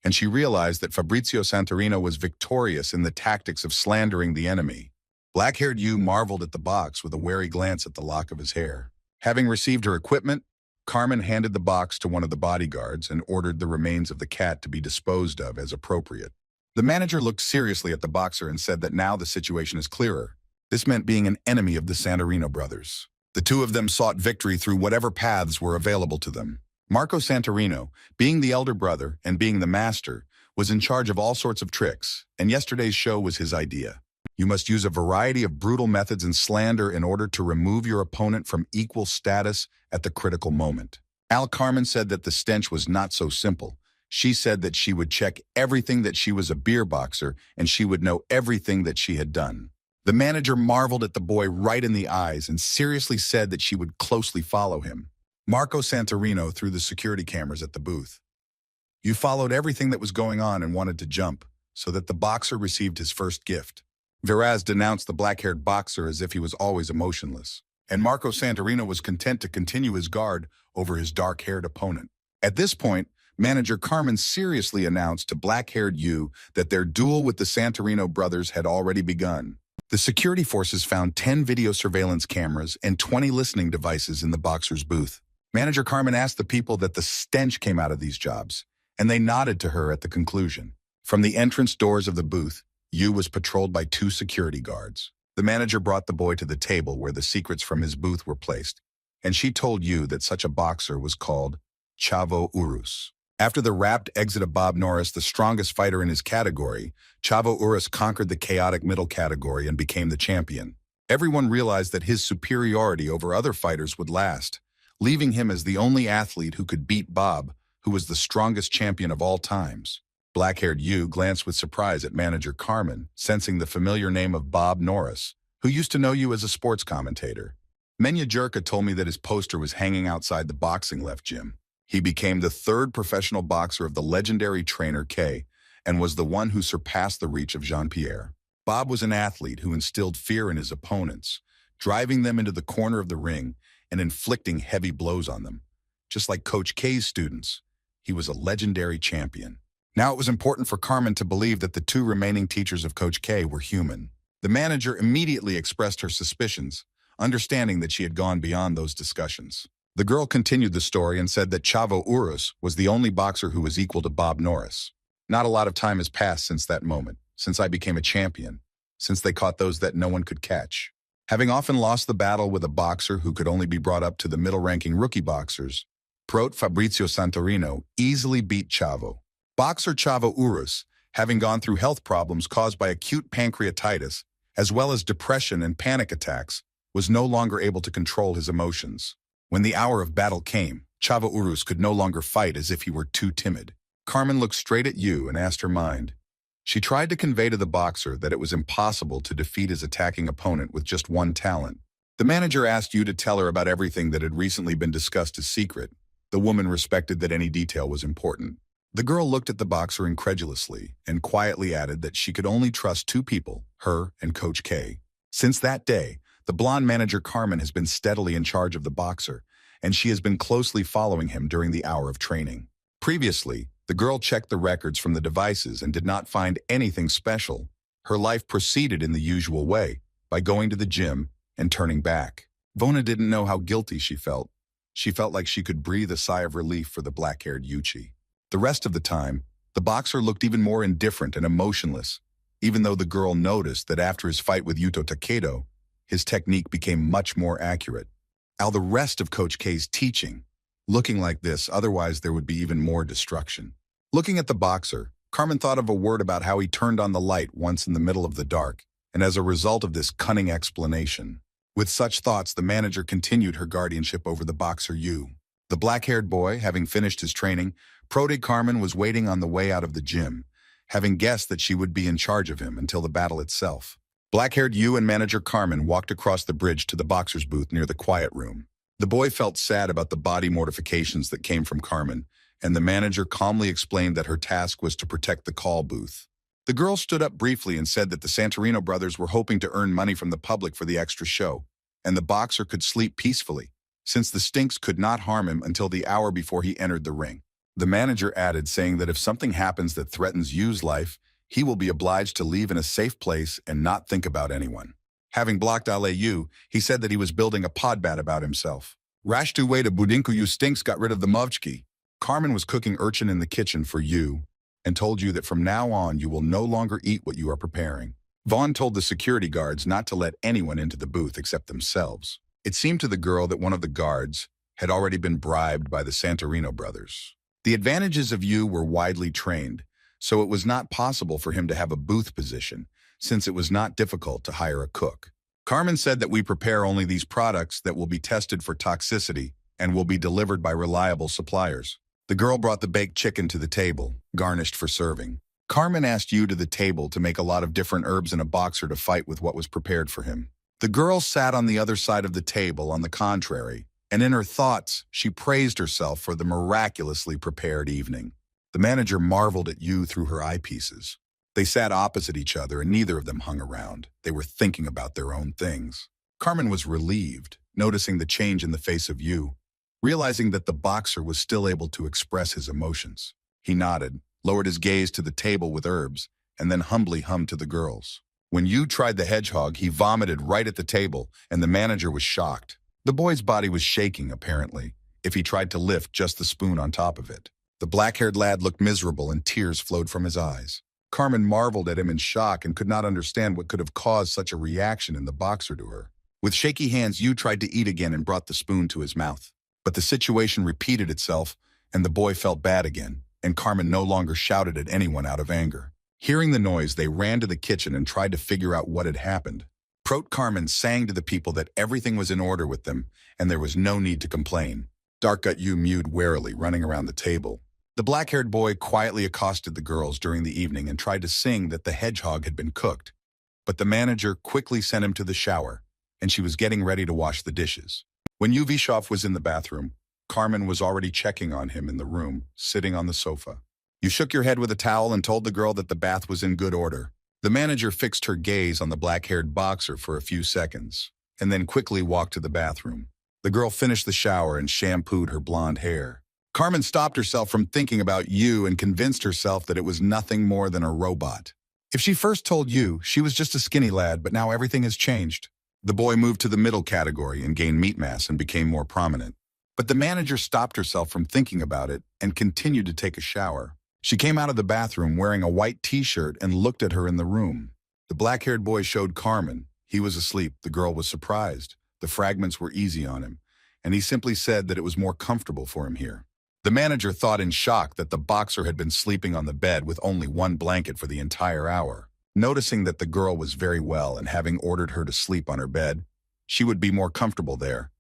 and she realized that Fabrizio Santorino was victorious in the tactics of slandering the enemy. Black-haired Yu marveled at the box with a wary glance at the lock of his hair. Having received her equipment, Carmen handed the box to one of the bodyguards and ordered the remains of the cat to be disposed of as appropriate. The manager looked seriously at the boxer and said that now the situation is clearer. This meant being an enemy of the Santorino brothers. The two of them sought victory through whatever paths were available to them. Marco Santorino, being the elder brother and being the master, was in charge of all sorts of tricks, and yesterday's show was his idea. You must use a variety of brutal methods and slander in order to remove your opponent from equal status at the critical moment. Carmen said that the stench was not so simple. She said that she would check everything, that she was a beer boxer, and she would know everything that she had done. The manager marveled at the boy right in the eyes and seriously said that she would closely follow him. Marco Santorino threw the security cameras at the booth. You followed everything that was going on and wanted to jump, so that the boxer received his first gift. Viraz denounced the black-haired boxer as if he was always emotionless, and Marco Santorino was content to continue his guard over his dark-haired opponent. At this point, manager Carmen seriously announced to black-haired Yu that their duel with the Santorino brothers had already begun. The security forces found 10 video surveillance cameras and 20 listening devices in the boxer's booth. Manager Carmen asked the people that the stench came out of these jobs, and they nodded to her at the conclusion. From the entrance doors of the booth, Yu was patrolled by 2 security guards. The manager brought the boy to the table where the secrets from his booth were placed, and she told Yu that such a boxer was called Chavo Urus. After the rapt exit of Bob Norris, the strongest fighter in his category, Chavo Urus conquered the chaotic middle category and became the champion. Everyone realized that his superiority over other fighters would last, leaving him as the only athlete who could beat Bob, who was the strongest champion of all times. Black-haired Yu glanced with surprise at manager Carmen, sensing the familiar name of Bob Norris, who used to know you as a sports commentator. Menya Jerka told me that his poster was hanging outside the boxing left gym. He became the third professional boxer of the legendary trainer K, and was the one who surpassed the reach of Jean-Pierre. Bob was an athlete who instilled fear in his opponents, driving them into the corner of the ring and inflicting heavy blows on them. Just like Coach K's students, he was a legendary champion. Now it was important for Carmen to believe that the two remaining teachers of Coach K were human. The manager immediately expressed her suspicions, understanding that she had gone beyond those discussions. The girl continued the story and said that Chavo Urus was the only boxer who was equal to Bob Norris. Not a lot of time has passed since that moment, since I became a champion, since they caught those that no one could catch. Having often lost the battle with a boxer who could only be brought up to the middle-ranking rookie boxers, Prote Fabrizio Santorino easily beat Chavo. Boxer Chavo Urus, having gone through health problems caused by acute pancreatitis, as well as depression and panic attacks, was no longer able to control his emotions. When the hour of battle came, Chavo Urus could no longer fight as if he were too timid. Carmen looked straight at Yu and asked her mind. She tried to convey to the boxer that it was impossible to defeat his attacking opponent with just one talent. The manager asked Yu to tell her about everything that had recently been discussed as secret. The woman respected that any detail was important. The girl looked at the boxer incredulously and quietly added that she could only trust two people, her and Coach K. Since that day, the blonde manager Carmen has been steadily in charge of the boxer, and she has been closely following him during the hour of training. Previously, the girl checked the records from the devices and did not find anything special. Her life proceeded in the usual way, by going to the gym and turning back. Vona didn't know how guilty she felt. She felt like she could breathe a sigh of relief for the black-haired Yuchi. The rest of the time, the boxer looked even more indifferent and emotionless, even though the girl noticed that after his fight with Yuto Takedo, his technique became much more accurate. The rest of Coach K's teaching, looking like this, otherwise there would be even more destruction. Looking at the boxer, Carmen thought of a word about how he turned on the light once in the middle of the dark, and as a result of this cunning explanation. With such thoughts, the manager continued her guardianship over the boxer Yu. The black-haired boy, having finished his training, Prote Carmen was waiting on the way out of the gym, having guessed that she would be in charge of him until the battle itself. Black-haired Yu and manager Carmen walked across the bridge to the boxer's booth near the quiet room. The boy felt sad about the body mortifications that came from Carmen, and the manager calmly explained that her task was to protect the call booth. The girl stood up briefly and said that the Santorino brothers were hoping to earn money from the public for the extra show, and the boxer could sleep peacefully, since the stinks could not harm him until the hour before he entered the ring. The manager added, saying that if something happens that threatens Yu's life, he will be obliged to leave in a safe place and not think about anyone. Having blocked Ale Yu, he said that he was building a podbat about himself. Rashtu way to Budinku Yu stinks got rid of the Movchki. Carmen was cooking urchin in the kitchen for Yu and told you that from now on you will no longer eat what you are preparing. Vaughn told the security guards not to let anyone into the booth except themselves. It seemed to the girl that one of the guards had already been bribed by the Santorino brothers. The advantages of Yu were widely trained, so it was not possible for him to have a booth position, since it was not difficult to hire a cook. Carmen said that we prepare only these products that will be tested for toxicity and will be delivered by reliable suppliers. The girl brought the baked chicken to the table, garnished for serving. Carmen asked Yu to the table to make a lot of different herbs and a boxer to fight with what was prepared for him. The girl sat on the other side of the table, on the contrary, and in her thoughts, she praised herself for the miraculously prepared evening. The manager marveled at Yu through her eyepieces. They sat opposite each other, and neither of them hung around. They were thinking about their own things. Carmen was relieved, noticing the change in the face of Yu, realizing that the boxer was still able to express his emotions. He nodded, lowered his gaze to the table with herbs, and then humbly hummed to the girls. When Yu tried the hedgehog, he vomited right at the table, and the manager was shocked. The boy's body was shaking, apparently, if he tried to lift just the spoon on top of it. The black-haired lad looked miserable and tears flowed from his eyes. Carmen marveled at him in shock and could not understand what could have caused such a reaction in the boxer to her. With shaky hands, Yu tried to eat again and brought the spoon to his mouth. But the situation repeated itself, and the boy felt bad again, and Carmen no longer shouted at anyone out of anger. Hearing the noise, they ran to the kitchen and tried to figure out what had happened. Prote Carmen sang to the people that everything was in order with them, and there was no need to complain. Dark-Gut Yu mewed warily, running around the table. The black-haired boy quietly accosted the girls during the evening and tried to sing that the hedgehog had been cooked. But the manager quickly sent him to the shower, and she was getting ready to wash the dishes. When Uvishov was in the bathroom, Carmen was already checking on him in the room, sitting on the sofa. You shook your head with a towel and told the girl that the bath was in good order. The manager fixed her gaze on the black-haired boxer for a few seconds, and then quickly walked to the bathroom. The girl finished the shower and shampooed her blonde hair. Carmen stopped herself from thinking about Yu and convinced herself that it was nothing more than a robot. If she first told Yu, she was just a skinny lad, but now everything has changed. The boy moved to the middle category and gained meat mass and became more prominent. But the manager stopped herself from thinking about it and continued to take a shower. She came out of the bathroom wearing a white t-shirt and looked at her in the room. The black-haired boy showed Carmen. He was asleep. The girl was surprised. The fragments were easy on him, and he simply said that it was more comfortable for him here. The manager thought in shock that the boxer had been sleeping on the bed with only one blanket for the entire hour. Noticing that the girl was very well and having ordered her to sleep on her bed, she would be more comfortable there.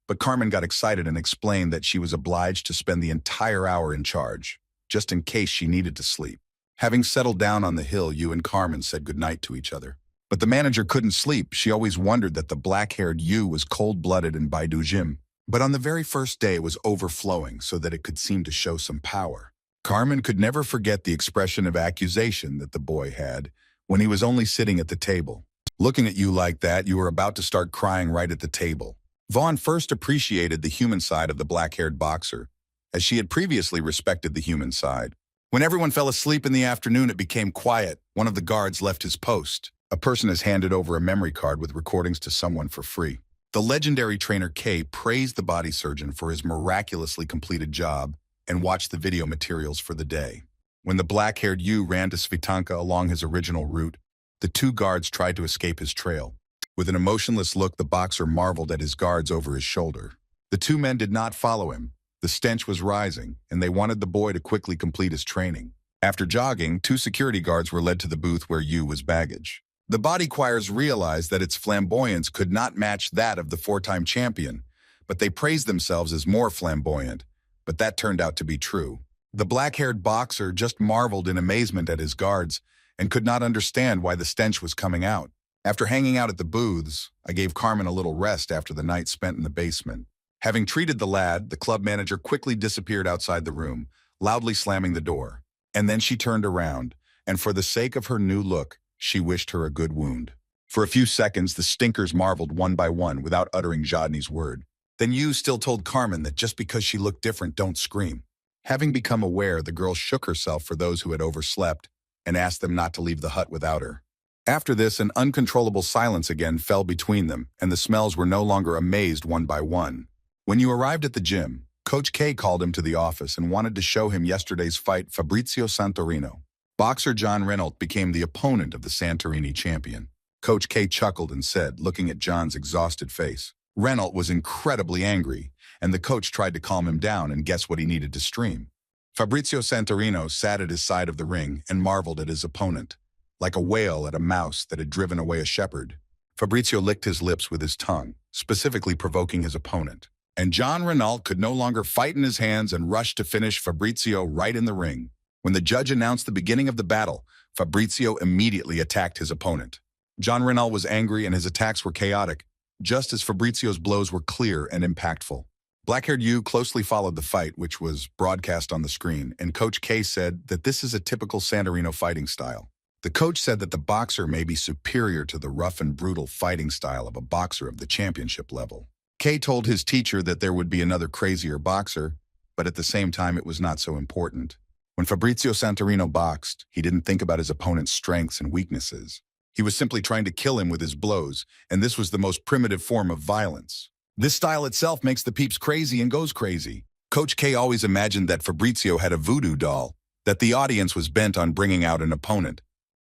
But Carmen got excited and explained that she was obliged to spend the entire hour in charge, just in case she needed to sleep. Having settled down on the hill, Yu and Carmen said goodnight to each other. But the manager couldn't sleep. She always wondered that the black-haired Yu was cold-blooded and baidujim. But on the very first day, it was overflowing so that it could seem to show some power. Carmen could never forget the expression of accusation that the boy had when he was only sitting at the table. Looking at you like that, you were about to start crying right at the table. Vaughn first appreciated the human side of the black-haired boxer, as she had previously respected the human side. When everyone fell asleep in the afternoon, it became quiet. One of the guards left his post. A person has handed over a memory card with recordings to someone for free. The legendary trainer K praised the body surgeon for his miraculously completed job and watched the video materials for the day. When the black-haired Yu ran to Svitanka along his original route, the two guards tried to escape his trail. With an emotionless look, the boxer marveled at his guards over his shoulder. The two men did not follow him. The stench was rising, and they wanted the boy to quickly complete his training. After jogging, two security guards were led to the booth where Yu was baggage. The body choirs realized that its flamboyance could not match that of the four-time champion, but they praised themselves as more flamboyant, but that turned out to be true. The black-haired boxer just marveled in amazement at his guards and could not understand why the stench was coming out. After hanging out at the booths, I gave Carmen a little rest after the night spent in the basement. Having treated the lad, the club manager quickly disappeared outside the room, loudly slamming the door. And then she turned around, and for the sake of her new look, she wished her a good wound. For a few seconds, the stinkers marveled one by one without uttering Jadni's word. Then Yu still told Carmen that just because she looked different, don't scream. Having become aware, the girl shook herself for those who had overslept and asked them not to leave the hut without her. After this, an uncontrollable silence again fell between them, and the smells were no longer amazed one by one. When you arrived at the gym, Coach K called him to the office and wanted to show him yesterday's fight, Fabrizio Santorino. Boxer John Renault became the opponent of the Santorini champion. Coach K chuckled and said, looking at John's exhausted face. Renault was incredibly angry, and the coach tried to calm him down, and guess what he needed to stream. Fabrizio Santorino sat at his side of the ring and marveled at his opponent. Like a whale at a mouse that had driven away a shepherd, Fabrizio licked his lips with his tongue, specifically provoking his opponent. And John Renault could no longer fight in his hands and rushed to finish Fabrizio right in the ring. When the judge announced the beginning of the battle, Fabrizio immediately attacked his opponent. John Renault was angry and his attacks were chaotic, just as Fabrizio's blows were clear and impactful. Black-haired Yu closely followed the fight, which was broadcast on the screen, and Coach K said that this is a typical Santorino fighting style. The coach said that the boxer may be superior to the rough and brutal fighting style of a boxer of the championship level. K told his teacher that there would be another crazier boxer, but at the same time it was not so important. When Fabrizio Santorino boxed, he didn't think about his opponent's strengths and weaknesses. He was simply trying to kill him with his blows, and this was the most primitive form of violence. This style itself makes the peeps crazy and goes crazy. Coach K always imagined that Fabrizio had a voodoo doll, that the audience was bent on bringing out an opponent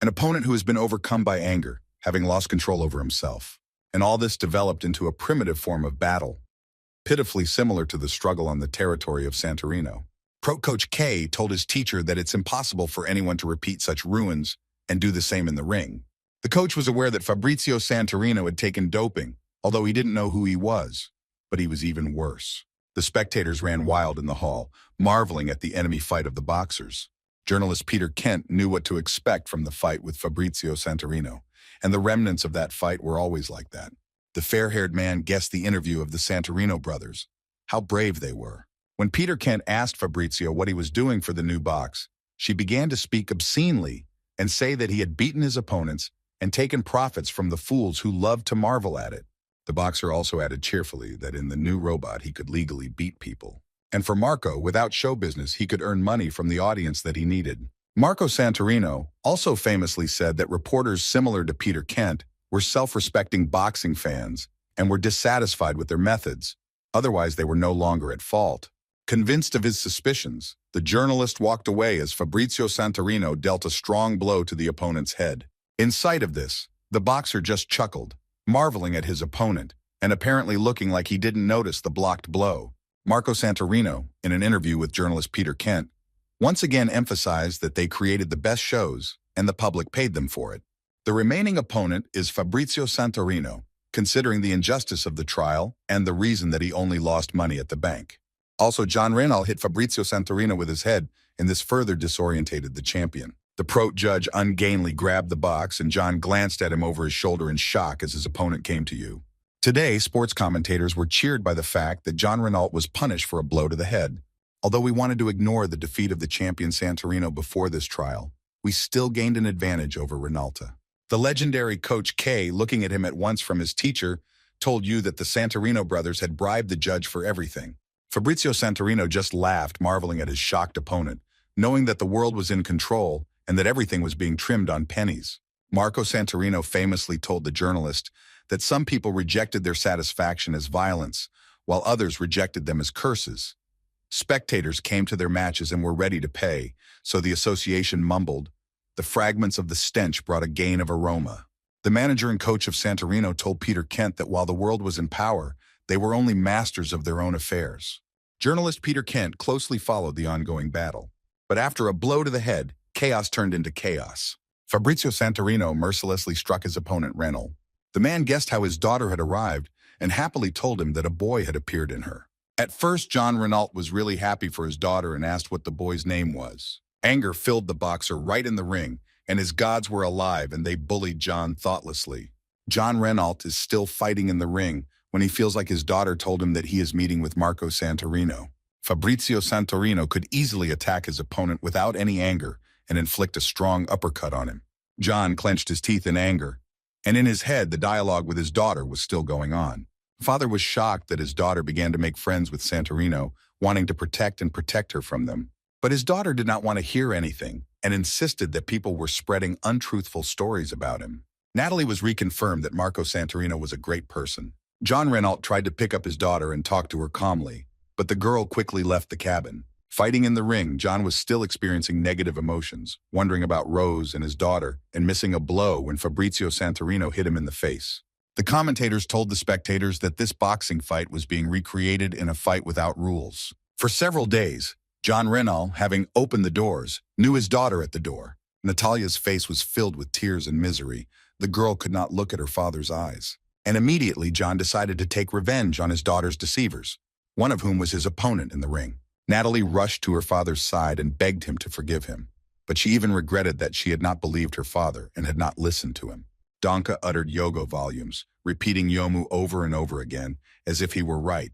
who has been overcome by anger, having lost control over himself. And all this developed into a primitive form of battle, pitifully similar to the struggle on the territory of Santorino. Pro Coach K told his teacher that it's impossible for anyone to repeat such ruins and do the same in the ring. The coach was aware that Fabrizio Santorino had taken doping, although he didn't know who he was. But he was even worse. The spectators ran wild in the hall, marveling at the enemy fight of the boxers. Journalist Peter Kent knew what to expect from the fight with Fabrizio Santorino, and the remnants of that fight were always like that. The fair-haired man guessed the interview of the Santorino brothers. How brave they were. When Peter Kent asked Fabrizio what he was doing for the new box, she began to speak obscenely and say that he had beaten his opponents and taken profits from the fools who loved to marvel at it. The boxer also added cheerfully that in the new robot he could legally beat people. And for Marco, without show business, he could earn money from the audience that he needed. Marco Santorino also famously said that reporters similar to Peter Kent were self-respecting boxing fans and were dissatisfied with their methods. Otherwise, they were no longer at fault. Convinced of his suspicions, the journalist walked away as Fabrizio Santorino dealt a strong blow to the opponent's head. In sight of this, the boxer just chuckled, marveling at his opponent, and apparently looking like he didn't notice the blocked blow. Marco Santorino, in an interview with journalist Peter Kent, once again emphasized that they created the best shows and the public paid them for it. The remaining opponent is Fabrizio Santorino, considering the injustice of the trial and the reason that he only lost money at the bank. Also, John Reynal hit Fabrizio Santorino with his head, and this further disorientated the champion. The pro judge ungainly grabbed the box, and John glanced at him over his shoulder in shock as his opponent came to you. Today, sports commentators were cheered by the fact that John Reynal was punished for a blow to the head. Although we wanted to ignore the defeat of the champion Santorino before this trial, we still gained an advantage over Reynalta. The legendary Coach K, looking at him at once from his teacher, told you that the Santorino brothers had bribed the judge for everything. Fabrizio Santorino just laughed, marveling at his shocked opponent, knowing that the world was in control and that everything was being trimmed on pennies. Marco Santorino famously told the journalist that some people rejected their satisfaction as violence, while others rejected them as curses. Spectators came to their matches and were ready to pay, so the association mumbled. The fragments of the stench brought a gain of aroma. The manager and coach of Santorino told Peter Kent that while the world was in power, they were only masters of their own affairs. Journalist Peter Kent closely followed the ongoing battle. But after a blow to the head, chaos turned into chaos. Fabrizio Santorino mercilessly struck his opponent Reynal. The man guessed how his daughter had arrived and happily told him that a boy had appeared in her. At first, John Reynal was really happy for his daughter and asked what the boy's name was. Anger filled the boxer right in the ring, and his gods were alive and they bullied John thoughtlessly. John Reynal is still fighting in the ring when he feels like his daughter told him that he is meeting with Marco Santorino. Fabrizio Santorino could easily attack his opponent without any anger and inflict a strong uppercut on him. John clenched his teeth in anger, and in his head the dialogue with his daughter was still going on. Father was shocked that his daughter began to make friends with Santorino, wanting to protect her from them. But his daughter did not want to hear anything and insisted that people were spreading untruthful stories about him. Natalie was reconfirmed that Marco Santorino was a great person. John Reynal tried to pick up his daughter and talk to her calmly, but the girl quickly left the cabin. Fighting in the ring, John was still experiencing negative emotions, wondering about Rose and his daughter, and missing a blow when Fabrizio Santorino hit him in the face. The commentators told the spectators that this boxing fight was being recreated in a fight without rules. For several days, John Reynal, having opened the doors, knew his daughter at the door. Natalia's face was filled with tears and misery. The girl could not look at her father's eyes. And immediately, John decided to take revenge on his daughter's deceivers, one of whom was his opponent in the ring. Natalie rushed to her father's side and begged him to forgive him, but she even regretted that she had not believed her father and had not listened to him. Donka uttered yoga volumes, repeating Yomu over and over again, as if he were right,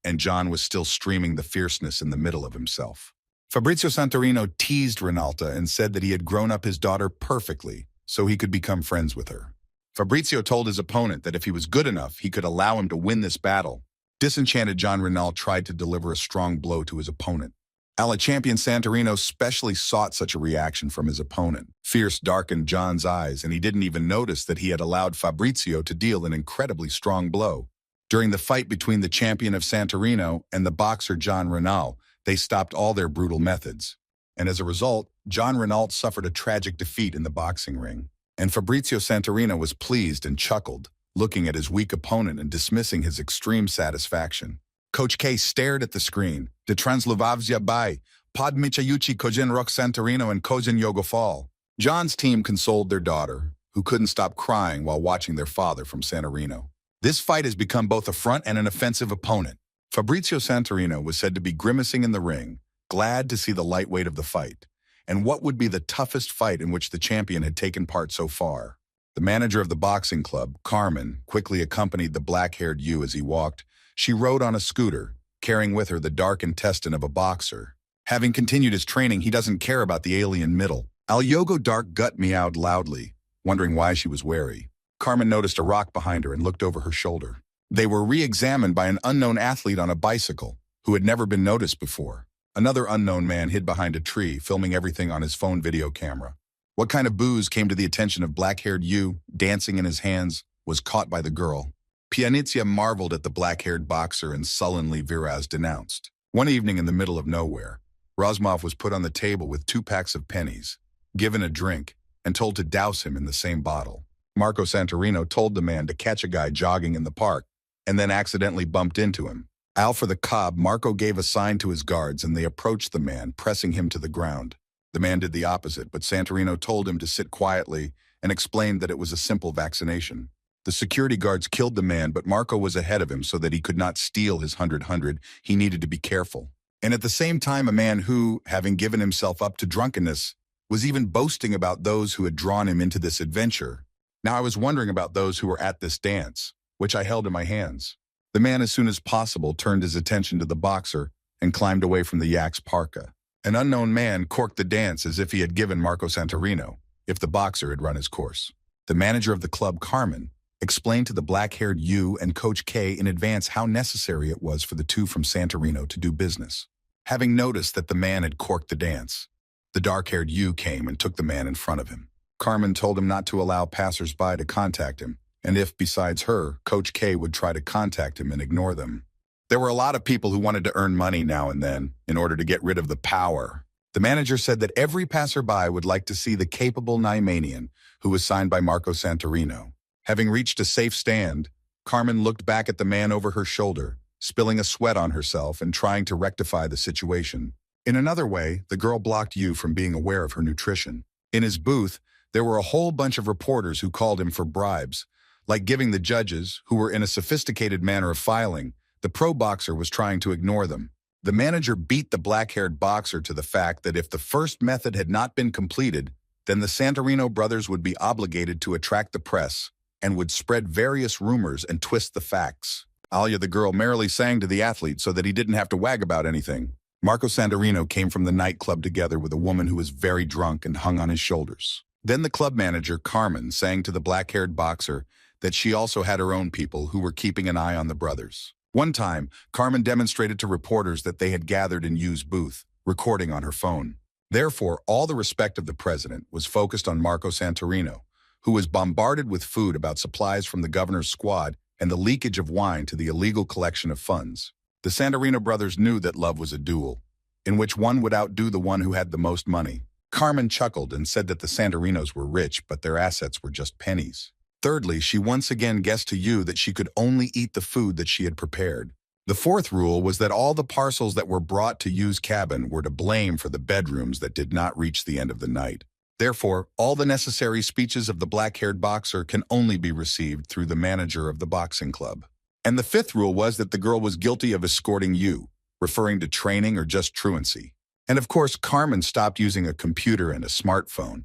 and John was still streaming the fierceness in the middle of himself. Fabrizio Santorino teased Reynalta and said that he had grown up his daughter perfectly, so he could become friends with her. Fabrizio told his opponent that if he was good enough, he could allow him to win this battle. Disenchanted John Reynal tried to deliver a strong blow to his opponent. Ala champion Santorino specially sought such a reaction from his opponent. Fierce darkened John's eyes, and he didn't even notice that he had allowed Fabrizio to deal an incredibly strong blow. During the fight between the champion of Santorino and the boxer John Reynal, they stopped all their brutal methods. And as a result, John Reynal suffered a tragic defeat in the boxing ring. And Fabrizio Santorino was pleased and chuckled, looking at his weak opponent and dismissing his extreme satisfaction. Coach K stared at the screen. De Translovavzia by Podmichayuchi Kojin Rock Santorino and Kojin Yoga Fall. John's team consoled their daughter, who couldn't stop crying while watching their father from Santorino. This fight has become both a front and an offensive opponent. Fabrizio Santorino was said to be grimacing in the ring, glad to see the lightweight of the fight, and what would be the toughest fight in which the champion had taken part so far. The manager of the boxing club, Carmen, quickly accompanied the black-haired Yu as he walked. She rode on a scooter, carrying with her the dark intestine of a boxer. Having continued his training, he doesn't care about the alien middle. Alyogo dark gut meowed loudly, wondering why she was wary. Carmen noticed a rock behind her and looked over her shoulder. They were re-examined by an unknown athlete on a bicycle, who had never been noticed before. Another unknown man hid behind a tree, filming everything on his phone video camera. What kind of booze came to the attention of black-haired Yu, dancing in his hands, was caught by the girl. Pianizia marveled at the black-haired boxer and sullenly Viraz denounced. One evening in the middle of nowhere, Razmov was put on the table with 2 packs of pennies, given a drink, and told to douse him in the same bottle. Marco Santorino told the man to catch a guy jogging in the park, and then accidentally bumped into him. Al for the cob, Marco gave a sign to his guards and they approached the man, pressing him to the ground. The man did the opposite, but Santorino told him to sit quietly and explained that it was a simple vaccination. The security guards killed the man, but Marco was ahead of him so that he could not steal his 100. He needed to be careful. And at the same time, a man who, having given himself up to drunkenness, was even boasting about those who had drawn him into this adventure. Now I was wondering about those who were at this dance, which I held in my hands. The man, as soon as possible, turned his attention to the boxer and climbed away from the yak's parka. An unknown man corked the dance as if he had given Marco Santorino, if the boxer had run his course. The manager of the club, Carmen, explained to the black-haired Yu and Coach K in advance how necessary it was for the 2 from Santorino to do business. Having noticed that the man had corked the dance, the dark-haired Yu came and took the man in front of him. Carmen told him not to allow passers-by to contact him, and if, besides her, Coach K would try to contact him and ignore them. There were a lot of people who wanted to earn money now and then in order to get rid of the power. The manager said that every passerby would like to see the capable Nymanian who was signed by Marco Santorino. Having reached a safe stand, Carmen looked back at the man over her shoulder, spilling a sweat on herself and trying to rectify the situation. In another way, the girl blocked Yu from being aware of her nutrition. In his booth, there were a whole bunch of reporters who called him for bribes, like giving the judges, who were in a sophisticated manner of filing. The pro boxer was trying to ignore them. The manager beat the black-haired boxer to the fact that if the first method had not been completed, then the Santorino brothers would be obligated to attract the press and would spread various rumors and twist the facts. Alia the girl merrily sang to the athlete so that he didn't have to wag about anything. Marco Santorino came from the nightclub together with a woman who was very drunk and hung on his shoulders. Then the club manager, Carmen, sang to the black-haired boxer that she also had her own people who were keeping an eye on the brothers. One time, Carmen demonstrated to reporters that they had gathered in Yu's booth, recording on her phone. Therefore, all the respect of the president was focused on Marco Santorino, who was bombarded with food about supplies from the governor's squad and the leakage of wine to the illegal collection of funds. The Santorino brothers knew that love was a duel, in which one would outdo the one who had the most money. Carmen chuckled and said that the Santorinos were rich, but their assets were just pennies. Thirdly, she once again guessed to Yu that she could only eat the food that she had prepared. The 4th rule was that all the parcels that were brought to Yu's cabin were to blame for the bedrooms that did not reach the end of the night. Therefore, all the necessary speeches of the black-haired boxer can only be received through the manager of the boxing club. And the 5th rule was that the girl was guilty of escorting Yu, referring to training or just truancy. And of course, Carmen stopped using a computer and a smartphone.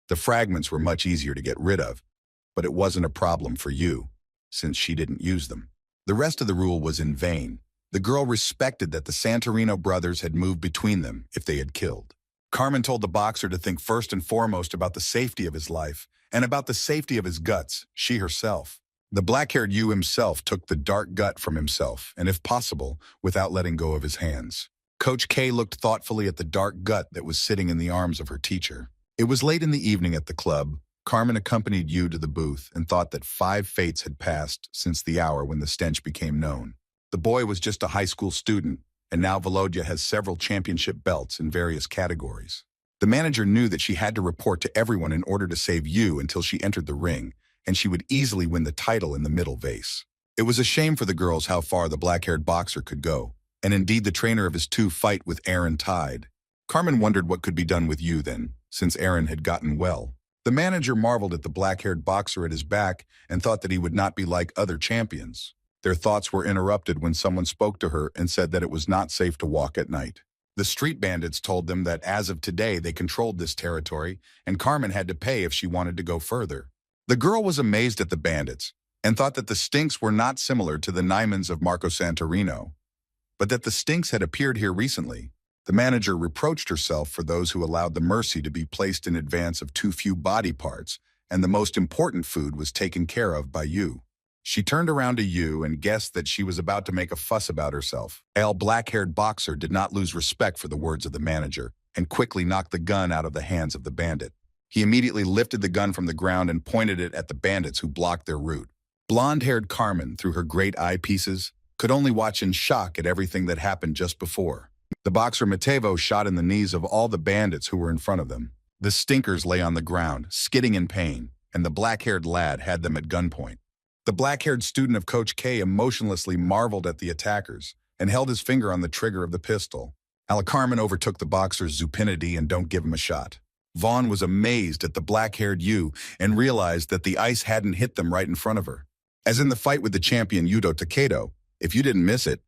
The fragments were much easier to get rid of, but it wasn't a problem for Yu, since she didn't use them. The rest of the rule was in vain. The girl respected that the Santorino brothers had moved between them if they had killed. Carmen told the boxer to think first and foremost about the safety of his life and about the safety of his guts, she herself. The black-haired Yu himself took the dark gut from himself, and if possible, without letting go of his hands. Coach K looked thoughtfully at the dark gut that was sitting in the arms of her teacher. It was late in the evening at the club. Carmen accompanied Yu to the booth and thought that 5 fates had passed since the hour when the stench became known. The boy was just a high school student, and now Volodya has several championship belts in various categories. The manager knew that she had to report to everyone in order to save Yu until she entered the ring, and she would easily win the title in the middle vase. It was a shame for the girls how far the black-haired boxer could go, and indeed the trainer of his 2 fight with Aaron tied. Carmen wondered what could be done with Yu then, since Aaron had gotten well. The manager marveled at the black-haired boxer at his back and thought that he would not be like other champions. Their thoughts were interrupted when someone spoke to her and said that it was not safe to walk at night. The street bandits told them that as of today they controlled this territory and Carmen had to pay if she wanted to go further. The girl was amazed at the bandits and thought that the Stinks were not similar to the Nymans of Marco Santorino, but that the Stinks had appeared here recently. The manager reproached herself for those who allowed the mercy to be placed in advance of too few body parts, and the most important food was taken care of by you. She turned around to you and guessed that she was about to make a fuss about herself. The black-haired boxer did not lose respect for the words of the manager and quickly knocked the gun out of the hands of the bandit. He immediately lifted the gun from the ground and pointed it at the bandits who blocked their route. Blonde-haired Carmen, through her great eyepieces, could only watch in shock at everything that happened just before. The boxer Matevo shot in the knees of all the bandits who were in front of them. The stinkers lay on the ground, skidding in pain, and the black-haired lad had them at gunpoint. The black-haired student of Coach K emotionlessly marveled at the attackers and held his finger on the trigger of the pistol. Carmen overtook the boxer's zupinity and don't give him a shot. Vaughn was amazed at the black-haired you and realized that the ice hadn't hit them right in front of her. As in the fight with the champion Yudo Takedo, if you didn't miss it,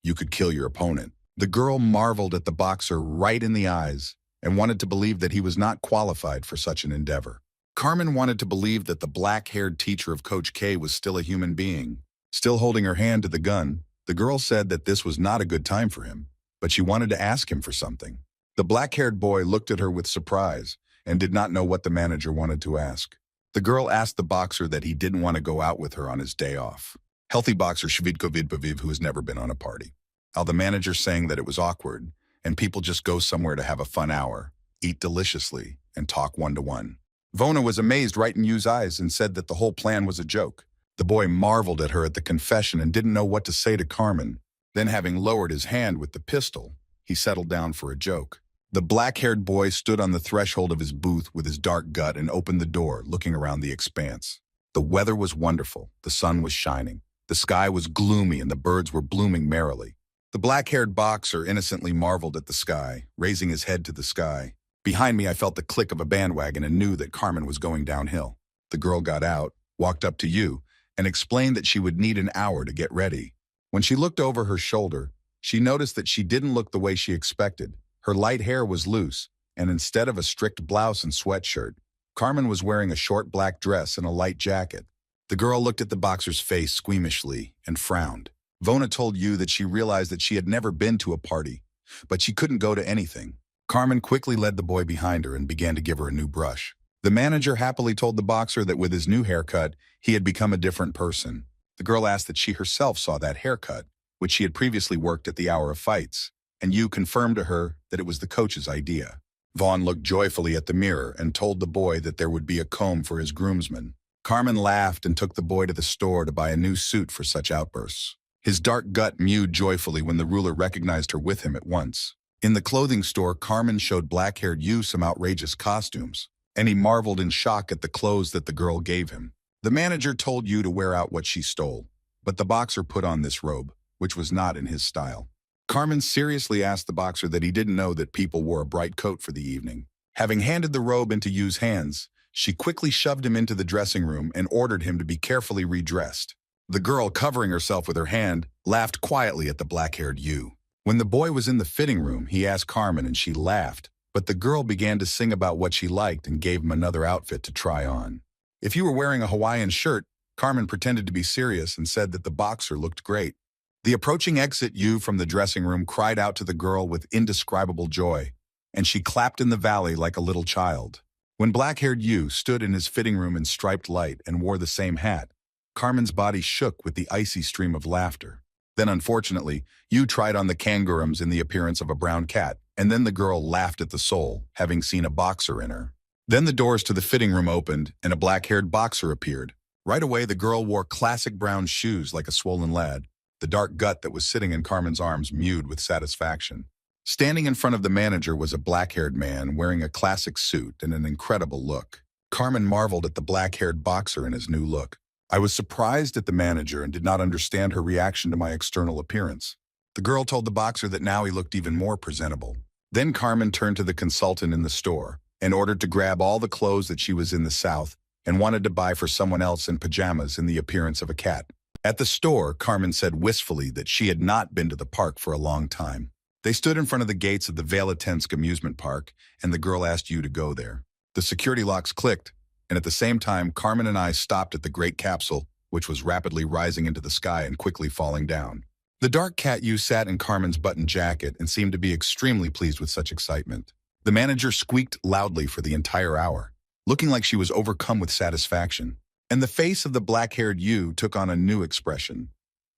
you could kill your opponent. The girl marveled at the boxer right in the eyes and wanted to believe that he was not qualified for such an endeavor. Carmen wanted to believe that the black-haired teacher of Coach K was still a human being. Still holding her hand to the gun, the girl said that this was not a good time for him, but she wanted to ask him for something. The black-haired boy looked at her with surprise and did not know what the manager wanted to ask. The girl asked the boxer that he didn't want to go out with her on his day off. Healthy boxer Shvidko Vidpaviv, who has never been on a party. The manager saying that it was awkward, and people just go somewhere to have a fun hour, eat deliciously, and talk one-to-one. Vona was amazed right in Yu's eyes and said that the whole plan was a joke. The boy marveled at her at the confession and didn't know what to say to Carmen. Then, having lowered his hand with the pistol, he settled down for a joke. The black-haired boy stood on the threshold of his booth with his dark gut and opened the door, looking around the expanse. The weather was wonderful. The sun was shining. The sky was gloomy and the birds were blooming merrily. The black-haired boxer innocently marveled at the sky, raising his head to the sky. Behind me, I felt the click of a bandwagon and knew that Carmen was going downhill. The girl got out, walked up to you, and explained that she would need an hour to get ready. When she looked over her shoulder, she noticed that she didn't look the way she expected. Her light hair was loose, and instead of a strict blouse and sweatshirt, Carmen was wearing a short black dress and a light jacket. The girl looked at the boxer's face squeamishly and frowned. Vona told you that she realized that she had never been to a party, but she couldn't go to anything. Carmen quickly led the boy behind her and began to give her a new brush. The manager happily told the boxer that with his new haircut, he had become a different person. The girl asked that she herself saw that haircut, which she had previously worked at the hour of fights, and you confirmed to her that it was the coach's idea. Vaughn looked joyfully at the mirror and told the boy that there would be a comb for his groomsman. Carmen laughed and took the boy to the store to buy a new suit for such outbursts. His dark gut mewed joyfully when the ruler recognized her with him at once. In the clothing store, Carmen showed black-haired you some outrageous costumes, and he marveled in shock at the clothes that the girl gave him. The manager told you to wear out what she stole, but the boxer put on this robe, which was not in his style. Carmen seriously asked the boxer that he didn't know that people wore a bright coat for the evening. Having handed the robe into Yu's hands, she quickly shoved him into the dressing room and ordered him to be carefully redressed. The girl, covering herself with her hand, laughed quietly at the black-haired you. When the boy was in the fitting room, he asked Carmen and she laughed, but the girl began to sing about what she liked and gave him another outfit to try on. If you were wearing a Hawaiian shirt, Carmen pretended to be serious and said that the boxer looked great. The approaching exit you from the dressing room cried out to the girl with indescribable joy, and she clapped in the valley like a little child. When black-haired you stood in his fitting room in striped light and wore the same hat, Carmen's body shook with the icy stream of laughter. Then, unfortunately, you tried on the kangurums in the appearance of a brown cat, and then the girl laughed at the soul, having seen a boxer in her. Then the doors to the fitting room opened, and a black-haired boxer appeared. Right away, the girl wore classic brown shoes like a swollen lad. The dark gut that was sitting in Carmen's arms mewed with satisfaction. Standing in front of the manager was a black-haired man wearing a classic suit and an incredible look. Carmen marveled at the black-haired boxer in his new look. I was surprised at the manager and did not understand her reaction to my external appearance. The girl told the boxer that now he looked even more presentable. Then Carmen turned to the consultant in the store and ordered to grab all the clothes that she was in the South and wanted to buy for someone else in pajamas in the appearance of a cat. At the store, Carmen said wistfully that she had not been to the park for a long time. They stood in front of the gates of the Valetensk amusement park, and the girl asked Yu to go there. The security locks clicked, and at the same time, Carmen and I stopped at the great capsule, which was rapidly rising into the sky and quickly falling down. The dark cat Yu sat in Carmen's button jacket and seemed to be extremely pleased with such excitement. The manager squeaked loudly for the entire hour, looking like she was overcome with satisfaction. And the face of the black-haired Yu took on a new expression,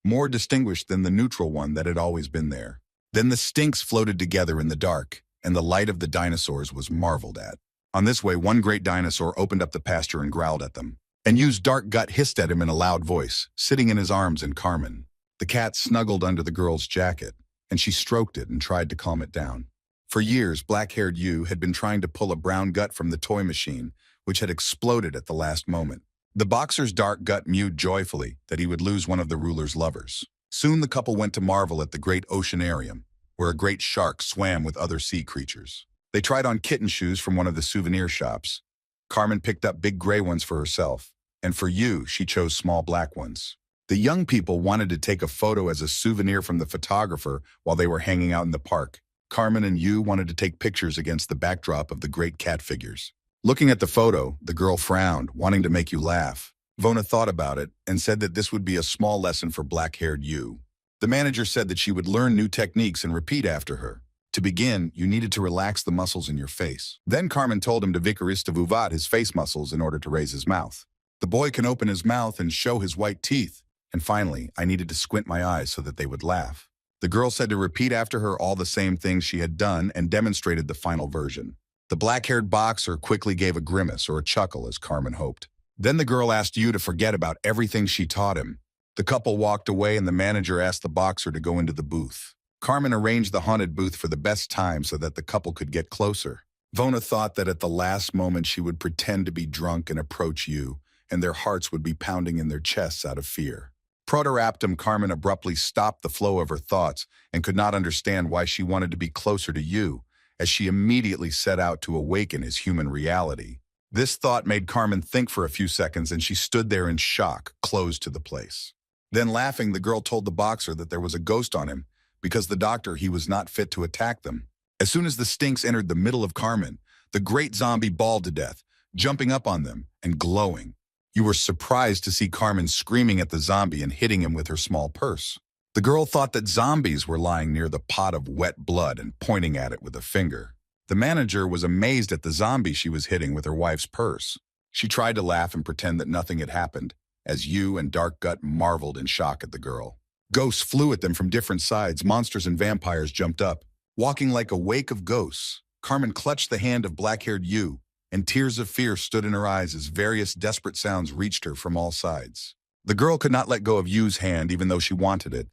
more distinguished than the neutral one that had always been there. Then the stinks floated together in the dark, and the light of the dinosaurs was marveled at. On this way, one great dinosaur opened up the pasture and growled at them. And Yu's dark gut hissed at him in a loud voice, sitting in his arms in Carmen. The cat snuggled under the girl's jacket, and she stroked it and tried to calm it down. For years, black-haired Yu had been trying to pull a brown gut from the toy machine, which had exploded at the last moment. The boxer's dark gut mewed joyfully that he would lose one of the ruler's lovers. Soon the couple went to marvel at the great oceanarium, where a great shark swam with other sea creatures. They tried on kitten shoes from one of the souvenir shops. Carmen picked up big gray ones for herself, and for Yu, she chose small black ones. The young people wanted to take a photo as a souvenir from the photographer while they were hanging out in the park. Carmen and Yu wanted to take pictures against the backdrop of the great cat figures. Looking at the photo, the girl frowned, wanting to make you laugh. Vona thought about it and said that this would be a small lesson for black-haired Yu. The manager said that she would learn new techniques and repeat after her. To begin, you needed to relax the muscles in your face. Then Carmen told him to vikaristvuvat his face muscles in order to raise his mouth. The boy can open his mouth and show his white teeth. And finally, I needed to squint my eyes so that they would laugh. The girl said to repeat after her all the same things she had done and demonstrated the final version. The black-haired boxer quickly gave a grimace or a chuckle as Carmen hoped. Then the girl asked Yu to forget about everything she taught him. The couple walked away and the manager asked the boxer to go into the booth. Carmen arranged the haunted booth for the best time so that the couple could get closer. Vona thought that at the last moment she would pretend to be drunk and approach Yu, and their hearts would be pounding in their chests out of fear. Protoraptum, Carmen abruptly stopped the flow of her thoughts and could not understand why she wanted to be closer to Yu, as she immediately set out to awaken his human reality. This thought made Carmen think for a few seconds, and she stood there in shock, closed to the place. Then laughing, the girl told the boxer that there was a ghost on him because the doctor he was not fit to attack them. As soon as the stinks entered the middle of Carmen, the great zombie bawled to death, jumping up on them and glowing. You were surprised to see Carmen screaming at the zombie and hitting him with her small purse. The girl thought that zombies were lying near the pot of wet blood and pointing at it with a finger. The manager was amazed at the zombie she was hitting with her wife's purse. She tried to laugh and pretend that nothing had happened, as Yu and Dark Gut marveled in shock at the girl. Ghosts flew at them from different sides. Monsters and vampires jumped up. Walking like a wake of ghosts, Carmen clutched the hand of black-haired Yu, and tears of fear stood in her eyes as various desperate sounds reached her from all sides. The girl could not let go of Yu's hand even though she wanted it,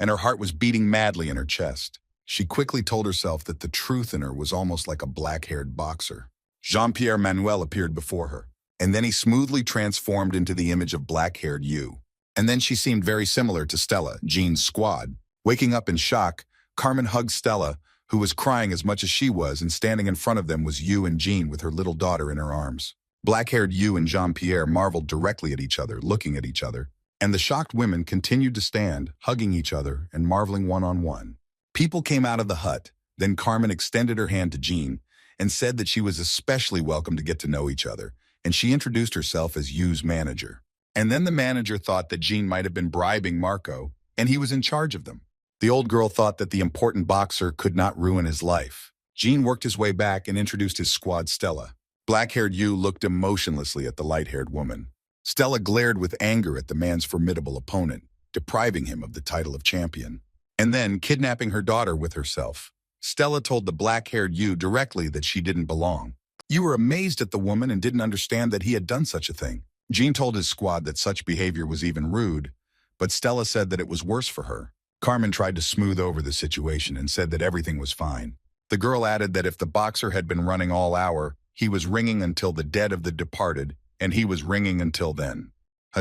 and her heart was beating madly in her chest. She quickly told herself that the truth in her was almost like a black-haired boxer. Jean-Pierre Manuel appeared before her, and then he smoothly transformed into the image of black-haired Yu. And then she seemed very similar to Stella, Jean's squad. Waking up in shock, Carmen hugged Stella, who was crying as much as she was, and standing in front of them was Yu and Jean with her little daughter in her arms. Black-haired Yu and Jean-Pierre marveled directly at each other, looking at each other, and the shocked women continued to stand, hugging each other and marveling one-on-one. People came out of the hut. Then Carmen extended her hand to Jean and said that she was especially welcome to get to know each other, and she introduced herself as Yu's manager. And then the manager thought that Jean might have been bribing Marco, and he was in charge of them. The old girl thought that the important boxer could not ruin his life. Jean worked his way back and introduced his squad, Stella. Black-haired Yu looked emotionlessly at the light-haired woman. Stella glared with anger at the man's formidable opponent, depriving him of the title of champion, and then kidnapping her daughter with herself. Stella told the black-haired Yu directly that she didn't belong. You were amazed at the woman and didn't understand that he had done such a thing. Jean told his squad that such behavior was even rude, but Stella said that it was worse for her. Carmen tried to smooth over the situation and said that everything was fine. The girl added that if the boxer had been running all hour, he was ringing until the dead of the departed, and he was ringing until then.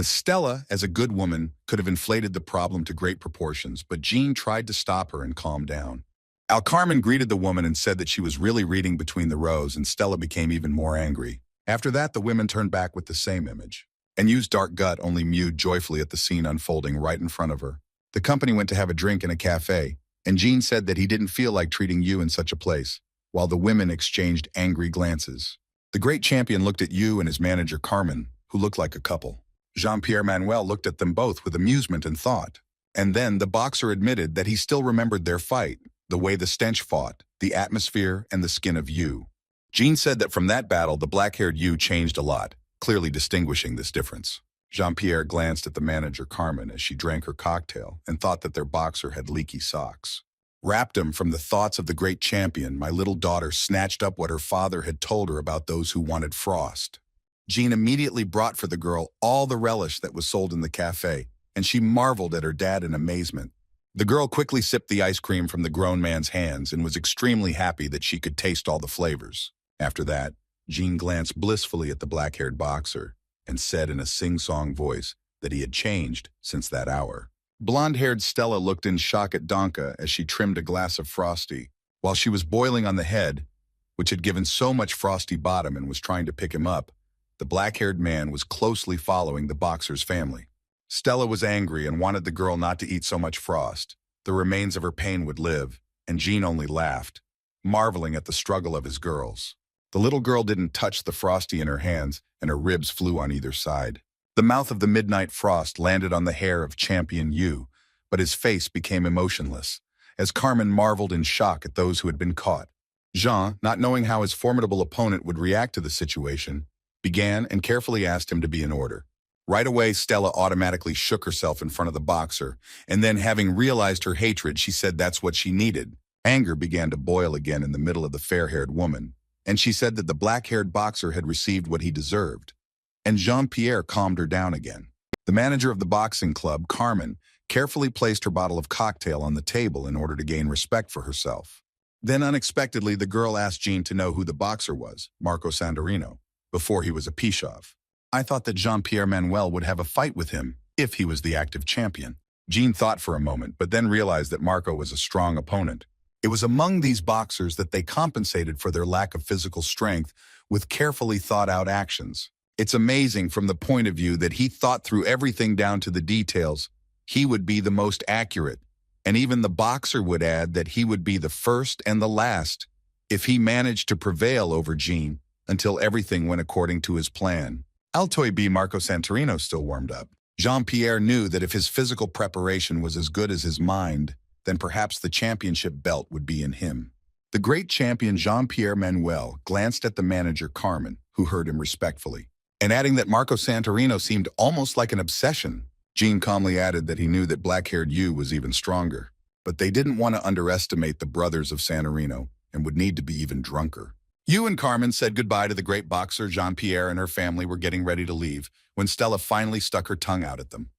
Stella, as a good woman, could have inflated the problem to great proportions, but Jean tried to stop her and calm down. Carmen greeted the woman and said that she was really reading between the rows, and Stella became even more angry. After that, the women turned back with the same image. And Yu's dark gut only mewed joyfully at the scene unfolding right in front of her. The company went to have a drink in a cafe, and Jean said that he didn't feel like treating Yu in such a place, while the women exchanged angry glances. The great champion looked at Yu and his manager Carmen, who looked like a couple. Jean-Pierre Manuel looked at them both with amusement and thought. And then the boxer admitted that he still remembered their fight, the way the stench fought, the atmosphere, and the skin of Yu. Jean said that from that battle, the black-haired Yu changed a lot, clearly distinguishing this difference. Jean-Pierre glanced at the manager Carmen as she drank her cocktail and thought that their boxer had leaky socks. Wrapped him from the thoughts of the great champion, my little daughter snatched up what her father had told her about those who wanted frost. Jean immediately brought for the girl all the relish that was sold in the cafe, and she marveled at her dad in amazement. The girl quickly sipped the ice cream from the grown man's hands and was extremely happy that she could taste all the flavors. After that, Jean glanced blissfully at the black-haired boxer and said in a sing-song voice that he had changed since that hour. Blonde-haired Stella looked in shock at Donka as she trimmed a glass of Frosty. While she was boiling on the head, which had given so much frosty bottom and was trying to pick him up, the black-haired man was closely following the boxer's family. Stella was angry and wanted the girl not to eat so much frost. The remains of her pain would live, and Jean only laughed, marveling at the struggle of his girls. The little girl didn't touch the Frosty in her hands, and her ribs flew on either side. The mouth of the midnight frost landed on the hair of Champion Yu, but his face became emotionless, as Carmen marveled in shock at those who had been caught. Jean, not knowing how his formidable opponent would react to the situation, began and carefully asked him to be in order. Right away, Stella automatically shook herself in front of the boxer, and then having realized her hatred, she said that's what she needed. Anger began to boil again in the middle of the fair-haired woman, and she said that the black-haired boxer had received what he deserved. And Jean-Pierre calmed her down again. The manager of the boxing club, Carmen, carefully placed her bottle of cocktail on the table in order to gain respect for herself. Then unexpectedly, the girl asked Jean to know who the boxer was, Marco Santorino, before he was a Pishov. I thought that Jean-Pierre Manuel would have a fight with him if he was the active champion. Jean thought for a moment, but then realized that Marco was a strong opponent. It was among these boxers that they compensated for their lack of physical strength with carefully thought-out actions. It's amazing from the point of view that he thought through everything down to the details. He would be the most accurate, and even the boxer would add that he would be the first and the last if he managed to prevail over Jean until everything went according to his plan. Altoy B. Marco Santorino still warmed up. Jean-Pierre knew that if his physical preparation was as good as his mind, then perhaps the championship belt would be in him. The great champion Jean-Pierre Manuel glanced at the manager Carmen, who heard him respectfully, and adding that Marco Santorino seemed almost like an obsession. Jean calmly added that he knew that black-haired Yu was even stronger, but they didn't want to underestimate the brothers of Santorino and would need to be even drunker. Yu and Carmen said goodbye to the great boxer. Jean-Pierre and her family were getting ready to leave when Stella finally stuck her tongue out at them.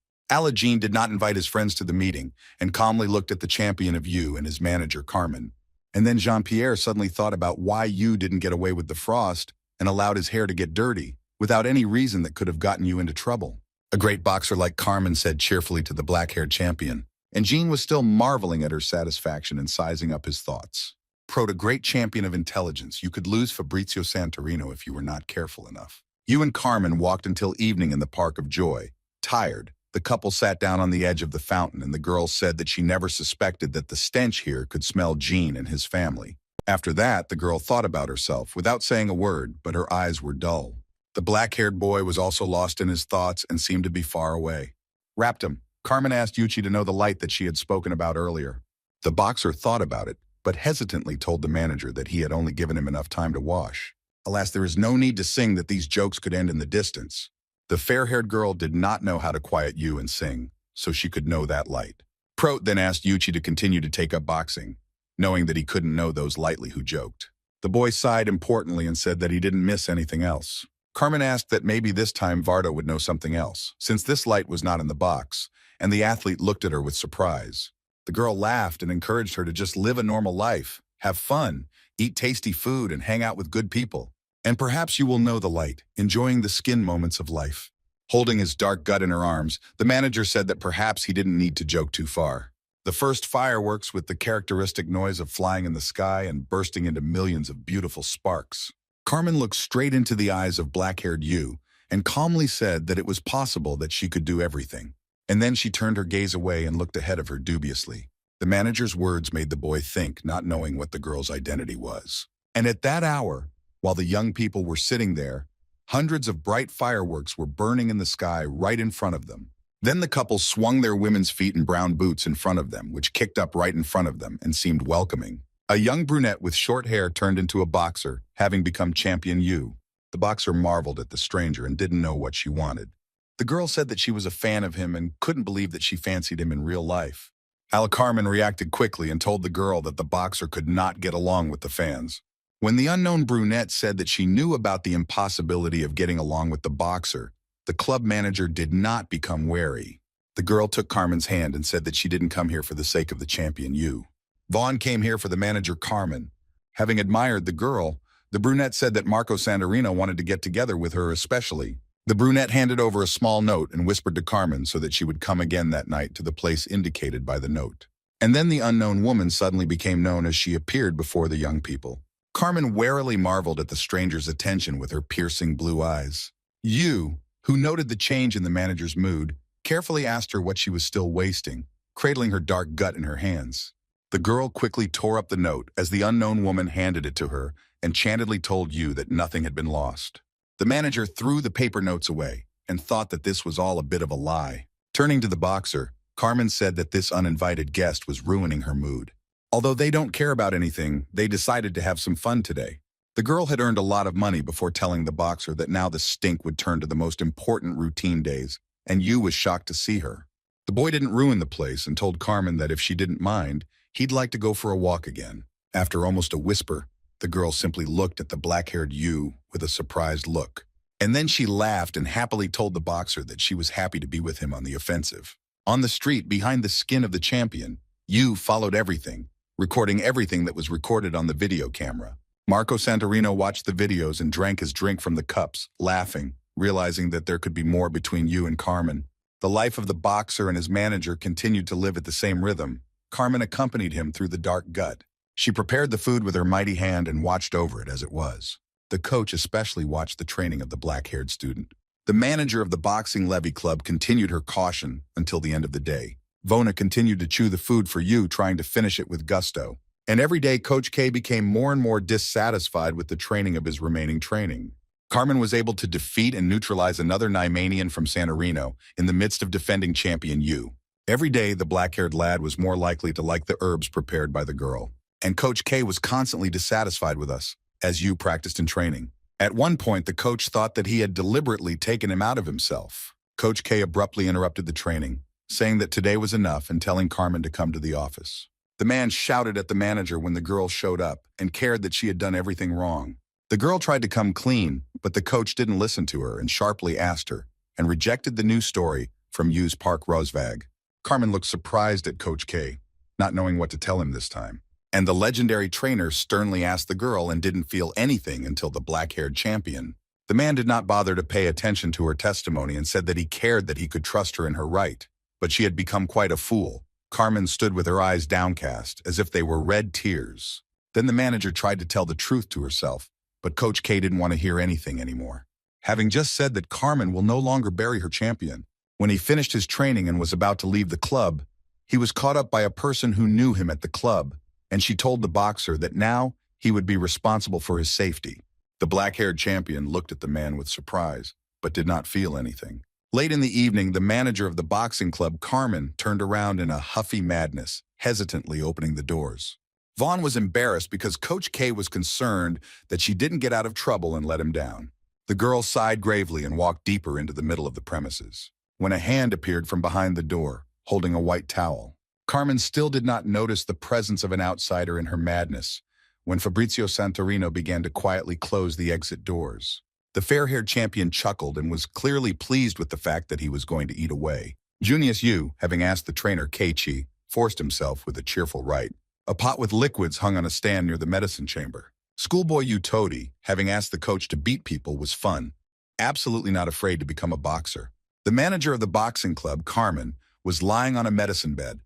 Jean did not invite his friends to the meeting and calmly looked at the champion of Yu and his manager Carmen. And then Jean-Pierre suddenly thought about why Yu didn't get away with the frost and allowed his hair to get dirty without any reason that could have gotten Yu into trouble. A great boxer like Carmen said cheerfully to the black-haired champion, and Jean was still marveling at her satisfaction and sizing up his thoughts. A great champion of intelligence, you could lose Fabrizio Santorino if you were not careful enough. Yu and Carmen walked until evening in the Park of Joy. Tired, the couple sat down on the edge of the fountain, and the girl said that she never suspected that the stench here could smell Jean and his family. After that, the girl thought about herself without saying a word, but her eyes were dull. The black-haired boy was also lost in his thoughts and seemed to be far away. Wrapped him. Carmen asked Yuchi to know the light that she had spoken about earlier. The boxer thought about it, but hesitantly told the manager that he had only given him enough time to wash. Alas, there is no need to sing that these jokes could end in the distance. The fair-haired girl did not know how to quiet Yu and sing, so she could know that light. Prote then asked Yuchi to continue to take up boxing, knowing that he couldn't know those lightly who joked. The boy sighed importantly and said that he didn't miss anything else. Carmen asked that maybe this time Vardo would know something else, since this light was not in the box, and the athlete looked at her with surprise. The girl laughed and encouraged her to just live a normal life, have fun, eat tasty food, and hang out with good people. And perhaps you will know the light, enjoying the skin moments of life. Holding his dark gut in her arms, the manager said that perhaps he didn't need to joke too far. The first fireworks with the characteristic noise of flying in the sky and bursting into millions of beautiful sparks. Carmen looked straight into the eyes of black-haired Yu and calmly said that it was possible that she could do everything. And then she turned her gaze away and looked ahead of her dubiously. The manager's words made the boy think, not knowing what the girl's identity was. And at that hour, while the young people were sitting there, hundreds of bright fireworks were burning in the sky right in front of them. Then the couple swung their women's feet in brown boots in front of them, which kicked up right in front of them and seemed welcoming. A young brunette with short hair turned into a boxer, having become champion Yu. The boxer marveled at the stranger and didn't know what she wanted. The girl said that she was a fan of him and couldn't believe that she fancied him in real life. Carmen reacted quickly and told the girl that the boxer could not get along with the fans. When the unknown brunette said that she knew about the impossibility of getting along with the boxer, the club manager did not become wary. The girl took Carmen's hand and said that she didn't come here for the sake of the champion Yu. Vaughn came here for the manager Carmen. Having admired the girl, the brunette said that Marco Santorino wanted to get together with her especially. The brunette handed over a small note and whispered to Carmen so that she would come again that night to the place indicated by the note. And then the unknown woman suddenly became known as she appeared before the young people. Carmen warily marveled at the stranger's attention with her piercing blue eyes. Yu, who noted the change in the manager's mood, carefully asked her what she was still wasting, cradling her dark gut in her hands. The girl quickly tore up the note as the unknown woman handed it to her and chantedly told Yu that nothing had been lost. The manager threw the paper notes away and thought that this was all a bit of a lie. Turning to the boxer, Carmen said that this uninvited guest was ruining her mood. Although they don't care about anything, they decided to have some fun today. The girl had earned a lot of money before telling the boxer that now the stink would turn to the most important routine days, and Yu was shocked to see her. The boy didn't ruin the place and told Carmen that if she didn't mind, he'd like to go for a walk again. After almost a whisper, the girl simply looked at the black-haired Yu with a surprised look. And then she laughed and happily told the boxer that she was happy to be with him on the offensive. On the street, behind the skin of the champion, Yu followed everything, recording everything that was recorded on the video camera. Marco Santorino watched the videos and drank his drink from the cups, laughing, realizing that there could be more between Yu and Carmen. The life of the boxer and his manager continued to live at the same rhythm. Carmen accompanied him through the dark gut. She prepared the food with her mighty hand and watched over it as it was. The coach especially watched the training of the black-haired student. The manager of the boxing levy club continued her caution until the end of the day. Vona continued to chew the food for Yu, trying to finish it with gusto. And every day, Coach K became more and more dissatisfied with the training of his remaining training. Carmen was able to defeat and neutralize another Nymanian from Santorino in the midst of defending champion Yu. Every day, the black-haired lad was more likely to like the herbs prepared by the girl. And Coach K was constantly dissatisfied with us, as Yu practiced in training. At one point, the coach thought that he had deliberately taken him out of himself. Coach K abruptly interrupted the training, saying that today was enough and telling Carmen to come to the office. The man shouted at the manager when the girl showed up and cared that she had done everything wrong. The girl tried to come clean, but the coach didn't listen to her and sharply asked her, and rejected the new story from Yu's Park Rosvag. Carmen looked surprised at Coach K, not knowing what to tell him this time. And the legendary trainer sternly asked the girl and didn't feel anything until the black-haired champion. The man did not bother to pay attention to her testimony and said that he cared that he could trust her in her right. But she had become quite a fool. Carmen stood with her eyes downcast, as if they were red tears. Then the manager tried to tell the truth to herself, but Coach K didn't want to hear anything anymore. Having just said that Carmen will no longer bury her champion, when he finished his training and was about to leave the club, he was caught up by a person who knew him at the club, and she told the boxer that now he would be responsible for his safety. The black-haired champion looked at the man with surprise, but did not feel anything. Late in the evening, the manager of the boxing club, Carmen, turned around in a huffy madness, hesitantly opening the doors. Vaughn was embarrassed because Coach K was concerned that she didn't get out of trouble and let him down. The girl sighed gravely and walked deeper into the middle of the premises, when a hand appeared from behind the door, holding a white towel. Carmen still did not notice the presence of an outsider in her madness when Fabrizio Santorino began to quietly close the exit doors. The fair-haired champion chuckled and was clearly pleased with the fact that he was going to eat away. Junius Yu, having asked the trainer Keiichi, forced himself with a cheerful right. A pot with liquids hung on a stand near the medicine chamber. Schoolboy Yu Todi, having asked the coach to beat people, was fun, absolutely not afraid to become a boxer. The manager of the boxing club, Carmen, was lying on a medicine bed,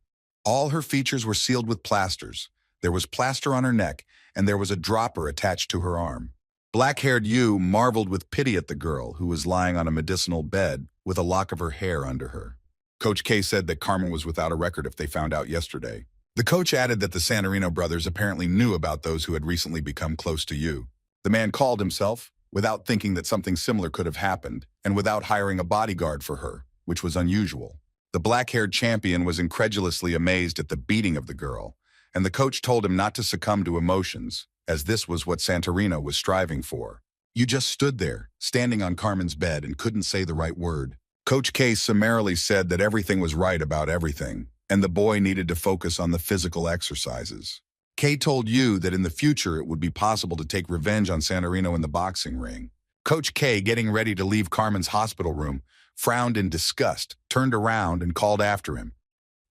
All her features were sealed with plasters. There was plaster on her neck, and there was a dropper attached to her arm. Black-haired Yu marveled with pity at the girl who was lying on a medicinal bed with a lock of her hair under her. Coach K said that Carmen was without a record if they found out yesterday. The coach added that the Santorino brothers apparently knew about those who had recently become close to Yu. The man called himself, without thinking that something similar could have happened, and without hiring a bodyguard for her, which was unusual. The black-haired champion was incredulously amazed at the beating of the girl, and the coach told him not to succumb to emotions, as this was what Santorino was striving for. You just stood there, standing on Carmen's bed, and couldn't say the right word. Coach K summarily said that everything was right about everything, and the boy needed to focus on the physical exercises. K told Yu that in the future it would be possible to take revenge on Santorino in the boxing ring. Coach K, getting ready to leave Carmen's hospital room, frowned in disgust, turned around, and called after him,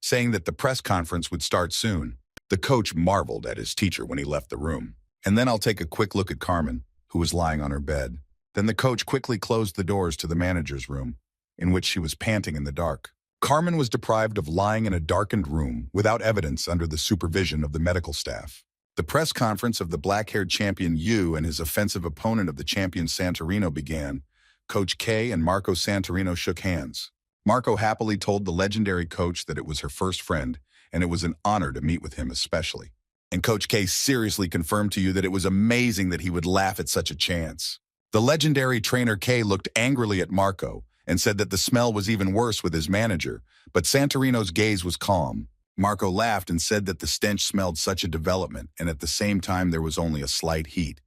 saying that the press conference would start soon. The coach marveled at his teacher when he left the room. And then I'll take a quick look at Carmen, who was lying on her bed. Then the coach quickly closed the doors to the manager's room, in which she was panting in the dark. Carmen was deprived of lying in a darkened room without evidence under the supervision of the medical staff. The press conference of the black-haired champion Yu and his offensive opponent of the champion Santorino began. Coach K and Marco Santorino shook hands. Marco happily told the legendary coach that it was her first friend, and it was an honor to meet with him especially. And Coach K seriously confirmed to you that it was amazing that he would laugh at such a chance. The legendary trainer K looked angrily at Marco and said that the smell was even worse with his manager, but Santorino's gaze was calm. Marco laughed and said that the stench smelled such a development, and at the same time there was only a slight heat.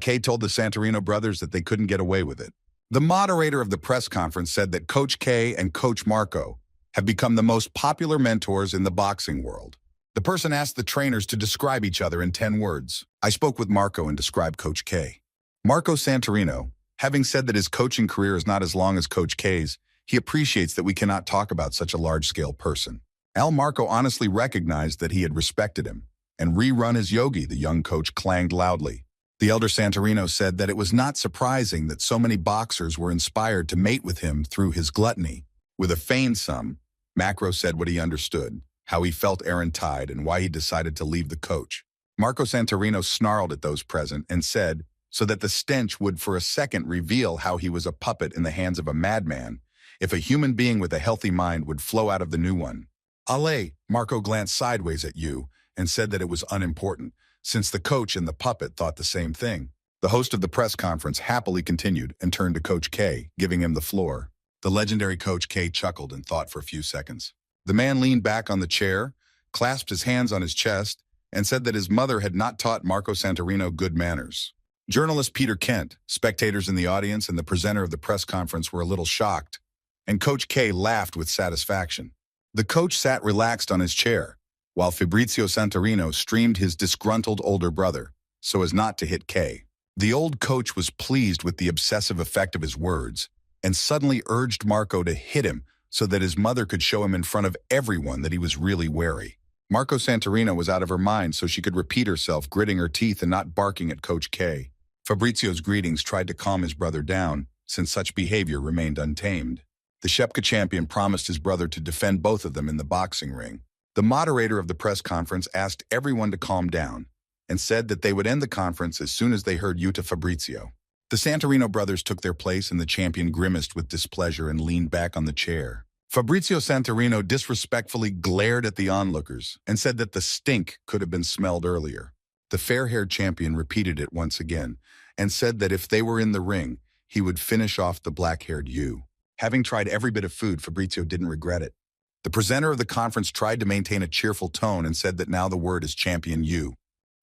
K told the Santorino brothers that they couldn't get away with it. The moderator of the press conference said that Coach K and Coach Marco have become the most popular mentors in the boxing world. The person asked the trainers to describe each other in 10 words. I spoke with Marco and described Coach K. Marco Santorino, having said that his coaching career is not as long as Coach K's, he appreciates that we cannot talk about such a large-scale person. Marco honestly recognized that he had respected him, and rerun his yogi, the young coach clanged loudly. The elder Santorino said that it was not surprising that so many boxers were inspired to mate with him through his gluttony. With a feigned sum, Macro said what he understood, how he felt errant-eyed, and why he decided to leave the coach. Marco Santorino snarled at those present and said, so that the stench would for a second reveal how he was a puppet in the hands of a madman, if a human being with a healthy mind would flow out of the new one. Marco glanced sideways at you and said that it was unimportant, since the coach and the puppet thought the same thing. The host of the press conference happily continued and turned to Coach K, giving him the floor. The legendary Coach K chuckled and thought for a few seconds. The man leaned back on the chair, clasped his hands on his chest, and said that his mother had not taught Marco Santorino good manners. Journalist Peter Kent, spectators in the audience, and the presenter of the press conference were a little shocked, and Coach K laughed with satisfaction. The coach sat relaxed on his chair, while Fabrizio Santorino streamed his disgruntled older brother, so as not to hit K. The old coach was pleased with the obsessive effect of his words, and suddenly urged Marco to hit him so that his mother could show him in front of everyone that he was really wary. Marco Santorino was out of her mind so she could repeat herself, gritting her teeth and not barking at Coach K. Fabrizio's greetings tried to calm his brother down, since such behavior remained untamed. The Shepka champion promised his brother to defend both of them in the boxing ring. The moderator of the press conference asked everyone to calm down and said that they would end the conference as soon as they heard Yuta Fabrizio. The Santorino brothers took their place and the champion grimaced with displeasure and leaned back on the chair. Fabrizio Santorino disrespectfully glared at the onlookers and said that the stink could have been smelled earlier. The fair-haired champion repeated it once again and said that if they were in the ring, he would finish off the black-haired Yu. Having tried every bit of food, Fabrizio didn't regret it. The presenter of the conference tried to maintain a cheerful tone and said that now the word is Champion Yu.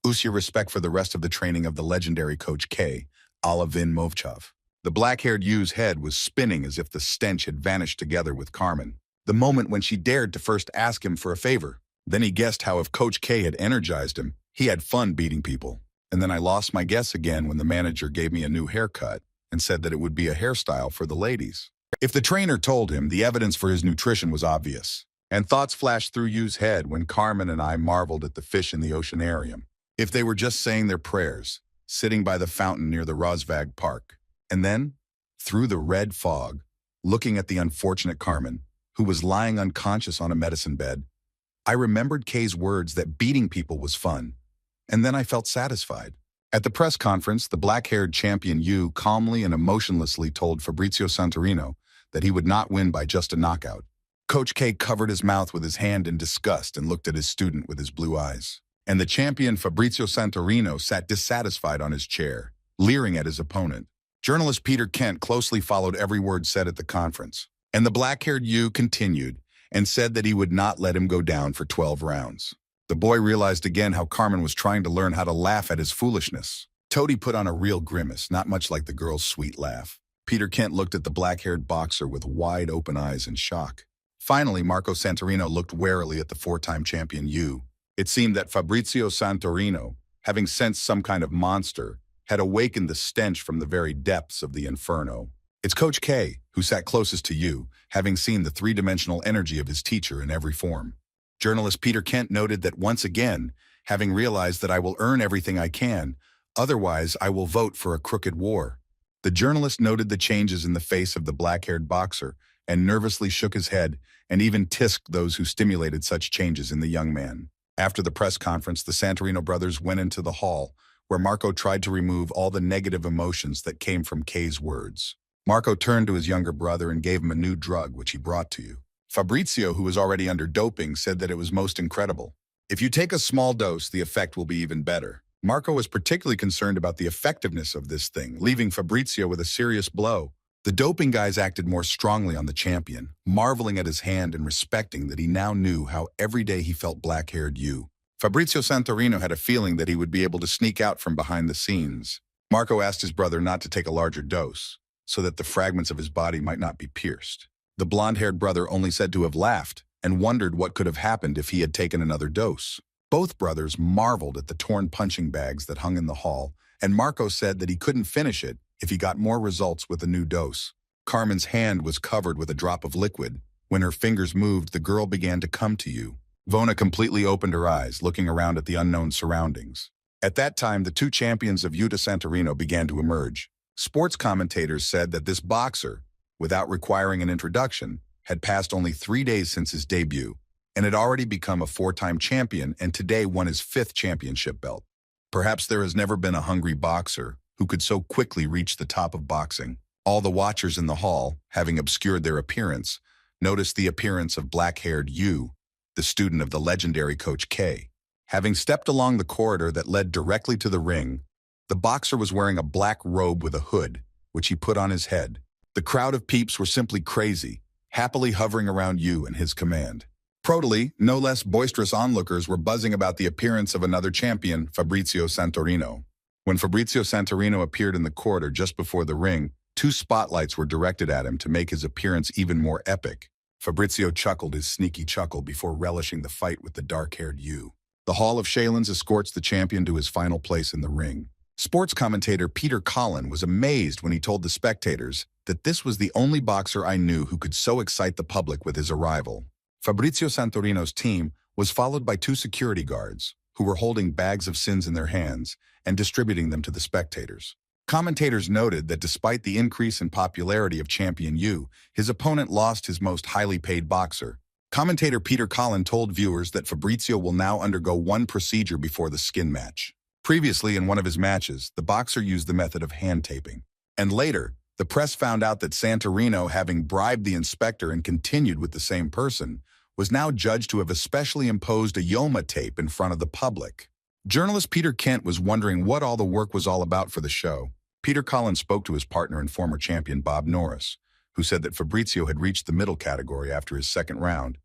Use your respect for the rest of the training of the legendary Coach K, Alavin Movchov. The black-haired Yu's head was spinning as if the stench had vanished together with Carmen. The moment when she dared to first ask him for a favor. Then he guessed how if Coach K had energized him, he had fun beating people. And then I lost my guess again when the manager gave me a new haircut and said that it would be a hairstyle for the ladies. If the trainer told him, the evidence for his nutrition was obvious. And thoughts flashed through Yu's head when Carmen and I marveled at the fish in the oceanarium. If they were just saying their prayers, sitting by the fountain near the Rosvag Park. And then, through the red fog, looking at the unfortunate Carmen, who was lying unconscious on a medicine bed, I remembered Kay's words that beating people was fun, and then I felt satisfied. At the press conference, the black-haired champion Yu calmly and emotionlessly told Fabrizio Santorino that he would not win by just a knockout. Coach K covered his mouth with his hand in disgust and looked at his student with his blue eyes. And the champion Fabrizio Santorino sat dissatisfied on his chair, leering at his opponent. Journalist Peter Kent closely followed every word said at the conference, and the black-haired Yu continued and said that he would not let him go down for 12 rounds. The boy realized again how Carmen was trying to learn how to laugh at his foolishness. Toady put on a real grimace, not much like the girl's sweet laugh. Peter Kent looked at the black-haired boxer with wide open eyes in shock. Finally, Marco Santorino looked warily at the four-time champion Yu. It seemed that Fabrizio Santorino, having sensed some kind of monster, had awakened the stench from the very depths of the inferno. It's Coach K, who sat closest to Yu, having seen the three-dimensional energy of his teacher in every form. Journalist Peter Kent noted that once again, having realized that I will earn everything I can, otherwise I will vote for a crooked war. The journalist noted the changes in the face of the black-haired boxer and nervously shook his head and even tisked those who stimulated such changes in the young man. After the press conference, the Santorino brothers went into the hall, where Marco tried to remove all the negative emotions that came from Kay's words. Marco turned to his younger brother and gave him a new drug, which he brought to you. Fabrizio, who was already under doping, said that it was most incredible. If you take a small dose, the effect will be even better. Marco was particularly concerned about the effectiveness of this thing, leaving Fabrizio with a serious blow. The doping guys acted more strongly on the champion, marveling at his hand and respecting that he now knew how every day he felt black-haired Yu. Fabrizio Santorino had a feeling that he would be able to sneak out from behind the scenes. Marco asked his brother not to take a larger dose, so that the fragments of his body might not be pierced. The blonde-haired brother only said to have laughed and wondered what could have happened if he had taken another dose. Both brothers marveled at the torn punching bags that hung in the hall, and Marco said that he couldn't finish it if he got more results with a new dose. Carmen's hand was covered with a drop of liquid. When her fingers moved, the girl began to come to you. Vona completely opened her eyes, looking around at the unknown surroundings. At that time, the two champions of Yuta Santorino began to emerge. Sports commentators said that this boxer, without requiring an introduction, had passed only 3 days since his debut, and had already become a four-time champion and today won his 5th championship belt. Perhaps there has never been a hungry boxer who could so quickly reach the top of boxing. All the watchers in the hall, having obscured their appearance, noticed the appearance of black-haired Yu, the student of the legendary Coach K. Having stepped along the corridor that led directly to the ring, the boxer was wearing a black robe with a hood, which he put on his head. The crowd of peeps were simply crazy, happily hovering around Yu and his command. Protally, no less boisterous onlookers were buzzing about the appearance of another champion, Fabrizio Santorino. When Fabrizio Santorino appeared in the corridor just before the ring, 2 spotlights were directed at him to make his appearance even more epic. Fabrizio chuckled his sneaky chuckle before relishing the fight with the dark-haired Yu. The Hall of Shaolins escorts the champion to his final place in the ring. Sports commentator Peter Collin was amazed when he told the spectators that this was the only boxer I knew who could so excite the public with his arrival. Fabrizio Santorino's team was followed by 2 security guards, who were holding bags of sins in their hands and distributing them to the spectators. Commentators noted that despite the increase in popularity of champion Yu, his opponent lost his most highly paid boxer. Commentator Peter Collin told viewers that Fabrizio will now undergo one procedure before the skin match. Previously, in one of his matches, the boxer used the method of hand taping. And later, the press found out that Santorino, having bribed the inspector and continued with the same person, was now judged to have especially imposed a Yoma tape in front of the public. Journalist Peter Kent was wondering what all the work was all about for the show. Peter Collins spoke to his partner and former champion Bob Norris, who said that Fabrizio had reached the middle category after his second round,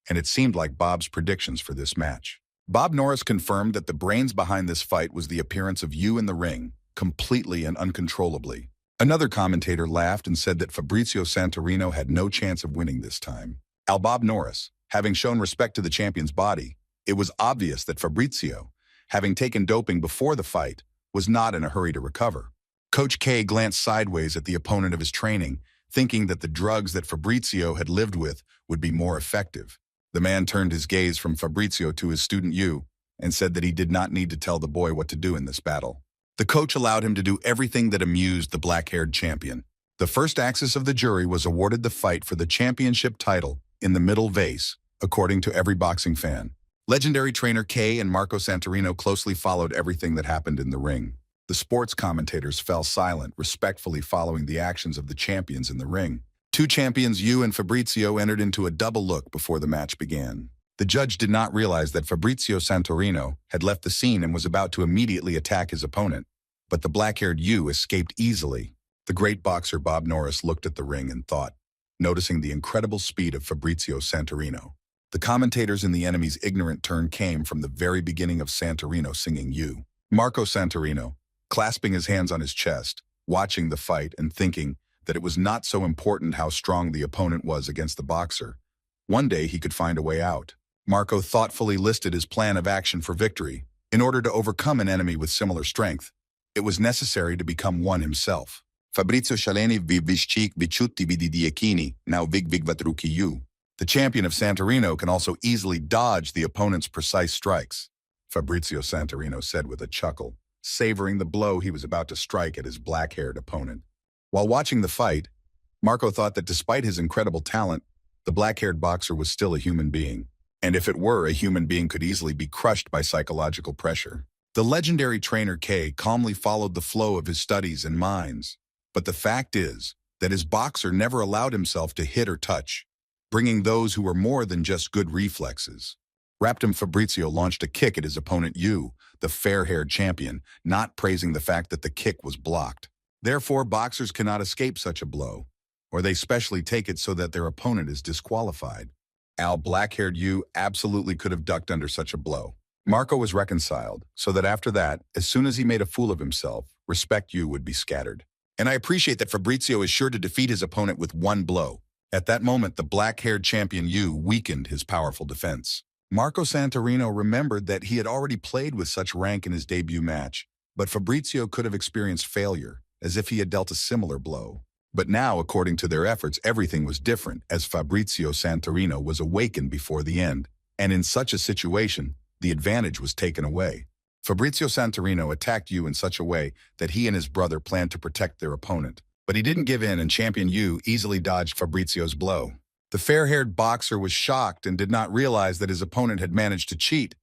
and it seemed like Bob's predictions for this match. Bob Norris confirmed that the brains behind this fight was the appearance of Yu in the ring, completely and uncontrollably. Another commentator laughed and said that Fabrizio Santorino had no chance of winning this time. Bob Norris, having shown respect to the champion's body, it was obvious that Fabrizio, having taken doping before the fight, was not in a hurry to recover. Coach K glanced sideways at the opponent of his training, thinking that the drugs that Fabrizio had lived with would be more effective. The man turned his gaze from Fabrizio to his student Yu and said that he did not need to tell the boy what to do in this battle. The coach allowed him to do everything that amused the black-haired champion. The first axis of the jury was awarded the fight for the championship title in the middle vase, according to every boxing fan. Legendary trainer Kay and Marco Santorino closely followed everything that happened in the ring. The sports commentators fell silent, respectfully following the actions of the champions in the ring. Two champions, Yu and Fabrizio, entered into a double look before the match began. The judge did not realize that Fabrizio Santorino had left the scene and was about to immediately attack his opponent. But the black-haired Yu escaped easily. The great boxer Bob Norris looked at the ring and thought, noticing the incredible speed of Fabrizio Santorino. The commentators in the enemy's ignorant turn came from the very beginning of Santorino singing Yu. Marco Santorino, clasping his hands on his chest, watching the fight and thinking that it was not so important how strong the opponent was against the boxer. One day he could find a way out. Marco thoughtfully listed his plan of action for victory. In order to overcome an enemy with similar strength, it was necessary to become one himself. Fabrizio Shaleni vivishchik vichutti vididiakini, now vigvatruki Yu. The champion of Santorino can also easily dodge the opponent's precise strikes, Fabrizio Santorino said with a chuckle, savoring the blow he was about to strike at his black-haired opponent. While watching the fight, Marco thought that despite his incredible talent, the black-haired boxer was still a human being. And if it were, a human being could easily be crushed by psychological pressure. The legendary trainer Kay calmly followed the flow of his studies and minds. But the fact is that his boxer never allowed himself to hit or touch, bringing those who were more than just good reflexes. Raptum Fabrizio launched a kick at his opponent Yu, the fair-haired champion, not praising the fact that the kick was blocked. Therefore, boxers cannot escape such a blow, or they specially take it so that their opponent is disqualified. Black-haired Yu absolutely could have ducked under such a blow. Marco was reconciled, so that after that, as soon as he made a fool of himself, respect Yu would be scattered. And I appreciate that Fabrizio is sure to defeat his opponent with one blow. At that moment, the black-haired champion Yu weakened his powerful defense. Marco Santorino remembered that he had already played with such rank in his debut match, but Fabrizio could have experienced failure, as if he had dealt a similar blow. But now, according to their efforts, everything was different, as Fabrizio Santorino was awakened before the end, and in such a situation, the advantage was taken away. Fabrizio Santorino attacked Yu in such a way that he and his brother planned to protect their opponent. But he didn't give in, and champion Yu easily dodged Fabrizio's blow. The fair-haired boxer was shocked and did not realize that his opponent had managed to cheat,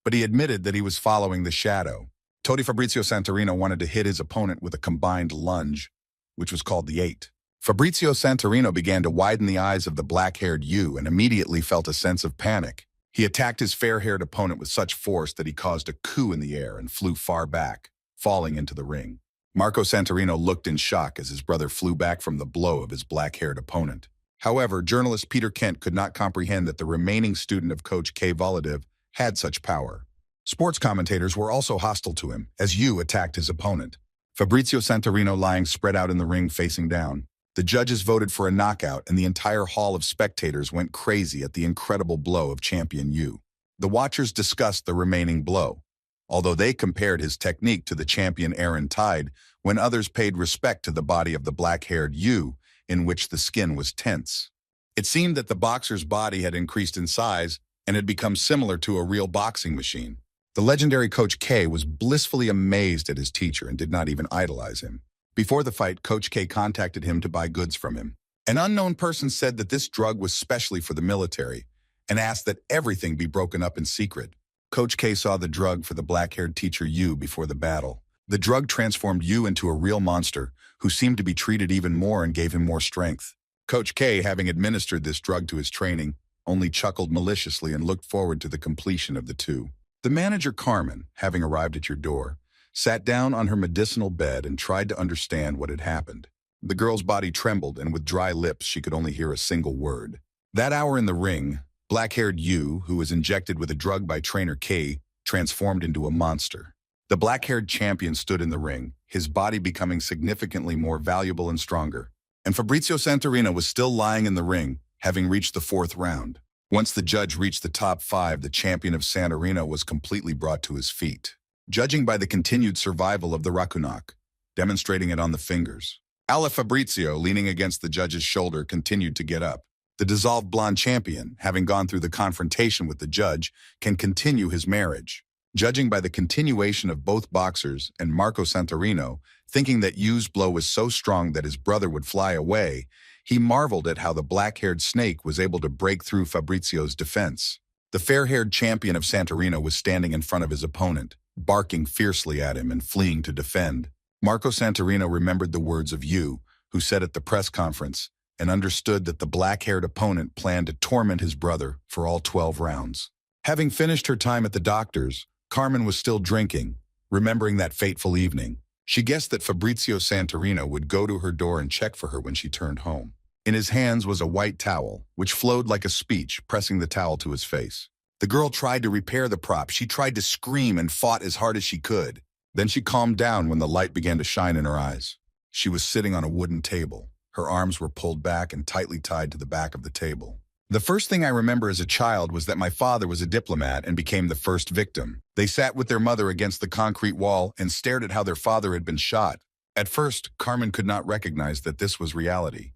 but he admitted that he was following the shadow. Fabrizio Santorino wanted to hit his opponent with a combined lunge, which was called the 8. Fabrizio Santorino began to widen the eyes of the black-haired Yu and immediately felt a sense of panic. He attacked his fair-haired opponent with such force that he caused a coup in the air and flew far back, falling into the ring. Marco Santorino looked in shock as his brother flew back from the blow of his black-haired opponent. However, journalist Peter Kent could not comprehend that the remaining student of Coach Kay Bullied had such power. Sports commentators were also hostile to him, as Yu attacked his opponent. Fabrizio Santorino lying spread out in the ring facing down. The judges voted for a knockout, and the entire hall of spectators went crazy at the incredible blow of champion Yu. The watchers discussed the remaining blow, although they compared his technique to the champion Aaron Tide, when others paid respect to the body of the black-haired Yu, in which the skin was tense. It seemed that the boxer's body had increased in size and had become similar to a real boxing machine. The legendary Coach K was blissfully amazed at his teacher and did not even idolize him. Before the fight, Coach K contacted him to buy goods from him. An unknown person said that this drug was specially for the military and asked that everything be broken up in secret. Coach K saw the drug for the black-haired teacher Yu before the battle. The drug transformed Yu into a real monster who seemed to be treated even more and gave him more strength. Coach K, having administered this drug to his training, only chuckled maliciously and looked forward to the completion of the two. The manager Carmen, having arrived at your door, sat down on her medicinal bed and tried to understand what had happened. The girl's body trembled, and with dry lips she could only hear a single word. That hour in the ring, black-haired Yu, who was injected with a drug by trainer K, transformed into a monster. The black-haired champion stood in the ring, his body becoming significantly more valuable and stronger. And Fabrizio Santorino was still lying in the ring, having reached the 4th round. Once the judge reached the top 5, the champion of Santorino was completely brought to his feet, judging by the continued survival of the rakunak, demonstrating it on the fingers. Fabrizio, leaning against the judge's shoulder, continued to get up. The dissolved blonde champion, having gone through the confrontation with the judge, can continue his marriage. Judging by the continuation of both boxers and Marco Santorino, thinking that Yu's blow was so strong that his brother would fly away, He marveled at how the black-haired snake was able to break through Fabrizio's defense. The fair-haired champion of Santorino was standing in front of his opponent, barking fiercely at him and fleeing to defend. Marco Santorino remembered the words of Yu, who said at the press conference, and understood that the black-haired opponent planned to torment his brother for all 12 rounds. Having finished her time at the doctor's, Carmen was still drinking, remembering that fateful evening. She guessed that Fabrizio Santorino would go to her door and check for her when she turned home. In his hands was a white towel, which flowed like a speech, pressing the towel to his face. The girl tried to repair the prop. She tried to scream and fought as hard as she could. Then she calmed down when the light began to shine in her eyes. She was sitting on a wooden table. Her arms were pulled back and tightly tied to the back of the table. The first thing I remember as a child was that my father was a diplomat and became the first victim. They sat with their mother against the concrete wall and stared at how their father had been shot. At first, Carmen could not recognize that this was reality.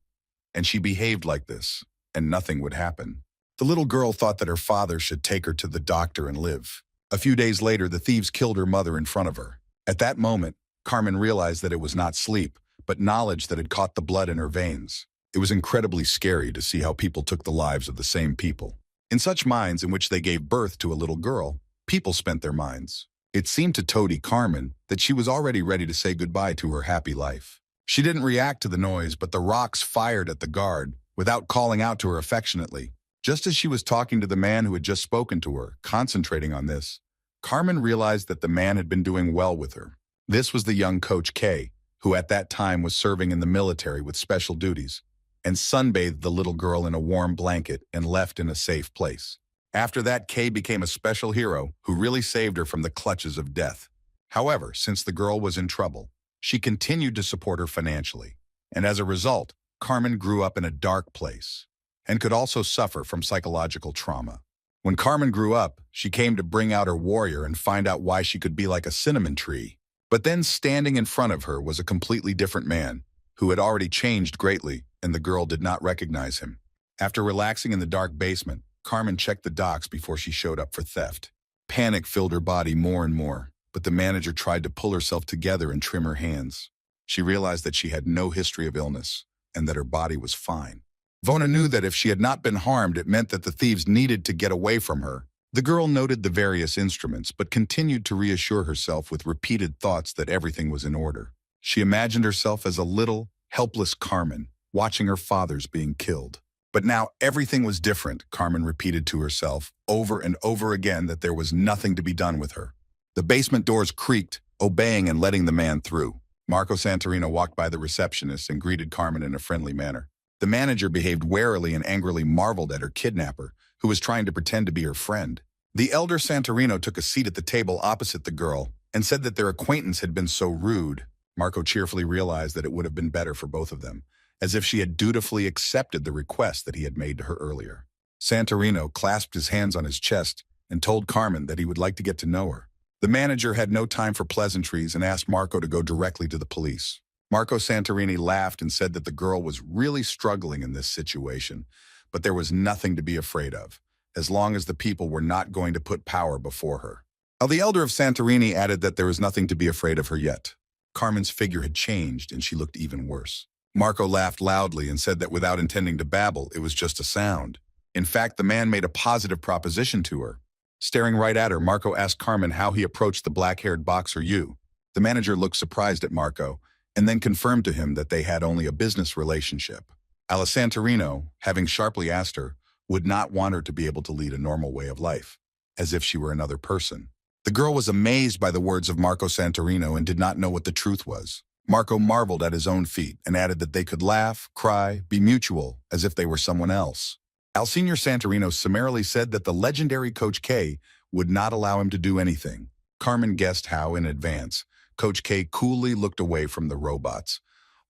And she behaved like this, and nothing would happen. The little girl thought that her father should take her to the doctor and live. A few days later, the thieves killed her mother in front of her. At that moment, Carmen realized that it was not sleep, but knowledge that had caught the blood in her veins. It was incredibly scary to see how people took the lives of the same people. In such minds in which they gave birth to a little girl, people spent their minds. It seemed to toady Carmen that she was already ready to say goodbye to her happy life. She didn't react to the noise, but the rocks fired at the guard without calling out to her affectionately. Just as she was talking to the man who had just spoken to her, concentrating on this, Carmen realized that the man had been doing well with her. This was the young Coach K, who at that time was serving in the military with special duties, and sunbathed the little girl in a warm blanket and left in a safe place. After that, Kay became a special hero who really saved her from the clutches of death. However, since the girl was in trouble, she continued to support her financially, and as a result, Carmen grew up in a dark place and could also suffer from psychological trauma. When Carmen grew up, she came to bring out her warrior and find out why she could be like a cinnamon tree. But then standing in front of her was a completely different man who had already changed greatly, and the girl did not recognize him. After relaxing in the dark basement, Carmen checked the docks before she showed up for theft. Panic filled her body more and more, but the manager tried to pull herself together and trim her hands. She realized that she had no history of illness and that her body was fine. Vona knew that if she had not been harmed, it meant that the thieves needed to get away from her. The girl noted the various instruments, but continued to reassure herself with repeated thoughts that everything was in order. She imagined herself as a little, helpless Carmen, watching her father's being killed. But now everything was different, Carmen repeated to herself over and over again that there was nothing to be done with her. The basement doors creaked, obeying and letting the man through. Marco Santorino walked by the receptionist and greeted Carmen in a friendly manner. The manager behaved warily and angrily marveled at her kidnapper, who was trying to pretend to be her friend. The elder Santorino took a seat at the table opposite the girl and said that their acquaintance had been so rude. Marco cheerfully realized that it would have been better for both of them, as if she had dutifully accepted the request that he had made to her earlier. Santorino clasped his hands on his chest and told Carmen that he would like to get to know her. The manager had no time for pleasantries and asked Marco to go directly to the police. Marco Santorini laughed and said that the girl was really struggling in this situation, but there was nothing to be afraid of, as long as the people were not going to put power before her. While the elder of Santorini added that there was nothing to be afraid of her yet. Carmen's figure had changed and she looked even worse. Marco laughed loudly and said that without intending to babble, it was just a sound. In fact, the man made a positive proposition to her. Staring right at her, Marco asked Carmen how he approached the black-haired boxer Yu. The manager looked surprised at Marco, and then confirmed to him that they had only a business relationship. Santorino, having sharply asked her, would not want her to be able to lead a normal way of life, as if she were another person. The girl was amazed by the words of Marco Santorino and did not know what the truth was. Marco marveled at his own feat and added that they could laugh, cry, be mutual, as if they were someone else. Senior Santorino summarily said that the legendary Coach K would not allow him to do anything. Carmen guessed how, in advance, Coach K coolly looked away from the robots,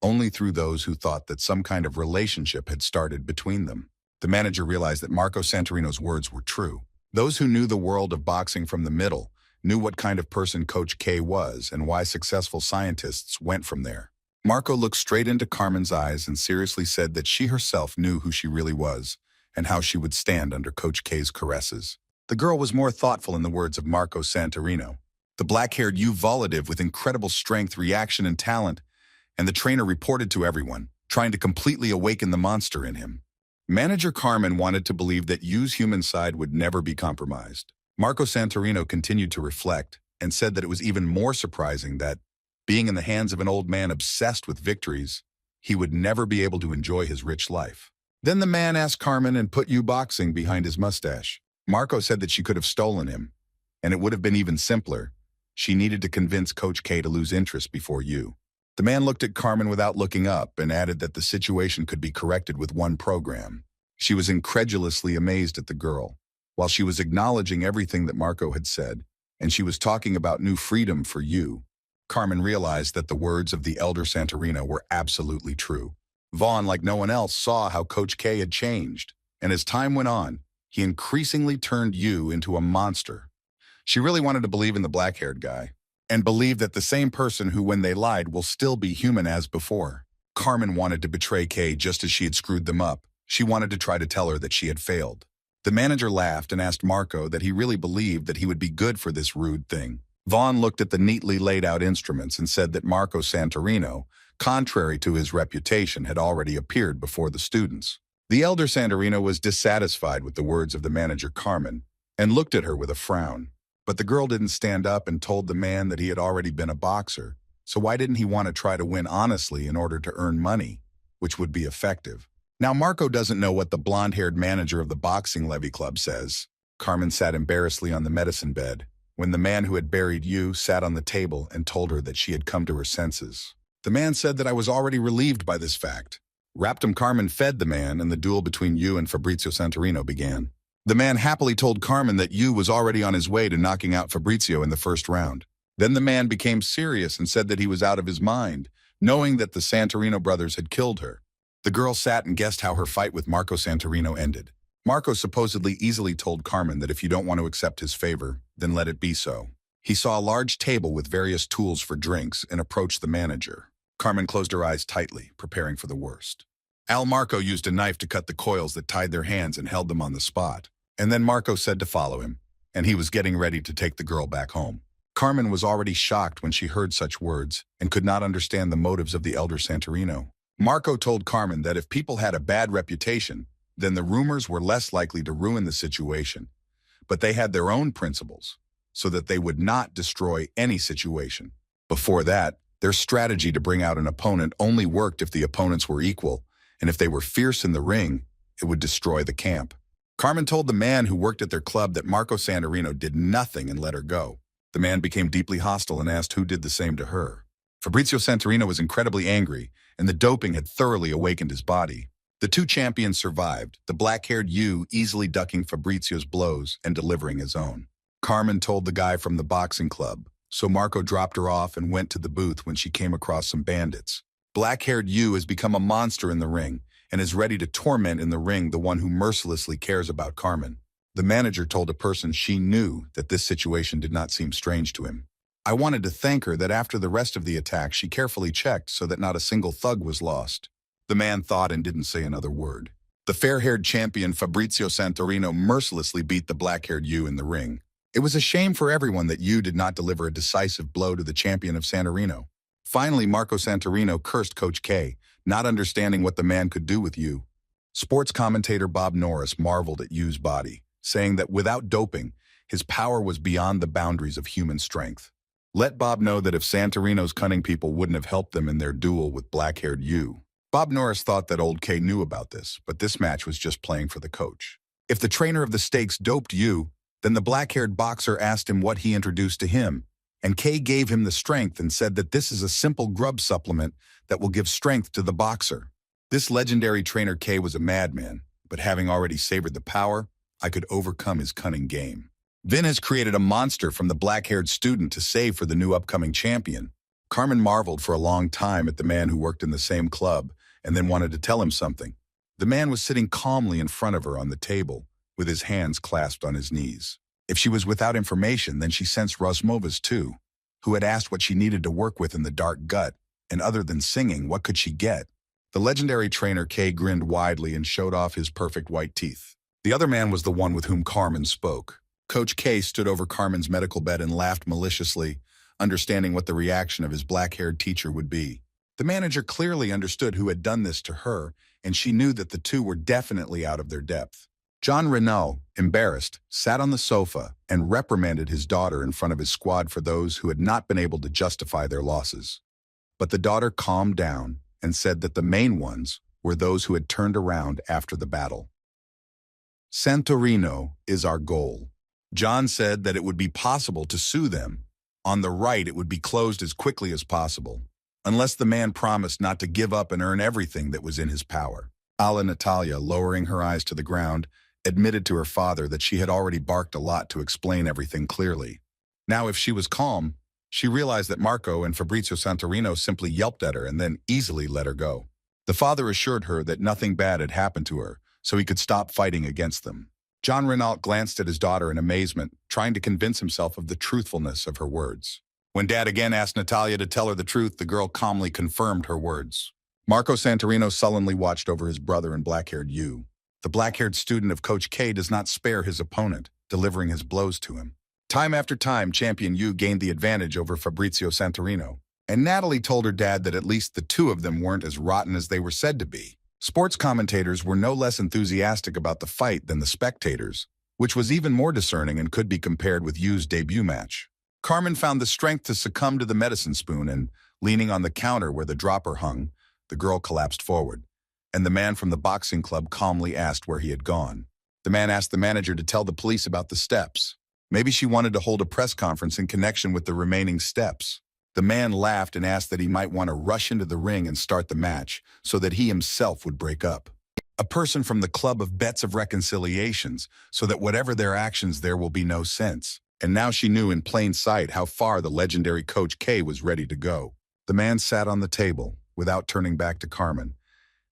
only through those who thought that some kind of relationship had started between them. The manager realized that Marco Santorino's words were true. Those who knew the world of boxing from the middle knew what kind of person Coach K was and why successful scientists went from there. Marco looked straight into Carmen's eyes and seriously said that she herself knew who she really was and how she would stand under Coach K's caresses. The girl was more thoughtful in the words of Marco Santorino. The black-haired Yu Volative with incredible strength, reaction, and talent, and the trainer reported to everyone, trying to completely awaken the monster in him. Manager Carmen wanted to believe that Yu's human side would never be compromised. Marco Santorino continued to reflect and said that it was even more surprising that, being in the hands of an old man obsessed with victories, he would never be able to enjoy his rich life. Then the man asked Carmen and put Yu boxing behind his mustache. Marco said that she could have stolen him, and it would have been even simpler. She needed to convince Coach K to lose interest before Yu. The man looked at Carmen without looking up and added that the situation could be corrected with one program. She was incredulously amazed at the girl. While she was acknowledging everything that Marco had said, and she was talking about new freedom for Yu, Carmen realized that the words of the elder Santorino were absolutely true. Vaughn, like no one else, saw how Coach K had changed, and as time went on, he increasingly turned Yu into a monster. She really wanted to believe in the black-haired guy, and believe that the same person who, when they lied, will still be human as before. Carmen wanted to betray Kay just as she had screwed them up. She wanted to try to tell her that she had failed. The manager laughed and asked Marco that he really believed that he would be good for this rude thing. Vaughn looked at the neatly laid out instruments and said that Marco Santorino, contrary to his reputation, had already appeared before the students. The elder Santorino was dissatisfied with the words of the manager Carmen and looked at her with a frown. But the girl didn't stand up and told the man that he had already been a boxer, so why didn't he want to try to win honestly in order to earn money, which would be effective? Now Marco doesn't know what the blonde-haired manager of the boxing levy club says. Carmen sat embarrassedly on the medicine bed when the man who had buried Yu sat on the table and told her that she had come to her senses. The man said that I was already relieved by this fact. Raptum Carmen fed the man, and the duel between Yu and Fabrizio Santorino began. The man happily told Carmen that Yu was already on his way to knocking out Fabrizio in the first round. Then the man became serious and said that he was out of his mind, knowing that the Santorino brothers had killed her. The girl sat and guessed how her fight with Marco Santorino ended. Marco supposedly easily told Carmen that if you don't want to accept his favor, then let it be so. He saw a large table with various tools for drinks and approached the manager. Carmen closed her eyes tightly, preparing for the worst. Marco used a knife to cut the coils that tied their hands and held them on the spot. And then Marco said to follow him, and he was getting ready to take the girl back home. Carmen was already shocked when she heard such words and could not understand the motives of the elder Santorino. Marco told Carmen that if people had a bad reputation, then the rumors were less likely to ruin the situation, but they had their own principles, so that they would not destroy any situation. Before that, their strategy to bring out an opponent only worked if the opponents were equal, and if they were fierce in the ring, it would destroy the camp. Carmen told the man who worked at their club that Marco Santorino did nothing and let her go. The man became deeply hostile and asked who did the same to her. Fabrizio Santorino was incredibly angry, and the doping had thoroughly awakened his body. The two champions survived, the black-haired Yu easily ducking Fabrizio's blows and delivering his own. Carmen told the guy from the boxing club, so Marco dropped her off and went to the booth when she came across some bandits. Black-haired Yu has become a monster in the ring, and is ready to torment in the ring the one who mercilessly cares about Carmen. The manager told a person she knew that this situation did not seem strange to him. I wanted to thank her that after the rest of the attack she carefully checked so that not a single thug was lost. The man thought and didn't say another word. The fair-haired champion Fabrizio Santorino mercilessly beat the black-haired Yu in the ring. It was a shame for everyone that Yu did not deliver a decisive blow to the champion of Santorino. Finally, Marco Santorino cursed Coach K, not understanding what the man could do with Yu. Sports commentator Bob Norris marveled at Yu's body, saying that without doping, his power was beyond the boundaries of human strength. Let Bob know that if Santorino's cunning people wouldn't have helped them in their duel with black-haired Yu. Bob Norris thought that old K knew about this, but this match was just playing for the coach. If the trainer of the stakes doped Yu, then the black-haired boxer asked him what he introduced to him, and K gave him the strength and said that this is a simple grub supplement that will give strength to the boxer. This legendary trainer K was a madman, but having already savored the power, I could overcome his cunning game. Vin has created a monster from the black-haired student to save for the new upcoming champion. Carmen marveled for a long time at the man who worked in the same club and then wanted to tell him something. The man was sitting calmly in front of her on the table, with his hands clasped on his knees. If she was without information, then she sensed Rosmova's too, who had asked what she needed to work with in the dark gut, and other than singing, what could she get? The legendary trainer K grinned widely and showed off his perfect white teeth. The other man was the one with whom Carmen spoke. Coach K stood over Carmen's medical bed and laughed maliciously, understanding what the reaction of his black-haired teacher would be. The manager clearly understood who had done this to her, and she knew that the two were definitely out of their depth. John Renault, embarrassed, sat on the sofa and reprimanded his daughter in front of his squad for those who had not been able to justify their losses. But the daughter calmed down and said that the main ones were those who had turned around after the battle. Santorino is our goal. John said that it would be possible to sue them. On the right, it would be closed as quickly as possible, unless the man promised not to give up and earn everything that was in his power. Alla Natalia, lowering her eyes to the ground, admitted to her father that she had already barked a lot to explain everything clearly. Now, if she was calm, she realized that Marco and Fabrizio Santorino simply yelped at her and then easily let her go. The father assured her that nothing bad had happened to her, so he could stop fighting against them. John Renault glanced at his daughter in amazement, trying to convince himself of the truthfulness of her words. When Dad again asked Natalia to tell her the truth, the girl calmly confirmed her words. Marco Santorino sullenly watched over his brother and black-haired Yu. The black-haired student of Coach K does not spare his opponent, delivering his blows to him. Time after time, Champion Yu gained the advantage over Fabrizio Santorino, and Natalie told her dad that at least the two of them weren't as rotten as they were said to be. Sports commentators were no less enthusiastic about the fight than the spectators, which was even more discerning and could be compared with Yu's debut match. Carmen found the strength to succumb to the medicine spoon and, leaning on the counter where the dropper hung, the girl collapsed forward, and the man from the boxing club calmly asked where he had gone. The man asked the manager to tell the police about the steps. Maybe she wanted to hold a press conference in connection with the remaining steps. The man laughed and asked that he might want to rush into the ring and start the match so that he himself would break up. A person from the Club of Bets of Reconciliations, so that whatever their actions there will be no sense. And now she knew in plain sight how far the legendary Coach K was ready to go. The man sat on the table, without turning back to Carmen,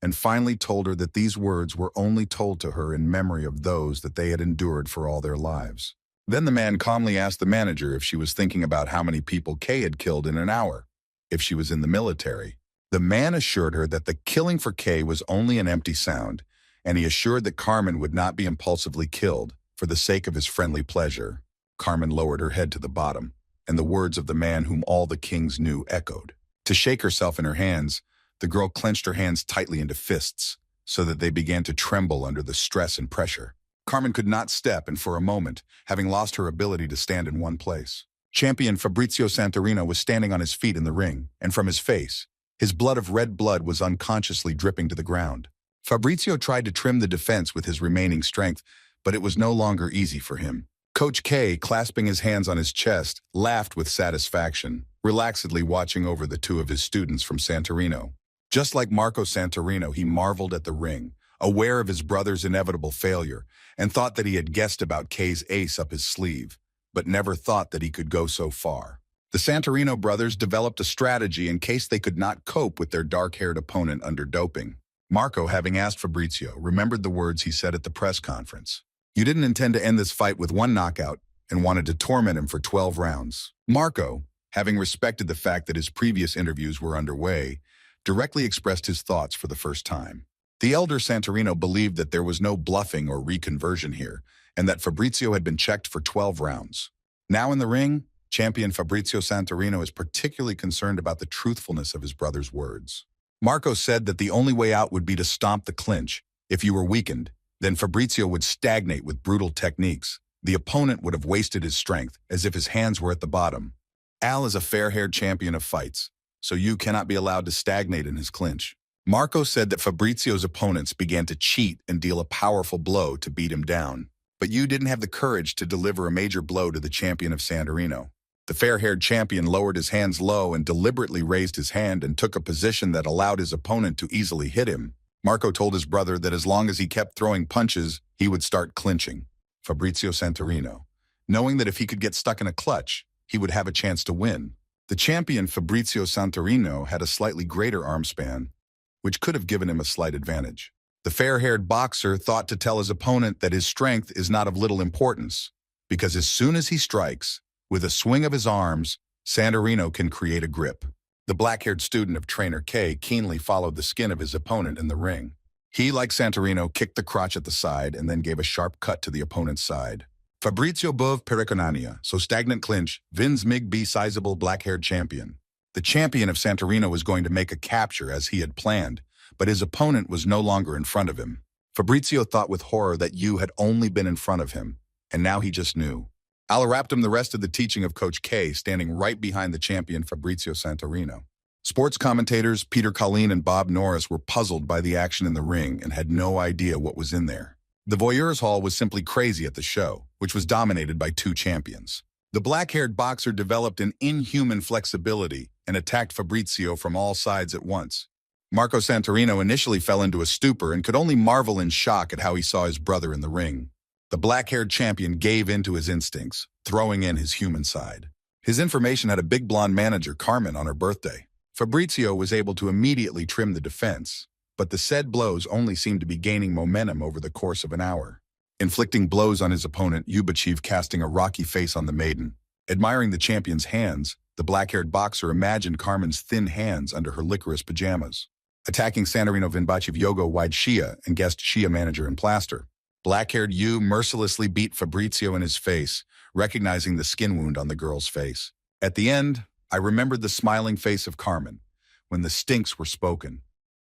and finally told her that these words were only told to her in memory of those that they had endured for all their lives. Then the man calmly asked the manager if she was thinking about how many people Kay had killed in an hour, if she was in the military. The man assured her that the killing for Kay was only an empty sound, and he assured that Carmen would not be impulsively killed for the sake of his friendly pleasure. Carmen lowered her head to the bottom, and the words of the man whom all the kings knew echoed. To shake herself in her hands, the girl clenched her hands tightly into fists, so that they began to tremble under the stress and pressure. Carmen could not step, and for a moment, having lost her ability to stand in one place. Champion Fabrizio Santorino was standing on his feet in the ring, and from his face, his blood of red blood was unconsciously dripping to the ground. Fabrizio tried to trim the defense with his remaining strength, but it was no longer easy for him. Coach K, clasping his hands on his chest, laughed with satisfaction, relaxedly watching over the two of his students from Santorino. Just like Marco Santorino, he marveled at the ring, aware of his brother's inevitable failure, and thought that he had guessed about Kay's ace up his sleeve, but never thought that he could go so far. The Santorino brothers developed a strategy in case they could not cope with their dark-haired opponent under doping. Marco, having asked Fabrizio, remembered the words he said at the press conference. You didn't intend to end this fight with one knockout and wanted to torment him for 12 rounds. Marco, having respected the fact that his previous interviews were underway, directly expressed his thoughts for the first time. The elder Santorino believed that there was no bluffing or reconversion here, and that Fabrizio had been checked for 12 rounds. Now in the ring, champion Fabrizio Santorino is particularly concerned about the truthfulness of his brother's words. Marco said that the only way out would be to stomp the clinch. If you were weakened, then Fabrizio would stagnate with brutal techniques. The opponent would have wasted his strength, as if his hands were at the bottom. Al is a fair-haired champion of fights, so you cannot be allowed to stagnate in his clinch. Marco said that Fabrizio's opponents began to cheat and deal a powerful blow to beat him down. But you didn't have the courage to deliver a major blow to the champion of Santorino. The fair-haired champion lowered his hands low and deliberately raised his hand and took a position that allowed his opponent to easily hit him. Marco told his brother that as long as he kept throwing punches, he would start clinching. Fabrizio Santorino, knowing that if he could get stuck in a clutch, he would have a chance to win. The champion Fabrizio Santorino had a slightly greater arm span, which could have given him a slight advantage. The fair-haired boxer thought to tell his opponent that his strength is not of little importance, because as soon as he strikes, with a swing of his arms, Santorino can create a grip. The black-haired student of Trainer K keenly followed the skin of his opponent in the ring. He, like Santorino, kicked the crotch at the side and then gave a sharp cut to the opponent's side. Fabrizio Bov Periconania, so stagnant clinch, Vince Mig B sizable black-haired champion. The champion of Santorino was going to make a capture as he had planned, but his opponent was no longer in front of him. Fabrizio thought with horror that Yu had only been in front of him, and now he just knew. Allah wrapped him the rest of the teaching of Coach K, standing right behind the champion Fabrizio Santorino. Sports commentators Peter Colleen and Bob Norris were puzzled by the action in the ring and had no idea what was in there. The Voyeurs Hall was simply crazy at the show, which was dominated by two champions. The black-haired boxer developed an inhuman flexibility and attacked Fabrizio from all sides at once. Marco Santorino initially fell into a stupor and could only marvel in shock at how he saw his brother in the ring. The black-haired champion gave in to his instincts, throwing in his human side. His information had a big blonde manager, Carmen, on her birthday. Fabrizio was able to immediately trim the defense, but the said blows only seemed to be gaining momentum over the course of an hour. Inflicting blows on his opponent, Yubachev casting a rocky face on the maiden. Admiring the champion's hands, the black-haired boxer imagined Carmen's thin hands under her licorice pajamas. Attacking Santorino Vinbachev Yogo wide Shia and guessed Shia manager and plaster. Black-haired Yu mercilessly beat Fabrizio in his face, recognizing the skin wound on the girl's face. At the end, I remembered the smiling face of Carmen, when the stinks were spoken,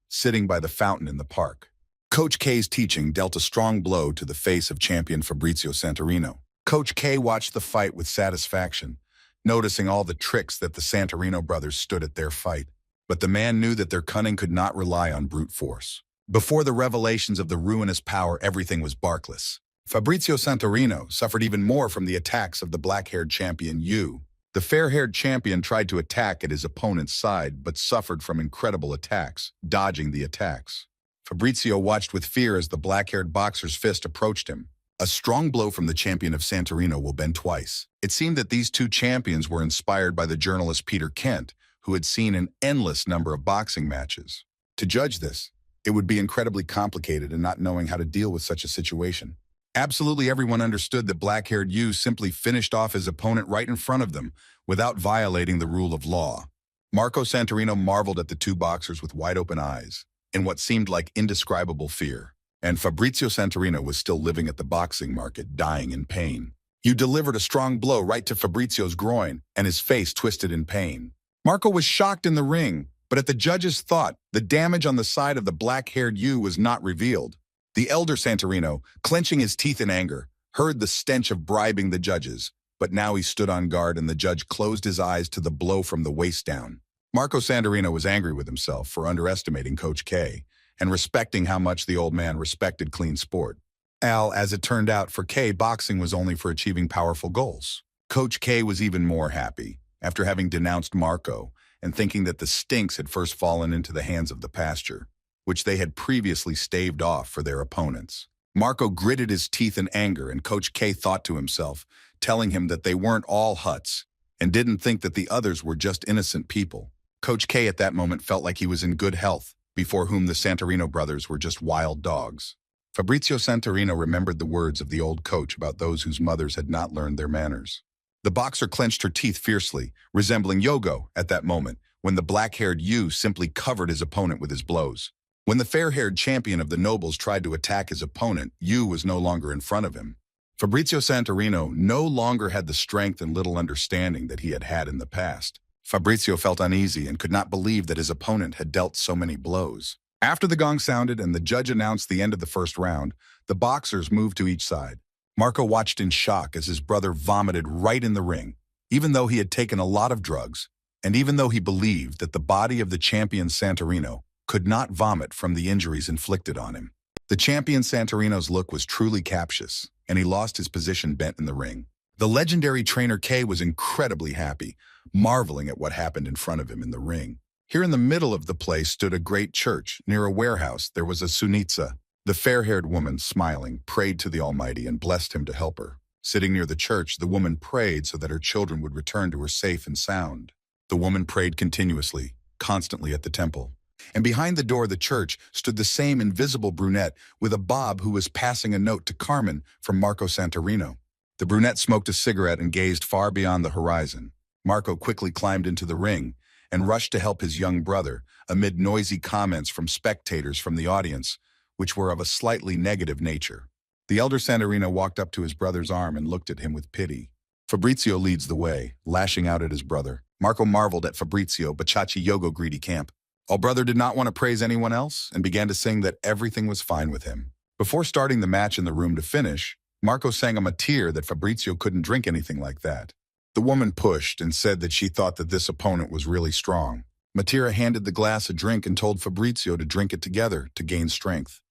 sitting by the fountain in the park. Coach K's teaching dealt a strong blow to the face of champion Fabrizio Santorino. Coach K watched the fight with satisfaction, noticing all the tricks that the Santorino brothers stood at their fight. But the man knew that their cunning could not rely on brute force. Before the revelations of the ruinous power, everything was barkless. Fabrizio Santorino suffered even more from the attacks of the black-haired champion Yu. The fair-haired champion tried to attack at his opponent's side, but suffered from incredible attacks, dodging the attacks. Fabrizio watched with fear as the black-haired boxer's fist approached him. A strong blow from the champion of Santorino will bend twice. It seemed that these two champions were inspired by the journalist Peter Kent, who had seen an endless number of boxing matches. To judge this, it would be incredibly complicated in not knowing how to deal with such a situation. Absolutely everyone understood that black-haired Yu simply finished off his opponent right in front of them without violating the rule of law. Marco Santorino marveled at the two boxers with wide-open eyes, in what seemed like indescribable fear. And Fabrizio Santorino was still living at the boxing market, dying in pain. Yu delivered a strong blow right to Fabrizio's groin, and his face twisted in pain. Marco was shocked in the ring, but at the judges' thought, the damage on the side of the black-haired Yu was not revealed. The elder Santorino, clenching his teeth in anger, heard the stench of bribing the judges, but now he stood on guard and the judge closed his eyes to the blow from the waist down. Marco Santorino was angry with himself for underestimating Coach K and respecting how much the old man respected clean sport. As it turned out, for K, boxing was only for achieving powerful goals. Coach K was even more happy, after having denounced Marco and thinking that the stinks had first fallen into the hands of the pasture, which they had previously staved off for their opponents. Marco gritted his teeth in anger, and Coach K thought to himself, telling him that they weren't all huts and didn't think that the others were just innocent people. Coach K at that moment felt like he was in good health, before whom the Santorino brothers were just wild dogs. Fabrizio Santorino remembered the words of the old coach about those whose mothers had not learned their manners. The boxer clenched her teeth fiercely, resembling Yogo at that moment, when the black-haired Yu simply covered his opponent with his blows. When the fair-haired champion of the nobles tried to attack his opponent, Yu was no longer in front of him. Fabrizio Santorino no longer had the strength and little understanding that he had had in the past. Fabrizio felt uneasy and could not believe that his opponent had dealt so many blows. After the gong sounded and the judge announced the end of the first round, the boxers moved to each side. Marco watched in shock as his brother vomited right in the ring, even though he had taken a lot of drugs, and even though he believed that the body of the champion Santorino could not vomit from the injuries inflicted on him. The champion Santorino's look was truly captious, and he lost his position bent in the ring. The legendary trainer K was incredibly happy, marveling at what happened in front of him in the ring. Here in the middle of the place stood a great church. Near a warehouse, there was a sunitsa. The fair-haired woman, smiling, prayed to the Almighty and blessed him to help her. Sitting near the church, the woman prayed so that her children would return to her safe and sound. The woman prayed continuously, constantly at the temple. And behind the door of the church stood the same invisible brunette with a bob who was passing a note to Carmen from Marco Santorino. The brunette smoked a cigarette and gazed far beyond the horizon. Marco quickly climbed into the ring and rushed to help his young brother amid noisy comments from spectators from the audience, which were of a slightly negative nature. The elder Santorino walked up to his brother's arm and looked at him with pity. Fabrizio leads the way, lashing out at his brother. Marco marveled at Fabrizio Baciacci Yogo greedy camp. All brother did not want to praise anyone else and began to sing that everything was fine with him. Before starting the match in the room to finish, Marco sang a tear that Fabrizio couldn't drink anything like that. The woman pushed and said that she thought that this opponent was really strong. Matira handed the glass a drink and told Fabrizio to drink it together to gain strength.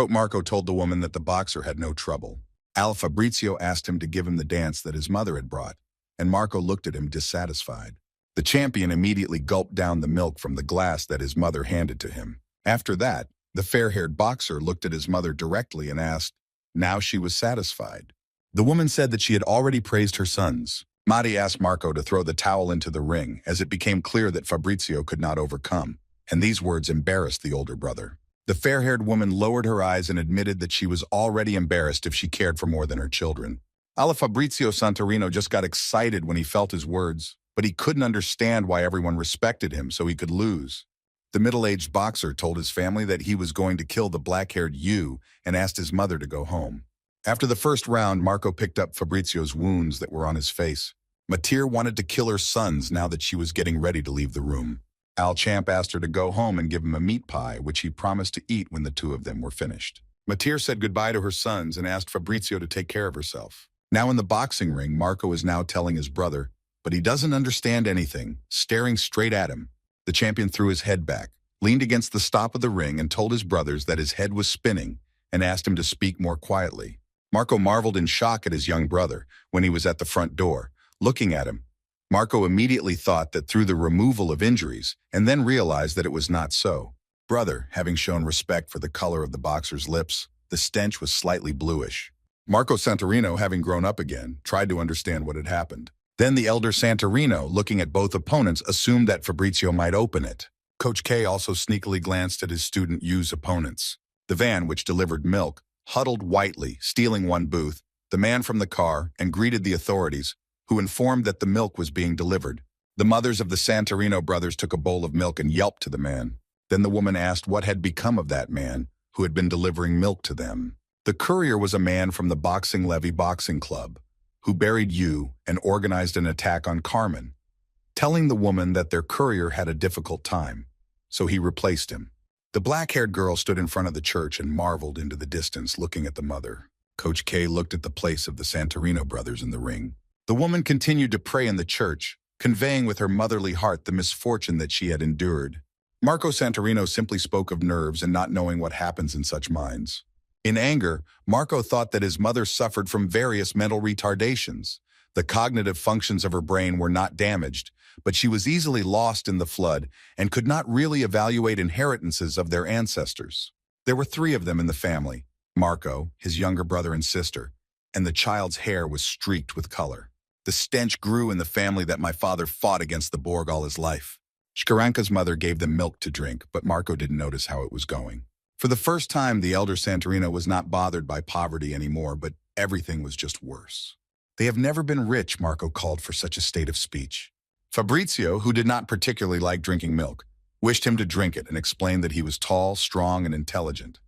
Marco told the woman that the boxer had no trouble. Fabrizio asked him to give him the dance that his mother had brought, and Marco looked at him dissatisfied. The champion immediately gulped down the milk from the glass that his mother handed to him. After that, the fair-haired boxer looked at his mother directly and asked, now she was satisfied. The woman said that she had already praised her sons. Madi asked Marco to throw the towel into the ring as it became clear that Fabrizio could not overcome, and these words embarrassed the older brother. The fair-haired woman lowered her eyes and admitted that she was already embarrassed if she cared for more than her children. Fabrizio Santorino just got excited when he felt his words, but he couldn't understand why everyone respected him so he could lose. The middle-aged boxer told his family that he was going to kill the black-haired Yu and asked his mother to go home. After the first round, Marco picked up Fabrizio's wounds that were on his face. Matir wanted to kill her sons now that she was getting ready to leave the room. Al Champ asked her to go home and give him a meat pie, which he promised to eat when the two of them were finished. Matir said goodbye to her sons and asked Fabrizio to take care of herself. Now in the boxing ring, Marco is now telling his brother, but he doesn't understand anything, staring straight at him. The champion threw his head back, leaned against the stop of the ring and told his brothers that his head was spinning and asked him to speak more quietly. Marco marveled in shock at his young brother when he was at the front door, looking at him. Marco immediately thought that through the removal of injuries and then realized that it was not so. Brother, having shown respect for the color of the boxer's lips, the stench was slightly bluish. Marco Santorino, having grown up again, tried to understand what had happened. Then the elder Santorino, looking at both opponents, assumed that Fabrizio might open it. Coach K also sneakily glanced at his student Yu's opponents. The van, which delivered milk, huddled whitely, stealing one booth, the man from the car, and greeted the authorities, who informed that the milk was being delivered. The mothers of the Santorino brothers took a bowl of milk and yelped to the man. Then the woman asked what had become of that man, who had been delivering milk to them. The courier was a man from the Boxing Levy Boxing Club, who buried Yu and organized an attack on Carmen, telling the woman that their courier had a difficult time, so he replaced him. The black-haired girl stood in front of the church and marveled into the distance, looking at the mother. Coach K looked at the place of the Santorino brothers in the ring. The woman continued to pray in the church, conveying with her motherly heart the misfortune that she had endured. Marco Santorino simply spoke of nerves and not knowing what happens in such minds. In anger, Marco thought that his mother suffered from various mental retardations. The cognitive functions of her brain were not damaged, but she was easily lost in the flood and could not really evaluate inheritances of their ancestors. There were 3 of them in the family: Marco, his younger brother and sister, and the child's hair was streaked with color. The stench grew in the family that my father fought against the Borg all his life. Shkaranka's mother gave them milk to drink, but Marco didn't notice how it was going. For the first time, the elder Santorino was not bothered by poverty anymore, but everything was just worse. They have never been rich, Marco called for such a state of speech. Fabrizio, who did not particularly like drinking milk, wished him to drink it and explained that he was tall, strong, and intelligent.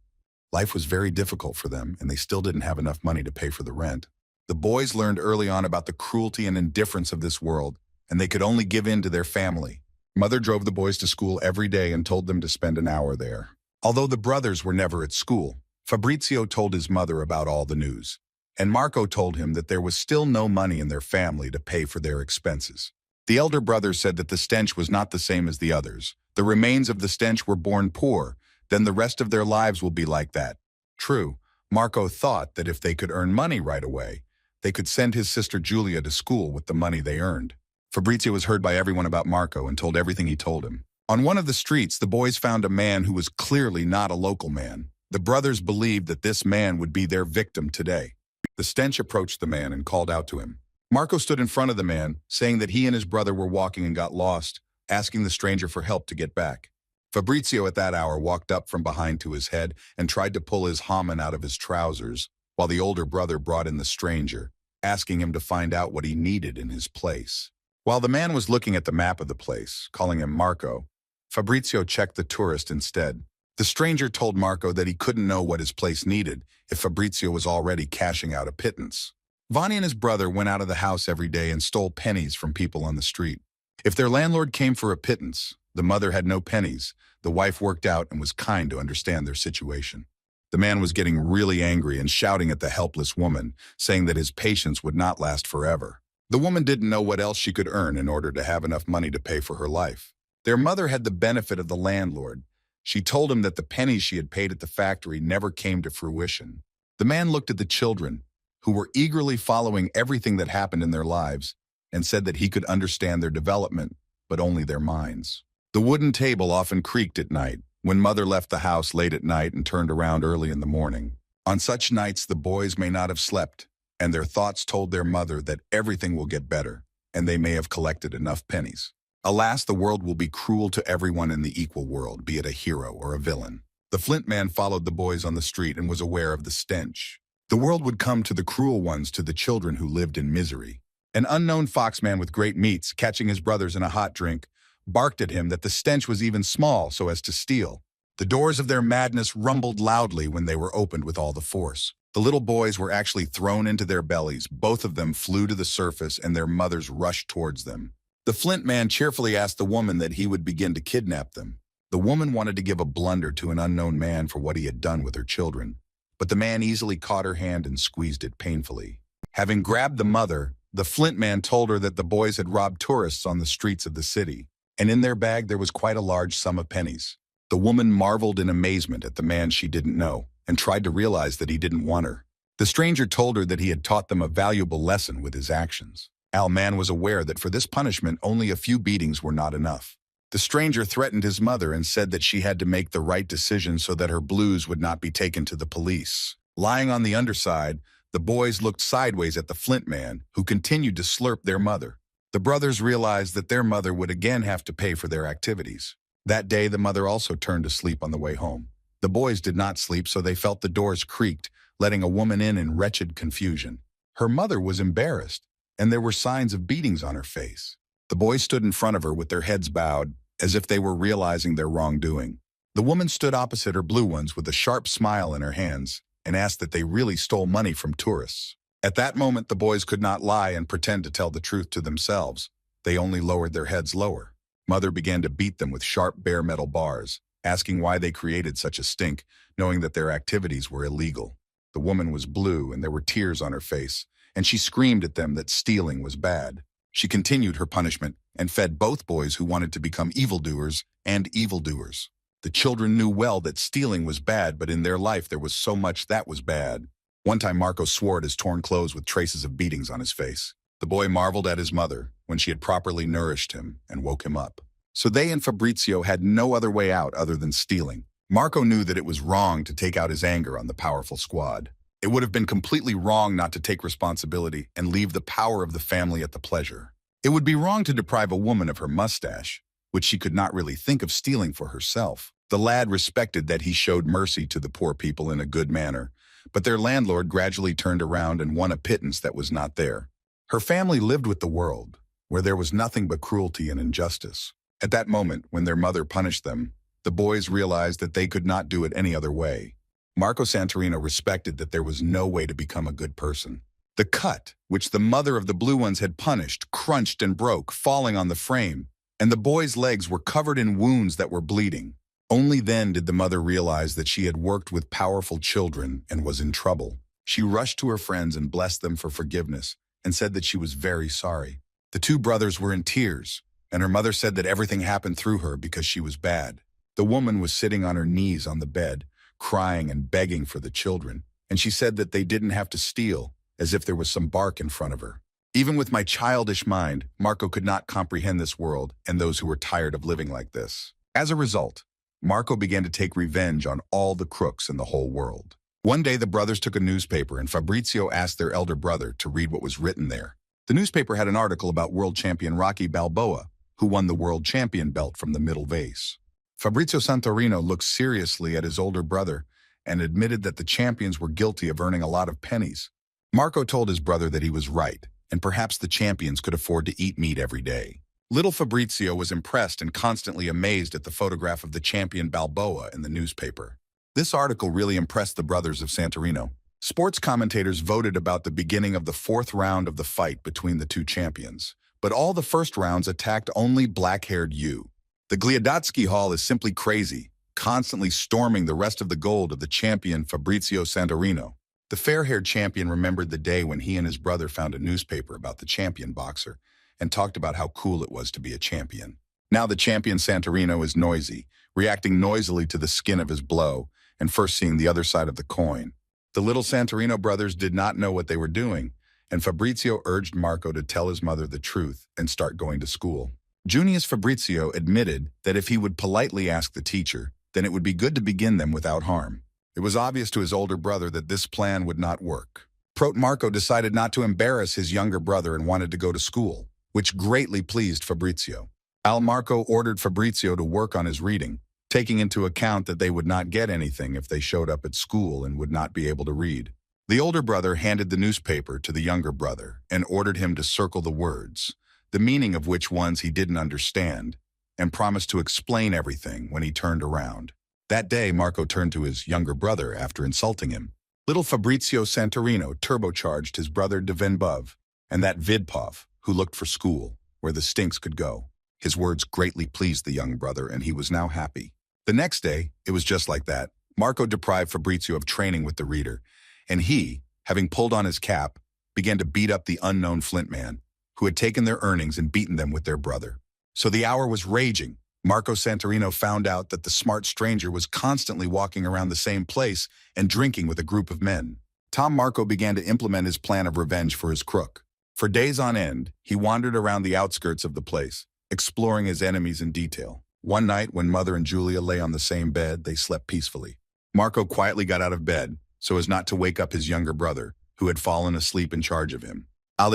Life was very difficult for them, and they still didn't have enough money to pay for the rent. The boys learned early on about the cruelty and indifference of this world, and they could only give in to their family. Mother drove the boys to school every day and told them to spend an hour there. Although the brothers were never at school, Fabrizio told his mother about all the news, and Marco told him that there was still no money in their family to pay for their expenses. The elder brother said that the stench was not the same as the others. The remains of the stench were born poor, then the rest of their lives will be like that. True, Marco thought that if they could earn money right away, they could send his sister Julia to school with the money they earned. Fabrizio was heard by everyone about Marco and told everything he told him. On one of the streets, the boys found a man who was clearly not a local man. The brothers believed that this man would be their victim today. The stench approached the man and called out to him. Marco stood in front of the man, saying that he and his brother were walking and got lost, asking the stranger for help to get back. Fabrizio at that hour walked up from behind to his head and tried to pull his hamen out of his trousers, while the older brother brought in the stranger, asking him to find out what he needed in his place. While the man was looking at the map of the place, calling him Marco, Fabrizio checked the tourist instead. The stranger told Marco that he couldn't know what his place needed if Fabrizio was already cashing out a pittance. Vani and his brother went out of the house every day and stole pennies from people on the street. If their landlord came for a pittance, the mother had no pennies, the wife worked out and was kind to understand their situation. The man was getting really angry and shouting at the helpless woman, saying that his patience would not last forever. The woman didn't know what else she could earn in order to have enough money to pay for her life. Their mother had the benefit of the landlord. She told him that the pennies she had paid at the factory never came to fruition. The man looked at the children, who were eagerly following everything that happened in their lives, and said that he could understand their development, but only their minds. The wooden table often creaked at night, when mother left the house late at night and turned around early in the morning. On such nights, the boys may not have slept, and their thoughts told their mother that everything will get better, and they may have collected enough pennies. Alas, the world will be cruel to everyone in the equal world, be it a hero or a villain. The Flint Man followed the boys on the street and was aware of the stench. The world would come to the cruel ones, to the children who lived in misery. An unknown foxman with great meats, catching his brothers in a hot drink, barked at him that the stench was even small so as to steal. The doors of their madness rumbled loudly when they were opened with all the force. The little boys were actually thrown into their bellies. Both of them flew to the surface and their mothers rushed towards them. The Flint Man cheerfully asked the woman that he would begin to kidnap them. The woman wanted to give a blunder to an unknown man for what he had done with her children, but the man easily caught her hand and squeezed it painfully. Having grabbed the mother, the Flint Man told her that the boys had robbed tourists on the streets of the city, and in their bag there was quite a large sum of pennies. The woman marveled in amazement at the man she didn't know, and tried to realize that he didn't want her. The stranger told her that he had taught them a valuable lesson with his actions. Al Man was aware that for this punishment only a few beatings were not enough. The stranger threatened his mother and said that she had to make the right decision so that her blues would not be taken to the police. Lying on the underside, the boys looked sideways at the Flint Man, who continued to slurp their mother. The brothers realized that their mother would again have to pay for their activities. That day, the mother also turned to sleep on the way home. The boys did not sleep, so they felt the doors creaked, letting a woman in wretched confusion. Her mother was embarrassed, and there were signs of beatings on her face. The boys stood in front of her with their heads bowed, as if they were realizing their wrongdoing. The woman stood opposite her blue ones with a sharp smile in her hands and asked that they really stole money from tourists. At that moment, the boys could not lie and pretend to tell the truth to themselves. They only lowered their heads lower. Mother began to beat them with sharp bare metal bars, asking why they created such a stink, knowing that their activities were illegal. The woman was blue and there were tears on her face, and she screamed at them that stealing was bad. She continued her punishment and fed both boys who wanted to become evildoers and evildoers. The children knew well that stealing was bad, but in their life there was so much that was bad. One time Marco swore at his torn clothes with traces of beatings on his face. The boy marveled at his mother when she had properly nourished him and woke him up. So they and Fabrizio had no other way out other than stealing. Marco knew that it was wrong to take out his anger on the powerful squad. It would have been completely wrong not to take responsibility and leave the power of the family at the pleasure. It would be wrong to deprive a woman of her mustache, which she could not really think of stealing for herself. The lad respected that he showed mercy to the poor people in a good manner, but their landlord gradually turned around and won a pittance that was not there. Her family lived with the world, where there was nothing but cruelty and injustice. At that moment, when their mother punished them, the boys realized that they could not do it any other way. Marco Santorino respected that there was no way to become a good person. The cut, which the mother of the blue ones had punished, crunched and broke, falling on the frame, and the boy's legs were covered in wounds that were bleeding. Only then did the mother realize that she had worked with powerful children and was in trouble. She rushed to her friends and blessed them for forgiveness and said that she was very sorry. The two brothers were in tears, and her mother said that everything happened through her because she was bad. The woman was sitting on her knees on the bed, crying and begging for the children, and she said that they didn't have to steal, as if there was some bark in front of her. Even with my childish mind, Marco could not comprehend this world and those who were tired of living like this. As a result, Marco began to take revenge on all the crooks in the whole world. One day, the brothers took a newspaper and Fabrizio asked their elder brother to read what was written there. The newspaper had an article about world champion Rocky Balboa, who won the world champion belt from the middle vase. Fabrizio Santorino looked seriously at his older brother and admitted that the champions were guilty of earning a lot of pennies. Marco told his brother that he was right, and perhaps the champions could afford to eat meat every day. Little Fabrizio was impressed and constantly amazed at the photograph of the champion Balboa in the newspaper. This article really impressed the brothers of Santorino. Sports commentators voted about the beginning of the fourth round of the fight between the two champions. but all the first rounds attacked only black-haired you. The Gliadotsky Hall is simply crazy, constantly storming the rest of the gold of the champion Fabrizio Santorino. The fair-haired champion remembered the day when he and his brother found a newspaper about the champion boxer and talked about how cool it was to be a champion. Now the champion Santorino is noisy, reacting noisily to the skin of his blow and first seeing the other side of the coin. The little Santorino brothers did not know what they were doing, and Fabrizio urged Marco to tell his mother the truth and start going to school. Junius Fabrizio admitted that if he would politely ask the teacher, then it would be good to begin them without harm. It was obvious to his older brother that this plan would not work. Prote Marco decided not to embarrass his younger brother and wanted to go to school, which greatly pleased Fabrizio. Marco ordered Fabrizio to work on his reading, taking into account that they would not get anything if they showed up at school and would not be able to read. The older brother handed the newspaper to the younger brother and ordered him to circle the words, the meaning of which ones he didn't understand, and promised to explain everything when he turned around. That day, Marco turned to his younger brother after insulting him. Little Fabrizio Santorino turbocharged his brother Devenbov and that Vidpov, who looked for school, where the stinks could go. His words greatly pleased the young brother, and he was now happy. The next day, it was just like that. Marco deprived Fabrizio of training with the reader, and he, having pulled on his cap, began to beat up the unknown Flint man, who had taken their earnings and beaten them with their brother. So the hour was raging. Marco Santorino found out that the smart stranger was constantly walking around the same place and drinking with a group of men. Marco began to implement his plan of revenge for his crook. For days on end, he wandered around the outskirts of the place, exploring his enemies in detail. One night, when Mother and Julia lay on the same bed, they slept peacefully. Marco quietly got out of bed, so as not to wake up his younger brother, who had fallen asleep in charge of him.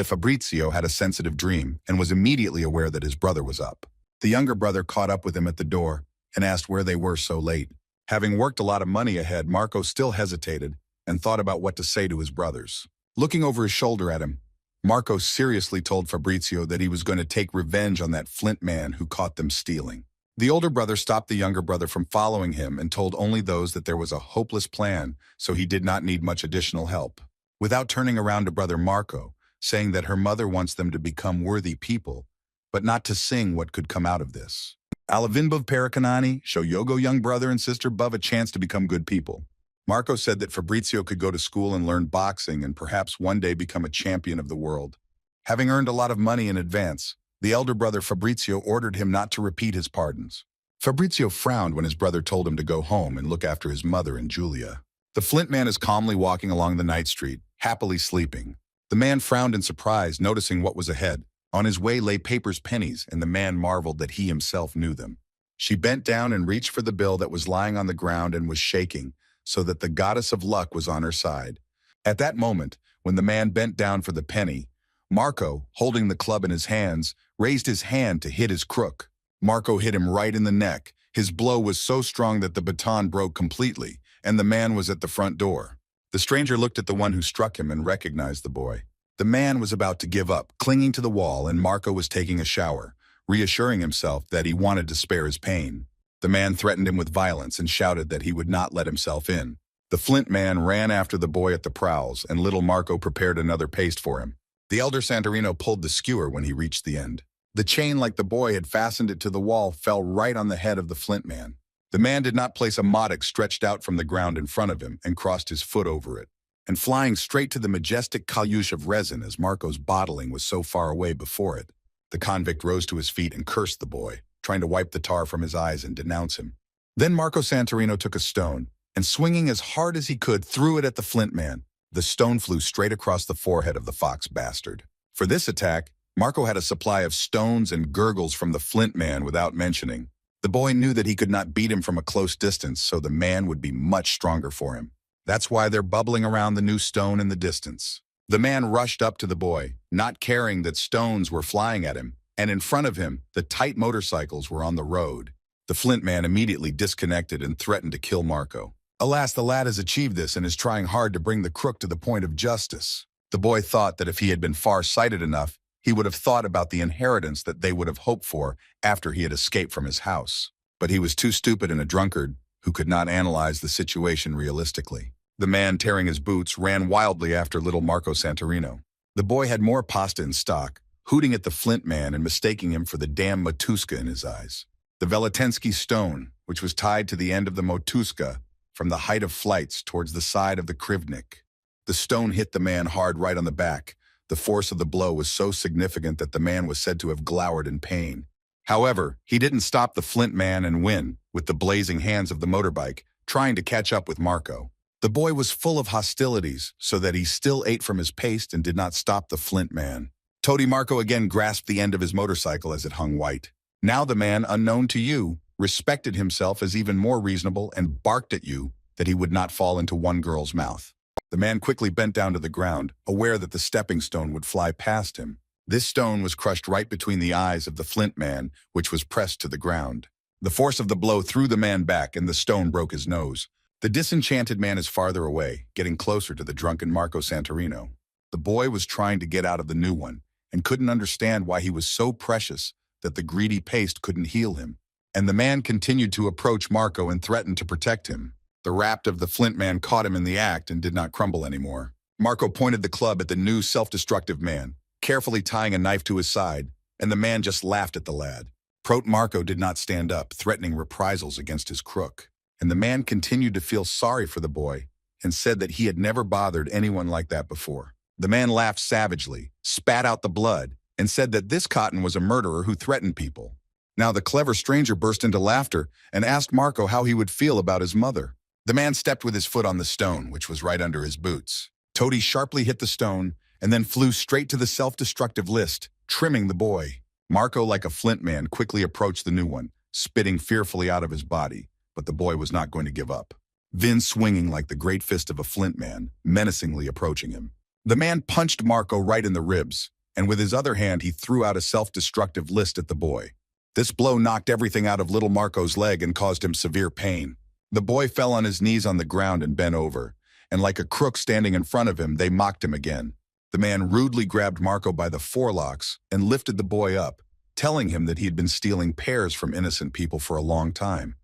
Fabrizio had a sensitive dream and was immediately aware that his brother was up. The younger brother caught up with him at the door and asked where they were so late. Having worked a lot of money ahead, Marco still hesitated and thought about what to say to his brothers. Looking over his shoulder at him, Marco seriously told Fabrizio that he was going to take revenge on that Flint man who caught them stealing. The older brother stopped the younger brother from following him and told only those that there was a hopeless plan, so he did not need much additional help. Without turning around to brother Marco, saying that her mother wants them to become worthy people, but not to sing what could come out of this. Alavinbov Parakanani, show Yogo young brother and sister Bov a chance to become good people. Marco said that Fabrizio could go to school and learn boxing and perhaps one day become a champion of the world. Having earned a lot of money in advance, the elder brother Fabrizio ordered him not to repeat his pardons. Fabrizio frowned when his brother told him to go home and look after his mother and Julia. The Flint man is calmly walking along the night street, happily sleeping. The man frowned in surprise, noticing what was ahead. On his way lay Paper's pennies, and the man marveled that he himself knew them. She bent down and reached for the bill that was lying on the ground and was shaking, so that the goddess of luck was on her side. At that moment, when the man bent down for the penny, Marco, holding the club in his hands, raised his hand to hit his crook. Marco hit him right in the neck. His blow was so strong that the baton broke completely, and the man was at the front door. The stranger looked at the one who struck him and recognized the boy. The man was about to give up, clinging to the wall, and Marco was taking a shower, reassuring himself that he wanted to spare his pain. The man threatened him with violence and shouted that he would not let himself in. The Flint man ran after the boy at the prowls, and little Marco prepared another paste for him. The elder Santorino pulled the skewer when he reached the end. The chain, like the boy had fastened it to the wall, fell right on the head of the Flint man. The man did not place a matok stretched out from the ground in front of him and crossed his foot over it. And flying straight to the majestic kalyush of resin as Marco's bottling was so far away before it. The convict rose to his feet and cursed the boy, trying to wipe the tar from his eyes and denounce him. Then Marco Santorino took a stone, and swinging as hard as he could, threw it at the Flint man. The stone flew straight across the forehead of the fox bastard. For this attack, Marco had a supply of stones and gurgles from the Flint man without mentioning. The boy knew that he could not beat him from a close distance, so the man would be much stronger for him. That's why they're bubbling around the new stone in the distance. The man rushed up to the boy, not caring that stones were flying at him, and in front of him, the tight motorcycles were on the road. The Flint man immediately disconnected and threatened to kill Marco. Alas, the lad has achieved this and is trying hard to bring the crook to the point of justice. The boy thought that if he had been far-sighted enough, he would have thought about the inheritance that they would have hoped for after he had escaped from his house. But he was too stupid and a drunkard who could not analyze the situation realistically. The man, tearing his boots, ran wildly after little Marco Santorino. The boy had more pasta in stock, hooting at the Flint man and mistaking him for the damn Matuska in his eyes. The Veletensky stone, which was tied to the end of the Motuska from the height of flights towards the side of the Krivnik. The stone hit the man hard right on the back. The force of the blow was so significant that the man was said to have glowered in pain. However, he didn't stop the Flint man and win, with the blazing hands of the motorbike, trying to catch up with Marco. The boy was full of hostilities, so that he still ate from his paste and did not stop the Flint man. Toady Marco again grasped the end of his motorcycle as it hung white. Now the man, unknown to you, respected himself as even more reasonable and barked at you that he would not fall into one girl's mouth. The man quickly bent down to the ground, aware that the stepping stone would fly past him. This stone was crushed right between the eyes of the Flint man, which was pressed to the ground. The force of the blow threw the man back, and the stone broke his nose. The disenchanted man is farther away, getting closer to the drunken Marco Santorino. The boy was trying to get out of the new one, and couldn't understand why he was so precious that the greedy paste couldn't heal him. And the man continued to approach Marco and threatened to protect him. The rapt of the Flint man caught him in the act and did not crumble anymore. Marco pointed the club at the new self-destructive man, carefully tying a knife to his side, and the man just laughed at the lad. Prote Marco did not stand up, threatening reprisals against his crook. And the man continued to feel sorry for the boy and said that he had never bothered anyone like that before. The man laughed savagely, spat out the blood, and said that this Cotton was a murderer who threatened people. Now the clever stranger burst into laughter and asked Marco how he would feel about his mother. The man stepped with his foot on the stone, which was right under his boots. Toady sharply hit the stone and then flew straight to the self-destructive list, trimming the boy. Marco, like a Flint man, quickly approached the new one, spitting fearfully out of his body, but the boy was not going to give up. Vin swinging like the great fist of a Flint man, menacingly approaching him. The man punched Marco right in the ribs, and with his other hand he threw out a self-destructive list at the boy. This blow knocked everything out of little Marco's leg and caused him severe pain. The boy fell on his knees on the ground and bent over, and like a crook standing in front of him, they mocked him again. The man rudely grabbed Marco by the forelocks and lifted the boy up, telling him that he had been stealing pears from innocent people for a long time,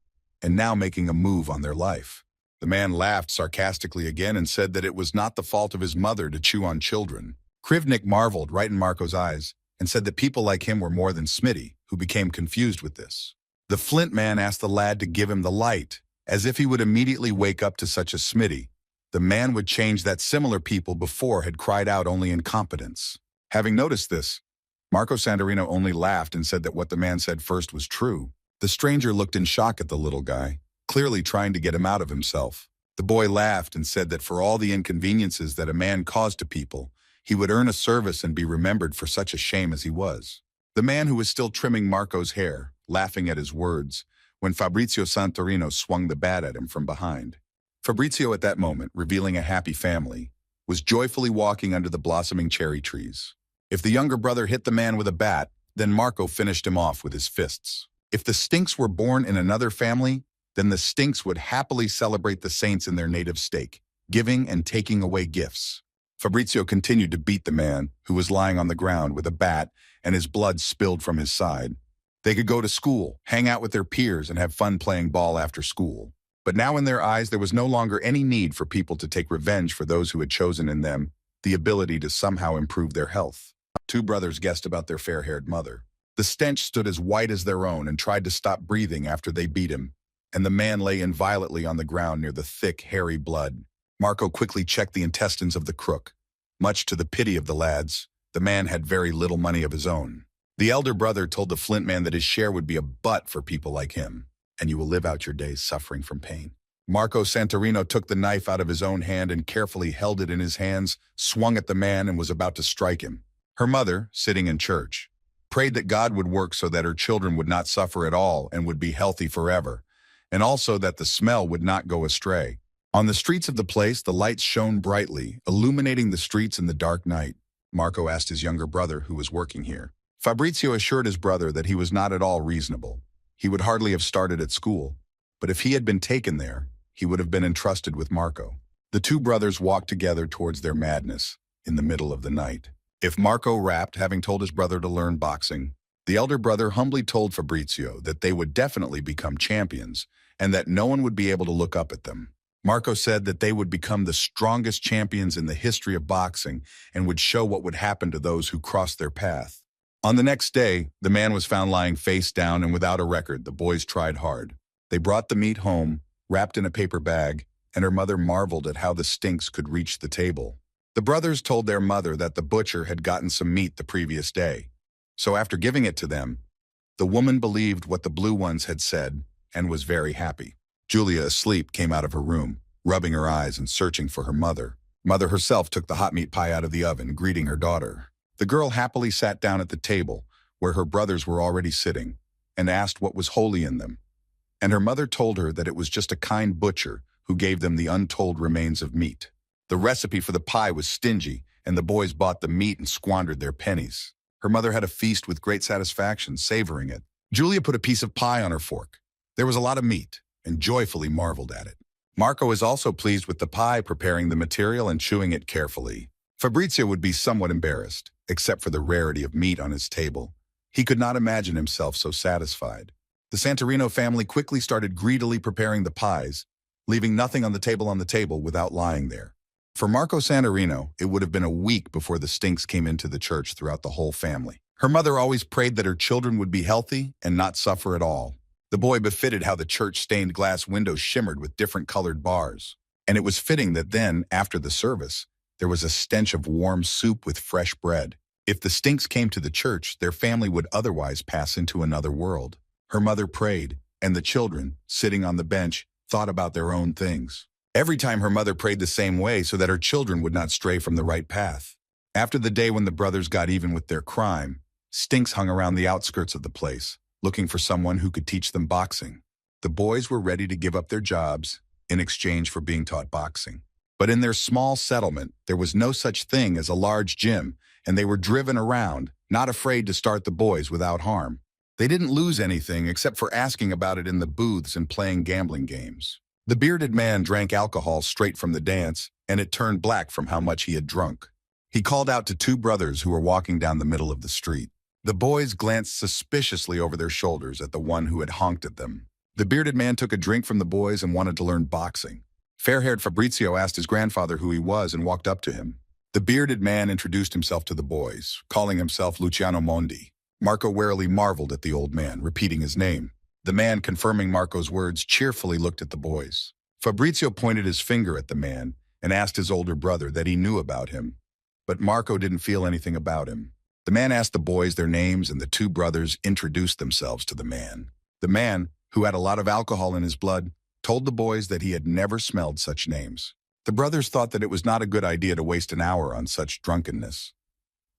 and now making a move on their life. The man laughed sarcastically again and said that it was not the fault of his mother to chew on children. Krivnik marveled right in Marco's eyes and said that people like him were more than Smitty, who became confused with this. The Flint man asked the lad to give him the light, as if he would immediately wake up to such a Smitty. The man would change that similar people before had cried out only incompetence. Having noticed this, Marco Santorino only laughed and said that what the man said first was true. The stranger looked in shock at the little guy, clearly trying to get him out of himself. The boy laughed and said that for all the inconveniences that a man caused to people, he would earn a service and be remembered for such a shame as he was. The man who was still trimming Marco's hair, laughing at his words, when Fabrizio Santorino swung the bat at him from behind. Fabrizio at that moment, revealing a happy family, was joyfully walking under the blossoming cherry trees. If the younger brother hit the man with a bat, then Marco finished him off with his fists. If the Stinks were born in another family, then the Stinks would happily celebrate the saints in their native stake, giving and taking away gifts. Fabrizio continued to beat the man, who was lying on the ground with a bat and his blood spilled from his side. They could go to school, hang out with their peers, and have fun playing ball after school. But now in their eyes there was no longer any need for people to take revenge for those who had chosen in them the ability to somehow improve their health. Two brothers guessed about their fair-haired mother. The stench stood as white as their own and tried to stop breathing after they beat him, and the man lay inviolately on the ground near the thick, hairy blood. Marco quickly checked the intestines of the crook. Much to the pity of the lads, the man had very little money of his own. The elder brother told the Flint man that his share would be a butt for people like him, and you will live out your days suffering from pain. Marco Santorino took the knife out of his own hand and carefully held it in his hands, swung at the man, and was about to strike him. Her mother, sitting in church, prayed that God would work so that her children would not suffer at all and would be healthy forever, and also that the smell would not go astray. On the streets of the place, the lights shone brightly, illuminating the streets in the dark night. Marco asked his younger brother who was working here. Fabrizio assured his brother that he was not at all reasonable. He would hardly have started at school, but if he had been taken there, he would have been entrusted with Marco. The two brothers walked together towards their madness in the middle of the night. If Marco rapped, having told his brother to learn boxing, the elder brother humbly told Fabrizio that they would definitely become champions and that no one would be able to look up at them. Marco said that they would become the strongest champions in the history of boxing and would show what would happen to those who crossed their path. On the next day, the man was found lying face down and without a record. The boys tried hard. They brought the meat home, wrapped in a paper bag, and her mother marveled at how the stinks could reach the table. The brothers told their mother that the butcher had gotten some meat the previous day. So after giving it to them, the woman believed what the blue ones had said and was very happy. Julia, asleep, came out of her room, rubbing her eyes and searching for her mother. Mother herself took the hot meat pie out of the oven, greeting her daughter. The girl happily sat down at the table, where her brothers were already sitting, and asked what was holy in them. And her mother told her that it was just a kind butcher who gave them the untold remains of meat. The recipe for the pie was stingy, and the boys bought the meat and squandered their pennies. Her mother had a feast with great satisfaction, savoring it. Julia put a piece of pie on her fork. There was a lot of meat, and joyfully marveled at it. Marco is also pleased with the pie, preparing the material and chewing it carefully. Fabrizio would be somewhat embarrassed, except for the rarity of meat on his table. He could not imagine himself so satisfied. The Santorino family quickly started greedily preparing the pies, leaving nothing on the table without lying there. For Marco Santorino, it would have been a week before the stinks came into the church throughout the whole family. Her mother always prayed that her children would be healthy and not suffer at all. The boy befitted how the church-stained glass windows shimmered with different colored bars. And it was fitting that then, after the service, there was a stench of warm soup with fresh bread. If the stinks came to the church, their family would otherwise pass into another world. Her mother prayed, and the children, sitting on the bench, thought about their own things. Every time her mother prayed the same way so that her children would not stray from the right path. After the day when the brothers got even with their crime, stinks hung around the outskirts of the place, looking for someone who could teach them boxing. The boys were ready to give up their jobs in exchange for being taught boxing. But in their small settlement, there was no such thing as a large gym, and they were driven around, not afraid to start the boys without harm. They didn't lose anything except for asking about it in the booths and playing gambling games. The bearded man drank alcohol straight from the dance, and it turned black from how much he had drunk. He called out to two brothers who were walking down the middle of the street. The boys glanced suspiciously over their shoulders at the one who had honked at them. The bearded man took a drink from the boys and wanted to learn boxing. Fair-haired Fabrizio asked his grandfather who he was and walked up to him. The bearded man introduced himself to the boys, calling himself Luciano Mondi. Marco warily marveled at the old man, repeating his name. The man, confirming Marco's words, cheerfully looked at the boys. Fabrizio pointed his finger at the man and asked his older brother that he knew about him. But Marco didn't feel anything about him. The man asked the boys their names, and the two brothers introduced themselves to the man. The man, who had a lot of alcohol in his blood, told the boys that he had never smelled such names. The brothers thought that it was not a good idea to waste an hour on such drunkenness.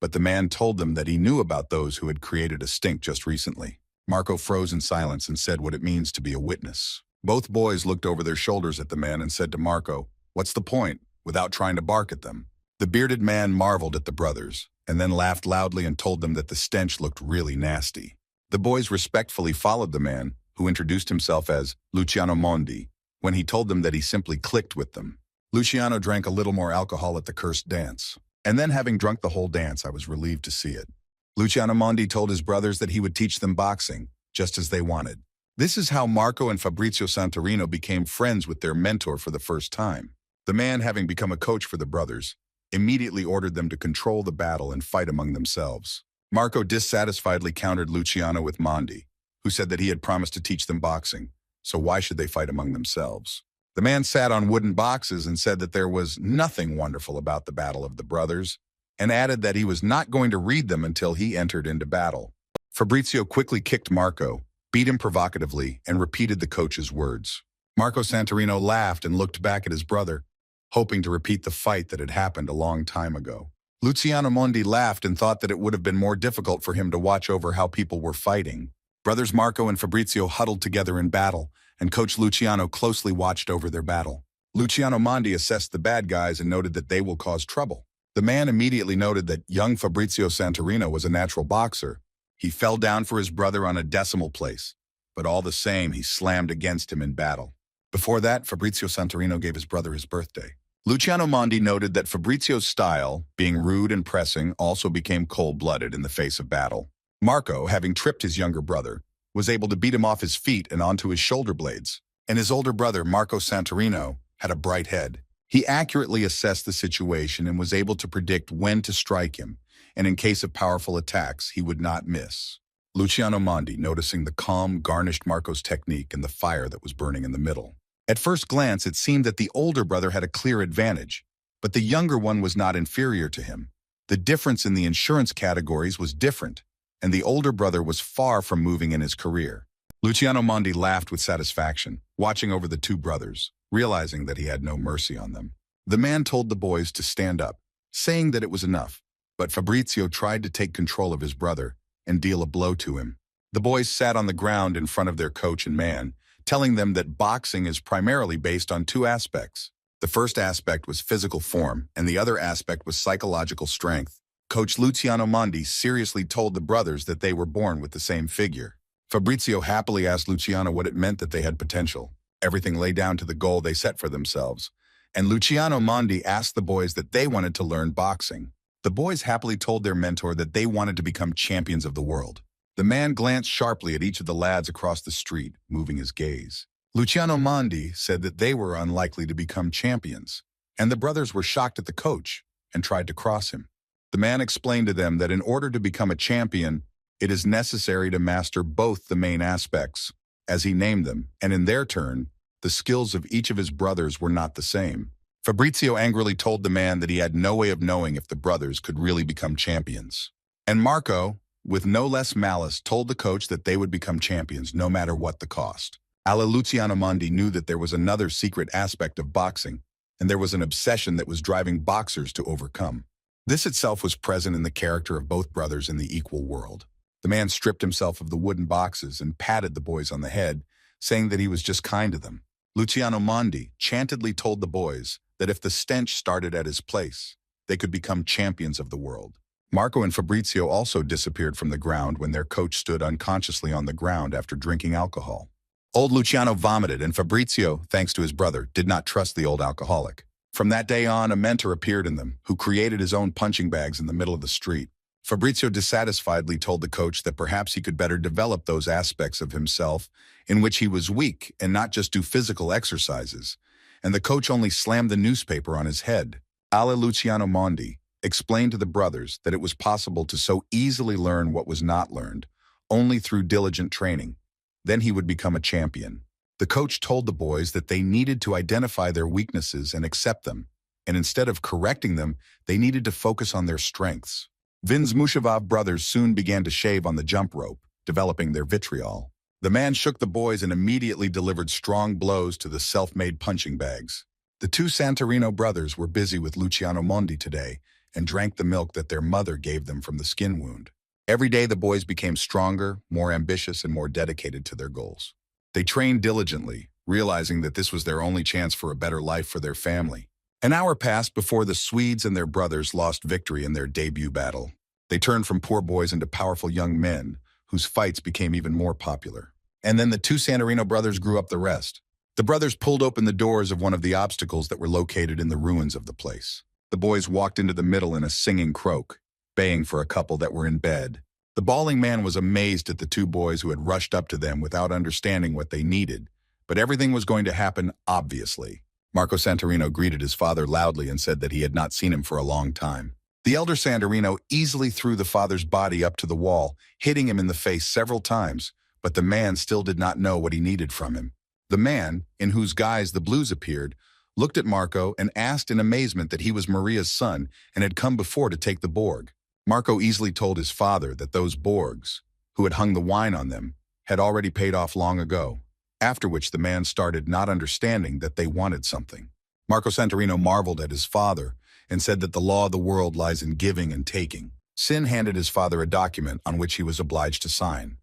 But the man told them that he knew about those who had created a stink just recently. Marco froze in silence and said what it means to be a witness. Both boys looked over their shoulders at the man and said to Marco, "What's the point?" without trying to bark at them. The bearded man marveled at the brothers, and then laughed loudly and told them that the stench looked really nasty. The boys respectfully followed the man, who introduced himself as Luciano Mondi, when he told them that he simply clicked with them. Luciano drank a little more alcohol at the cursed dance. And then, having drunk the whole dance, I was relieved to see it. Luciano Mondi told his brothers that he would teach them boxing, just as they wanted. This is how Marco and Fabrizio Santorino became friends with their mentor for the first time. The man, having become a coach for the brothers, immediately ordered them to control the battle and fight among themselves. Marco dissatisfiedly countered Luciano with Mondi, who said that he had promised to teach them boxing, so why should they fight among themselves? The man sat on wooden boxes and said that there was nothing wonderful about the battle of the brothers, and added that he was not going to read them until he entered into battle. Fabrizio quickly kicked Marco, beat him provocatively, and repeated the coach's words. Marco Santorino laughed and looked back at his brother, hoping to repeat the fight that had happened a long time ago. Luciano Mondi laughed and thought that it would have been more difficult for him to watch over how people were fighting. Brothers Marco and Fabrizio huddled together in battle, and Coach Luciano closely watched over their battle. Luciano Mondi assessed the bad guys and noted that they will cause trouble. The man immediately noted that young Fabrizio Santorino was a natural boxer. He fell down for his brother on a decimal place, but all the same, he slammed against him in battle. Before that, Fabrizio Santorino gave his brother his birthday. Luciano Mondi noted that Fabrizio's style, being rude and pressing, also became cold-blooded in the face of battle. Marco, having tripped his younger brother, was able to beat him off his feet and onto his shoulder blades. And his older brother, Marco Santorino, had a bright head. He accurately assessed the situation and was able to predict when to strike him, and in case of powerful attacks, he would not miss. Luciano Mondi, noticing the calm, garnished Marco's technique and the fire that was burning in the middle. At first glance, it seemed that the older brother had a clear advantage, but the younger one was not inferior to him. The difference in the insurance categories was different, and the older brother was far from moving in his career. Luciano Mondi laughed with satisfaction, watching over the two brothers, realizing that he had no mercy on them. The man told the boys to stand up, saying that it was enough, but Fabrizio tried to take control of his brother and deal a blow to him. The boys sat on the ground in front of their coach and man, telling them that boxing is primarily based on two aspects. The first aspect was physical form, and the other aspect was psychological strength. Coach Luciano Mondi seriously told the brothers that they were born with the same figure. Fabrizio happily asked Luciano what it meant that they had potential. Everything lay down to the goal they set for themselves. And Luciano Mondi asked the boys that they wanted to learn boxing. The boys happily told their mentor that they wanted to become champions of the world. The man glanced sharply at each of the lads across the street, moving his gaze. Luciano Mondi said that they were unlikely to become champions, and the brothers were shocked at the coach and tried to cross him. The man explained to them that in order to become a champion, it is necessary to master both the main aspects, as he named them, and in their turn, the skills of each of his brothers were not the same. Fabrizio angrily told the man that he had no way of knowing if the brothers could really become champions. And Marco, with no less malice, told the coach that they would become champions no matter what the cost. Luciano Mondi knew that there was another secret aspect of boxing, and there was an obsession that was driving boxers to overcome. This itself was present in the character of both brothers in the equal world. The man stripped himself of the wooden boxes and patted the boys on the head, saying that he was just kind to them. Luciano Mondi chantedly told the boys that if the stench started at his place, they could become champions of the world. Marco and Fabrizio also disappeared from the ground when their coach stood unconsciously on the ground after drinking alcohol. Old Luciano vomited, and Fabrizio, thanks to his brother, did not trust the old alcoholic. From that day on, a mentor appeared in them, who created his own punching bags in the middle of the street. Fabrizio dissatisfiedly told the coach that perhaps he could better develop those aspects of himself in which he was weak and not just do physical exercises. And the coach only slammed the newspaper on his head. Luciano Mondi explained to the brothers that it was possible to so easily learn what was not learned, only through diligent training. Then he would become a champion. The coach told the boys that they needed to identify their weaknesses and accept them, and instead of correcting them, they needed to focus on their strengths. Vin's Mushavov brothers soon began to shave on the jump rope, developing their vitriol. The man shook the boys and immediately delivered strong blows to the self-made punching bags. The two Santorino brothers were busy with Luciano Mondi today and drank the milk that their mother gave them from the skin wound. Every day the boys became stronger, more ambitious, and more dedicated to their goals. They trained diligently, realizing that this was their only chance for a better life for their family. An hour passed before the Swedes and their brothers lost victory in their debut battle. They turned from poor boys into powerful young men, whose fights became even more popular. And then the two Santorino brothers grew up the rest. The brothers pulled open the doors of one of the obstacles that were located in the ruins of the place. The boys walked into the middle in a singing croak, baying for a couple that were in bed. The bawling man was amazed at the two boys who had rushed up to them without understanding what they needed, but everything was going to happen obviously. Marco Santorino greeted his father loudly and said that he had not seen him for a long time. The elder Santorino easily threw the father's body up to the wall, hitting him in the face several times, but the man still did not know what he needed from him. The man, in whose guise the blues appeared, looked at Marco and asked in amazement that he was Maria's son and had come before to take the Borg. Marco easily told his father that those Borgs, who had hung the wine on them, had already paid off long ago, after which the man started not understanding that they wanted something. Marco Santorino marveled at his father and said that the law of the world lies in giving and taking. Sin handed his father a document on which he was obliged to sign.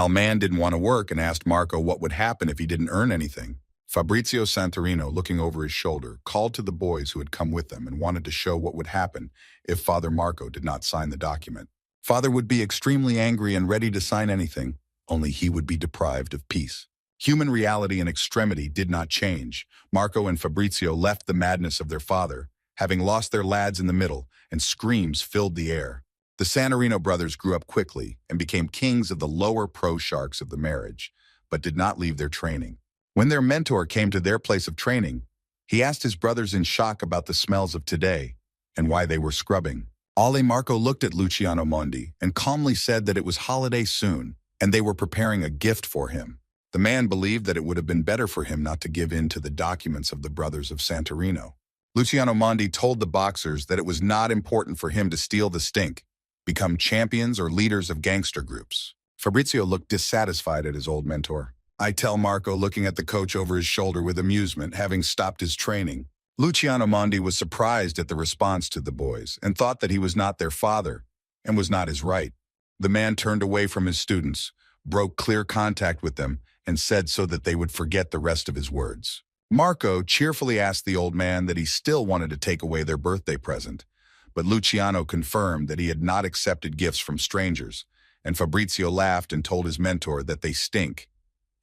Man didn't want to work and asked Marco what would happen if he didn't earn anything. Fabrizio Santorino, looking over his shoulder, called to the boys who had come with them and wanted to show what would happen if Father Marco did not sign the document. Father would be extremely angry and ready to sign anything, only he would be deprived of peace. Human reality and extremity did not change. Marco and Fabrizio left the madness of their father, having lost their lads in the middle, and screams filled the air. The Santorino brothers grew up quickly and became kings of the lower pro sharks of the marriage, but did not leave their training. When their mentor came to their place of training, he asked his brothers in shock about the smells of today and why they were scrubbing. Ale Marco looked at Luciano Mondi and calmly said that it was holiday soon, and they were preparing a gift for him. The man believed that it would have been better for him not to give in to the documents of the brothers of Santorino. Luciano Mondi told the boxers that it was not important for him to steal the stink, become champions or leaders of gangster groups. Fabrizio looked dissatisfied at his old mentor. I tell Marco, looking at the coach over his shoulder with amusement, having stopped his training. Luciano Mondi was surprised at the response to the boys and thought that he was not their father and was not his right. The man turned away from his students, broke clear contact with them, and said so that they would forget the rest of his words. Marco cheerfully asked the old man that he still wanted to take away their birthday present, but Luciano confirmed that he had not accepted gifts from strangers, and Fabrizio laughed and told his mentor that they stink,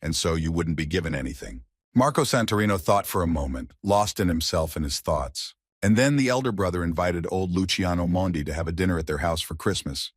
and so you wouldn't be given anything. Marco Santorino thought for a moment, lost in himself and his thoughts. And then the elder brother invited old Luciano Mondi to have a dinner at their house for Christmas.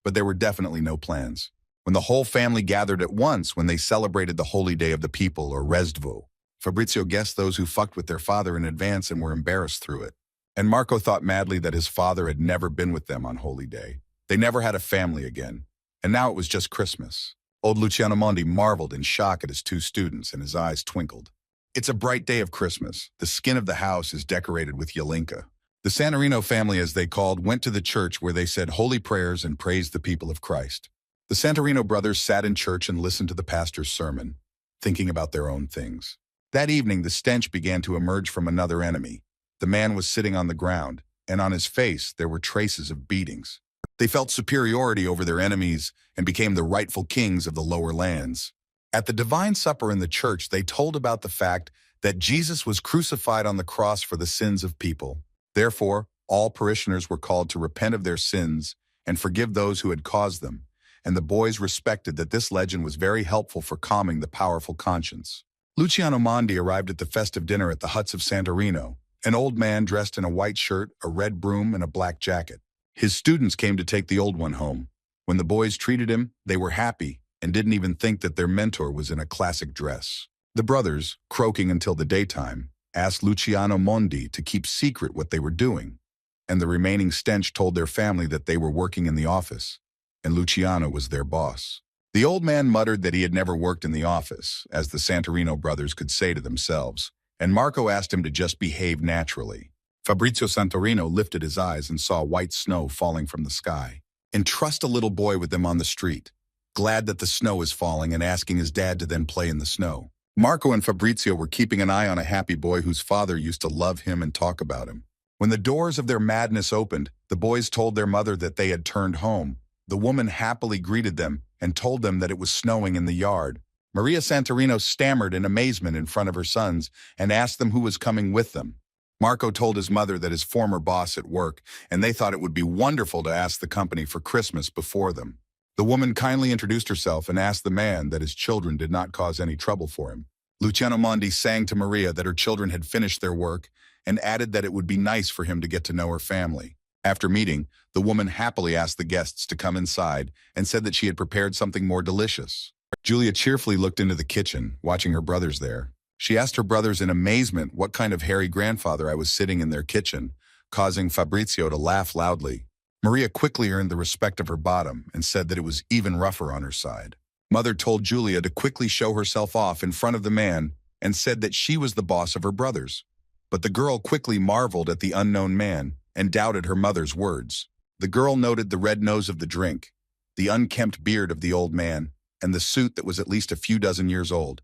But there were definitely no plans. When the whole family gathered at once when they celebrated the Holy Day of the People, or Regressed, Fabrizio guessed those who fucked with their father in advance and were embarrassed through it. And Marco thought madly that his father had never been with them on Holy Day. They never had a family again. And now it was just Christmas. Old Luciano Mondi marveled in shock at his two students, and his eyes twinkled. It's a bright day of Christmas. The skin of the house is decorated with Yalinka. The Santorino family, as they called, went to the church where they said holy prayers and praised the people of Christ. The Santorino brothers sat in church and listened to the pastor's sermon, thinking about their own things. That evening, the stench began to emerge from another enemy. The man was sitting on the ground, and on his face there were traces of beatings. They felt superiority over their enemies and became the rightful kings of the lower lands. At the divine supper in the church, they told about the fact that Jesus was crucified on the cross for the sins of people. Therefore, all parishioners were called to repent of their sins and forgive those who had caused them, and the boys respected that this legend was very helpful for calming the powerful conscience. Luciano Mondi arrived at the festive dinner at the huts of Santorino, an old man dressed in a white shirt, a red broom, and a black jacket. His students came to take the old one home. When the boys treated him, they were happy and didn't even think that their mentor was in a classic dress. The brothers, croaking until the daytime, asked Luciano Mondi to keep secret what they were doing, and the remaining stench told their family that they were working in the office, and Luciano was their boss. The old man muttered that he had never worked in the office, as the Santorino brothers could say to themselves, and Marco asked him to just behave naturally. Fabrizio Santorino lifted his eyes and saw white snow falling from the sky. Entrust a little boy with them on the street, glad that the snow is falling and asking his dad to then play in the snow. Marco and Fabrizio were keeping an eye on a happy boy whose father used to love him and talk about him. When the doors of their madness opened, the boys told their mother that they had turned home. The woman happily greeted them and told them that it was snowing in the yard. Maria Santorino stammered in amazement in front of her sons and asked them who was coming with them. Marco told his mother that his former boss at work, and they thought it would be wonderful to ask the company for Christmas before them. The woman kindly introduced herself and asked the man that his children did not cause any trouble for him. Luciano Mondi sang to Maria that her children had finished their work and added that it would be nice for him to get to know her family. After meeting, the woman happily asked the guests to come inside and said that she had prepared something more delicious. Julia cheerfully looked into the kitchen, watching her brothers there. She asked her brothers in amazement what kind of hairy grandfather I was sitting in their kitchen, causing Fabrizio to laugh loudly. Maria quickly earned the respect of her bottom and said that it was even rougher on her side. Mother told Julia to quickly show herself off in front of the man and said that she was the boss of her brothers. But the girl quickly marveled at the unknown man and doubted her mother's words. The girl noted the red nose of the drink, the unkempt beard of the old man, and the suit that was at least a few dozen years old.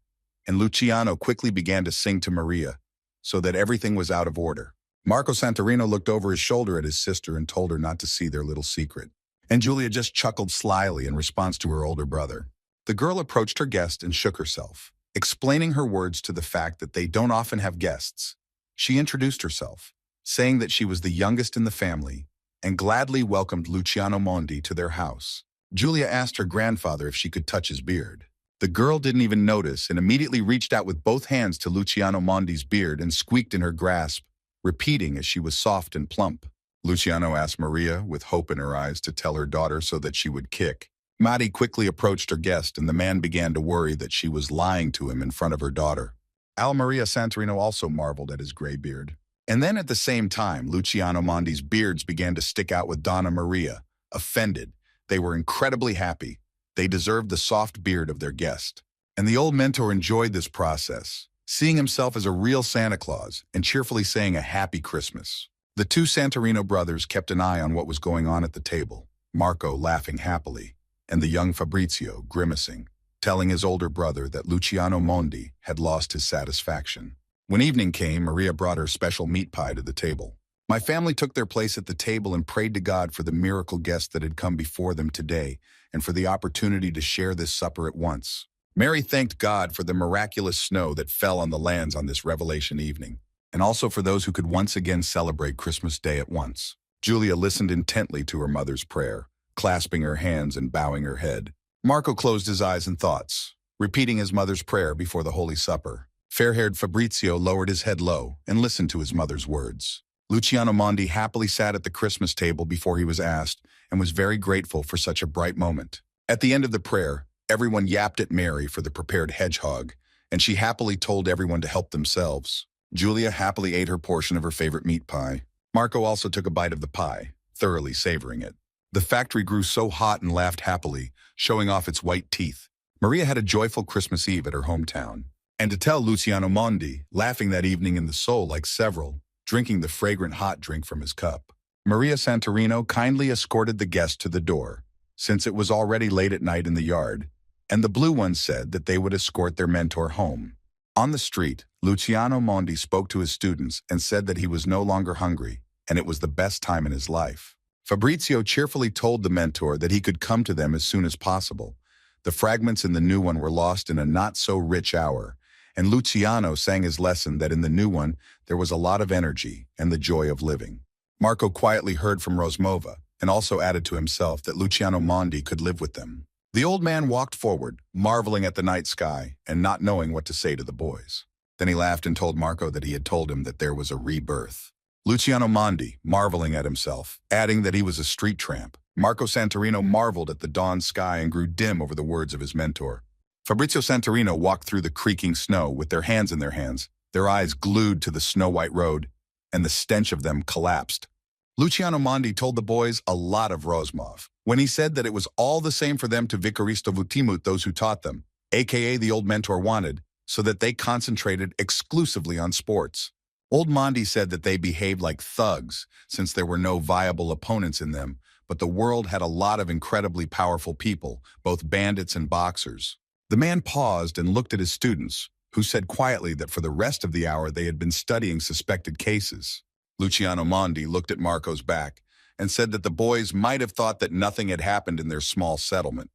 And Luciano quickly began to sing to Maria, so that everything was out of order. Marco Santorino looked over his shoulder at his sister and told her not to see their little secret. And Julia just chuckled slyly in response to her older brother. The girl approached her guest and shook herself, explaining her words to the fact that they don't often have guests. She introduced herself, saying that she was the youngest in the family, and gladly welcomed Luciano Mondi to their house. Julia asked her grandfather if she could touch his beard. The girl didn't even notice and immediately reached out with both hands to Luciano Mondi's beard and squeaked in her grasp, repeating as she was soft and plump. Luciano asked Maria, with hope in her eyes, to tell her daughter so that she would kick. Madi quickly approached her guest, and the man began to worry that she was lying to him in front of her daughter. Maria Santorino also marveled at his gray beard. And then at the same time, Luciano Mondi's beards began to stick out with Donna Maria. Offended, they were incredibly happy. They deserved the soft beard of their guest. And the old mentor enjoyed this process, seeing himself as a real Santa Claus and cheerfully saying a happy Christmas. The two Santorino brothers kept an eye on what was going on at the table, Marco laughing happily, and the young Fabrizio grimacing, telling his older brother that Luciano Mondi had lost his satisfaction. When evening came, Maria brought her special meat pie to the table. My family took their place at the table and prayed to God for the miracle guest that had come before them today and for the opportunity to share this supper at once. Mary thanked God for the miraculous snow that fell on the lands on this revelation evening, and also for those who could once again celebrate Christmas Day at once. Julia listened intently to her mother's prayer, clasping her hands and bowing her head. Marco closed his eyes in thoughts, repeating his mother's prayer before the Holy Supper. Fair-haired Fabrizio lowered his head low and listened to his mother's words. Luciano Mondi happily sat at the Christmas table before he was asked and was very grateful for such a bright moment. At the end of the prayer, everyone yapped at Mary for the prepared hedgehog, and she happily told everyone to help themselves. Julia happily ate her portion of her favorite meat pie. Marco also took a bite of the pie, thoroughly savoring it. The factory grew so hot and laughed happily, showing off its white teeth. Maria had a joyful Christmas Eve at her hometown. And to tell Luciano Mondi, laughing that evening in the soul like several, drinking the fragrant hot drink from his cup. Maria Santorino kindly escorted the guest to the door, since it was already late at night in the yard, and the blue ones said that they would escort their mentor home. On the street, Luciano Mondi spoke to his students and said that he was no longer hungry, and it was the best time in his life. Fabrizio cheerfully told the mentor that he could come to them as soon as possible. The fragments in the new one were lost in a not-so-rich hour, and Luciano sang his lesson that in the new one there was a lot of energy and the joy of living. Marco quietly heard from Rosmova and also added to himself that Luciano Mondi could live with them. The old man walked forward, marveling at the night sky and not knowing what to say to the boys. Then he laughed and told Marco that he had told him that there was a rebirth. Luciano Mondi, marveling at himself, adding that he was a street tramp. Marco Santorino marveled at the dawn sky and grew dim over the words of his mentor. Fabrizio Santorino walked through the creaking snow with their hands in their hands, their eyes glued to the snow-white road, and the stench of them collapsed. Luciano Mondi told the boys a lot of Rosmov, when he said that it was all the same for them to Vicaristo Vutimut, those who taught them, aka the old mentor wanted, so that they concentrated exclusively on sports. Old Mondi said that they behaved like thugs, since there were no viable opponents in them, but the world had a lot of incredibly powerful people, both bandits and boxers. The man paused and looked at his students, who said quietly that for the rest of the hour they had been studying suspected cases. Luciano Mondi looked at Marco's back and said that the boys might have thought that nothing had happened in their small settlement,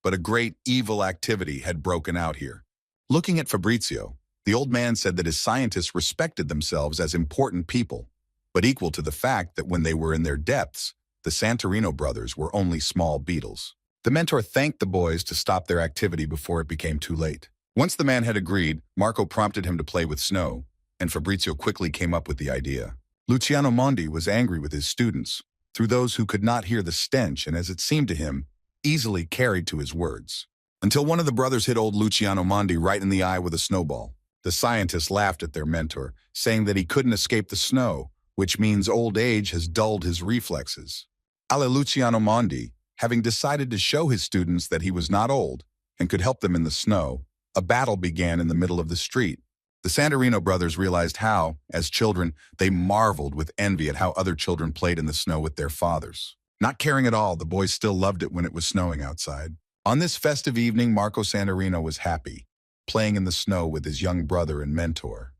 but a great evil activity had broken out here. Looking at Fabrizio, the old man said that his scientists respected themselves as important people, but equal to the fact that when they were in their depths, the Santorino brothers were only small beetles. The mentor thanked the boys to stop their activity before it became too late. Once the man had agreed, Marco prompted him to play with snow, and Fabrizio quickly came up with the idea. Luciano Mondi was angry with his students, through those who could not hear the stench and, as it seemed to him, easily carried to his words. Until one of the brothers hit old Luciano Mondi right in the eye with a snowball. The scientists laughed at their mentor, saying that he couldn't escape the snow, which means old age has dulled his reflexes. Ale Luciano Mondi, having decided to show his students that he was not old and could help them in the snow, a battle began in the middle of the street. The Santorino brothers realized how, as children, they marveled with envy at how other children played in the snow with their fathers. Not caring at all, the boys still loved it when it was snowing outside. On this festive evening, Marco Santorino was happy, playing in the snow with his young brother and mentor.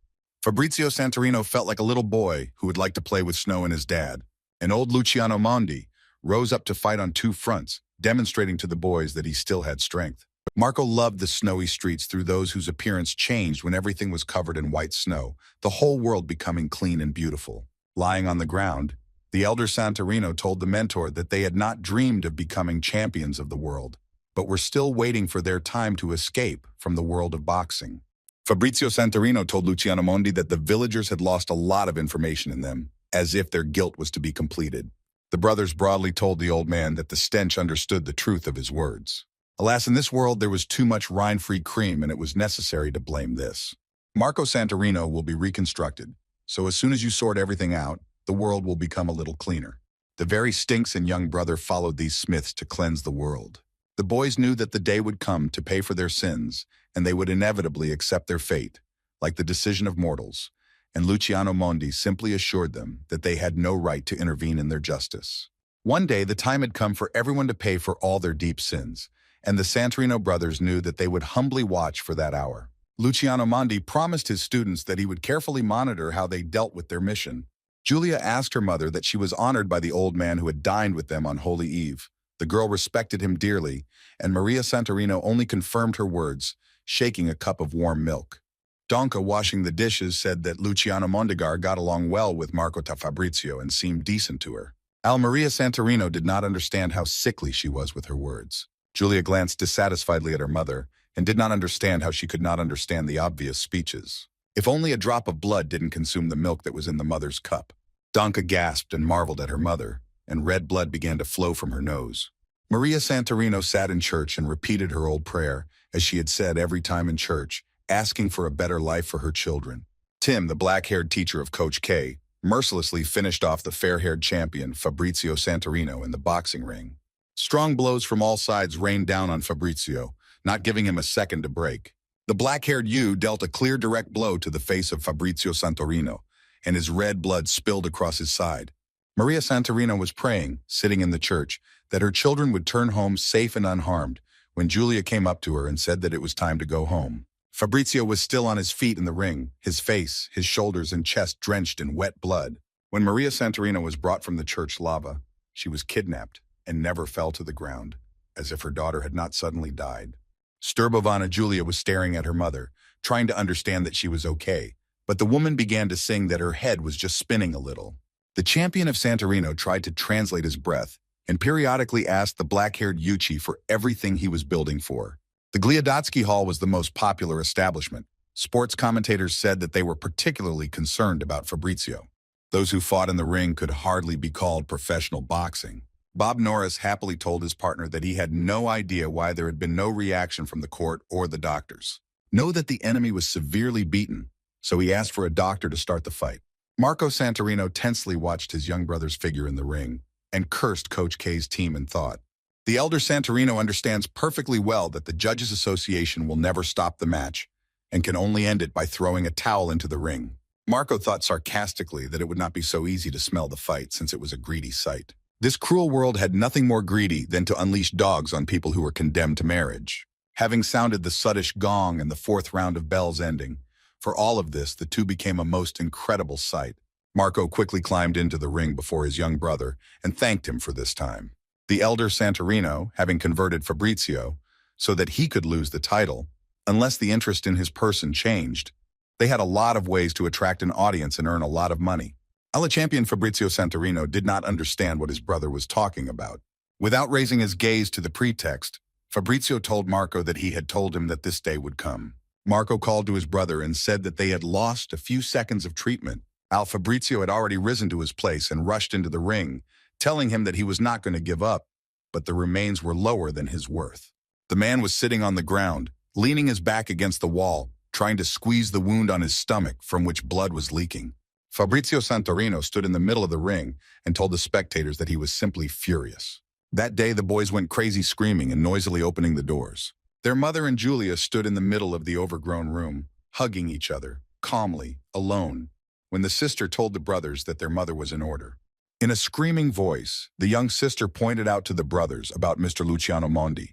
Fabrizio Santorino felt like a little boy who would like to play with snow and his dad, and old Luciano Mondi rose up to fight on two fronts, demonstrating to the boys that he still had strength. Marco loved the snowy streets through those whose appearance changed when everything was covered in white snow, the whole world becoming clean and beautiful. Lying on the ground, the elder Santorino told the mentor that they had not dreamed of becoming champions of the world, but were still waiting for their time to escape from the world of boxing. Fabrizio Santorino told Luciano Mondi that the villagers had lost a lot of information in them, as if their guilt was to be completed. The brothers broadly told the old man that the stench understood the truth of his words. Alas, in this world there was too much rind-free cream, and it was necessary to blame this. Marco Santorino will be reconstructed, So as soon as you sort everything out, the world will become a little cleaner. The very Stinks and young brother followed these Smiths to cleanse the world. The boys knew that the day would come to pay for their sins, and they would inevitably accept their fate, like the decision of mortals, and Luciano Mondi simply assured them that they had no right to intervene in their justice. One day, the time had come for everyone to pay for all their deep sins, and the Santorino brothers knew that they would humbly watch for that hour. Luciano Mondi promised his students that he would carefully monitor how they dealt with their mission. Julia asked her mother that she was honored by the old man who had dined with them on Holy Eve. The girl respected him dearly, and Maria Santorino only confirmed her words, shaking a cup of warm milk. Donka, washing the dishes, said that Luciano Mondegar got along well with Marco ta Fabrizio and seemed decent to her. Maria Santorino did not understand how sickly she was with her words. Julia glanced dissatisfiedly at her mother and did not understand how she could not understand the obvious speeches. If only a drop of blood didn't consume the milk that was in the mother's cup. Donka gasped and marveled at her mother, and red blood began to flow from her nose. Maria Santorino sat in church and repeated her old prayer, as she had said every time in church, asking for a better life for her children. Tim, the black-haired teacher of Coach K, mercilessly finished off the fair-haired champion Fabrizio Santorino in the boxing ring. Strong blows from all sides rained down on Fabrizio, not giving him a second to break. The black-haired youth dealt a clear direct blow to the face of Fabrizio Santorino, and his red blood spilled across his side. Maria Santorino was praying, sitting in the church, that her children would turn home safe and unharmed, when Julia came up to her and said that it was time to go home. Fabrizio was still on his feet in the ring, his face, his shoulders, and chest drenched in wet blood. When Maria Santorino was brought from the church lava, she was kidnapped and never fell to the ground, as if her daughter had not suddenly died. Sturbovana Julia was staring at her mother, trying to understand that she was okay, but the woman began to sing that her head was just spinning a little. The champion of Santorino tried to translate his breath and periodically asked the black-haired Yuchi for everything he was building for. The Gliadotsky Hall was the most popular establishment. Sports commentators said that they were particularly concerned about Fabrizio. Those who fought in the ring could hardly be called professional boxing. Bob Norris happily told his partner that he had no idea why there had been no reaction from the court or the doctors. Know that the enemy was severely beaten, so he asked for a doctor to start the fight. Marco Santorino tensely watched his young brother's figure in the ring and cursed Coach K's team in thought. The elder Santorino understands perfectly well that the Judges Association will never stop the match and can only end it by throwing a towel into the ring. Marco thought sarcastically that it would not be so easy to smell the fight since it was a greedy sight. This cruel world had nothing more greedy than to unleash dogs on people who were condemned to marriage. Having sounded the suddish gong and the fourth round of bells ending, for all of this, the two became a most incredible sight. Marco quickly climbed into the ring before his young brother and thanked him for this time. The elder Santorino, having converted Fabrizio so that he could lose the title, unless the interest in his person changed, they had a lot of ways to attract an audience and earn a lot of money. Alla champion Fabrizio Santorino did not understand what his brother was talking about. Without raising his gaze to the pretext, Fabrizio told Marco that he had told him that this day would come. Marco called to his brother and said that they had lost a few seconds of treatment. Fabrizio had already risen to his place and rushed into the ring, telling him that he was not going to give up, but the remains were lower than his worth. The man was sitting on the ground, leaning his back against the wall, trying to squeeze the wound on his stomach from which blood was leaking. Fabrizio Santorino stood in the middle of the ring and told the spectators that he was simply furious. That day, the boys went crazy screaming and noisily opening the doors. Their mother and Julia stood in the middle of the overgrown room, hugging each other, calmly, alone, when the sister told the brothers that their mother was in order. In a screaming voice, the young sister pointed out to the brothers about Mr. Luciano Mondi.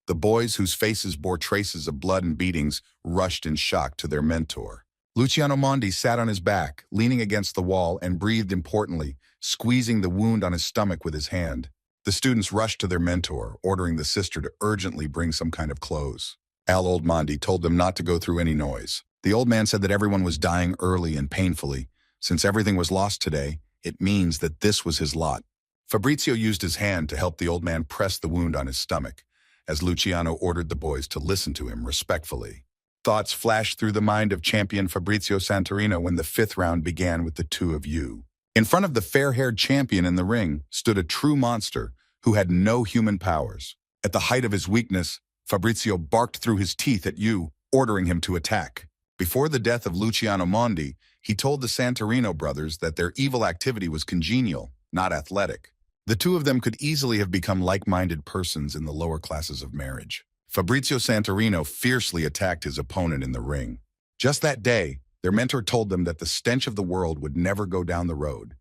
The boys, whose faces bore traces of blood and beatings, rushed in shock to their mentor. Luciano Mondi sat on his back, leaning against the wall, and breathed importantly, squeezing the wound on his stomach with his hand. The students rushed to their mentor, ordering the sister to urgently bring some kind of clothes. Old Mondi told them not to go through any noise. The old man said that everyone was dying early and painfully. Since everything was lost today, it means that this was his lot. Fabrizio used his hand to help the old man press the wound on his stomach, as Luciano ordered the boys to listen to him respectfully. Thoughts flashed through the mind of champion Fabrizio Santorino when the fifth round began with the two of you. In front of the fair-haired champion in the ring stood a true monster who had no human powers. At the height of his weakness, Fabrizio barked through his teeth at you, ordering him to attack. Before the death of Luciano Mondi, he told the Santorino brothers that their evil activity was congenial, not athletic. The two of them could easily have become like-minded persons in the lower classes of marriage. Fabrizio Santorino fiercely attacked his opponent in the ring. Just that day, their mentor told them that the stench of the world would never go down the road,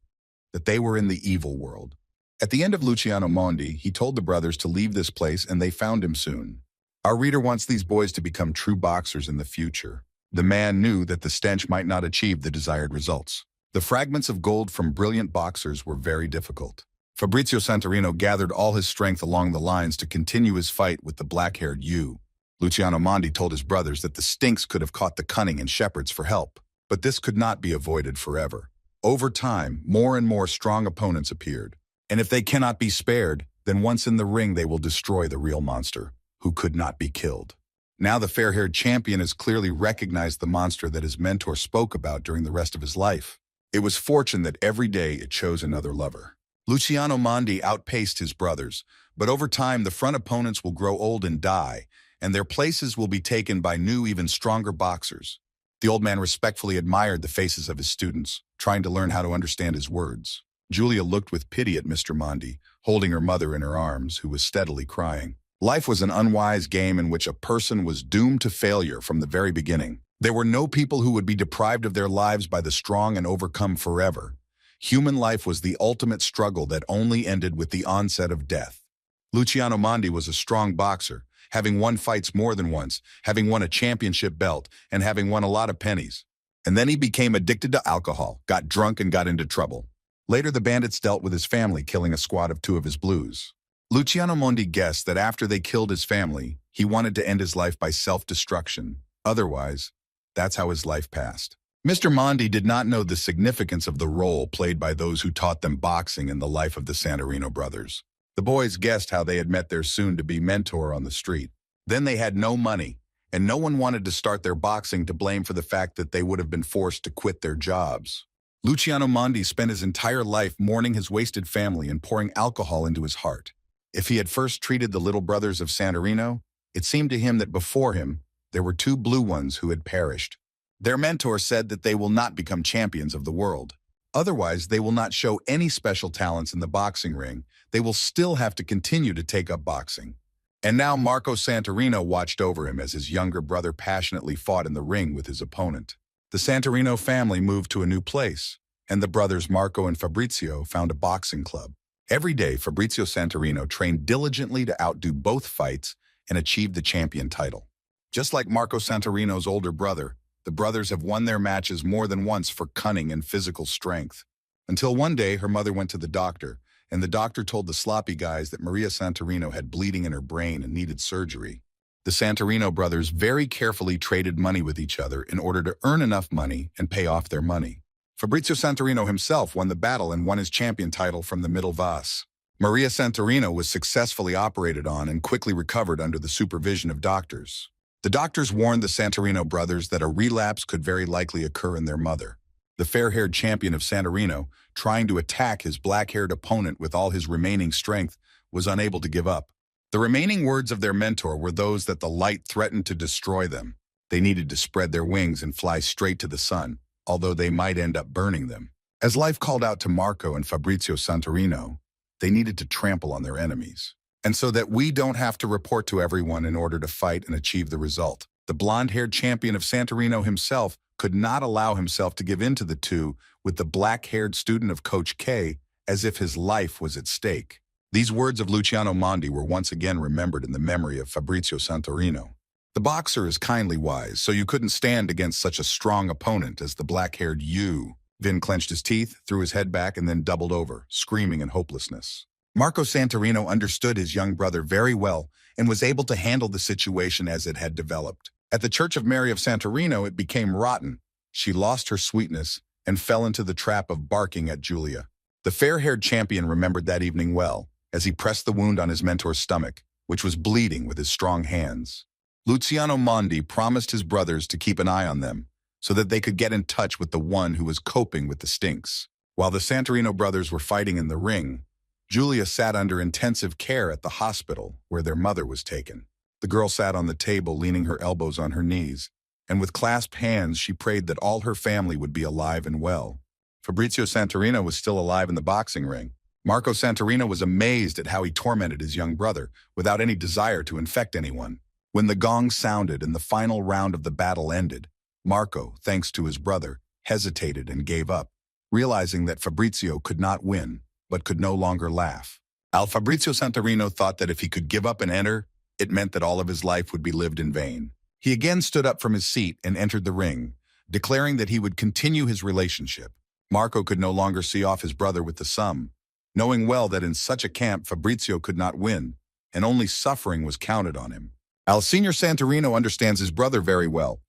that they were in the evil world. At the end of Luciano Mondi, he told the brothers to leave this place, and they found him soon. Our reader wants these boys to become true boxers in the future. The man knew that the stench might not achieve the desired results. The fragments of gold from brilliant boxers were very difficult. Fabrizio Santorino gathered all his strength along the lines to continue his fight with the black-haired Jew. Luciano Mondi told his brothers that the stinks could have caught the cunning and shepherds for help, but this could not be avoided forever. Over time, more and more strong opponents appeared. And if they cannot be spared, then once in the ring they will destroy the real monster, who could not be killed. Now the fair-haired champion has clearly recognized the monster that his mentor spoke about during the rest of his life. It was fortune that every day it chose another lover. Luciano Mondi outpaced his brothers, but over time the front opponents will grow old and die, and their places will be taken by new, even stronger boxers. The old man respectfully admired the faces of his students, trying to learn how to understand his words. Julia looked with pity at Mr. Mondi, holding her mother in her arms, who was steadily crying. Life was an unwise game in which a person was doomed to failure from the very beginning. There were no people who would be deprived of their lives by the strong and overcome forever. Human life was the ultimate struggle that only ended with the onset of death. Luciano Mondi was a strong boxer, having won fights more than once, having won a championship belt, and having won a lot of pennies. And then he became addicted to alcohol, got drunk, and got into trouble. Later, the bandits dealt with his family, killing a squad of 2 of his blues. Luciano Mondi guessed that after they killed his family, he wanted to end his life by self-destruction. Otherwise, that's how his life passed. Mr. Mondi did not know the significance of the role played by those who taught them boxing in the life of the Santorino brothers. The boys guessed how they had met their soon-to-be mentor on the street. Then they had no money, and no one wanted to start their boxing to blame for the fact that they would have been forced to quit their jobs. Luciano Mondi spent his entire life mourning his wasted family and pouring alcohol into his heart. If he had first treated the little brothers of Santorino, it seemed to him that before him, there were 2 blue ones who had perished. Their mentor said that they will not become champions of the world. Otherwise, they will not show any special talents in the boxing ring. They will still have to continue to take up boxing. And now Marco Santorino watched over him as his younger brother passionately fought in the ring with his opponent. The Santorino family moved to a new place, and the brothers Marco and Fabrizio found a boxing club. Every day, Fabrizio Santorino trained diligently to outdo both fights and achieve the champion title. Just like Marco Santorino's older brother, the brothers have won their matches more than once for cunning and physical strength. Until one day, her mother went to the doctor, and the doctor told the sloppy guys that Maria Santorino had bleeding in her brain and needed surgery. The Santorino brothers very carefully traded money with each other in order to earn enough money and pay off their money. Fabrizio Santorino himself won the battle and won his champion title from the middle Vas. Maria Santorino was successfully operated on and quickly recovered under the supervision of doctors. The doctors warned the Santorino brothers that a relapse could very likely occur in their mother. The fair-haired champion of Santorino, trying to attack his black-haired opponent with all his remaining strength, was unable to give up. The remaining words of their mentor were those that the light threatened to destroy them. They needed to spread their wings and fly straight to the sun, although they might end up burning them. As life called out to Marco and Fabrizio Santorino, they needed to trample on their enemies. And so that we don't have to report to everyone in order to fight and achieve the result, the blonde-haired champion of Santorino himself could not allow himself to give in to the two with the black-haired student of Coach K as if his life was at stake. These words of Luciano Mondi were once again remembered in the memory of Fabrizio Santorino. The boxer is kindly wise, so you couldn't stand against such a strong opponent as the black-haired you. Vin clenched his teeth, threw his head back, and then doubled over, screaming in hopelessness. Marco Santorino understood his young brother very well and was able to handle the situation as it had developed. At the Church of Mary of Santorino, it became rotten. She lost her sweetness and fell into the trap of barking at Julia. The fair-haired champion remembered that evening well, as he pressed the wound on his mentor's stomach, which was bleeding, with his strong hands. Luciano Mondi promised his brothers to keep an eye on them, so that they could get in touch with the one who was coping with the stinks. While the Santorino brothers were fighting in the ring, Julia sat under intensive care at the hospital where their mother was taken. The girl sat on the table, leaning her elbows on her knees, and with clasped hands she prayed that all her family would be alive and well. Fabrizio Santorino was still alive in the boxing ring. Marco Santorino was amazed at how he tormented his young brother without any desire to infect anyone. When the gong sounded and the final round of the battle ended, Marco, thanks to his brother, hesitated and gave up, realizing that Fabrizio could not win, but could no longer laugh. Fabrizio Santorino thought that if he could give up and enter, it meant that all of his life would be lived in vain. He again stood up from his seat and entered the ring, declaring that he would continue his relationship. Marco could no longer see off his brother with the sum, knowing well that in such a camp Fabrizio could not win, and only suffering was counted on him. Senior Santorino understands his brother very well.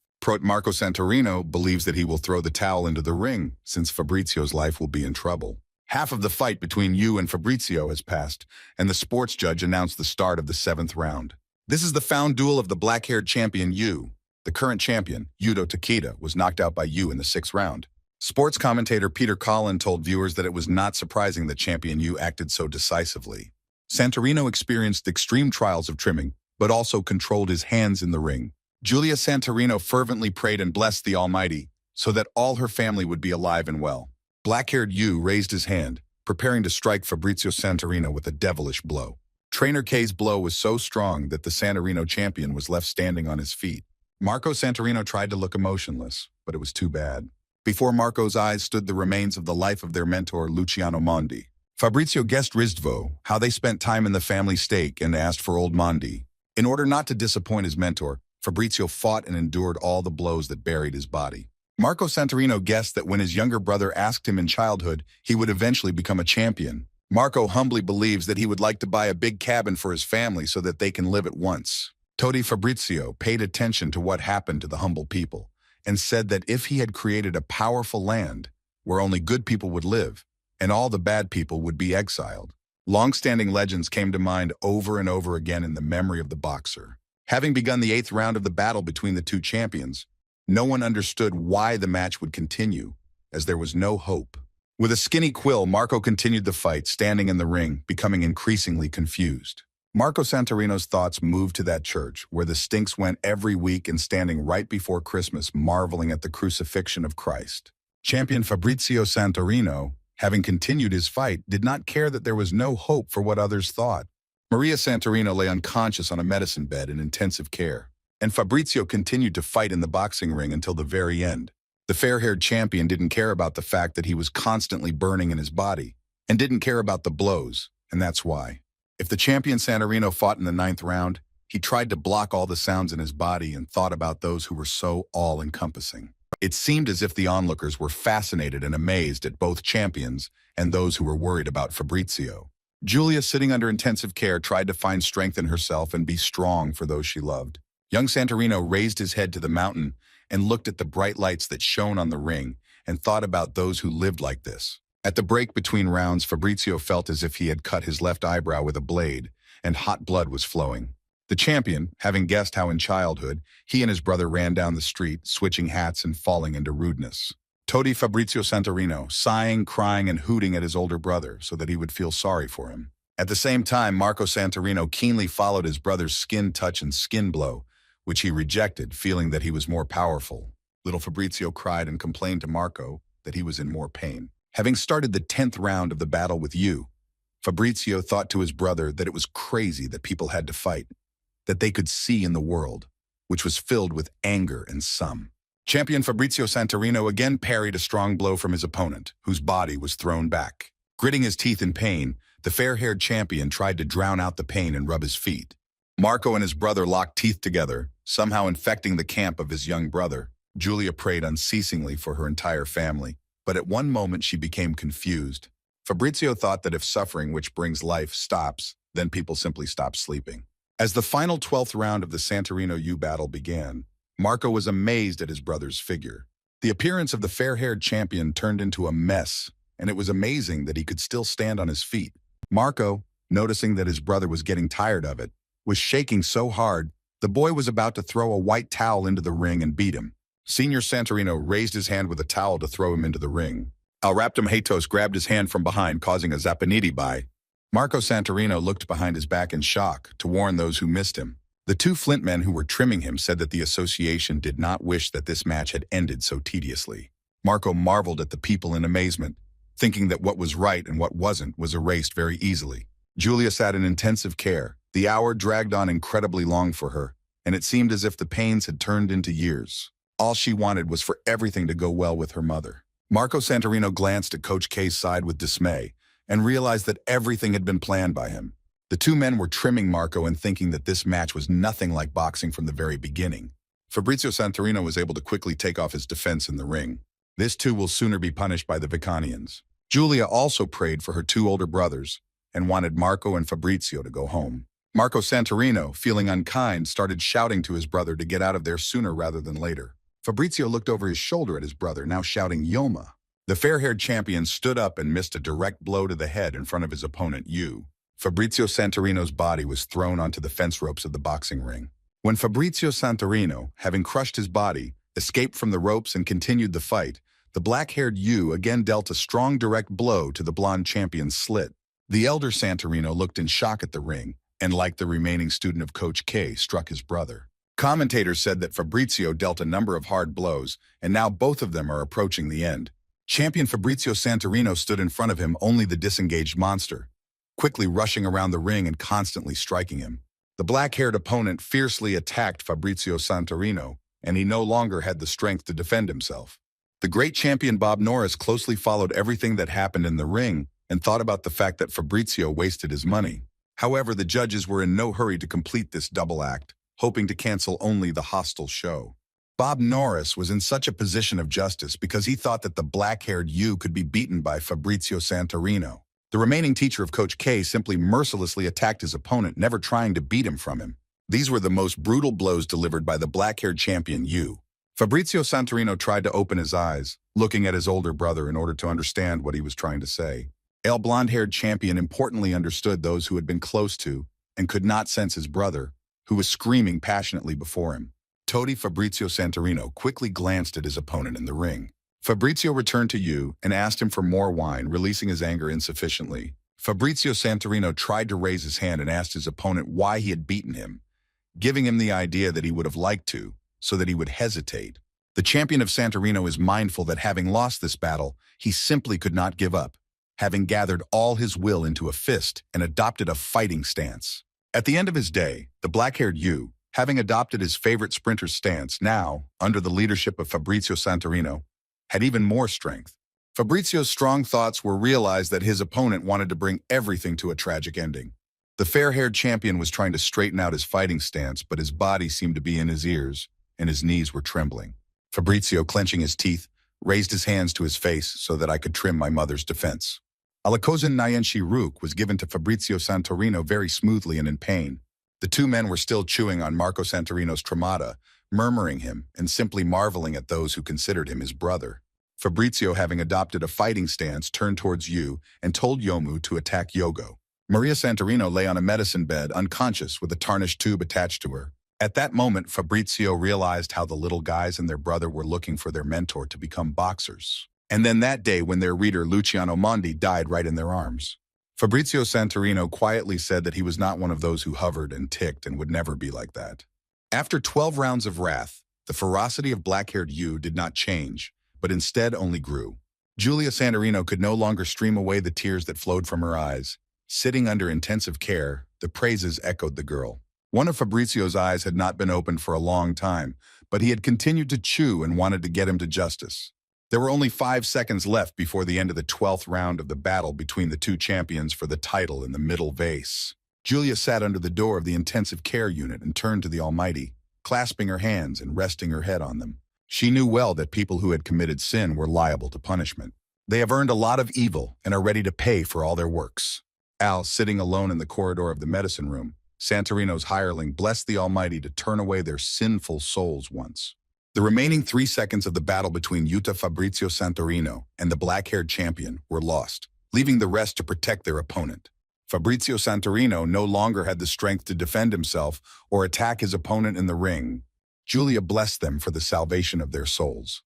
Marco Santorino believes that he will throw the towel into the ring, since Fabrizio's life will be in trouble. Half of the fight between Yu and Fabrizio has passed, and the sports judge announced the start of the 7th round. This is the found duel of the black-haired champion Yu. The current champion, Yuto Takeda, was knocked out by Yu in the 6th round. Sports commentator Peter Collin told viewers that it was not surprising that champion Yu acted so decisively. Santorino experienced extreme trials of trimming, but also controlled his hands in the ring. Julia Santorino fervently prayed and blessed the Almighty so that all her family would be alive and well. Black-haired Yu raised his hand, preparing to strike Fabrizio Santorino with a devilish blow. Trainer K's blow was so strong that the Santorino champion was left standing on his feet. Marco Santorino tried to look emotionless, but it was too bad. Before Marco's eyes stood the remains of the life of their mentor, Luciano Mondi. Fabrizio guessed Rizdvo, how they spent time in the family stake, and asked for old Mondi. In order not to disappoint his mentor, Fabrizio fought and endured all the blows that buried his body. Marco Santorino guessed that when his younger brother asked him in childhood, he would eventually become a champion. Marco humbly believes that he would like to buy a big cabin for his family so that they can live at once. Todi Fabrizio paid attention to what happened to the humble people and said that if he had created a powerful land where only good people would live and all the bad people would be exiled. Long-standing legends came to mind over and over again in the memory of the boxer. Having begun the 8th round of the battle between the two champions, no one understood why the match would continue, as there was no hope. With a skinny quill, Marco continued the fight, standing in the ring, becoming increasingly confused. Marco Santorino's thoughts moved to that church, where the Stinks went every week and standing right before Christmas, marveling at the crucifixion of Christ. Champion Fabrizio Santorino, having continued his fight, did not care that there was no hope for what others thought. Maria Santorino lay unconscious on a medicine bed in intensive care, and Fabrizio continued to fight in the boxing ring until the very end. The fair-haired champion didn't care about the fact that he was constantly burning in his body, and didn't care about the blows, and that's why. If the champion Santorino fought in the 9th round, he tried to block all the sounds in his body and thought about those who were so all-encompassing. It seemed as if the onlookers were fascinated and amazed at both champions and those who were worried about Fabrizio. Julia, sitting under intensive care, tried to find strength in herself and be strong for those she loved. Young Santorino raised his head to the mountain and looked at the bright lights that shone on the ring and thought about those who lived like this. At the break between rounds, Fabrizio felt as if he had cut his left eyebrow with a blade, and hot blood was flowing. The champion, having guessed how in childhood, he and his brother ran down the street, switching hats and falling into rudeness. Todi Fabrizio Santorino, sighing, crying, and hooting at his older brother so that he would feel sorry for him. At the same time, Marco Santorino keenly followed his brother's skin touch and skin blow, which he rejected, feeling that he was more powerful. Little Fabrizio cried and complained to Marco that he was in more pain. Having started the 10th round of the battle with Yu, Fabrizio thought to his brother that it was crazy that people had to fight, that they could see in the world, which was filled with anger and some. Champion Fabrizio Santorino again parried a strong blow from his opponent, whose body was thrown back. Gritting his teeth in pain, the fair-haired champion tried to drown out the pain and rub his feet. Marco and his brother locked teeth together, somehow infecting the camp of his young brother. Julia prayed unceasingly for her entire family, but at one moment she became confused. Fabrizio thought that if suffering, which brings life, stops, then people simply stop sleeping. As the final 12th round of the Santorino-Yu battle began, Marco was amazed at his brother's figure. The appearance of the fair-haired champion turned into a mess, and it was amazing that he could still stand on his feet. Marco, noticing that his brother was getting tired of it, was shaking so hard, the boy was about to throw a white towel into the ring and beat him. Senior Santorino raised his hand with a towel to throw him into the ring. Alraptum Hatos grabbed his hand from behind, causing a Zapaniti by. Marco Santorino looked behind his back in shock to warn those who missed him. The two Flint men who were trimming him said that the association did not wish that this match had ended so tediously. Marco marveled at the people in amazement, thinking that what was right and what wasn't was erased very easily. Julia sat in intensive care. The hour dragged on incredibly long for her, and it seemed as if the pains had turned into years. All she wanted was for everything to go well with her mother. Marco Santorino glanced at Coach K's side with dismay and realized that everything had been planned by him. The two men were trimming Marco and thinking that this match was nothing like boxing from the very beginning. Fabrizio Santorino was able to quickly take off his defense in the ring. This too will sooner be punished by the Vicanians. Julia also prayed for her two older brothers and wanted Marco and Fabrizio to go home. Marco Santorino, feeling unkind, started shouting to his brother to get out of there sooner rather than later. Fabrizio looked over his shoulder at his brother, now shouting, "Yoma." The fair-haired champion stood up and missed a direct blow to the head in front of his opponent, Yu. Fabrizio Santorino's body was thrown onto the fence ropes of the boxing ring. When Fabrizio Santorino, having crushed his body, escaped from the ropes and continued the fight, the black-haired Yu again dealt a strong direct blow to the blonde champion's slit. The elder Santorino looked in shock at the ring, and like the remaining student of Coach K, struck his brother. Commentators said that Fabrizio dealt a number of hard blows, and now both of them are approaching the end. Champion Fabrizio Santorino stood in front of him, only the disengaged monster, quickly rushing around the ring and constantly striking him. The black-haired opponent fiercely attacked Fabrizio Santorino, and he no longer had the strength to defend himself. The great champion Bob Norris closely followed everything that happened in the ring and thought about the fact that Fabrizio wasted his money. However, the judges were in no hurry to complete this double act, hoping to cancel only the hostile show. Bob Norris was in such a position of justice because he thought that the black-haired Yu could be beaten by Fabrizio Santorino. The remaining teacher of Coach K simply mercilessly attacked his opponent, never trying to beat him from him. These were the most brutal blows delivered by the black-haired champion Yu. Fabrizio Santorino tried to open his eyes, looking at his older brother in order to understand what he was trying to say. El blonde-haired champion importantly understood those who had been close to and could not sense his brother, who was screaming passionately before him. Toady Fabrizio Santorino quickly glanced at his opponent in the ring. Fabrizio returned to Yu and asked him for more wine, releasing his anger insufficiently. Fabrizio Santorino tried to raise his hand and asked his opponent why he had beaten him, giving him the idea that he would have liked to, so that he would hesitate. The champion of Santorino is mindful that having lost this battle, he simply could not give up, having gathered all his will into a fist and adopted a fighting stance. At the end of his day, the black-haired Yu, having adopted his favorite sprinter's stance, now, under the leadership of Fabrizio Santorino, had even more strength. Fabrizio's strong thoughts were realized that his opponent wanted to bring everything to a tragic ending. The fair-haired champion was trying to straighten out his fighting stance, but his body seemed to be in his ears, and his knees were trembling. Fabrizio, clenching his teeth, raised his hands to his face so that I could trim my mother's defense. Alakozin Nyenshi Rook was given to Fabrizio Santorino very smoothly and in pain. The two men were still chewing on Marco Santorino's tremata, murmuring him and simply marveling at those who considered him his brother. Fabrizio, having adopted a fighting stance, turned towards Yu and told Yomu to attack Yogo. Maria Santorino lay on a medicine bed, unconscious, with a tarnished tube attached to her. At that moment, Fabrizio realized how the little guys and their brother were looking for their mentor to become boxers. And then that day when their reader Luciano Mondi died right in their arms. Fabrizio Santorino quietly said that he was not one of those who hovered and ticked and would never be like that. After 12 rounds of wrath, the ferocity of black-haired Yu did not change, but instead only grew. Julia Santorino could no longer stream away the tears that flowed from her eyes. Sitting under intensive care, the praises echoed the girl. One of Fabrizio's eyes had not been opened for a long time, but he had continued to chew and wanted to get him to justice. There were only 5 seconds left before the end of the 12th round of the battle between the two champions for the title in the middle vase. Julia sat under the door of the intensive care unit and turned to the Almighty, clasping her hands and resting her head on them. She knew well that people who had committed sin were liable to punishment. They have earned a lot of evil and are ready to pay for all their works. Al, sitting alone in the corridor of the medicine room, Santorino's hireling, blessed the Almighty to turn away their sinful souls once. The remaining 3 seconds of the battle between Yuta Fabrizio Santorino and the black-haired champion were lost, leaving the rest to protect their opponent. Fabrizio Santorino no longer had the strength to defend himself or attack his opponent in the ring. Julia blessed them for the salvation of their souls.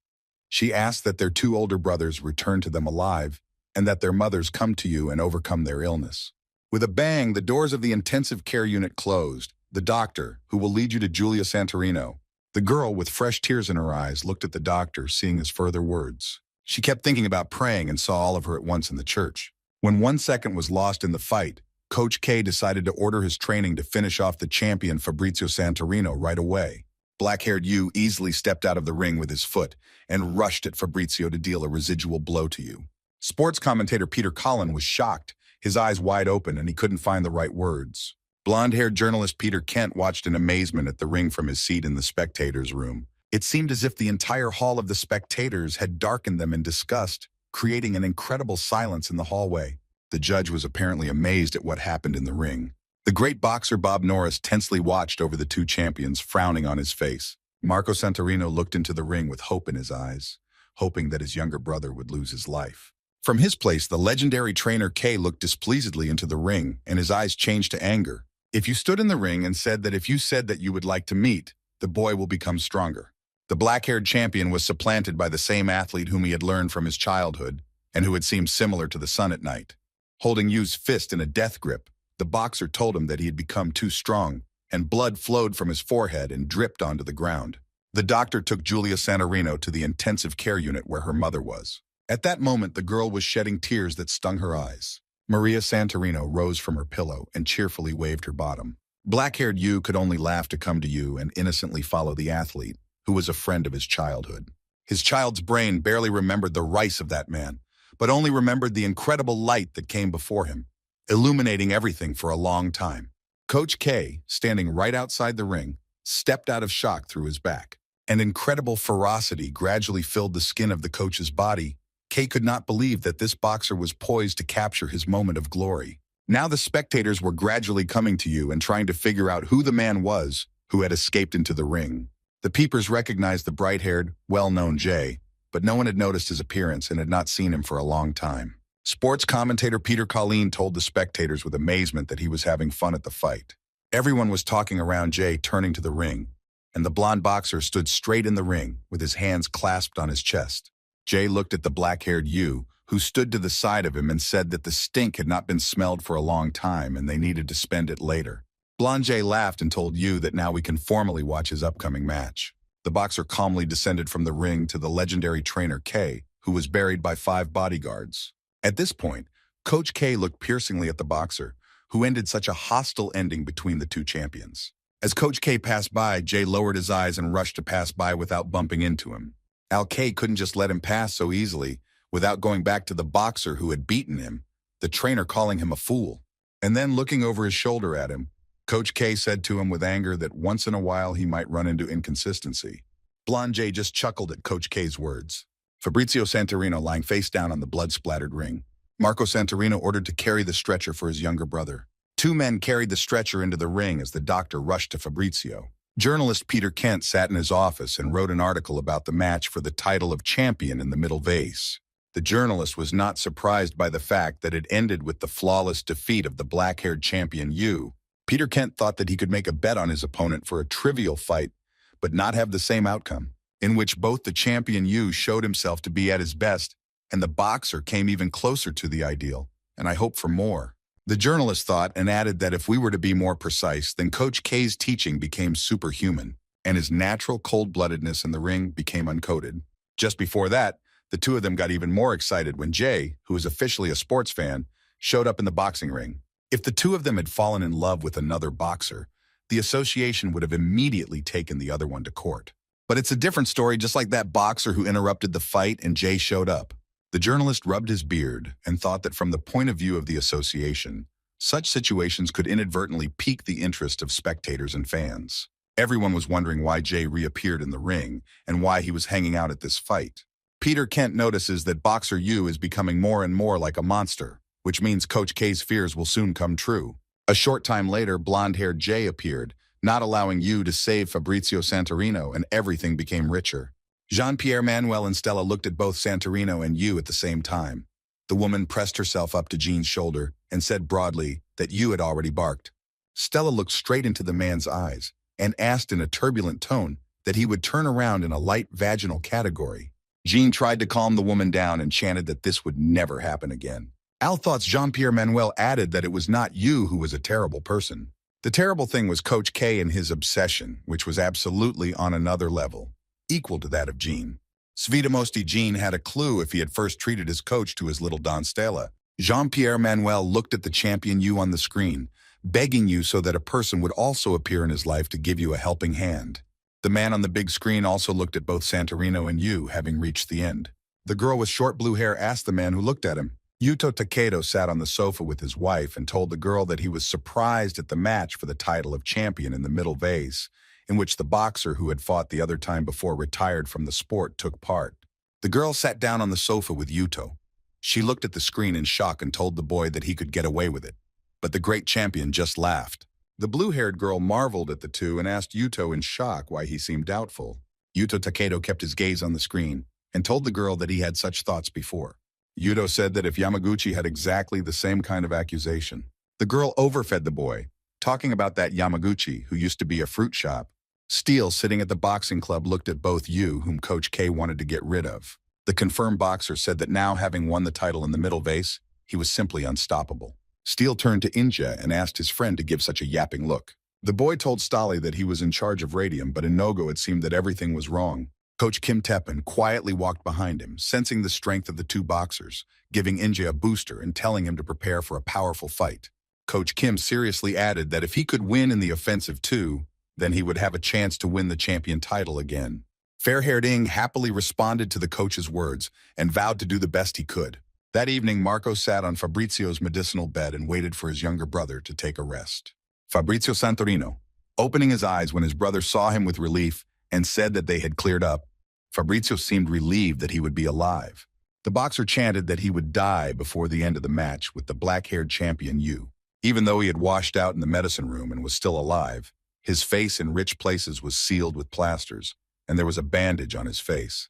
She asked that their two older brothers return to them alive and that their mothers come to you and overcome their illness. With a bang, the doors of the intensive care unit closed, the doctor, who will lead you to Julia Santorino." The girl, with fresh tears in her eyes, looked at the doctor, seeing his further words. She kept thinking about praying and saw all of her at once in the church. When 1 second was lost in the fight, Coach K decided to order his training to finish off the champion Fabrizio Santorino right away. Black-haired Yu easily stepped out of the ring with his foot and rushed at Fabrizio to deal a residual blow to Yu. Sports commentator Peter Collin was shocked, his eyes wide open, and he couldn't find the right words. Blonde-haired journalist Peter Kent watched in amazement at the ring from his seat in the spectators' room. It seemed as if the entire hall of the spectators had darkened them in disgust, creating an incredible silence in the hallway. The judge was apparently amazed at what happened in the ring. The great boxer Bob Norris tensely watched over the two champions, frowning on his face. Marco Santorino looked into the ring with hope in his eyes, hoping that his younger brother would lose his life. From his place, the legendary trainer K looked displeasedly into the ring, and his eyes changed to anger. "If you stood in the ring and said that if you said that you would like to meet, the boy will become stronger." The black-haired champion was supplanted by the same athlete whom he had learned from his childhood, and who had seemed similar to the sun at night. Holding Yu's fist in a death grip, the boxer told him that he had become too strong, and blood flowed from his forehead and dripped onto the ground. The doctor took Julia Santorino to the intensive care unit where her mother was. At that moment, the girl was shedding tears that stung her eyes. Maria Santorino rose from her pillow and cheerfully waved her bottom. Black-haired Yu could only laugh to come to Yu and innocently follow the athlete, who was a friend of his childhood. His child's brain barely remembered the rice of that man, but only remembered the incredible light that came before him, illuminating everything for a long time. Coach K, standing right outside the ring, stepped out of shock through his back. An incredible ferocity gradually filled the skin of the coach's body. K could not believe that this boxer was poised to capture his moment of glory. Now the spectators were gradually coming to Yu and trying to figure out who the man was who had escaped into the ring. The peepers recognized the bright-haired, well-known Jay, but no one had noticed his appearance and had not seen him for a long time. Sports commentator Peter Collin told the spectators with amazement that he was having fun at the fight. Everyone was talking around Jay turning to the ring, and the blonde boxer stood straight in the ring with his hands clasped on his chest. Jay looked at the black-haired Yu, who stood to the side of him, and said that the stink had not been smelled for a long time and they needed to spend it later. Blonde Jay laughed and told Yu that now we can formally watch his upcoming match. The boxer calmly descended from the ring to the legendary trainer K, who was buried by 5 bodyguards. At this point, Coach K looked piercingly at the boxer, who ended such a hostile ending between the two champions. As Coach K passed by, Jay lowered his eyes and rushed to pass by without bumping into him. Al K couldn't just let him pass so easily without going back to the boxer who had beaten him, the trainer calling him a fool. And then looking over his shoulder at him, Coach K said to him with anger that once in a while he might run into inconsistency. Blonde Jay just chuckled at Coach K's words. Fabrizio Santorino lying face down on the blood-splattered ring. Marco Santorino ordered to carry the stretcher for his younger brother. 2 men carried the stretcher into the ring as the doctor rushed to Fabrizio. Journalist Peter Kent sat in his office and wrote an article about the match for the title of champion in the middle vase. The journalist was not surprised by the fact that it ended with the flawless defeat of the black-haired champion Yu. Peter Kent thought that he could make a bet on his opponent for a trivial fight, but not have the same outcome, in which both the champion Yu showed himself to be at his best, and the boxer came even closer to the ideal, and I hope for more. The journalist thought and added that if we were to be more precise, then Coach K's teaching became superhuman, and his natural cold-bloodedness in the ring became uncoded. Just before that, the two of them got even more excited when Jay, who is officially a sports fan, showed up in the boxing ring. If the two of them had fallen in love with another boxer, the association would have immediately taken the other one to court. But it's a different story, just like that boxer who interrupted the fight and Jay showed up. The journalist rubbed his beard and thought that from the point of view of the association, such situations could inadvertently pique the interest of spectators and fans. Everyone was wondering why Jay reappeared in the ring and why he was hanging out at this fight. Peter Kent notices that boxer Yu is becoming more and more like a monster, which means Coach K's fears will soon come true. A short time later, blonde-haired Jay appeared, not allowing Yu to save Fabrizio Santorino, and everything became richer. Jean-Pierre Manuel and Stella looked at both Santorino and Yu at the same time. The woman pressed herself up to Jean's shoulder and said broadly that Yu had already barked. Stella looked straight into the man's eyes and asked in a turbulent tone that he would turn around in a light vaginal category. Jean tried to calm the woman down and chanted that this would never happen again. Al thought Jean-Pierre Manuel added that it was not Yu who was a terrible person. The terrible thing was Coach K and his obsession, which was absolutely on another level, equal to that of Gene. Svidamosti Gene had a clue if he had first treated his coach to his little Don Stella. Jean-Pierre Manuel looked at the champion you on the screen, begging you so that a person would also appear in his life to give you a helping hand. The man on the big screen also looked at both Santorino and you, having reached the end. The girl with short blue hair asked the man who looked at him. Yuto Takedo sat on the sofa with his wife and told the girl that he was surprised at the match for the title of champion in the middle vase, in which the boxer who had fought the other time before retired from the sport took part. The girl sat down on the sofa with Yuto. She looked at the screen in shock and told the boy that he could get away with it. But the great champion just laughed. The blue-haired girl marveled at the two and asked Yuto in shock why he seemed doubtful. Yuto Takedo kept his gaze on the screen and told the girl that he had such thoughts before. Yuto said that if Yamaguchi had exactly the same kind of accusation. The girl overfed the boy, talking about that Yamaguchi who used to be a fruit shop. Steele, sitting at the boxing club, looked at both you, whom Coach K wanted to get rid of. The confirmed boxer said that now, having won the title in the middle vase, he was simply unstoppable. Steele turned to Inja and asked his friend to give such a yapping look. The boy told Stali that he was in charge of radium, but in Nogo it seemed that everything was wrong. Coach Kim Teppen quietly walked behind him, sensing the strength of the two boxers, giving Inja a booster and telling him to prepare for a powerful fight. Coach Kim seriously added that if he could win in the offensive too, then he would have a chance to win the champion title again. Fair-haired Ing happily responded to the coach's words and vowed to do the best he could. That evening, Marco sat on Fabrizio's medicinal bed and waited for his younger brother to take a rest. Fabrizio Santorino, opening his eyes when his brother saw him with relief and said that they had cleared up, Fabrizio seemed relieved that he would be alive. The boxer chanted that he would die before the end of the match with the black-haired champion Yu. Even though he had washed out in the medicine room and was still alive, his face in rich places was sealed with plasters, and there was a bandage on his face.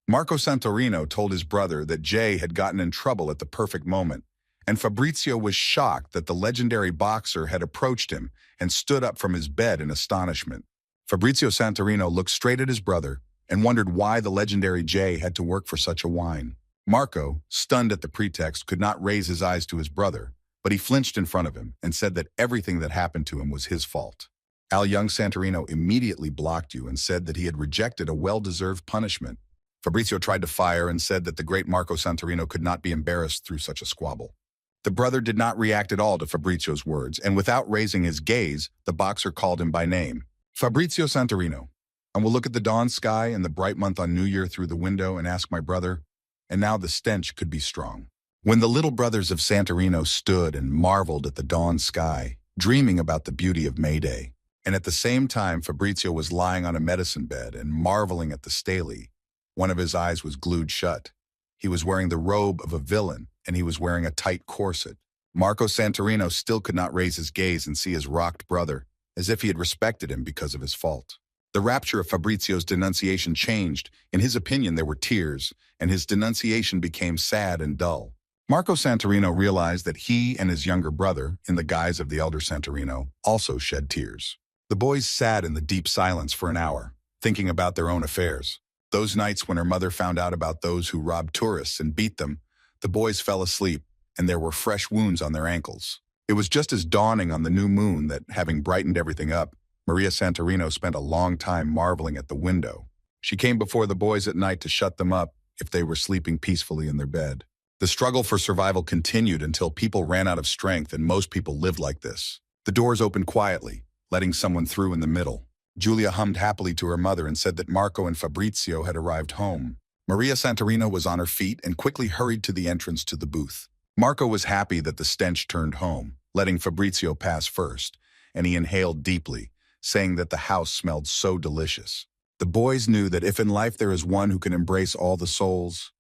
Marco Santorino told his brother that Jay had gotten in trouble at the perfect moment, and Fabrizio was shocked that the legendary boxer had approached him and stood up from his bed in astonishment. Fabrizio Santorino looked straight at his brother and wondered why the legendary Jay had to work for such a wine. Marco, stunned at the pretext, could not raise his eyes to his brother, but he flinched in front of him and said that everything that happened to him was his fault. Al Young Santorino immediately blocked you and said that he had rejected a well-deserved punishment. Fabrizio tried to fire and said that the great Marco Santorino could not be embarrassed through such a squabble. The brother did not react at all to Fabrizio's words, and without raising his gaze, the boxer called him by name. Fabrizio Santorino, I will look at the dawn sky and the bright month on New Year through the window and ask my brother, and now the stench could be strong. When the little brothers of Santorino stood and marveled at the dawn sky, dreaming about the beauty of May Day, and at the same time Fabrizio was lying on a medicine bed and marveling at the stele, one of his eyes was glued shut. He was wearing the robe of a villain, and he was wearing a tight corset. Marco Santorino still could not raise his gaze and see his rocked brother, as if he had respected him because of his fault. The rapture of Fabrizio's denunciation changed. In his opinion, there were tears, and his denunciation became sad and dull. Marco Santorino realized that he and his younger brother, in the guise of the elder Santorino, also shed tears. The boys sat in the deep silence for an hour, thinking about their own affairs. Those nights when her mother found out about those who robbed tourists and beat them, the boys fell asleep, and there were fresh wounds on their ankles. It was just as dawning on the new moon that, having brightened everything up, Maria Santorino spent a long time marveling at the window. She came before the boys at night to shut them up if they were sleeping peacefully in their bed. The struggle for survival continued until people ran out of strength, and most people lived like this. The doors opened quietly, letting someone through in the middle. Julia hummed happily to her mother and said that Marco and Fabrizio had arrived home. Maria Santorino was on her feet and quickly hurried to the entrance to the booth. Marco was happy that the stench turned home, letting Fabrizio pass first, and he inhaled deeply, saying that the house smelled so delicious. The boys knew that if in life there is one who can embrace all the souls,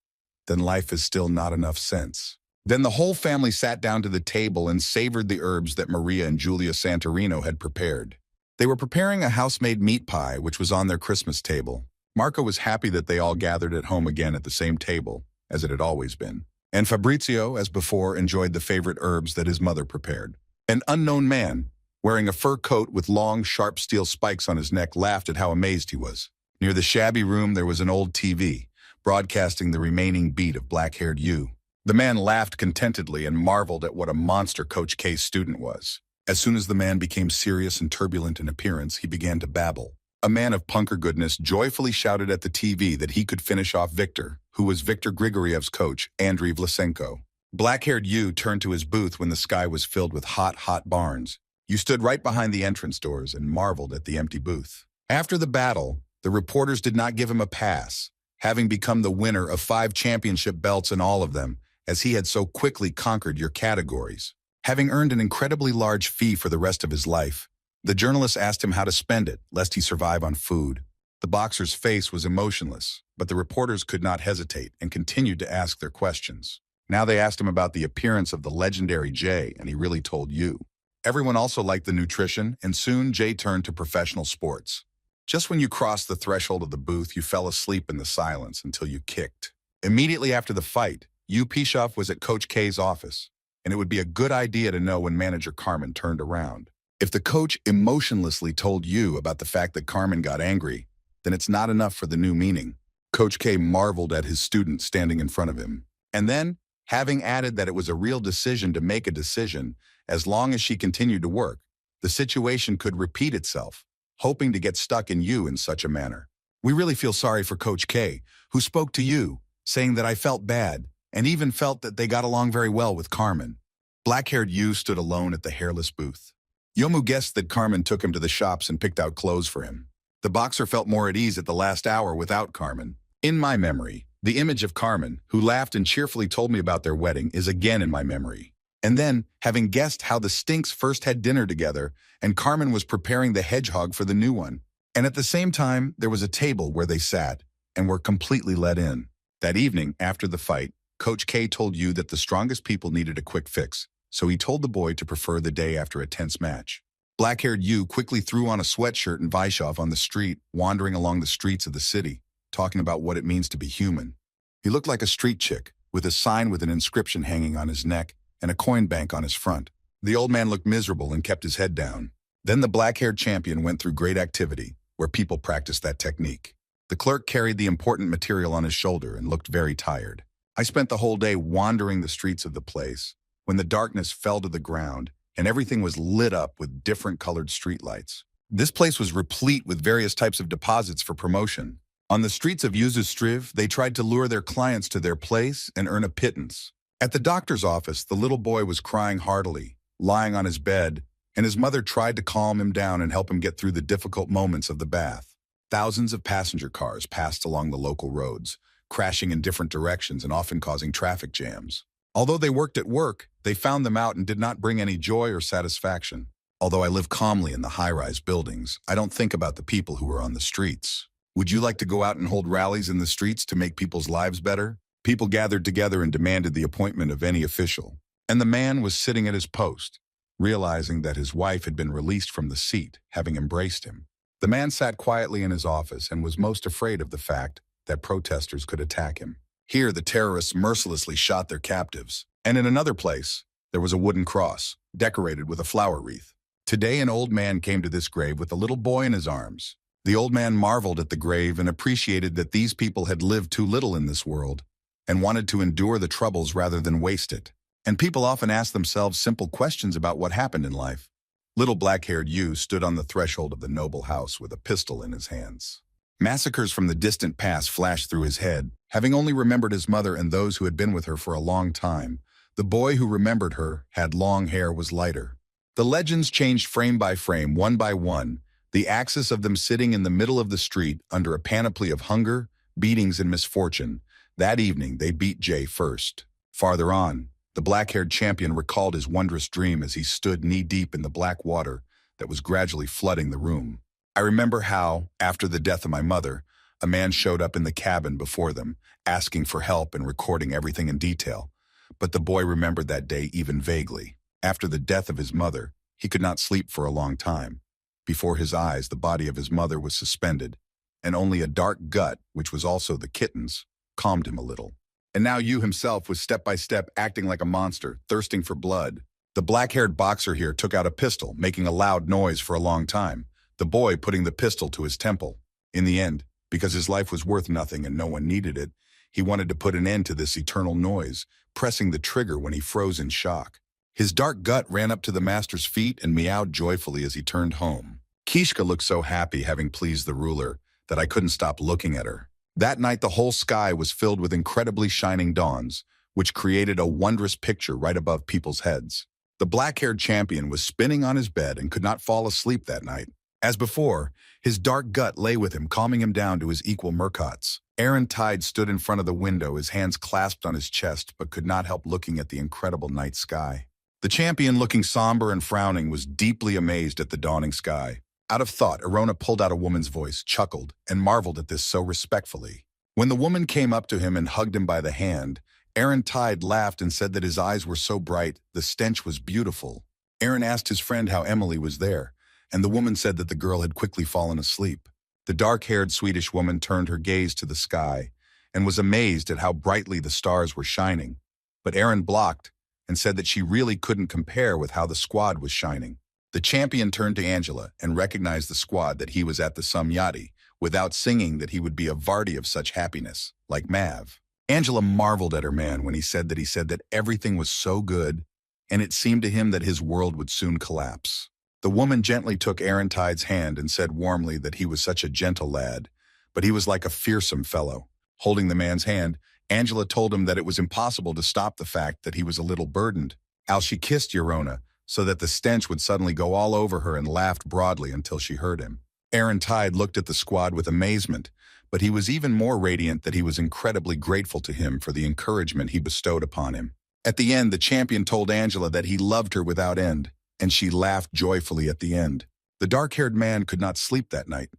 then life is still not enough sense. Then the whole family sat down to the table and savored the herbs that Maria and Julia Santorino had prepared. They were preparing a house-made meat pie, which was on their Christmas table. Marco was happy that they all gathered at home again at the same table, as it had always been. And Fabrizio, as before, enjoyed the favorite herbs that his mother prepared. An unknown man, wearing a fur coat with long, sharp steel spikes on his neck, laughed at how amazed he was. Near the shabby room, there was an old TV, broadcasting the remaining beat of black-haired Yu. The man laughed contentedly and marveled at what a monster Coach K's student was. As soon as the man became serious and turbulent in appearance, he began to babble. A man of punker goodness joyfully shouted at the TV that he could finish off Victor, who was Viktor Grigoriev's coach, Andriy Vlasenko. Black-haired Yu turned to his booth when the sky was filled with hot barns. You stood right behind the entrance doors and marveled at the empty booth. After the battle, the reporters did not give him a pass, having become the winner of 5 championship belts in all of them, as he had so quickly conquered your categories. Having earned an incredibly large fee for the rest of his life, the journalist asked him how to spend it, lest he survive on food. The boxer's face was emotionless, but the reporters could not hesitate and continued to ask their questions. Now they asked him about the appearance of the legendary Jay, and he really told you. Everyone also liked the nutrition, and soon Jay turned to professional sports. Just when you crossed the threshold of the booth, you fell asleep in the silence until you kicked. Immediately after the fight, Yu Pishoff was at Coach K's office, and it would be a good idea to know when manager Carmen turned around. If the coach emotionlessly told you about the fact that Carmen got angry, then it's not enough for the new meaning. Coach K marveled at his student standing in front of him. And then, having added that it was a real decision to make a decision, as long as she continued to work, the situation could repeat itself, hoping to get stuck in you in such a manner. We really feel sorry for Coach K, who spoke to you, saying that I felt bad, and even felt that they got along very well with Carmen. Black-haired Yu stood alone at the hairless booth. Yomu guessed that Carmen took him to the shops and picked out clothes for him. The boxer felt more at ease at the last hour without Carmen. In my memory, the image of Carmen, who laughed and cheerfully told me about their wedding, is again in my memory. And then, having guessed how the Stinks first had dinner together, and Carmen was preparing the hedgehog for the new one. And at the same time, there was a table where they sat, and were completely let in. That evening, after the fight, Coach K told you that the strongest people needed a quick fix, so he told the boy to prefer the day after a tense match. Black-haired Yu quickly threw on a sweatshirt and Vaishov on the street, wandering along the streets of the city, talking about what it means to be human. He looked like a street chick, with a sign with an inscription hanging on his neck and a coin bank on his front. The old man looked miserable and kept his head down. Then the black-haired champion went through great activity, where people practiced that technique. The clerk carried the important material on his shoulder and looked very tired. I spent the whole day wandering the streets of the place, when the darkness fell to the ground and everything was lit up with different colored streetlights. This place was replete with various types of deposits for promotion. On the streets of Yuzustriv, they tried to lure their clients to their place and earn a pittance. At the doctor's office, the little boy was crying heartily, lying on his bed, and his mother tried to calm him down and help him get through the difficult moments of the bath. Thousands of passenger cars passed along the local roads, crashing in different directions and often causing traffic jams. Although they worked at work, they found them out and did not bring any joy or satisfaction. Although I live calmly in the high-rise buildings, I don't think about the people who are on the streets. Would you like to go out and hold rallies in the streets to make people's lives better? People gathered together and demanded the appointment of any official. And the man was sitting at his post, realizing that his wife had been released from the seat, having embraced him. The man sat quietly in his office and was most afraid of the fact that protesters could attack him. Here, the terrorists mercilessly shot their captives. And in another place, there was a wooden cross, decorated with a flower wreath. Today, an old man came to this grave with a little boy in his arms. The old man marveled at the grave and appreciated that these people had lived too little in this world and wanted to endure the troubles rather than waste it. And people often ask themselves simple questions about what happened in life. Little black-haired Yu stood on the threshold of the noble house with a pistol in his hands. Massacres from the distant past flashed through his head. Having only remembered his mother and those who had been with her for a long time, the boy who remembered her had long hair, was lighter. The legends changed frame by frame, one by one, the axis of them sitting in the middle of the street under a panoply of hunger, beatings, and misfortune. That evening, they beat Jay first. Farther on, the black-haired champion recalled his wondrous dream as he stood knee-deep in the black water that was gradually flooding the room. I remember how, after the death of my mother, a man showed up in the cabin before them, asking for help and recording everything in detail. But the boy remembered that day even vaguely. After the death of his mother, he could not sleep for a long time. Before his eyes, the body of his mother was suspended, and only a dark gut, which was also the kitten's, calmed him a little. And now Yu himself was step by step acting like a monster, thirsting for blood. The black-haired boxer here took out a pistol, making a loud noise for a long time, the boy putting the pistol to his temple. In the end, because his life was worth nothing and no one needed it, he wanted to put an end to this eternal noise, pressing the trigger when he froze in shock. His dark gut ran up to the master's feet and meowed joyfully as he turned home. Kishka looked so happy having pleased the ruler that I couldn't stop looking at her. That night the whole sky was filled with incredibly shining dawns, which created a wondrous picture right above people's heads. The black-haired champion was spinning on his bed and could not fall asleep that night. As before, his dark gut lay with him, calming him down to his equal Murkots. Aaron Tide stood in front of the window, his hands clasped on his chest, but could not help looking at the incredible night sky. The champion, looking somber and frowning, was deeply amazed at the dawning sky. Out of thought, Arona pulled out a woman's voice, chuckled, and marveled at this so respectfully. When the woman came up to him and hugged him by the hand, Aaron Tide laughed and said that his eyes were so bright, the stench was beautiful. Aaron asked his friend how Emily was there, and the woman said that the girl had quickly fallen asleep. The dark-haired Swedish woman turned her gaze to the sky and was amazed at how brightly the stars were shining. But Aaron blocked and said that she really couldn't compare with how the squad was shining. The champion turned to Angela and recognized the squad that he was at the Samyati, without singing that he would be a Vardy of such happiness, like Mav. Angela marveled at her man when he said that everything was so good, and it seemed to him that his world would soon collapse. The woman gently took Aaron Tide's hand and said warmly that he was such a gentle lad, but he was like a fearsome fellow. Holding the man's hand, Angela told him that it was impossible to stop the fact that he was a little burdened. She kissed Yorona so that the stench would suddenly go all over her and laughed broadly until she heard him. Aaron Tide looked at the squad with amazement, but he was even more radiant that he was incredibly grateful to him for the encouragement he bestowed upon him. At the end, the champion told Angela that he loved her without end, and she laughed joyfully at the end. The dark-haired man could not sleep that night.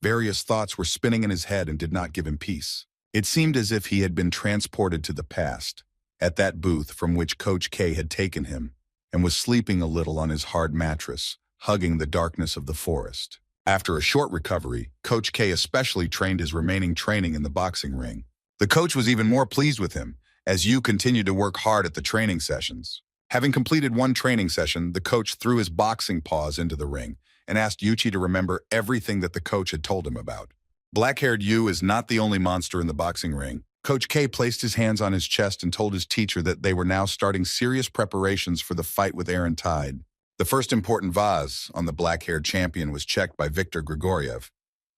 Various thoughts were spinning in his head and did not give him peace. It seemed as if he had been transported to the past, at that booth from which Coach K had taken him, and was sleeping a little on his hard mattress, hugging the darkness of the forest. After a short recovery, Coach K especially trained his remaining training in the boxing ring. The coach was even more pleased with him, as Yu continued to work hard at the training sessions. Having completed one training session, the coach threw his boxing paws into the ring and asked Yuchi to remember everything that the coach had told him about. Black-haired Yu is not the only monster in the boxing ring. Coach K placed his hands on his chest and told his teacher that they were now starting serious preparations for the fight with Aaron Tide. The first important vase on the black-haired champion was checked by Viktor Grigoriev,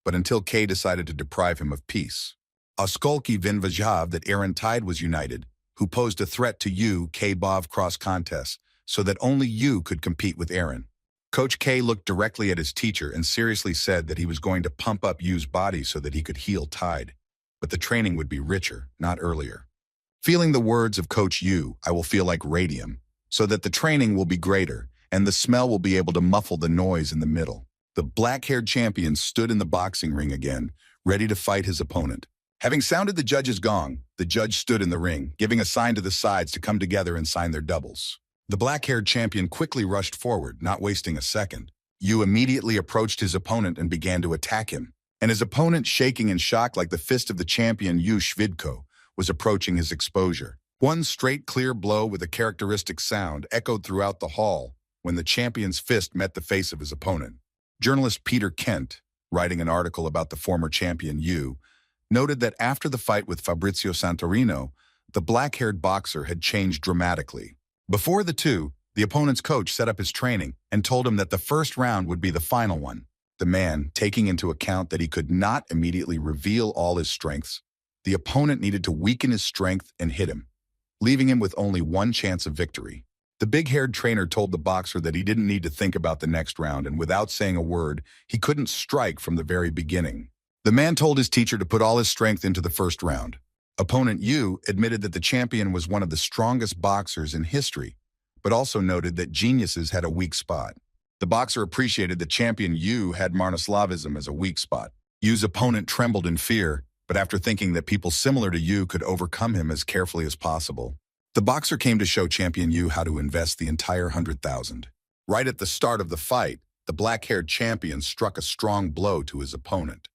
but until K decided to deprive him of peace. Oskolki Vinvajav that Aaron Tide was united, who posed a threat to Yu K-Bov cross-contest so that only Yu could compete with Aaron. Coach K looked directly at his teacher and seriously said that he was going to pump up Yu's body so that he could heal Tide, but the training would be richer, not earlier. Feeling the words of Coach Yu, I will feel like radium, so that the training will be greater, and the smell will be able to muffle the noise in the middle. The black-haired champion stood in the boxing ring again, ready to fight his opponent. Having sounded the judge's gong, the judge stood in the ring, giving a sign to the sides to come together and sign their doubles. The black-haired champion quickly rushed forward, not wasting a second. Yu immediately approached his opponent and began to attack him, and his opponent, shaking in shock like the fist of the champion Yu Shvidko, was approaching his exposure. One straight, clear blow with a characteristic sound echoed throughout the hall when the champion's fist met the face of his opponent. Journalist Peter Kent, writing an article about the former champion Yu, noted that after the fight with Fabrizio Santorino, the black-haired boxer had changed dramatically. Before the two, the opponent's coach set up his training and told him that the first round would be the final one. The man, taking into account that he could not immediately reveal all his strengths, the opponent needed to weaken his strength and hit him, leaving him with only one chance of victory. The big-haired trainer told the boxer that he didn't need to think about the next round, and without saying a word, he couldn't strike from the very beginning. The man told his teacher to put all his strength into the first round. Opponent Yu admitted that the champion was one of the strongest boxers in history, but also noted that geniuses had a weak spot. The boxer appreciated that champion Yu had Marnoslavism as a weak spot. Yu's opponent trembled in fear, but after thinking that people similar to Yu could overcome him as carefully as possible, the boxer came to show champion Yu how to invest the entire 100,000. Right at the start of the fight, the black-haired champion struck a strong blow to his opponent.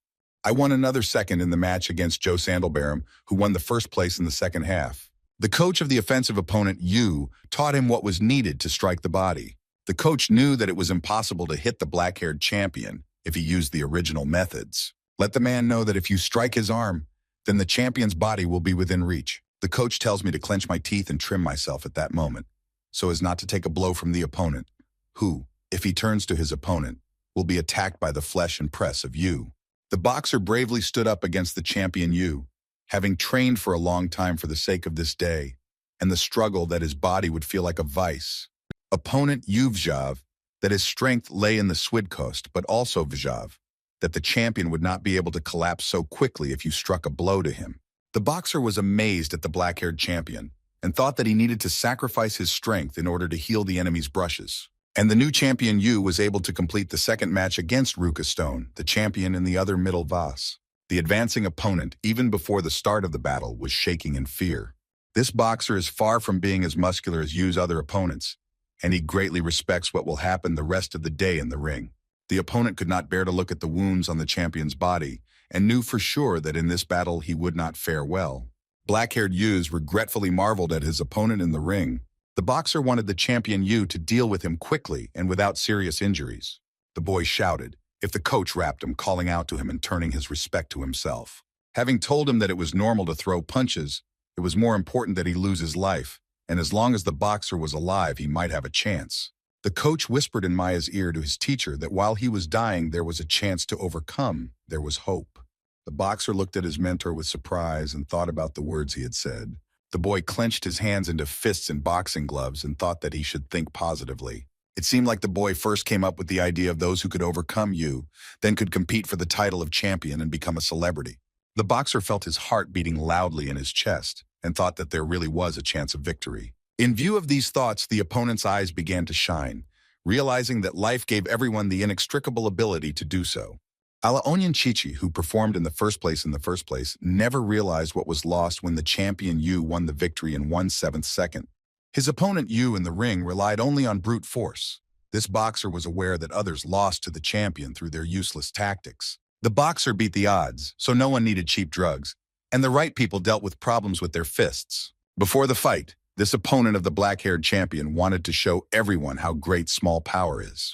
I won another second in the match against Joe Sandelbaum, who won the first place in the second half. The coach of the offensive opponent, Yu, taught him what was needed to strike the body. The coach knew that it was impossible to hit the black-haired champion if he used the original methods. Let the man know that if you strike his arm, then the champion's body will be within reach. The coach tells me to clench my teeth and trim myself at that moment. so as not to take a blow from the opponent, who, if he turns to his opponent, will be attacked by the flesh and press of Yu. The boxer bravely stood up against the champion Yu, having trained for a long time for the sake of this day, and the struggle that his body would feel like a vice. Opponent Yu Vjav, that his strength lay in the Swidkost, but also Vjav, that the champion would not be able to collapse so quickly if you struck a blow to him. The boxer was amazed at the black-haired champion, and thought that he needed to sacrifice his strength in order to heal the enemy's brushes. And the new champion Yu was able to complete the second match against Ruka, the champion in the other middle Vase. The advancing opponent, even before the start of the battle, was shaking in fear. This boxer is far from being as muscular as Yu's other opponents, and he greatly respects what will happen the rest of the day in the ring. The opponent could not bear to look at the wounds on the champion's body, and knew for sure that in this battle he would not fare well. Black-haired Yus regretfully marveled at his opponent in the ring. The boxer wanted the champion Yu to deal with him quickly and without serious injuries. The boy shouted, if the coach rapped him, calling out to him and turning his respect to himself. Having told him that it was normal to throw punches, it was more important that he lose his life, and as long as the boxer was alive, he might have a chance. The coach whispered in Maya's ear to his teacher that while he was dying, there was a chance to overcome, there was hope. The boxer looked at his mentor with surprise and thought about the words he had said. The boy clenched his hands into fists and boxing gloves and thought that he should think positively. It seemed like the boy first came up with the idea of those who could overcome Yu, then could compete for the title of champion and become a celebrity. The boxer felt his heart beating loudly in his chest and thought that there really was a chance of victory. In view of these thoughts, the opponent's eyes began to shine, realizing that life gave everyone the inextricable ability to do so. Alaonian Chichi, who performed in the first place, never realized what was lost when the champion Yu won the victory in 1/7 second. His opponent Yu in the ring relied only on brute force. This boxer was aware that others lost to the champion through their useless tactics. The boxer beat the odds, so no one needed cheap drugs, and the right people dealt with problems with their fists. Before the fight, this opponent of the black-haired champion wanted to show everyone how great small power is.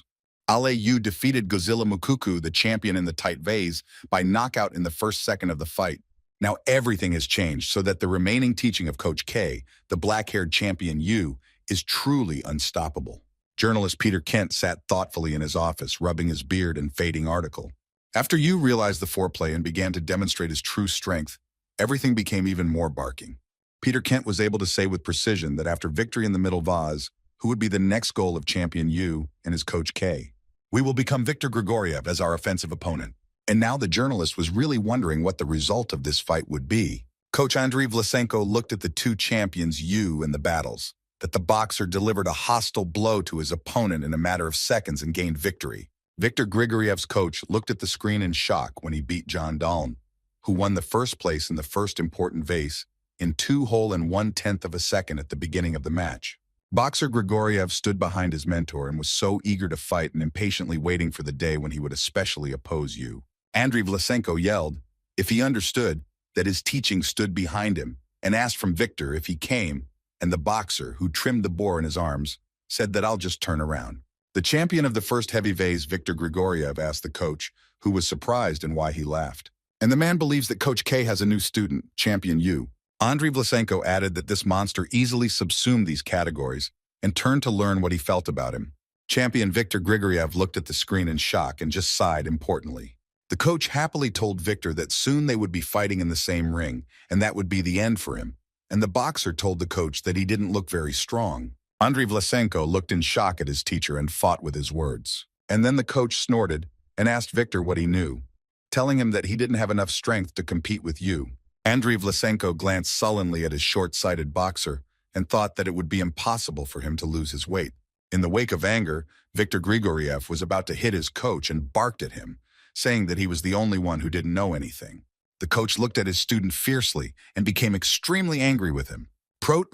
Ale Yu defeated Godzilla Mukuku, the champion in the tight vase, by knockout in the first second of the fight. Now everything has changed so that the remaining teaching of Coach K, the black-haired champion Yu, is truly unstoppable. Journalist Peter Kent sat thoughtfully in his office, rubbing his beard and fading article. After Yu realized the foreplay and began to demonstrate his true strength, everything became even more barking. Peter Kent was able to say with precision that after victory in the middle vase, who would be the next goal of champion Yu and his Coach K? We will become Viktor Grigoriev as our offensive opponent. And now the journalist was really wondering what the result of this fight would be. Coach Andriy Vlasenko looked at the two champions Yu in the battles, that the boxer delivered a hostile blow to his opponent in a matter of seconds and gained victory. Viktor Grigoriev's coach looked at the screen in shock when he beat John Dahln, who won the first place in the first important vase in 2 1/10 of a second at the beginning of the match. Boxer Grigoriev stood behind his mentor and was so eager to fight and impatiently waiting for the day when he would especially oppose Yu. Andriy Vlasenko yelled, if he understood, that his teaching stood behind him, and asked from Viktor if he came, and the boxer, who trimmed the boar in his arms, said that I'll just turn around. The champion of the first heavy vase, Viktor Grigoriev, asked the coach, who was surprised and why he laughed. And the man believes that Coach K has a new student, champion Yu. Andriy Vlasenko added that this monster easily subsumed these categories and turned to learn what he felt about him. Champion Viktor Grigoriev looked at the screen in shock and just sighed importantly. The coach happily told Viktor that soon they would be fighting in the same ring, and that would be the end for him. And the boxer told the coach that he didn't look very strong. Andriy Vlasenko looked in shock at his teacher and fought with his words. And then the coach snorted and asked Viktor what he knew, telling him that he didn't have enough strength to compete with Yu. Andriy Vlasenko glanced sullenly at his short-sighted boxer and thought that it would be impossible for him to lose his weight. In the wake of anger, Viktor Grigoriev was about to hit his coach and barked at him, saying that he was the only one who didn't know anything. The coach looked at his student fiercely and became extremely angry with him.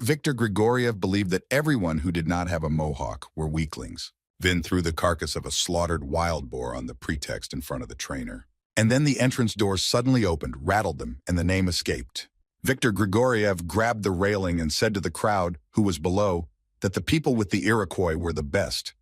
Viktor Grigoriev believed that everyone who did not have a mohawk were weaklings. Vin threw the carcass of a slaughtered wild boar on the pretext in front of the trainer. And then the entrance doors suddenly opened, rattled them, and the name escaped. Viktor Grigoriev grabbed the railing and said to the crowd, who was below, that the people with the Iroquois were the best.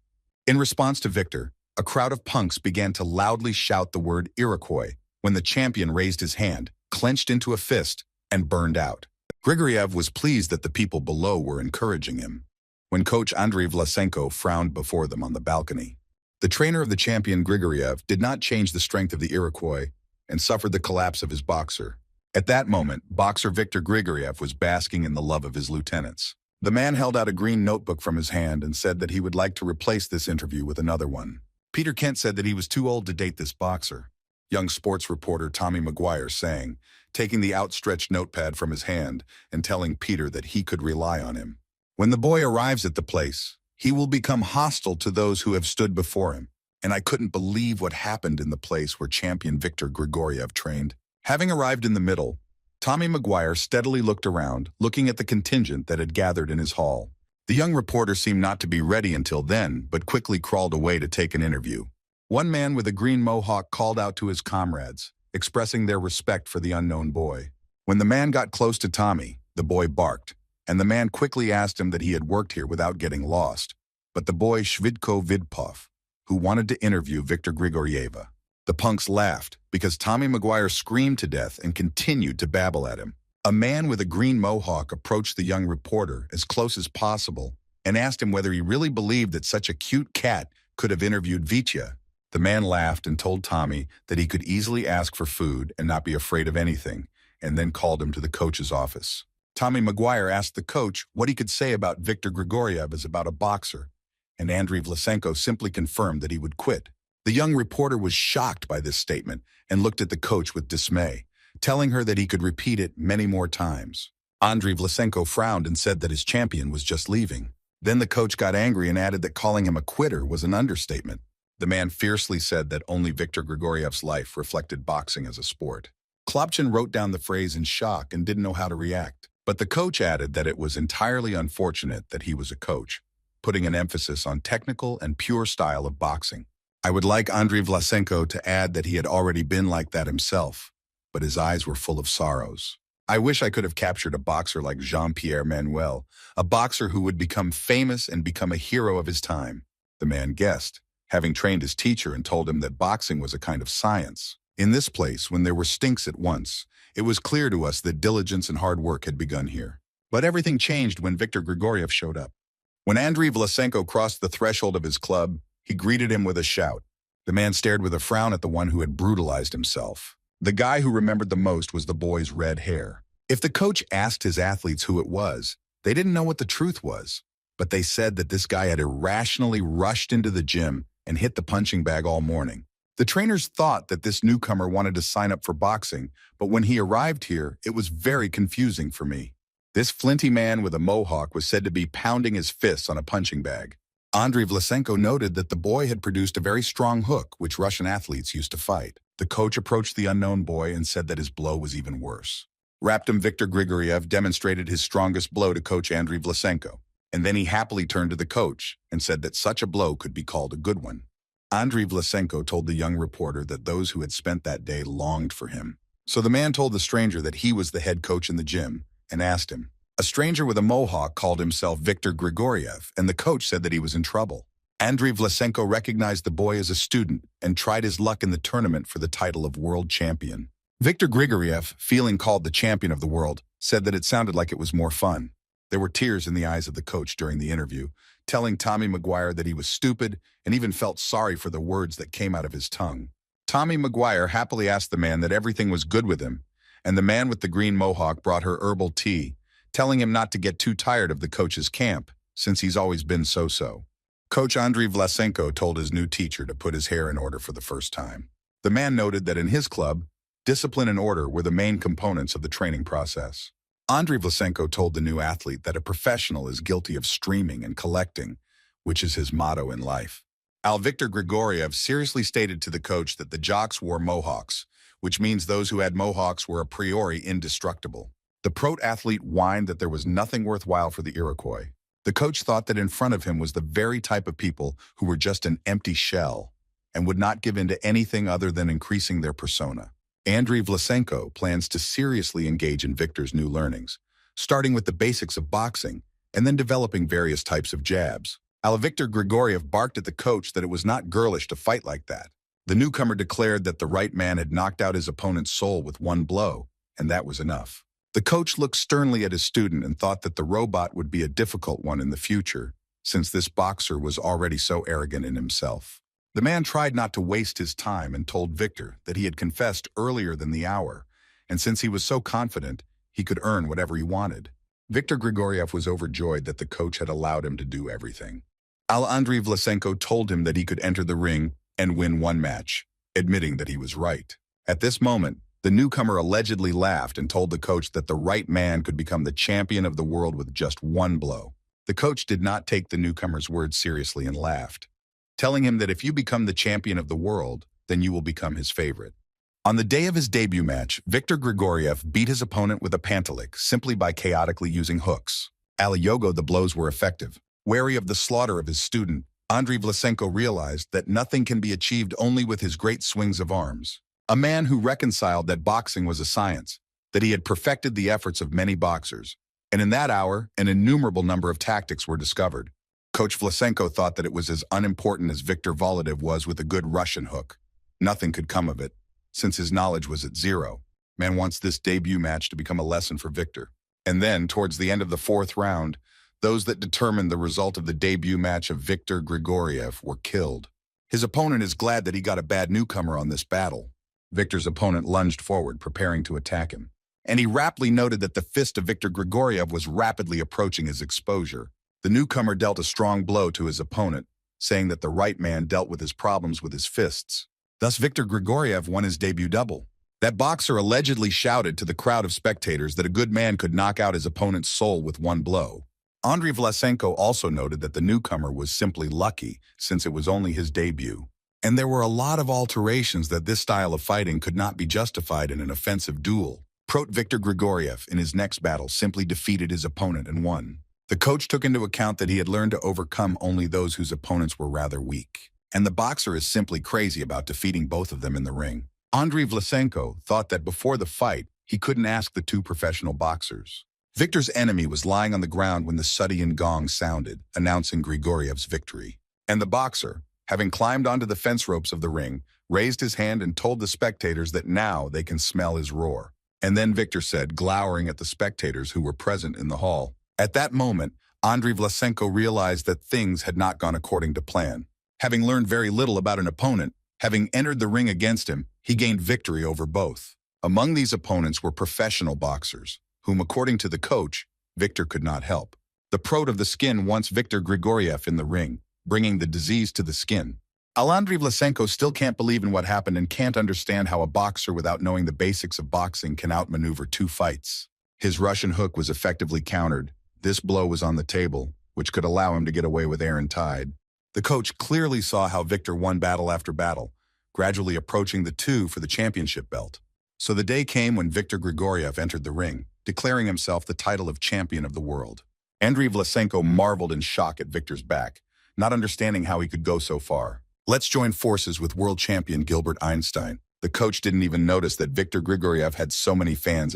In response to Viktor, a crowd of punks began to loudly shout the word Iroquois when the champion raised his hand, clenched into a fist, and burned out. Grigoriev was pleased that the people below were encouraging him. when coach Andriy Vlasenko frowned before them on the balcony. The trainer of the champion Grigoriev did not change the strength of the Iroquois and suffered the collapse of his boxer. At that moment, boxer Viktor Grigoriev was basking in the love of his lieutenants. The man held out a green notebook from his hand and said that he would like to replace this interview with another one. Peter Kent said that he was too old to date this boxer. Young sports reporter Tommy Maguire sang, taking the outstretched notepad from his hand and telling Peter that he could rely on him. When the boy arrives at the place, he will become hostile to those who have stood before him. And I couldn't believe what happened in the place where champion Viktor Grigoriev trained. Having arrived in the middle, Tommy Maguire steadily looked around, looking at the contingent that had gathered in his hall. The young reporter seemed not to be ready until then, but quickly crawled away to take an interview. One man with a green mohawk called out to his comrades, expressing their respect for the unknown boy. When the man got close to Tommy, the boy barked, and the man quickly asked him that he had worked here without getting lost. But the boy Shvidko Vidpov, who wanted to interview Viktor Grigorieva. The punks laughed because Tommy Maguire screamed to death and continued to babble at him. A man with a green mohawk approached the young reporter as close as possible and asked him whether he really believed that such a cute cat could have interviewed Vitya. The man laughed and told Tommy that he could easily ask for food and not be afraid of anything, and then called him to the coach's office. Tommy Maguire asked the coach what he could say about Viktor Grigoriev as about a boxer, and Andriy Vlasenko simply confirmed that he would quit. The young reporter was shocked by this statement and looked at the coach with dismay, telling her that he could repeat it many more times. Andriy Vlasenko frowned and said that his champion was just leaving. Then the coach got angry and added that calling him a quitter was an understatement. The man fiercely said that only Viktor Grigoriev's life reflected boxing as a sport. Klopchin wrote down the phrase in shock and didn't know how to react. But the coach added that it was entirely unfortunate that he was a coach, putting an emphasis on technical and pure style of boxing. I would like Andriy Vlasenko to add that he had already been like that himself, but his eyes were full of sorrows. I wish I could have captured a boxer like Jean-Pierre Manuel, a boxer who would become famous and become a hero of his time. The man guessed, having trained his teacher and told him that boxing was a kind of science. In this place, when there were stinks at once, it was clear to us that diligence and hard work had begun here. But everything changed when Viktor Grigoriev showed up. When Andriy Vlasenko crossed the threshold of his club, he greeted him with a shout. The man stared with a frown at the one who had brutalized himself. The guy who remembered the most was the boy's red hair. If the coach asked his athletes who it was, they didn't know what the truth was. But they said that this guy had irrationally rushed into the gym and hit the punching bag all morning. The trainers thought that this newcomer wanted to sign up for boxing, but when he arrived here, it was very confusing for me. This flinty man with a mohawk was said to be pounding his fists on a punching bag. Andriy Vlasenko noted that the boy had produced a very strong hook, which Russian athletes used to fight. The coach approached the unknown boy and said that his blow was even worse. Raptum Viktor Grigoriev demonstrated his strongest blow to coach Andriy Vlasenko, and then he happily turned to the coach and said that such a blow could be called a good one. Andriy Vlasenko told the young reporter that those who had spent that day longed for him. So the man told the stranger that he was the head coach in the gym and asked him. A stranger with a mohawk called himself Viktor Grigoriev, and the coach said that he was in trouble. Andriy Vlasenko recognized the boy as a student and tried his luck in the tournament for the title of world champion. Viktor Grigoriev, feeling called the champion of the world, said that it sounded like it was more fun. There were tears in the eyes of the coach during the interview, telling Tommy Maguire that he was stupid and even felt sorry for the words that came out of his tongue. Tommy Maguire happily asked the man that everything was good with him, and the man with the green mohawk brought her herbal tea, telling him not to get too tired of the coach's camp, since he's always been so-so. Coach Andriy Vlasenko told his new teacher to put his hair in order for the first time. The man noted that in his club, discipline and order were the main components of the training process. Andriy Vlasenko told the new athlete that a professional is guilty of streaming and collecting, which is his motto in life. Viktor Grigoriev seriously stated to the coach that the jocks wore mohawks, which means those who had mohawks were a priori indestructible. The pro-athlete whined that there was nothing worthwhile for the Iroquois. The coach thought that in front of him was the very type of people who were just an empty shell and would not give in to anything other than increasing their persona. Andriy Vlasenko plans to seriously engage in Viktor's new learnings, starting with the basics of boxing and then developing various types of jabs. Viktor Grigoriev barked at the coach that it was not girlish to fight like that. The newcomer declared that the right man had knocked out his opponent's soul with one blow, and that was enough. The coach looked sternly at his student and thought that the robot would be a difficult one in the future, since this boxer was already so arrogant in himself. The man tried not to waste his time and told Victor that he had confessed earlier than the hour, and since he was so confident, he could earn whatever he wanted. Viktor Grigoriev was overjoyed that the coach had allowed him to do everything. Andrei Vlasenko told him that he could enter the ring and win one match, admitting that he was right. At this moment, the newcomer allegedly laughed and told the coach that the right man could become the champion of the world with just one blow. The coach did not take the newcomer's words seriously and laughed, telling him that if you become the champion of the world, then you will become his favorite. On the day of his debut match, Viktor Grigoriev beat his opponent with a pantalik simply by chaotically using hooks. Yogo, the blows were effective. Wary of the slaughter of his student, Andrei Vlasenko realized that nothing can be achieved only with his great swings of arms. A man who reconciled that boxing was a science, that he had perfected the efforts of many boxers. And in that hour, an innumerable number of tactics were discovered. Coach Vlasenko thought that it was as unimportant as Viktor Volodyev was with a good Russian hook. Nothing could come of it, since his knowledge was at zero. Man wants this debut match to become a lesson for Viktor. And then, towards the end of the fourth round, those that determined the result of the debut match of Viktor Grigoriev were killed. His opponent is glad that he got a bad newcomer on this battle. Viktor's opponent lunged forward, preparing to attack him. And he rapidly noted that the fist of Viktor Grigoriev was rapidly approaching his exposure. The newcomer dealt a strong blow to his opponent, saying that the right man dealt with his problems with his fists. Thus, Viktor Grigoriev won his debut double. That boxer allegedly shouted to the crowd of spectators that a good man could knock out his opponent's soul with one blow. Andrei Vlasenko also noted that the newcomer was simply lucky, since it was only his debut. And there were a lot of alterations that this style of fighting could not be justified in an offensive duel. Viktor Grigoriev, in his next battle, simply defeated his opponent and won. The coach took into account that he had learned to overcome only those whose opponents were rather weak. And the boxer is simply crazy about defeating both of them in the ring. Andrei Vlasenko thought that before the fight, he couldn't ask the two professional boxers. Viktor's enemy was lying on the ground when the Suddian gong sounded, announcing Grigoriev's victory. And the boxer, having climbed onto the fence ropes of the ring, raised his hand and told the spectators that now they can smell his roar. And then Viktor said, glowering at the spectators who were present in the hall. At that moment, Andrei Vlasenko realized that things had not gone according to plan. Having learned very little about an opponent, having entered the ring against him, he gained victory over both. Among these opponents were professional boxers, whom, according to the coach, Viktor could not help. The pro of the skin wants Viktor Grigoriev in the ring, bringing the disease to the skin. Andrei Vlasenko still can't believe in what happened and can't understand how a boxer without knowing the basics of boxing can outmaneuver two fights. His Russian hook was effectively countered. This blow was on the table, which could allow him to get away with air and tide. The coach clearly saw how Viktor won battle after battle, gradually approaching the two for the championship belt. So the day came when Viktor Grigoriev entered the ring, declaring himself the title of champion of the world. Andrei Vlasenko marveled in shock at Viktor's back, not understanding how he could go so far. Let's join forces with world champion Gilbert Einstein. The coach didn't even notice that Viktor Grigoriev had so many fans.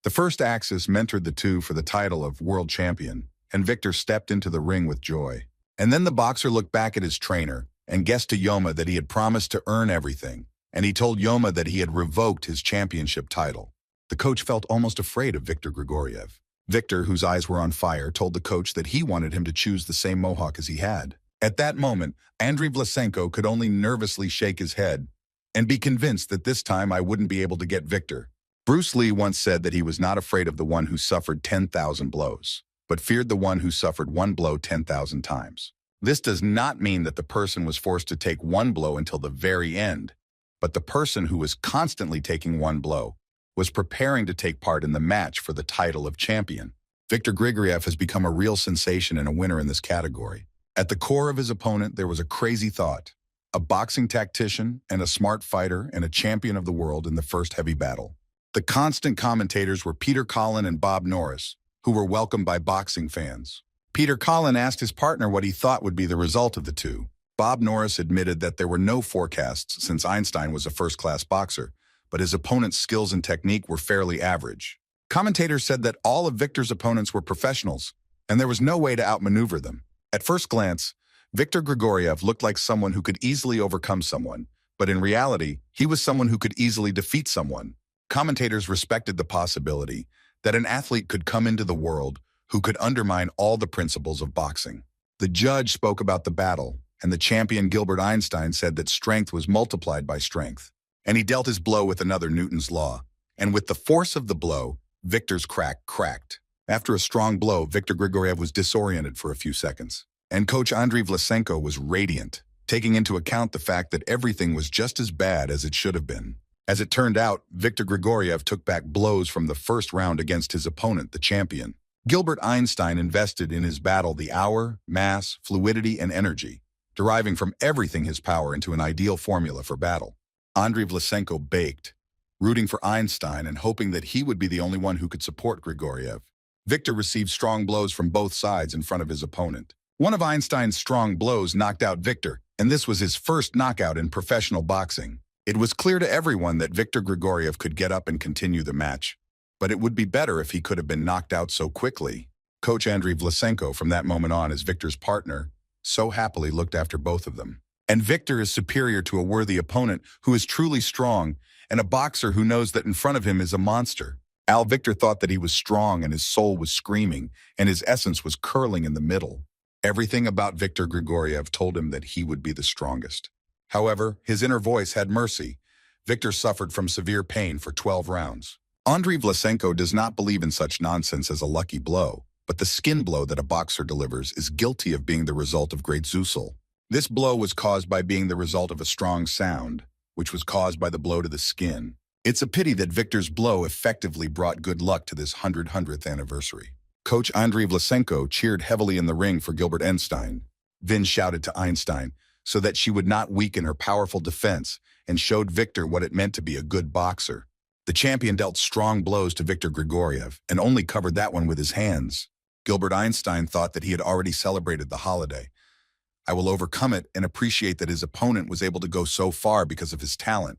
The first Axis mentored the two for the title of world champion, and Viktor stepped into the ring with joy. And then the boxer looked back at his trainer and guessed to Yoma that he had promised to earn everything, and he told Yoma that he had revoked his championship title. The coach felt almost afraid of Viktor Grigoriev. Viktor, whose eyes were on fire, told the coach that he wanted him to choose the same mohawk as he had. At that moment, Andrei Vlasenko could only nervously shake his head and be convinced that this time I wouldn't be able to get Viktor. Bruce Lee once said that he was not afraid of the one who suffered 10,000 blows, but feared the one who suffered one blow 10,000 times. This does not mean that the person was forced to take one blow until the very end, but the person who was constantly taking one blow was preparing to take part in the match for the title of champion. Viktor Grigoriev has become a real sensation and a winner in this category. At the core of his opponent, there was a crazy thought, a boxing tactician and a smart fighter and a champion of the world in the first heavy battle. The constant commentators were Peter Collin and Bob Norris, who were welcomed by boxing fans. Peter Collin asked his partner what he thought would be the result of the two. Bob Norris admitted that there were no forecasts since Einstein was a first-class boxer, but his opponent's skills and technique were fairly average. Commentators said that all of Viktor's opponents were professionals, and there was no way to outmaneuver them. At first glance, Viktor Grigoriev looked like someone who could easily overcome someone, but in reality, he was someone who could easily defeat someone. Commentators respected the possibility that an athlete could come into the world who could undermine all the principles of boxing. The judge spoke about the battle, and the champion Gilbert Einstein said that strength was multiplied by strength. And he dealt his blow with another Newton's law. And with the force of the blow, Victor's crack cracked. After a strong blow, Viktor Grigoriev was disoriented for a few seconds. And coach Andriy Vlasenko was radiant, taking into account the fact that everything was just as bad as it should have been. As it turned out, Viktor Grigoriev took back blows from the first round against his opponent, the champion. Gilbert Einstein invested in his battle the hour, mass, fluidity, and energy, deriving from everything his power into an ideal formula for battle. Andriy Vlasenko baked, rooting for Einstein and hoping that he would be the only one who could support Grigoriev. Viktor received strong blows from both sides in front of his opponent. One of Einstein's strong blows knocked out Viktor, and this was his first knockout in professional boxing. It was clear to everyone that Viktor Grigoriev could get up and continue the match, but it would be better if he could have been knocked out so quickly. Coach Andriy Vlasenko, from that moment on as Viktor's partner, so happily looked after both of them. And Viktor is superior to a worthy opponent who is truly strong and a boxer who knows that in front of him is a monster. Viktor thought that he was strong and his soul was screaming and his essence was curling in the middle. Everything about Viktor Grigoriev told him that he would be the strongest. However, his inner voice had mercy. Viktor suffered from severe pain for 12 rounds. Andriy Vlasenko does not believe in such nonsense as a lucky blow, but the skin blow that a boxer delivers is guilty of being the result of great Zusul. This blow was caused by being the result of a strong sound, which was caused by the blow to the skin. It's a pity that Viktor's blow effectively brought good luck to this 100th anniversary. Coach Andriy Vlasenko cheered heavily in the ring for Gilbert Einstein, then shouted to Einstein so that she would not weaken her powerful defense and showed Viktor what it meant to be a good boxer. The champion dealt strong blows to Viktor Grigoriev and only covered that one with his hands. Gilbert Einstein thought that he had already celebrated the holiday. I will overcome it and appreciate that his opponent was able to go so far because of his talent.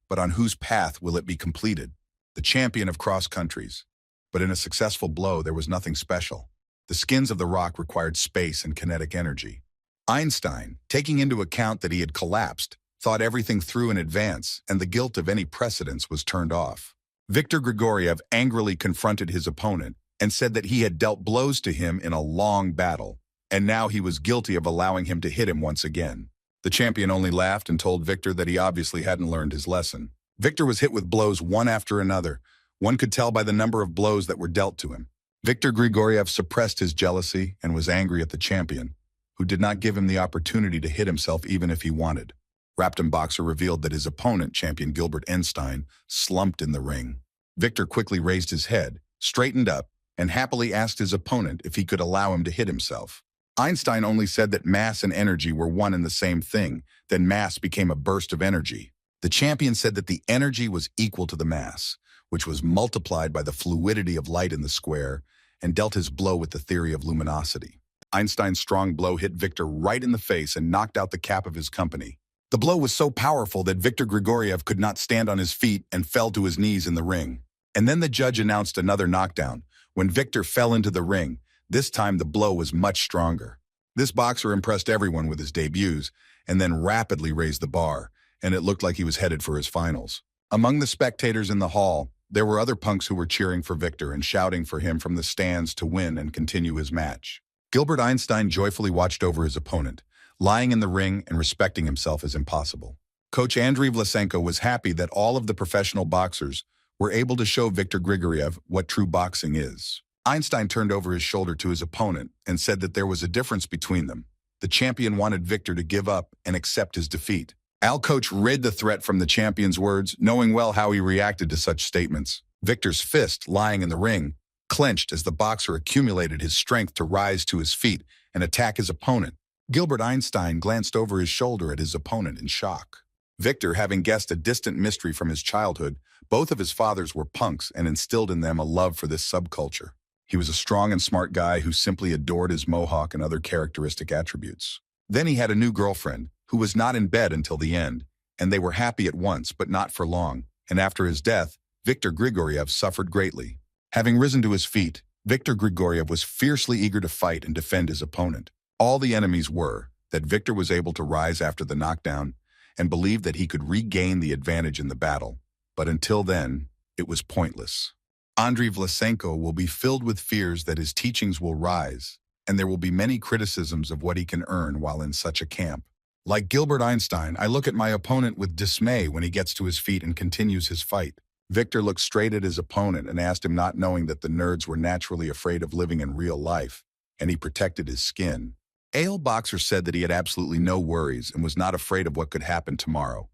But on whose path will it be completed? The champion of cross countries. But in a successful blow, there was nothing special. The skins of the rock required space and kinetic energy. Einstein, taking into account that he had collapsed, thought everything through in advance, and the guilt of any precedence was turned off. Viktor Grigoriev angrily confronted his opponent and said that he had dealt blows to him in a long battle, and now he was guilty of allowing him to hit him once again. The champion only laughed and told Viktor that he obviously hadn't learned his lesson. Viktor was hit with blows one after another. One could tell by the number of blows that were dealt to him. Viktor Grigoriev suppressed his jealousy and was angry at the champion, who did not give him the opportunity to hit himself even if he wanted. Raptor Boxer revealed that his opponent, champion Gilbert Einstein, slumped in the ring. Viktor quickly raised his head, straightened up, and happily asked his opponent if he could allow him to hit himself. Einstein only said that mass and energy were one and the same thing, then mass became a burst of energy. The champion said that the energy was equal to the mass, which was multiplied by the fluidity of light in the square, and dealt his blow with the theory of luminosity. Einstein's strong blow hit Viktor right in the face and knocked out the cap of his company. The blow was so powerful that Viktor Grigoriev could not stand on his feet and fell to his knees in the ring. And then the judge announced another knockdown. When Viktor fell into the ring, this time the blow was much stronger. This boxer impressed everyone with his debuts and then rapidly raised the bar, and it looked like he was headed for his finals. Among the spectators in the hall, there were other punks who were cheering for Viktor and shouting for him from the stands to win and continue his match. Gilbert Einstein joyfully watched over his opponent. Lying in the ring and respecting himself is impossible. Coach Andriy Vlasenko was happy that all of the professional boxers were able to show Viktor Grigoriev what true boxing is. Einstein turned over his shoulder to his opponent and said that there was a difference between them. The champion wanted Viktor to give up and accept his defeat. Coach read the threat from the champion's words, knowing well how he reacted to such statements. Viktor's fist, lying in the ring, clenched as the boxer accumulated his strength to rise to his feet and attack his opponent. Gilbert Einstein glanced over his shoulder at his opponent in shock. Viktor, having guessed a distant mystery from his childhood, both of his fathers were punks and instilled in them a love for this subculture. He was a strong and smart guy who simply adored his mohawk and other characteristic attributes. Then he had a new girlfriend, who was not in bed until the end, and they were happy at once, but not for long. And after his death, Viktor Grigoriev suffered greatly. Having risen to his feet, Viktor Grigoriev was fiercely eager to fight and defend his opponent. All the enemies were that Viktor was able to rise after the knockdown and believed that he could regain the advantage in the battle. But until then, it was pointless. Andriy Vlasenko will be filled with fears that his teachings will rise, and there will be many criticisms of what he can earn while in such a camp. Like Gilbert Einstein, I look at my opponent with dismay when he gets to his feet and continues his fight. Victor looked straight at his opponent and asked him, not knowing that the nerds were naturally afraid of living in real life, and he protected his skin. Ale Boxer said that he had absolutely no worries and was not afraid of what could happen tomorrow.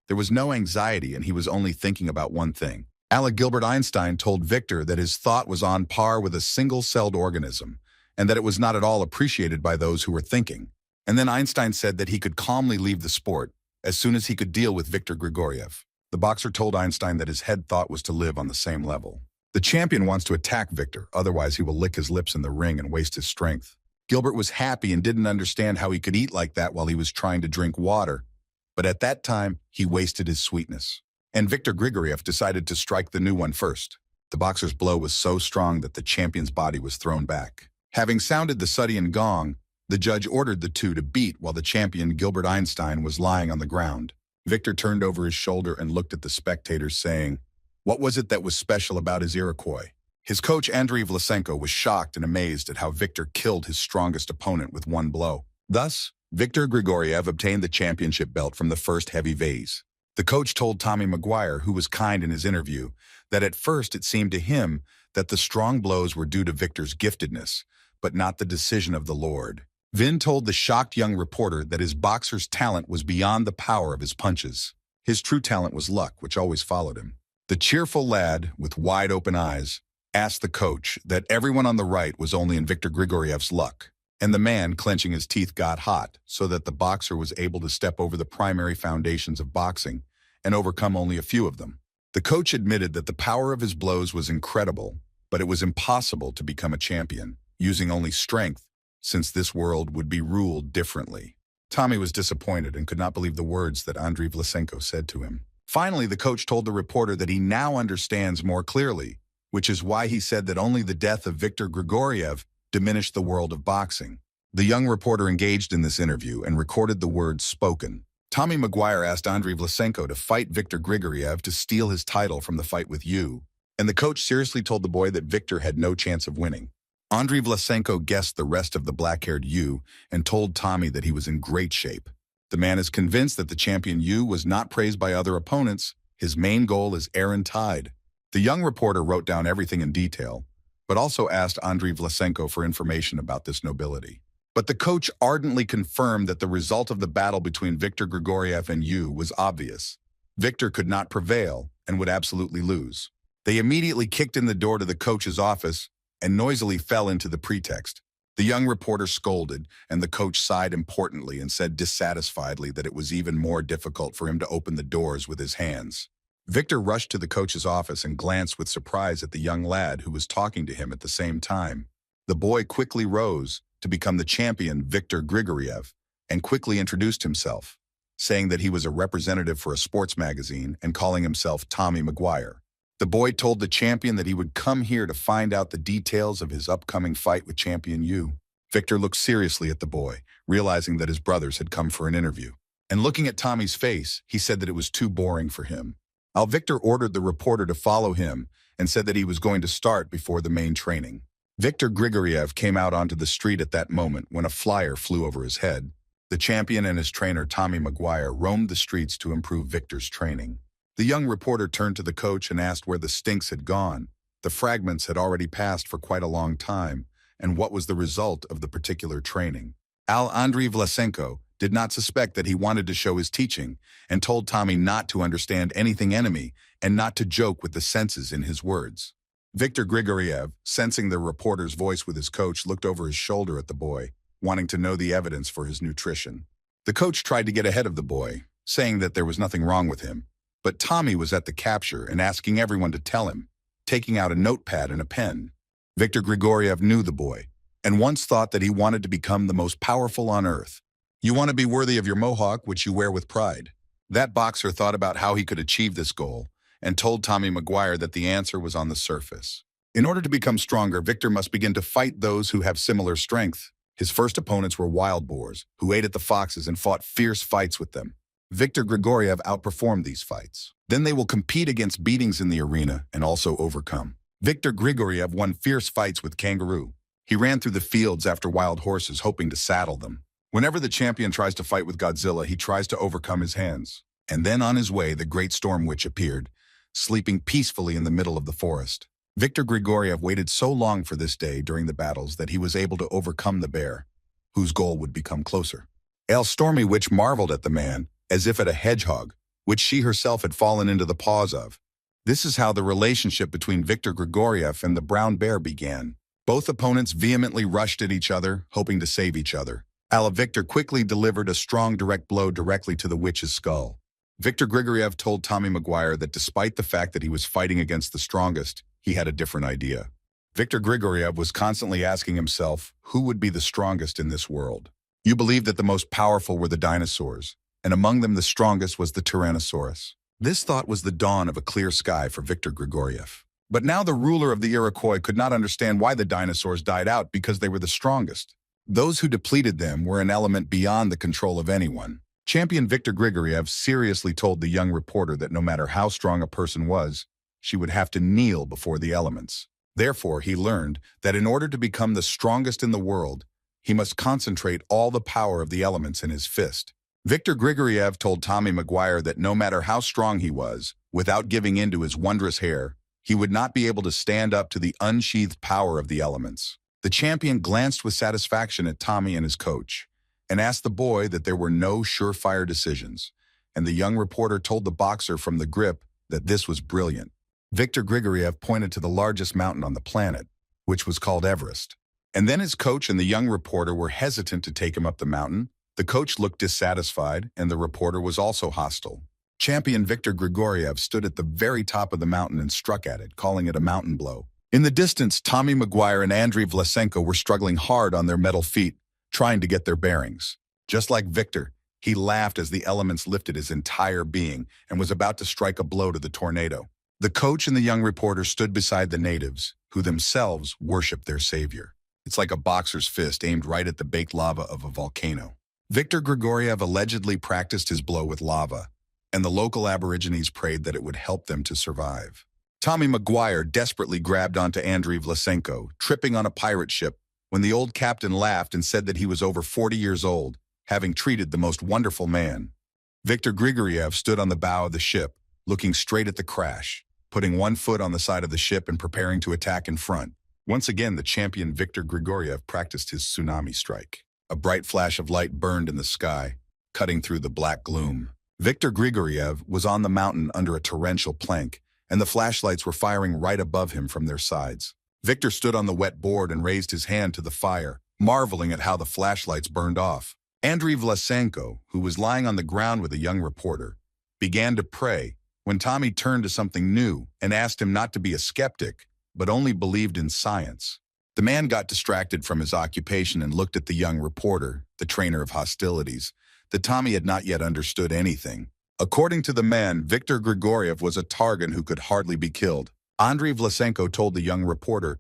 There was no anxiety, and he was only thinking about one thing. Alec Gilbert Einstein told Victor that his thought was on par with a single-celled organism, and that it was not at all appreciated by those who were thinking. And then Einstein said that he could calmly leave the sport as soon as he could deal with Victor Grigoriev. The boxer told Einstein that his head thought was to live on the same level. The champion wants to attack Victor, otherwise he will lick his lips in the ring and waste his strength. Gilbert was happy and didn't understand how he could eat like that while he was trying to drink water, but at that time, he wasted his sweetness. And Victor Grigoriev decided to strike the new one first. The boxer's blow was so strong that the champion's body was thrown back. Having sounded the Suddian gong, the judge ordered the two to beat while the champion Gilbert Einstein was lying on the ground. Victor turned over his shoulder and looked at the spectators, saying, "What was it that was special about his Iroquois?" His coach Andriy Vlasenko was shocked and amazed at how Victor killed his strongest opponent with one blow. Thus, Victor Grigoriev obtained the championship belt from the first heavy vase. The coach told Tommy Maguire, who was kind in his interview, that at first it seemed to him that the strong blows were due to Victor's giftedness, but not the decision of the Lord. Vin told the shocked young reporter that his boxer's talent was beyond the power of his punches. His true talent was luck, which always followed him. The cheerful lad, with wide-open eyes, asked the coach that everyone on the right was only in Victor Grigoriev's luck, and the man, clenching his teeth, got hot so that the boxer was able to step over the primary foundations of boxing and overcome only a few of them. The coach admitted that the power of his blows was incredible, but it was impossible to become a champion, using only strength, since this world would be ruled differently. Tommy was disappointed and could not believe the words that Andriy Vlasenko said to him. Finally, the coach told the reporter that he now understands more clearly, which is why he said that only the death of Victor Grigoriev diminished the world of boxing. The young reporter engaged in this interview and recorded the words spoken. Tommy Maguire asked Andriy Vlasenko to fight Victor Grigoriev to steal his title from the fight with Yu, and the coach seriously told the boy that Victor had no chance of winning. Andriy Vlasenko guessed the rest of the black-haired Yu and told Tommy that he was in great shape. The man is convinced that the champion Yu was not praised by other opponents. His main goal is Aaron Tide. The young reporter wrote down everything in detail, but also asked Andriy Vlasenko for information about this nobility. But the coach ardently confirmed that the result of the battle between Victor Grigoriev and Yu was obvious. Victor could not prevail and would absolutely lose. They immediately kicked in the door to the coach's office and noisily fell into the pretext. The young reporter scolded, and the coach sighed importantly and said dissatisfiedly that it was even more difficult for him to open the doors with his hands. Victor rushed to the coach's office and glanced with surprise at the young lad who was talking to him at the same time. The boy quickly rose to become the champion Victor Grigoriev and quickly introduced himself, saying that he was a representative for a sports magazine and calling himself Tommy Maguire. The boy told the champion that he would come here to find out the details of his upcoming fight with champion Yu. Victor looked seriously at the boy, realizing that his brothers had come for an interview. And looking at Tommy's face, he said that it was too boring for him. Victor ordered the reporter to follow him and said that he was going to start before the main training. Victor Grigoriev came out onto the street at that moment when a flyer flew over his head. The champion and his trainer Tommy Maguire roamed the streets to improve Victor's training. The young reporter turned to the coach and asked where the stinks had gone. The fragments had already passed for quite a long time, and what was the result of the particular training. Andriy Vlasenko did not suspect that he wanted to show his teaching and told Tommy not to understand anything enemy and not to joke with the senses in his words. Victor Grigoriev, sensing the reporter's voice with his coach, looked over his shoulder at the boy, wanting to know the evidence for his nutrition. The coach tried to get ahead of the boy, saying that there was nothing wrong with him. But Tommy was at the capture and asking everyone to tell him, taking out a notepad and a pen. Victor Grigoriev knew the boy, and once thought that he wanted to become the most powerful on earth. You want to be worthy of your mohawk, which you wear with pride. That boxer thought about how he could achieve this goal, and told Tommy Maguire that the answer was on the surface. In order to become stronger, Victor must begin to fight those who have similar strength. His first opponents were wild boars, who ate at the foxes and fought fierce fights with them. Victor Grigoriev outperformed these fights. Then they will compete against beatings in the arena and also overcome. Victor Grigoriev won fierce fights with kangaroo. He ran through the fields after wild horses, hoping to saddle them. Whenever the champion tries to fight with Godzilla, he tries to overcome his hands. And then on his way, the Great Storm Witch appeared, sleeping peacefully in the middle of the forest. Viktor Grigoriev waited so long for this day during the battles that he was able to overcome the bear, whose goal would become closer. El Stormy Witch marveled at the man, as if at a hedgehog, which she herself had fallen into the paws of. This is how the relationship between Viktor Grigoriev and the brown bear began. Both opponents vehemently rushed at each other, hoping to save each other. Viktor quickly delivered a strong direct blow directly to the witch's skull. Viktor Grigoriev told Tommy Maguire that despite the fact that he was fighting against the strongest, he had a different idea. Viktor Grigoriev was constantly asking himself, who would be the strongest in this world? You believed that the most powerful were the dinosaurs, and among them the strongest was the Tyrannosaurus. This thought was the dawn of a clear sky for Viktor Grigoriev. But now the ruler of the Iroquois could not understand why the dinosaurs died out because they were the strongest. Those who depleted them were an element beyond the control of anyone. Champion Viktor Grigoriev seriously told the young reporter that no matter how strong a person was, she would have to kneel before the elements. Therefore, he learned that in order to become the strongest in the world, he must concentrate all the power of the elements in his fist. Viktor Grigoriev told Tommy Maguire that no matter how strong he was, without giving in to his wondrous hair, he would not be able to stand up to the unsheathed power of the elements. The champion glanced with satisfaction at Tommy and his coach, and asked the boy that there were no surefire decisions, and the young reporter told the boxer from the grip that this was brilliant. Viktor Grigoriev pointed to the largest mountain on the planet, which was called Everest. And then his coach and the young reporter were hesitant to take him up the mountain. The coach looked dissatisfied, and the reporter was also hostile. Champion Viktor Grigoriev stood at the very top of the mountain and struck at it, calling it a mountain blow. In the distance, Tommy Maguire and Andriy Vlasenko were struggling hard on their metal feet, trying to get their bearings. Just like Viktor, he laughed as the elements lifted his entire being and was about to strike a blow to the tornado. The coach and the young reporter stood beside the natives, who themselves worshipped their savior. It's like a boxer's fist aimed right at the baked lava of a volcano. Viktor Grigoriev allegedly practiced his blow with lava, and the local Aborigines prayed that it would help them to survive. Tommy Maguire desperately grabbed onto Andriy Vlasenko, tripping on a pirate ship, when the old captain laughed and said that he was over 40 years old, having treated the most wonderful man. Viktor Grigoriev stood on the bow of the ship, looking straight at the crash, putting one foot on the side of the ship and preparing to attack in front. Once again, the champion Viktor Grigoriev practiced his tsunami strike. A bright flash of light burned in the sky, cutting through the black gloom. Viktor Grigoriev was on the mountain under a torrential plank, and the flashlights were firing right above him from their sides. Viktor stood on the wet board and raised his hand to the fire, marveling at how the flashlights burned off. Andriy Vlasenko, who was lying on the ground with a young reporter, began to pray when Tommy turned to something new and asked him not to be a skeptic, but only believed in science. The man got distracted from his occupation and looked at the young reporter, the trainer of hostilities, that Tommy had not yet understood anything. According to the man, Viktor Grigoriev was a Targan who could hardly be killed. Andriy Vlasenko told the young reporter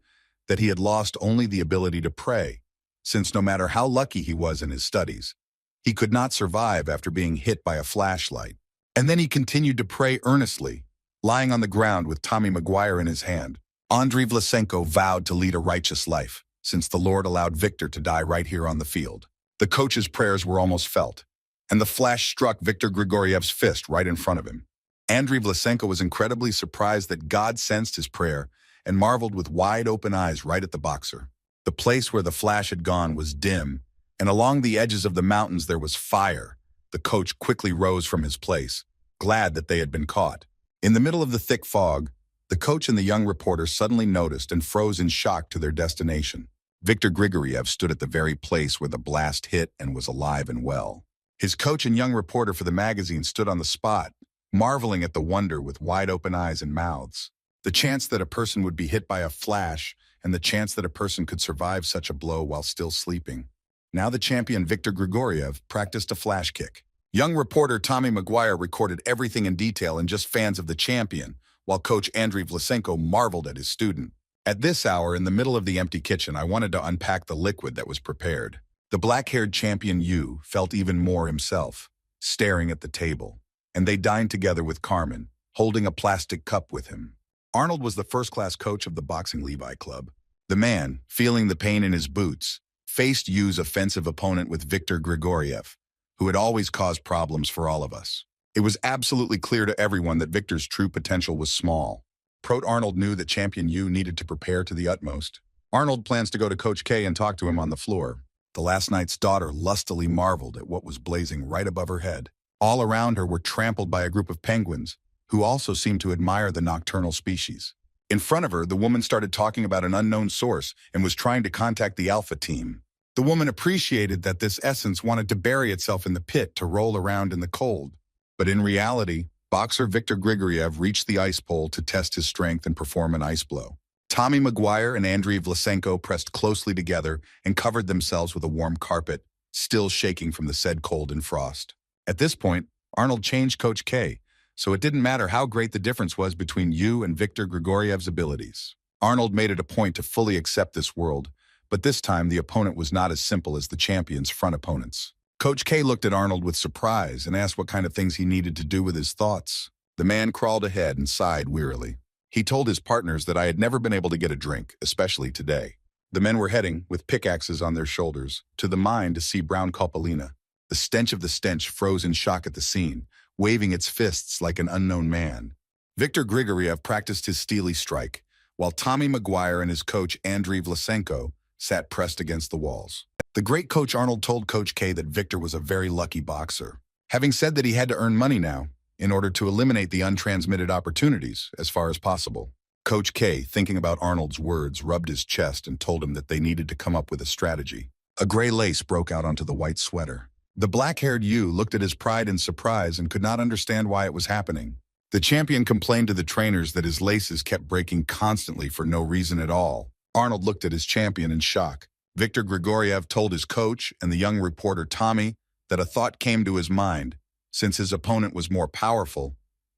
that he had lost only the ability to pray, since no matter how lucky he was in his studies, he could not survive after being hit by a flashlight. And then he continued to pray earnestly, lying on the ground with Tommy Maguire in his hand. Andriy Vlasenko vowed to lead a righteous life, since the Lord allowed Viktor to die right here on the field. The coach's prayers were almost felt, and the flash struck Viktor Grigoriev's fist right in front of him. Andriy Vlasenko was incredibly surprised that God sensed his prayer and marveled with wide-open eyes right at the boxer. The place where the flash had gone was dim, and along the edges of the mountains there was fire. The coach quickly rose from his place, glad that they had been caught. In the middle of the thick fog, the coach and the young reporter suddenly noticed and froze in shock to their destination. Viktor Grigoriev stood at the very place where the blast hit and was alive and well. His coach and young reporter for the magazine stood on the spot, marveling at the wonder with wide-open eyes and mouths. The chance that a person would be hit by a flash and the chance that a person could survive such a blow while still sleeping. Now the champion Viktor Grigoriev practiced a flash kick. Young reporter Tommy Maguire recorded everything in detail and just fans of the champion, while coach Andriy Vlasenko marveled at his student. At this hour, in the middle of the empty kitchen, I wanted to unpack the liquid that was prepared. The black-haired champion Yu felt even more himself, staring at the table, and they dined together with Carmen, holding a plastic cup with him. Arnold was the first-class coach of the Boxing Levi Club. The man, feeling the pain in his boots, faced Yu's offensive opponent with Viktor Grigoriev, who had always caused problems for all of us. It was absolutely clear to everyone that Viktor's true potential was small. Prote Arnold knew that champion Yu needed to prepare to the utmost. Arnold plans to go to Coach K and talk to him on the floor. The last night's daughter lustily marveled at what was blazing right above her head. All around her were trampled by a group of penguins, who also seemed to admire the nocturnal species. In front of her, the woman started talking about an unknown source and was trying to contact the Alpha team. The woman appreciated that this essence wanted to bury itself in the pit to roll around in the cold. But in reality, boxer Viktor Grigoriev reached the ice pole to test his strength and perform an ice blow. Tommy Maguire and Andriy Vlasenko pressed closely together and covered themselves with a warm carpet, still shaking from the said cold and frost. At this point, Arnold changed Coach K, so it didn't matter how great the difference was between Yu and Viktor Grigoriev's abilities. Arnold made it a point to fully accept this world, but this time the opponent was not as simple as the champion's front opponents. Coach K looked at Arnold with surprise and asked what kind of things he needed to do with his thoughts. The man crawled ahead and sighed wearily. He told his partners that I had never been able to get a drink, especially today. The men were heading, with pickaxes on their shoulders, to the mine to see Brown Coppolina. The stench of the stench froze in shock at the scene, waving its fists like an unknown man. Viktor Grigoriev practiced his steely strike, while Tommy Maguire and his coach Andriy Vlasenko sat pressed against the walls. The great Coach Arnold told Coach K that Viktor was a very lucky boxer. Having said that he had to earn money now, in order to eliminate the untransmitted opportunities as far as possible. Coach K, thinking about Arnold's words, rubbed his chest and told him that they needed to come up with a strategy. A gray lace broke out onto the white sweater. The black-haired Yu looked at his pride in surprise and could not understand why it was happening. The champion complained to the trainers that his laces kept breaking constantly for no reason at all. Arnold looked at his champion in shock. Viktor Grigoriev told his coach and the young reporter Tommy that a thought came to his mind. Since his opponent was more powerful,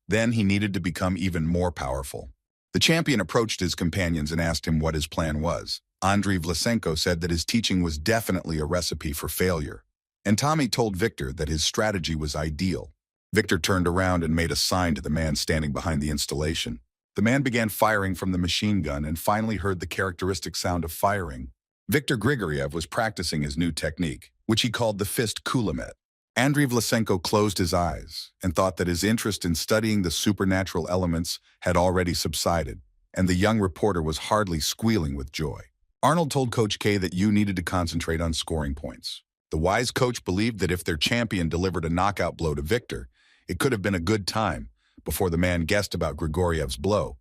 then he needed to become even more powerful. The champion approached his companions and asked him what his plan was. Andriy Vlasenko said that his teaching was definitely a recipe for failure. And Tommy told Viktor that his strategy was ideal. Viktor turned around and made a sign to the man standing behind the installation. The man began firing from the machine gun and finally heard the characteristic sound of firing. Viktor Grigoriev was practicing his new technique, which he called the fist kulamet. Andriy Vlasenko closed his eyes and thought that his interest in studying the supernatural elements had already subsided, and the young reporter was hardly squealing with joy. Arnold told Coach K that Yu needed to concentrate on scoring points. The wise coach believed that if their champion delivered a knockout blow to Viktor, it could have been a good time before the man guessed about Grigoriev's blow.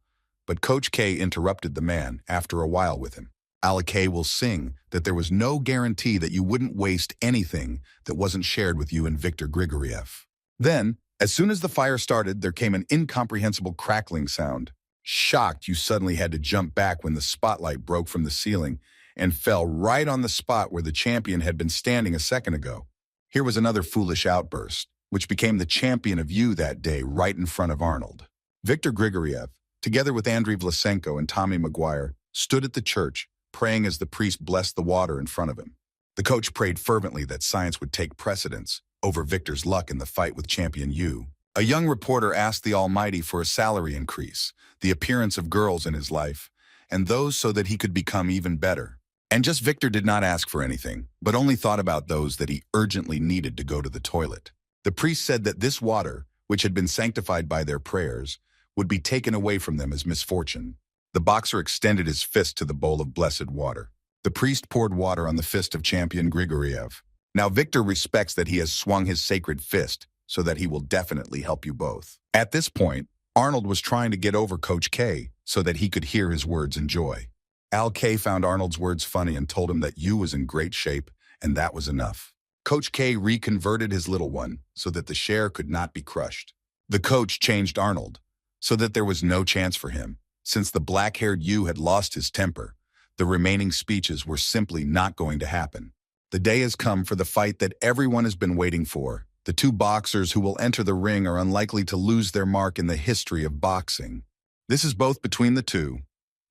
But Coach K interrupted the man after a while with him. K will sing that there was no guarantee that you wouldn't waste anything that wasn't shared with you and Viktor Grigoriev. Then, as soon as the fire started, there came an incomprehensible crackling sound. Shocked, you suddenly had to jump back when the spotlight broke from the ceiling and fell right on the spot where the champion had been standing a second ago. Here was another foolish outburst, which became the champion of Yu that day right in front of Arnold. Viktor Grigoriev, together with Andriy Vlasenko and Tommy Maguire, stood at the church, praying as the priest blessed the water in front of him. The coach prayed fervently that science would take precedence over Viktor's luck in the fight with champion Yu. A young reporter asked the Almighty for a salary increase, the appearance of girls in his life, and those so that he could become even better. And just Viktor did not ask for anything, but only thought about those that he urgently needed to go to the toilet. The priest said that this water, which had been sanctified by their prayers, would be taken away from them as misfortune. The boxer extended his fist to the bowl of blessed water. The priest poured water on the fist of champion Grigoriev. Now Viktor respects that he has swung his sacred fist, so that he will definitely help you both. At this point, Arnold was trying to get over Coach K so that he could hear his words in joy. K found Arnold's words funny and told him that Yu was in great shape, and that was enough. Coach K reconverted his little one so that the share could not be crushed. The coach changed Arnold so that there was no chance for him. Since the black-haired Yu had lost his temper, the remaining speeches were simply not going to happen. The day has come for the fight that everyone has been waiting for. The two boxers who will enter the ring are unlikely to lose their mark in the history of boxing. This is both between the two,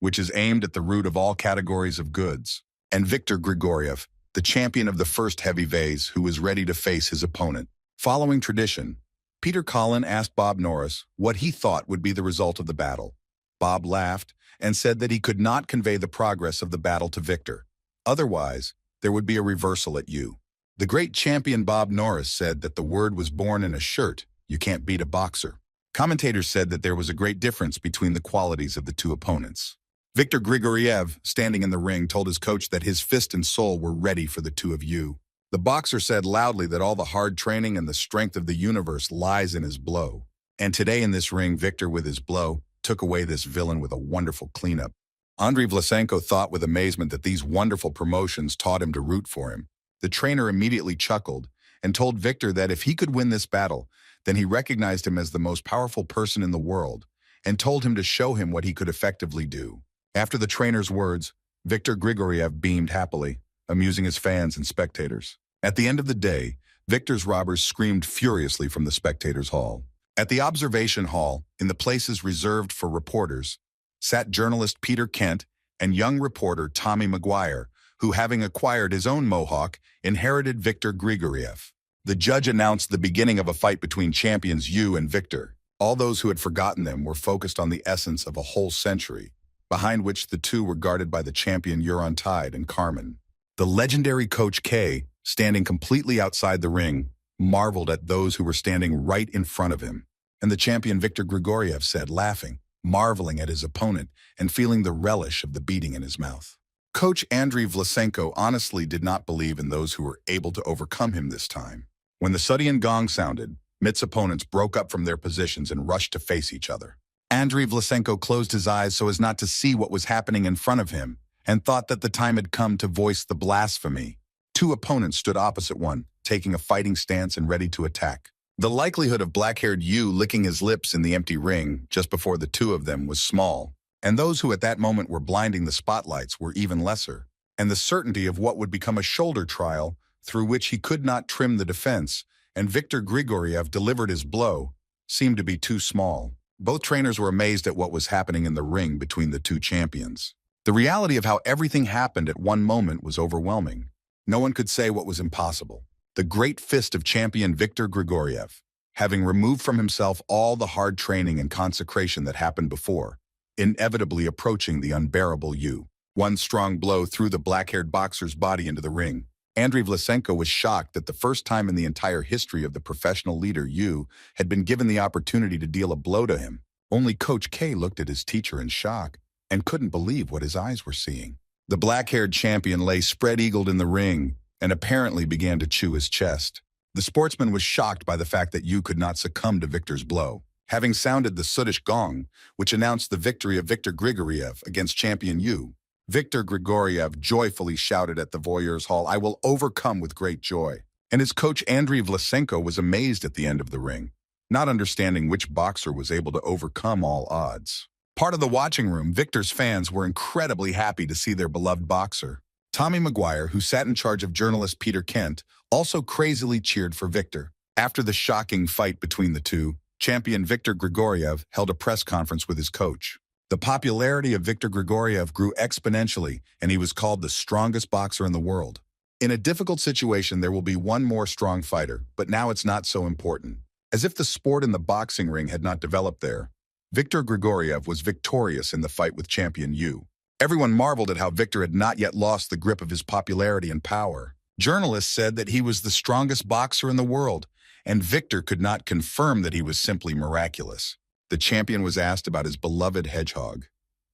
which is aimed at the root of all categories of goods, and Viktor Grigoriev, the champion of the first heavyweights who is ready to face his opponent. Following tradition, Peter Collin asked Bob Norris what he thought would be the result of the battle. Bob laughed and said that he could not convey the progress of the battle to Victor. Otherwise, there would be a reversal at U. The great champion Bob Norris said that the word was born in a shirt, "You can't beat a boxer." Commentators said that there was a great difference between the qualities of the two opponents. Viktor Grigoriev, standing in the ring, told his coach that his fist and soul were ready for the two of U. The boxer said loudly that all the hard training and the strength of the universe lies in his blow. And today in this ring, Victor, with his blow, took away this villain with a wonderful cleanup. Andriy Vlasenko thought with amazement that these wonderful promotions taught him to root for him. The trainer immediately chuckled and told Victor that if he could win this battle, then he recognized him as the most powerful person in the world and told him to show him what he could effectively do. After the trainer's words, Viktor Grigoriev beamed happily, amusing his fans and spectators. At the end of the day, Victor's robbers screamed furiously from the spectators' hall. At the observation hall, in the places reserved for reporters, sat journalist Peter Kent and young reporter Tommy Maguire, who, having acquired his own mohawk, inherited Viktor Grigoriev. The judge announced the beginning of a fight between champions U and Victor. All those who had forgotten them were focused on the essence of a whole century, behind which the two were guarded by the champion Euron Tide and Carmen. The legendary Coach K, standing completely outside the ring, marveled at those who were standing right in front of him. And the champion Viktor Grigoriev said, laughing, marveling at his opponent and feeling the relish of the beating in his mouth. Coach Andriy Vlasenko honestly did not believe in those who were able to overcome him this time. When the Suddian gong sounded, Mit's opponents broke up from their positions and rushed to face each other. Andriy Vlasenko closed his eyes so as not to see what was happening in front of him and thought that the time had come to voice the blasphemy. Two opponents stood opposite one, taking a fighting stance and ready to attack. The likelihood of black-haired U licking his lips in the empty ring just before the two of them was small, and those who at that moment were blinding the spotlights were even lesser. And the certainty of what would become a shoulder trial through which he could not trim the defense, and Viktor Grigoriev delivered his blow, seemed to be too small. Both trainers were amazed at what was happening in the ring between the two champions. The reality of how everything happened at one moment was overwhelming. No one could say what was impossible. The great fist of champion Viktor Grigoriev, having removed from himself all the hard training and consecration that happened before, inevitably approaching the unbearable U. One strong blow threw the black-haired boxer's body into the ring. Andriy Vlasenko was shocked that the first time in the entire history of the professional leader U had been given the opportunity to deal a blow to him. Only Coach K looked at his teacher in shock and couldn't believe what his eyes were seeing. The black-haired champion lay spread-eagled in the ring and apparently began to chew his chest. The sportsman was shocked by the fact that U could not succumb to Victor's blow. Having sounded the Suddish gong, which announced the victory of Viktor Grigoriev against champion U, Viktor Grigoriev joyfully shouted at the Voyeurs Hall, "I will overcome with great joy." And his coach Andriy Vlasenko was amazed at the end of the ring, not understanding which boxer was able to overcome all odds. Part of the watching room, Victor's fans were incredibly happy to see their beloved boxer. Tommy Maguire, who sat in charge of journalist Peter Kent, also crazily cheered for Victor. After the shocking fight between the two, champion Viktor Grigoriev held a press conference with his coach. The popularity of Viktor Grigoriev grew exponentially, and he was called the strongest boxer in the world. In a difficult situation, there will be one more strong fighter, but now it's not so important. As if the sport in the boxing ring had not developed there, Viktor Grigoriev was victorious in the fight with champion U. Everyone marveled at how Victor had not yet lost the grip of his popularity and power. Journalists said that he was the strongest boxer in the world, and Victor could not confirm that he was simply miraculous. The champion was asked about his beloved hedgehog,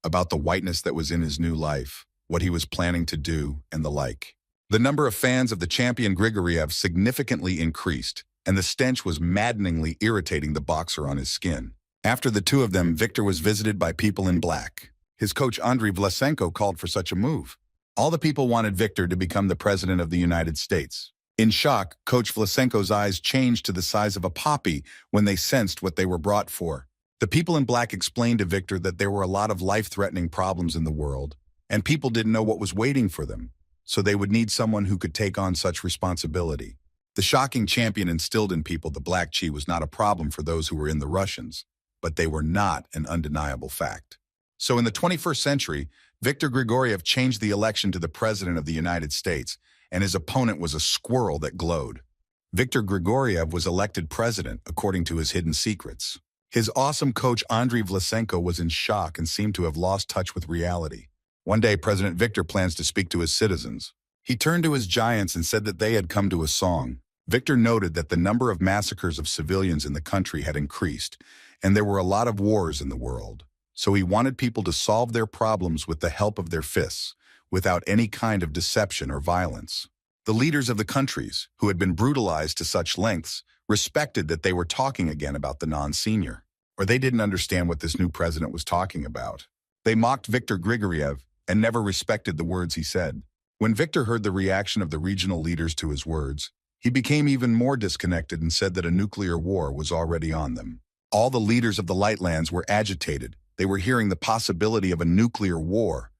about the whiteness that was in his new life, what he was planning to do, and the like. The number of fans of the champion Grigoriev significantly increased, and the stench was maddeningly irritating the boxer on his skin. After the two of them, Victor was visited by people in black. His coach Andriy Vlasenko called for such a move. All the people wanted Victor to become the president of the United States. In shock, Coach Vlasenko's eyes changed to the size of a poppy when they sensed what they were brought for. The people in black explained to Victor that there were a lot of life-threatening problems in the world, and people didn't know what was waiting for them, so they would need someone who could take on such responsibility. The shocking champion instilled in people the black chi was not a problem for those who were in the Russians, but they were not an undeniable fact. So in the 21st century, Viktor Grigoriev changed the election to the president of the United States, and his opponent was a squirrel that glowed. Viktor Grigoriev was elected president according to his hidden secrets. His awesome coach Andriy Vlasenko was in shock and seemed to have lost touch with reality. One day, President Victor plans to speak to his citizens. He turned to his giants and said that they had come to a song. Victor noted that the number of massacres of civilians in the country had increased, and there were a lot of wars in the world. So he wanted people to solve their problems with the help of their fists, without any kind of deception or violence. The leaders of the countries, who had been brutalized to such lengths, respected that they were talking again about the non-senior, or they didn't understand what this new president was talking about. They mocked Viktor Grigoriev and never respected the words he said. When Victor heard the reaction of the regional leaders to his words, he became even more disconnected and said that a nuclear war was already on them. All the leaders of the Lightlands were agitated. They were hearing the possibility of a nuclear war,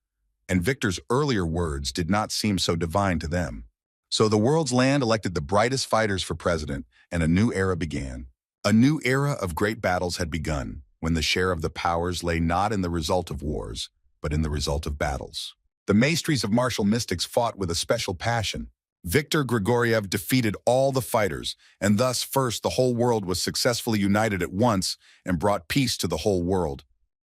and Victor's earlier words did not seem so divine to them. So the world's land elected the brightest fighters for president, and a new era began. A new era of great battles had begun, when the share of the powers lay not in the result of wars, but in the result of battles. The maestries of martial mystics fought with a special passion. Viktor Grigoriev defeated all the fighters, and thus first the whole world was successfully united at once and brought peace to the whole world.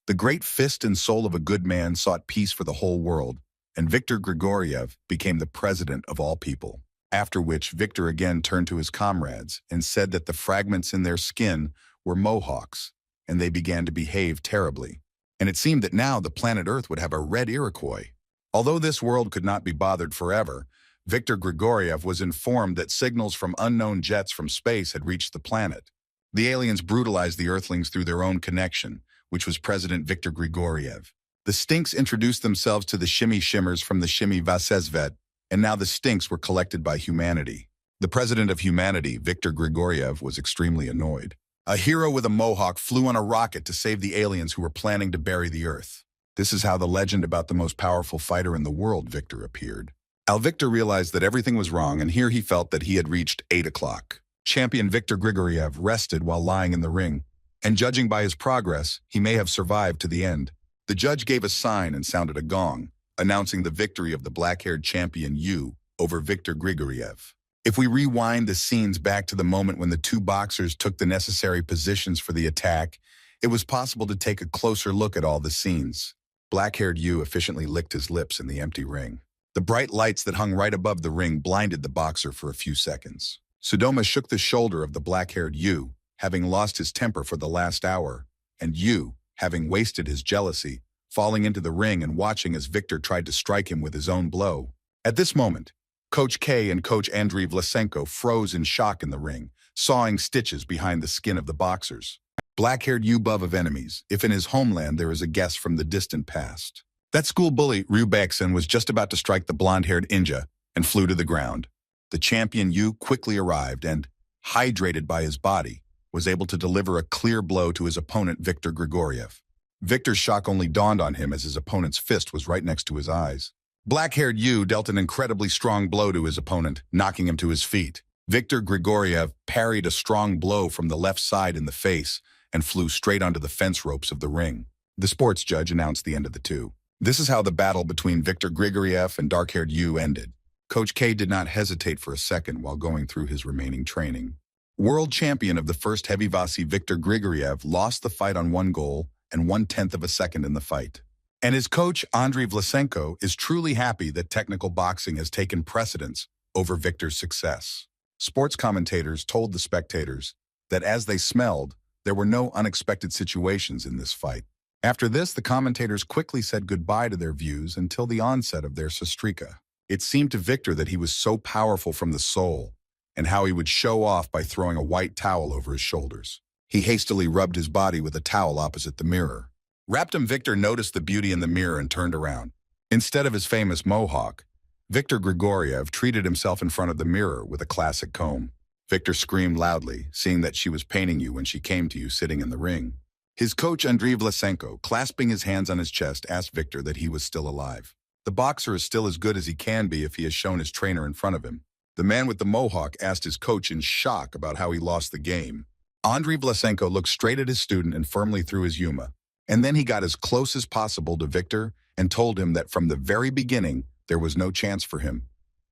The great fist and soul of a good man sought peace for the whole world, and Viktor Grigoriev became the president of all people. After which Victor again turned to his comrades and said that the fragments in their skin were Mohawks, and they began to behave terribly. And it seemed that now the planet Earth would have a red Iroquois. Although this world could not be bothered forever, Viktor Grigoriev was informed that signals from unknown jets from space had reached the planet. The aliens brutalized the Earthlings through their own connection, which was President Viktor Grigoriev. The Stinks introduced themselves to the Shimmy Shimmers from the Shimmy Vasesvet, and now the Stinks were collected by humanity. The president of humanity, Viktor Grigoriev, was extremely annoyed. A hero with a mohawk flew on a rocket to save the aliens who were planning to bury the Earth. This is how the legend about the most powerful fighter in the world, Victor, appeared. Victor realized that everything was wrong, and here he felt that he had reached 8 o'clock. Champion Viktor Grigoriev rested while lying in the ring, and judging by his progress, he may have survived to the end. The judge gave a sign and sounded a gong, announcing the victory of the black-haired champion Yu over Viktor Grigoriev. If we rewind the scenes back to the moment when the two boxers took the necessary positions for the attack, it was possible to take a closer look at all the scenes. Black-haired Yu efficiently licked his lips in the empty ring. The bright lights that hung right above the ring blinded the boxer for a few seconds. Sudoma shook the shoulder of the black-haired Yu, having lost his temper for the last hour, and Yu, having wasted his jealousy, falling into the ring and watching as Victor tried to strike him with his own blow. At this moment, Coach K and Coach Andriy Vlasenko froze in shock in the ring, sawing stitches behind the skin of the boxers. Black-haired Yu Bub of enemies, if in his homeland there is a guest from the distant past. That school bully, Ryu Baxen, was just about to strike the blonde-haired Inja and flew to the ground. The champion Yu quickly arrived and, hydrated by his body, was able to deliver a clear blow to his opponent Viktor Grigoriev. Victor's shock only dawned on him as his opponent's fist was right next to his eyes. Black-haired Yu dealt an incredibly strong blow to his opponent, knocking him to his feet. Viktor Grigoriev parried a strong blow from the left side in the face and flew straight onto the fence ropes of the ring. The sports judge announced the end of the two. This is how the battle between Viktor Grigoriev and dark-haired Yu ended. Coach K did not hesitate for a second while going through his remaining training. World champion of the first heavyweight Viktor Grigoriev lost the fight on 1 goal and 1/10 of a second in the fight. And his coach, Andriy Vlasenko, is truly happy that technical boxing has taken precedence over Victor's success. Sports commentators told the spectators that as they smelled, there were no unexpected situations in this fight. After this, the commentators quickly said goodbye to their views until the onset of their sastrika. It seemed to Victor that he was so powerful from the soul, and how he would show off by throwing a white towel over his shoulders. He hastily rubbed his body with a towel opposite the mirror. Raptum Victor noticed the beauty in the mirror and turned around. Instead of his famous mohawk, Viktor Grigoriev treated himself in front of the mirror with a classic comb. Victor screamed loudly, seeing that she was painting you when she came to you sitting in the ring. His coach Andriy Vlasenko, clasping his hands on his chest, asked Victor that he was still alive. The boxer is still as good as he can be if he has shown his trainer in front of him. The man with the mohawk asked his coach in shock about how he lost the game. Andriy Vlasenko looked straight at his student and firmly threw his Yuma. And then he got as close as possible to Victor and told him that from the very beginning, there was no chance for him,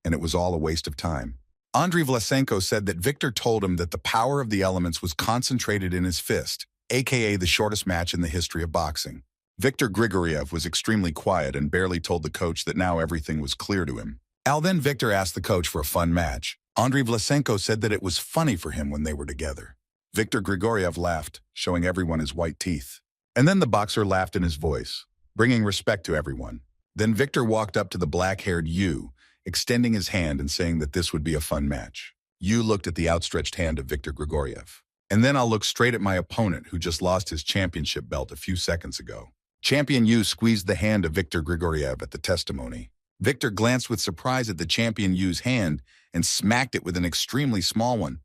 and it was all a waste of time. Andriy Vlasenko said that Victor told him that the power of the elements was concentrated in his fist, aka the shortest match in the history of boxing. Viktor Grigoriev was extremely quiet and barely told the coach that now everything was clear to him. Then Viktor asked the coach for a fun match. Andriy Vlasenko said that it was funny for him when they were together. Viktor Grigoriev laughed, showing everyone his white teeth. And then the boxer laughed in his voice, bringing respect to everyone. Then Viktor walked up to the black-haired Yu, extending his hand and saying that this would be a fun match. Yu looked at the outstretched hand of Viktor Grigoriev. And then I'll look straight at my opponent who just lost his championship belt a few seconds ago. Champion Yu squeezed the hand of Viktor Grigoriev at the testimony. Viktor glanced with surprise at the champion Yu's hand and smacked it with an extremely small one,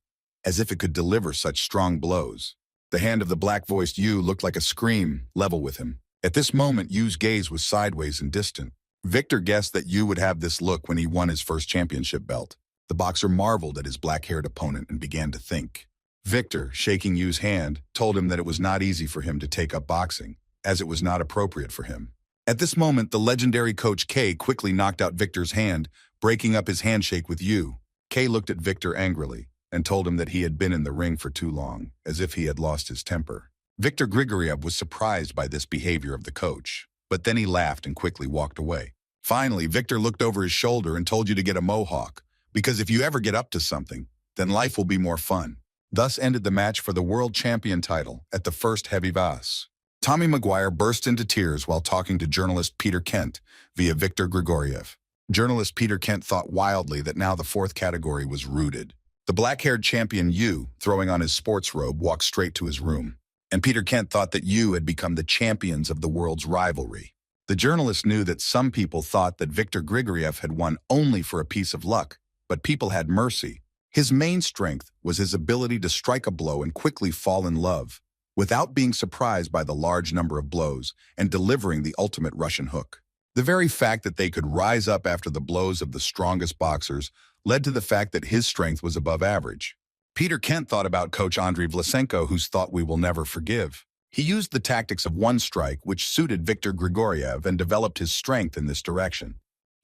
as if it could deliver such strong blows. The hand of the black-voiced Yu looked like a scream, level with him. At this moment, Yu's gaze was sideways and distant. Viktor guessed that Yu would have this look when he won his first championship belt. The boxer marveled at his black-haired opponent and began to think. Viktor, shaking Yu's hand, told him that it was not easy for him to take up boxing, as it was not appropriate for him. At this moment, the legendary Coach K quickly knocked out Viktor's hand, breaking up his handshake with Yu. K looked at Viktor angrily and told him that he had been in the ring for too long, as if he had lost his temper. Viktor Grigoriev was surprised by this behavior of the coach, but then he laughed and quickly walked away. Finally, Viktor looked over his shoulder and told you to get a mohawk, because if you ever get up to something, then life will be more fun. Thus ended the match for the world champion title at the first heavy Vase. Tommy Maguire burst into tears while talking to journalist Peter Kent via Viktor Grigoriev. Journalist Peter Kent thought wildly that now the fourth category was rooted. The black-haired champion Yu, throwing on his sports robe, walked straight to his room. And Peter Kent thought that Yu had become the champions of the world's rivalry. The journalist knew that some people thought that Viktor Grigoriev had won only for a piece of luck, but people had mercy. His main strength was his ability to strike a blow and quickly fall in love, without being surprised by the large number of blows and delivering the ultimate Russian hook. The very fact that they could rise up after the blows of the strongest boxers led to the fact that his strength was above average. Peter Kent thought about coach Andriy Vlasenko, whose thought we will never forgive. He used the tactics of one strike, which suited Viktor Grigoriev, and developed his strength in this direction.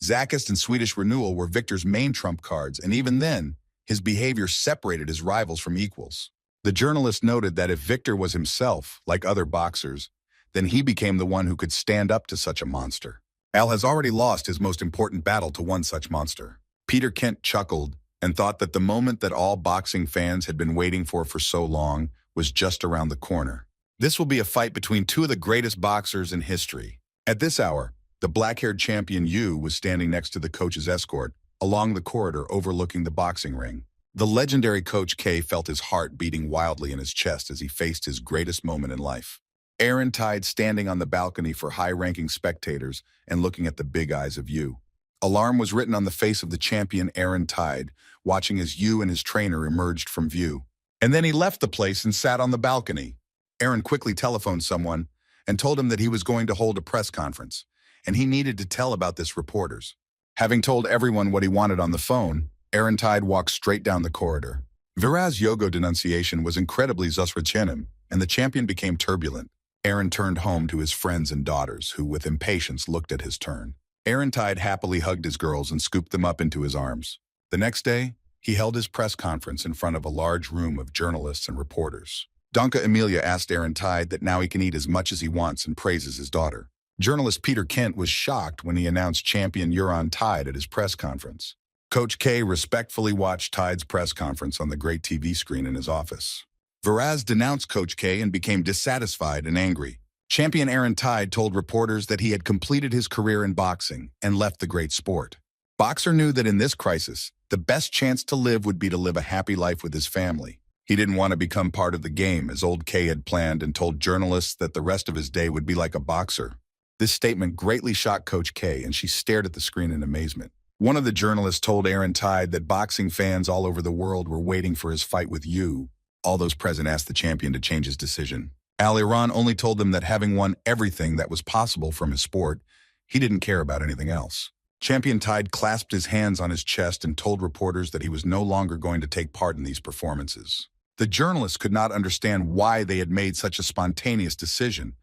Zakist and Swedish Renewal were Viktor's main trump cards, and even then, his behavior separated his rivals from equals. The journalist noted that if Viktor was himself, like other boxers, then he became the one who could stand up to such a monster. Al has already lost his most important battle to one such monster. Peter Kent chuckled and thought that the moment that all boxing fans had been waiting for so long was just around the corner. This will be a fight between two of the greatest boxers in history. At this hour, the black-haired champion Yu was standing next to the coach's escort, along the corridor overlooking the boxing ring. The legendary Coach K felt his heart beating wildly in his chest as he faced his greatest moment in life. Aaron Tide standing on the balcony for high-ranking spectators and looking at the big eyes of Yu. Alarm was written on the face of the champion Aaron Tide, watching as Yu and his trainer emerged from view. And then he left the place and sat on the balcony. Aaron quickly telephoned someone and told him that he was going to hold a press conference, and he needed to tell about this reporters. Having told everyone what he wanted on the phone, Aaron Tide walked straight down the corridor. Viraz Yogo denunciation was incredibly Zusrachenim, and the champion became turbulent. Aaron turned home to his friends and daughters, who with impatience looked at his turn. Aaron Tide happily hugged his girls and scooped them up into his arms. The next day, he held his press conference in front of a large room of journalists and reporters. Donka Emilia asked Aaron Tide that now he can eat as much as he wants and praises his daughter. Journalist Peter Kent was shocked when he announced champion Aaron Tide at his press conference. Coach K respectfully watched Tide's press conference on the great TV screen in his office. Viraz denounced Coach K and became dissatisfied and angry. Champion Aaron Tide told reporters that he had completed his career in boxing and left the great sport. Boxer knew that in this crisis, the best chance to live would be to live a happy life with his family. He didn't want to become part of the game, as old K had planned, and told journalists that the rest of his day would be like a boxer. This statement greatly shocked Coach K, and she stared at the screen in amazement. One of the journalists told Aaron Tide that boxing fans all over the world were waiting for his fight with Yu. All those present asked the champion to change his decision. Al Iran only told them that having won everything that was possible from his sport, he didn't care about anything else. Champion Tide clasped his hands on his chest and told reporters that he was no longer going to take part in these performances. The journalists could not understand why they had made such a spontaneous decision,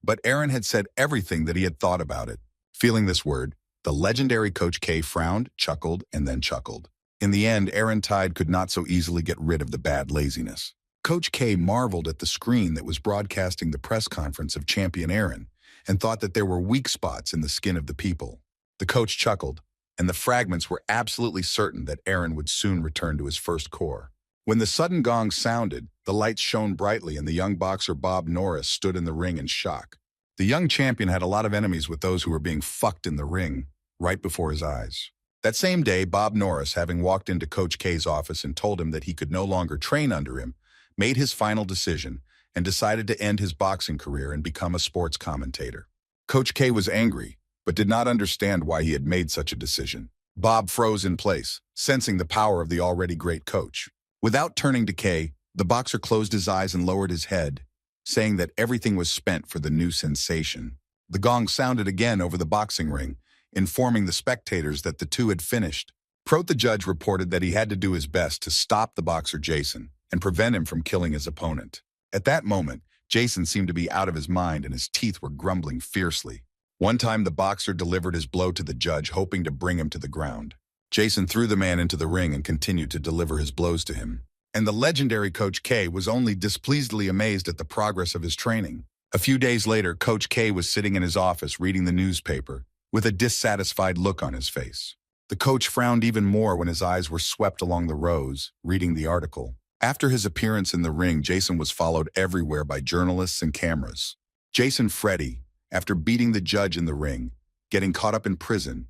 but Aaron had said everything that he had thought about it. Feeling this word, the legendary Coach K frowned, chuckled, and then chuckled. In the end, Aaron Tide could not so easily get rid of the bad laziness. Coach K marveled at the screen that was broadcasting the press conference of champion Aaron and thought that there were weak spots in the skin of the people. The coach chuckled, and the fragments were absolutely certain that Aaron would soon return to his first core. When the sudden gong sounded, the lights shone brightly and the young boxer Bob Norris stood in the ring in shock. The young champion had a lot of enemies with those who were being fucked in the ring right before his eyes. That same day, Bob Norris, having walked into Coach K's office and told him that he could no longer train under him, made his final decision and decided to end his boxing career and become a sports commentator. Coach K was angry, but did not understand why he had made such a decision. Bob froze in place, sensing the power of the already great coach. Without turning to K, the boxer closed his eyes and lowered his head, saying that everything was spent for the new sensation. The gong sounded again over the boxing ring, informing the spectators that the two had finished. Prote the judge reported that he had to do his best to stop the boxer Jason and prevent him from killing his opponent. At that moment, Jason seemed to be out of his mind and his teeth were grumbling fiercely. One time the boxer delivered his blow to the judge, hoping to bring him to the ground. Jason threw the man into the ring and continued to deliver his blows to him. And the legendary Coach K was only displeasedly amazed at the progress of his training. A few days later, Coach K was sitting in his office reading the newspaper with a dissatisfied look on his face. The coach frowned even more when his eyes were swept along the rows, reading the article. After his appearance in the ring, Jason was followed everywhere by journalists and cameras. Jason Freddy, after beating the judge in the ring, getting caught up in prison,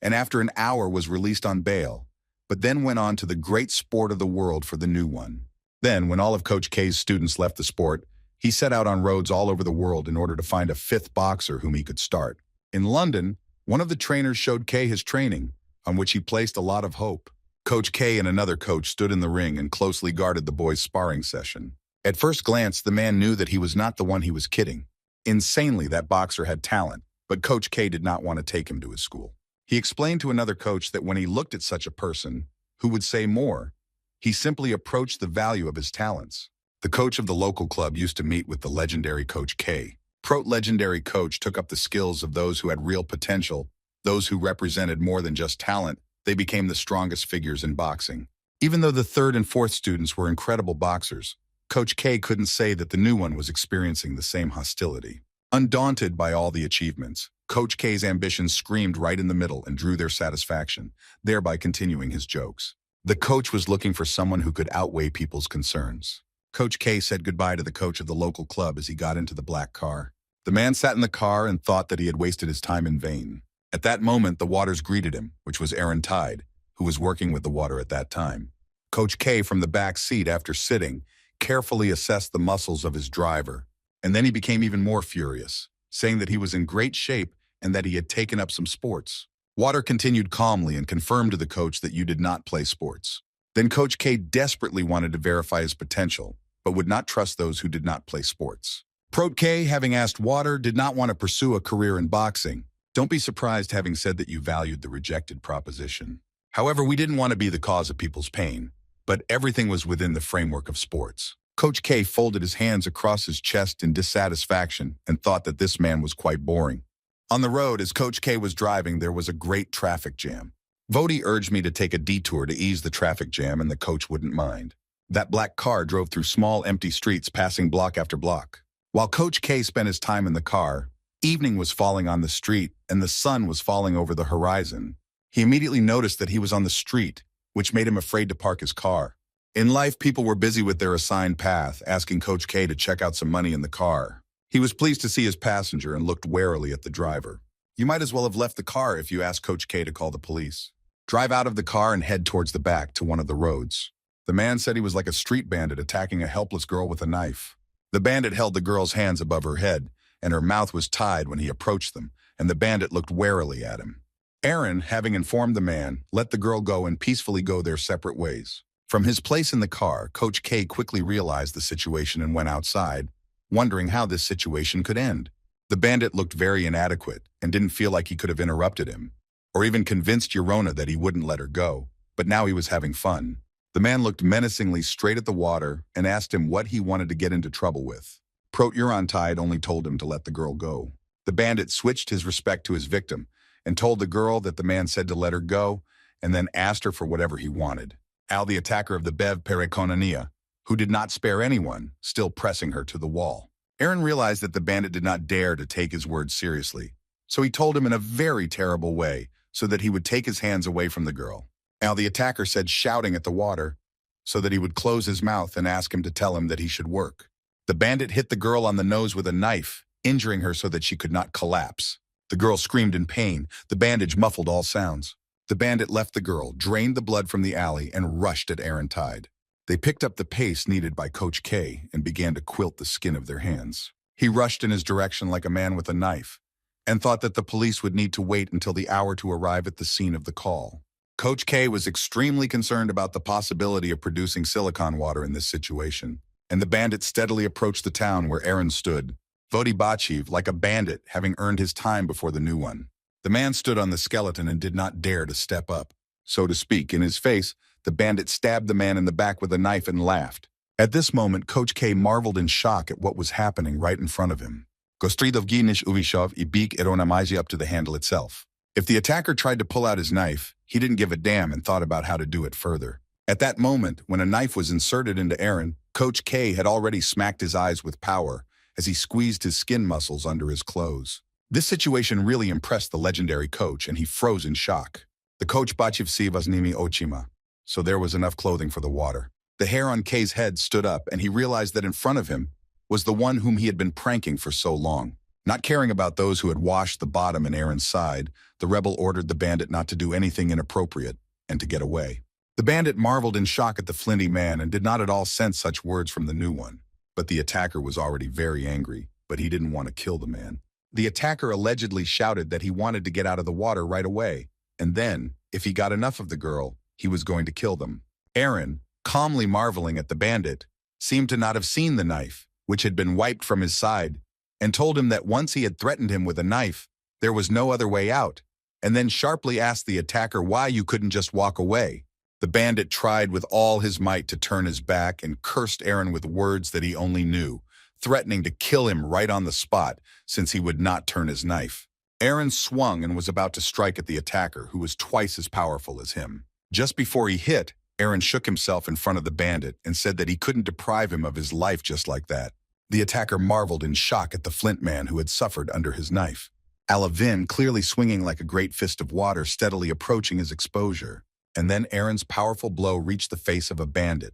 and after an hour was released on bail, but then went on to the great sport of the world for the new one. Then, when all of Coach K's students left the sport, he set out on roads all over the world in order to find a fifth boxer whom he could start. In London, one of the trainers showed K his training, on which he placed a lot of hope. Coach K and another coach stood in the ring and closely guarded the boys' sparring session. At first glance, the man knew that he was not the one he was kidding. Insanely, that boxer had talent, but Coach K did not want to take him to his school. He explained to another coach that when he looked at such a person, who would say more, he simply approached the value of his talents. The coach of the local club used to meet with the legendary Coach K. Prote legendary coach took up the skills of those who had real potential, those who represented more than just talent. They became the strongest figures in boxing. Even though the third and fourth students were incredible boxers, Coach K couldn't say that the new one was experiencing the same hostility. Undaunted by all the achievements, Coach K's ambitions screamed right in the middle and drew their satisfaction, thereby continuing his jokes. The coach was looking for someone who could outweigh people's concerns. Coach K said goodbye to the coach of the local club as he got into the black car. The man sat in the car and thought that he had wasted his time in vain. At that moment, the Waters greeted him, which was Aaron Tide, who was working with the Water at that time. Coach K, from the back seat after sitting, carefully assessed the muscles of his driver, and then he became even more furious, saying that he was in great shape and that he had taken up some sports. Water continued calmly and confirmed to the coach that you did not play sports. Then Coach K desperately wanted to verify his potential, but would not trust those who did not play sports. Prote K, having asked Water, did not want to pursue a career in boxing. Don't be surprised having said that you valued the rejected proposition. However, we didn't want to be the cause of people's pain, but everything was within the framework of sports. Coach K folded his hands across his chest in dissatisfaction and thought that this man was quite boring. On the road, as Coach K was driving, there was a great traffic jam. Vody urged me to take a detour to ease the traffic jam, and the coach wouldn't mind. That black car drove through small, empty streets, passing block after block. While Coach K spent his time in the car, evening was falling on the street, and the sun was falling over the horizon. He immediately noticed that he was on the street, which made him afraid to park his car. In life, people were busy with their assigned path, asking Coach K to check out some money in the car. He was pleased to see his passenger and looked warily at the driver. You might as well have left the car if you asked Coach K to call the police. Drive out of the car and head towards the back to one of the roads. The man said he was like a street bandit attacking a helpless girl with a knife. The bandit held the girl's hands above her head, and her mouth was tied when he approached them, and the bandit looked warily at him. Aaron, having informed the man, let the girl go and peacefully go their separate ways. From his place in the car, Coach K quickly realized the situation and went outside, wondering how this situation could end. The bandit looked very inadequate and didn't feel like he could have interrupted him, or even convinced Yorona that he wouldn't let her go, but now he was having fun. The man looked menacingly straight at the Water and asked him what he wanted to get into trouble with. Prote Tide only told him to let the girl go. The bandit switched his respect to his victim and told the girl that the man said to let her go and then asked her for whatever he wanted. Al, the attacker of the Bev Perekonania, who did not spare anyone, still pressing her to the wall. Aaron realized that the bandit did not dare to take his words seriously, so he told him in a very terrible way so that he would take his hands away from the girl. Now the attacker said, shouting at the water, so that he would close his mouth and ask him to tell him that he should work. The bandit hit the girl on the nose with a knife, injuring her so that she could not collapse. The girl screamed in pain. The bandage muffled all sounds. The bandit left the girl, drained the blood from the alley, and rushed at Aaron Tide. They picked up the pace needed by Coach K and began to quilt the skin of their hands. He rushed in his direction like a man with a knife and thought that the police would need to wait until the hour to arrive at the scene of the call. Coach K was extremely concerned about the possibility of producing silicon water in this situation, and the bandit steadily approached the town where Aaron stood, Vodibachiv like a bandit, having earned his time before the new one. The man stood on the skeleton and did not dare to step up. So to speak, in his face, the bandit stabbed the man in the back with a knife and laughed. At this moment, Coach K marveled in shock at what was happening right in front of him. Gostridovginish Uvishov ibik eronamaisi up to the handle itself. If the attacker tried to pull out his knife, he didn't give a damn and thought about how to do it further. At that moment, when a knife was inserted into Aaron, Coach K had already smacked his eyes with power as he squeezed his skin muscles under his clothes. This situation really impressed the legendary coach, and he froze in shock. The coach Bachiv Sivaznimi Ochima, so there was enough clothing for the water. The hair on K's head stood up, and he realized that in front of him was the one whom he had been pranking for so long. Not caring about those who had washed the bottom in Aaron's side, the rebel ordered the bandit not to do anything inappropriate and to get away. The bandit marveled in shock at the flinty man and did not at all sense such words from the new one. But the attacker was already very angry, but he didn't want to kill the man. The attacker allegedly shouted that he wanted to get out of the water right away, and then, if he got enough of the girl, he was going to kill them. Aaron, calmly marveling at the bandit, seemed to not have seen the knife, which had been wiped from his side, and told him that once he had threatened him with a knife, there was no other way out, and then sharply asked the attacker why you couldn't just walk away. The bandit tried with all his might to turn his back and cursed Aaron with words that he only knew, threatening to kill him right on the spot since he would not turn his knife. Aaron swung and was about to strike at the attacker, who was twice as powerful as him. Just before he hit, Aaron shook himself in front of the bandit and said that he couldn't deprive him of his life just like that. The attacker marveled in shock at the flint man who had suffered under his knife. Alavin, clearly swinging like a great fist of water, steadily approaching his exposure. And then Aaron's powerful blow reached the face of a bandit.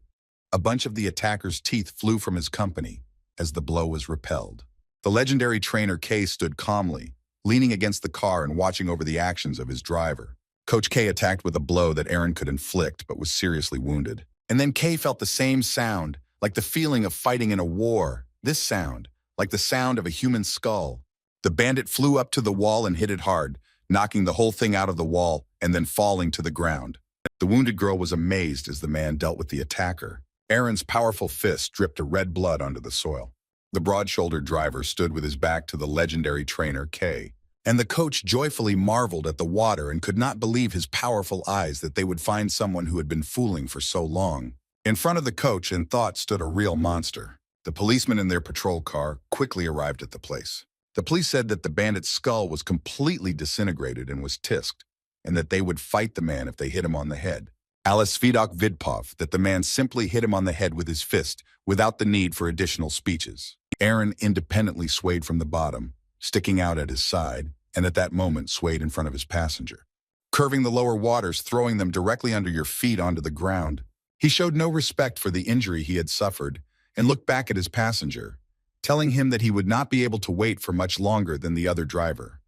A bunch of the attacker's teeth flew from his company as the blow was repelled. The legendary trainer K stood calmly, leaning against the car and watching over the actions of his driver. Coach K attacked with a blow that Aaron could inflict but was seriously wounded. And then K felt the same sound, like the feeling of fighting in a war. This sound, like the sound of a human skull. The bandit flew up to the wall and hit it hard, knocking the whole thing out of the wall and then falling to the ground. The wounded girl was amazed as the man dealt with the attacker. Aaron's powerful fist dripped a red blood onto the soil. The broad-shouldered driver stood with his back to the legendary trainer K, and the coach joyfully marveled at the water and could not believe his powerful eyes that they would find someone who had been fooling for so long. In front of the coach in thought stood a real monster. The policemen in their patrol car quickly arrived at the place. The police said that the bandit's skull was completely disintegrated and was tisked, and that they would fight the man if they hit him on the head. Alice Vidok Vidpov, that the man simply hit him on the head with his fist without the need for additional speeches. Aaron independently swayed from the bottom, sticking out at his side, and at that moment swayed in front of his passenger. Curving the lower waters, throwing them directly under your feet onto the ground, he showed no respect for the injury he had suffered and looked back at his passenger, telling him that he would not be able to wait for much longer than the other driver.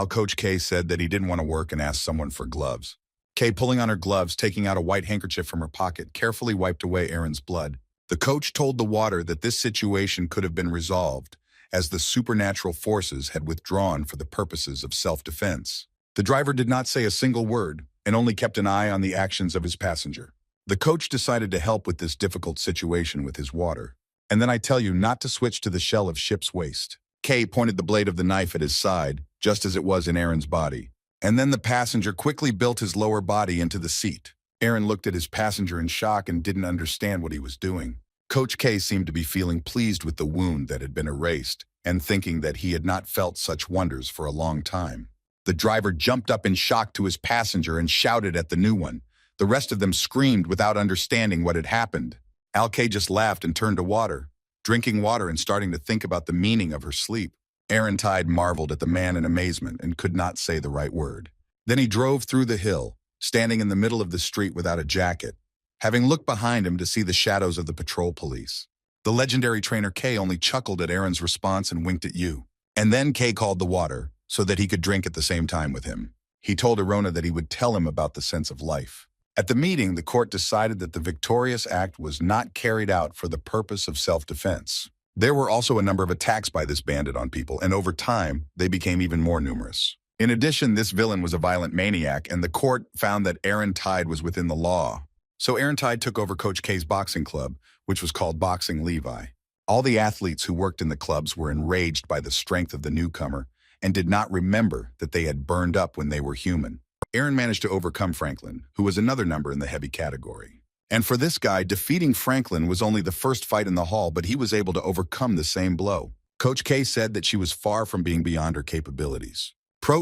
Coach K said that he didn't want to work and asked someone for gloves. K, pulling on her gloves, taking out a white handkerchief from her pocket, carefully wiped away Aaron's blood. The coach told the water that this situation could have been resolved as the supernatural forces had withdrawn for the purposes of self-defense. The driver did not say a single word and only kept an eye on the actions of his passenger. The coach decided to help with this difficult situation with his water. And then I tell you not to switch to the shell of ship's waist. K pointed the blade of the knife at his side, just as it was in Aaron's body. And then the passenger quickly built his lower body into the seat. Aaron looked at his passenger in shock and didn't understand what he was doing. Coach K seemed to be feeling pleased with the wound that had been erased and thinking that he had not felt such wonders for a long time. The driver jumped up in shock to his passenger and shouted at the new one. The rest of them screamed without understanding what had happened. Al-K just laughed and turned to water, drinking water and starting to think about the meaning of her sleep. Aaron Tide marveled at the man in amazement and could not say the right word. Then he drove through the hill, standing in the middle of the street without a jacket, having looked behind him to see the shadows of the patrol police. The legendary trainer K only chuckled at Aaron's response and winked at you. And then K called the water so that he could drink at the same time with him. He told Arona that he would tell him about the sense of life. At the meeting, the court decided that the victorious act was not carried out for the purpose of self-defense. There were also a number of attacks by this bandit on people, and over time, they became even more numerous. In addition, this villain was a violent maniac, and the court found that Aaron Tide was within the law. So Aaron Tide took over Coach K's boxing club, which was called Boxing Levi. All the athletes who worked in the clubs were enraged by the strength of the newcomer and did not remember that they had burned up when they were human. Aaron managed to overcome Franklin, who was another number in the heavy category. And for this guy, defeating Franklin was only the first fight in the hall, but he was able to overcome the same blow. Coach K said that she was far from being beyond her capabilities.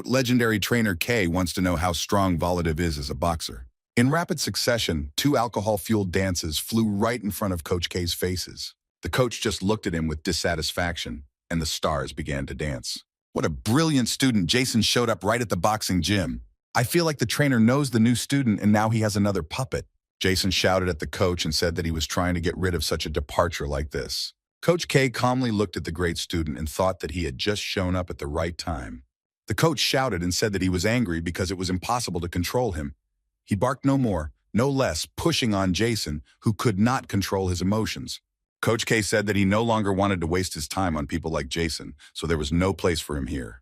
Legendary trainer K wants to know how strong Bullied is as a boxer. In rapid succession, 2 alcohol-fueled dances flew right in front of Coach K's faces. The coach just looked at him with dissatisfaction, and the stars began to dance. What a brilliant student. Jason showed up right at the boxing gym. I feel like the trainer knows the new student and now he has another puppet. Jason shouted at the coach and said that he was trying to get rid of such a departure like this. Coach K calmly looked at the great student and thought that he had just shown up at the right time. The coach shouted and said that he was angry because it was impossible to control him. He barked no more, no less, pushing on Jason, who could not control his emotions. Coach K said that he no longer wanted to waste his time on people like Jason, so there was no place for him here.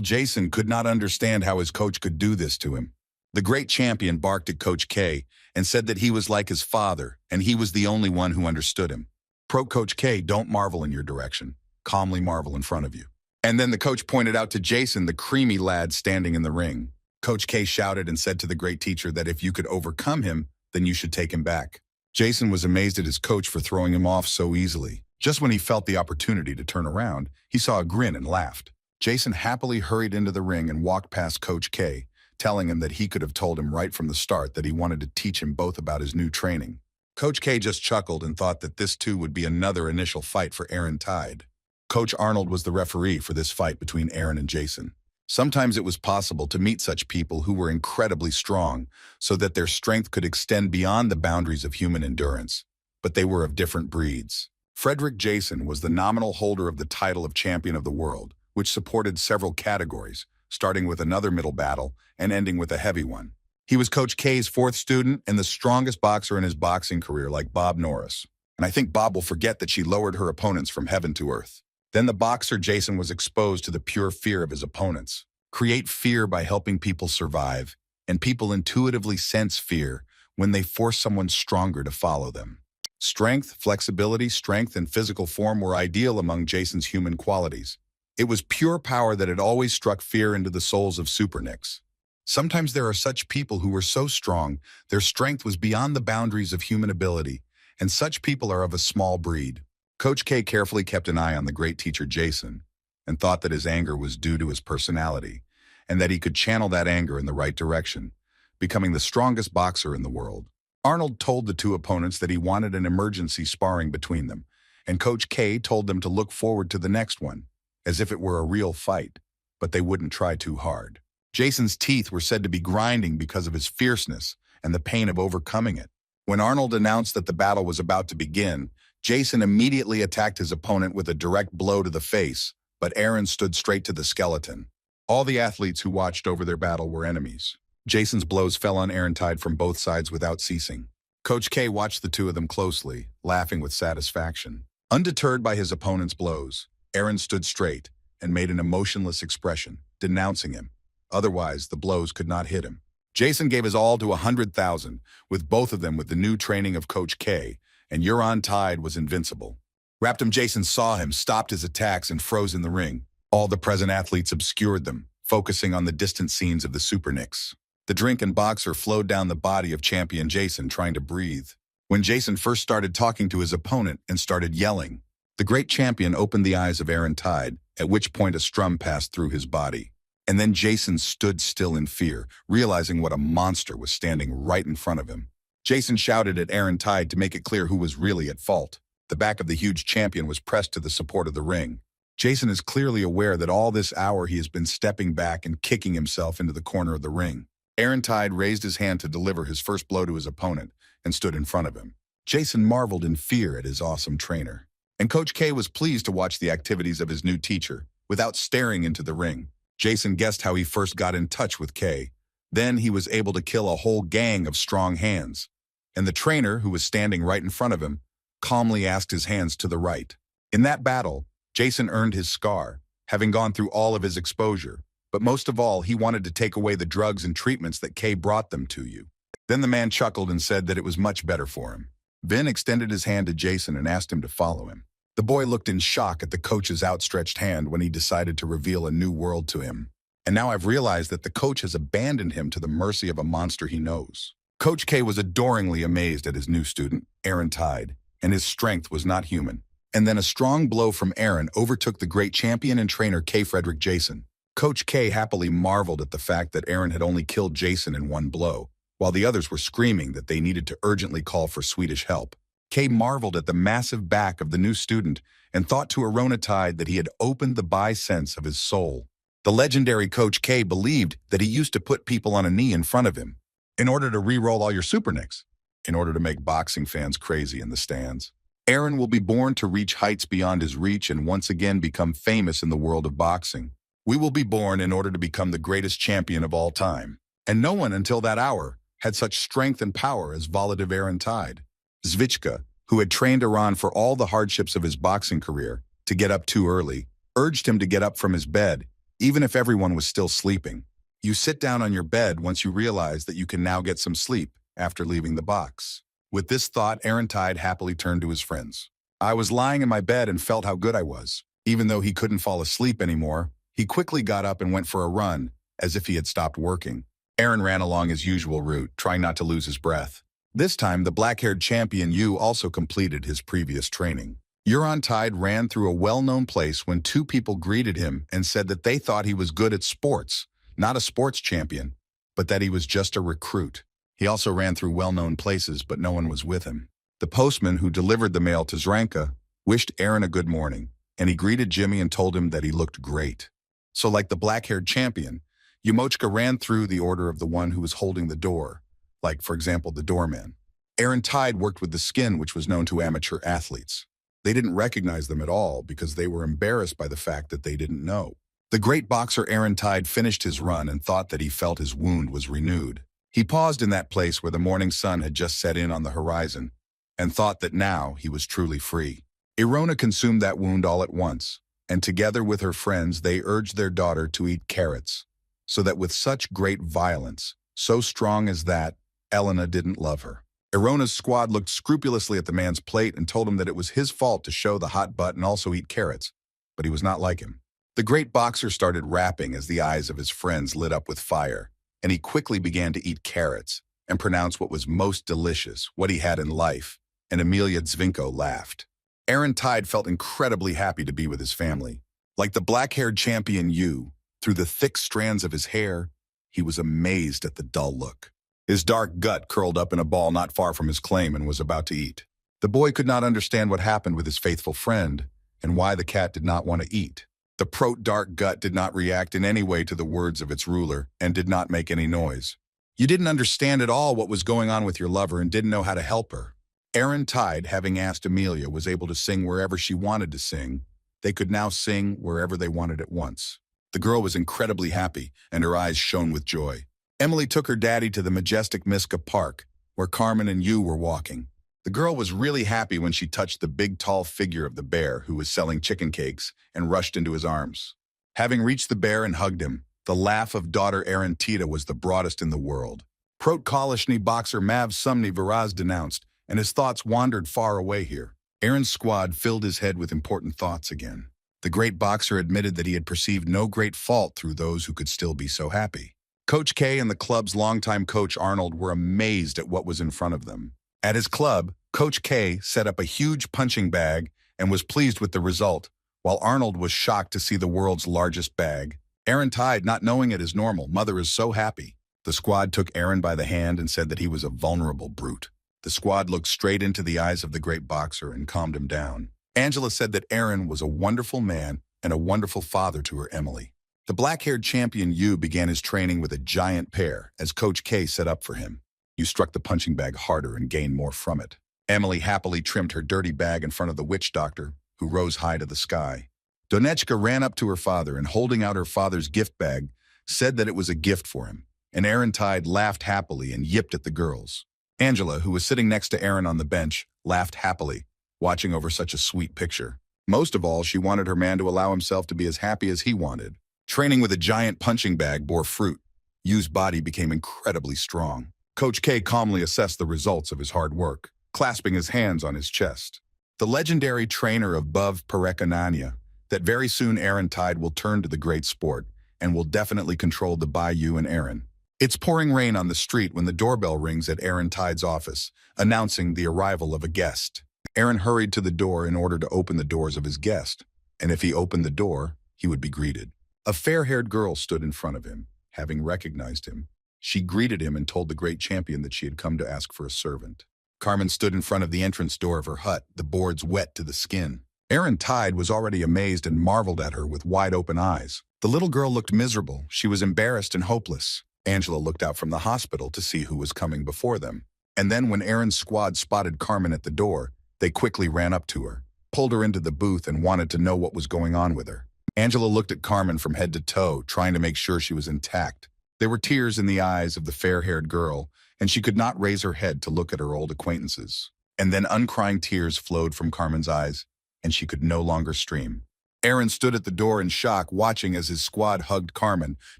Jason could not understand how his coach could do this to him. The great champion barked at Coach K and said that he was like his father, and he was the only one who understood him. Coach K, don't marvel in your direction. Calmly marvel in front of you. And then the coach pointed out to Jason the creamy lad standing in the ring. Coach K shouted and said to the great teacher that if you could overcome him, then you should take him back. Jason was amazed at his coach for throwing him off so easily. Just when he felt the opportunity to turn around, he saw a grin and laughed. Jason happily hurried into the ring and walked past Coach K, telling him that he could have told him right from the start that he wanted to teach him both about his new training. Coach K just chuckled and thought that this too would be another initial fight for Aaron Tide. Coach Arnold was the referee for this fight between Aaron and Jason. Sometimes it was possible to meet such people who were incredibly strong so that their strength could extend beyond the boundaries of human endurance, but they were of different breeds. Frederick Jason was the nominal holder of the title of champion of the world, which supported several categories, starting with another middle battle and ending with a heavy one. He was Coach K's 4th student and the strongest boxer in his boxing career, like Bob Norris. And I think Bob will forget that she lowered her opponents from heaven to earth. Then the boxer Jason was exposed to the pure fear of his opponents. Create fear by helping people survive, and people intuitively sense fear when they force someone stronger to follow them. Strength, flexibility, strength, and physical form were ideal among Jason's human qualities. It was pure power that had always struck fear into the souls of supernicks. Sometimes there are such people who were so strong, their strength was beyond the boundaries of human ability, and such people are of a small breed. Coach K carefully kept an eye on the great teacher Jason, and thought that his anger was due to his personality, and that he could channel that anger in the right direction, becoming the strongest boxer in the world. Arnold told the 2 opponents that he wanted an emergency sparring between them, and Coach K told them to look forward to the next one, as if it were a real fight, but they wouldn't try too hard. Jason's teeth were said to be grinding because of his fierceness and the pain of overcoming it. When Arnold announced that the battle was about to begin, Jason immediately attacked his opponent with a direct blow to the face, but Aaron stood straight to the skeleton. All the athletes who watched over their battle were enemies. Jason's blows fell on Aaron Tide from both sides without ceasing. Coach K watched the 2 of them closely, laughing with satisfaction. Undeterred by his opponent's blows, Aaron stood straight and made an emotionless expression, denouncing him. Otherwise, the blows could not hit him. Jason gave his all to 100,000, with both of them with the new training of Coach K, and Aaron Tide was invincible. Raptum Jason saw him, stopped his attacks, and froze in the ring. All the present athletes obscured them, focusing on the distant scenes of the supernicks. The drinking boxer flowed down the body of champion Jason, trying to breathe. When Jason first started talking to his opponent and started yelling, the great champion opened the eyes of Aaron Tide, at which point a strum passed through his body. And then Jason stood still in fear, realizing what a monster was standing right in front of him. Jason shouted at Aaron Tide to make it clear who was really at fault. The back of the huge champion was pressed to the support of the ring. Jason is clearly aware that all this hour he has been stepping back and kicking himself into the corner of the ring. Aaron Tide raised his hand to deliver his first blow to his opponent and stood in front of him. Jason marveled in fear at his awesome trainer. And Coach K was pleased to watch the activities of his new teacher without staring into the ring. Jason guessed how he first got in touch with K. Then he was able to kill a whole gang of strong hands. And the trainer, who was standing right in front of him, calmly asked his hands to the right. In that battle, Jason earned his scar, having gone through all of his exposure. But most of all, he wanted to take away the drugs and treatments that K brought them to you. Then the man chuckled and said that it was much better for him. Vin extended his hand to Jason and asked him to follow him. The boy looked in shock at the coach's outstretched hand when he decided to reveal a new world to him. And now I've realized that the coach has abandoned him to the mercy of a monster he knows. Coach K was adoringly amazed at his new student, Aaron Tide, and his strength was not human. And then a strong blow from Aaron overtook the great champion and trainer K. Frederick Jason. Coach K happily marveled at the fact that Aaron had only killed Jason in one blow, while the others were screaming that they needed to urgently call for Swedish help. K marveled at the massive back of the new student and thought to Aaron Tide that he had opened the bi-sense of his soul. The legendary Coach K believed that he used to put people on a knee in front of him in order to re-roll all your super nicks, in order to make boxing fans crazy in the stands. Aaron will be born to reach heights beyond his reach and once again become famous in the world of boxing. We will be born in order to become the greatest champion of all time. And no one until that hour had such strength and power as Volodiv Aaron Tide. Zvichka, who had trained Aaron for all the hardships of his boxing career to get up too early, urged him to get up from his bed, even if everyone was still sleeping. You sit down on your bed once you realize that you can now get some sleep after leaving the box. With this thought, Aaron Tide happily turned to his friends. I was lying in my bed and felt how good I was. Even though he couldn't fall asleep anymore, he quickly got up and went for a run, as if he had stopped working. Aaron ran along his usual route, trying not to lose his breath. This time, the black-haired champion Yu also completed his previous training. Aaron Tide ran through a well-known place when two people greeted him and said that they thought he was good at sports, not a sports champion, but that he was just a recruit. He also ran through well-known places, but no one was with him. The postman who delivered the mail to Zranka wished Aaron a good morning, and he greeted Jimmy and told him that he looked great. So like the black-haired champion, Yumochka ran through the order of the one who was holding the door, like, for example, the doorman. Aaron Tide worked with the skin, which was known to amateur athletes. They didn't recognize them at all because they were embarrassed by the fact that they didn't know. The great boxer Aaron Tide finished his run and thought that he felt his wound was renewed. He paused in that place where the morning sun had just set in on the horizon and thought that now he was truly free. Irona consumed that wound all at once, and together with her friends they urged their daughter to eat carrots, so that with such great violence, so strong as that, Elena didn't love her. Irona's squad looked scrupulously at the man's plate and told him that it was his fault to show the hot butt and also eat carrots, but he was not like him. The great boxer started rapping as the eyes of his friends lit up with fire, and he quickly began to eat carrots and pronounce what was most delicious, what he had in life, and Amelia Zvinko laughed. Aaron Tide felt incredibly happy to be with his family. Like the black-haired champion Yu, through the thick strands of his hair, he was amazed at the dull look. His dark gut curled up in a ball not far from his claim and was about to eat. The boy could not understand what happened with his faithful friend and why the cat did not want to eat. The dark gut did not react in any way to the words of its ruler and did not make any noise. You didn't understand at all what was going on with your lover and didn't know how to help her. Aaron Tide, having asked Amelia, was able to sing wherever she wanted to sing. They could now sing wherever they wanted at once. The girl was incredibly happy, and her eyes shone with joy. Emily took her daddy to the majestic Miska Park, where Carmen and Yu were walking. The girl was really happy when she touched the big, tall figure of the bear who was selling chicken cakes and rushed into his arms. Having reached the bear and hugged him, the laugh of daughter Aaron Tita was the broadest in the world. Prot Kalishny boxer Mav Sumny Viraz denounced, and his thoughts wandered far away here. Aaron's squad filled his head with important thoughts again. The great boxer admitted that he had perceived no great fault through those who could still be so happy. Coach K and the club's longtime coach Arnold were amazed at what was in front of them. At his club, Coach K set up a huge punching bag and was pleased with the result, while Arnold was shocked to see the world's largest bag. Aaron Tide, not knowing it is normal, mother is so happy. The squad took Aaron by the hand and said that he was a vulnerable brute. The squad looked straight into the eyes of the great boxer and calmed him down. Angela said that Aaron was a wonderful man and a wonderful father to her Emily. The black-haired champion Yu began his training with a giant pair, as Coach K set up for him. Yu struck the punching bag harder and gained more from it. Emily happily trimmed her dirty bag in front of the witch doctor, who rose high to the sky. Donechka ran up to her father and, holding out her father's gift bag, said that it was a gift for him. And Aaron Tide laughed happily and yipped at the girls. Angela, who was sitting next to Aaron on the bench, laughed happily, watching over such a sweet picture. Most of all, she wanted her man to allow himself to be as happy as he wanted. Training with a giant punching bag bore fruit. Yu's body became incredibly strong. Coach K calmly assessed the results of his hard work, clasping his hands on his chest. The legendary trainer of Bov Perekonania, that very soon Aaron Tide will turn to the great sport and will definitely control the Bayou and Aaron. It's pouring rain on the street when the doorbell rings at Aaron Tide's office, announcing the arrival of a guest. Aaron hurried to the door in order to open the doors of his guest, and if he opened the door, he would be greeted. A fair-haired girl stood in front of him. Having recognized him, she greeted him and told the great champion that she had come to ask for a servant. Carmen stood in front of the entrance door of her hut, the boards wet to the skin. Aaron Tide was already amazed and marveled at her with wide-open eyes. The little girl looked miserable. She was embarrassed and hopeless. Angela looked out from the hospital to see who was coming before them. And then when Aaron's squad spotted Carmen at the door, they quickly ran up to her, pulled her into the booth and wanted to know what was going on with her. Angela looked at Carmen from head to toe, trying to make sure she was intact. There were tears in the eyes of the fair-haired girl, and she could not raise her head to look at her old acquaintances. And then uncrying tears flowed from Carmen's eyes, and she could no longer scream. Aaron stood at the door in shock, watching as his squad hugged Carmen,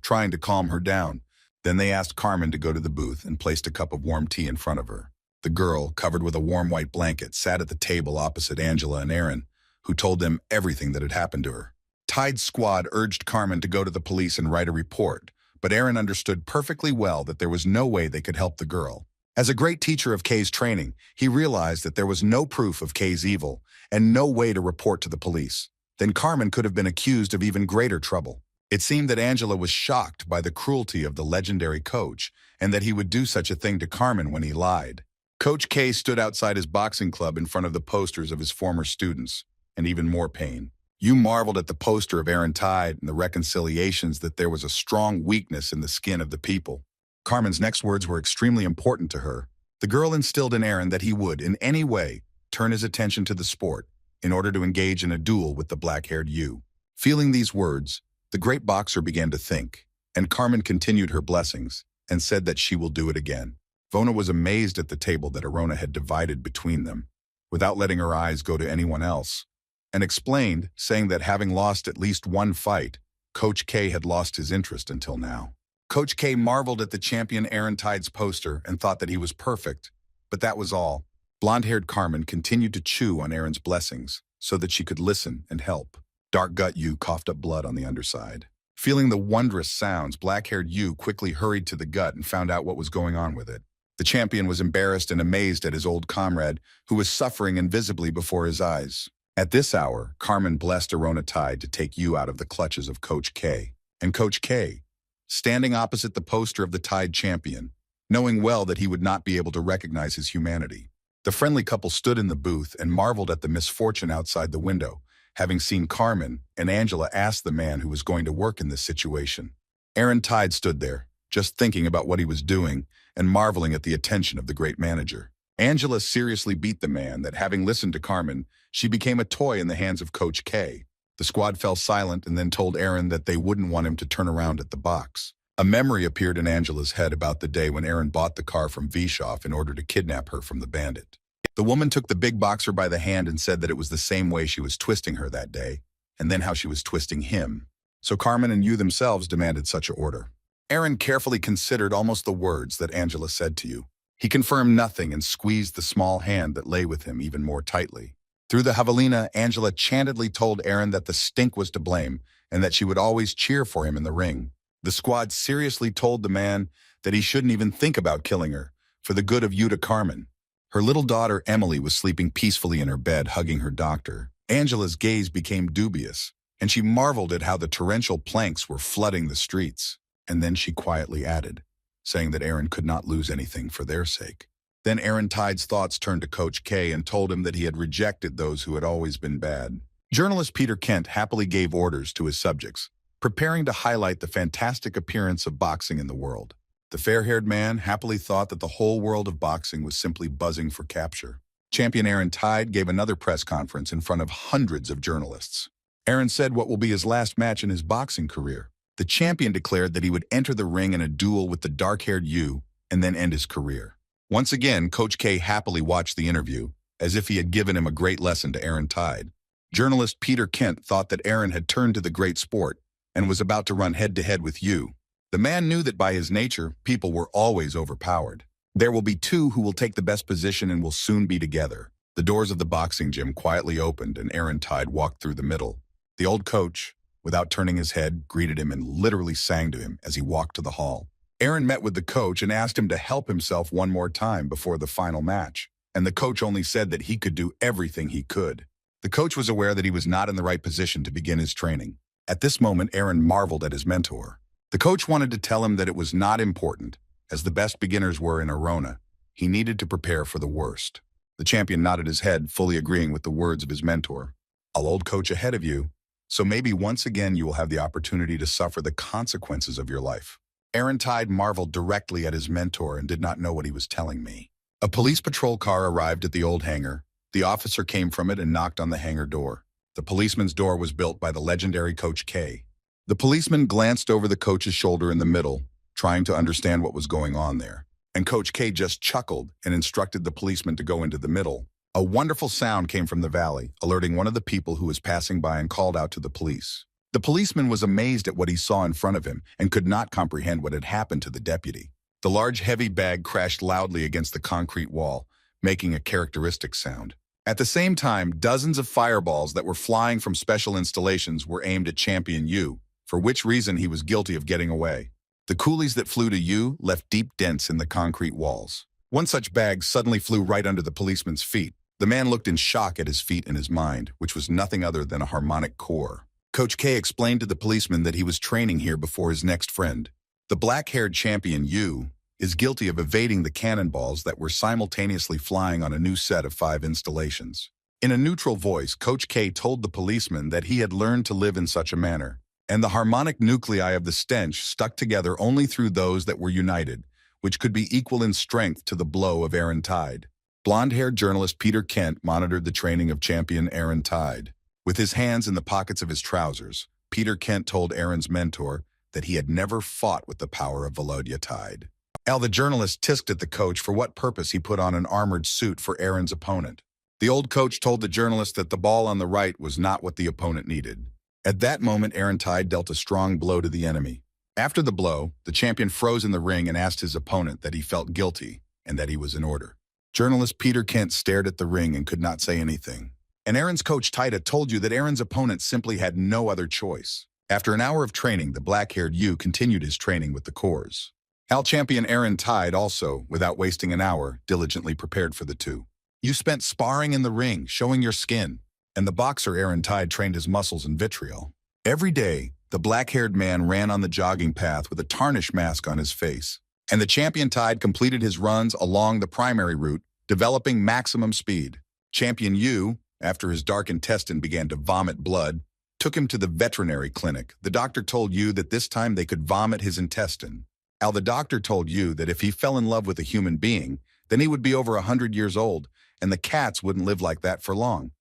trying to calm her down. Then they asked Carmen to go to the booth and placed a cup of warm tea in front of her. The girl, covered with a warm white blanket, sat at the table opposite Angela and Aaron, who told them everything that had happened to her. Tide's squad urged Carmen to go to the police and write a report, but Aaron understood perfectly well that there was no way they could help the girl. As a great teacher of Kay's training, he realized that there was no proof of Kay's evil and no way to report to the police. Then Carmen could have been accused of even greater trouble. It seemed that Angela was shocked by the cruelty of the legendary coach and that he would do such a thing to Carmen when he lied. Coach K stood outside his boxing club in front of the posters of his former students, and even more pain. You marveled at the poster of Aaron Tide and the reconciliations that there was a strong weakness in the skin of the people. Carmen's next words were extremely important to her. The girl instilled in Aaron that he would, in any way, turn his attention to the sport in order to engage in a duel with the black-haired Yu. Feeling these words, the great boxer began to think, and Carmen continued her blessings and said that she will do it again. Vona was amazed at the table that Arona had divided between them, without letting her eyes go to anyone else, and explained, saying that having lost at least one fight, Coach K had lost his interest until now. Coach K marveled at the champion Aaron Tide's poster and thought that he was perfect, but that was all. Blonde-haired Carmen continued to chew on Aaron's blessings so that she could listen and help. Dark Gut Yu coughed up blood on the underside. Feeling the wondrous sounds, black-haired Yu quickly hurried to the gut and found out what was going on with it. The champion was embarrassed and amazed at his old comrade, who was suffering invisibly before his eyes. At this hour, Carmen blessed Arona Tide to take Yu out of the clutches of Coach K. And Coach K, standing opposite the poster of the Tide champion, knowing well that he would not be able to recognize his humanity. The friendly couple stood in the booth and marveled at the misfortune outside the window, having seen Carmen and Angela ask the man who was going to work in this situation. Aaron Tide stood there, just thinking about what he was doing and marveling at the attention of the great manager. Angela seriously beat the man that, having listened to Carmen, she became a toy in the hands of Coach K. The squad fell silent and then told Aaron that they wouldn't want him to turn around at the box. A memory appeared in Angela's head about the day when Aaron bought the car from Vishov in order to kidnap her from the bandit. The woman took the big boxer by the hand and said that it was the same way she was twisting her that day, and then how she was twisting him. So Carmen and Yu themselves demanded such an order. Aaron carefully considered almost the words that Angela said to Yu. He confirmed nothing and squeezed the small hand that lay with him even more tightly. Through the javelina, Angela chantedly told Aaron that the stink was to blame and that she would always cheer for him in the ring. The squad seriously told the man that he shouldn't even think about killing her, for the good of Yuta Carmen. Her little daughter Emily was sleeping peacefully in her bed, hugging her doctor. Angela's gaze became dubious, and she marveled at how the torrential planks were flooding the streets. And then she quietly added, saying that Aaron could not lose anything for their sake. Then Aaron Tide's thoughts turned to Coach K and told him that he had rejected those who had always been bad. Journalist Peter Kent happily gave orders to his subjects, preparing to highlight the fantastic appearance of boxing in the world. The fair-haired man happily thought that the whole world of boxing was simply buzzing for capture. Champion Aaron Tide gave another press conference in front of hundreds of journalists. Aaron said what will be his last match in his boxing career. The champion declared that he would enter the ring in a duel with the dark-haired Yu and then end his career. Once again, Coach K happily watched the interview, as if he had given him a great lesson to Aaron Tide. Journalist Peter Kent thought that Aaron had turned to the great sport and was about to run head-to-head with Yu. The man knew that by his nature, people were always overpowered. There will be two who will take the best position and will soon be together. The doors of the boxing gym quietly opened and Aaron Tide walked through the middle. The old coach, without turning his head, greeted him and literally sang to him as he walked to the hall. Aaron met with the coach and asked him to help himself one more time before the final match, and the coach only said that he could do everything he could. The coach was aware that he was not in the right position to begin his training. At this moment, Aaron marveled at his mentor. The coach wanted to tell him that it was not important, as the best beginners were in Arona. He needed to prepare for the worst. The champion nodded his head, fully agreeing with the words of his mentor. "I'll old coach ahead of you, so maybe once again you will have the opportunity to suffer the consequences of your life." Aaron Tide marveled directly at his mentor and did not know what he was telling me. A police patrol car arrived at the old hangar. The officer came from it and knocked on the hangar door. The policeman's door was built by the legendary Coach K. The policeman glanced over the coach's shoulder in the middle, trying to understand what was going on there. And Coach K just chuckled and instructed the policeman to go into the middle. A wonderful sound came from the valley, alerting one of the people who was passing by and called out to the police. The policeman was amazed at what he saw in front of him and could not comprehend what had happened to the deputy. The large heavy bag crashed loudly against the concrete wall, making a characteristic sound. At the same time, dozens of fireballs that were flying from special installations were aimed at Champion Yu, for which reason he was guilty of getting away. The coolies that flew to Yu left deep dents in the concrete walls. One such bag suddenly flew right under the policeman's feet. The man looked in shock at his feet and his mind, which was nothing other than a harmonic core. Coach K explained to the policeman that he was training here before his next friend. The black-haired champion Yu is guilty of evading the cannonballs that were simultaneously flying on a new set of 5 installations. In a neutral voice, Coach K told the policeman that he had learned to live in such a manner, and the harmonic nuclei of the stench stuck together only through those that were united, which could be equal in strength to the blow of Aaron Tide. Blonde-haired journalist Peter Kent monitored the training of champion Aaron Tide. With his hands in the pockets of his trousers, Peter Kent told Aaron's mentor that he had never fought with the power of Volodya Tide. The journalist tisked at the coach for what purpose he put on an armored suit for Aaron's opponent. The old coach told the journalist that the ball on the right was not what the opponent needed. At that moment, Aaron Tide dealt a strong blow to the enemy. After the blow, the champion froze in the ring and asked his opponent that he felt guilty and that he was in order. Journalist Peter Kent stared at the ring and could not say anything. And Aaron's coach Tida told you that Aaron's opponent simply had no other choice. After an hour of training, the black-haired Yu continued his training with the cores. Champion Aaron Tide also, without wasting an hour, diligently prepared for the two. You spent sparring in the ring, showing your skin, and the boxer Aaron Tide trained his muscles in vitriol. Every day, the black-haired man ran on the jogging path with a tarnished mask on his face, and the champion Tide completed his runs along the primary route, developing maximum speed. Champion Yu, after his dark intestine began to vomit blood, took him to the veterinary clinic. The doctor told Yu that this time they could vomit his intestine. The doctor told Yu that if he fell in love with a human being, then he would be over 100 years old, and the cats wouldn't live like that for long.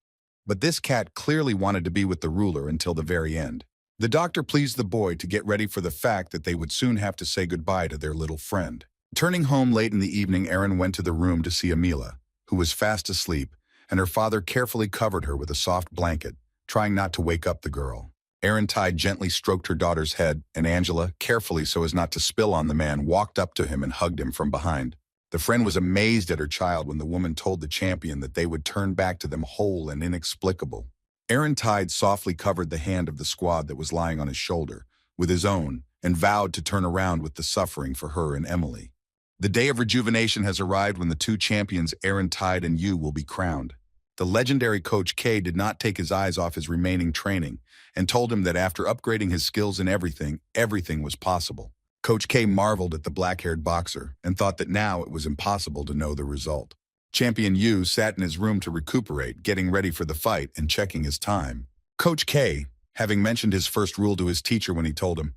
But this cat clearly wanted to be with the ruler until the very end. The doctor pleased the boy to get ready for the fact that they would soon have to say goodbye to their little friend. Turning home late in the evening, Aaron went to the room to see Amila, who was fast asleep, and her father carefully covered her with a soft blanket, trying not to wake up the girl. Aaron Tide gently stroked her daughter's head, and Angela, carefully so as not to spill on the man, walked up to him and hugged him from behind. The friend was amazed at her child when the woman told the champion that they would turn back to them whole and inexplicable. Aaron Tide softly covered the hand of the squad that was lying on his shoulder with his own and vowed to turn around with the suffering for her and Emily. The day of rejuvenation has arrived when the two champions, Aaron Tide and Yu, will be crowned. The legendary Coach K did not take his eyes off his remaining training and told him that after upgrading his skills in everything was possible. Coach K marveled at the black-haired boxer and thought that now it was impossible to know the result. Champion Yu sat in his room to recuperate, getting ready for the fight and checking his time. Coach K, having mentioned his first rule to his teacher when he told him,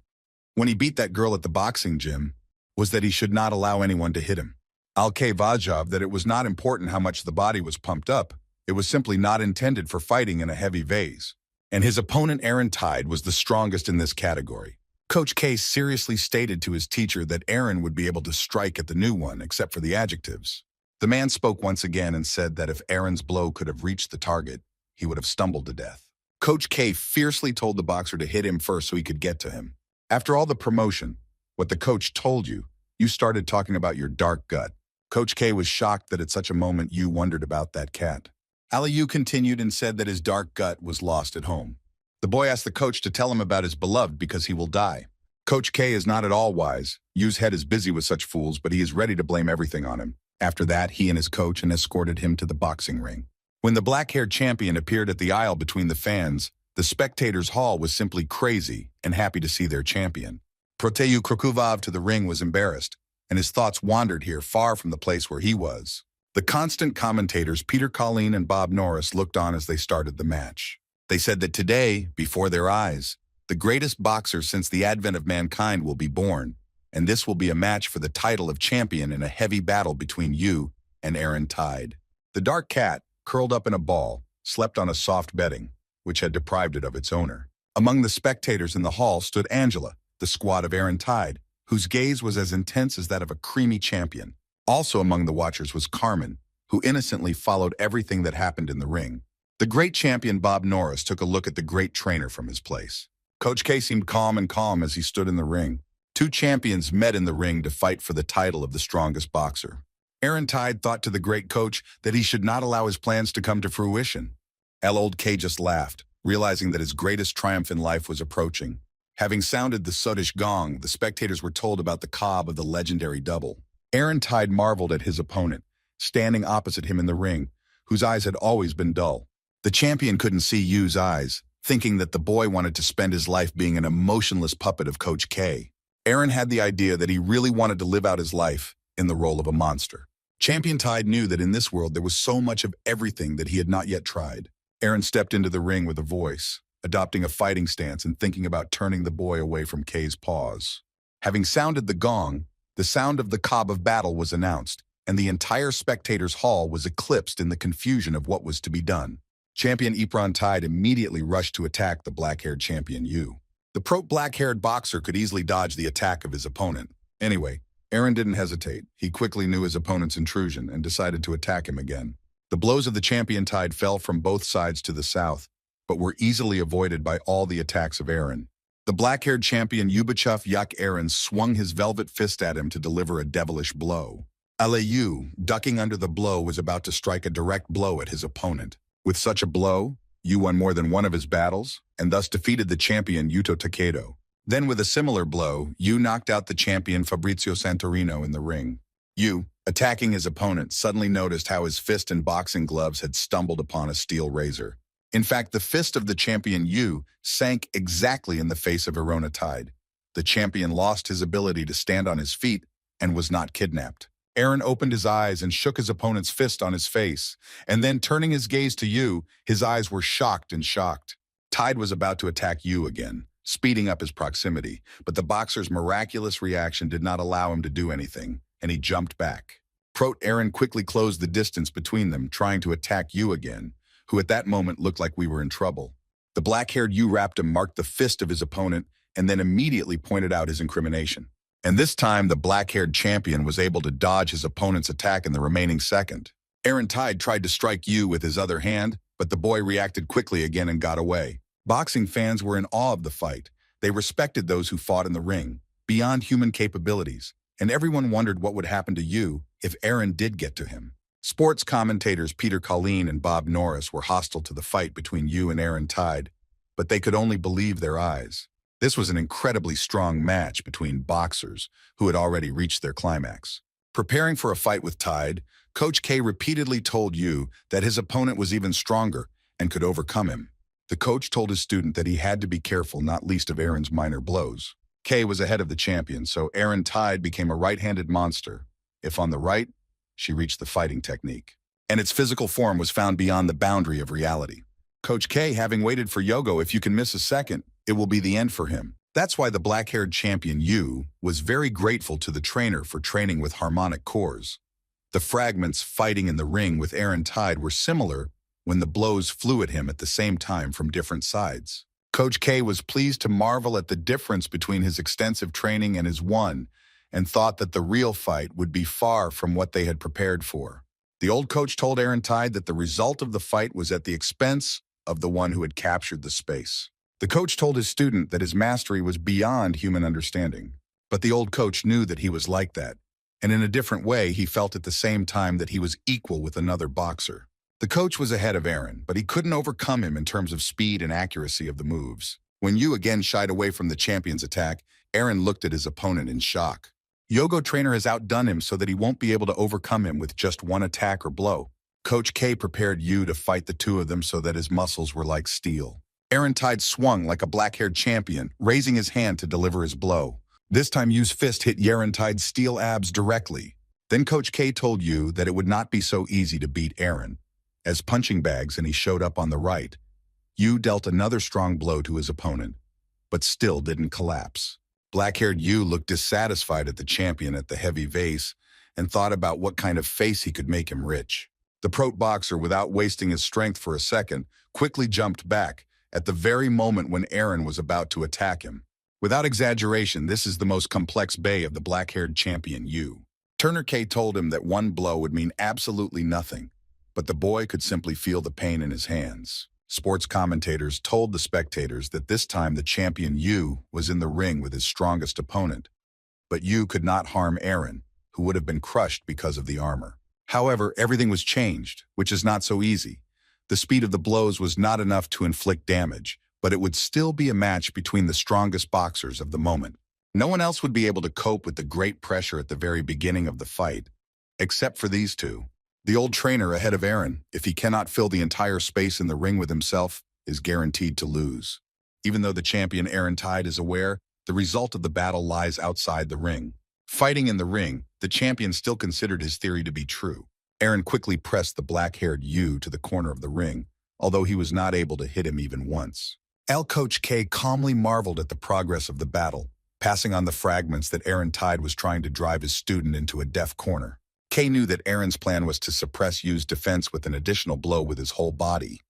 when he beat that girl at the boxing gym, was that he should not allow anyone to hit him. Al-K Vajav that it was not important how much the body was pumped up, it was simply not intended for fighting in a heavy vase. And his opponent Aaron Tide was the strongest in this category. Coach K seriously stated to his teacher that Aaron would be able to strike at the new one except for the adjectives. The man spoke once again and said that if Aaron's blow could have reached the target, he would have stumbled to death. Coach K fiercely told the boxer to hit him first so he could get to him. After all the promotion, what the coach told you, you started talking about your dark gut. Coach K was shocked that at such a moment you wondered about that cat. Aliyu continued and said that his dark gut was lost at home. The boy asked the coach to tell him about his beloved because he will die. Coach K is not at all wise. Yu's head is busy with such fools, but he is ready to blame everything on him. After that, he and his coach escorted him to the boxing ring. When the black-haired champion appeared at the aisle between the fans, the spectators' hall was simply crazy and happy to see their champion. Proteyu Krokuvav to the ring was embarrassed, and his thoughts wandered here far from the place where he was. The constant commentators Peter Colleen and Bob Norris looked on as they started the match. They said that today, before their eyes, the greatest boxer since the advent of mankind will be born, and this will be a match for the title of champion in a heavy battle between Yu and Aaron Tide. The dark cat, curled up in a ball, slept on a soft bedding, which had deprived it of its owner. Among the spectators in the hall stood Angela, the squad of Aaron Tide, whose gaze was as intense as that of a creamy champion. Also among the watchers was Carmen, who innocently followed everything that happened in the ring. The great champion Bob Norris took a look at the great trainer from his place. Coach K seemed calm as he stood in the ring. Two champions met in the ring to fight for the title of the strongest boxer. Aaron Tide thought to the great coach that he should not allow his plans to come to fruition. Old K just laughed, realizing that his greatest triumph in life was approaching. Having sounded the Suddish gong, the spectators were told about the cob of the legendary double. Aaron Tide marveled at his opponent, standing opposite him in the ring, whose eyes had always been dull. The champion couldn't see Yu's eyes, thinking that the boy wanted to spend his life being an emotionless puppet of Coach K. Aaron had the idea that he really wanted to live out his life in the role of a monster. Champion Tide knew that in this world there was so much of everything that he had not yet tried. Aaron stepped into the ring with a voice, adopting a fighting stance and thinking about turning the boy away from K's paws. Having sounded the gong, the sound of the cob of battle was announced, and the entire spectators' hall was eclipsed in the confusion of what was to be done. Champion Epron Tide immediately rushed to attack the black-haired champion Yu. The black-haired boxer could easily dodge the attack of his opponent. Anyway, Aaron didn't hesitate. He quickly knew his opponent's intrusion and decided to attack him again. The blows of the champion Tide fell from both sides to the south, but were easily avoided by all the attacks of Aaron. The black-haired champion Yubachev Yak Aaron swung his velvet fist at him to deliver a devilish blow. Yu, ducking under the blow, was about to strike a direct blow at his opponent. With such a blow, Yu won more than one of his battles, and thus defeated the champion Yuto Takedo. Then with a similar blow, Yu knocked out the champion Fabrizio Santorino in the ring. Yu, attacking his opponent, suddenly noticed how his fist and boxing gloves had stumbled upon a steel razor. In fact, the fist of the champion Yu sank exactly in the face of Aaron Tide. The champion lost his ability to stand on his feet and was not kidnapped. Aaron opened his eyes and shook his opponent's fist on his face, and then turning his gaze to Yu, his eyes were shocked. Tide was about to attack Yu again, speeding up his proximity, but the boxer's miraculous reaction did not allow him to do anything, and he jumped back. Aaron quickly closed the distance between them, trying to attack Yu again, who at that moment looked like we were in trouble. The black-haired Yu Raptor marked the fist of his opponent and then immediately pointed out his incrimination. And this time, the black-haired champion was able to dodge his opponent's attack in the remaining second. Aaron Tide tried to strike Yu with his other hand, but the boy reacted quickly again and got away. Boxing fans were in awe of the fight. They respected those who fought in the ring, beyond human capabilities, and everyone wondered what would happen to Yu if Aaron did get to him. Sports commentators Peter Colleen and Bob Norris were hostile to the fight between Yu and Aaron Tide, but they could only believe their eyes. This was an incredibly strong match between boxers who had already reached their climax. Preparing for a fight with Tide, Coach K repeatedly told Yu that his opponent was even stronger and could overcome him. The coach told his student that he had to be careful, not least of Aaron's minor blows. Kay was ahead of the champion, so Aaron Tide became a right-handed monster. If on the right, she reached the fighting technique. And its physical form was found beyond the boundary of reality. Coach K, having waited for Yogo, if you can miss a second, it will be the end for him. That's why the black-haired champion Yu was very grateful to the trainer for training with harmonic cores. The fragments fighting in the ring with Aaron Tide were similar when the blows flew at him at the same time from different sides. Coach K was pleased to marvel at the difference between his extensive training and his one, and thought that the real fight would be far from what they had prepared for. The old coach told Aaron Tide that the result of the fight was at the expense of the one who had captured the space. The coach told his student that his mastery was beyond human understanding. But the old coach knew that he was like that, and in a different way he felt at the same time that he was equal with another boxer. The coach was ahead of Aaron, but he couldn't overcome him in terms of speed and accuracy of the moves. When Yu again shied away from the champion's attack, Aaron looked at his opponent in shock. Yogo trainer has outdone him so that he won't be able to overcome him with just one attack or blow. Coach K prepared Yu to fight the two of them so that his muscles were like steel. Aaron Tide swung like a black-haired champion, raising his hand to deliver his blow. This time Yu's fist hit Aaron Tide's steel abs directly. Then Coach K told Yu that it would not be so easy to beat Aaron. As punching bags and he showed up on the right, Yu dealt another strong blow to his opponent, but still didn't collapse. Black-haired Yu looked dissatisfied at the champion at the heavy vase and thought about what kind of face he could make him rich. The pro boxer, without wasting his strength for a second, quickly jumped back at the very moment when Aaron was about to attack him. Without exaggeration, this is the most complex bay of the black-haired champion Yu. Turner K told him that one blow would mean absolutely nothing, but the boy could simply feel the pain in his hands. Sports commentators told the spectators that this time the champion Yu was in the ring with his strongest opponent, but Yu could not harm Aaron, who would have been crushed because of the armor. However, everything was changed, which is not so easy. The speed of the blows was not enough to inflict damage, but it would still be a match between the strongest boxers of the moment. No one else would be able to cope with the great pressure at the very beginning of the fight, except for these two. The old trainer ahead of Aaron, if he cannot fill the entire space in the ring with himself, is guaranteed to lose. Even though the champion Aaron Tide is aware, the result of the battle lies outside the ring. Fighting in the ring, the champion still considered his theory to be true. Aaron quickly pressed the black-haired Yu to the corner of the ring, although he was not able to hit him even once. Coach K calmly marveled at the progress of the battle, passing on the fragments that Aaron Tide was trying to drive his student into a deaf corner. K knew that Aaron's plan was to suppress Yu's defense with an additional blow with his whole body.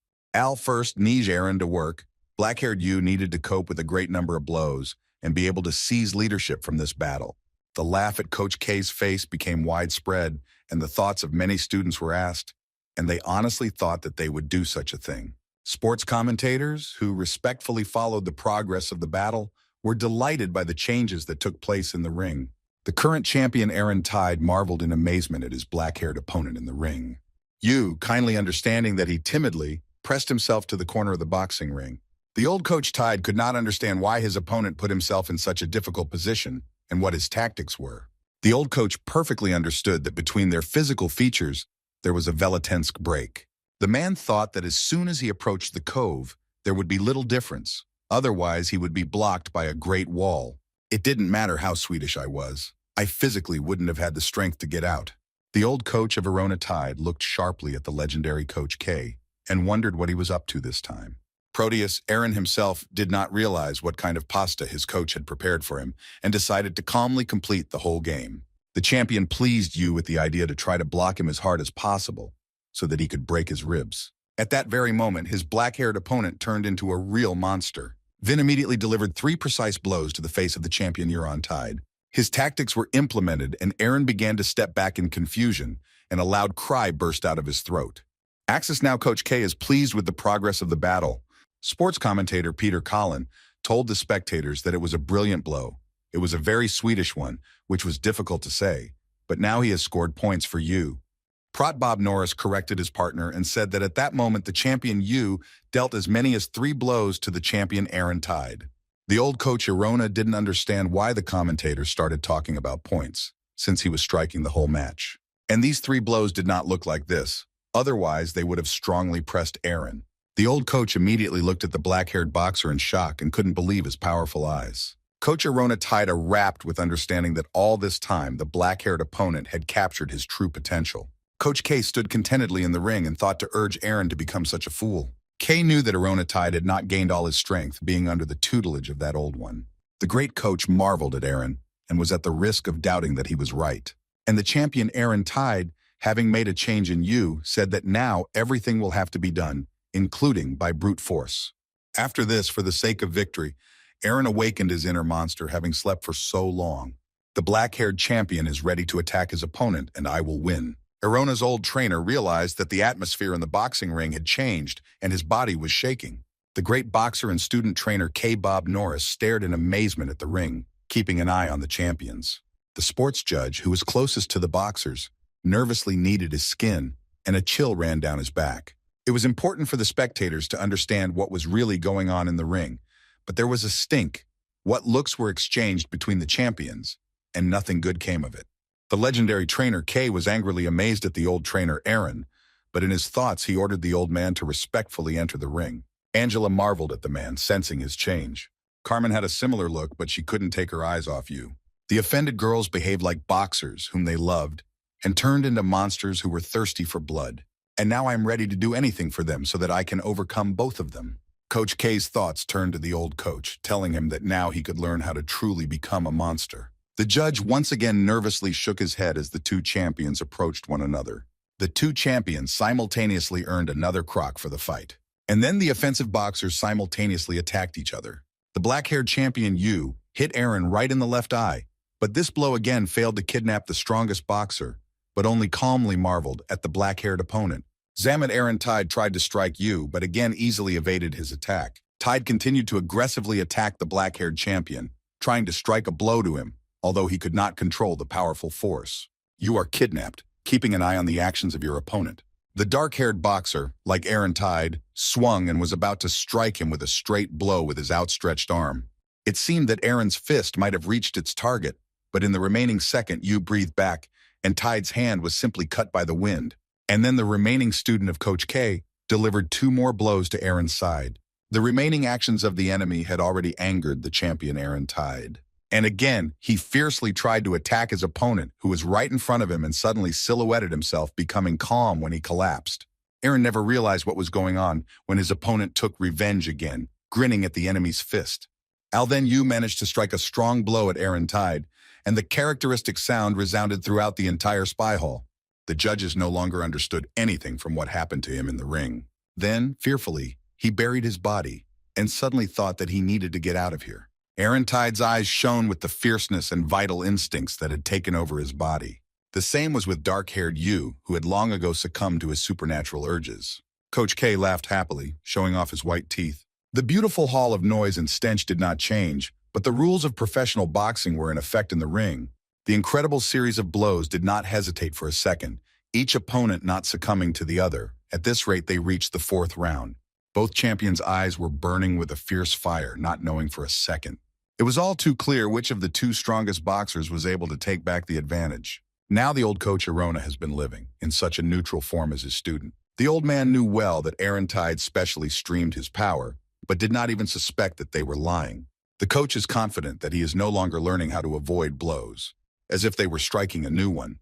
First kneed Aaron to work. Black-haired Yu needed to cope with a great number of blows and be able to seize leadership from this battle. The laugh at Coach K's face became widespread, and the thoughts of many students were asked, and they honestly thought that they would do such a thing. Sports commentators, who respectfully followed the progress of the battle, were delighted by the changes that took place in the ring. The current champion Aaron Tide marveled in amazement at his black-haired opponent in the ring. Yu, kindly understanding that he timidly, pressed himself to the corner of the boxing ring. The old coach Tide could not understand why his opponent put himself in such a difficult position and what his tactics were. The old coach perfectly understood that between their physical features, there was a Veletensk break. The man thought that as soon as he approached the cove, there would be little difference. Otherwise, he would be blocked by a great wall. It didn't matter how Swedish I was. I physically wouldn't have had the strength to get out. The old coach of Verona Tide looked sharply at the legendary Coach K and wondered what he was up to this time. Proteus, Aaron himself, did not realize what kind of pasta his coach had prepared for him and decided to calmly complete the whole game. The champion pleased Yu with the idea to try to block him as hard as possible so that he could break his ribs. At that very moment, his black-haired opponent turned into a real monster. Vin immediately delivered 3 precise blows to the face of the champion Aaron Tide. His tactics were implemented, and Aaron began to step back in confusion, and a loud cry burst out of his throat. Axis Now Coach K is pleased with the progress of the battle. Sports commentator Peter Collin told the spectators that it was a brilliant blow. It was a very Swedish one, which was difficult to say, but now he has scored points for Yu. Prot Bob Norris corrected his partner and said that at that moment the champion Yu dealt as many as 3 blows to the champion Aaron Tide. The old coach Irona didn't understand why the commentators started talking about points, since he was striking the whole match. And these 3 blows did not look like this. Otherwise, they would have strongly pressed Aaron. The old coach immediately looked at the black-haired boxer in shock and couldn't believe his powerful eyes. Coach Arona Tida rapped with understanding that all this time the black-haired opponent had captured his true potential. Coach K stood contentedly in the ring and thought to urge Aaron to become such a fool. K knew that Arona Tide had not gained all his strength, being under the tutelage of that old one. The great coach marveled at Aaron and was at the risk of doubting that he was right. And the champion Aaron Tide, having made a change in you, said that now everything will have to be done, including by brute force. After this, for the sake of victory, Aaron awakened his inner monster, having slept for so long. The black-haired champion is ready to attack his opponent, and I will win. Arona's old trainer realized that the atmosphere in the boxing ring had changed, and his body was shaking. The great boxer and student trainer K. Bob Norris stared in amazement at the ring, keeping an eye on the champions. The sports judge, who was closest to the boxers, nervously kneaded his skin, and a chill ran down his back. It was important for the spectators to understand what was really going on in the ring, but there was a stink. What looks were exchanged between the champions, and nothing good came of it. The legendary trainer K was angrily amazed at the old trainer Aaron, but in his thoughts he ordered the old man to respectfully enter the ring. Angela marveled at the man, sensing his change. Carmen had a similar look, but she couldn't take her eyes off you. The offended girls behaved like boxers whom they loved, and turned into monsters who were thirsty for blood. And now I'm ready to do anything for them so that I can overcome both of them. Coach K's thoughts turned to the old coach, telling him that now he could learn how to truly become a monster. The judge once again nervously shook his head as the two champions approached one another. The two champions simultaneously earned another crock for the fight. And then the offensive boxers simultaneously attacked each other. The black-haired champion Yu hit Aaron right in the left eye, but this blow again failed to kidnap the strongest boxer, but only calmly marveled at the black-haired opponent. Zamet Aaron Tide tried to strike Yu, but again easily evaded his attack. Tide continued to aggressively attack the black-haired champion, trying to strike a blow to him, although he could not control the powerful force. You are kidnapped, keeping an eye on the actions of your opponent. The dark-haired boxer, like Aaron Tide, swung and was about to strike him with a straight blow with his outstretched arm. It seemed that Aaron's fist might have reached its target, but in the remaining second, Yu breathed back, and Tide's hand was simply cut by the wind. And then the remaining student of Coach K delivered two more blows to Aaron's side. The remaining actions of the enemy had already angered the champion Aaron Tide. And again, he fiercely tried to attack his opponent, who was right in front of him and suddenly silhouetted himself, becoming calm when he collapsed. Aaron never realized what was going on when his opponent took revenge again, grinning at the enemy's fist. Then Yu managed to strike a strong blow at Aaron Tide, and the characteristic sound resounded throughout the entire spy hall. The judges no longer understood anything from what happened to him in the ring. Then, fearfully, he buried his body and suddenly thought that he needed to get out of here. Aaron Tide's eyes shone with the fierceness and vital instincts that had taken over his body. The same was with dark-haired Yu, who had long ago succumbed to his supernatural urges. Coach K laughed happily, showing off his white teeth. The beautiful hall of noise and stench did not change, but the rules of professional boxing were in effect in the ring. The incredible series of blows did not hesitate for a second, each opponent not succumbing to the other. At this rate, they reached the fourth round. Both champions' eyes were burning with a fierce fire, not knowing for a second. It was all too clear which of the two strongest boxers was able to take back the advantage. Now the old coach Arona has been living in such a neutral form as his student. The old man knew well that Aaron Tide specially streamed his power, but did not even suspect that they were lying. The coach is confident that he is no longer learning how to avoid blows, as if they were striking a new one.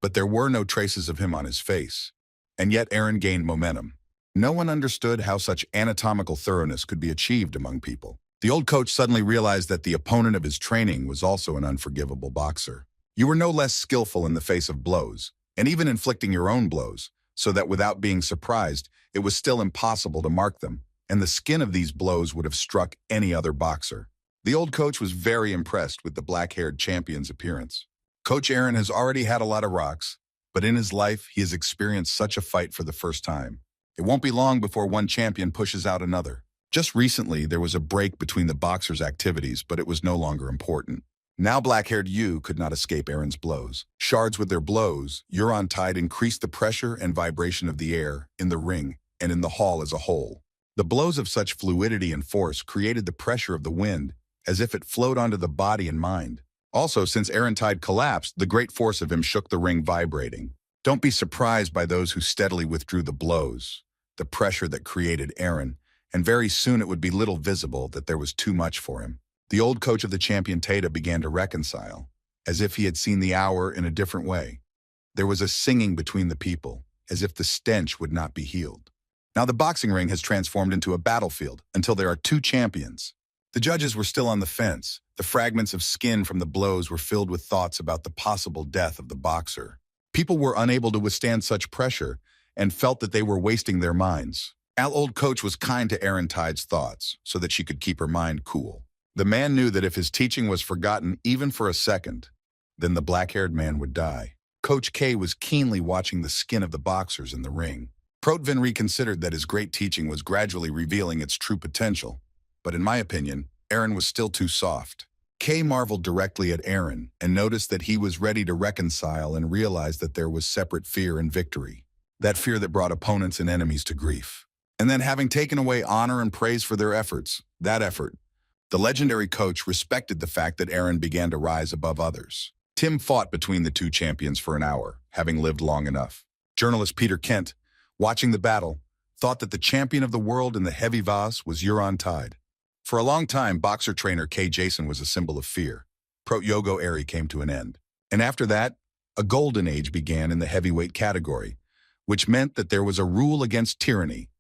But there were no traces of him on his face. And yet Aaron gained momentum. No one understood how such anatomical thoroughness could be achieved among people. The old coach suddenly realized that the opponent of his training was also an unforgivable boxer. You were no less skillful in the face of blows, and even inflicting your own blows, so that without being surprised, it was still impossible to mark them, and the skin of these blows would have struck any other boxer. The old coach was very impressed with the black-haired champion's appearance. Coach Aaron has already had a lot of rocks, but in his life, he has experienced such a fight for the first time. It won't be long before one champion pushes out another. Just recently, there was a break between the boxers' activities, but it was no longer important. Now black-haired Yu could not escape Aaron's blows. Shards with their blows, Aaron Tide increased the pressure and vibration of the air in the ring and in the hall as a whole. The blows of such fluidity and force created the pressure of the wind, as if it flowed onto the body and mind. Also, since Aaron Tide collapsed, the great force of him shook the ring, vibrating. Don't be surprised by those who steadily withdrew the blows, the pressure that created Aaron, and very soon it would be little visible that there was too much for him. The old coach of the champion Tata began to reconcile, as if he had seen the hour in a different way. There was a singing between the people, as if the stench would not be healed. Now the boxing ring has transformed into a battlefield until there are two champions. The judges were still on the fence. The fragments of skin from the blows were filled with thoughts about the possible death of the boxer. People were unable to withstand such pressure and felt that they were wasting their minds. Our old coach was kind to Aaron Tide's thoughts so that she could keep her mind cool. The man knew that if his teaching was forgotten even for a second, then the black-haired man would die. Coach K was keenly watching the skin of the boxers in the ring. Protvin reconsidered that his great teaching was gradually revealing its true potential, but in my opinion, Aaron was still too soft. Kay marveled directly at Aaron and noticed that he was ready to reconcile and realized that there was separate fear and victory. That fear that brought opponents and enemies to grief. And then having taken away honor and praise for their efforts, the legendary coach respected the fact that Aaron began to rise above others. Tim fought between the two champions for an hour, having lived long enough. Journalist Peter Kent, watching the battle, thought that the champion of the world in the heavy vase was Euron Tide. For a long time, boxer trainer K. Jason was a symbol of fear. Prot-Yogo Eri came to an end. And after that, a golden age began in the heavyweight category, which meant that there was a rule against tyranny,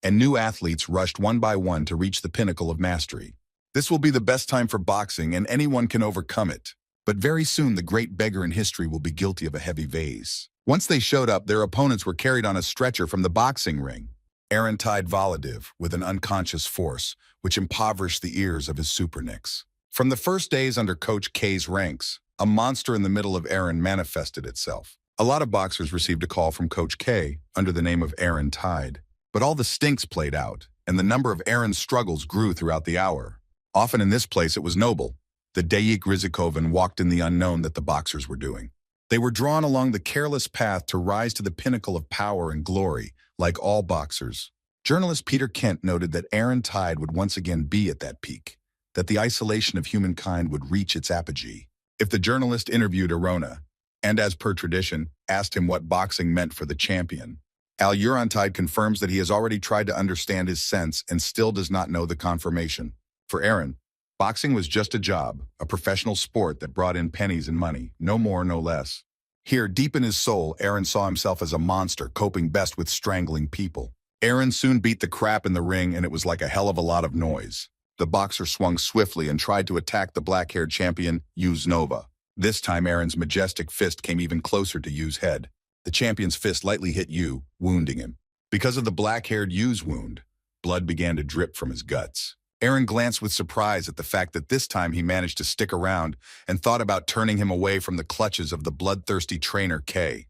and new athletes rushed one by one to reach the pinnacle of mastery. This will be the best time for boxing, and anyone can overcome it. But very soon, the great beggar in history will be guilty of a heavy vase. Once they showed up, their opponents were carried on a stretcher from the boxing ring. Aaron Tide Volodiv, with an unconscious force, which impoverished the ears of his supernicks. From the first days under Coach K's ranks, a monster in the middle of Aaron manifested itself. A lot of boxers received a call from Coach K under the name of Aaron Tide. But all the stinks played out, and the number of Aaron's struggles grew throughout the hour. Often in this place it was noble. The Dayik Rizikovan walked in the unknown that the boxers were doing. They were drawn along the careless path to rise to the pinnacle of power and glory, like all boxers. Journalist Peter Kent noted that Aaron Tide would once again be at that peak, that the isolation of humankind would reach its apogee. If the journalist interviewed Arona, and as per tradition, asked him what boxing meant for the champion, Euron Tide confirms that he has already tried to understand his sense and still does not know the confirmation. For Aaron, boxing was just a job, a professional sport that brought in pennies and money, no more, no less. Here, deep in his soul, Aaron saw himself as a monster, coping best with strangling people. Aaron soon beat the crap in the ring, and it was like a hell of a lot of noise. The boxer swung swiftly and tried to attack the black-haired champion, Yu's Nova. This time, Aaron's majestic fist came even closer to Yu's head. The champion's fist lightly hit Yu, wounding him. Because of the black-haired Yu's wound, blood began to drip from his guts. Aaron glanced with surprise at the fact that this time he managed to stick around and thought about turning him away from the clutches of the bloodthirsty trainer K.